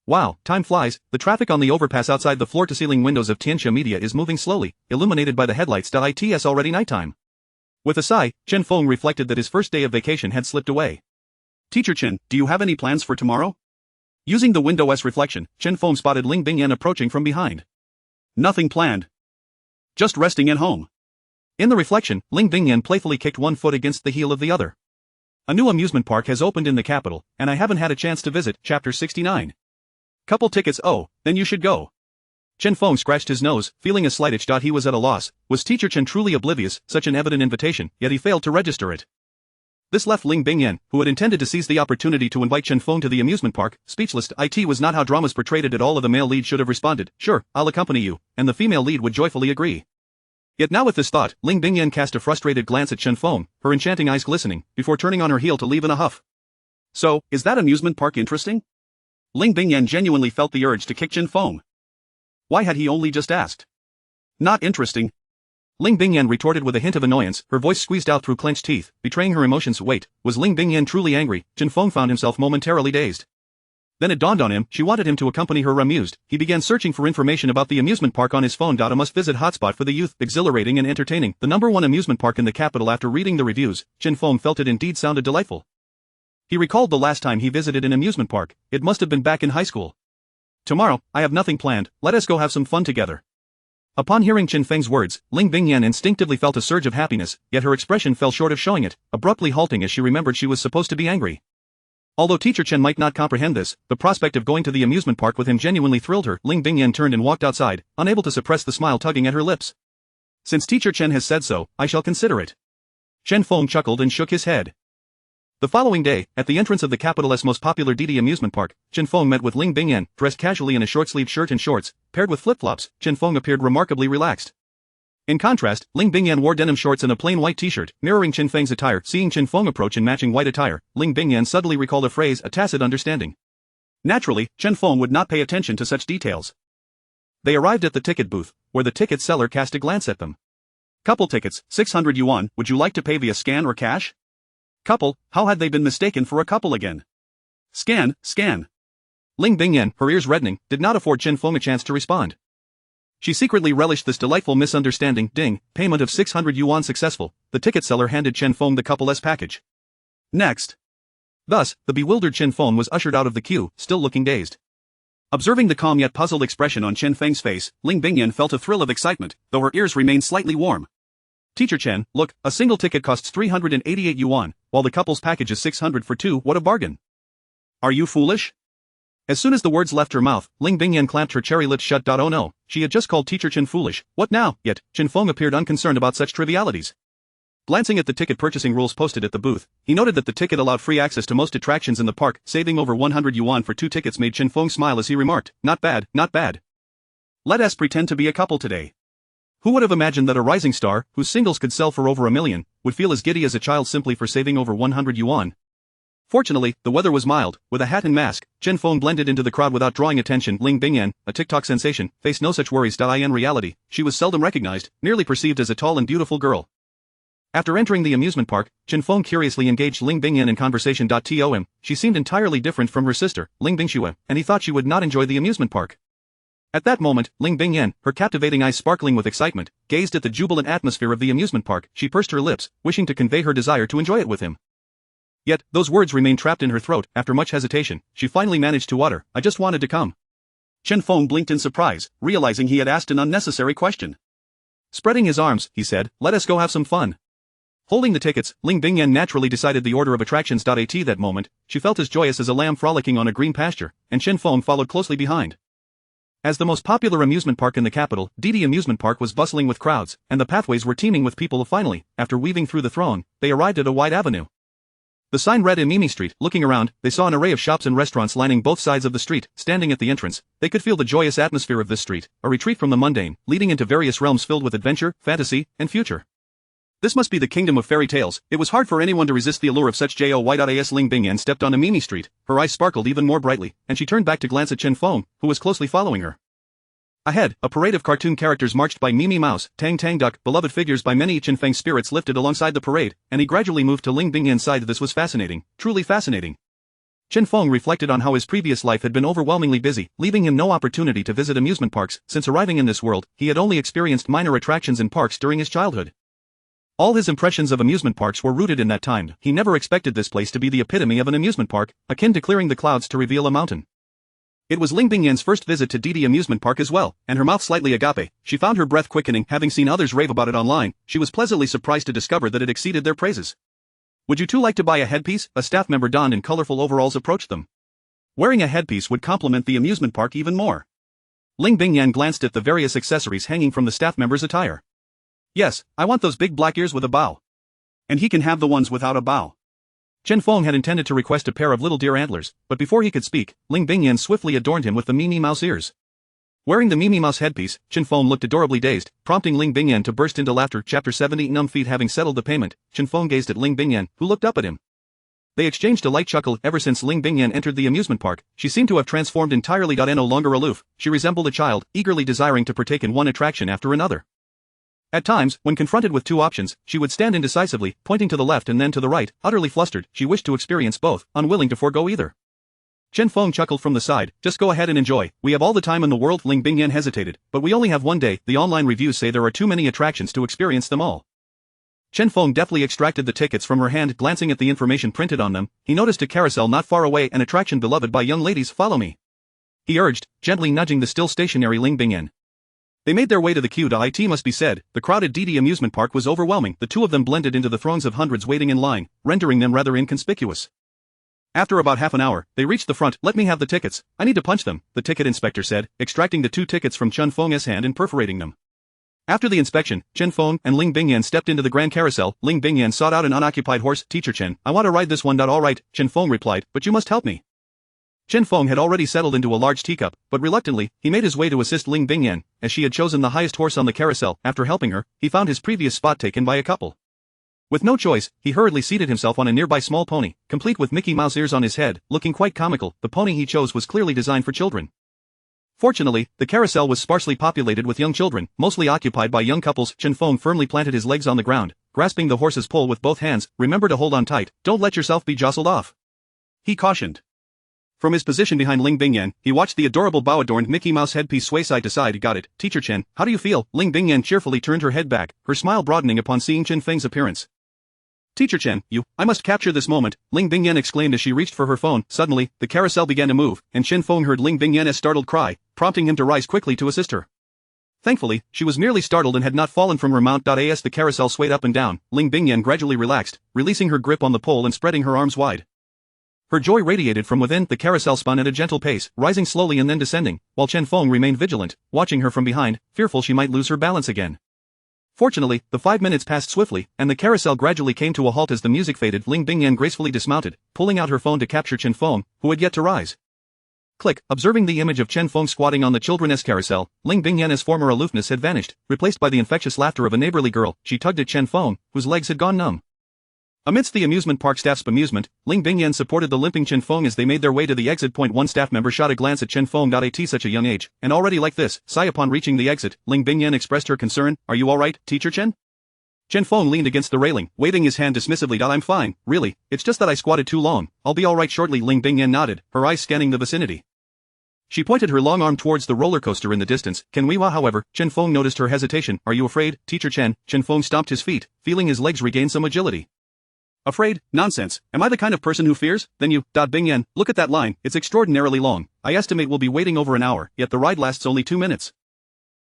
Wow, time flies. The traffic on the overpass outside the floor-to-ceiling windows of Tianxia Media is moving slowly, illuminated by the headlights. It's already nighttime. With a sigh, Chen Feng reflected that his first day of vacation had slipped away. Teacher Chen, do you have any plans for tomorrow? Using the window's reflection, Chen Feng spotted Ling Bingyan approaching from behind. Nothing planned. Just resting at home. In the reflection, Ling Bingyan playfully kicked one foot against the heel of the other. A new amusement park has opened in the capital, and I haven't had a chance to visit. Chapter 69. Couple tickets. Oh, then you should go. Chen Feng scratched his nose, feeling a slight itch. He was at a loss. Was Teacher Chen truly oblivious, such an evident invitation, yet he failed to register it? This left Ling Bingyan, who had intended to seize the opportunity to invite Chen Feng to the amusement park, speechless. It was not how dramas portrayed it at all. The male lead should have responded, "Sure, I'll accompany you," and the female lead would joyfully agree. Yet now with this thought, Ling Bingyan cast a frustrated glance at Chen Feng, her enchanting eyes glistening, before turning on her heel to leave in a huff. So, is that amusement park interesting? Ling Bingyan genuinely felt the urge to kick Chen Feng. Why had he only just asked? Not interesting. Ling Bingyan retorted with a hint of annoyance, her voice squeezed out through clenched teeth, betraying her emotions. Wait, was Ling Bingyan truly angry? Chen Feng found himself momentarily dazed. Then it dawned on him, she wanted him to accompany her. Amused, he began searching for information about the amusement park on his phone. A must-visit hotspot for the youth, exhilarating and entertaining, the #1 amusement park in the capital. After reading the reviews, Chen Feng felt it indeed sounded delightful. He recalled the last time he visited an amusement park, it must have been back in high school. Tomorrow, I have nothing planned, let us go have some fun together. Upon hearing Chen Feng's words, Ling Bingyan instinctively felt a surge of happiness, yet her expression fell short of showing it, abruptly halting as she remembered she was supposed to be angry. Although Teacher Chen might not comprehend this, the prospect of going to the amusement park with him genuinely thrilled her. Ling Bingyan turned and walked outside, unable to suppress the smile tugging at her lips. Since Teacher Chen has said so, I shall consider it. Chen Feng chuckled and shook his head. The following day, at the entrance of the capital's most popular DD amusement park, Chen Feng met with Ling Bingyan, dressed casually in a short-sleeved shirt and shorts, paired with flip-flops. Chen Feng appeared remarkably relaxed. In contrast, Ling Bingyan wore denim shorts and a plain white t-shirt, mirroring Chen Feng's attire. Seeing Chen Feng approach in matching white attire, Ling Bingyan suddenly recalled a phrase, a tacit understanding. Naturally, Chen Feng would not pay attention to such details. They arrived at the ticket booth, where the ticket seller cast a glance at them. Couple tickets, 600 yuan, would you like to pay via scan or cash? Couple, how had they been mistaken for a couple again? Scan. Ling Bingyan, her ears reddening, did not afford Chen Feng a chance to respond. She secretly relished this delightful misunderstanding. Ding, payment of 600 yuan successful, the ticket seller handed Chen Feng the couple's package. Next. Thus, the bewildered Chen Feng was ushered out of the queue, still looking dazed. Observing the calm yet puzzled expression on Chen Feng's face, Ling Bingyan felt a thrill of excitement, though her ears remained slightly warm. Teacher Chen, look, a single ticket costs 388 yuan, while the couple's package is 600 for two. What a bargain. Are you foolish? As soon as the words left her mouth, Ling Bingyan clamped her cherry lips shut. Oh no, she had just called Teacher Chen foolish, what now? Yet, Chen Feng appeared unconcerned about such trivialities. Glancing at the ticket purchasing rules posted at the booth, he noted that the ticket allowed free access to most attractions in the park. Saving over 100 yuan for 2 tickets made Chen Feng smile as he remarked, not bad, not bad. Let us pretend to be a couple today. Who would have imagined that a rising star, whose singles could sell for over 1 million, would feel as giddy as a child simply for saving over 100 yuan? Fortunately, the weather was mild. With a hat and mask, Chen Feng blended into the crowd without drawing attention. Ling Bingyan, a TikTok sensation, faced no such worries. In reality, she was seldom recognized, merely perceived as a tall and beautiful girl. After entering the amusement park, Chen Feng curiously engaged Ling Bingyan in conversation. She seemed entirely different from her sister, Ling Bingxue, and he thought she would not enjoy the amusement park. At that moment, Ling Bingyan, her captivating eyes sparkling with excitement, gazed at the jubilant atmosphere of the amusement park. She pursed her lips, wishing to convey her desire to enjoy it with him. Yet, those words remained trapped in her throat. After much hesitation, she finally managed to utter, I just wanted to come. Chen Feng blinked in surprise, realizing he had asked an unnecessary question. Spreading his arms, he said, let us go have some fun. Holding the tickets, Ling Bingyan naturally decided the order of attractions. At that moment, she felt as joyous as a lamb frolicking on a green pasture, and Chen Feng followed closely behind. As the most popular amusement park in the capital, DD Amusement Park was bustling with crowds, and the pathways were teeming with people. Finally, after weaving through the throng, they arrived at a wide avenue. The sign read Imimi Street. Looking around, they saw an array of shops and restaurants lining both sides of the street. Standing at the entrance, they could feel the joyous atmosphere of this street, a retreat from the mundane, leading into various realms filled with adventure, fantasy, and future. This must be the kingdom of fairy tales. It was hard for anyone to resist the allure of such joy. Ling Bingyan stepped on Imimi Street, her eyes sparkled even more brightly, and she turned back to glance at Chen Feng, who was closely following her. Ahead, a parade of cartoon characters marched by Mimi Mouse, Tang Tang Duck, beloved figures by many. Chen Feng's spirits lifted alongside the parade, and he gradually moved to Ling Bingyan's side. This was fascinating, truly fascinating. Chen Feng reflected on how his previous life had been overwhelmingly busy, leaving him no opportunity to visit amusement parks. Since arriving in this world, he had only experienced minor attractions in parks during his childhood. All his impressions of amusement parks were rooted in that time. He never expected this place to be the epitome of an amusement park, akin to clearing the clouds to reveal a mountain. It was Ling Bingyan's first visit to DD Amusement Park as well, and her mouth slightly agape. She found her breath quickening. Having seen others rave about it online, she was pleasantly surprised to discover that it exceeded their praises. Would you two like to buy a headpiece? A staff member donned in colorful overalls approached them. Wearing a headpiece would complement the amusement park even more. Ling Bingyan glanced at the various accessories hanging from the staff member's attire. Yes, I want those big black ears with a bow. And he can have the ones without a bow. Chen Feng had intended to request a pair of little deer antlers, but before he could speak, Ling Bingyan swiftly adorned him with the Mimi Mouse ears. Wearing the Mimi Mouse headpiece, Chen Feng looked adorably dazed, prompting Ling Bingyan to burst into laughter. Chapter 70 Numb feet. Having settled the payment, Chen Feng gazed at Ling Bingyan, who looked up at him. They exchanged a light chuckle. Ever since Ling Bingyan entered the amusement park, she seemed to have transformed entirely. No longer aloof, she resembled a child, eagerly desiring to partake in one attraction after another. At times, when confronted with two options, she would stand indecisively, pointing to the left and then to the right, utterly flustered. She wished to experience both, unwilling to forego either. Chen Feng chuckled from the side. Just go ahead and enjoy. We have all the time in the world. Ling Bingyan hesitated. But we only have one day. The online reviews say there are too many attractions to experience them all. Chen Feng deftly extracted the tickets from her hand. Glancing at the information printed on them, he noticed a carousel not far away, an attraction beloved by young ladies. Follow me, he urged, gently nudging the still stationary Ling Bingyan. They made their way to the queue. It must be said, the crowded DD amusement park was overwhelming. The two of them blended into the throngs of hundreds waiting in line, rendering them rather inconspicuous. After about half an hour, they reached the front. Let me have the tickets. I need to punch them, the ticket inspector said, extracting the two tickets from Chen Feng's hand and perforating them. After the inspection, Chen Feng and Ling Bingyan stepped into the grand carousel. Ling Bingyan sought out an unoccupied horse. Teacher Chen, I want to ride this one. All right, Chen Feng replied, but you must help me. Chen Feng had already settled into a large teacup, but reluctantly, he made his way to assist Ling Bingyan, as she had chosen the highest horse on the carousel. After helping her, he found his previous spot taken by a couple. With no choice, he hurriedly seated himself on a nearby small pony, complete with Mickey Mouse ears on his head, looking quite comical. The pony he chose was clearly designed for children. Fortunately, the carousel was sparsely populated with young children, mostly occupied by young couples. Chen Feng firmly planted his legs on the ground, grasping the horse's pole with both hands. Remember to hold on tight, don't let yourself be jostled off, he cautioned. From his position behind Ling Bingyan, he watched the adorable bow-adorned Mickey Mouse headpiece sway side to side. Got it, Teacher Chen, how do you feel? Ling Bingyan cheerfully turned her head back, her smile broadening upon seeing Chen Feng's appearance. Teacher Chen, I must capture this moment, Ling Bingyan exclaimed as she reached for her phone. Suddenly, the carousel began to move, and Chen Feng heard Ling Bingyan's startled cry, prompting him to rise quickly to assist her. Thankfully, she was merely startled and had not fallen from her mount. As the carousel swayed up and down, Ling Bingyan gradually relaxed, releasing her grip on the pole and spreading her arms wide. Her joy radiated from within. The carousel spun at a gentle pace, rising slowly and then descending, while Chen Feng remained vigilant, watching her from behind, fearful she might lose her balance again. Fortunately, the 5 minutes passed swiftly, and the carousel gradually came to a halt as the music faded. Ling Bingyan gracefully dismounted, pulling out her phone to capture Chen Feng, who had yet to rise. Click. Observing the image of Chen Feng squatting on the children's carousel, Ling Bingyan's former aloofness had vanished, replaced by the infectious laughter of a neighborly girl. She tugged at Chen Feng, whose legs had gone numb. Amidst the amusement park staff's bemusement, Ling Bingyan supported the limping Chen Feng as they made their way to the exit point. One staff member shot a glance at Chen Feng. At such a young age, and already like this. Sigh. Upon reaching the exit, Ling Bingyan expressed her concern. Are you alright, Teacher Chen? Chen Feng leaned against the railing, waving his hand dismissively. I'm fine, really, it's just that I squatted too long. I'll be alright shortly. Ling Bingyan nodded, her eyes scanning the vicinity. She pointed her long arm towards the roller coaster in the distance. Can we? However, Chen Feng noticed her hesitation. Are you afraid, Teacher Chen? Chen Feng stomped his feet, feeling his legs regain some agility. Afraid? Nonsense. Am I the kind of person who fears? Then you, Bingyan, look at that line, it's extraordinarily long. I estimate we'll be waiting over an hour, yet the ride lasts only 2 minutes.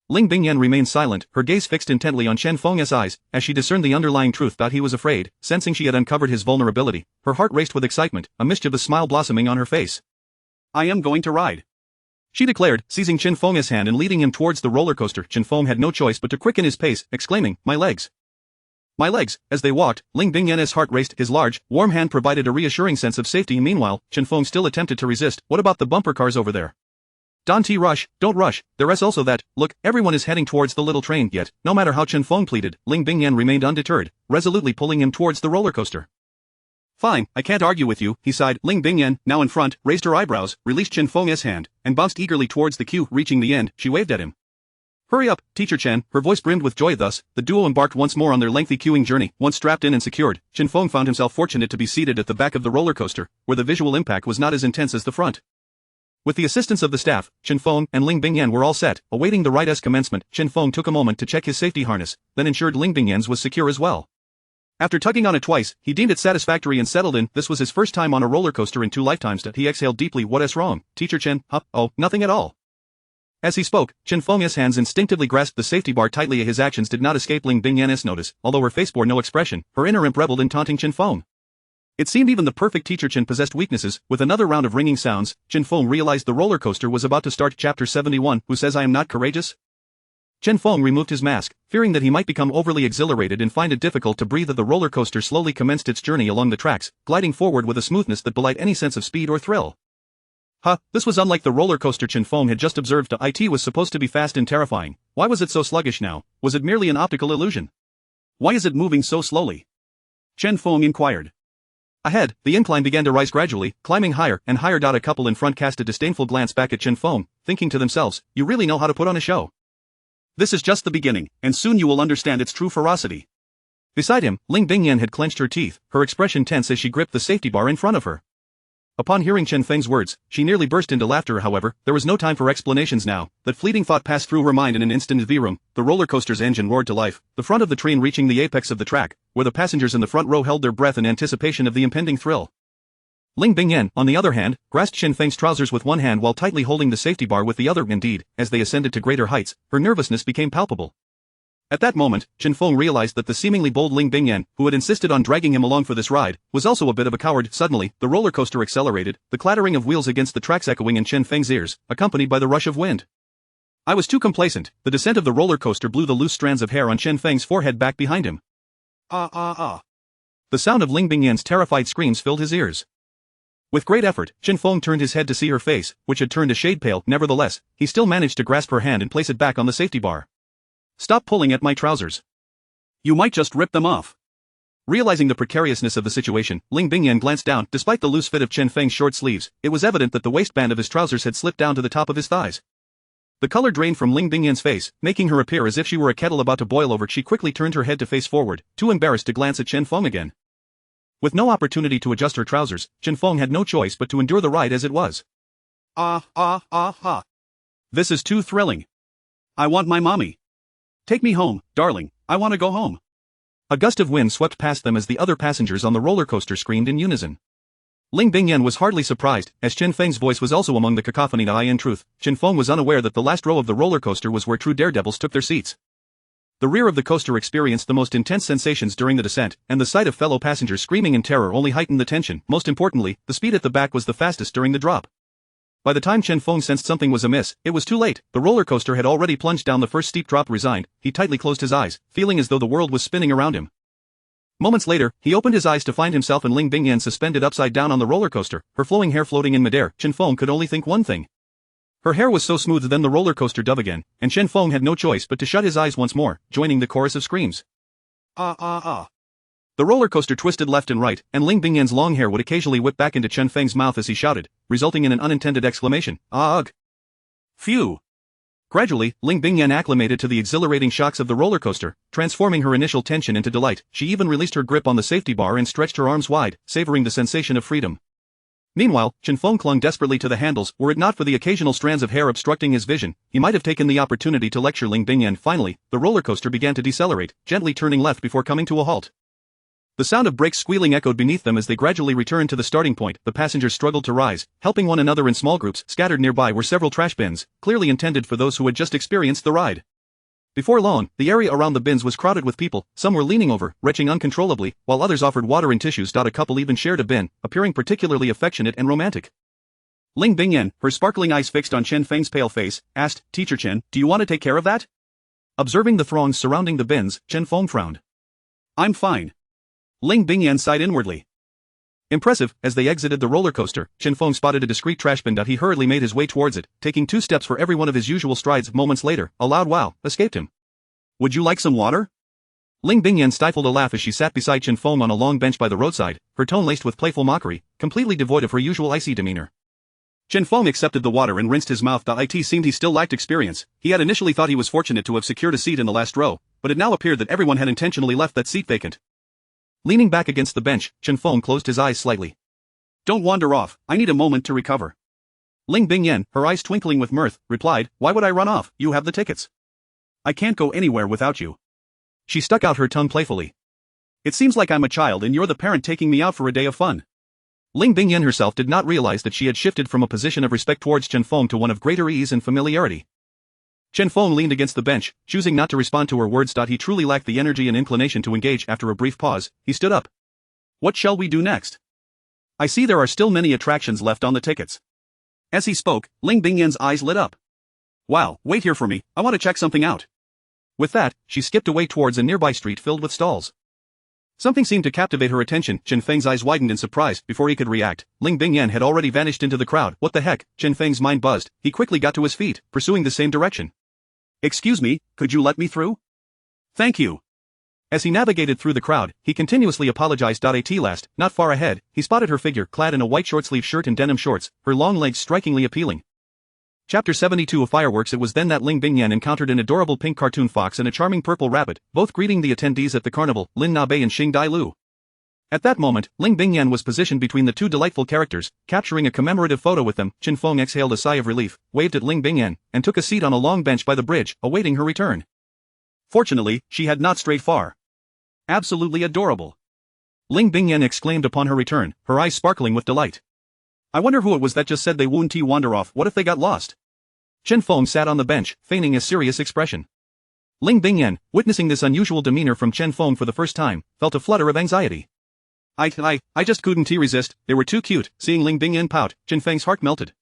Ling Bingyan remained silent, her gaze fixed intently on Chen Feng's eyes, as she discerned the underlying truth. He was afraid. Sensing she had uncovered his vulnerability, her heart raced with excitement, a mischievous smile blossoming on her face. I am going to ride, she declared, seizing Chen Feng's hand and leading him towards the roller coaster. Chen Feng had no choice but to quicken his pace, exclaiming, My legs! My legs! As they walked, Ling Bingyan's heart raced. His large, warm hand provided a reassuring sense of safety. Meanwhile, Chen Feng still attempted to resist. What about the bumper cars over there? Don't rush, don't rush, there's also that. Look, everyone is heading towards the little train. Yet, no matter how Chen Feng pleaded, Ling Bingyan remained undeterred, resolutely pulling him towards the roller coaster. Fine, I can't argue with you, he sighed. Ling Bingyan, now in front, raised her eyebrows, released Chen Feng's hand, and bounced eagerly towards the queue. Reaching the end, she waved at him. Hurry up, Teacher Chen, her voice brimmed with joy. Thus, the duo embarked once more on their lengthy queuing journey. Once strapped in and secured, Chen Feng found himself fortunate to be seated at the back of the roller coaster, where the visual impact was not as intense as the front. With the assistance of the staff, Chen Feng and Ling Bingyan were all set, awaiting the ride's commencement. Chen Feng took a moment to check his safety harness, then ensured Ling Bingyan's was secure as well. After tugging on it twice, he deemed it satisfactory and settled in. This was his first time on a roller coaster in 2 lifetimes. He exhaled deeply. What's wrong, Teacher Chen? Huh? Oh, nothing at all. As he spoke, Chen Feng's hands instinctively grasped the safety bar tightly. His actions did not escape Ling Bingyan's notice, although her face bore no expression. Her inner imp reveled in taunting Chen Feng. It seemed even the perfect Teacher Chen possessed weaknesses. With another round of ringing sounds, Chen Feng realized the roller coaster was about to start. Chapter 71. Who says I am not courageous? Chen Feng removed his mask, fearing that he might become overly exhilarated and find it difficult to breathe. The roller coaster slowly commenced its journey along the tracks, gliding forward with a smoothness that belied any sense of speed or thrill. This was unlike the roller coaster Chen Feng had just observed. It was supposed to be fast and terrifying. Why was it so sluggish now? Was it merely an optical illusion? Why is it moving so slowly? Chen Feng inquired. Ahead, the incline began to rise gradually, climbing higher and higher. A couple in front cast a disdainful glance back at Chen Feng, thinking to themselves, you really know how to put on a show. This is just the beginning, and soon you will understand its true ferocity. Beside him, Ling Bingyan had clenched her teeth, her expression tense as she gripped the safety bar in front of her. Upon hearing Chen Feng's words, she nearly burst into laughter. However, there was no time for explanations now. That fleeting thought passed through her mind in an instant. V-room, the roller coaster's engine roared to life, the front of the train reaching the apex of the track, where the passengers in the front row held their breath in anticipation of the impending thrill. Ling Bingyan, on the other hand, grasped Chen Feng's trousers with one hand while tightly holding the safety bar with the other. Indeed, as they ascended to greater heights, her nervousness became palpable. At that moment, Chen Feng realized that the seemingly bold Ling Bingyan, who had insisted on dragging him along for this ride, was also a bit of a coward. Suddenly, the roller coaster accelerated, the clattering of wheels against the tracks echoing in Chen Feng's ears, accompanied by the rush of wind. I was too complacent. The descent of the roller coaster blew the loose strands of hair on Chen Feng's forehead back behind him. The sound of Ling Bingyan's terrified screams filled his ears. With great effort, Chen Feng turned his head to see her face, which had turned a shade pale. Nevertheless, he still managed to grasp her hand and place it back on the safety bar. Stop pulling at my trousers. You might just rip them off. Realizing the precariousness of the situation, Ling Bingyan glanced down. Despite the loose fit of Chen Feng's short sleeves, it was evident that the waistband of his trousers had slipped down to the top of his thighs. The color drained from Ling Bingyan's face, making her appear as if she were a kettle about to boil over. She quickly turned her head to face forward, too embarrassed to glance at Chen Feng again. With no opportunity to adjust her trousers, Chen Feng had no choice but to endure the ride as it was. This is too thrilling. I want my mommy. Take me home, darling, I want to go home. A gust of wind swept past them as the other passengers on the roller coaster screamed in unison. Ling Bingyan was hardly surprised, as Chen Feng's voice was also among the cacophony. In truth, Chen Feng was unaware that the last row of the roller coaster was where true daredevils took their seats. The rear of the coaster experienced the most intense sensations during the descent, and the sight of fellow passengers screaming in terror only heightened the tension. Most importantly, the speed at the back was the fastest during the drop. By the time Chen Feng sensed something was amiss, it was too late. The roller coaster had already plunged down the first steep drop. Resigned, he tightly closed his eyes, feeling as though the world was spinning around him. Moments later, he opened his eyes to find himself and Ling Bingyan suspended upside down on the roller coaster, her flowing hair floating in midair. Chen Feng could only think one thing. Her hair was so smooth. Then the roller coaster dove again, and Chen Feng had no choice but to shut his eyes once more, joining the chorus of screams. The roller coaster twisted left and right, and Ling Bingyan's long hair would occasionally whip back into Chen Feng's mouth as he shouted, resulting in an unintended exclamation, ugh. Phew. Gradually, Ling Bingyan acclimated to the exhilarating shocks of the roller coaster, transforming her initial tension into delight. She even released her grip on the safety bar and stretched her arms wide, savoring the sensation of freedom. Meanwhile, Chen Feng clung desperately to the handles. Were it not for the occasional strands of hair obstructing his vision, he might have taken the opportunity to lecture Ling Bingyan. Finally, the roller coaster began to decelerate, gently turning left before coming to a halt. The sound of brakes squealing echoed beneath them as they gradually returned to the starting point. The passengers struggled to rise, helping one another in small groups. Scattered nearby were several trash bins, clearly intended for those who had just experienced the ride. Before long, the area around the bins was crowded with people. Some were leaning over, retching uncontrollably, while others offered water and tissues. A couple even shared a bin, appearing particularly affectionate and romantic. Ling Bingyan, her sparkling eyes fixed on Chen Feng's pale face, asked, "Teacher Chen, do you want to take care of that?" Observing the throngs surrounding the bins, Chen Feng frowned. "I'm fine." Ling Bingyan sighed inwardly. Impressive, as they exited the roller coaster, Chen Feng spotted a discreet trash bin. He hurriedly made his way towards it, taking 2 steps for every one of his usual strides. Moments later, a loud wow escaped him. "Would you like some water?" Ling Bingyan stifled a laugh as she sat beside Chen Feng on a long bench by the roadside, her tone laced with playful mockery, completely devoid of her usual icy demeanor. Chen Feng accepted the water and rinsed his mouth. It seemed he still lacked experience. He had initially thought he was fortunate to have secured a seat in the last row, but it now appeared that everyone had intentionally left that seat vacant. Leaning back against the bench, Chen Feng closed his eyes slightly. "Don't wander off, I need a moment to recover." Ling Bingyan, her eyes twinkling with mirth, replied, "Why would I run off? You have the tickets." "I can't go anywhere without you." She stuck out her tongue playfully. "It seems like I'm a child and you're the parent taking me out for a day of fun." Ling Bingyan herself did not realize that she had shifted from a position of respect towards Chen Feng to one of greater ease and familiarity. Chen Feng leaned against the bench, choosing not to respond to her words. He truly lacked the energy and inclination to engage. After a brief pause, he stood up. "What shall we do next? I see there are still many attractions left on the tickets." As he spoke, Ling Bingyan's eyes lit up. "Wow, wait here for me, I want to check something out." With that, she skipped away towards a nearby street filled with stalls. Something seemed to captivate her attention. Chen Feng's eyes widened in surprise. Before he could react, Ling Bingyan had already vanished into the crowd. What the heck? Chen Feng's mind buzzed. He quickly got to his feet, pursuing the same direction. "Excuse me, could you let me through?" "Thank you." As he navigated through the crowd, he continuously apologized. At last, not far ahead, he spotted her figure clad in a white short-sleeve shirt and denim shorts, her long legs strikingly appealing. Chapter 72 of Fireworks. It was then that Ling Bingyan encountered an adorable pink cartoon fox and a charming purple rabbit, both greeting the attendees at the carnival, Lin Na Bei and Xing Dai Lu. At that moment, Ling Bingyan was positioned between the two delightful characters, capturing a commemorative photo with them. Chen Feng exhaled a sigh of relief, waved at Ling Bingyan, and took a seat on a long bench by the bridge, awaiting her return. Fortunately, she had not strayed far. Absolutely adorable. Ling Bingyan exclaimed upon her return, her eyes sparkling with delight. I wonder who it was that just said they wouldn't wander off. What if they got lost? Chen Feng sat on the bench, feigning a serious expression. Ling Bingyan, witnessing this unusual demeanor from Chen Feng for the first time, felt a flutter of anxiety. I just couldn't resist. They were too cute. Seeing Ling Bingyan pout, Chen Feng's heart melted.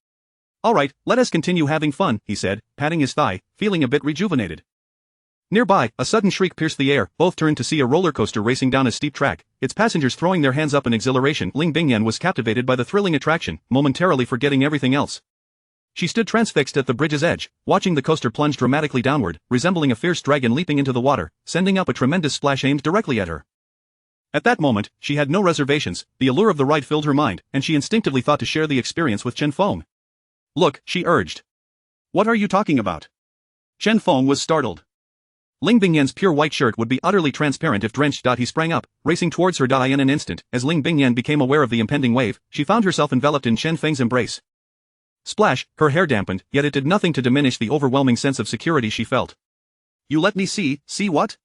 All right, let us continue having fun, he said, patting his thigh, feeling a bit rejuvenated. Nearby, a sudden shriek pierced the air. Both turned to see a roller coaster racing down a steep track, its passengers throwing their hands up in exhilaration. Ling Bingyan was captivated by the thrilling attraction, momentarily forgetting everything else. She stood transfixed at the bridge's edge, watching the coaster plunge dramatically downward, resembling a fierce dragon leaping into the water, sending up a tremendous splash aimed directly at her. At that moment, she had no reservations. The allure of the ride filled her mind, and she instinctively thought to share the experience with Chen Feng. Look, she urged. What are you talking about? Chen Feng was startled. Ling Bingyan's pure white shirt would be utterly transparent if drenched. He sprang up, racing towards her. In an instant, as Ling Bingyan became aware of the impending wave, she found herself enveloped in Chen Feng's embrace. Splash, her hair dampened, yet it did nothing to diminish the overwhelming sense of security she felt. You let me see what?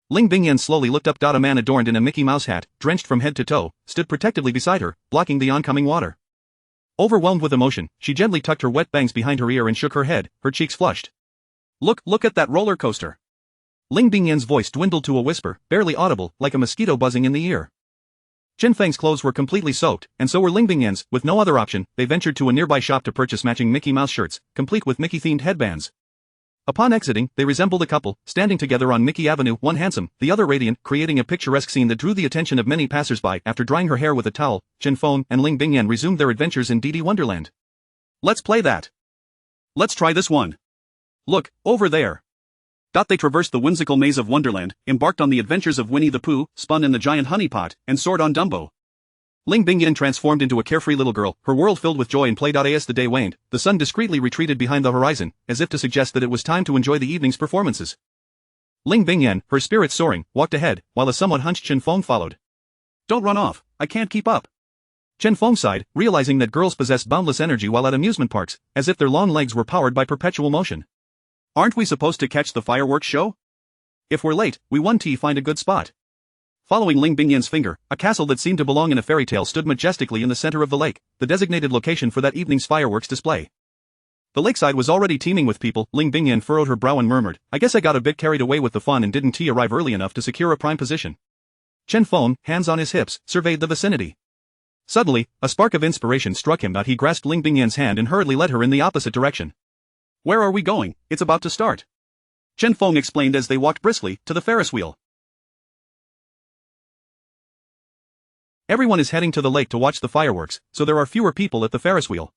Ling Bingyan slowly looked up. A man adorned in a Mickey Mouse hat, drenched from head to toe, stood protectively beside her, blocking the oncoming water. Overwhelmed with emotion, she gently tucked her wet bangs behind her ear and shook her head, her cheeks flushed. Look at that roller coaster. Ling Bingyan's voice dwindled to a whisper, barely audible, like a mosquito buzzing in the ear. Chen Feng's clothes were completely soaked, and so were Ling Bingyan's. With no other option, they ventured to a nearby shop to purchase matching Mickey Mouse shirts, complete with Mickey-themed headbands. Upon exiting, they resembled a couple, standing together on Mickey Avenue, one handsome, the other radiant, creating a picturesque scene that drew the attention of many passers-by. After drying her hair with a towel, Chen Feng and Ling Bingyan resumed their adventures in Didi Wonderland. Let's play that. Let's try this one. Look, over there. They traversed the whimsical maze of Wonderland, embarked on the adventures of Winnie the Pooh, spun in the giant honey pot, and soared on Dumbo. Ling Bingyan transformed into a carefree little girl, her world filled with joy and play. As the day waned, the sun discreetly retreated behind the horizon, as if to suggest that it was time to enjoy the evening's performances. Ling Bingyan, her spirits soaring, walked ahead, while a somewhat hunched Chen Feng followed. Don't run off, I can't keep up. Chen Feng sighed, realizing that girls possessed boundless energy while at amusement parks, as if their long legs were powered by perpetual motion. Aren't we supposed to catch the fireworks show? If we're late, we won't find a good spot. Following Ling Bingyan's finger, a castle that seemed to belong in a fairy tale stood majestically in the center of the lake, the designated location for that evening's fireworks display. The lakeside was already teeming with people. Ling Bingyan furrowed her brow and murmured, I guess I got a bit carried away with the fun and didn't arrive early enough to secure a prime position. Chen Feng, hands on his hips, surveyed the vicinity. Suddenly, a spark of inspiration struck him. He grasped Ling Bingyan's hand and hurriedly led her in the opposite direction. Where are we going? It's about to start. Chen Feng explained as they walked briskly to the Ferris wheel. Everyone is heading to the lake to watch the fireworks, so there are fewer people at the Ferris wheel.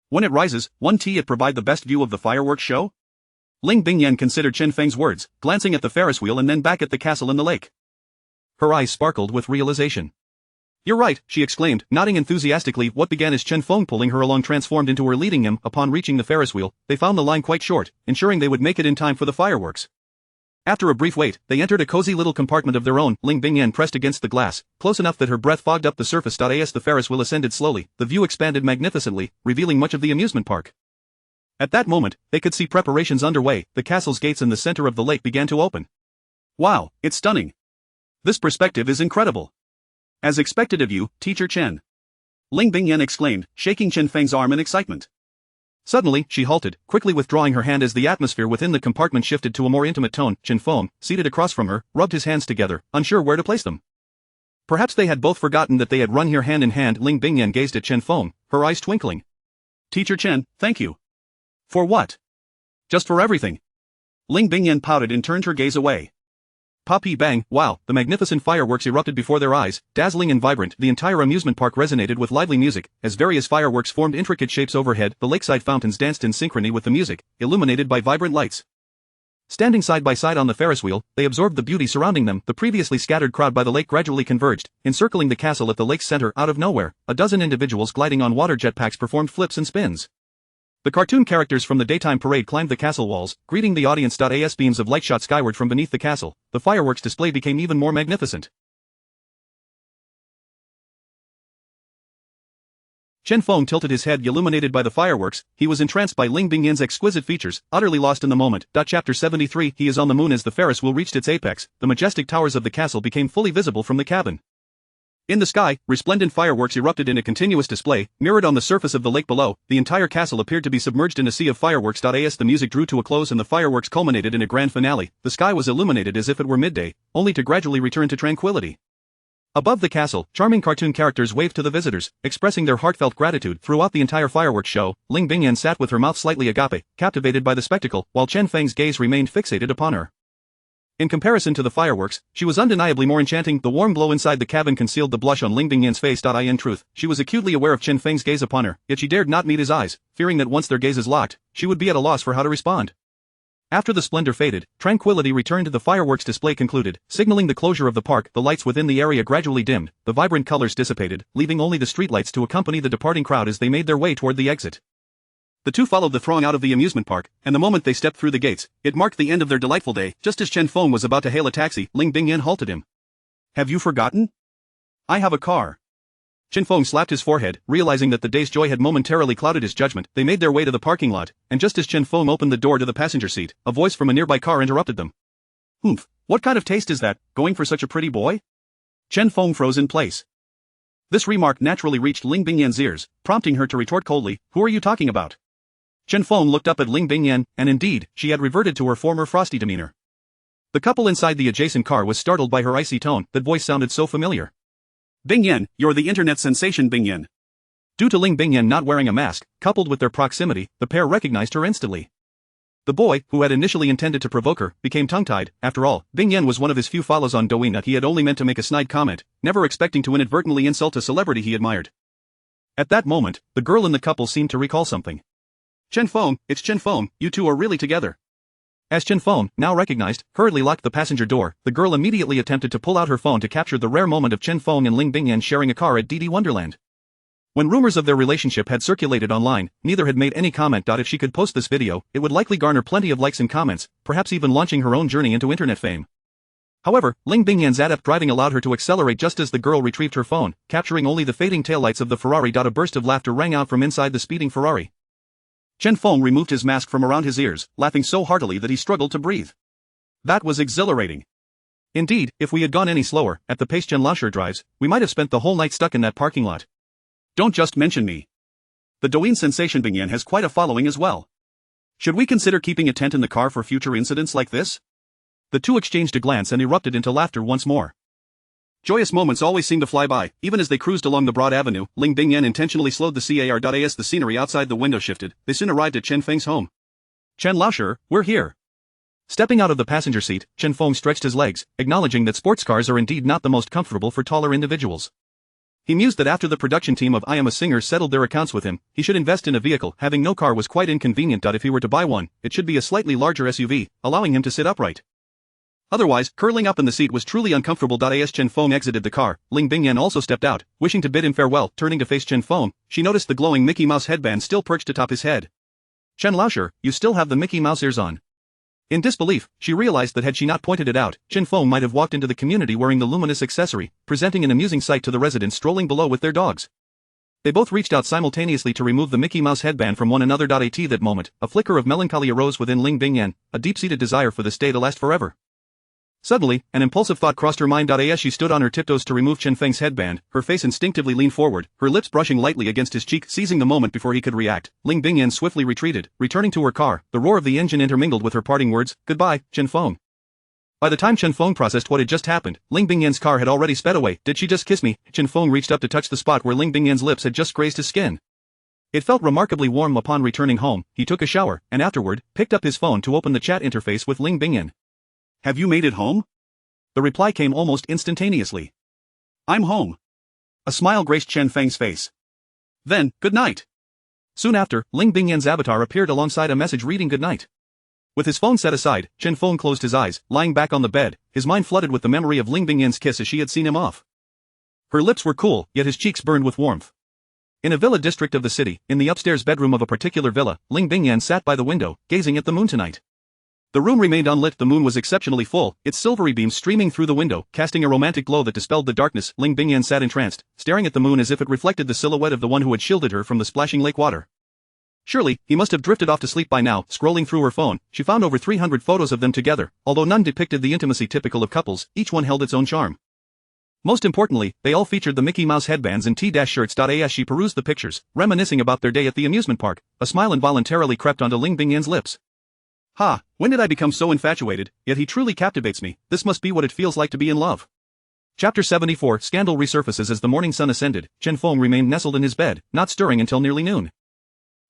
When it rises, won't it provide the best view of the fireworks show? Ling Bingyan considered Chen Feng's words, glancing at the Ferris wheel and then back at the castle in the lake. Her eyes sparkled with realization. You're right, she exclaimed, nodding enthusiastically. What began as Chen Feng pulling her along transformed into her leading him. Upon reaching the Ferris wheel, they found the line quite short, ensuring they would make it in time for the fireworks. After a brief wait, they entered a cozy little compartment of their own. Ling Bingyan pressed against the glass, close enough that her breath fogged up the surface. As the Ferris wheel ascended slowly, the view expanded magnificently, revealing much of the amusement park. At that moment, they could see preparations underway. The castle's gates in the center of the lake began to open. Wow, it's stunning. This perspective is incredible. As expected of you, Teacher Chen. Ling Bingyan exclaimed, shaking Chen Feng's arm in excitement. Suddenly, she halted, quickly withdrawing her hand as the atmosphere within the compartment shifted to a more intimate tone. Chen Feng, seated across from her, rubbed his hands together, unsure where to place them. Perhaps they had both forgotten that they had run here hand in hand. Ling Bingyan gazed at Chen Feng, her eyes twinkling. Teacher Chen, thank you. For what? Just for everything. Ling Bingyan pouted and turned her gaze away. Poppy bang, wow, the magnificent fireworks erupted before their eyes, dazzling and vibrant. The entire amusement park resonated with lively music, as various fireworks formed intricate shapes overhead. The lakeside fountains danced in synchrony with the music, illuminated by vibrant lights. Standing side by side on the Ferris wheel, they absorbed the beauty surrounding them. The previously scattered crowd by the lake gradually converged, encircling the castle at the lake's center. Out of nowhere, a dozen individuals gliding on water jetpacks performed flips and spins. The cartoon characters from the daytime parade climbed the castle walls, greeting the audience. As beams of light shot skyward from beneath the castle, the fireworks display became even more magnificent. Chen Feng tilted his head, illuminated by the fireworks. He was entranced by Ling Bingyan's exquisite features, utterly lost in the moment. Chapter 73. He is on the moon. As the Ferris wheel reached its apex, the majestic towers of the castle became fully visible from the cabin. In the sky, resplendent fireworks erupted in a continuous display, mirrored on the surface of the lake below. The entire castle appeared to be submerged in a sea of fireworks. As the music drew to a close and the fireworks culminated in a grand finale, the sky was illuminated as if it were midday, only to gradually return to tranquility. Above the castle, charming cartoon characters waved to the visitors, expressing their heartfelt gratitude. Throughout the entire fireworks show, Ling Bingyan sat with her mouth slightly agape, captivated by the spectacle, while Chen Feng's gaze remained fixated upon her. In comparison to the fireworks, she was undeniably more enchanting. The warm glow inside the cabin concealed the blush on Ling Bingyan's face. In truth, she was acutely aware of Chen Feng's gaze upon her, yet she dared not meet his eyes, fearing that once their gazes locked, she would be at a loss for how to respond. After the splendor faded, tranquility returned. The fireworks display concluded, signaling the closure of the park. The lights within the area gradually dimmed, the vibrant colors dissipated, leaving only the streetlights to accompany the departing crowd as they made their way toward the exit. The two followed the throng out of the amusement park, and the moment they stepped through the gates, it marked the end of their delightful day. Just as Chen Feng was about to hail a taxi, Ling Bingyan halted him. "Have you forgotten? I have a car." Chen Feng slapped his forehead, realizing that the day's joy had momentarily clouded his judgment. They made their way to the parking lot, and just as Chen Feng opened the door to the passenger seat, a voice from a nearby car interrupted them. "Oomph, what kind of taste is that, going for such a pretty boy?" Chen Feng froze in place. This remark naturally reached Ling Bingyan's ears, prompting her to retort coldly, "Who are you talking about?" Chen Feng looked up at Ling Bingyan, and indeed, she had reverted to her former frosty demeanor. The couple inside the adjacent car was startled by her icy tone. That voice sounded so familiar. "Bingyan, you're the internet sensation Bingyan." Due to Ling Bingyan not wearing a mask, coupled with their proximity, the pair recognized her instantly. The boy, who had initially intended to provoke her, became tongue-tied. After all, Bingyan was one of his few follows on Douyin. He had only meant to make a snide comment, never expecting to inadvertently insult a celebrity he admired. At that moment, the girl in the couple seemed to recall something. "Chen Feng, it's Chen Feng, you two are really together." As Chen Feng, now recognized, hurriedly locked the passenger door, the girl immediately attempted to pull out her phone to capture the rare moment of Chen Feng and Ling Bingyan sharing a car at DD Wonderland. When rumors of their relationship had circulated online, neither had made any comment. If she could post this video, it would likely garner plenty of likes and comments, perhaps even launching her own journey into internet fame. However, Ling Bingyan's adept driving allowed her to accelerate just as the girl retrieved her phone, capturing only the fading taillights of the Ferrari. A burst of laughter rang out from inside the speeding Ferrari. Chen Feng removed his mask from around his ears, laughing so heartily that he struggled to breathe. That was exhilarating. Indeed, if we had gone any slower, at the pace Chen Lauscher drives, we might have spent the whole night stuck in that parking lot. Don't just mention me. The Douyin sensation Bingyan has quite a following as well. Should we consider keeping a tent in the car for future incidents like this? The two exchanged a glance and erupted into laughter once more. Joyous moments always seem to fly by. Even as they cruised along the broad avenue, Ling Bingyan intentionally slowed the car. As the scenery outside the window shifted, they soon arrived at Chen Feng's home. "Chen Lauscher, we're here." Stepping out of the passenger seat, Chen Feng stretched his legs, acknowledging that sports cars are indeed not the most comfortable for taller individuals. He mused that after the production team of I Am a Singer settled their accounts with him, he should invest in a vehicle. Having no car was quite inconvenient. If he were to buy one, it should be a slightly larger SUV, allowing him to sit upright. Otherwise, curling up in the seat was truly uncomfortable. As Chen Feng exited the car, Ling Bingyan also stepped out, wishing to bid him farewell. Turning to face Chen Feng, she noticed the glowing Mickey Mouse headband still perched atop his head. "Chen Lauscher, you still have the Mickey Mouse ears on." In disbelief, she realized that had she not pointed it out, Chen Feng might have walked into the community wearing the luminous accessory, presenting an amusing sight to the residents strolling below with their dogs. They both reached out simultaneously to remove the Mickey Mouse headband from one another. At that moment, a flicker of melancholy arose within Ling Bingyan, a deep-seated desire for this day to last forever. Suddenly, an impulsive thought crossed her mind. As she stood on her tiptoes to remove Chen Feng's headband, her face instinctively leaned forward, her lips brushing lightly against his cheek. Seizing the moment before he could react, Ling Bingyan swiftly retreated, returning to her car. The roar of the engine intermingled with her parting words, "Goodbye, Chen Feng." By the time Chen Feng processed what had just happened, Ling Bingyan's car had already sped away. "Did she just kiss me?" Chen Feng reached up to touch the spot where Ling Bingyan's lips had just grazed his skin. It felt remarkably warm. Upon returning home, he took a shower, and afterward, picked up his phone to open the chat interface with Ling Bingyan. "Have you made it home?" The reply came almost instantaneously. "I'm home." A smile graced Chen Feng's face. "Then, good night." Soon after, Ling Bingyan's avatar appeared alongside a message reading "Good night." With his phone set aside, Chen Feng closed his eyes, lying back on the bed, his mind flooded with the memory of Ling Bingyan's kiss as she had seen him off. Her lips were cool, yet his cheeks burned with warmth. In a villa district of the city, in the upstairs bedroom of a particular villa, Ling Bingyan sat by the window, gazing at the moon tonight. The room remained unlit. The moon was exceptionally full, its silvery beams streaming through the window, casting a romantic glow that dispelled the darkness. Ling Bingyan sat entranced, staring at the moon as if it reflected the silhouette of the one who had shielded her from the splashing lake water. Surely, he must have drifted off to sleep by now. Scrolling through her phone, she found over 300 photos of them together. Although none depicted the intimacy typical of couples, each one held its own charm. Most importantly, they all featured the Mickey Mouse headbands and T-shirts. As she perused the pictures, reminiscing about their day at the amusement park, a smile involuntarily crept onto Ling Bingyan's lips. Ha, when did I become so infatuated? Yet he truly captivates me. This must be what it feels like to be in love. Chapter 74. Scandal resurfaces. As the morning sun ascended, Chen Feng remained nestled in his bed, not stirring until nearly noon.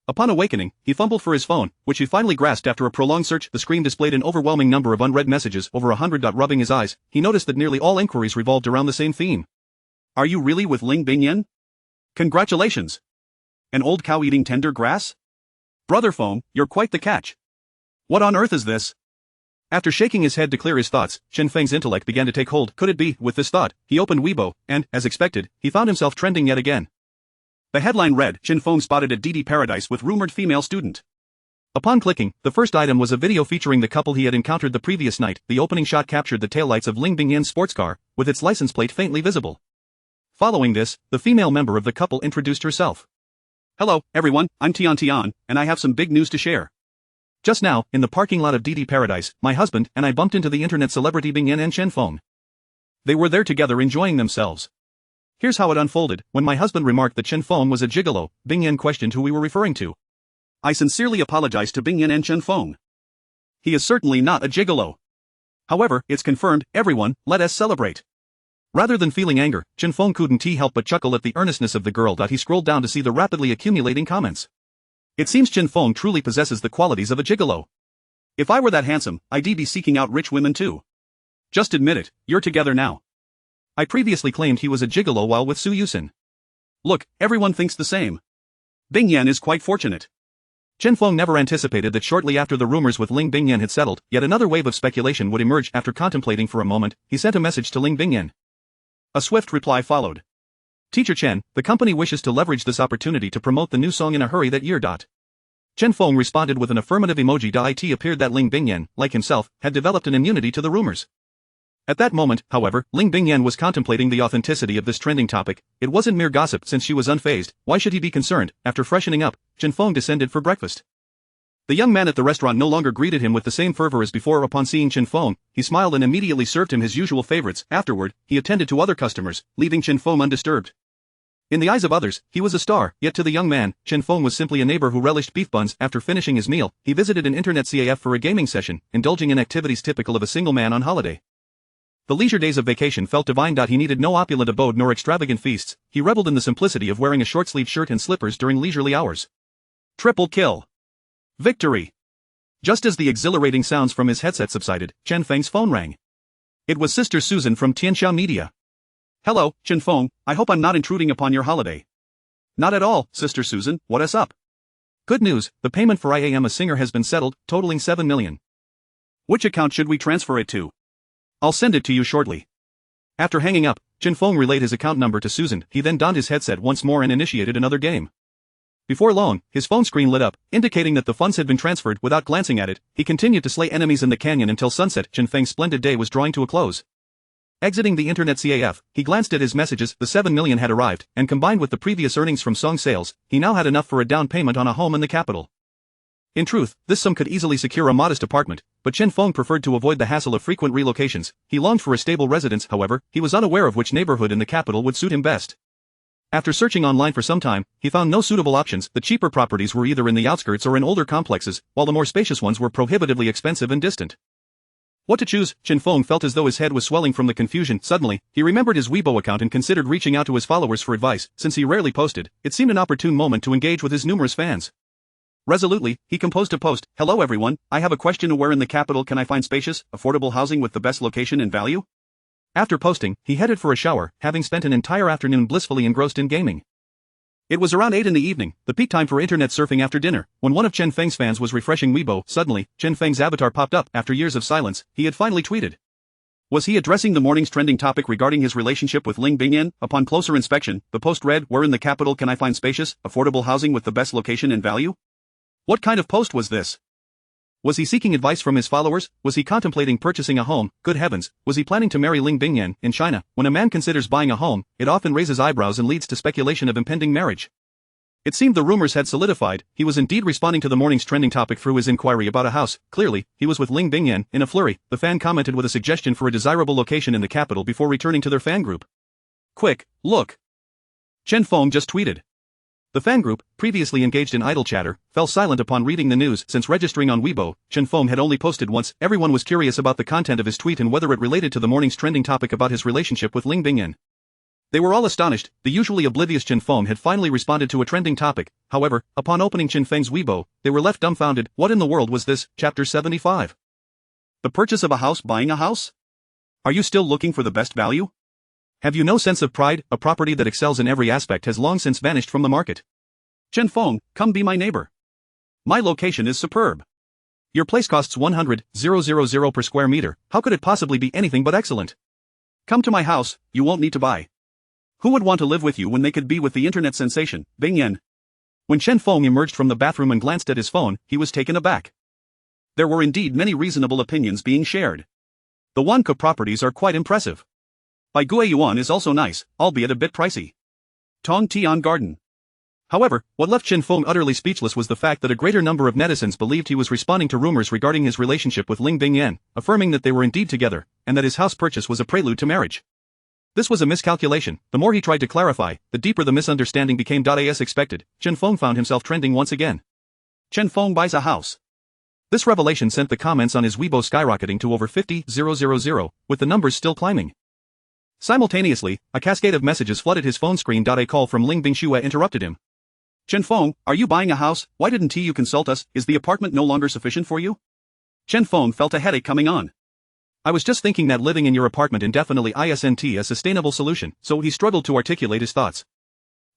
Upon awakening, he fumbled for his phone, which he finally grasped after a prolonged search. The screen displayed an overwhelming number of unread messages, over 100. Rubbing his eyes, he noticed that nearly all inquiries revolved around the same theme. Are you really with Ling Bingyan? Congratulations! An old cow eating tender grass? Brother Feng, you're quite the catch. What on earth is this? After shaking his head to clear his thoughts, Chen Feng's intellect began to take hold. Could it be? With this thought, he opened Weibo, and, as expected, he found himself trending yet again. The headline read, Chen Feng spotted at DD Paradise with rumored female student. Upon clicking, the first item was a video featuring the couple he had encountered the previous night. The opening shot captured the taillights of Ling Bingyan's sports car, with its license plate faintly visible. Following this, the female member of the couple introduced herself. Hello, everyone, I'm Tian, and I have some big news to share. Just now, in the parking lot of DD Paradise, my husband and I bumped into the internet celebrity Bingyan and Chen Feng. They were there together enjoying themselves. Here's how it unfolded. When my husband remarked that Chen Feng was a gigolo, Bingyan questioned who we were referring to. I sincerely apologize to Bingyan and Chen Feng. He is certainly not a gigolo. However, it's confirmed. Everyone, let us celebrate. Rather than feeling anger, Chen Feng couldn't help but chuckle at the earnestness of the girl. He scrolled down to see the rapidly accumulating comments. It seems Chen Feng truly possesses the qualities of a gigolo. If I were that handsome, I'd be seeking out rich women too. Just admit it, you're together now. I previously claimed he was a gigolo while with Su Yuxin. Look, everyone thinks the same. Bingyan is quite fortunate. Chen Feng never anticipated that shortly after the rumors with Ling Bingyan had settled, yet another wave of speculation would emerge. After contemplating for a moment, he sent a message to Ling Bingyan. A swift reply followed. Teacher Chen, the company wishes to leverage this opportunity to promote the new song in a hurry that year. Chen Feng responded with an affirmative emoji. It appeared that Ling Bingyan, like himself, had developed an immunity to the rumors. At that moment, however, Ling Bingyan was contemplating the authenticity of this trending topic. It wasn't mere gossip. Since she was unfazed, why should he be concerned? After freshening up, Chen Feng descended for breakfast. The young man at the restaurant no longer greeted him with the same fervor as before. Upon seeing Chen Feng, he smiled and immediately served him his usual favorites. Afterward, he attended to other customers, leaving Chen Feng undisturbed. In the eyes of others, he was a star, yet to the young man, Chen Feng was simply a neighbor who relished beef buns. After finishing his meal, he visited an internet cafe for a gaming session, indulging in activities typical of a single man on holiday. The leisure days of vacation felt divine. He needed no opulent abode nor extravagant feasts. He reveled in the simplicity of wearing a short-sleeved shirt and slippers during leisurely hours. Triple kill. Victory. Just as the exhilarating sounds from his headset subsided, Chen Feng's phone rang. It was Sister Susan from Tianxia Media. Hello, Chen Feng, I hope I'm not intruding upon your holiday. Not at all, Sister Susan, what is up? Good news, the payment for I Am a Singer has been settled, totaling 7 million. Which account should we transfer it to? I'll send it to you shortly. After hanging up, Chen Feng relayed his account number to Susan. He then donned his headset once more and initiated another game. Before long, his phone screen lit up, indicating that the funds had been transferred. Without glancing at it, he continued to slay enemies in the canyon until sunset. Chen Feng's splendid day was drawing to a close. Exiting the internet CAF, he glanced at his messages. The 7 million had arrived, and combined with the previous earnings from song sales, he now had enough for a down payment on a home in the capital. In truth, this sum could easily secure a modest apartment, but Chen Feng preferred to avoid the hassle of frequent relocations. He longed for a stable residence. However, he was unaware of which neighborhood in the capital would suit him best. After searching online for some time, he found no suitable options. The cheaper properties were either in the outskirts or in older complexes, while the more spacious ones were prohibitively expensive and distant. What to choose? Chen Feng felt as though his head was swelling from the confusion. Suddenly, he remembered his Weibo account and considered reaching out to his followers for advice. Since he rarely posted, it seemed an opportune moment to engage with his numerous fans. Resolutely, he composed a post. Hello everyone, I have a question. Where in the capital can I find spacious, affordable housing with the best location and value? After posting, he headed for a shower, having spent an entire afternoon blissfully engrossed in gaming. It was around 8 in the evening, the peak time for internet surfing after dinner, when one of Chen Feng's fans was refreshing Weibo. Suddenly, Chen Feng's avatar popped up. After years of silence, he had finally tweeted. Was he addressing the morning's trending topic regarding his relationship with Ling Bingyan? Upon closer inspection, the post read, "Where in the capital can I find spacious, affordable housing with the best location and value?" What kind of post was this? Was he seeking advice from his followers? Was he contemplating purchasing a home? Good heavens, was he planning to marry Ling Bingyan? In China, when a man considers buying a home, it often raises eyebrows and leads to speculation of impending marriage. It seemed the rumors had solidified. He was indeed responding to the morning's trending topic through his inquiry about a house. Clearly, he was with Ling Bingyan. In a flurry, the fan commented with a suggestion for a desirable location in the capital before returning to their fan group. Quick, look! Chen Feng just tweeted. The fan group, previously engaged in idle chatter, fell silent upon reading the news. Since registering on Weibo, Chen Feng had only posted once. Everyone was curious about the content of his tweet and whether it related to the morning's trending topic about his relationship with Ling Bingyan. They were all astonished. The usually oblivious Chen Feng had finally responded to a trending topic. However, upon opening Chen Feng's Weibo, they were left dumbfounded. What in the world was this? Chapter 75. The purchase of a house. Buying a house? Are you still looking for the best value? Have you no sense of pride? A property that excels in every aspect has long since vanished from the market. Chen Feng, come be my neighbor. My location is superb. Your place costs 100,000 per square meter. How could it possibly be anything but excellent? Come to my house, you won't need to buy. Who would want to live with you when they could be with the internet sensation, Bingyan? When Chen Feng emerged from the bathroom and glanced at his phone, he was taken aback. There were indeed many reasonable opinions being shared. The Wanke properties are quite impressive. Bai Guiyuan is also nice, albeit a bit pricey. Tong Tian Garden. However, what left Chen Feng utterly speechless was the fact that a greater number of netizens believed he was responding to rumors regarding his relationship with Ling Bingyan, affirming that they were indeed together, and that his house purchase was a prelude to marriage. This was a miscalculation. The more he tried to clarify, the deeper the misunderstanding became. As expected, Chen Feng found himself trending once again. Chen Feng buys a house. This revelation sent the comments on his Weibo skyrocketing to over 50,000, with the numbers still climbing. Simultaneously, a cascade of messages flooded his phone screen. A call from Ling Bingxue interrupted him. Chen Feng, are you buying a house? Why didn't you consult us? Is the apartment no longer sufficient for you? Chen Feng felt a headache coming on. I was just thinking that living in your apartment indefinitely isn't a sustainable solution, so he struggled to articulate his thoughts.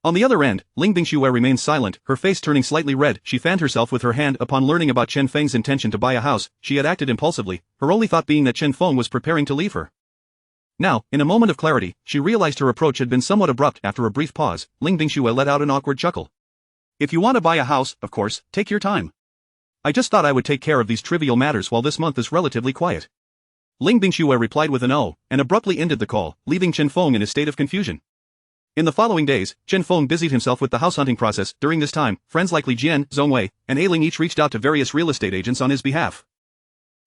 On the other end, Ling Bingxue remained silent, her face turning slightly red. She fanned herself with her hand. Upon learning about Chen Feng's intention to buy a house, she had acted impulsively, her only thought being that Chen Feng was preparing to leave her. Now, in a moment of clarity, she realized her approach had been somewhat abrupt. After a brief pause, Ling Bingxue let out an awkward chuckle. If you want to buy a house, of course, take your time. I just thought I would take care of these trivial matters while this month is relatively quiet. Ling Bingxue replied with an "oh," and abruptly ended the call, leaving Chen Feng in a state of confusion. In the following days, Chen Feng busied himself with the house hunting process. During this time, friends like Li Jian, Zhongwei, and Ailing each reached out to various real estate agents on his behalf.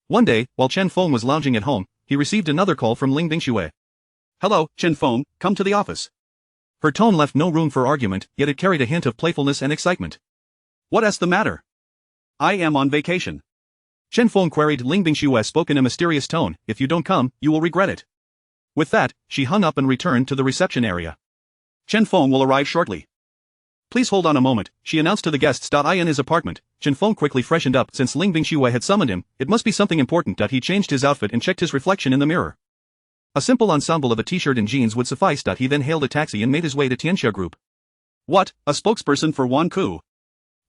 One day, while Chen Feng was lounging at home, he received another call from Ling Bingxue. Hello, Chen Feng, come to the office. Her tone left no room for argument, yet it carried a hint of playfulness and excitement. What's the matter? I am on vacation. Chen Feng queried. Ling Bingxue spoke in a mysterious tone. If you don't come, you will regret it. With that, she hung up and returned to the reception area. Chen Feng will arrive shortly. Please hold on a moment, she announced to the guests. In his apartment, Chen Feng quickly freshened up. Since Ling Bingxue had summoned him, it must be something important. He changed his outfit and checked his reflection in the mirror. A simple ensemble of a t-shirt and jeans would suffice. He then hailed a taxi and made his way to Tianxia Group. What, a spokesperson for Wanku?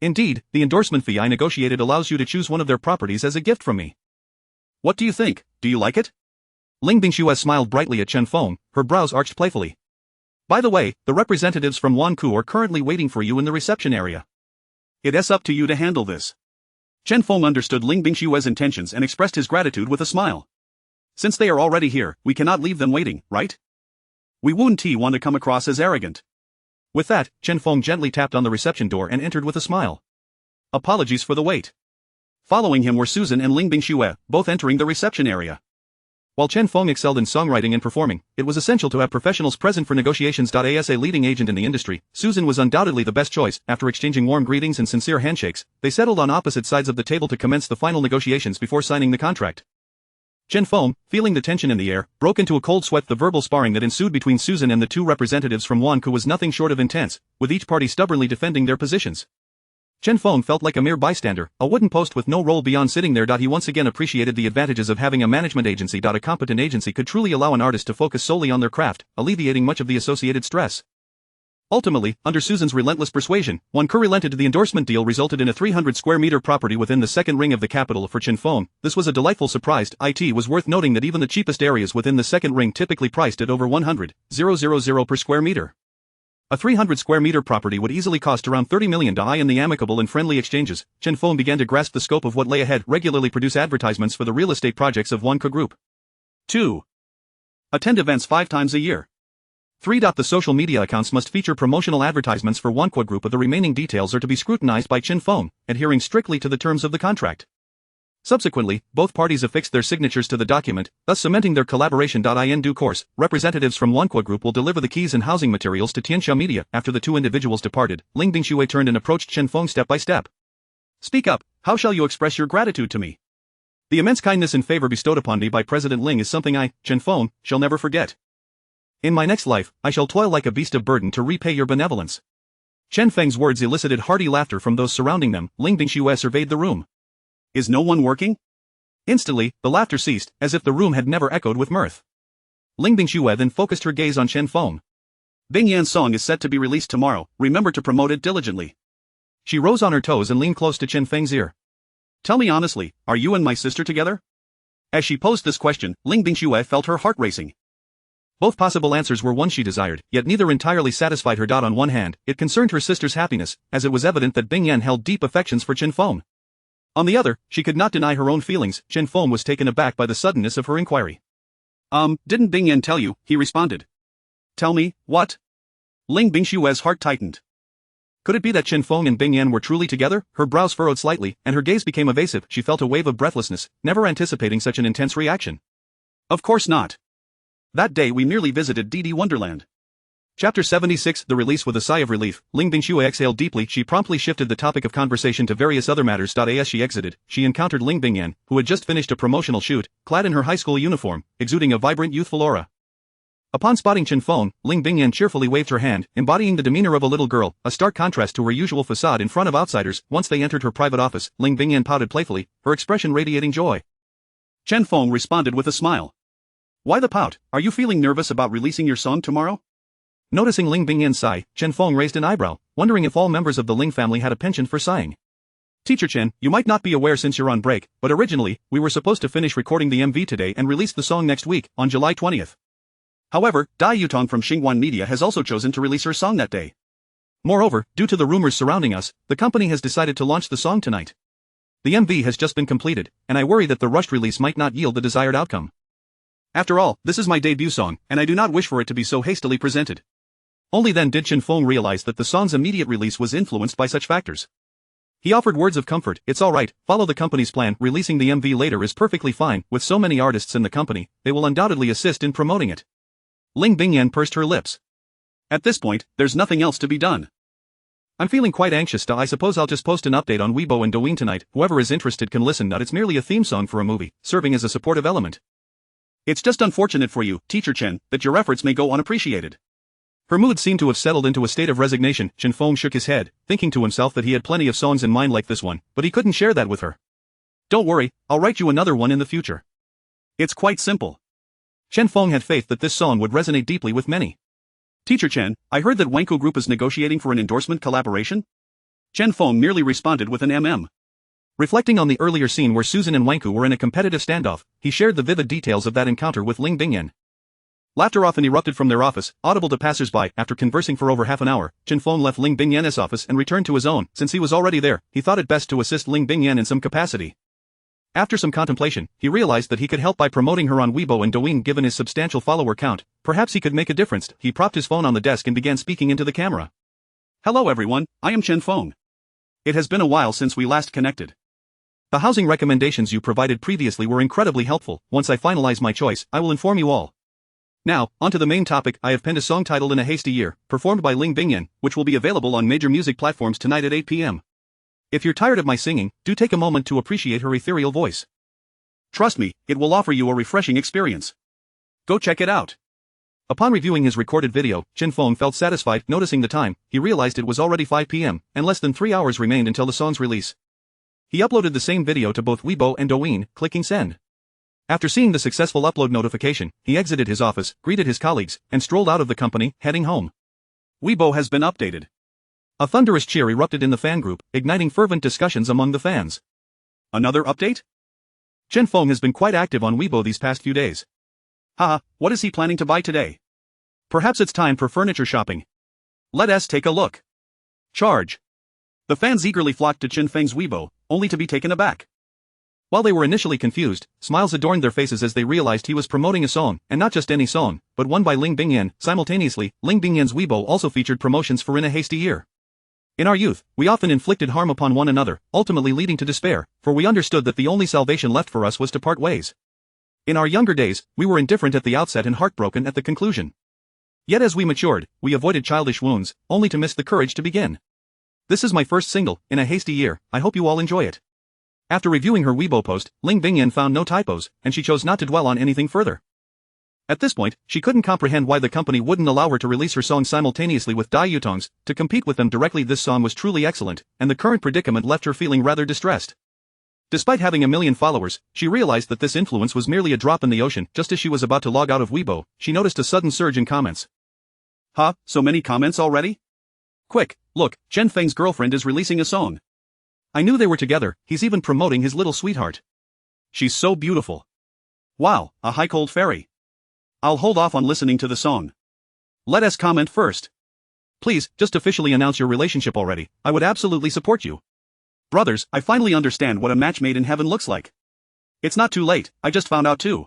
Indeed, the endorsement fee I negotiated allows you to choose one of their properties as a gift from me. What do you think? Do you like it? Ling Bingxue smiled brightly at Chen Feng, her brows arched playfully. By the way, the representatives from Wanku are currently waiting for you in the reception area. It's up to you to handle this. Chen Feng understood Ling Bingxue's intentions and expressed his gratitude with a smile. Since they are already here, we cannot leave them waiting, right? We wouldn't want to come across as arrogant. With that, Chen Feng gently tapped on the reception door and entered with a smile. Apologies for the wait. Following him were Susan and Ling Bingxue, both entering the reception area. While Chen Feng excelled in songwriting and performing, it was essential to have professionals present for negotiations. As a leading agent in the industry, Susan was undoubtedly the best choice. After exchanging warm greetings and sincere handshakes, they settled on opposite sides of the table to commence the final negotiations before signing the contract. Chen Feng, feeling the tension in the air, broke into a cold sweat. The verbal sparring that ensued between Susan and the two representatives from Wanku was nothing short of intense, with each party stubbornly defending their positions. Chen Feng felt like a mere bystander, a wooden post with no role beyond sitting there. He once again appreciated the advantages of having a management agency. A competent agency could truly allow an artist to focus solely on their craft, alleviating much of the associated stress. Ultimately, under Susan's relentless persuasion, one relented. The endorsement deal resulted in a 300 square meter property within the second ring of the capital for Chen Feng. This was a delightful surprise. It was worth noting that even the cheapest areas within the second ring typically priced at over 100,000 per square meter. A 300 square meter property would easily cost around 30 million. In the amicable and friendly exchanges, Chen Feng began to grasp the scope of what lay ahead. Regularly produce advertisements for the real estate projects of Wanke Group. 2. Attend events 5 times a year. 3. The social media accounts must feature promotional advertisements for Wanke Group. The remaining details are to be scrutinized by Chen Feng, adhering strictly to the terms of the contract. Subsequently, both parties affixed their signatures to the document, thus cementing their collaboration. In due course, representatives from Wanke Group will deliver the keys and housing materials to Tianxia Media. After the two individuals departed, Ling Bingxue turned and approached Chen Feng step by step. Speak up, how shall you express your gratitude to me? The immense kindness and favor bestowed upon me by President Ling is something I, Chen Feng, shall never forget. In my next life, I shall toil like a beast of burden to repay your benevolence. Chen Feng's words elicited hearty laughter from those surrounding them. Ling Bingxue surveyed the room. Is no one working? Instantly, the laughter ceased, as if the room had never echoed with mirth. Ling Bingxue then focused her gaze on Chen Feng. Bing Yan's song is set to be released tomorrow, remember to promote it diligently. She rose on her toes and leaned close to Chen Feng's ear. Tell me honestly, are you and my sister together? As she posed this question, Ling Bingxue felt her heart racing. Both possible answers were one she desired, yet neither entirely satisfied her. On one hand, it concerned her sister's happiness, as it was evident that Bing Yan held deep affections for Chen Feng. On the other, she could not deny her own feelings. Chen Feng was taken aback by the suddenness of her inquiry. Didn't Bing Yan tell you? He responded. Tell me, what? Ling Bingxue's heart tightened. Could it be that Chen Feng and Bing Yan were truly together? Her brows furrowed slightly, and her gaze became evasive. She felt a wave of breathlessness, never anticipating such an intense reaction. Of course not. That day we merely visited DD Wonderland. Chapter 76. The release. With a sigh of relief, Ling Bingxue exhaled deeply. She promptly shifted the topic of conversation to various other matters. As she exited, she encountered Ling Bingyan, who had just finished a promotional shoot, clad in her high school uniform, exuding a vibrant youthful aura. Upon spotting Chen Feng, Ling Bingyan cheerfully waved her hand, embodying the demeanor of a little girl, a stark contrast to her usual facade in front of outsiders. Once they entered her private office, Ling Bingyan pouted playfully, her expression radiating joy. Chen Feng responded with a smile. Why the pout? Are you feeling nervous about releasing your song tomorrow? Noticing Ling Bingyan's sigh, Chen Feng raised an eyebrow, wondering if all members of the Ling family had a penchant for sighing. Teacher Chen, you might not be aware since you're on break, but originally, we were supposed to finish recording the MV today and release the song next week, on July 20th. However, Dai Yutong from Xinguan Media has also chosen to release her song that day. Moreover, due to the rumors surrounding us, the company has decided to launch the song tonight. The MV has just been completed, and I worry that the rushed release might not yield the desired outcome. After all, this is my debut song, and I do not wish for it to be so hastily presented. Only then did Chen Feng realize that the song's immediate release was influenced by such factors. He offered words of comfort. It's alright, follow the company's plan. Releasing the MV later is perfectly fine. With so many artists in the company, they will undoubtedly assist in promoting it. Ling Bingyan pursed her lips. At this point, there's nothing else to be done. I'm feeling quite anxious. I suppose I'll just post an update on Weibo and Douyin tonight. Whoever is interested can listen. It's merely a theme song for a movie, serving as a supportive element. It's just unfortunate for you, Teacher Chen, that your efforts may go unappreciated. Her mood seemed to have settled into a state of resignation. Chen Feng shook his head, thinking to himself that he had plenty of songs in mind like this one, but he couldn't share that with her. Don't worry, I'll write you another one in the future. It's quite simple. Chen Feng had faith that this song would resonate deeply with many. Teacher Chen, I heard that Wanke Group is negotiating for an endorsement collaboration? Chen Feng merely responded with an mm. Reflecting on the earlier scene where Susan and Wanke were in a competitive standoff, he shared the vivid details of that encounter with Ling Bingyan. Laughter often erupted from their office, audible to passers-by. After conversing for over half an hour, Chen Feng left Ling Bingyan's office and returned to his own. Since he was already there, he thought it best to assist Ling Bingyan in some capacity. After some contemplation, he realized that he could help by promoting her on Weibo and Douyin. Given his substantial follower count, perhaps he could make a difference. He propped his phone on the desk and began speaking into the camera. Hello everyone, I am Chen Feng. It has been a while since we last connected. The housing recommendations you provided previously were incredibly helpful. Once I finalize my choice, I will inform you all. Now, onto the main topic. I have penned a song titled In a Hasty Year, performed by Ling Bingyan, which will be available on major music platforms tonight at 8 p.m. If you're tired of my singing, do take a moment to appreciate her ethereal voice. Trust me, it will offer you a refreshing experience. Go check it out. Upon reviewing his recorded video, Chen Feng felt satisfied. Noticing the time, he realized it was already 5 p.m., and less than 3 hours remained until the song's release. He uploaded the same video to both Weibo and Douyin, clicking send. After seeing the successful upload notification, he exited his office, greeted his colleagues, and strolled out of the company, heading home. Weibo has been updated. A thunderous cheer erupted in the fan group, igniting fervent discussions among the fans. Another update? Chen Feng has been quite active on Weibo these past few days. Haha, what is he planning to buy today? Perhaps it's time for furniture shopping. Let us take a look. Charge. The fans eagerly flocked to Chen Feng's Weibo, only to be taken aback. While they were initially confused, smiles adorned their faces as they realized he was promoting a song, and not just any song, but one by Ling Bingyan. Simultaneously, Ling Bingyan's Weibo also featured promotions for In a Hasty Year. In our youth, we often inflicted harm upon one another, ultimately leading to despair, for we understood that the only salvation left for us was to part ways. In our younger days, we were indifferent at the outset and heartbroken at the conclusion. Yet as we matured, we avoided childish wounds, only to miss the courage to begin. This is my first single, In a Hasty Year. I hope you all enjoy it. After reviewing her Weibo post, Ling Bingyan found no typos, and she chose not to dwell on anything further. At this point, she couldn't comprehend why the company wouldn't allow her to release her song simultaneously with Dai Yutong's, to compete with them directly. This song was truly excellent, and the current predicament left her feeling rather distressed. Despite having 1 million followers, she realized that this influence was merely a drop in the ocean. Just as she was about to log out of Weibo, she noticed a sudden surge in comments. Huh, so many comments already? Quick, look, Chen Feng's girlfriend is releasing a song. I knew they were together, he's even promoting his little sweetheart. She's so beautiful. Wow, a high cold fairy. I'll hold off on listening to the song. Let us comment first. Please, just officially announce your relationship already, I would absolutely support you. Brothers, I finally understand what a match made in heaven looks like. It's not too late, I just found out too.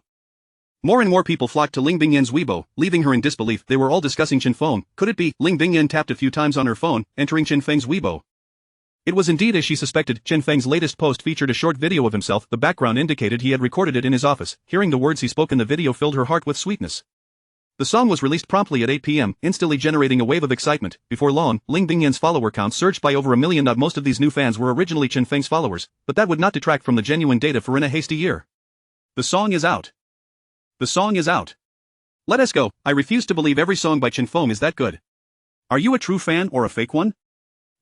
More and more people flocked to Ling Bingyan's Weibo, leaving her in disbelief. They were all discussing Chen Feng. Could it be? Ling Bingyan tapped a few times on her phone, entering Chen Feng's Weibo. It was indeed as she suspected. Chen Feng's latest post featured a short video of himself. The background indicated he had recorded it in his office. Hearing the words he spoke in the video filled her heart with sweetness. The song was released promptly at 8 p.m., instantly generating a wave of excitement. Before long, Ling Bingyan's follower count surged by over 1 million. Most of these new fans were originally Chen Feng's followers, but that would not detract from the genuine data for In a Hasty Year. The song is out. The song is out. Let us go. I refuse to believe every song by Chen Feng is that good. Are you a true fan or a fake one?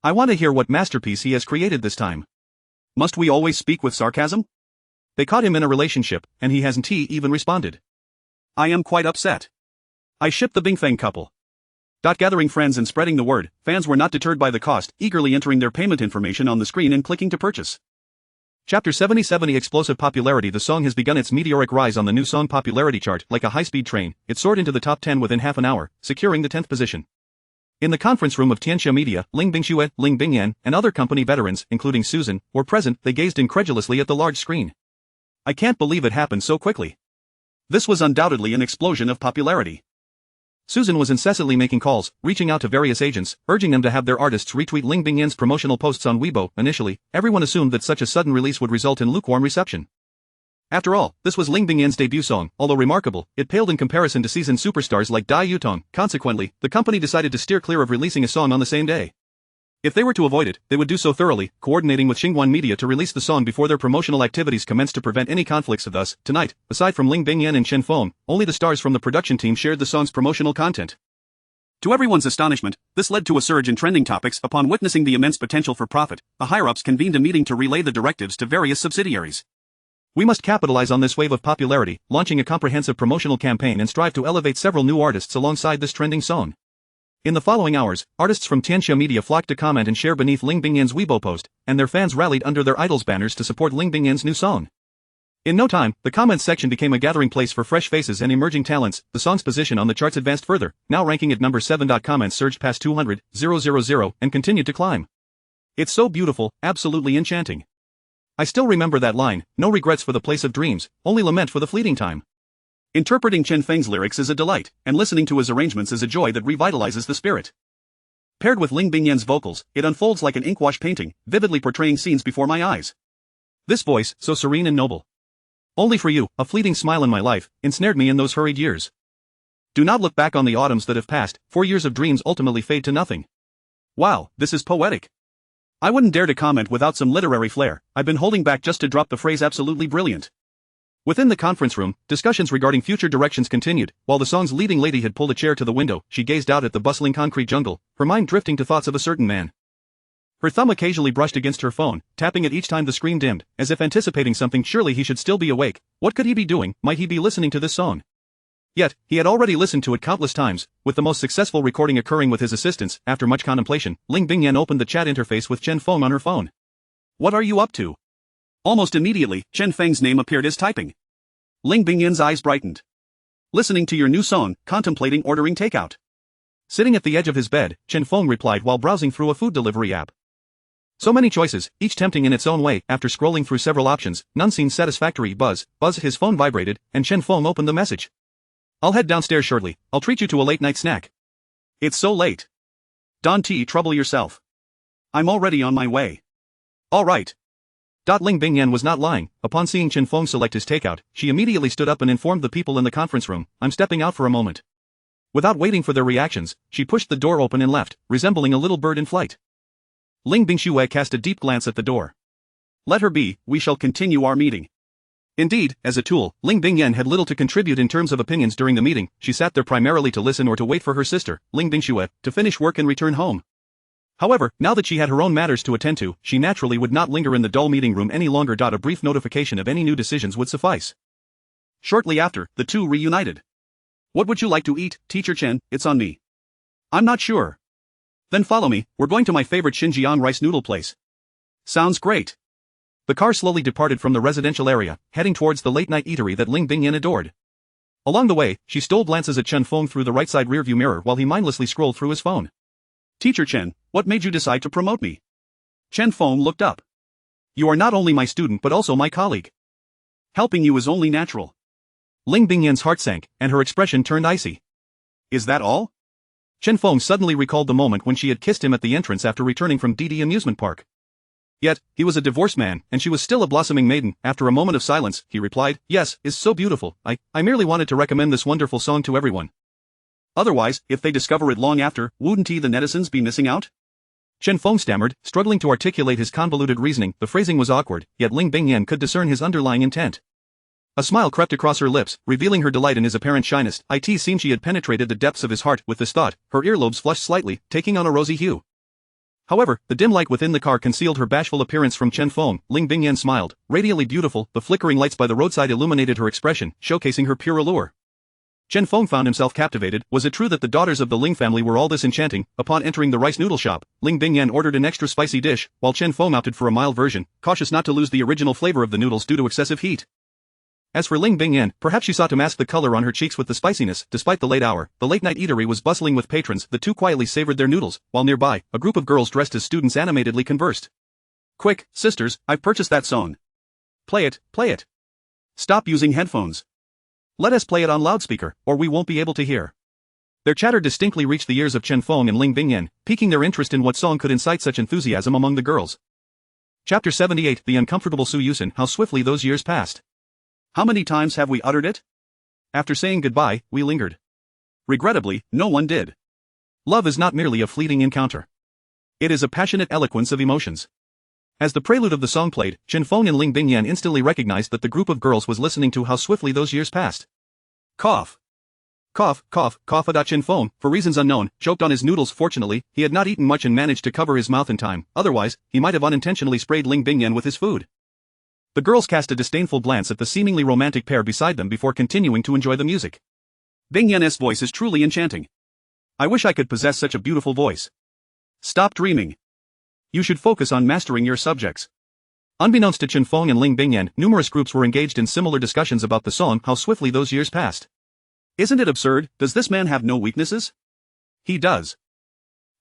I want to hear what masterpiece he has created this time. Must we always speak with sarcasm? They caught him in a relationship, and he hasn't even responded. I am quite upset. I ship the Bingfeng couple. Gathering friends and spreading the word, fans were not deterred by the cost, eagerly entering their payment information on the screen and clicking to purchase. Chapter 70 Explosive Popularity. The song has begun its meteoric rise on the new song popularity chart. Like a high-speed train, it soared into the top 10 within half an hour, securing the 10th position. In the conference room of Tianxia Media, Ling Bingxue, Ling Bingyan, and other company veterans, including Susan, were present. They gazed incredulously at the large screen. I can't believe it happened so quickly. This was undoubtedly an explosion of popularity. Susan was incessantly making calls, reaching out to various agents, urging them to have their artists retweet Ling Bingyan's promotional posts on Weibo. Initially, everyone assumed that such a sudden release would result in lukewarm reception. After all, this was Ling Bingyan's debut song. Although remarkable, it paled in comparison to seasoned superstars like Dai Yutong. Consequently, the company decided to steer clear of releasing a song on the same day. If they were to avoid it, they would do so thoroughly, coordinating with Xinguan Media to release the song before their promotional activities commenced to prevent any conflicts. Thus, tonight, aside from Ling Bingyan and Chen Feng, only the stars from the production team shared the song's promotional content. To everyone's astonishment, this led to a surge in trending topics. Upon witnessing the immense potential for profit, the higher-ups convened a meeting to relay the directives to various subsidiaries. We must capitalize on this wave of popularity, launching a comprehensive promotional campaign and strive to elevate several new artists alongside this trending song. In the following hours, artists from Tianxia Media flocked to comment and share beneath Ling Bingyan's Weibo post, and their fans rallied under their idols' banners to support Ling Bingyan's new song. In no time, the comments section became a gathering place for fresh faces and emerging talents. The song's position on the charts advanced further, now ranking at number 7. Comments surged past 200,000 and continued to climb. It's so beautiful, absolutely enchanting. I still remember that line, no regrets for the place of dreams, only lament for the fleeting time. Interpreting Chen Feng's lyrics is a delight, and listening to his arrangements is a joy that revitalizes the spirit. Paired with Ling Bingyan's vocals, it unfolds like an inkwash painting, vividly portraying scenes before my eyes. This voice, so serene and noble. Only for you, a fleeting smile in my life, ensnared me in those hurried years. Do not look back on the autumns that have passed, 4 years of dreams ultimately fade to nothing. Wow, this is poetic. I wouldn't dare to comment without some literary flair. I've been holding back just to drop the phrase absolutely brilliant. Within the conference room, discussions regarding future directions continued. While the song's leading lady had pulled a chair to the window, she gazed out at the bustling concrete jungle, her mind drifting to thoughts of a certain man. Her thumb occasionally brushed against her phone, tapping it each time the screen dimmed, as if anticipating something. Surely he should still be awake. What could he be doing? Might he be listening to this song? Yet, he had already listened to it countless times, with the most successful recording occurring with his assistance. After much contemplation, Ling Bingyan opened the chat interface with Chen Feng on her phone. What are you up to? Almost immediately, Chen Feng's name appeared as typing. Ling Bingyan's eyes brightened. Listening to your new song, contemplating ordering takeout. Sitting at the edge of his bed, Chen Feng replied while browsing through a food delivery app. So many choices, each tempting in its own way. After scrolling through several options, none seemed satisfactory. Buzz, his phone vibrated, and Chen Feng opened the message. I'll head downstairs shortly. I'll treat you to a late-night snack. It's so late. Don't trouble yourself. I'm already on my way. All right. Ling Bingyan was not lying. Upon seeing Chen Feng select his takeout, she immediately stood up and informed the people in the conference room, I'm stepping out for a moment. Without waiting for their reactions, she pushed the door open and left, resembling a little bird in flight. Ling Bingxue cast a deep glance at the door. Let her be, we shall continue our meeting. Indeed, as a tool, Ling Bingyan had little to contribute in terms of opinions during the meeting. She sat there primarily to listen or to wait for her sister, Ling Bingxue, to finish work and return home. However, now that she had her own matters to attend to, she naturally would not linger in the dull meeting room any longer. A brief notification of any new decisions would suffice. Shortly after, the two reunited. What would you like to eat, Teacher Chen? It's on me. I'm not sure. Then follow me, we're going to my favorite Xinjiang rice noodle place. Sounds great. The car slowly departed from the residential area, heading towards the late-night eatery that Ling Bingyan adored. Along the way, she stole glances at Chen Feng through the right-side rearview mirror while he mindlessly scrolled through his phone. Teacher Chen, what made you decide to promote me? Chen Feng looked up. You are not only my student but also my colleague. Helping you is only natural. Ling Bingyan's heart sank, and her expression turned icy. Is that all? Chen Feng suddenly recalled the moment when she had kissed him at the entrance after returning from DD Amusement Park. Yet, he was a divorced man, and she was still a blossoming maiden. After a moment of silence, he replied, Yes, is so beautiful. I merely wanted to recommend this wonderful song to everyone. Otherwise, if they discover it long after, wouldn't the netizens be missing out? Chen Feng stammered, struggling to articulate his convoluted reasoning. The phrasing was awkward, yet Ling Bingyan could discern his underlying intent. A smile crept across her lips, revealing her delight in his apparent shyness. It seemed she had penetrated the depths of his heart. With this thought, her earlobes flushed slightly, taking on a rosy hue. However, the dim light within the car concealed her bashful appearance from Chen Feng. Ling Bingyan smiled, radiantly beautiful. The flickering lights by the roadside illuminated her expression, showcasing her pure allure. Chen Feng found himself captivated. Was it true that the daughters of the Ling family were all this enchanting? Upon entering the rice noodle shop, Ling Bingyan ordered an extra spicy dish, while Chen Feng opted for a mild version, cautious not to lose the original flavor of the noodles due to excessive heat. As for Ling Bingyan, perhaps she sought to mask the color on her cheeks with the spiciness. Despite the late hour, the late-night eatery was bustling with patrons. The two quietly savored their noodles, while nearby, a group of girls dressed as students animatedly conversed. Quick, sisters, I've purchased that song. Play it, play it. Stop using headphones. Let us play it on loudspeaker, or we won't be able to hear. Their chatter distinctly reached the ears of Chen Feng and Ling Bingyan, piquing their interest in what song could incite such enthusiasm among the girls. Chapter 78, The Uncomfortable Su Yuxin. How swiftly those years passed. How many times have we uttered it? After saying goodbye, we lingered. Regrettably, no one did. Love is not merely a fleeting encounter. It is a passionate eloquence of emotions. As the prelude of the song played, Chen Feng and Ling Bingyan instantly recognized that the group of girls was listening to How Swiftly Those Years Passed. Cough. Cough, cough, cough. Chen Feng, for reasons unknown, choked on his noodles. Fortunately, he had not eaten much and managed to cover his mouth in time, otherwise, he might have unintentionally sprayed Ling Bingyan with his food. The girls cast a disdainful glance at the seemingly romantic pair beside them before continuing to enjoy the music. Bingyan's voice is truly enchanting. I wish I could possess such a beautiful voice. Stop dreaming. You should focus on mastering your subjects. Unbeknownst to Chen Feng and Ling Bingyan, numerous groups were engaged in similar discussions about the song How Swiftly Those Years Passed. Isn't it absurd? Does this man have no weaknesses? He does.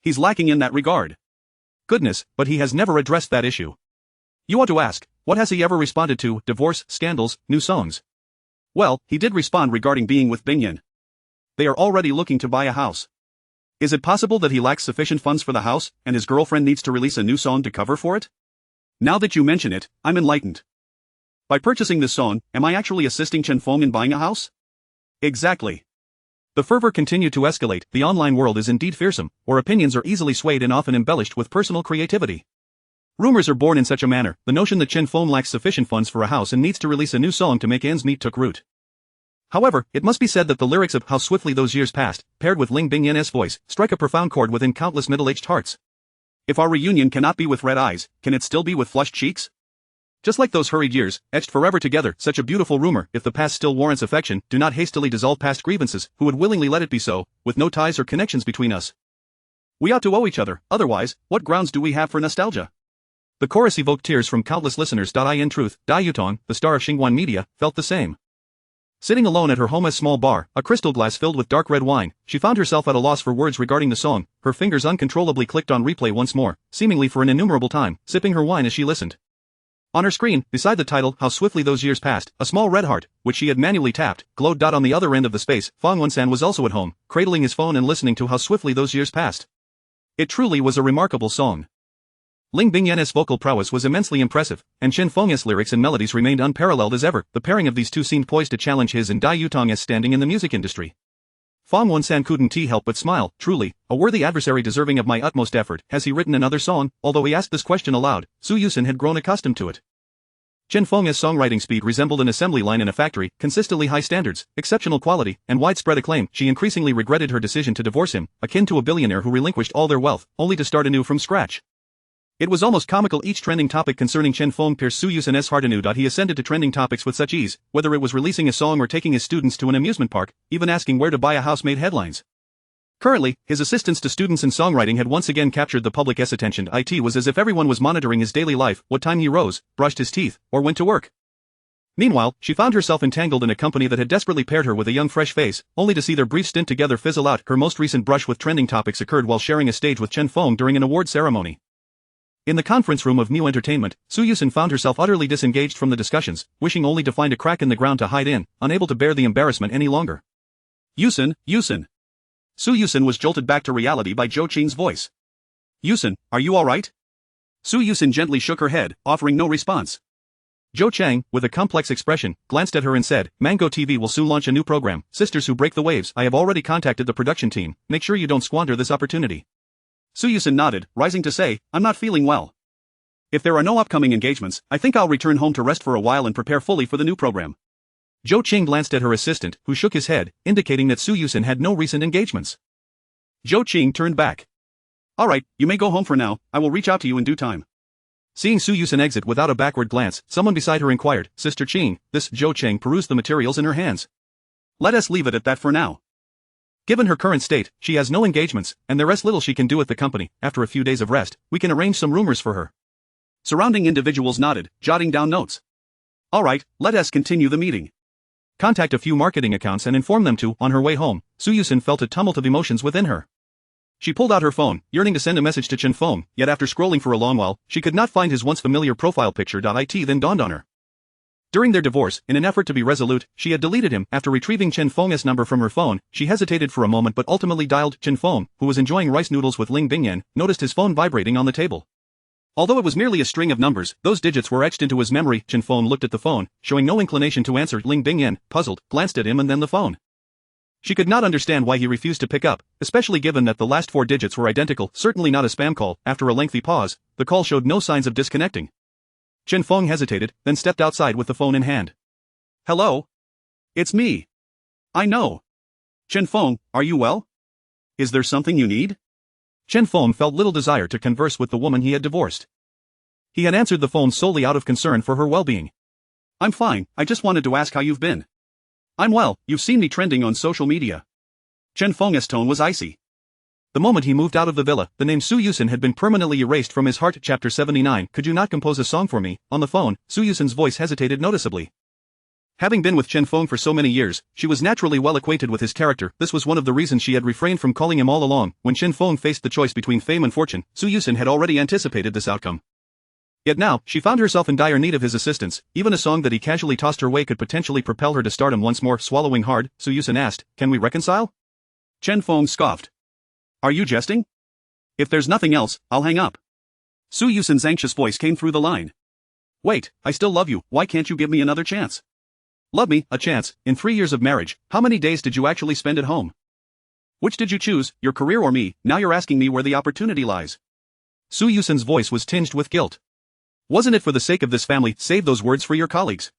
He's lacking in that regard. Goodness, but he has never addressed that issue. You ought to ask, what has he ever responded to? Divorce, scandals, new songs? Well, he did respond regarding being with Bingyan. They are already looking to buy a house. Is it possible that he lacks sufficient funds for the house, and his girlfriend needs to release a new song to cover for it? Now that you mention it, I'm enlightened. By purchasing this song, am I actually assisting Chen Feng in buying a house? Exactly. The fervor continued to escalate. The online world is indeed fearsome, where opinions are easily swayed and often embellished with personal creativity. Rumors are born in such a manner. The notion that Chen Feng lacks sufficient funds for a house and needs to release a new song to make ends meet took root. However, it must be said that the lyrics of How Swiftly Those Years Passed, paired with Ling Bingyan's voice, strike a profound chord within countless middle-aged hearts. If our reunion cannot be with red eyes, can it still be with flushed cheeks? Just like those hurried years, etched forever together, such a beautiful rumor, if the past still warrants affection, do not hastily dissolve past grievances, who would willingly let it be so, with no ties or connections between us. We ought to owe each other, otherwise, what grounds do we have for nostalgia? The chorus evoked tears from countless listeners. In truth, Dai Yutong, the star of Xinguan Media, felt the same. Sitting alone at her home's small bar, a crystal glass filled with dark red wine, she found herself at a loss for words regarding the song. Her fingers uncontrollably clicked on replay once more, seemingly for an innumerable time, sipping her wine as she listened. On her screen, beside the title, How Swiftly Those Years Passed, a small red heart, which she had manually tapped, glowed. On the other end of the space, Fang Wensan was also at home, cradling his phone and listening to How Swiftly Those Years Passed. It truly was a remarkable song. Ling Bingyan's vocal prowess was immensely impressive, and Chen Feng's lyrics and melodies remained unparalleled as ever. The pairing of these two seemed poised to challenge his and Dai Yutong's standing in the music industry. Fang Wensan couldn't help but smile. Truly, a worthy adversary deserving of my utmost effort. Has he written another song? Although he asked this question aloud, Su Yuxin had grown accustomed to it. Chen Feng's songwriting speed resembled an assembly line in a factory, consistently high standards, exceptional quality, and widespread acclaim. She increasingly regretted her decision to divorce him, akin to a billionaire who relinquished all their wealth, only to start anew from scratch. It was almost comical. Each trending topic concerning Chen Feng pierced Su Yuxin's heart anew. He ascended to trending topics with such ease, whether it was releasing a song or taking his students to an amusement park, even asking where to buy a house made headlines. Currently, his assistance to students in songwriting had once again captured the public's attention. It was as if everyone was monitoring his daily life, what time he rose, brushed his teeth, or went to work. Meanwhile, she found herself entangled in a company that had desperately paired her with a young fresh face, only to see their brief stint together fizzle out. Her most recent brush with trending topics occurred while sharing a stage with Chen Feng during an award ceremony. In the conference room of Mu Entertainment, Su Yuxin found herself utterly disengaged from the discussions, wishing only to find a crack in the ground to hide in, unable to bear the embarrassment any longer. Yuxin. Su Yuxin was jolted back to reality by Zhou Qing's voice. Yuxin, are you alright? Su Yuxin gently shook her head, offering no response. Zhou Chang, with a complex expression, glanced at her and said, Mango TV will soon launch a new program, Sisters Who Break the Waves. I have already contacted the production team, make sure you don't squander this opportunity. Su Yuxin nodded, rising to say, I'm not feeling well. If there are no upcoming engagements, I think I'll return home to rest for a while and prepare fully for the new program. Zhou Qing glanced at her assistant, who shook his head, indicating that Su Yuxin had no recent engagements. Zhou Qing turned back. Alright, you may go home for now, I will reach out to you in due time. Seeing Su Yuxin exit without a backward glance, someone beside her inquired, Sister Qing. This Zhou Qing perused the materials in her hands. Let us leave it at that for now. Given her current state, she has no engagements, and there is little she can do at the company. After a few days of rest, we can arrange some rumors for her. Surrounding individuals nodded, jotting down notes. Alright, let us continue the meeting. Contact a few marketing accounts and inform them to. On her way home, Su Yuxin felt a tumult of emotions within her. She pulled out her phone, yearning to send a message to Chen Feng, yet after scrolling for a long while, she could not find his once familiar profile picture. It then dawned on her. During their divorce, in an effort to be resolute, she had deleted him. After retrieving Chen Feng's number from her phone, she hesitated for a moment but ultimately dialed. Chen Feng, who was enjoying rice noodles with Ling Bingyan, noticed his phone vibrating on the table. Although it was merely a string of numbers, those digits were etched into his memory. Chen Feng looked at the phone, showing no inclination to answer. Ling Bingyan, puzzled, glanced at him and then the phone. She could not understand why he refused to pick up, especially given that the last 4 digits were identical. Certainly not a spam call. After a lengthy pause, the call showed no signs of disconnecting. Chen Feng hesitated, then stepped outside with the phone in hand. Hello? It's me. I know. Chen Feng, are you well? Is there something you need? Chen Feng felt little desire to converse with the woman he had divorced. He had answered the phone solely out of concern for her well-being. I'm fine, I just wanted to ask how you've been. I'm well, you've seen me trending on social media. Chen Feng's tone was icy. The moment he moved out of the villa, the name Su Yuxin had been permanently erased from his heart. Chapter 79. Could you not compose a song for me? On the phone, Su Yuxin's voice hesitated noticeably. Having been with Chen Feng for so many years, she was naturally well acquainted with his character. This was one of the reasons she had refrained from calling him all along. When Chen Feng faced the choice between fame and fortune, Su Yuxin had already anticipated this outcome. Yet now, she found herself in dire need of his assistance. Even a song that he casually tossed her way could potentially propel her to stardom once more. Swallowing hard, Su Yuxin asked, Can we reconcile? Chen Feng scoffed. Are you jesting? If there's nothing else, I'll hang up. Su Yuxin's anxious voice came through the line. Wait, I still love you, why can't you give me another chance? Love me, a chance, in 3 years of marriage, how many days did you actually spend at home? Which did you choose, your career or me? Now you're asking me where the opportunity lies. Su Yuxin's voice was tinged with guilt. Wasn't it for the sake of this family? Save those words for your colleagues.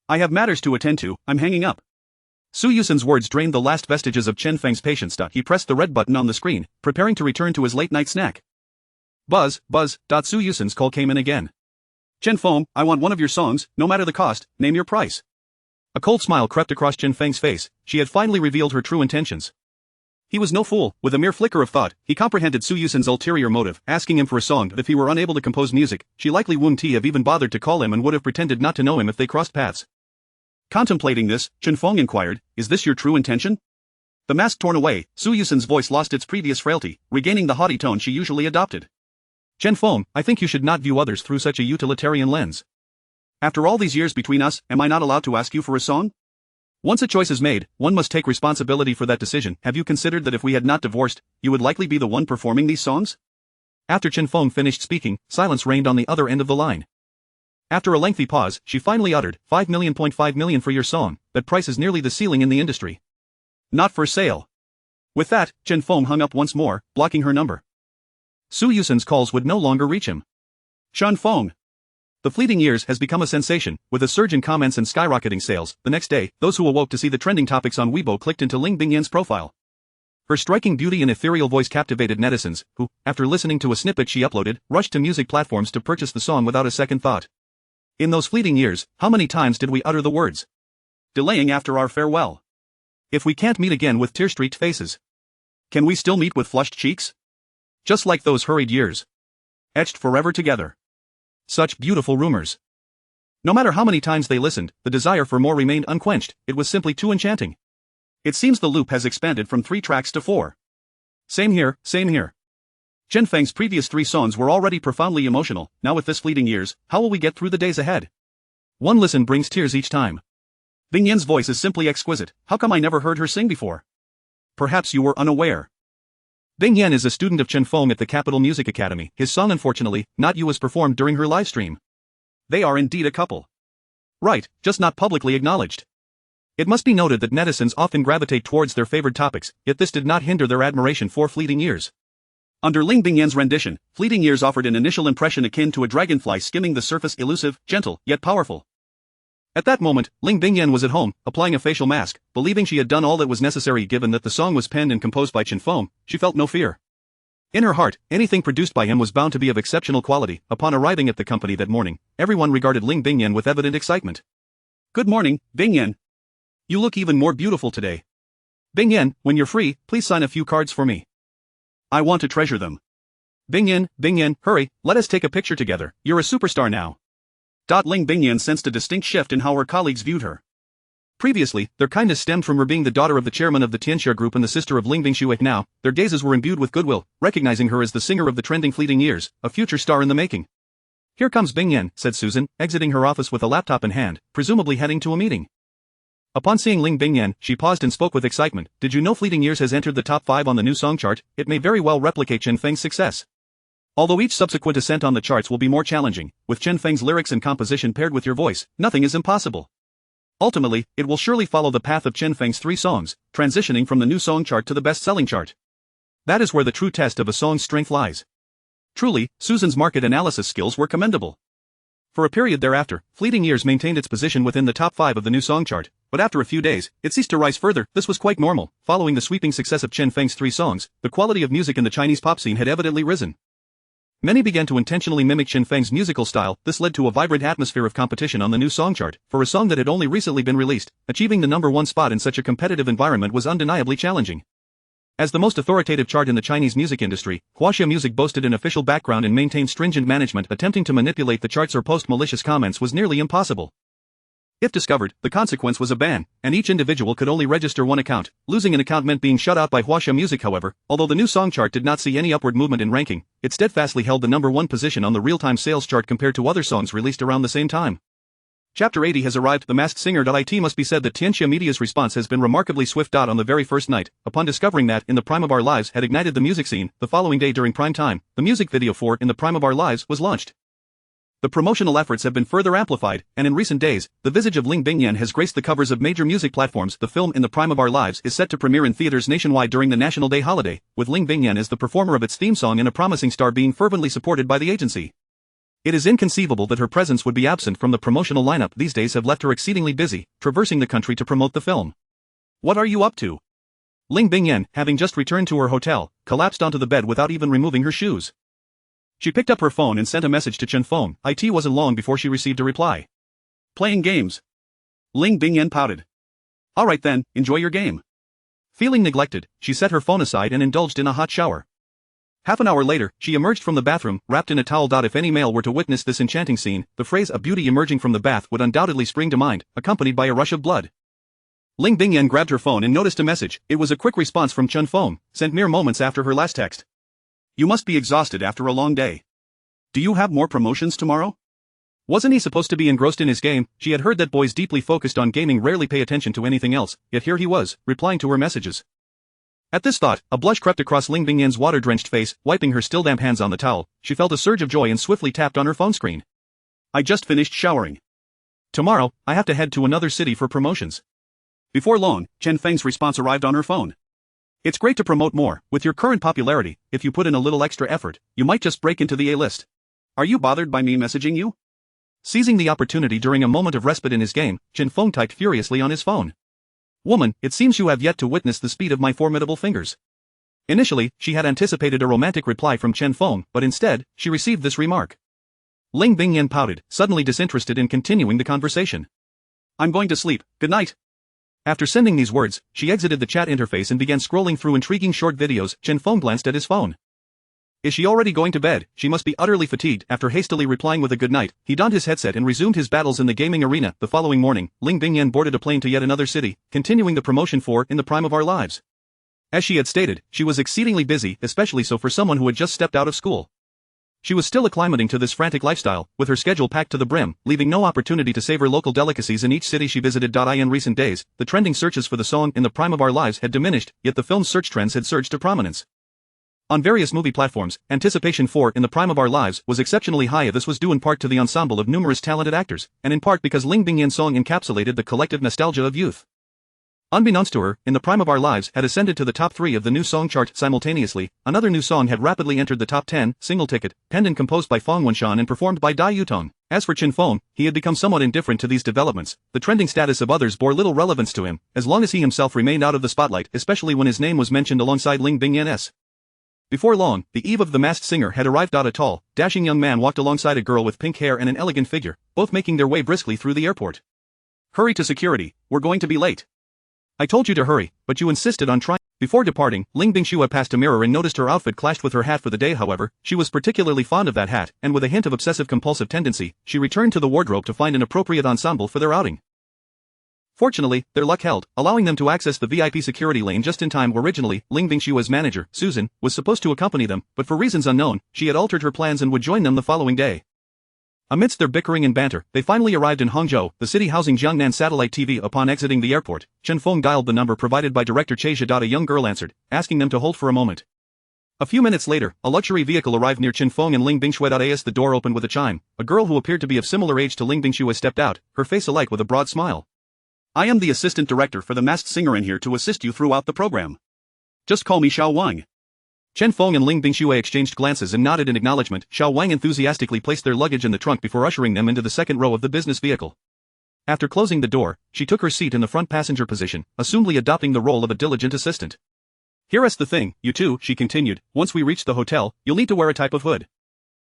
I have matters to attend to, I'm hanging up. Su Yuxin's words drained the last vestiges of Chen Feng's patience. He pressed the red button on the screen, preparing to return to his late-night snack. Buzz. Su Yuxin's call came in again. Chen Feng, I want one of your songs, no matter the cost, name your price. A cold smile crept across Chen Feng's face. She had finally revealed her true intentions. He was no fool. With a mere flicker of thought, he comprehended Su Yuxin's ulterior motive, asking him for a song that if he were unable to compose music, she likely wouldn't have even bothered to call him and would have pretended not to know him if they crossed paths. Contemplating this, Chen Feng inquired, is this your true intention? The mask torn away, Su Yuxin's voice lost its previous frailty, regaining the haughty tone she usually adopted. Chen Feng, I think you should not view others through such a utilitarian lens. After all these years between us, am I not allowed to ask you for a song? Once a choice is made, one must take responsibility for that decision. Have you considered that if we had not divorced, you would likely be the one performing these songs? After Chen Feng finished speaking, silence reigned on the other end of the line. After a lengthy pause, she finally uttered, 5 million for your song. That price is nearly the ceiling in the industry. Not for sale. With that, Chen Feng hung up once more, blocking her number. Su Yuxin's calls would no longer reach him. Chen Feng. The Fleeting Years has become a sensation, with a surge in comments and skyrocketing sales. The next day, those who awoke to see the trending topics on Weibo clicked into Ling Bingyan's profile. Her striking beauty and ethereal voice captivated netizens, who, after listening to a snippet she uploaded, rushed to music platforms to purchase the song without a second thought. In those fleeting years, how many times did we utter the words? Delaying after our farewell. If we can't meet again with tear-streaked faces, can we still meet with flushed cheeks? Just like those hurried years. Etched forever together. Such beautiful rumors. No matter how many times they listened, the desire for more remained unquenched. It was simply too enchanting. It seems the loop has expanded from 3 tracks to 4. Same here, same here. Chen Feng's previous 3 songs were already profoundly emotional. Now with this Fleeting Years, how will we get through the days ahead? One listen brings tears each time. Bingyan's voice is simply exquisite. How come I never heard her sing before? Perhaps you were unaware. Bingyan is a student of Chen Feng at the Capital Music Academy. His song unfortunately, Not You, was performed during her livestream. They are indeed a couple. Right, just not publicly acknowledged. It must be noted that netizens often gravitate towards their favored topics, yet this did not hinder their admiration for Fleeting Years. Under Ling Bingyan's rendition, Fleeting Years offered an initial impression akin to a dragonfly skimming the surface, elusive, gentle, yet powerful. At that moment, Ling Bingyan was at home, applying a facial mask, believing she had done all that was necessary given that the song was penned and composed by Chen Feng. She felt no fear. In her heart, anything produced by him was bound to be of exceptional quality. Upon arriving at the company that morning, everyone regarded Ling Bingyan with evident excitement. Good morning, Bingyan. You look even more beautiful today. Bingyan, when you're free, please sign a few cards for me. I want to treasure them. Bingyan, hurry, let us take a picture together. You're a superstar now. Ling Bingyan sensed a distinct shift in how her colleagues viewed her. Previously, their kindness stemmed from her being the daughter of the chairman of the Tianxia group and the sister of Ling Bingshui. Now, their gazes were imbued with goodwill, recognizing her as the singer of the trending Fleeting Years, a future star in the making. Here comes Bingyan, said Susan, exiting her office with a laptop in hand, presumably heading to a meeting. Upon seeing Ling Bingyan, she paused and spoke with excitement. Did you know Fleeting Years has entered the top 5 on the new song chart? It may very well replicate Chen Feng's success. Although each subsequent ascent on the charts will be more challenging, with Chen Feng's lyrics and composition paired with your voice, nothing is impossible. Ultimately, it will surely follow the path of Chen Feng's 3 songs, transitioning from the new song chart to the best-selling chart. That is where the true test of a song's strength lies. Truly, Susan's market analysis skills were commendable. For a period thereafter, Fleeting Years maintained its position within the top 5 of the new song chart, but after a few days, it ceased to rise further. This was quite normal. Following the sweeping success of Chen Feng's 3 songs, the quality of music in the Chinese pop scene had evidently risen. Many began to intentionally mimic Chen Feng's musical style. This led to a vibrant atmosphere of competition on the new song chart. For a song that had only recently been released, achieving the number 1 spot in such a competitive environment was undeniably challenging. As the most authoritative chart in the Chinese music industry, Huaxia Music boasted an official background and maintained stringent management. Attempting to manipulate the charts or post malicious comments was nearly impossible. If discovered, the consequence was a ban, and each individual could only register 1 account. Losing an account meant being shut out by Huaxia Music. However, although the new song chart did not see any upward movement in ranking, it steadfastly held the number 1 position on the real-time sales chart compared to other songs released around the same time. Chapter 80 has arrived. The Masked Singer. It must be said that Tianxia Media's response has been remarkably swift. On the very first night, upon discovering that In the Prime of Our Lives had ignited the music scene, the following day during prime time, the music video for In the Prime of Our Lives was launched. The promotional efforts have been further amplified, and in recent days, the visage of Ling Bingyan has graced the covers of major music platforms. The film In the Prime of Our Lives is set to premiere in theaters nationwide during the National Day holiday, with Ling Bingyan as the performer of its theme song and a promising star being fervently supported by the agency. It is inconceivable that her presence would be absent from the promotional lineup. These days have left her exceedingly busy, traversing the country to promote the film. What are you up to? Ling Bingyan, having just returned to her hotel, collapsed onto the bed without even removing her shoes. She picked up her phone and sent a message to Chen Feng. It wasn't long before she received a reply. Playing games. Ling Bingyan pouted. Alright then, enjoy your game. Feeling neglected, she set her phone aside and indulged in a hot shower. Half an hour later, she emerged from the bathroom, wrapped in a towel. If any male were to witness this enchanting scene, the phrase "a beauty emerging from the bath" would undoubtedly spring to mind, accompanied by a rush of blood. Ling Bingyan grabbed her phone and noticed a message. It was a quick response from Chen Feng, sent mere moments after her last text. You must be exhausted after a long day. Do you have more promotions tomorrow? Wasn't he supposed to be engrossed in his game? She had heard that boys deeply focused on gaming rarely pay attention to anything else, yet here he was, replying to her messages. At this thought, a blush crept across Ling Bingyan's water-drenched face. Wiping her still damp hands on the towel, she felt a surge of joy and swiftly tapped on her phone screen. I just finished showering. Tomorrow, I have to head to another city for promotions. Before long, Chen Feng's response arrived on her phone. It's great to promote more. With your current popularity, if you put in a little extra effort, you might just break into the A-list. Are you bothered by me messaging you? Seizing the opportunity during a moment of respite in his game, Chen Feng typed furiously on his phone. Woman, it seems you have yet to witness the speed of my formidable fingers. Initially, she had anticipated a romantic reply from Chen Feng, but instead, she received this remark. Ling Bingyan pouted, suddenly disinterested in continuing the conversation. I'm going to sleep, good night. After sending these words, she exited the chat interface and began scrolling through intriguing short videos. Chen Feng glanced at his phone. Is she already going to bed? She must be utterly fatigued. After hastily replying with a good night, he donned his headset and resumed his battles in the gaming arena. The following morning, Ling Bingyan boarded a plane to yet another city, continuing the promotion for In the Prime of Our Lives. As she had stated, she was exceedingly busy, especially so for someone who had just stepped out of school. She was still acclimating to this frantic lifestyle, with her schedule packed to the brim, leaving no opportunity to savor local delicacies in each city she visited. In recent days, the trending searches for the song In the Prime of Our Lives had diminished, yet the film's search trends had surged to prominence. On various movie platforms, anticipation for In the Prime of Our Lives was exceptionally high. This was due in part to the ensemble of numerous talented actors, and in part because Ling Bingyan's song encapsulated the collective nostalgia of youth. Unbeknownst to her, In the Prime of Our Lives had ascended to the top 3 of the new song chart simultaneously. Another new song had rapidly entered the top 10, Single Ticket, penned and composed by Fong Wenshan and performed by Dai Yutong. As for Chen Feng, he had become somewhat indifferent to these developments. The trending status of others bore little relevance to him, as long as he himself remained out of the spotlight, especially when his name was mentioned alongside Ling Bingyan's. Before long, the eve of The Masked Singer had arrived. A tall, dashing young man walked alongside a girl with pink hair and an elegant figure, both making their way briskly through the airport. Hurry to security, we're going to be late. I told you to hurry, but you insisted on trying. Before departing, Ling Bingxue passed a mirror and noticed her outfit clashed with her hat for the day. However, she was particularly fond of that hat, and with a hint of obsessive-compulsive tendency, she returned to the wardrobe to find an appropriate ensemble for their outing. Fortunately, their luck held, allowing them to access the VIP security lane just in time. Originally, Ling Bingshua's manager, Susan, was supposed to accompany them, but for reasons unknown, she had altered her plans and would join them the following day. Amidst their bickering and banter, they finally arrived in Hangzhou, the city housing Jiangnan Satellite TV. Upon exiting the airport, Chen Feng dialed the number provided by director Che Zhida. A young girl answered, asking them to hold for a moment. A few minutes later, a luxury vehicle arrived near Chen Feng and Ling Bingxue. As the door opened with a chime, a girl who appeared to be of similar age to Ling Bingxue stepped out, her face alight with a broad smile. I am the assistant director for The Masked Singer in here to assist you throughout the program. Just call me Xiao Wang. Chen Feng and Ling Bingxue exchanged glances and nodded in acknowledgement. Xiao Wang enthusiastically placed their luggage in the trunk before ushering them into the second row of the business vehicle. After closing the door, she took her seat in the front passenger position, assumedly adopting the role of a diligent assistant. Here's the thing, you two, she continued, once we reach the hotel, you'll need to wear a type of hood.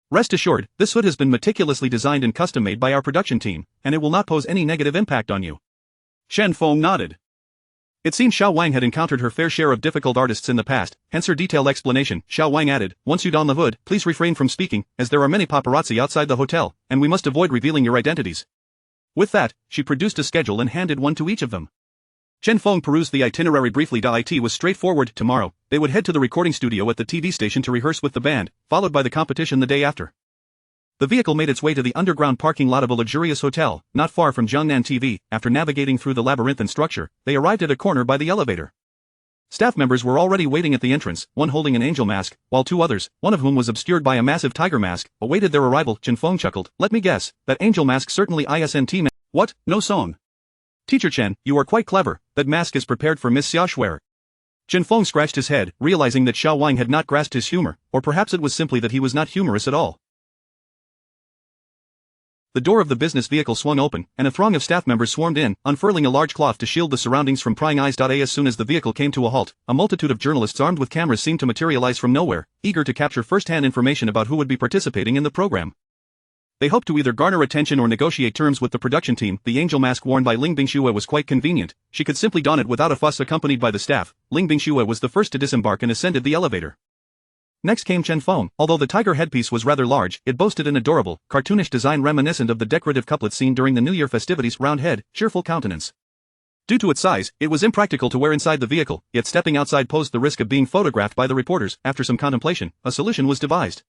Rest assured, this hood has been meticulously designed and custom-made by our production team, and it will not pose any negative impact on you. Chen Feng nodded. It seemed Xiao Wang had encountered her fair share of difficult artists in the past, hence her detailed explanation. Xiao Wang added, once you don the hood, please refrain from speaking, as there are many paparazzi outside the hotel, and we must avoid revealing your identities. With that, she produced a schedule and handed one to each of them. Chen Feng perused the itinerary briefly. It was straightforward. Tomorrow, they would head to the recording studio at the TV station to rehearse with the band, followed by the competition the day after. The vehicle made its way to the underground parking lot of a luxurious hotel, not far from Jiangnan TV. After navigating through the labyrinthine structure, they arrived at a corner by the elevator. Staff members were already waiting at the entrance, one holding an angel mask, while two others, one of whom was obscured by a massive tiger mask, awaited their arrival. Chen Feng chuckled, let me guess, that angel mask certainly isn't. What? No song. Teacher Chen, you are quite clever, that mask is prepared for Miss Xiaoxuer. Chen Feng scratched his head, realizing that Xiao Wang had not grasped his humor, or perhaps it was simply that he was not humorous at all. The door of the business vehicle swung open, and a throng of staff members swarmed in, unfurling a large cloth to shield the surroundings from prying eyes. As soon as the vehicle came to a halt, a multitude of journalists armed with cameras seemed to materialize from nowhere, eager to capture first-hand information about who would be participating in the program. They hoped to either garner attention or negotiate terms with the production team. The angel mask worn by Ling Bingxue was quite convenient. She could simply don it without a fuss. Accompanied by the staff, Ling Bingxue was the first to disembark and ascended the elevator. Next came Chen Feng. Although the tiger headpiece was rather large, it boasted an adorable, cartoonish design reminiscent of the decorative couplet seen during the New Year festivities. Round head, cheerful countenance. Due to its size, it was impractical to wear inside the vehicle, yet stepping outside posed the risk of being photographed by the reporters. After some contemplation, a solution was devised.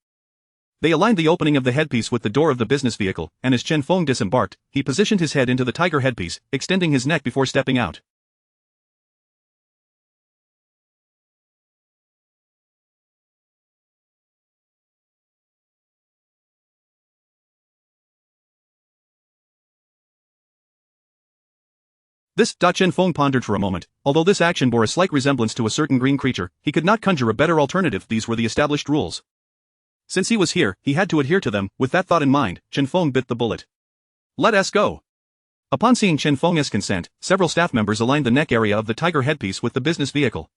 They aligned the opening of the headpiece with the door of the business vehicle, and as Chen Feng disembarked, he positioned his head into the tiger headpiece, extending his neck before stepping out. This, Chen Feng pondered for a moment. Although this action bore a slight resemblance to a certain green creature, he could not conjure a better alternative. These were the established rules. Since he was here, he had to adhere to them. With that thought in mind, Chen Feng bit the bullet. Let us go. Upon seeing Chen Feng's consent, several staff members aligned the neck area of the tiger headpiece with the business vehicle.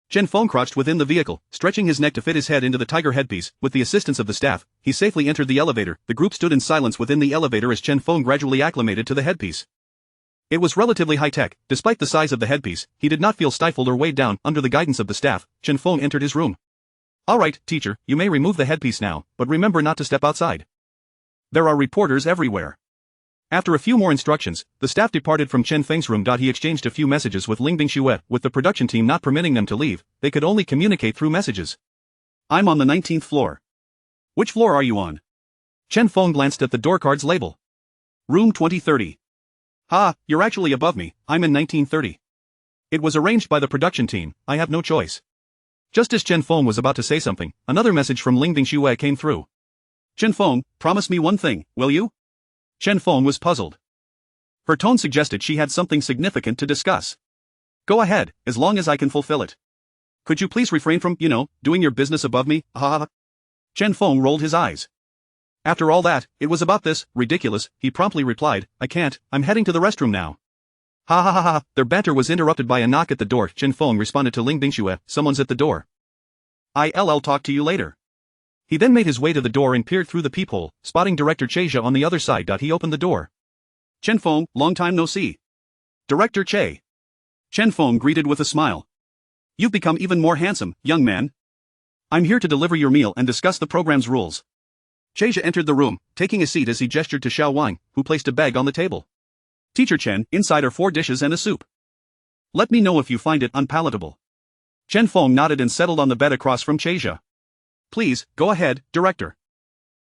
Chen Feng crouched within the vehicle, stretching his neck to fit his head into the tiger headpiece. With the assistance of the staff, he safely entered the elevator. The group stood in silence within the elevator as Chen Feng gradually acclimated to the headpiece. It was relatively high-tech. Despite the size of the headpiece, he did not feel stifled or weighed down. Under the guidance of the staff, Chen Feng entered his room. All right, teacher, you may remove the headpiece now, but remember not to step outside. There are reporters everywhere. After a few more instructions, the staff departed from Chen Feng's room. He exchanged a few messages with Ling Bingxue. With the production team not permitting them to leave, they could only communicate through messages. I'm on the 19th floor. Which floor are you on? Chen Feng glanced at the door card's label. Room 2030. Ha, you're actually above me. I'm in 1930. It was arranged by the production team. I have no choice. Just as Chen Feng was about to say something, another message from Ling Bingxue came through. Chen Feng, promise me one thing, will you? Chen Feng was puzzled. Her tone suggested she had something significant to discuss. Go ahead, as long as I can fulfill it. Could you please refrain from, doing your business above me, ha ha. Chen Feng rolled his eyes. After all that, it was about this, ridiculous, he promptly replied, I can't, I'm heading to the restroom now. Ha ha ha ha, their banter was interrupted by a knock at the door. Chen Feng responded to Ling Bingxue, someone's at the door. I'll talk to you later. He then made his way to the door and peered through the peephole, spotting Director Che on the other side. He opened the door. Chen Feng, long time no see. Director Che. Chen Feng greeted with a smile. You've become even more handsome, young man. I'm here to deliver your meal and discuss the program's rules. Che entered the room, taking a seat as he gestured to Xiao Wang, who placed a bag on the table. Teacher Chen, inside are 4 dishes and a soup. Let me know if you find it unpalatable. Chen Feng nodded and settled on the bed across from Che. Please, go ahead, director.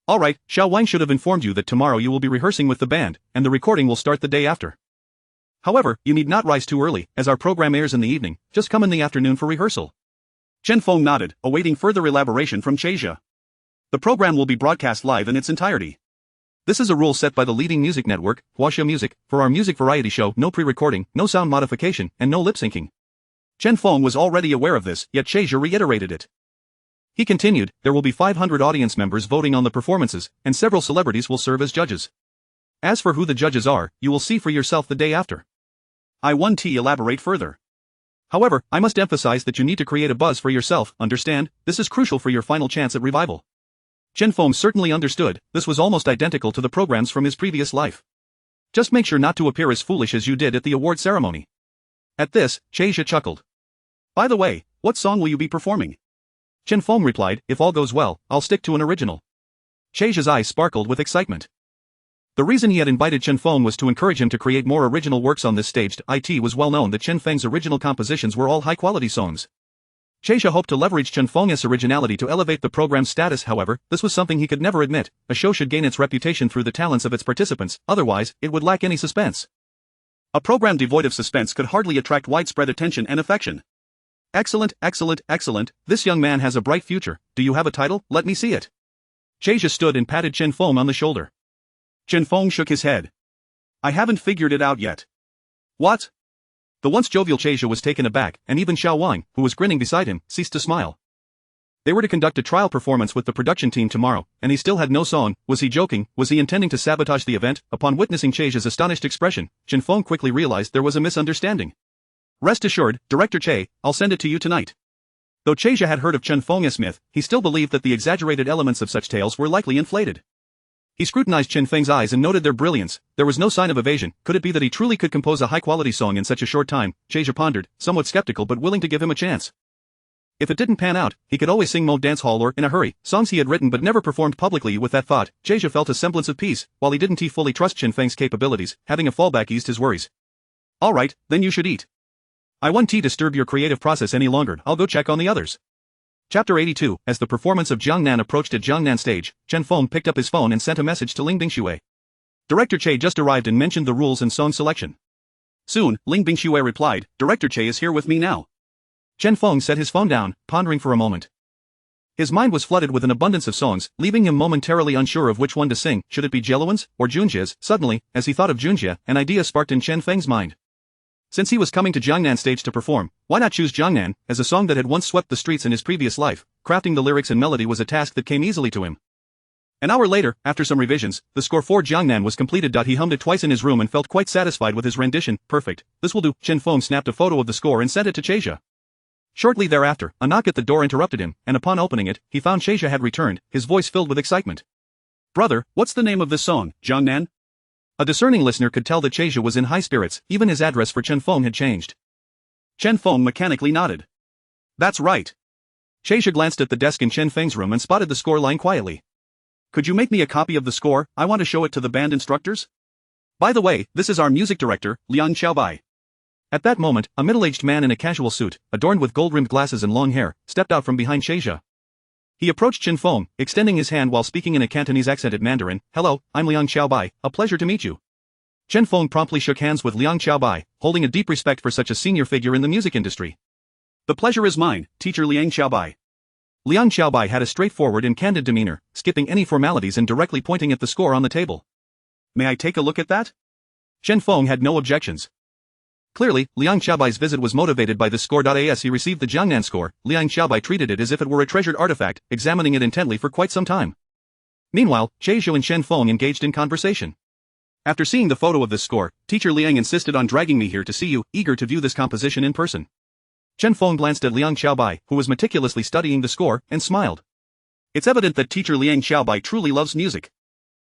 Alright, Xiao Wang should have informed you that tomorrow you will be rehearsing with the band, and the recording will start the day after. However, you need not rise too early, as our program airs in the evening, just come in the afternoon for rehearsal. Chen Feng nodded, awaiting further elaboration from Che. The program will be broadcast live in its entirety. This is a rule set by the leading music network, Huaxia Music. For our music variety show, no pre-recording, no sound modification, and no lip-syncing. Chen Feng was already aware of this, yet Che reiterated it. He continued, there will be 500 audience members voting on the performances, and several celebrities will serve as judges. As for who the judges are, you will see for yourself the day after. I1T elaborate further. However, I must emphasize that you need to create a buzz for yourself, understand? This is crucial for your final chance at revival. Chen Feng certainly understood, this was almost identical to the programs from his previous life. Just make sure not to appear as foolish as you did at the award ceremony. At this, Che chuckled. By the way, what song will you be performing? Chen Feng replied, if all goes well, I'll stick to an original. Che's eyes sparkled with excitement. The reason he had invited Chen Feng was to encourage him to create more original works on this stage. It was well known that Chen Feng's original compositions were all high-quality songs. Che hoped to leverage Chen Feng's originality to elevate the program's status. However, this was something he could never admit. A show should gain its reputation through the talents of its participants, otherwise, it would lack any suspense. A program devoid of suspense could hardly attract widespread attention and affection. Excellent, excellent, excellent, this young man has a bright future. Do you have a title? Let me see it. Che stood and patted Chen Feng on the shoulder. Chen Feng shook his head. I haven't figured it out yet. What? The once jovial Che was taken aback, and even Xiao Wang, who was grinning beside him, ceased to smile. They were to conduct a trial performance with the production team tomorrow, and he still had no song. Was he joking? Was he intending to sabotage the event? Upon witnessing Che's astonished expression, Chen Feng quickly realized there was a misunderstanding. Rest assured, Director Che, I'll send it to you tonight. Though Che had heard of Chen Feng's myth, he still believed that the exaggerated elements of such tales were likely inflated. He scrutinized Chen Feng's eyes and noted their brilliance. There was no sign of evasion. Could it be that he truly could compose a high-quality song in such a short time? Che pondered, somewhat skeptical but willing to give him a chance. If it didn't pan out, he could always sing Mo dance hall or, in a hurry, songs he had written but never performed publicly. With that thought, Che felt a semblance of peace. While he didn't fully trust Chen Feng's capabilities, having a fallback eased his worries. Alright, then you should eat. I won't disturb your creative process any longer. I'll go check on the others. Chapter 82. As the performance of Jiangnan approached at Jiangnan stage, Chen Feng picked up his phone and sent a message to Ling Bingxue. Director Che just arrived and mentioned the rules and song selection. Soon, Ling Bingxue replied, Director Che is here with me now. Chen Feng set his phone down, pondering for a moment. His mind was flooded with an abundance of songs, leaving him momentarily unsure of which one to sing. Should it be Jeluan's or Junjia's? Suddenly, as he thought of Junjia, an idea sparked in Chen Feng's mind. Since he was coming to Jiangnan stage to perform, why not choose Jiangnan, as a song that had once swept the streets in his previous life? Crafting the lyrics and melody was a task that came easily to him. An hour later, after some revisions, the score for Jiangnan was completed. He hummed it twice in his room and felt quite satisfied with his rendition. Perfect. This will do. Chen Feng snapped a photo of the score and sent it to Cheja. Shortly thereafter, a knock at the door interrupted him, and upon opening it, he found Cheja had returned, his voice filled with excitement. Brother, what's the name of this song, Jiangnan? A discerning listener could tell that Cheja was in high spirits. Even his address for Chen Feng had changed. Chen Feng mechanically nodded. That's right. Cheja glanced at the desk in Chen Feng's room and spotted the score lying quietly. Could you make me a copy of the score? I want to show it to the band instructors. By the way, this is our music director, Liang Xiaobai. At that moment, a middle-aged man in a casual suit, adorned with gold-rimmed glasses and long hair, stepped out from behind Cheja. He approached Chen Feng, extending his hand while speaking in a Cantonese accented Mandarin. Hello, I'm Liang Xiaobai, a pleasure to meet you. Chen Feng promptly shook hands with Liang Xiaobai, holding a deep respect for such a senior figure in the music industry. The pleasure is mine, teacher Liang Xiaobai. Liang Xiaobai had a straightforward and candid demeanor, skipping any formalities and directly pointing at the score on the table. May I take a look at that? Chen Feng had no objections. Clearly, Liang Xiaobai's visit was motivated by this score. As he received the Jiangnan score, Liang Xiaobai treated it as if it were a treasured artifact, examining it intently for quite some time. Meanwhile, Cheizhou and Chen Feng engaged in conversation. After seeing the photo of this score, teacher Liang insisted on dragging me here to see you, eager to view this composition in person. Chen Feng glanced at Liang Xiaobai, who was meticulously studying the score, and smiled. It's evident that teacher Liang Xiaobai truly loves music.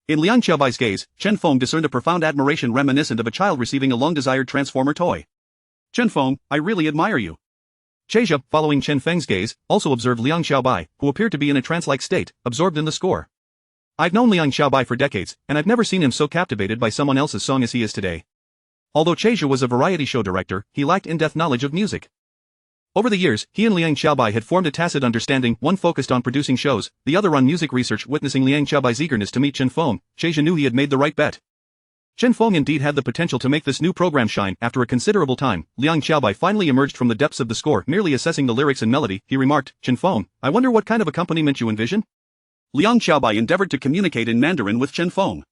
In Liang Xiaobai's gaze, Chen Feng discerned a profound admiration reminiscent of a child receiving a long-desired transformer toy. Chen Feng, I really admire you. Cheizhou, following Chen Feng's gaze, also observed Liang Xiaobai, who appeared to be in a trance-like state, absorbed in the score. I've known Liang Xiaobai for decades, and I've never seen him so captivated by someone else's song as he is today. Although Cheizhou was a variety show director, he lacked in-depth knowledge of music. Over the years, he and Liang Xiaobai had formed a tacit understanding, one focused on producing shows, the other on music research. Witnessing Liang Xiaobai's eagerness to meet Chen Feng, Cheizhou knew he had made the right bet. Chen Feng indeed had the potential to make this new program shine. After a considerable time, Liang Xiaobai finally emerged from the depths of the score, merely assessing the lyrics and melody. He remarked, Chen Feng, I wonder what kind of accompaniment you envision? Liang Xiaobai endeavored to communicate in Mandarin with Chen Feng.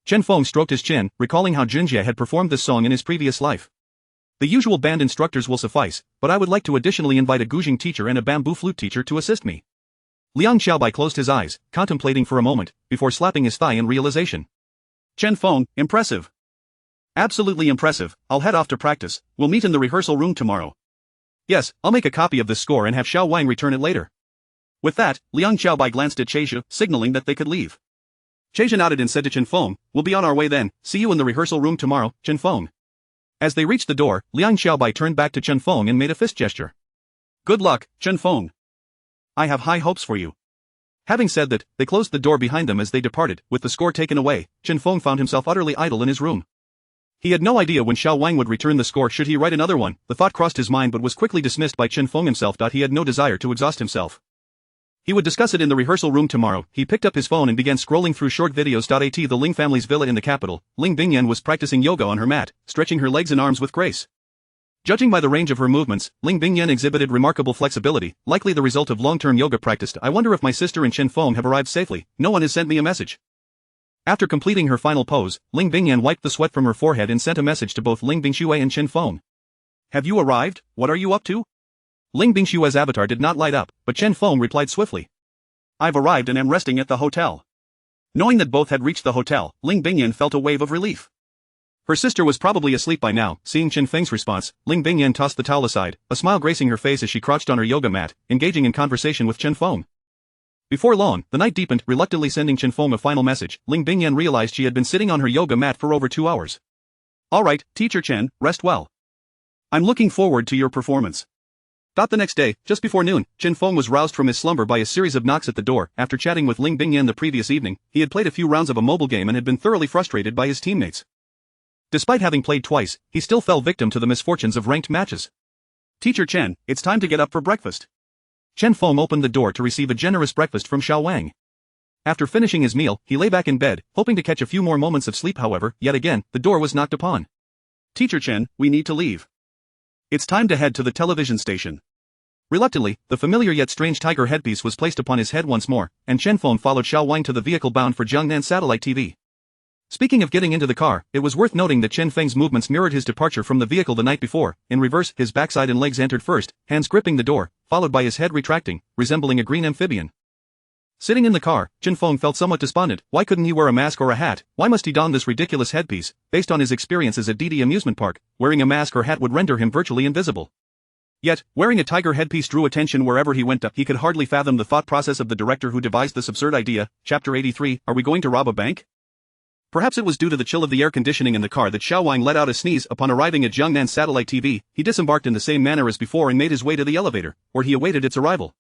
Chen Feng stroked his chin, recalling how Junjie had performed this song in his previous life. The usual band instructors will suffice, but I would like to additionally invite a guzheng teacher and a bamboo flute teacher to assist me. Liang Xiaobai closed his eyes, contemplating for a moment, before slapping his thigh in realization. Chen Feng, impressive. Absolutely impressive. I'll head off to practice. We'll meet in the rehearsal room tomorrow. Yes, I'll make a copy of this score and have Xiao Wang return it later. With that, Liang Xiaobai glanced at Cheizhou, signaling that they could leave. Cheizhou nodded and said to Chen Feng, we'll be on our way then. See you in the rehearsal room tomorrow, Chen Feng. As they reached the door, Liang Xiaobai turned back to Chen Feng and made a fist gesture. Good luck, Chen Feng. I have high hopes for you. Having said that, they closed the door behind them as they departed. With the score taken away, Chen Feng found himself utterly idle in his room. He had no idea when Xiao Wang would return the score. Should he write another one? The thought crossed his mind but was quickly dismissed by Chen Feng himself. He had no desire to exhaust himself. He would discuss it in the rehearsal room tomorrow. He picked up his phone and began scrolling through short videos. At the Ling family's villa in the capital, Ling Bingyan was practicing yoga on her mat, stretching her legs and arms with grace. Judging by the range of her movements, Ling Bingyan exhibited remarkable flexibility, likely the result of long-term yoga practice. I wonder if my sister and Chen Feng have arrived safely. No one has sent me a message. After completing her final pose, Ling Bingyan wiped the sweat from her forehead and sent a message to both Ling Bingxue and Chen Feng. Have you arrived? What are you up to? Ling Bingshue's avatar did not light up, but Chen Feng replied swiftly. I've arrived and am resting at the hotel. Knowing that both had reached the hotel, Ling Bingyan felt a wave of relief. Her sister was probably asleep by now. Seeing Chen Feng's response, Ling Bingyan tossed the towel aside, a smile gracing her face as she crouched on her yoga mat, engaging in conversation with Chen Feng. Before long, the night deepened, reluctantly sending Chen Feng a final message. Ling Bingyan realized she had been sitting on her yoga mat for over 2 hours. Alright, Teacher Chen, rest well. I'm looking forward to your performance. The next day, just before noon, Chen Feng was roused from his slumber by a series of knocks at the door. After chatting with Ling Bingyan the previous evening, he had played a few rounds of a mobile game and had been thoroughly frustrated by his teammates. Despite having played twice, he still fell victim to the misfortunes of ranked matches. Teacher Chen, it's time to get up for breakfast. Chen Feng opened the door to receive a generous breakfast from Xiao Wang. After finishing his meal, he lay back in bed, hoping to catch a few more moments of sleep. However, yet again, the door was knocked upon. Teacher Chen, we need to leave. It's time to head to the television station. Reluctantly, the familiar yet strange tiger headpiece was placed upon his head once more, and Chen Feng followed Xiao Wang to the vehicle bound for Jiangnan Satellite TV. Speaking of getting into the car, it was worth noting that Chen Feng's movements mirrored his departure from the vehicle the night before. In reverse, his backside and legs entered first, hands gripping the door, followed by his head retracting, resembling a green amphibian. Sitting in the car, Chen Feng felt somewhat despondent. Why couldn't he wear a mask or a hat? Why must he don this ridiculous headpiece? Based on his experiences at DD Amusement Park, wearing a mask or hat would render him virtually invisible. Yet, wearing a tiger headpiece drew attention wherever he went. He could hardly fathom the thought process of the director who devised this absurd idea. Chapter 83, Are we going to rob a bank? Perhaps it was due to the chill of the air conditioning in the car that Xiao Wang let out a sneeze. Upon arriving at Jiangnan Satellite TV, he disembarked in the same manner as before and made his way to the elevator, where he awaited its arrival.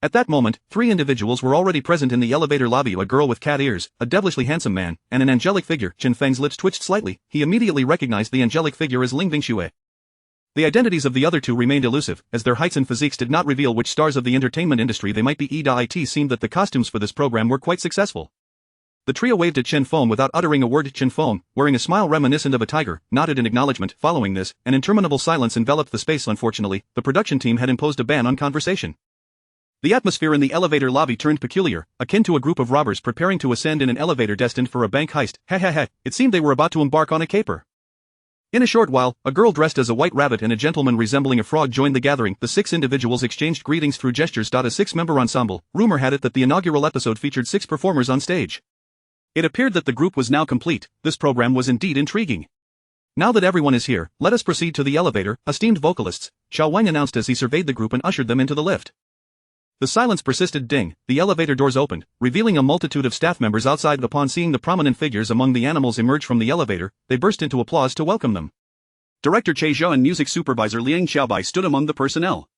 At that moment, 3 individuals were already present in the elevator lobby: a girl with cat ears, a devilishly handsome man, and an angelic figure. Chen Feng's lips twitched slightly. He immediately recognized the angelic figure as Ling Bingxue. The identities of the other two remained elusive, as their heights and physiques did not reveal which stars of the entertainment industry they might be. It seemed that the costumes for this program were quite successful. The trio waved at Chen Feng without uttering a word. Chen Feng, wearing a smile reminiscent of a tiger, nodded in acknowledgement. Following this, an interminable silence enveloped the space. Unfortunately, the production team had imposed a ban on conversation. The atmosphere in the elevator lobby turned peculiar, akin to a group of robbers preparing to ascend in an elevator destined for a bank heist. It seemed they were about to embark on a caper. In a short while, a girl dressed as a white rabbit and a gentleman resembling a frog joined the gathering. The 6 individuals exchanged greetings through gestures. A 6-member ensemble. Rumor had it that the inaugural episode featured 6 performers on stage. It appeared that the group was now complete. This program was indeed intriguing. Now that everyone is here, let us proceed to the elevator, esteemed vocalists, Xiao Wang announced as he surveyed the group and ushered them into the lift. The silence persisted. Ding, the elevator doors opened, revealing a multitude of staff members outside. Upon seeing the prominent figures among the animals emerge from the elevator, they burst into applause to welcome them. Director Che Zhou and music supervisor Liang Xiaobai stood among the personnel.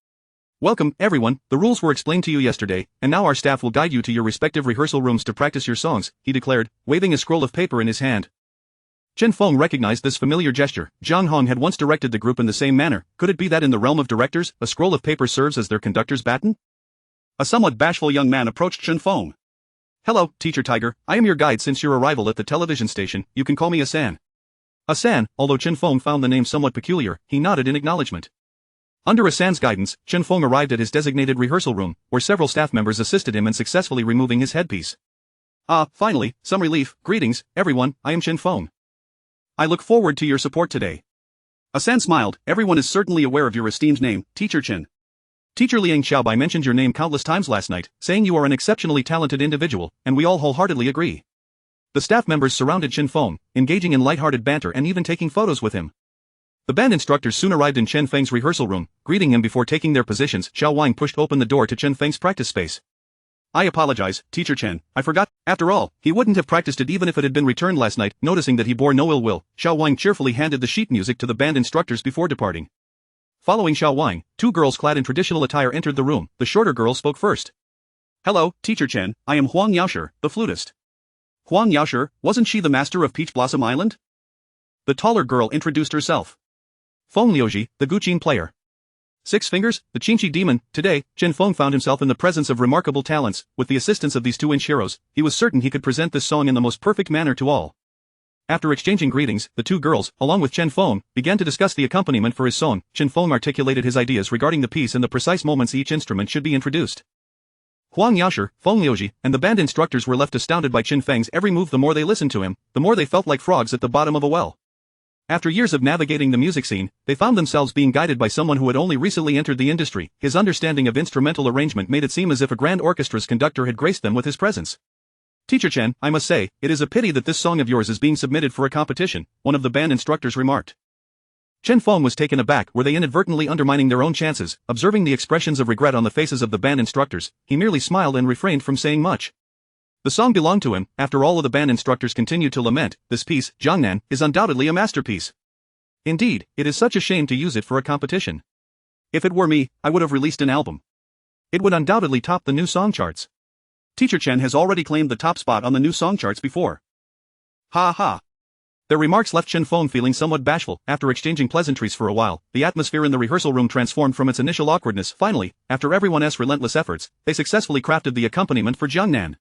Welcome, everyone. The rules were explained to you yesterday, and now our staff will guide you to your respective rehearsal rooms to practice your songs, he declared, waving a scroll of paper in his hand. Chen Feng recognized this familiar gesture. Zhang Hong had once directed the group in the same manner. Could it be that in the realm of directors, a scroll of paper serves as their conductor's baton? A somewhat bashful young man approached Chen Feng. Hello, Teacher Tiger. I am your guide since your arrival at the television station. You can call me Asan. Asan, although Chen Feng found the name somewhat peculiar, he nodded in acknowledgement. Under Asan's guidance, Chen Feng arrived at his designated rehearsal room, where several staff members assisted him in successfully removing his headpiece. Finally, some relief. Greetings, everyone, I am Chen Feng. I look forward to your support today. Asan smiled. Everyone is certainly aware of your esteemed name, Teacher Chen. Teacher Liang Xiaobai mentioned your name countless times last night, saying you are an exceptionally talented individual, and we all wholeheartedly agree. The staff members surrounded Chen Feng, engaging in lighthearted banter and even taking photos with him. The band instructors soon arrived in Chen Feng's rehearsal room, greeting him before taking their positions. Xiao Wang pushed open the door to Chen Feng's practice space. I apologize, Teacher Chen, I forgot. After all, he wouldn't have practiced it even if it had been returned last night. Noticing that he bore no ill will, Xiao Wang cheerfully handed the sheet music to the band instructors before departing. Following Xiao Wang, 2 girls clad in traditional attire entered the room. The shorter girl spoke first. Hello, Teacher Chen, I am Huang Yaoshi, the flutist. Huang Yaoshi, wasn't she the master of Peach Blossom Island? The taller girl introduced herself. Feng Liuji, the Guqin player. 6 Fingers, the Qingqi demon. Today, Chen Feng found himself in the presence of remarkable talents. With the assistance of these 2-inch heroes, he was certain he could present this song in the most perfect manner to all. After exchanging greetings, the 2 girls, along with Chen Feng, began to discuss the accompaniment for his song. Chen Feng articulated his ideas regarding the piece and the precise moments each instrument should be introduced. Huang Yaoshi, Feng Liuji, and the band instructors were left astounded by Chen Feng's every move. The more they listened to him, the more they felt like frogs at the bottom of a well. After years of navigating the music scene, they found themselves being guided by someone who had only recently entered the industry. His understanding of instrumental arrangement made it seem as if a grand orchestra's conductor had graced them with his presence. "Teacher Chen, I must say, it is a pity that this song of yours is being submitted for a competition," one of the band instructors remarked. Chen Feng was taken aback. Were they inadvertently undermining their own chances? Observing the expressions of regret on the faces of the band instructors, he merely smiled and refrained from saying much. The song belonged to him. After all of the band instructors continued to lament, this piece, Jiangnan, is undoubtedly a masterpiece. Indeed, it is such a shame to use it for a competition. If it were me, I would have released an album. It would undoubtedly top the new song charts. Teacher Chen has already claimed the top spot on the new song charts before. Ha ha. Their remarks left Chen Feng feeling somewhat bashful. After exchanging pleasantries for a while, the atmosphere in the rehearsal room transformed from its initial awkwardness. Finally, after everyone's relentless efforts, they successfully crafted the accompaniment for Jiangnan.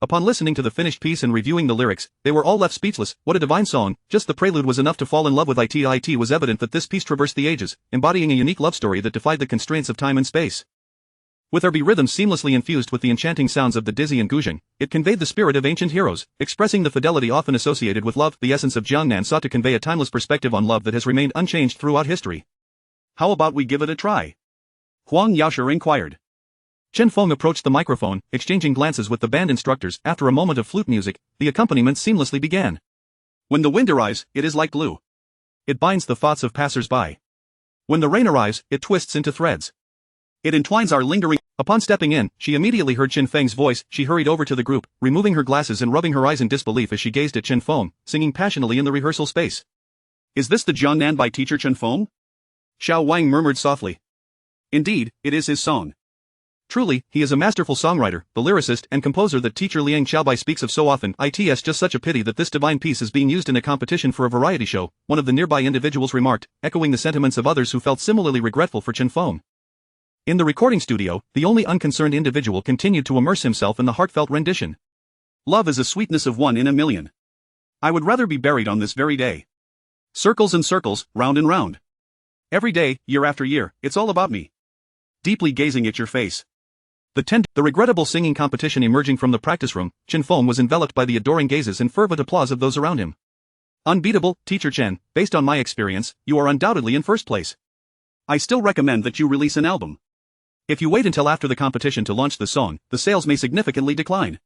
Upon listening to the finished piece and reviewing the lyrics, they were all left speechless. What a divine song! Just the prelude was enough to fall in love with it. It was evident that this piece traversed the ages, embodying a unique love story that defied the constraints of time and space. With R&B rhythms seamlessly infused with the enchanting sounds of the dizzy and guzheng, it conveyed the spirit of ancient heroes, expressing the fidelity often associated with love. The essence of Jiangnan sought to convey a timeless perspective on love that has remained unchanged throughout history. "How about we give it a try?" Huang Yaoshi inquired. Chen Feng approached the microphone, exchanging glances with the band instructors. After a moment of flute music, the accompaniment seamlessly began. "When the wind arrives, it is like glue. It binds the thoughts of passers-by. When the rain arrives, it twists into threads. It entwines our lingering." Upon stepping in, she immediately heard Chen Feng's voice. She hurried over to the group, removing her glasses and rubbing her eyes in disbelief as she gazed at Chen Feng, singing passionately in the rehearsal space. "Is this the Jiangnan by teacher Chen Feng?" Xiao Wang murmured softly. "Indeed, it is his song. Truly, he is a masterful songwriter, the lyricist and composer that teacher Liang Xiaobai speaks of so often. It's just such a pity that this divine piece is being used in a competition for a variety show," one of the nearby individuals remarked, echoing the sentiments of others who felt similarly regretful for Chen Feng. In the recording studio, the only unconcerned individual continued to immerse himself in the heartfelt rendition. "Love is a sweetness of 1 in a million. I would rather be buried on this very day. Circles and circles, round and round. Every day, year after year, it's all about me. Deeply gazing at your face." The regrettable singing competition emerging from the practice room, Chen Feng was enveloped by the adoring gazes and fervent applause of those around him. "Unbeatable, Teacher Chen, based on my experience, you are undoubtedly in first place. I still recommend that you release an album. If you wait until after the competition to launch the song, the sales may significantly decline."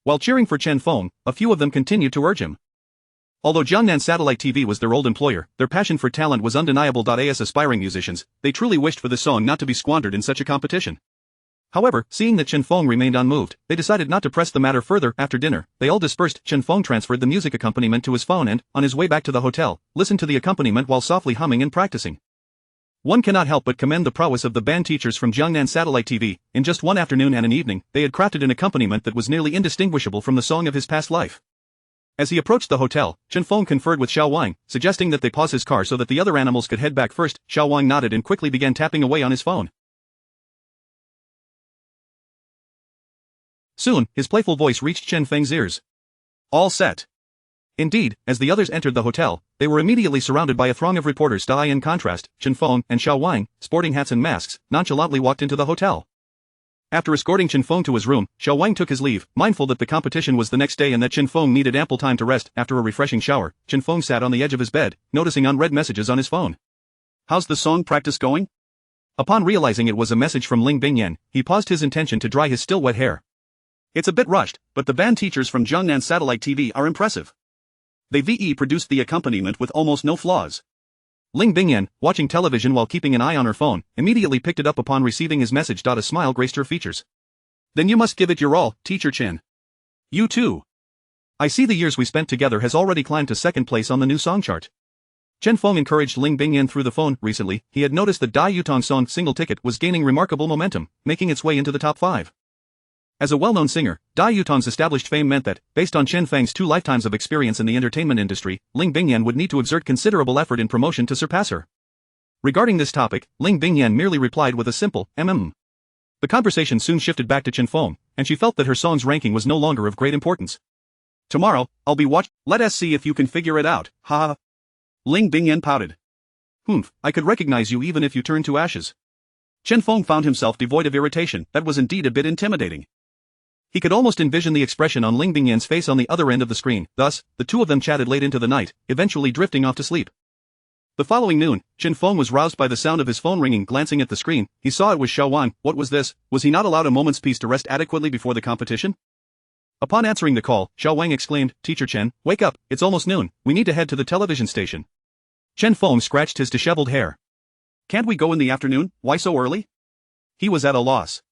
While cheering for Chen Feng, a few of them continued to urge him. Although Jiangnan Satellite TV was their old employer, their passion for talent was undeniable. As aspiring musicians, they truly wished for the song not to be squandered in such a competition. However, seeing that Chen Feng remained unmoved, they decided not to press the matter further. After dinner, they all dispersed. Chen Feng transferred the music accompaniment to his phone and, on his way back to the hotel, listened to the accompaniment while softly humming and practicing. One cannot help but commend the prowess of the band teachers from Jiangnan Satellite TV. In just one afternoon and an evening, they had crafted an accompaniment that was nearly indistinguishable from the song of his past life. As he approached the hotel, Chen Feng conferred with Xiao Wang, suggesting that they pause his car so that the other animals could head back first. Xiao Wang nodded and quickly began tapping away on his phone. Soon, his playful voice reached Chen Feng's ears. "All set." Indeed, as the others entered the hotel, they were immediately surrounded by a throng of reporters. In contrast, Chen Feng and Xiao Wang, sporting hats and masks, nonchalantly walked into the hotel. After escorting Chen Feng to his room, Xiao Wang took his leave, mindful that the competition was the next day and that Chen Feng needed ample time to rest. After a refreshing shower, Chen Feng sat on the edge of his bed, noticing unread messages on his phone. "How's the song practice going?" Upon realizing it was a message from Ling Bingyan, he paused his intention to dry his still wet hair. "It's a bit rushed, but the band teachers from Jiangnan Satellite TV are impressive. They produced the accompaniment with almost no flaws." Ling Bingyan, watching television while keeping an eye on her phone, immediately picked it up upon receiving his message. A smile graced her features. "Then you must give it your all, Teacher Chen. You too. I see the years we spent together has already climbed to second place on the new song chart." Chen Feng encouraged Ling Bingyan through the phone. Recently, he had noticed that Dai Yutong's song Single Ticket was gaining remarkable momentum, making its way into the top 5. As a well-known singer, Dai Yutong's established fame meant that, based on Chen Feng's 2 lifetimes of experience in the entertainment industry, Ling Bingyan would need to exert considerable effort in promotion to surpass her. Regarding this topic, Ling Bingyan merely replied with a simple, The conversation soon shifted back to Chen Feng, and she felt that her song's ranking was no longer of great importance. "Tomorrow, I'll be watching. Let us see if you can figure it out, ha ha." Ling Bingyan pouted. I could recognize you even if you turn to ashes." Chen Feng found himself devoid of irritation. That was indeed a bit intimidating. He could almost envision the expression on Ling Bingyan's face on the other end of the screen. Thus, the two of them chatted late into the night, eventually drifting off to sleep. The following noon, Chen Feng was roused by the sound of his phone ringing. Glancing at the screen, he saw it was Xiao Wang. What was this? Was he not allowed a moment's peace to rest adequately before the competition? Upon answering the call, Xiao Wang exclaimed, "Teacher Chen, wake up, it's almost noon, we need to head to the television station." Chen Feng scratched his disheveled hair. "Can't we go in the afternoon? Why so early?" He was at a loss.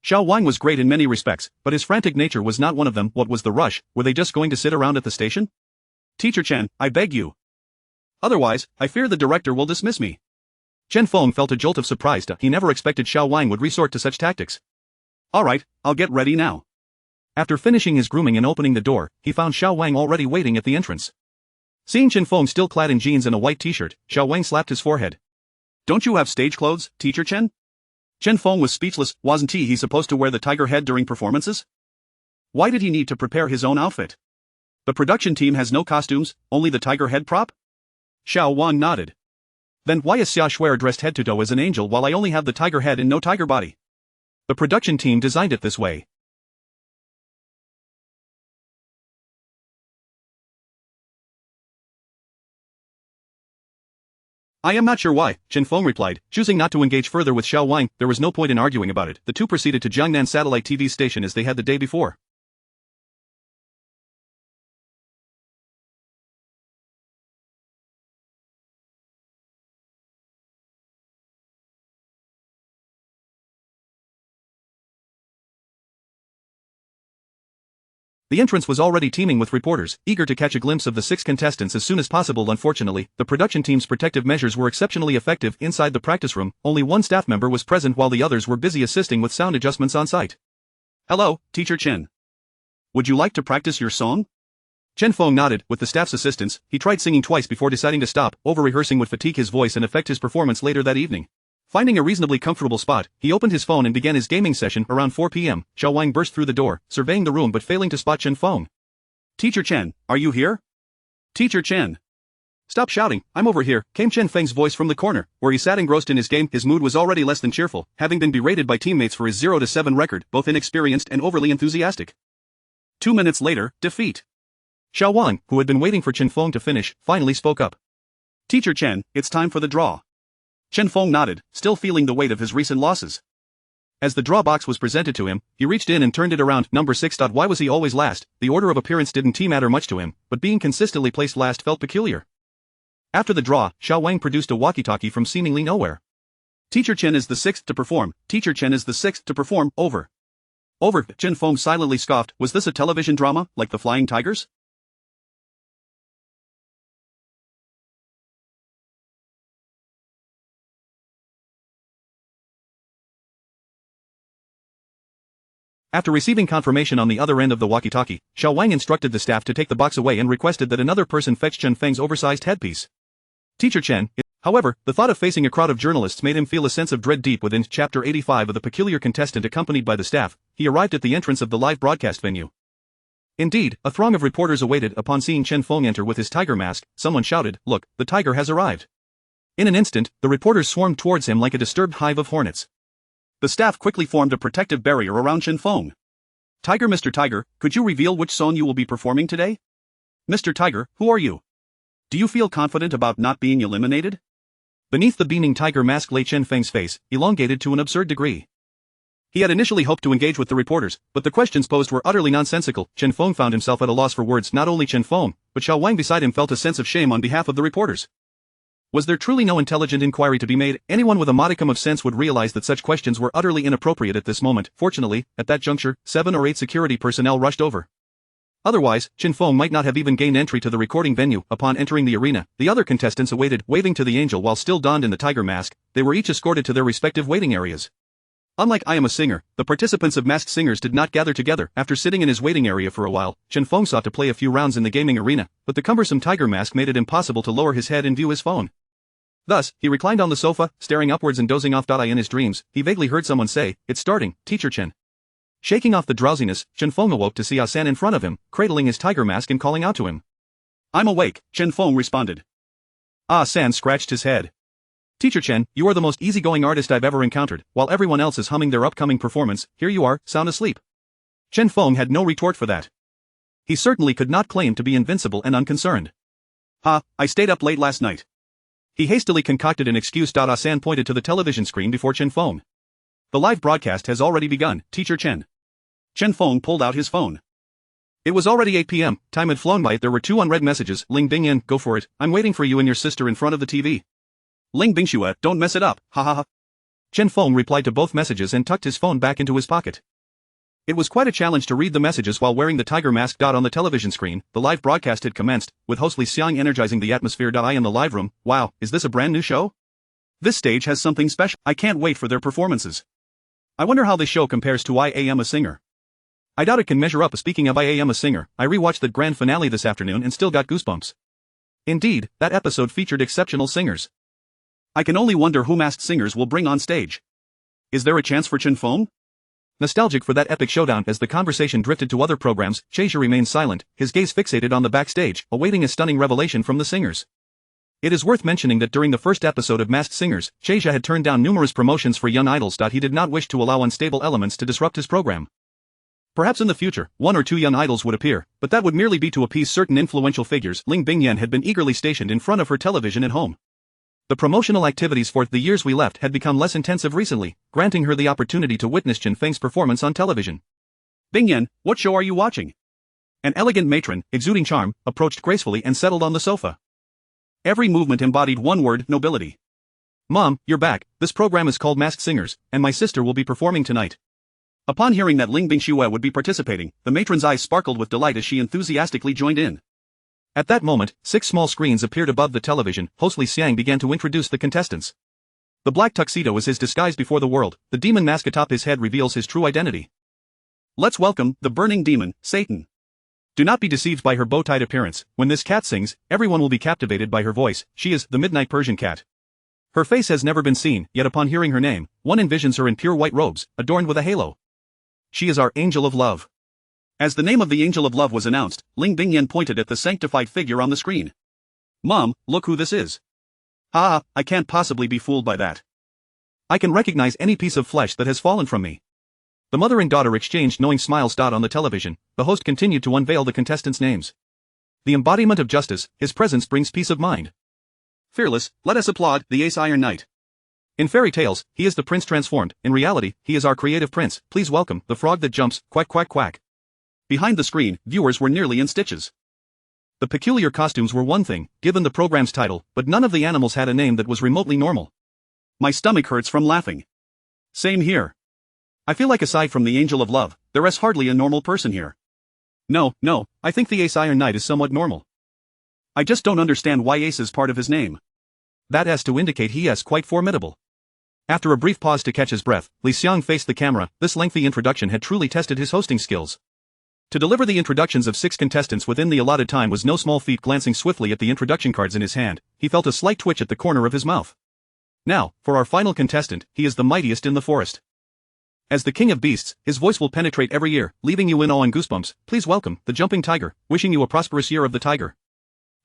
Xiao Wang was great in many respects, but his frantic nature was not one of them. What was the rush? Were they just going to sit around at the station? "Teacher Chen, I beg you. Otherwise, I fear the director will dismiss me." Chen Feng felt a jolt of surprise. He never expected Xiao Wang would resort to such tactics. "All right, I'll get ready now." After finishing his grooming and opening the door, he found Xiao Wang already waiting at the entrance. Seeing Chen Feng still clad in jeans and a white t-shirt, Xiao Wang slapped his forehead. "Don't you have stage clothes, Teacher Chen?" Chen Feng was speechless. Wasn't he supposed to wear the tiger head during performances? Why did he need to prepare his own outfit? The production team has no costumes, only the tiger head prop? Xiao Wang nodded. Then why is Xia Shuer dressed head to toe as an angel while I only have the tiger head and no tiger body? The production team designed it this way. "I am not sure why," Chen Feng replied, choosing not to engage further with Xiao Wang. There was no point in arguing about it. The two proceeded to Jiangnan Satellite TV station as they had the day before. The entrance was already teeming with reporters, eager to catch a glimpse of the 6 contestants as soon as possible. Unfortunately, the production team's protective measures were exceptionally effective. Inside the practice room, only one staff member was present while the others were busy assisting with sound adjustments on site. "Hello, Teacher Chen. Would you like to practice your song?" Chen Feng nodded. With the staff's assistance, he tried singing twice before deciding to stop. Over-rehearsing would fatigue his voice and affect his performance later that evening. Finding a reasonably comfortable spot, he opened his phone and began his gaming session. Around 4 p.m., Xiao Wang burst through the door, surveying the room but failing to spot Chen Feng. "Teacher Chen, are you here? Teacher Chen." "Stop shouting, I'm over here," came Chen Feng's voice from the corner, where he sat engrossed in his game. His mood was already less than cheerful, having been berated by teammates for his 0-7 record, both inexperienced and overly enthusiastic. 2 minutes later, defeat. Xiao Wang, who had been waiting for Chen Feng to finish, finally spoke up. "Teacher Chen, it's time for the draw." Chen Feng nodded, still feeling the weight of his recent losses. As the draw box was presented to him, he reached in and turned it around. Number 6. Why was he always last? The order of appearance didn't matter much to him, but being consistently placed last felt peculiar. After the draw, Xiao Wang produced a walkie-talkie from seemingly nowhere. "Teacher Chen is the 6th to perform. Teacher Chen is the 6th to perform. Over." "Over," Chen Feng silently scoffed. Was this a television drama, like the Flying Tigers? After receiving confirmation on the other end of the walkie-talkie, Xiao Wang instructed the staff to take the box away and requested that another person fetch Chen Feng's oversized headpiece. Teacher Chen, however, the thought of facing a crowd of journalists made him feel a sense of dread. Deep within Chapter 85 of The Peculiar Contestant accompanied by the staff, he arrived at the entrance of the live broadcast venue. Indeed, a throng of reporters awaited. Upon seeing Chen Feng enter with his tiger mask, someone shouted, "Look, the tiger has arrived." In an instant, the reporters swarmed towards him like a disturbed hive of hornets. The staff quickly formed a protective barrier around Chen Feng. "Tiger, Mr. Tiger, could you reveal which song you will be performing today? Mr. Tiger, who are you? Do you feel confident about not being eliminated?" Beneath the beaming tiger mask lay Chen Feng's face, elongated to an absurd degree. He had initially hoped to engage with the reporters, but the questions posed were utterly nonsensical. Chen Feng found himself at a loss for words. Not only Chen Feng, but Xiao Wang beside him felt a sense of shame on behalf of the reporters. Was there truly no intelligent inquiry to be made? Anyone with a modicum of sense would realize that such questions were utterly inappropriate at this moment. Fortunately, at that juncture, 7 or 8 security personnel rushed over. Otherwise, Chen Feng might not have even gained entry to the recording venue. Upon entering the arena, the other contestants awaited, waving to the angel while still donned in the tiger mask. They were each escorted to their respective waiting areas. Unlike I Am a Singer, the participants of Masked Singers did not gather together. After sitting in his waiting area for a while, Chen Feng sought to play a few rounds in the gaming arena, but the cumbersome tiger mask made it impossible to lower his head and view his phone. Thus, he reclined on the sofa, staring upwards and dozing off. In his dreams, he vaguely heard someone say, "It's starting, Teacher Chen." Shaking off the drowsiness, Chen Feng awoke to see Ah San in front of him, cradling his tiger mask and calling out to him. "I'm awake," Chen Feng responded. Ah San scratched his head. "Teacher Chen, you are the most easygoing artist I've ever encountered. While everyone else is humming their upcoming performance, here you are, sound asleep." Chen Feng had no retort for that. He certainly could not claim to be invincible and unconcerned. I stayed up late last night. He hastily concocted an excuse. Asan pointed to the television screen before Chen Feng. The live broadcast has already begun, Teacher Chen. Chen Feng pulled out his phone. It was already 8 p.m, time had flown by. There were 2 unread messages. Ling Bingyan, go for it, I'm waiting for you and your sister in front of the TV. Ling Bingxue, don't mess it up, ha ha ha. Chen Feng replied to both messages and tucked his phone back into his pocket. It was quite a challenge to read the messages while wearing the tiger mask. On the television screen, the live broadcast had commenced, with host Li Xiang energizing the atmosphere. I in the live room, wow, is this a brand new show? This stage has something special, I can't wait for their performances. I wonder how this show compares to I Am a Singer. I doubt it can measure up. Speaking of I Am a Singer, I rewatched the grand finale this afternoon and still got goosebumps. Indeed, that episode featured exceptional singers. I can only wonder who masked singers will bring on stage. Is there a chance for Chen Feng? Nostalgic for that epic showdown. As the conversation drifted to other programs, Cheizha remained silent, his gaze fixated on the backstage, awaiting a stunning revelation from the singers. It is worth mentioning that during the first episode of Masked Singers, Cheizha had turned down numerous promotions for young idols. He did not wish to allow unstable elements to disrupt his program. Perhaps in the future, 1 or 2 young idols would appear, but that would merely be to appease certain influential figures. Ling Bingyan had been eagerly stationed in front of her television at home. The promotional activities for The Years We Left had become less intensive recently, granting her the opportunity to witness Chen Feng's performance on television. Bingyan, what show are you watching? An elegant matron, exuding charm, approached gracefully and settled on the sofa. Every movement embodied one word: nobility. Mom, you're back. This program is called Masked Singers, and my sister will be performing tonight. Upon hearing that Ling Bingxue would be participating, the matron's eyes sparkled with delight as she enthusiastically joined in. At that moment, 6 small screens appeared above the television. Host Li Xiang began to introduce the contestants. The black tuxedo is his disguise before the world. The demon mask atop his head reveals his true identity. Let's welcome the burning demon, Satan. Do not be deceived by her bow-tied appearance. When this cat sings, everyone will be captivated by her voice. She is the Midnight Persian Cat. Her face has never been seen, yet upon hearing her name, one envisions her in pure white robes, adorned with a halo. She is our angel of love. As the name of the angel of love was announced, Ling Bingyan pointed at the sanctified figure on the screen. Mom, look who this is. I can't possibly be fooled by that. I can recognize any piece of flesh that has fallen from me. The mother and daughter exchanged knowing smiles. On the television, the host continued to unveil the contestants' names. The embodiment of justice, his presence brings peace of mind. Fearless, let us applaud the Ace Iron Knight. In fairy tales, he is the prince transformed. In reality, he is our creative prince. Please welcome the frog that jumps, quack quack quack. Behind the screen, viewers were nearly in stitches. The peculiar costumes were one thing, given the program's title, but none of the animals had a name that was remotely normal. My stomach hurts from laughing. Same here. I feel like aside from the angel of love, there is hardly a normal person here. No, I think the Ace Iron Knight is somewhat normal. I just don't understand why Ace is part of his name. That has to indicate he is quite formidable. After a brief pause to catch his breath, Li Xiang faced the camera. This lengthy introduction had truly tested his hosting skills. To deliver the introductions of 6 contestants within the allotted time was no small feat. Glancing swiftly at the introduction cards in his hand, he felt a slight twitch at the corner of his mouth. Now, for our final contestant, he is the mightiest in the forest. As the king of beasts, his voice will penetrate every ear, leaving you in awe and goosebumps. Please welcome, the jumping tiger, wishing you a prosperous year of the tiger.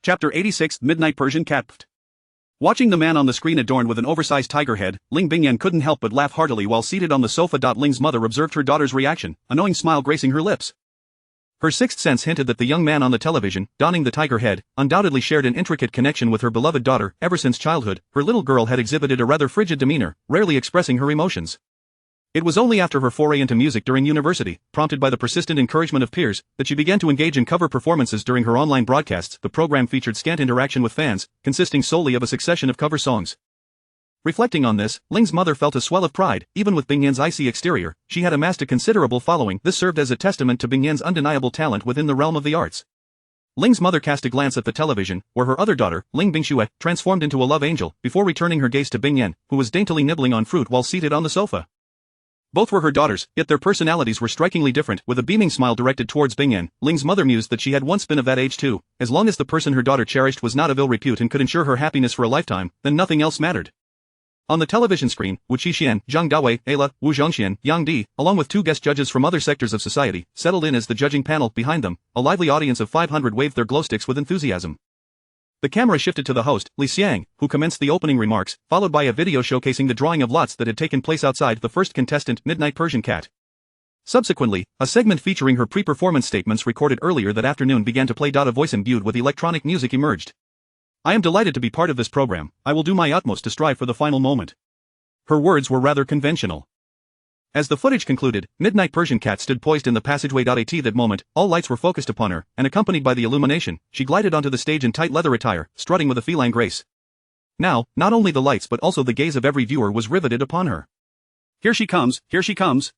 Chapter 86, Midnight Persian Cat. Watching the man on the screen adorned with an oversized tiger head, Ling Bingyan couldn't help but laugh heartily while seated on the sofa. Ling's mother observed her daughter's reaction, a knowing smile gracing her lips. Her sixth sense hinted that the young man on the television, donning the tiger head, undoubtedly shared an intricate connection with her beloved daughter. Ever since childhood, her little girl had exhibited a rather frigid demeanor, rarely expressing her emotions. It was only after her foray into music during university, prompted by the persistent encouragement of peers, that she began to engage in cover performances during her online broadcasts. The program featured scant interaction with fans, consisting solely of a succession of cover songs. Reflecting on this, Ling's mother felt a swell of pride. Even with Bingyan's icy exterior, she had amassed a considerable following. This served as a testament to Bingyan's undeniable talent within the realm of the arts. Ling's mother cast a glance at the television, where her other daughter, Ling Bingxue, transformed into a love angel, before returning her gaze to Bingyan, who was daintily nibbling on fruit while seated on the sofa. Both were her daughters, yet their personalities were strikingly different. With a beaming smile directed towards Bingyan, Ling's mother mused that she had once been of that age too. As long as the person her daughter cherished was not of ill repute and could ensure her happiness for a lifetime, then nothing else mattered. On the television screen, Wu Qixian, Zhang Dawei, Ayla, Wu Zhongxian, Yang Di, along with 2 guest judges from other sectors of society, settled in as the judging panel. Behind them, a lively audience of 500 waved their glowsticks with enthusiasm. The camera shifted to the host, Li Xiang, who commenced the opening remarks, followed by a video showcasing the drawing of lots that had taken place outside. The first contestant, Midnight Persian Cat. Subsequently, a segment featuring her pre-performance statements recorded earlier that afternoon began to play. A voice imbued with electronic music emerged. I am delighted to be part of this program. I will do my utmost to strive for the final moment. Her words were rather conventional. As the footage concluded, Midnight Persian Cat stood poised in the passageway. At that moment, all lights were focused upon her, and accompanied by the illumination, she glided onto the stage in tight leather attire, strutting with a feline grace. Now, not only the lights but also the gaze of every viewer was riveted upon her. Here she comes, here she comes.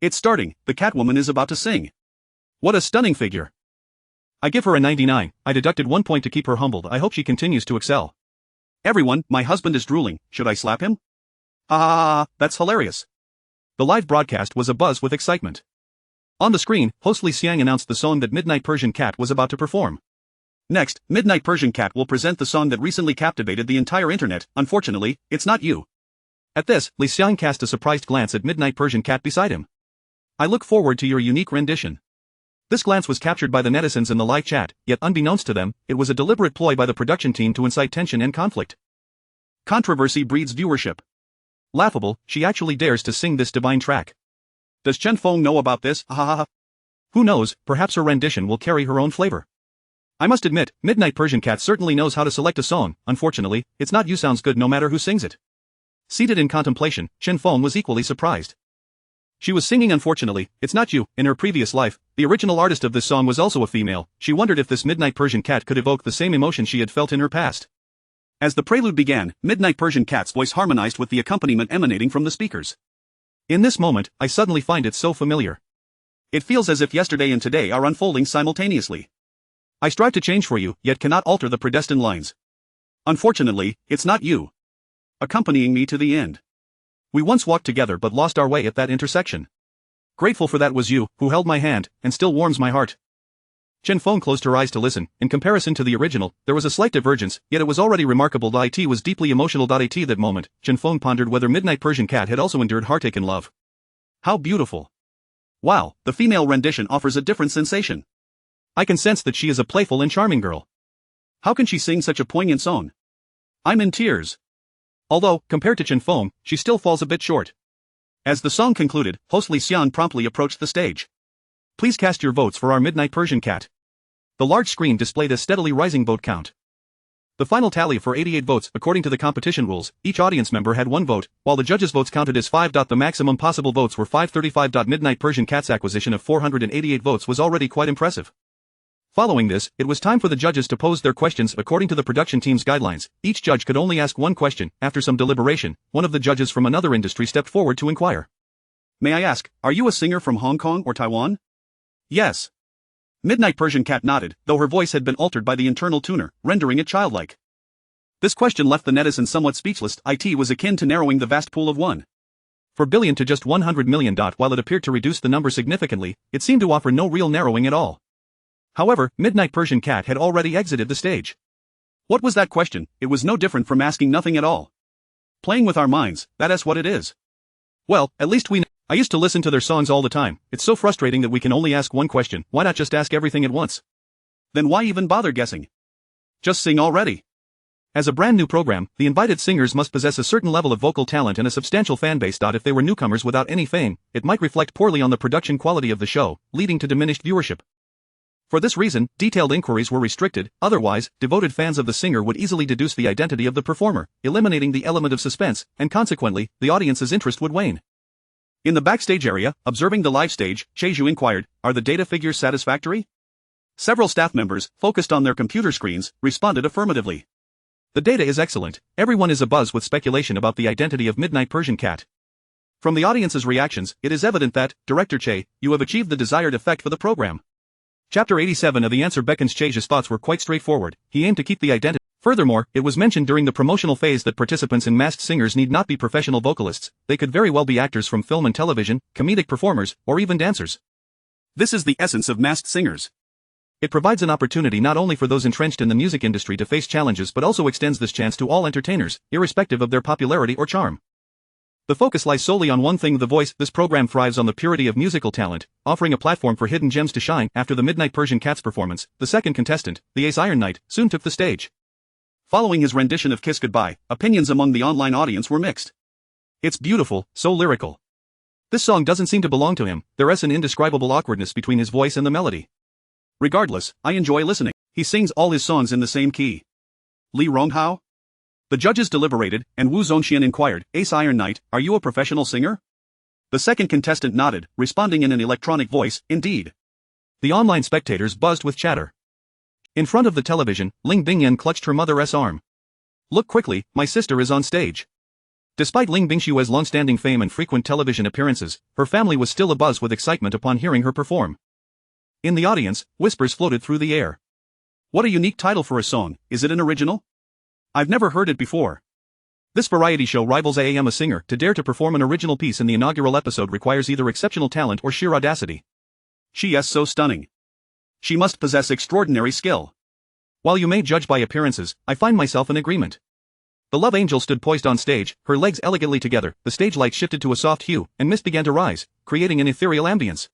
It's starting, the Catwoman is about to sing. What a stunning figure. I give her a 99, I deducted 1 point to keep her humbled. I hope she continues to excel. Everyone, my husband is drooling, should I slap him? Ah, that's hilarious. The live broadcast was abuzz with excitement. On the screen, host Li Xiang announced the song that Midnight Persian Cat was about to perform. Next, Midnight Persian Cat will present the song that recently captivated the entire internet. Unfortunately, it's not you. At this, Li Xiang cast a surprised glance at Midnight Persian Cat beside him. I look forward to your unique rendition. This glance was captured by the netizens in the live chat, yet unbeknownst to them, it was a deliberate ploy by the production team to incite tension and conflict. Controversy breeds viewership. Laughable, she actually dares to sing this divine track. Does Chen Feng know about this? Ha. Who knows, perhaps her rendition will carry her own flavor. I must admit, Midnight Persian Cat certainly knows how to select a song. Unfortunately, it's not you. Sounds good no matter who sings it. Seated in contemplation, Chen Feng was equally surprised. She was singing Unfortunately, It's Not You. In her previous life, the original artist of this song was also a female. She wondered if this Midnight Persian Cat could evoke the same emotion she had felt in her past. As the prelude began, Midnight Persian Cat's voice harmonized with the accompaniment emanating from the speakers. In this moment, I suddenly find it so familiar. It feels as if yesterday and today are unfolding simultaneously. I strive to change for you, yet cannot alter the predestined lines. Unfortunately, it's not you. Accompanying me to the end. We once walked together but lost our way at that intersection. Grateful for that was you, who held my hand, and still warms my heart. Chen Feng closed her eyes to listen. In comparison to the original, there was a slight divergence, yet it was already remarkable. It was deeply emotional. At that moment, Chen Feng pondered whether Midnight Persian Cat had also endured heartache and love. How beautiful. Wow, the female rendition offers a different sensation. I can sense that she is a playful and charming girl. How can she sing such a poignant song? I'm in tears. Although, compared to Chen Feng, she still falls a bit short. As the song concluded, host Li Xiang promptly approached the stage. Please cast your votes for our Midnight Persian Cat. The large screen displayed a steadily rising vote count. The final tally for 88 votes. According to the competition rules, each audience member had 1 vote, while the judges' votes counted as 5. The maximum possible votes were 535. Midnight Persian Cat's acquisition of 488 votes was already quite impressive. Following this, it was time for the judges to pose their questions. According to the production team's guidelines, each judge could only ask 1 question. After some deliberation, one of the judges from another industry stepped forward to inquire. May I ask, are you a singer from Hong Kong or Taiwan? Yes. Midnight Persian Cat nodded, though her voice had been altered by the internal tuner, rendering it childlike. This question left the netizens somewhat speechless. It was akin to narrowing the vast pool of 1 billion to just 100 million. While it appeared to reduce the number significantly, it seemed to offer no real narrowing at all. However, Midnight Persian Cat had already exited the stage. What was that question? It was no different from asking nothing at all. Playing with our minds, that's what it is. Well, at least we know. I used to listen to their songs all the time. It's so frustrating that we can only ask 1 question. Why not just ask everything at once? Then why even bother guessing? Just sing already. As a brand new program, the invited singers must possess a certain level of vocal talent and a substantial fan base. If they were newcomers without any fame, it might reflect poorly on the production quality of the show, leading to diminished viewership. For this reason, detailed inquiries were restricted. Otherwise, devoted fans of the singer would easily deduce the identity of the performer, eliminating the element of suspense, and consequently, the audience's interest would wane. In the backstage area, observing the live stage, Cheju inquired, are the data figures satisfactory? Several staff members, focused on their computer screens, responded affirmatively. The data is excellent. Everyone is abuzz with speculation about the identity of Midnight Persian Cat. From the audience's reactions, it is evident that, Director Che, you have achieved the desired effect for the program. Chapter 87 of The Answer beckons. Che's thoughts were quite straightforward. He aimed to keep the identity. Furthermore, it was mentioned during the promotional phase that participants in Masked Singers need not be professional vocalists. They could very well be actors from film and television, comedic performers, or even dancers. This is the essence of Masked Singers. It provides an opportunity not only for those entrenched in the music industry to face challenges but also extends this chance to all entertainers, irrespective of their popularity or charm. The focus lies solely on one thing: the voice. This program thrives on the purity of musical talent, offering a platform for hidden gems to shine. After the Midnight Persian Cat's performance, the second contestant, the Ace Iron Knight, soon took the stage. Following his rendition of Kiss Goodbye, opinions among the online audience were mixed. It's beautiful, so lyrical. This song doesn't seem to belong to him, there's an indescribable awkwardness between his voice and the melody. Regardless, I enjoy listening. He sings all his songs in the same key. Li Ronghao? The judges deliberated, and Wu Zongxian inquired, Ace Iron Knight, are you a professional singer? The second contestant nodded, responding in an electronic voice, indeed. The online spectators buzzed with chatter. In front of the television, Ling Bingyan clutched her mother's arm. Look quickly, my sister is on stage. Despite Ling Bingshue's long-standing fame and frequent television appearances, her family was still abuzz with excitement upon hearing her perform. In the audience, whispers floated through the air. What a unique title for a song, is it an original? I've never heard it before. This variety show rivals I Am a Singer. To dare to perform an original piece in the inaugural episode requires either exceptional talent or sheer audacity. She is so stunning. She must possess extraordinary skill. While you may judge by appearances, I find myself in agreement. The love angel stood poised on stage, her legs elegantly together, the stage light shifted to a soft hue, and mist began to rise, creating an ethereal ambience.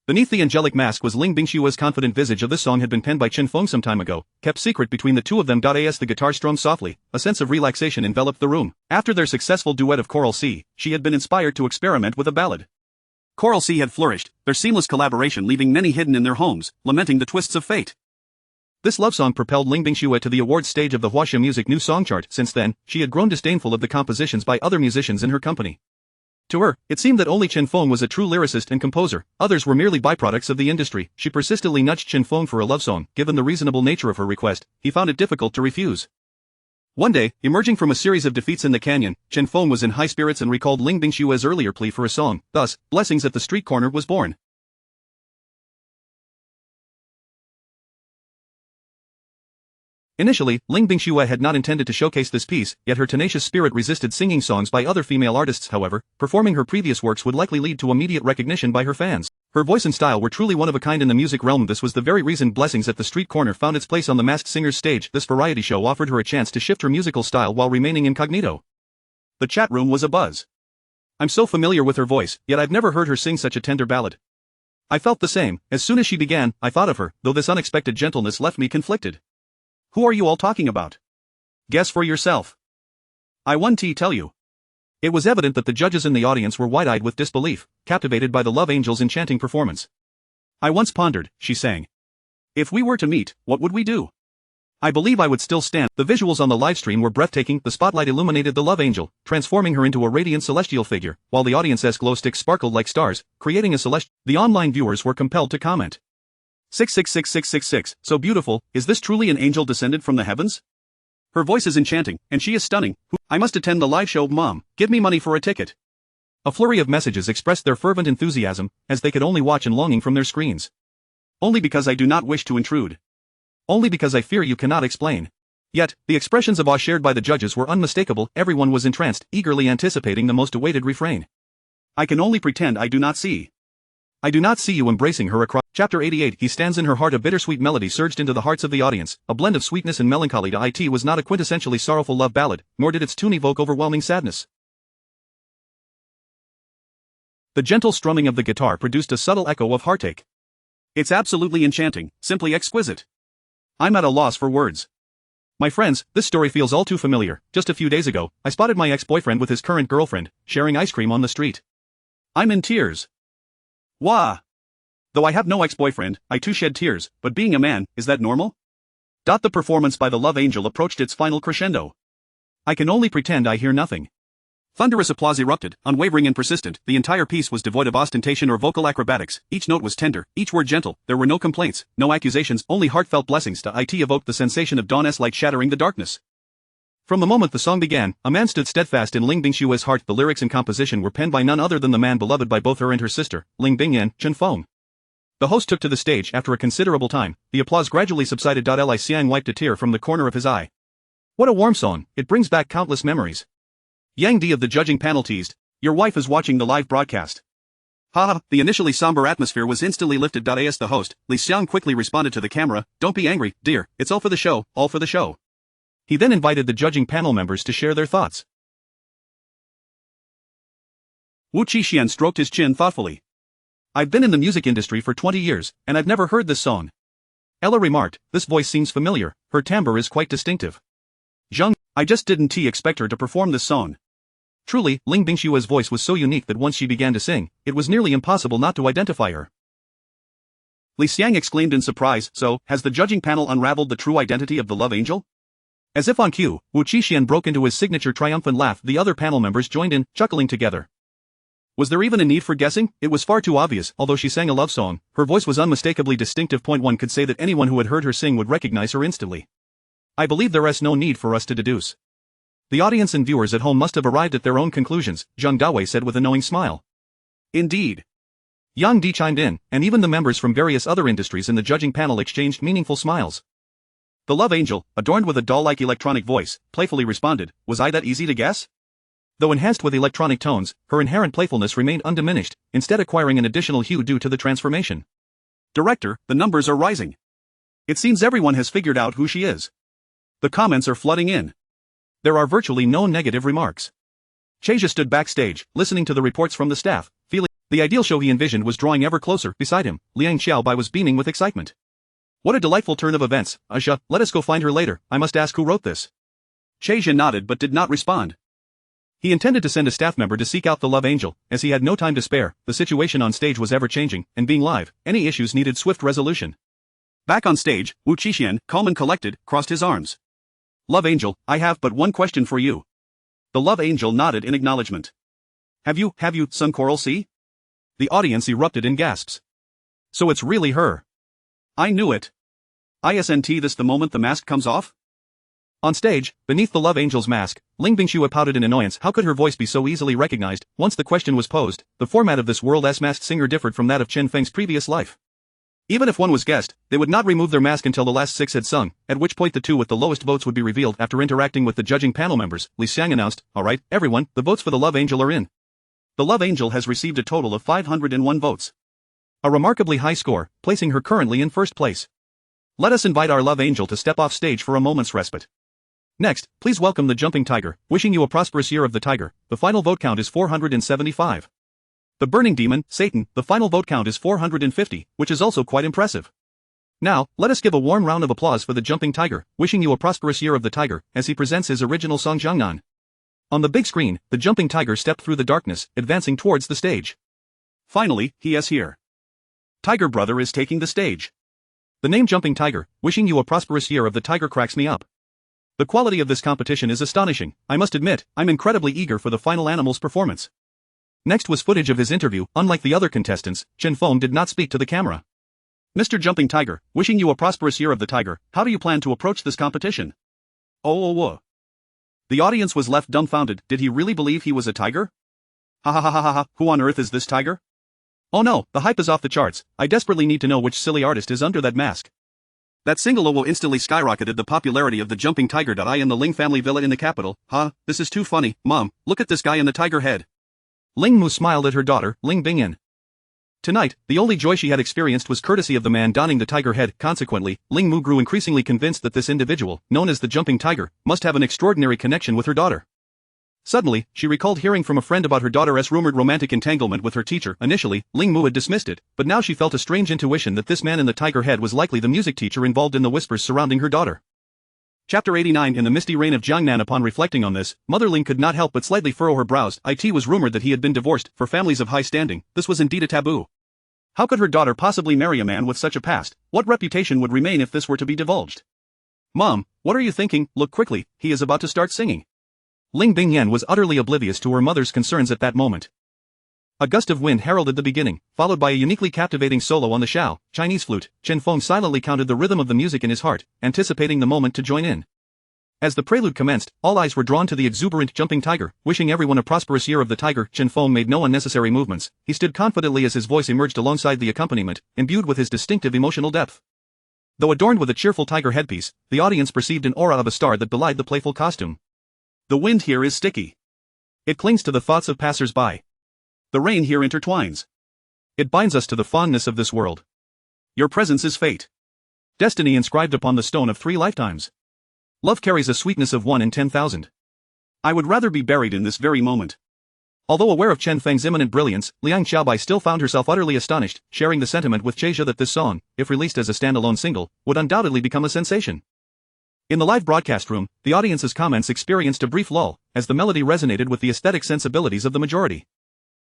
Beneath the angelic mask was Ling Bingshue's confident visage. Of this song had been penned by Chen Feng some time ago, kept secret between the two of them. As the guitar strummed softly, a sense of relaxation enveloped the room. After their successful duet of Choral C, she had been inspired to experiment with a ballad. Choral C had flourished, their seamless collaboration leaving many hidden in their homes, lamenting the twists of fate. This love song propelled Ling Bingshue to the awards stage of the Huaxia Music New Song Chart. Since then, she had grown disdainful of the compositions by other musicians in her company. To her, it seemed that only Chen Feng was a true lyricist and composer, others were merely byproducts of the industry. She persistently nudged Chen Feng for a love song. Given the reasonable nature of her request, he found it difficult to refuse. One day, emerging from a series of defeats in the canyon, Chen Feng was in high spirits and recalled Ling Bingshue's earlier plea for a song. Thus, Blessings at the Street Corner was born. Initially, Ling Bingshue had not intended to showcase this piece, yet her tenacious spirit resisted singing songs by other female artists. However, performing her previous works would likely lead to immediate recognition by her fans. Her voice and style were truly one of a kind in the music realm. This was the very reason Blessings at the Street Corner found its place on the Masked Singer's stage. This variety show offered her a chance to shift her musical style while remaining incognito. The chat room was abuzz. I'm so familiar with her voice, yet I've never heard her sing such a tender ballad. I felt the same. As soon as she began, I thought of her, though this unexpected gentleness left me conflicted. Who are you all talking about? Guess for yourself. I won't tell you. It was evident that the judges in the audience were wide-eyed with disbelief, captivated by the love angel's enchanting performance. I once pondered, she sang. If we were to meet, what would we do? I believe I would still stand. The visuals on the livestream were breathtaking. The spotlight illuminated the love angel, transforming her into a radiant celestial figure, while the audience's glow sticks sparkled like stars, creating a celestial. The online viewers were compelled to comment. 666666, so beautiful, is this truly an angel descended from the heavens? Her voice is enchanting, and she is stunning. I must attend the live show. Mom, give me money for a ticket. A flurry of messages expressed their fervent enthusiasm, as they could only watch and longing from their screens. Only because I do not wish to intrude. Only because I fear you cannot explain. Yet, the expressions of awe shared by the judges were unmistakable. Everyone was entranced, eagerly anticipating the most awaited refrain. I can only pretend I do not see. I do not see you embracing her across. Chapter 88. He stands in her heart. A bittersweet melody surged into the hearts of the audience, a blend of sweetness and melancholy. It was not a quintessentially sorrowful love ballad, nor did its tune evoke overwhelming sadness. The gentle strumming of the guitar produced a subtle echo of heartache. It's absolutely enchanting, simply exquisite. I'm at a loss for words. My friends, this story feels all too familiar. Just a few days ago, I spotted my ex-boyfriend with his current girlfriend, sharing ice cream on the street. I'm in tears. Wah! Though I have no ex-boyfriend, I too shed tears, but being a man, is that normal? The performance by the love angel approached its final crescendo. I can only pretend I hear nothing. Thunderous applause erupted, unwavering and persistent. The entire piece was devoid of ostentation or vocal acrobatics. Each note was tender, each word gentle. There were no complaints, no accusations, only heartfelt blessings. It evoked the sensation of dawn's light shattering the darkness. From the moment the song began, a man stood steadfast in Ling Bingshue's heart. The lyrics and composition were penned by none other than the man beloved by both her and her sister, Ling Bingyan, Chen Feng. The host took to the stage after a considerable time. The applause gradually subsided. Li Xiang wiped a tear from the corner of his eye. What a warm song, it brings back countless memories. Yang Di of the judging panel teased, your wife is watching the live broadcast. Haha, the initially somber atmosphere was instantly lifted. As the host, Li Xiang quickly responded to the camera, don't be angry, dear, it's all for the show, all for the show. He then invited the judging panel members to share their thoughts. Wu Qixian stroked his chin thoughtfully. I've been in the music industry for 20 years, and I've never heard this song. Ella remarked, this voice seems familiar, her timbre is quite distinctive. Zheng, I just didn't expect her to perform this song. Truly, Ling Bingshua's voice was so unique that once she began to sing, it was nearly impossible not to identify her. Li Xiang exclaimed in surprise, so, has the judging panel unraveled the true identity of the love angel? As if on cue, Wu Qixian broke into his signature triumphant laugh. The other panel members joined in, chuckling together. Was there even a need for guessing? It was far too obvious. Although she sang a love song, her voice was unmistakably distinctive. One could say that anyone who had heard her sing would recognize her instantly. I believe there is no need for us to deduce. The audience and viewers at home must have arrived at their own conclusions, Zhang Dawei said with a knowing smile. Indeed. Yang Di chimed in, and even the members from various other industries in the judging panel exchanged meaningful smiles. The love angel, adorned with a doll-like electronic voice, playfully responded, was I that easy to guess? Though enhanced with electronic tones, her inherent playfulness remained undiminished, instead acquiring an additional hue due to the transformation. Director, the numbers are rising. It seems everyone has figured out who she is. The comments are flooding in. There are virtually no negative remarks. Cheja stood backstage, listening to the reports from the staff, feeling the ideal show he envisioned was drawing ever closer. Beside him, Liang Xiaobai was beaming with excitement. What a delightful turn of events. Aja, let us go find her later. I must ask who wrote this. Cheja nodded but did not respond. He intended to send a staff member to seek out the love angel, as he had no time to spare. The situation on stage was ever-changing, and being live, any issues needed swift resolution. Back on stage, Wu Qixian, calm and collected, crossed his arms. Love angel, I have but one question for you. The love angel nodded in acknowledgement. Have you, Sun Coral Sea? The audience erupted in gasps. So it's really her. I knew it. Isn't this the moment the mask comes off? On stage, beneath the love angel's mask, Ling Bingxue pouted in annoyance. How could her voice be so easily recognized? Once the question was posed, the format of this world's masked singer differed from that of Chen Feng's previous life. Even if one was guessed, they would not remove their mask until the last 6 had sung, at which point the 2 with the lowest votes would be revealed. After interacting with the judging panel members, Li Xiang announced, alright, everyone, the votes for the love angel are in. The love angel has received a total of 501 votes. A remarkably high score, placing her currently in first place. Let us invite our love angel to step off stage for a moment's respite. Next, please welcome the jumping tiger, wishing you a prosperous year of the tiger. The final vote count is 475. The burning demon, Satan, the final vote count is 450, which is also quite impressive. Now, let us give a warm round of applause for the jumping tiger, wishing you a prosperous year of the tiger, as he presents his original song Jiangnan. On the big screen, the jumping tiger stepped through the darkness, advancing towards the stage. Finally, he is here. Tiger Brother is taking the stage. The name Jumping Tiger, wishing you a prosperous year of the tiger cracks me up. The quality of this competition is astonishing. I must admit, I'm incredibly eager for the final animal's performance. Next was footage of his interview. Unlike the other contestants, Chen Feng did not speak to the camera. Mr. Jumping Tiger, wishing you a prosperous year of the tiger, how do you plan to approach this competition? Oh. The audience was left dumbfounded. Did he really believe he was a tiger? Ha, who on earth is this tiger? Oh no, the hype is off the charts. I desperately need to know which silly artist is under that mask. That single will instantly skyrocketed the popularity of the jumping tiger. I in the Ling family villa in the capital. This is too funny. Mom, look at this guy in the tiger head. Ling Mu smiled at her daughter, Ling Bingyan. Tonight, the only joy she had experienced was courtesy of the man donning the tiger head. Consequently, Ling Mu grew increasingly convinced that this individual, known as the jumping tiger, must have an extraordinary connection with her daughter. Suddenly, she recalled hearing from a friend about her daughter's rumored romantic entanglement with her teacher. Initially, Ling Mu had dismissed it, but now she felt a strange intuition that this man in the tiger head was likely the music teacher involved in the whispers surrounding her daughter. Chapter 89 In the misty reign of Jiangnan. Upon reflecting on this, Mother Ling could not help but slightly furrow her brows. It was rumored that he had been divorced. For families of high standing, this was indeed a taboo. How could her daughter possibly marry a man with such a past? What reputation would remain if this were to be divulged? Mom, what are you thinking? Look quickly, he is about to start singing. Ling Bingyan was utterly oblivious to her mother's concerns at that moment. A gust of wind heralded the beginning, followed by a uniquely captivating solo on the Shao, Chinese flute. Chen Feng silently counted the rhythm of the music in his heart, anticipating the moment to join in. As the prelude commenced, all eyes were drawn to the exuberant jumping tiger, wishing everyone a prosperous year of the tiger. Chen Feng made no unnecessary movements. He stood confidently as his voice emerged alongside the accompaniment, imbued with his distinctive emotional depth. Though adorned with a cheerful tiger headpiece, the audience perceived an aura of a star that belied the playful costume. The wind here is sticky. It clings to the thoughts of passers-by. The rain here intertwines. It binds us to the fondness of this world. Your presence is fate. Destiny inscribed upon the stone of 3 lifetimes. Love carries a sweetness of 1 in 10,000. I would rather be buried in this very moment. Although aware of Chen Feng's imminent brilliance, Liang Xiaobai still found herself utterly astonished, sharing the sentiment with Cheja that this song, if released as a standalone single, would undoubtedly become a sensation. In the live broadcast room, the audience's comments experienced a brief lull, as the melody resonated with the aesthetic sensibilities of the majority.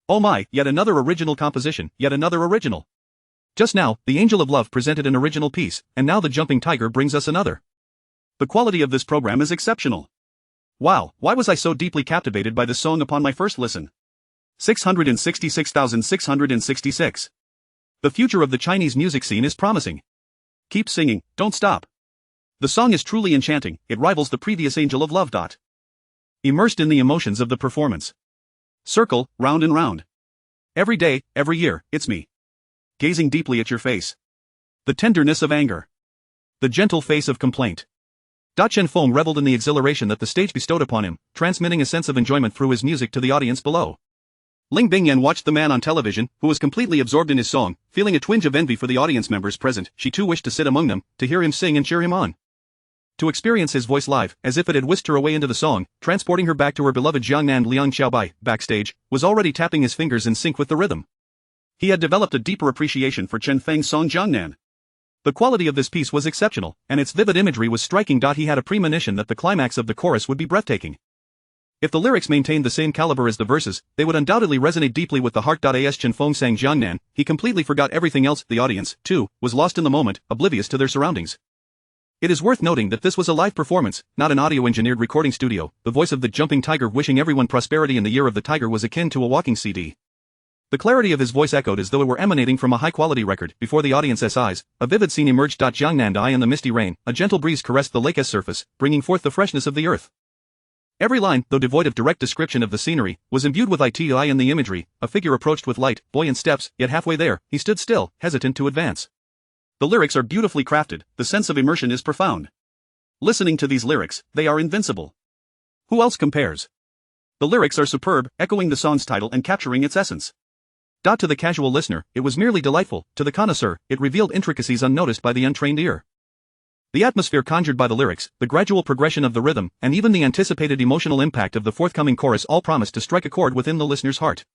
Oh my, yet another original composition, yet another original. Just now, the Angel of Love presented an original piece, and now the Jumping Tiger brings us another. The quality of this program is exceptional. Wow, why was I so deeply captivated by this song upon my first listen? 666,666. The future of the Chinese music scene is promising. Keep singing, don't stop. The song is truly enchanting, it rivals the previous Angel of Love. Immersed in the emotions of the performance. Circle, round and round. Every day, every year, it's me. Gazing deeply at your face. The tenderness of anger. The gentle face of complaint. Chen Feng reveled in the exhilaration that the stage bestowed upon him, transmitting a sense of enjoyment through his music to the audience below. Ling Bingyan watched the man on television, who was completely absorbed in his song, feeling a twinge of envy for the audience members present. She too wished to sit among them, to hear him sing and cheer him on. To experience his voice live, as if it had whisked her away into the song, transporting her back to her beloved Jiangnan Liang Xiaobai, backstage, was already tapping his fingers in sync with the rhythm. He had developed a deeper appreciation for Chen Feng's song Jiangnan. The quality of this piece was exceptional, and its vivid imagery was striking. He had a premonition that the climax of the chorus would be breathtaking. If the lyrics maintained the same caliber as the verses, they would undoubtedly resonate deeply with the heart. As Chen Feng sang Jiangnan, he completely forgot everything else. The audience, too, was lost in the moment, oblivious to their surroundings. It is worth noting that this was a live performance, not an audio-engineered recording studio. The voice of the Jumping Tiger wishing everyone prosperity in the year of the tiger was akin to a walking CD. The clarity of his voice echoed as though it were emanating from a high-quality record. Before the audience's eyes, a vivid scene emerged. Jiangnan Dai in the misty rain, a gentle breeze caressed the lake's surface, bringing forth the freshness of the earth. Every line, though devoid of direct description of the scenery, was imbued with iti in the imagery. A figure approached with light, buoyant steps, yet halfway there, he stood still, hesitant to advance. The lyrics are beautifully crafted, the sense of immersion is profound. Listening to these lyrics, they are invincible. Who else compares? The lyrics are superb, echoing the song's title and capturing its essence. To the casual listener, it was merely delightful. To the connoisseur, it revealed intricacies unnoticed by the untrained ear. The atmosphere conjured by the lyrics, the gradual progression of the rhythm, and even the anticipated emotional impact of the forthcoming chorus all promised to strike a chord within the listener's heart.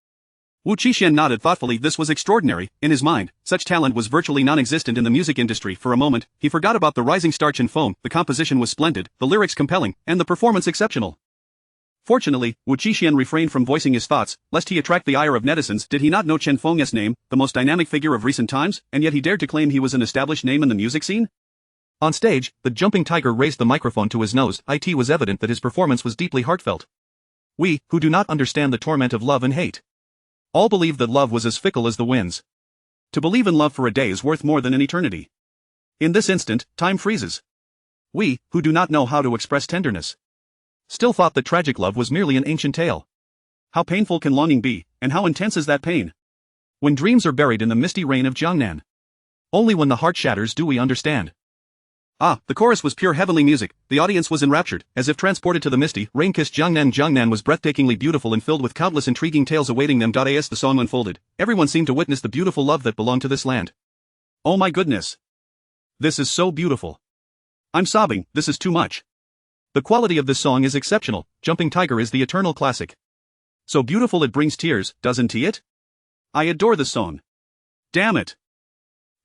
Wu Qixuan nodded thoughtfully. This was extraordinary. In his mind, such talent was virtually non-existent in the music industry. For a moment, he forgot about the rising star Chen Feng. The composition was splendid, the lyrics compelling, and the performance exceptional. Fortunately, Wu Qixuan refrained from voicing his thoughts, lest he attract the ire of netizens. Did he not know Chen Feng's name, the most dynamic figure of recent times, and yet he dared to claim he was an established name in the music scene? On stage, the Jumping Tiger raised the microphone to his nose. It was evident that his performance was deeply heartfelt. We, who do not understand the torment of love and hate, all believe that love was as fickle as the winds. To believe in love for a day is worth more than an eternity. In this instant, time freezes. We, who do not know how to express tenderness, still thought that tragic love was merely an ancient tale. How painful can longing be, and how intense is that pain? When dreams are buried in the misty rain of Jiangnan. Only when the heart shatters do we understand. The chorus was pure heavenly music. The audience was enraptured, as if transported to the misty, rain-kissed Jiangnan. Jiangnan was breathtakingly beautiful and filled with countless intriguing tales awaiting them. As the song unfolded, everyone seemed to witness the beautiful love that belonged to this land. Oh my goodness. This is so beautiful. I'm sobbing, this is too much. The quality of this song is exceptional. Jumping Tiger is the eternal classic. So beautiful it brings tears, doesn't it? I adore this song. Damn it.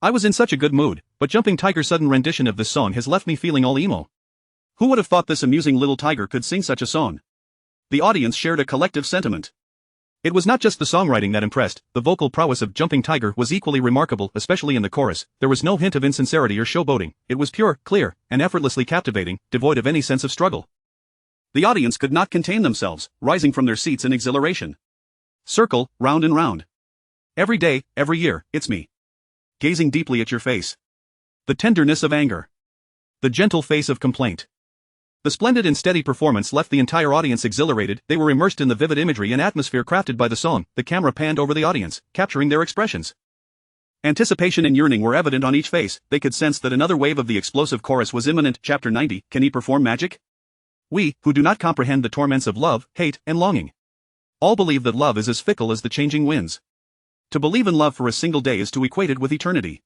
I was in such a good mood, but Jumping Tiger's sudden rendition of this song has left me feeling all emo. Who would have thought this amusing little tiger could sing such a song? The audience shared a collective sentiment. It was not just the songwriting that impressed, the vocal prowess of Jumping Tiger was equally remarkable, especially in the chorus. There was no hint of insincerity or showboating. It was pure, clear, and effortlessly captivating, devoid of any sense of struggle. The audience could not contain themselves, rising from their seats in exhilaration. Circle, round and round. Every day, every year, it's me. Gazing deeply at your face. The tenderness of anger. The gentle face of complaint. The splendid and steady performance left the entire audience exhilarated. They were immersed in the vivid imagery and atmosphere crafted by the song. The camera panned over the audience, capturing their expressions. Anticipation and yearning were evident on each face. They could sense that another wave of the explosive chorus was imminent. Chapter 90, Can he perform magic? We, who do not comprehend the torments of love, hate, and longing, all believe that love is as fickle as the changing winds. To believe in love for a single day is to equate it with eternity.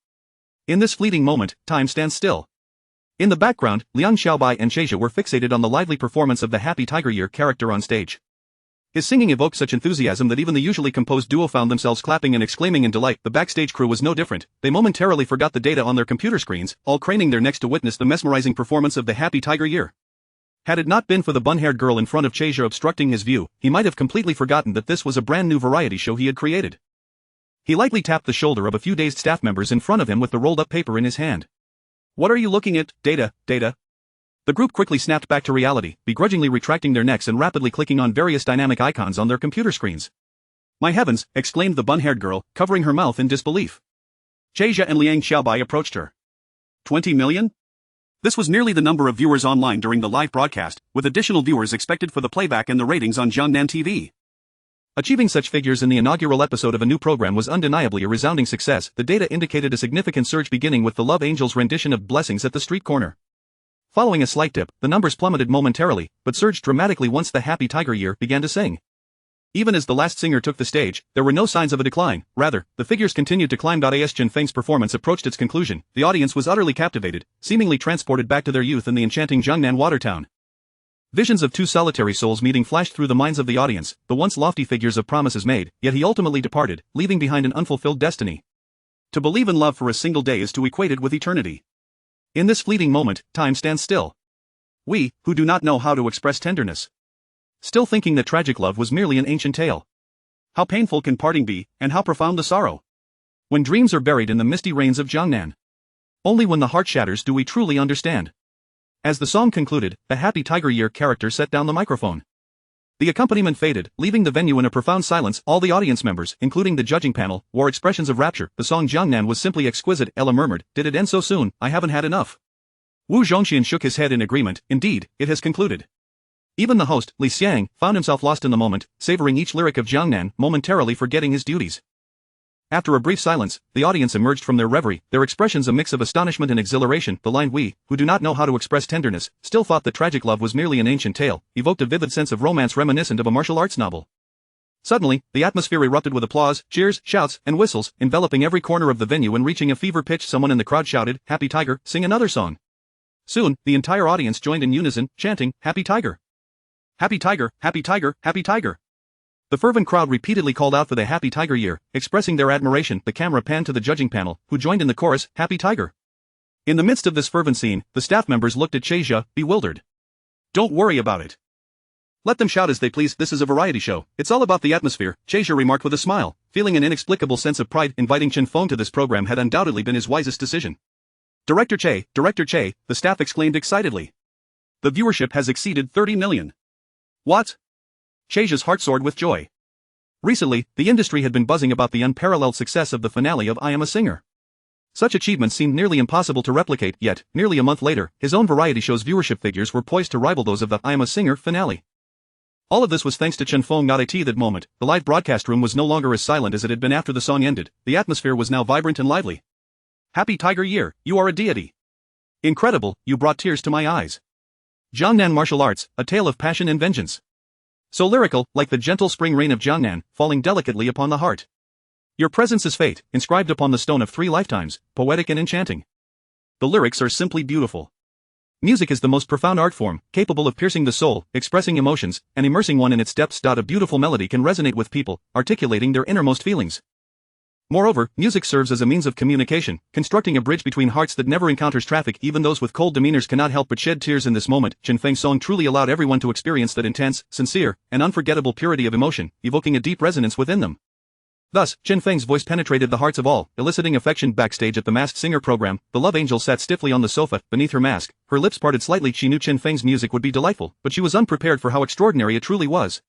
In this fleeting moment, time stands still. In the background, Liang Xiaobai and Cheijia were fixated on the lively performance of the Happy Tiger Year character on stage. His singing evoked such enthusiasm that even the usually composed duo found themselves clapping and exclaiming in delight. The backstage crew was no different. They momentarily forgot the data on their computer screens, all craning their necks to witness the mesmerizing performance of the Happy Tiger Year. Had it not been for the bun-haired girl in front of Cheja obstructing his view, he might have completely forgotten that this was a brand new variety show he had created. He lightly tapped the shoulder of a few dazed staff members in front of him with the rolled-up paper in his hand. "What are you looking at? Data. The group quickly snapped back to reality, begrudgingly retracting their necks and rapidly clicking on various dynamic icons on their computer screens. "My heavens," exclaimed the bun-haired girl, covering her mouth in disbelief. Cheja and Liang Xiaobai approached her. 20 million? This was nearly the number of viewers online during the live broadcast, with additional viewers expected for the playback and the ratings on Jiangnan TV. Achieving such figures in the inaugural episode of a new program was undeniably a resounding success. The data indicated a significant surge beginning with the Love Angels' rendition of Blessings at the Street Corner. Following a slight dip, the numbers plummeted momentarily, but surged dramatically once the Happy Tiger Year began to sing. Even as the last singer took the stage, there were no signs of a decline. Rather, the figures continued to climb. As Chen Feng's performance approached its conclusion, the audience was utterly captivated, seemingly transported back to their youth in the enchanting Jiangnan Watertown. Visions of two solitary souls meeting flashed through the minds of the audience, the once lofty figures of promises made, yet he ultimately departed, leaving behind an unfulfilled destiny. To believe in love for a single day is to equate it with eternity. In this fleeting moment, time stands still. We, who do not know how to express tenderness, still thinking that tragic love was merely an ancient tale. How painful can parting be, and how profound the sorrow? When dreams are buried in the misty rains of Jiangnan. Only when the heart shatters do we truly understand. As the song concluded, the Happy Tiger Year character set down the microphone. The accompaniment faded, leaving the venue in a profound silence. All the audience members, including the judging panel, wore expressions of rapture. The song Jiangnan was simply exquisite. Ella murmured, "Did it end so soon? I haven't had enough." Wu Zhongxian shook his head in agreement. "Indeed, it has concluded." Even the host, Li Xiang, found himself lost in the moment, savoring each lyric of Jiangnan, momentarily forgetting his duties. After a brief silence, the audience emerged from their reverie, their expressions a mix of astonishment and exhilaration. The line "we, who do not know how to express tenderness, still thought that tragic love was merely an ancient tale," evoked a vivid sense of romance reminiscent of a martial arts novel. Suddenly, the atmosphere erupted with applause, cheers, shouts, and whistles, enveloping every corner of the venue and reaching a fever pitch. Someone in the crowd shouted, "Happy Tiger, sing another song." Soon, the entire audience joined in unison, chanting, "Happy Tiger! Happy Tiger, Happy Tiger, Happy Tiger!" The fervent crowd repeatedly called out for the Happy Tiger Year, expressing their admiration. The camera panned to the judging panel, who joined in the chorus, "Happy Tiger." In the midst of this fervent scene, the staff members looked at Cheja, bewildered. "Don't worry about it. Let them shout as they please, this is a variety show, it's all about the atmosphere," Cheja remarked with a smile, feeling an inexplicable sense of pride. Inviting Chen Feng to this program had undoubtedly been his wisest decision. Director Che, the staff exclaimed excitedly. "The viewership has exceeded 30 million. What?" Cheja's heart soared with joy. Recently, the industry had been buzzing about the unparalleled success of the finale of I Am a Singer. Such achievements seemed nearly impossible to replicate, yet, nearly a month later, his own variety show's viewership figures were poised to rival those of the I Am a Singer finale. All of this was thanks to Chen Feng. At that moment, the live broadcast room was no longer as silent as it had been after the song ended. The atmosphere was now vibrant and lively. "Happy Tiger Year, you are a deity. Incredible, you brought tears to my eyes. Jiangnan Martial Arts, a tale of passion and vengeance. So lyrical, like the gentle spring rain of Jiangnan, falling delicately upon the heart. Your presence is fate, inscribed upon the stone of 3 lifetimes, poetic and enchanting. The lyrics are simply beautiful. Music is the most profound art form, capable of piercing the soul, expressing emotions, and immersing one in its depths. A beautiful melody can resonate with people, articulating their innermost feelings. Moreover, music serves as a means of communication, constructing a bridge between hearts that never encounters traffic. Even those with cold demeanors cannot help but shed tears in this moment. Chen Feng's song truly allowed everyone to experience that intense, sincere, and unforgettable purity of emotion, evoking a deep resonance within them. Thus, Chen Feng's voice penetrated the hearts of all, eliciting affection. Backstage at the Masked Singer program, the Love Angel sat stiffly on the sofa, beneath her mask, her lips parted slightly. She knew Chen Feng's music would be delightful, but she was unprepared for how extraordinary it truly was.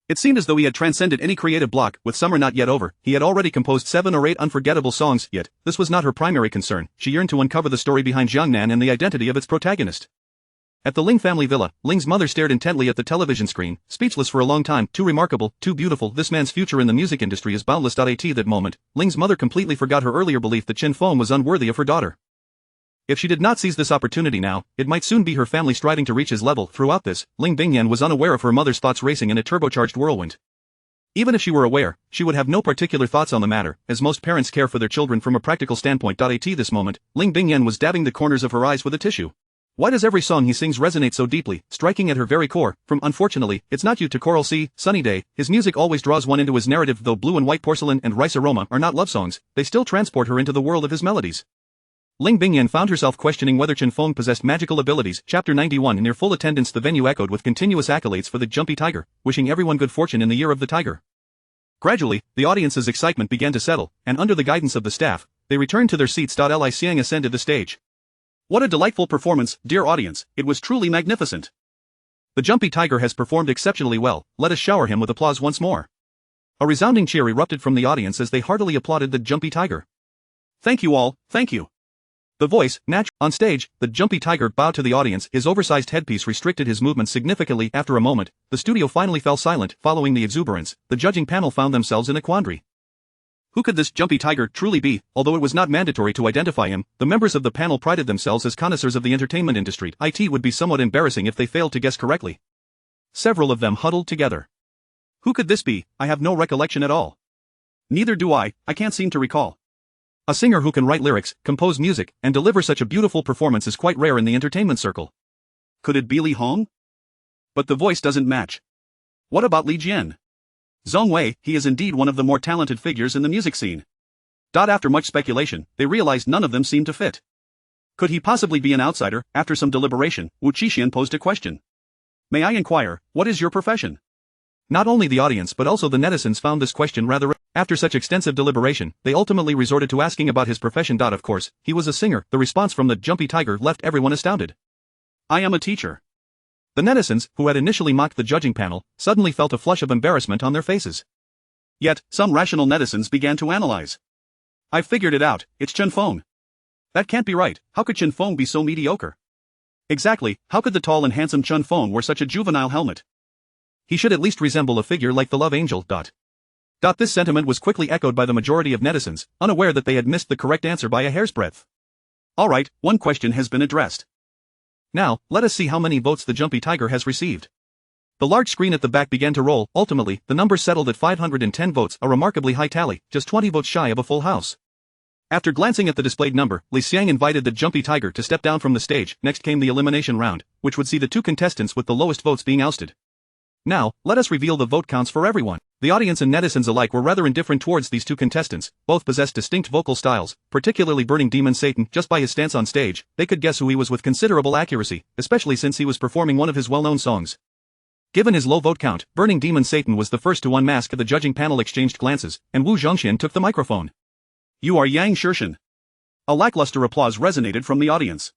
It seemed as though he had transcended any creative block. With summer not yet over, he had already composed 7 or 8 unforgettable songs. Yet, this was not her primary concern. She yearned to uncover the story behind Jiangnan and the identity of its protagonist. At the Ling family villa, Ling's mother stared intently at the television screen, speechless for a long time. "Too remarkable, too beautiful, this man's future in the music industry is boundless." At that moment, Ling's mother completely forgot her earlier belief that Chen Feng was unworthy of her daughter. If she did not seize this opportunity now, it might soon be her family striving to reach his level. Throughout this, Ling Bingyan was unaware of her mother's thoughts racing in a turbocharged whirlwind. Even if she were aware, she would have no particular thoughts on the matter, as most parents care for their children from a practical standpoint. At this moment, Ling Bingyan was dabbing the corners of her eyes with a tissue. Why does every song he sings resonate so deeply, striking at her very core? From Unfortunately, It's Not You to Coral Sea, Sunny Day, his music always draws one into his narrative. Though Blue and White Porcelain and Rice Aroma are not love songs, they still transport her into the world of his melodies. Ling Bingyan found herself questioning whether Chen Feng possessed magical abilities. Chapter 91. In near full attendance, the venue echoed with continuous accolades for the jumpy tiger, wishing everyone good fortune in the year of the tiger. Gradually, the audience's excitement began to settle, and under the guidance of the staff, they returned to their seats. Li Xiang ascended the stage. What a delightful performance, dear audience, it was truly magnificent. The jumpy tiger has performed exceptionally well, let us shower him with applause once more. A resounding cheer erupted from the audience as they heartily applauded the jumpy tiger. Thank you all, thank you. The voice, natural. On stage, the jumpy tiger bowed to the audience, his oversized headpiece restricted his movements significantly. After a moment, the studio finally fell silent. Following the exuberance, the judging panel found themselves in a quandary. Who could this jumpy tiger truly be? Although it was not mandatory to identify him, the members of the panel prided themselves as connoisseurs of the entertainment industry. It would be somewhat embarrassing if they failed to guess correctly. Several of them huddled together. Who could this be? I have no recollection at all. Neither do I can't seem to recall. A singer who can write lyrics, compose music, and deliver such a beautiful performance is quite rare in the entertainment circle. Could it be Li Hong? But the voice doesn't match. What about Li Jian? Zhong Wei, he is indeed one of the more talented figures in the music scene. After much speculation, they realized none of them seemed to fit. Could he possibly be an outsider? After some deliberation, Wu Qixin posed a question. May I inquire, what is your profession? Not only the audience but also the netizens found this question rather. After such extensive deliberation, they ultimately resorted to asking about his profession. Of course, he was a singer. The response from the jumpy tiger left everyone astounded. I am a teacher. The netizens, who had initially mocked the judging panel, suddenly felt a flush of embarrassment on their faces. Yet, some rational netizens began to analyze. I've figured it out, it's Chen Feng. That can't be right, how could Chen Feng be so mediocre? Exactly, how could the tall and handsome Chen Feng wear such a juvenile helmet? He should at least resemble a figure like the love angel. This sentiment was quickly echoed by the majority of netizens, unaware that they had missed the correct answer by a hair's breadth. Alright, one question has been addressed. Now, let us see how many votes the jumpy tiger has received. The large screen at the back began to roll. Ultimately, the number settled at 510 votes, a remarkably high tally, just 20 votes shy of a full house. After glancing at the displayed number, Li Xiang invited the jumpy tiger to step down from the stage. Next came the elimination round, which would see the two contestants with the lowest votes being ousted. Now, let us reveal the vote counts for everyone. The audience and netizens alike were rather indifferent towards these two contestants. Both possessed distinct vocal styles, particularly Burning Demon Satan. Just by his stance on stage, they could guess who he was with considerable accuracy, especially since he was performing one of his well-known songs. Given his low vote count, Burning Demon Satan was the first to unmask. The judging panel exchanged glances, and Wu Zhongxian took the microphone. You are Yang Shushan. A lackluster applause resonated from the audience.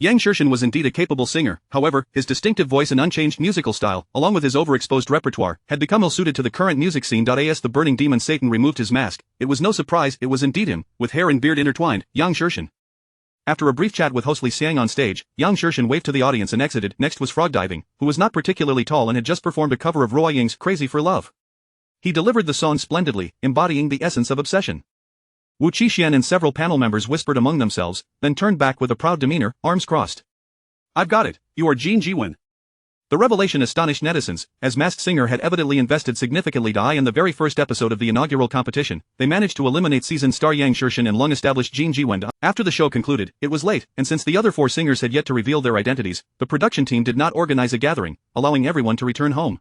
Yang Shushan was indeed a capable singer, however, his distinctive voice and unchanged musical style, along with his overexposed repertoire, had become ill-suited to the current music scene. As the Burning Demon Satan removed his mask, it was no surprise it was indeed him, with hair and beard intertwined, Yang Shushan. After a brief chat with host Li Xiang on stage, Yang Shushan waved to the audience and exited. Next was Frog Diving, who was not particularly tall and had just performed a cover of Ruo Ying's Crazy for Love. He delivered the song splendidly, embodying the essence of obsession. Wu Qixin and several panel members whispered among themselves, then turned back with a proud demeanor, arms crossed. I've got it, you are Jin Jiwen. The revelation astonished netizens, as Masked Singer had evidently invested significantly in the very first episode of the inaugural competition. They managed to eliminate season star Yang Shushan and long-established Jin Jiwen. After the show concluded, it was late, and since the other four singers had yet to reveal their identities, the production team did not organize a gathering, allowing everyone to return home.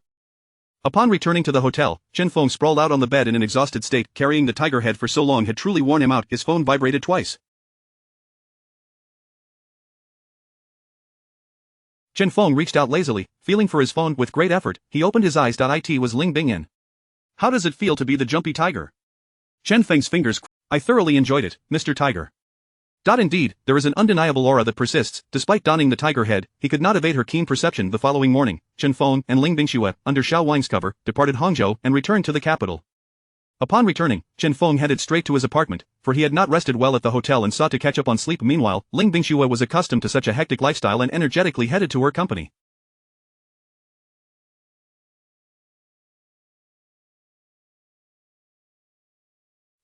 Upon returning to the hotel, Chen Feng sprawled out on the bed in an exhausted state. Carrying the tiger head for so long had truly worn him out. His phone vibrated twice. Chen Feng reached out lazily, feeling for his phone. With great effort, he opened his eyes. It was Ling Bingyan. How does it feel to be the jumpy tiger? Chen Feng's fingers. I thoroughly enjoyed it, Mr. Tiger. Indeed, there is an undeniable aura that persists. Despite donning the tiger head, he could not evade her keen perception. The following morning, Chen Feng and Ling Bingxue, under Xiao Wang's cover, departed Hangzhou and returned to the capital. Upon returning, Chen Feng headed straight to his apartment, for he had not rested well at the hotel and sought to catch up on sleep. Meanwhile, Ling Bingxue was accustomed to such a hectic lifestyle and energetically headed to her company.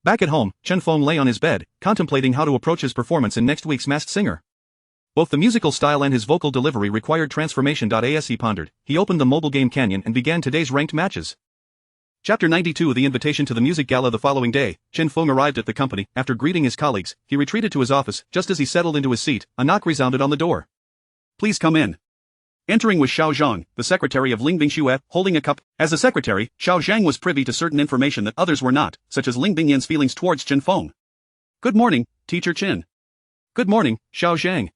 Back at home, Chen Feng lay on his bed, contemplating how to approach his performance in next week's Masked Singer. Both the musical style and his vocal delivery required transformation. As he pondered, he opened the mobile game Canyon and began today's ranked matches. Chapter 92. The invitation to the music gala. The following day, Chen Feng arrived at the company. After greeting his colleagues, he retreated to his office. Just as he settled into his seat, a knock resounded on the door. Please come in. Entering was Xiao Zhang, the secretary of Ling Bingxue, holding a cup. As a secretary, Xiao Zhang was privy to certain information that others were not, such as Ling Bingyan's feelings towards Chen Feng. Good morning, Teacher Chen. Good morning, Xiao Zhang.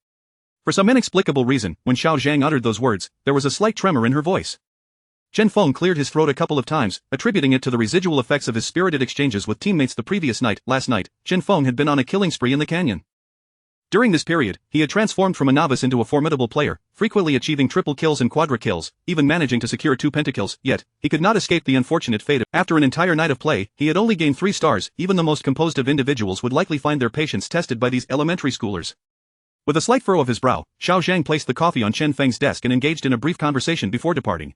For some inexplicable reason, when Xiao Zhang uttered those words, there was a slight tremor in her voice. Chen Feng cleared his throat a couple of times, attributing it to the residual effects of his spirited exchanges with teammates the previous night. Last night, Chen Feng had been on a killing spree in the canyon. During this period, he had transformed from a novice into a formidable player, frequently achieving triple kills and quadra kills, even managing to secure 2 pentakills, yet, he could not escape the unfortunate fate of, after an entire night of play, he had only gained 3 stars. Even the most composed of individuals would likely find their patience tested by these elementary schoolers. With a slight furrow of his brow, Xiao Zhang placed the coffee on Chen Feng's desk and engaged in a brief conversation before departing.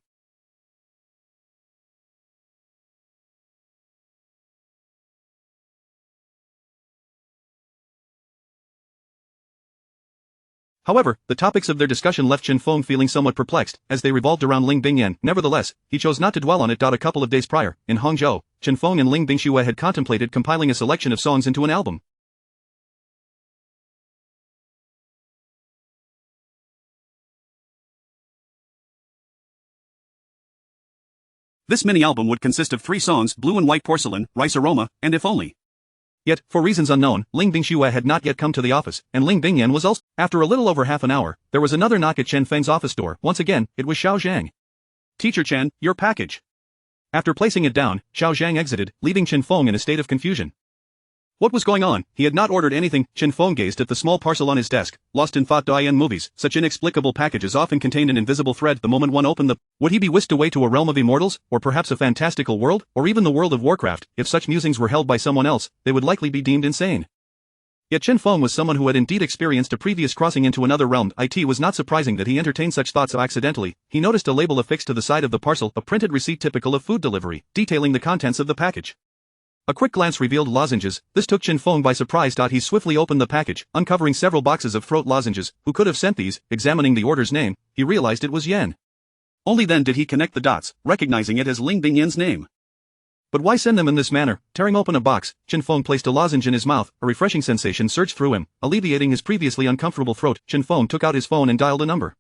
However, the topics of their discussion left Chen Feng feeling somewhat perplexed, as they revolved around Ling Bingyan. Nevertheless, he chose not to dwell on it. A couple of days prior, in Hangzhou, Chen Feng and Ling Bingxue had contemplated compiling a selection of songs into an album. This mini-album would consist of 3 songs: Blue and White Porcelain, Rice Aroma, and If Only. Yet, for reasons unknown, Ling Bingxue had not yet come to the office, and Ling Bingyan was also. After a little over half an hour, there was another knock at Chen Feng's office door. Once again, it was Xiao Zhang. Teacher Chen, your package. After placing it down, Xiao Zhang exited, leaving Chen Feng in a state of confusion. What was going on? He had not ordered anything. Chen Feng gazed at the small parcel on his desk. Lost in thought. In movies, such inexplicable packages often contain an invisible thread. The moment one opened would he be whisked away to a realm of immortals, or perhaps a fantastical world, or even the world of Warcraft? If such musings were held by someone else, they would likely be deemed insane. Yet Chen Feng was someone who had indeed experienced a previous crossing into another realm. It was not surprising that he entertained such thoughts accidentally. He noticed a label affixed to the side of the parcel, a printed receipt typical of food delivery, detailing the contents of the package. A quick glance revealed lozenges. This took Chen Feng by surprise. He swiftly opened the package, uncovering several boxes of throat lozenges. Who could have sent these? Examining the order's name, he realized it was Yen. Only then did he connect the dots, recognizing it as Ling Bingyan's name. But why send them in this manner? Tearing open a box, Chen Feng placed a lozenge in his mouth. A refreshing sensation surged through him, alleviating his previously uncomfortable throat. Chen Feng took out his phone and dialed a number.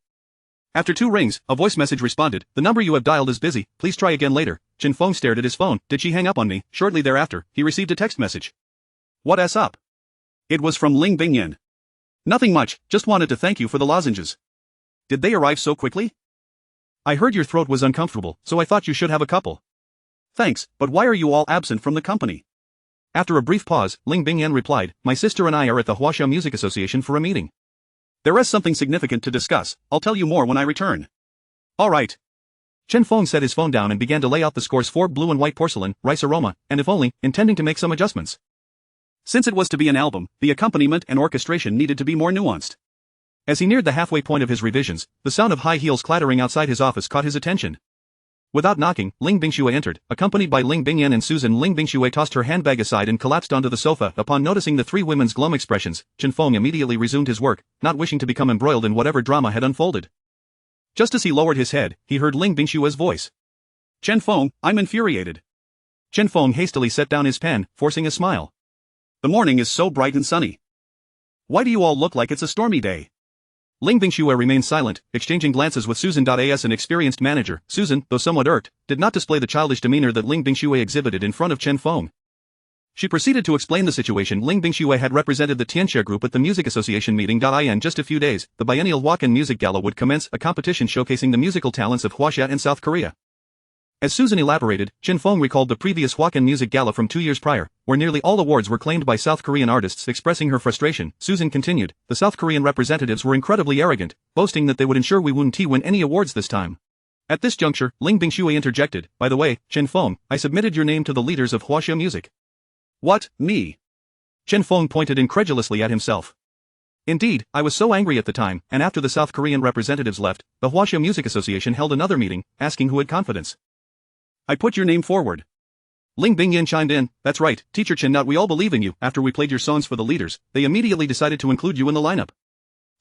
After 2 rings, a voice message responded. The number you have dialed is busy, please try again later. Chen Feng stared at his phone. Did she hang up on me? Shortly thereafter, he received a text message. What's up? It was from Ling Bingyan. Nothing much, just wanted to thank you for the lozenges. Did they arrive so quickly? I heard your throat was uncomfortable, so I thought you should have a couple. Thanks, but why are you all absent from the company? After a brief pause, Ling Bingyan replied, my sister and I are at the Huaxia Music Association for a meeting. There is something significant to discuss. I'll tell you more when I return. All right. Chen Feng set his phone down and began to lay out the scores for Blue and White Porcelain, Rice Aroma, and If Only, intending to make some adjustments. Since it was to be an album, the accompaniment and orchestration needed to be more nuanced. As he neared the halfway point of his revisions, the sound of high heels clattering outside his office caught his attention. Without knocking, Ling Bingxue entered, accompanied by Ling Bingyan and Susan. Ling Bingxue tossed her handbag aside and collapsed onto the sofa. Upon noticing the 3 women's glum expressions, Chen Feng immediately resumed his work, not wishing to become embroiled in whatever drama had unfolded. Just as he lowered his head, he heard Ling Bingxue's voice. Chen Feng, I'm infuriated. Chen Feng hastily set down his pen, forcing a smile. The morning is so bright and sunny. Why do you all look like it's a stormy day? Ling Bingxue remained silent, exchanging glances with Susan. As an experienced manager, Susan, though somewhat irked, did not display the childish demeanor that Ling Bingxue exhibited in front of Chen Feng. She proceeded to explain the situation. Ling Bingxue had represented the Tianxia group at the Music Association meeting. In just a few days, the biennial Huaquan Music Gala would commence, a competition showcasing the musical talents of Huaxia and South Korea. As Susan elaborated, Chen Feng recalled the previous Huaquan Music Gala from 2 years prior, where nearly all awards were claimed by South Korean artists. Expressing her frustration, Susan continued, the South Korean representatives were incredibly arrogant, boasting that they would ensure we wouldn't win any awards this time. At this juncture, Ling Bingxue interjected, by the way, Chen Feng, I submitted your name to the leaders of Huaxia Music. What, me? Chen Feng pointed incredulously at himself. Indeed, I was so angry at the time, and after the South Korean representatives left, the Huaxia Music Association held another meeting, asking who had confidence. I put your name forward. Ling Bingyan chimed in, that's right, Teacher Chen. We all believe in you. After we played your songs for the leaders, they immediately decided to include you in the lineup.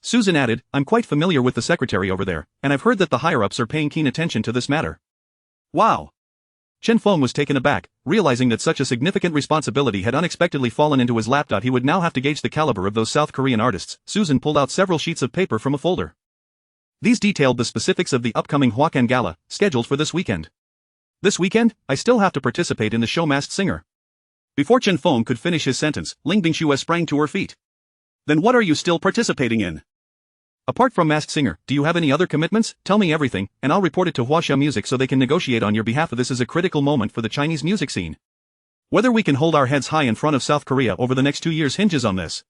Susan added, I'm quite familiar with the secretary over there, and I've heard that the higher-ups are paying keen attention to this matter. Wow. Chen Feng was taken aback, realizing that such a significant responsibility had unexpectedly fallen into his lap. He would now have to gauge the caliber of those South Korean artists. Susan pulled out several sheets of paper from a folder. These detailed the specifics of the upcoming Huacan Gala, scheduled for this weekend. This weekend, I still have to participate in the show Masked Singer. Before Chen Feng could finish his sentence, Ling Bingxue sprang to her feet. Then what are you still participating in? Apart from Masked Singer, do you have any other commitments? Tell me everything, and I'll report it to Huaxia Music so they can negotiate on your behalf. This is a critical moment for the Chinese music scene. Whether we can hold our heads high in front of South Korea over the next 2 years hinges on this.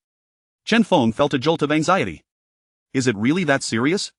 Chen Feng felt a jolt of anxiety. Is it really that serious?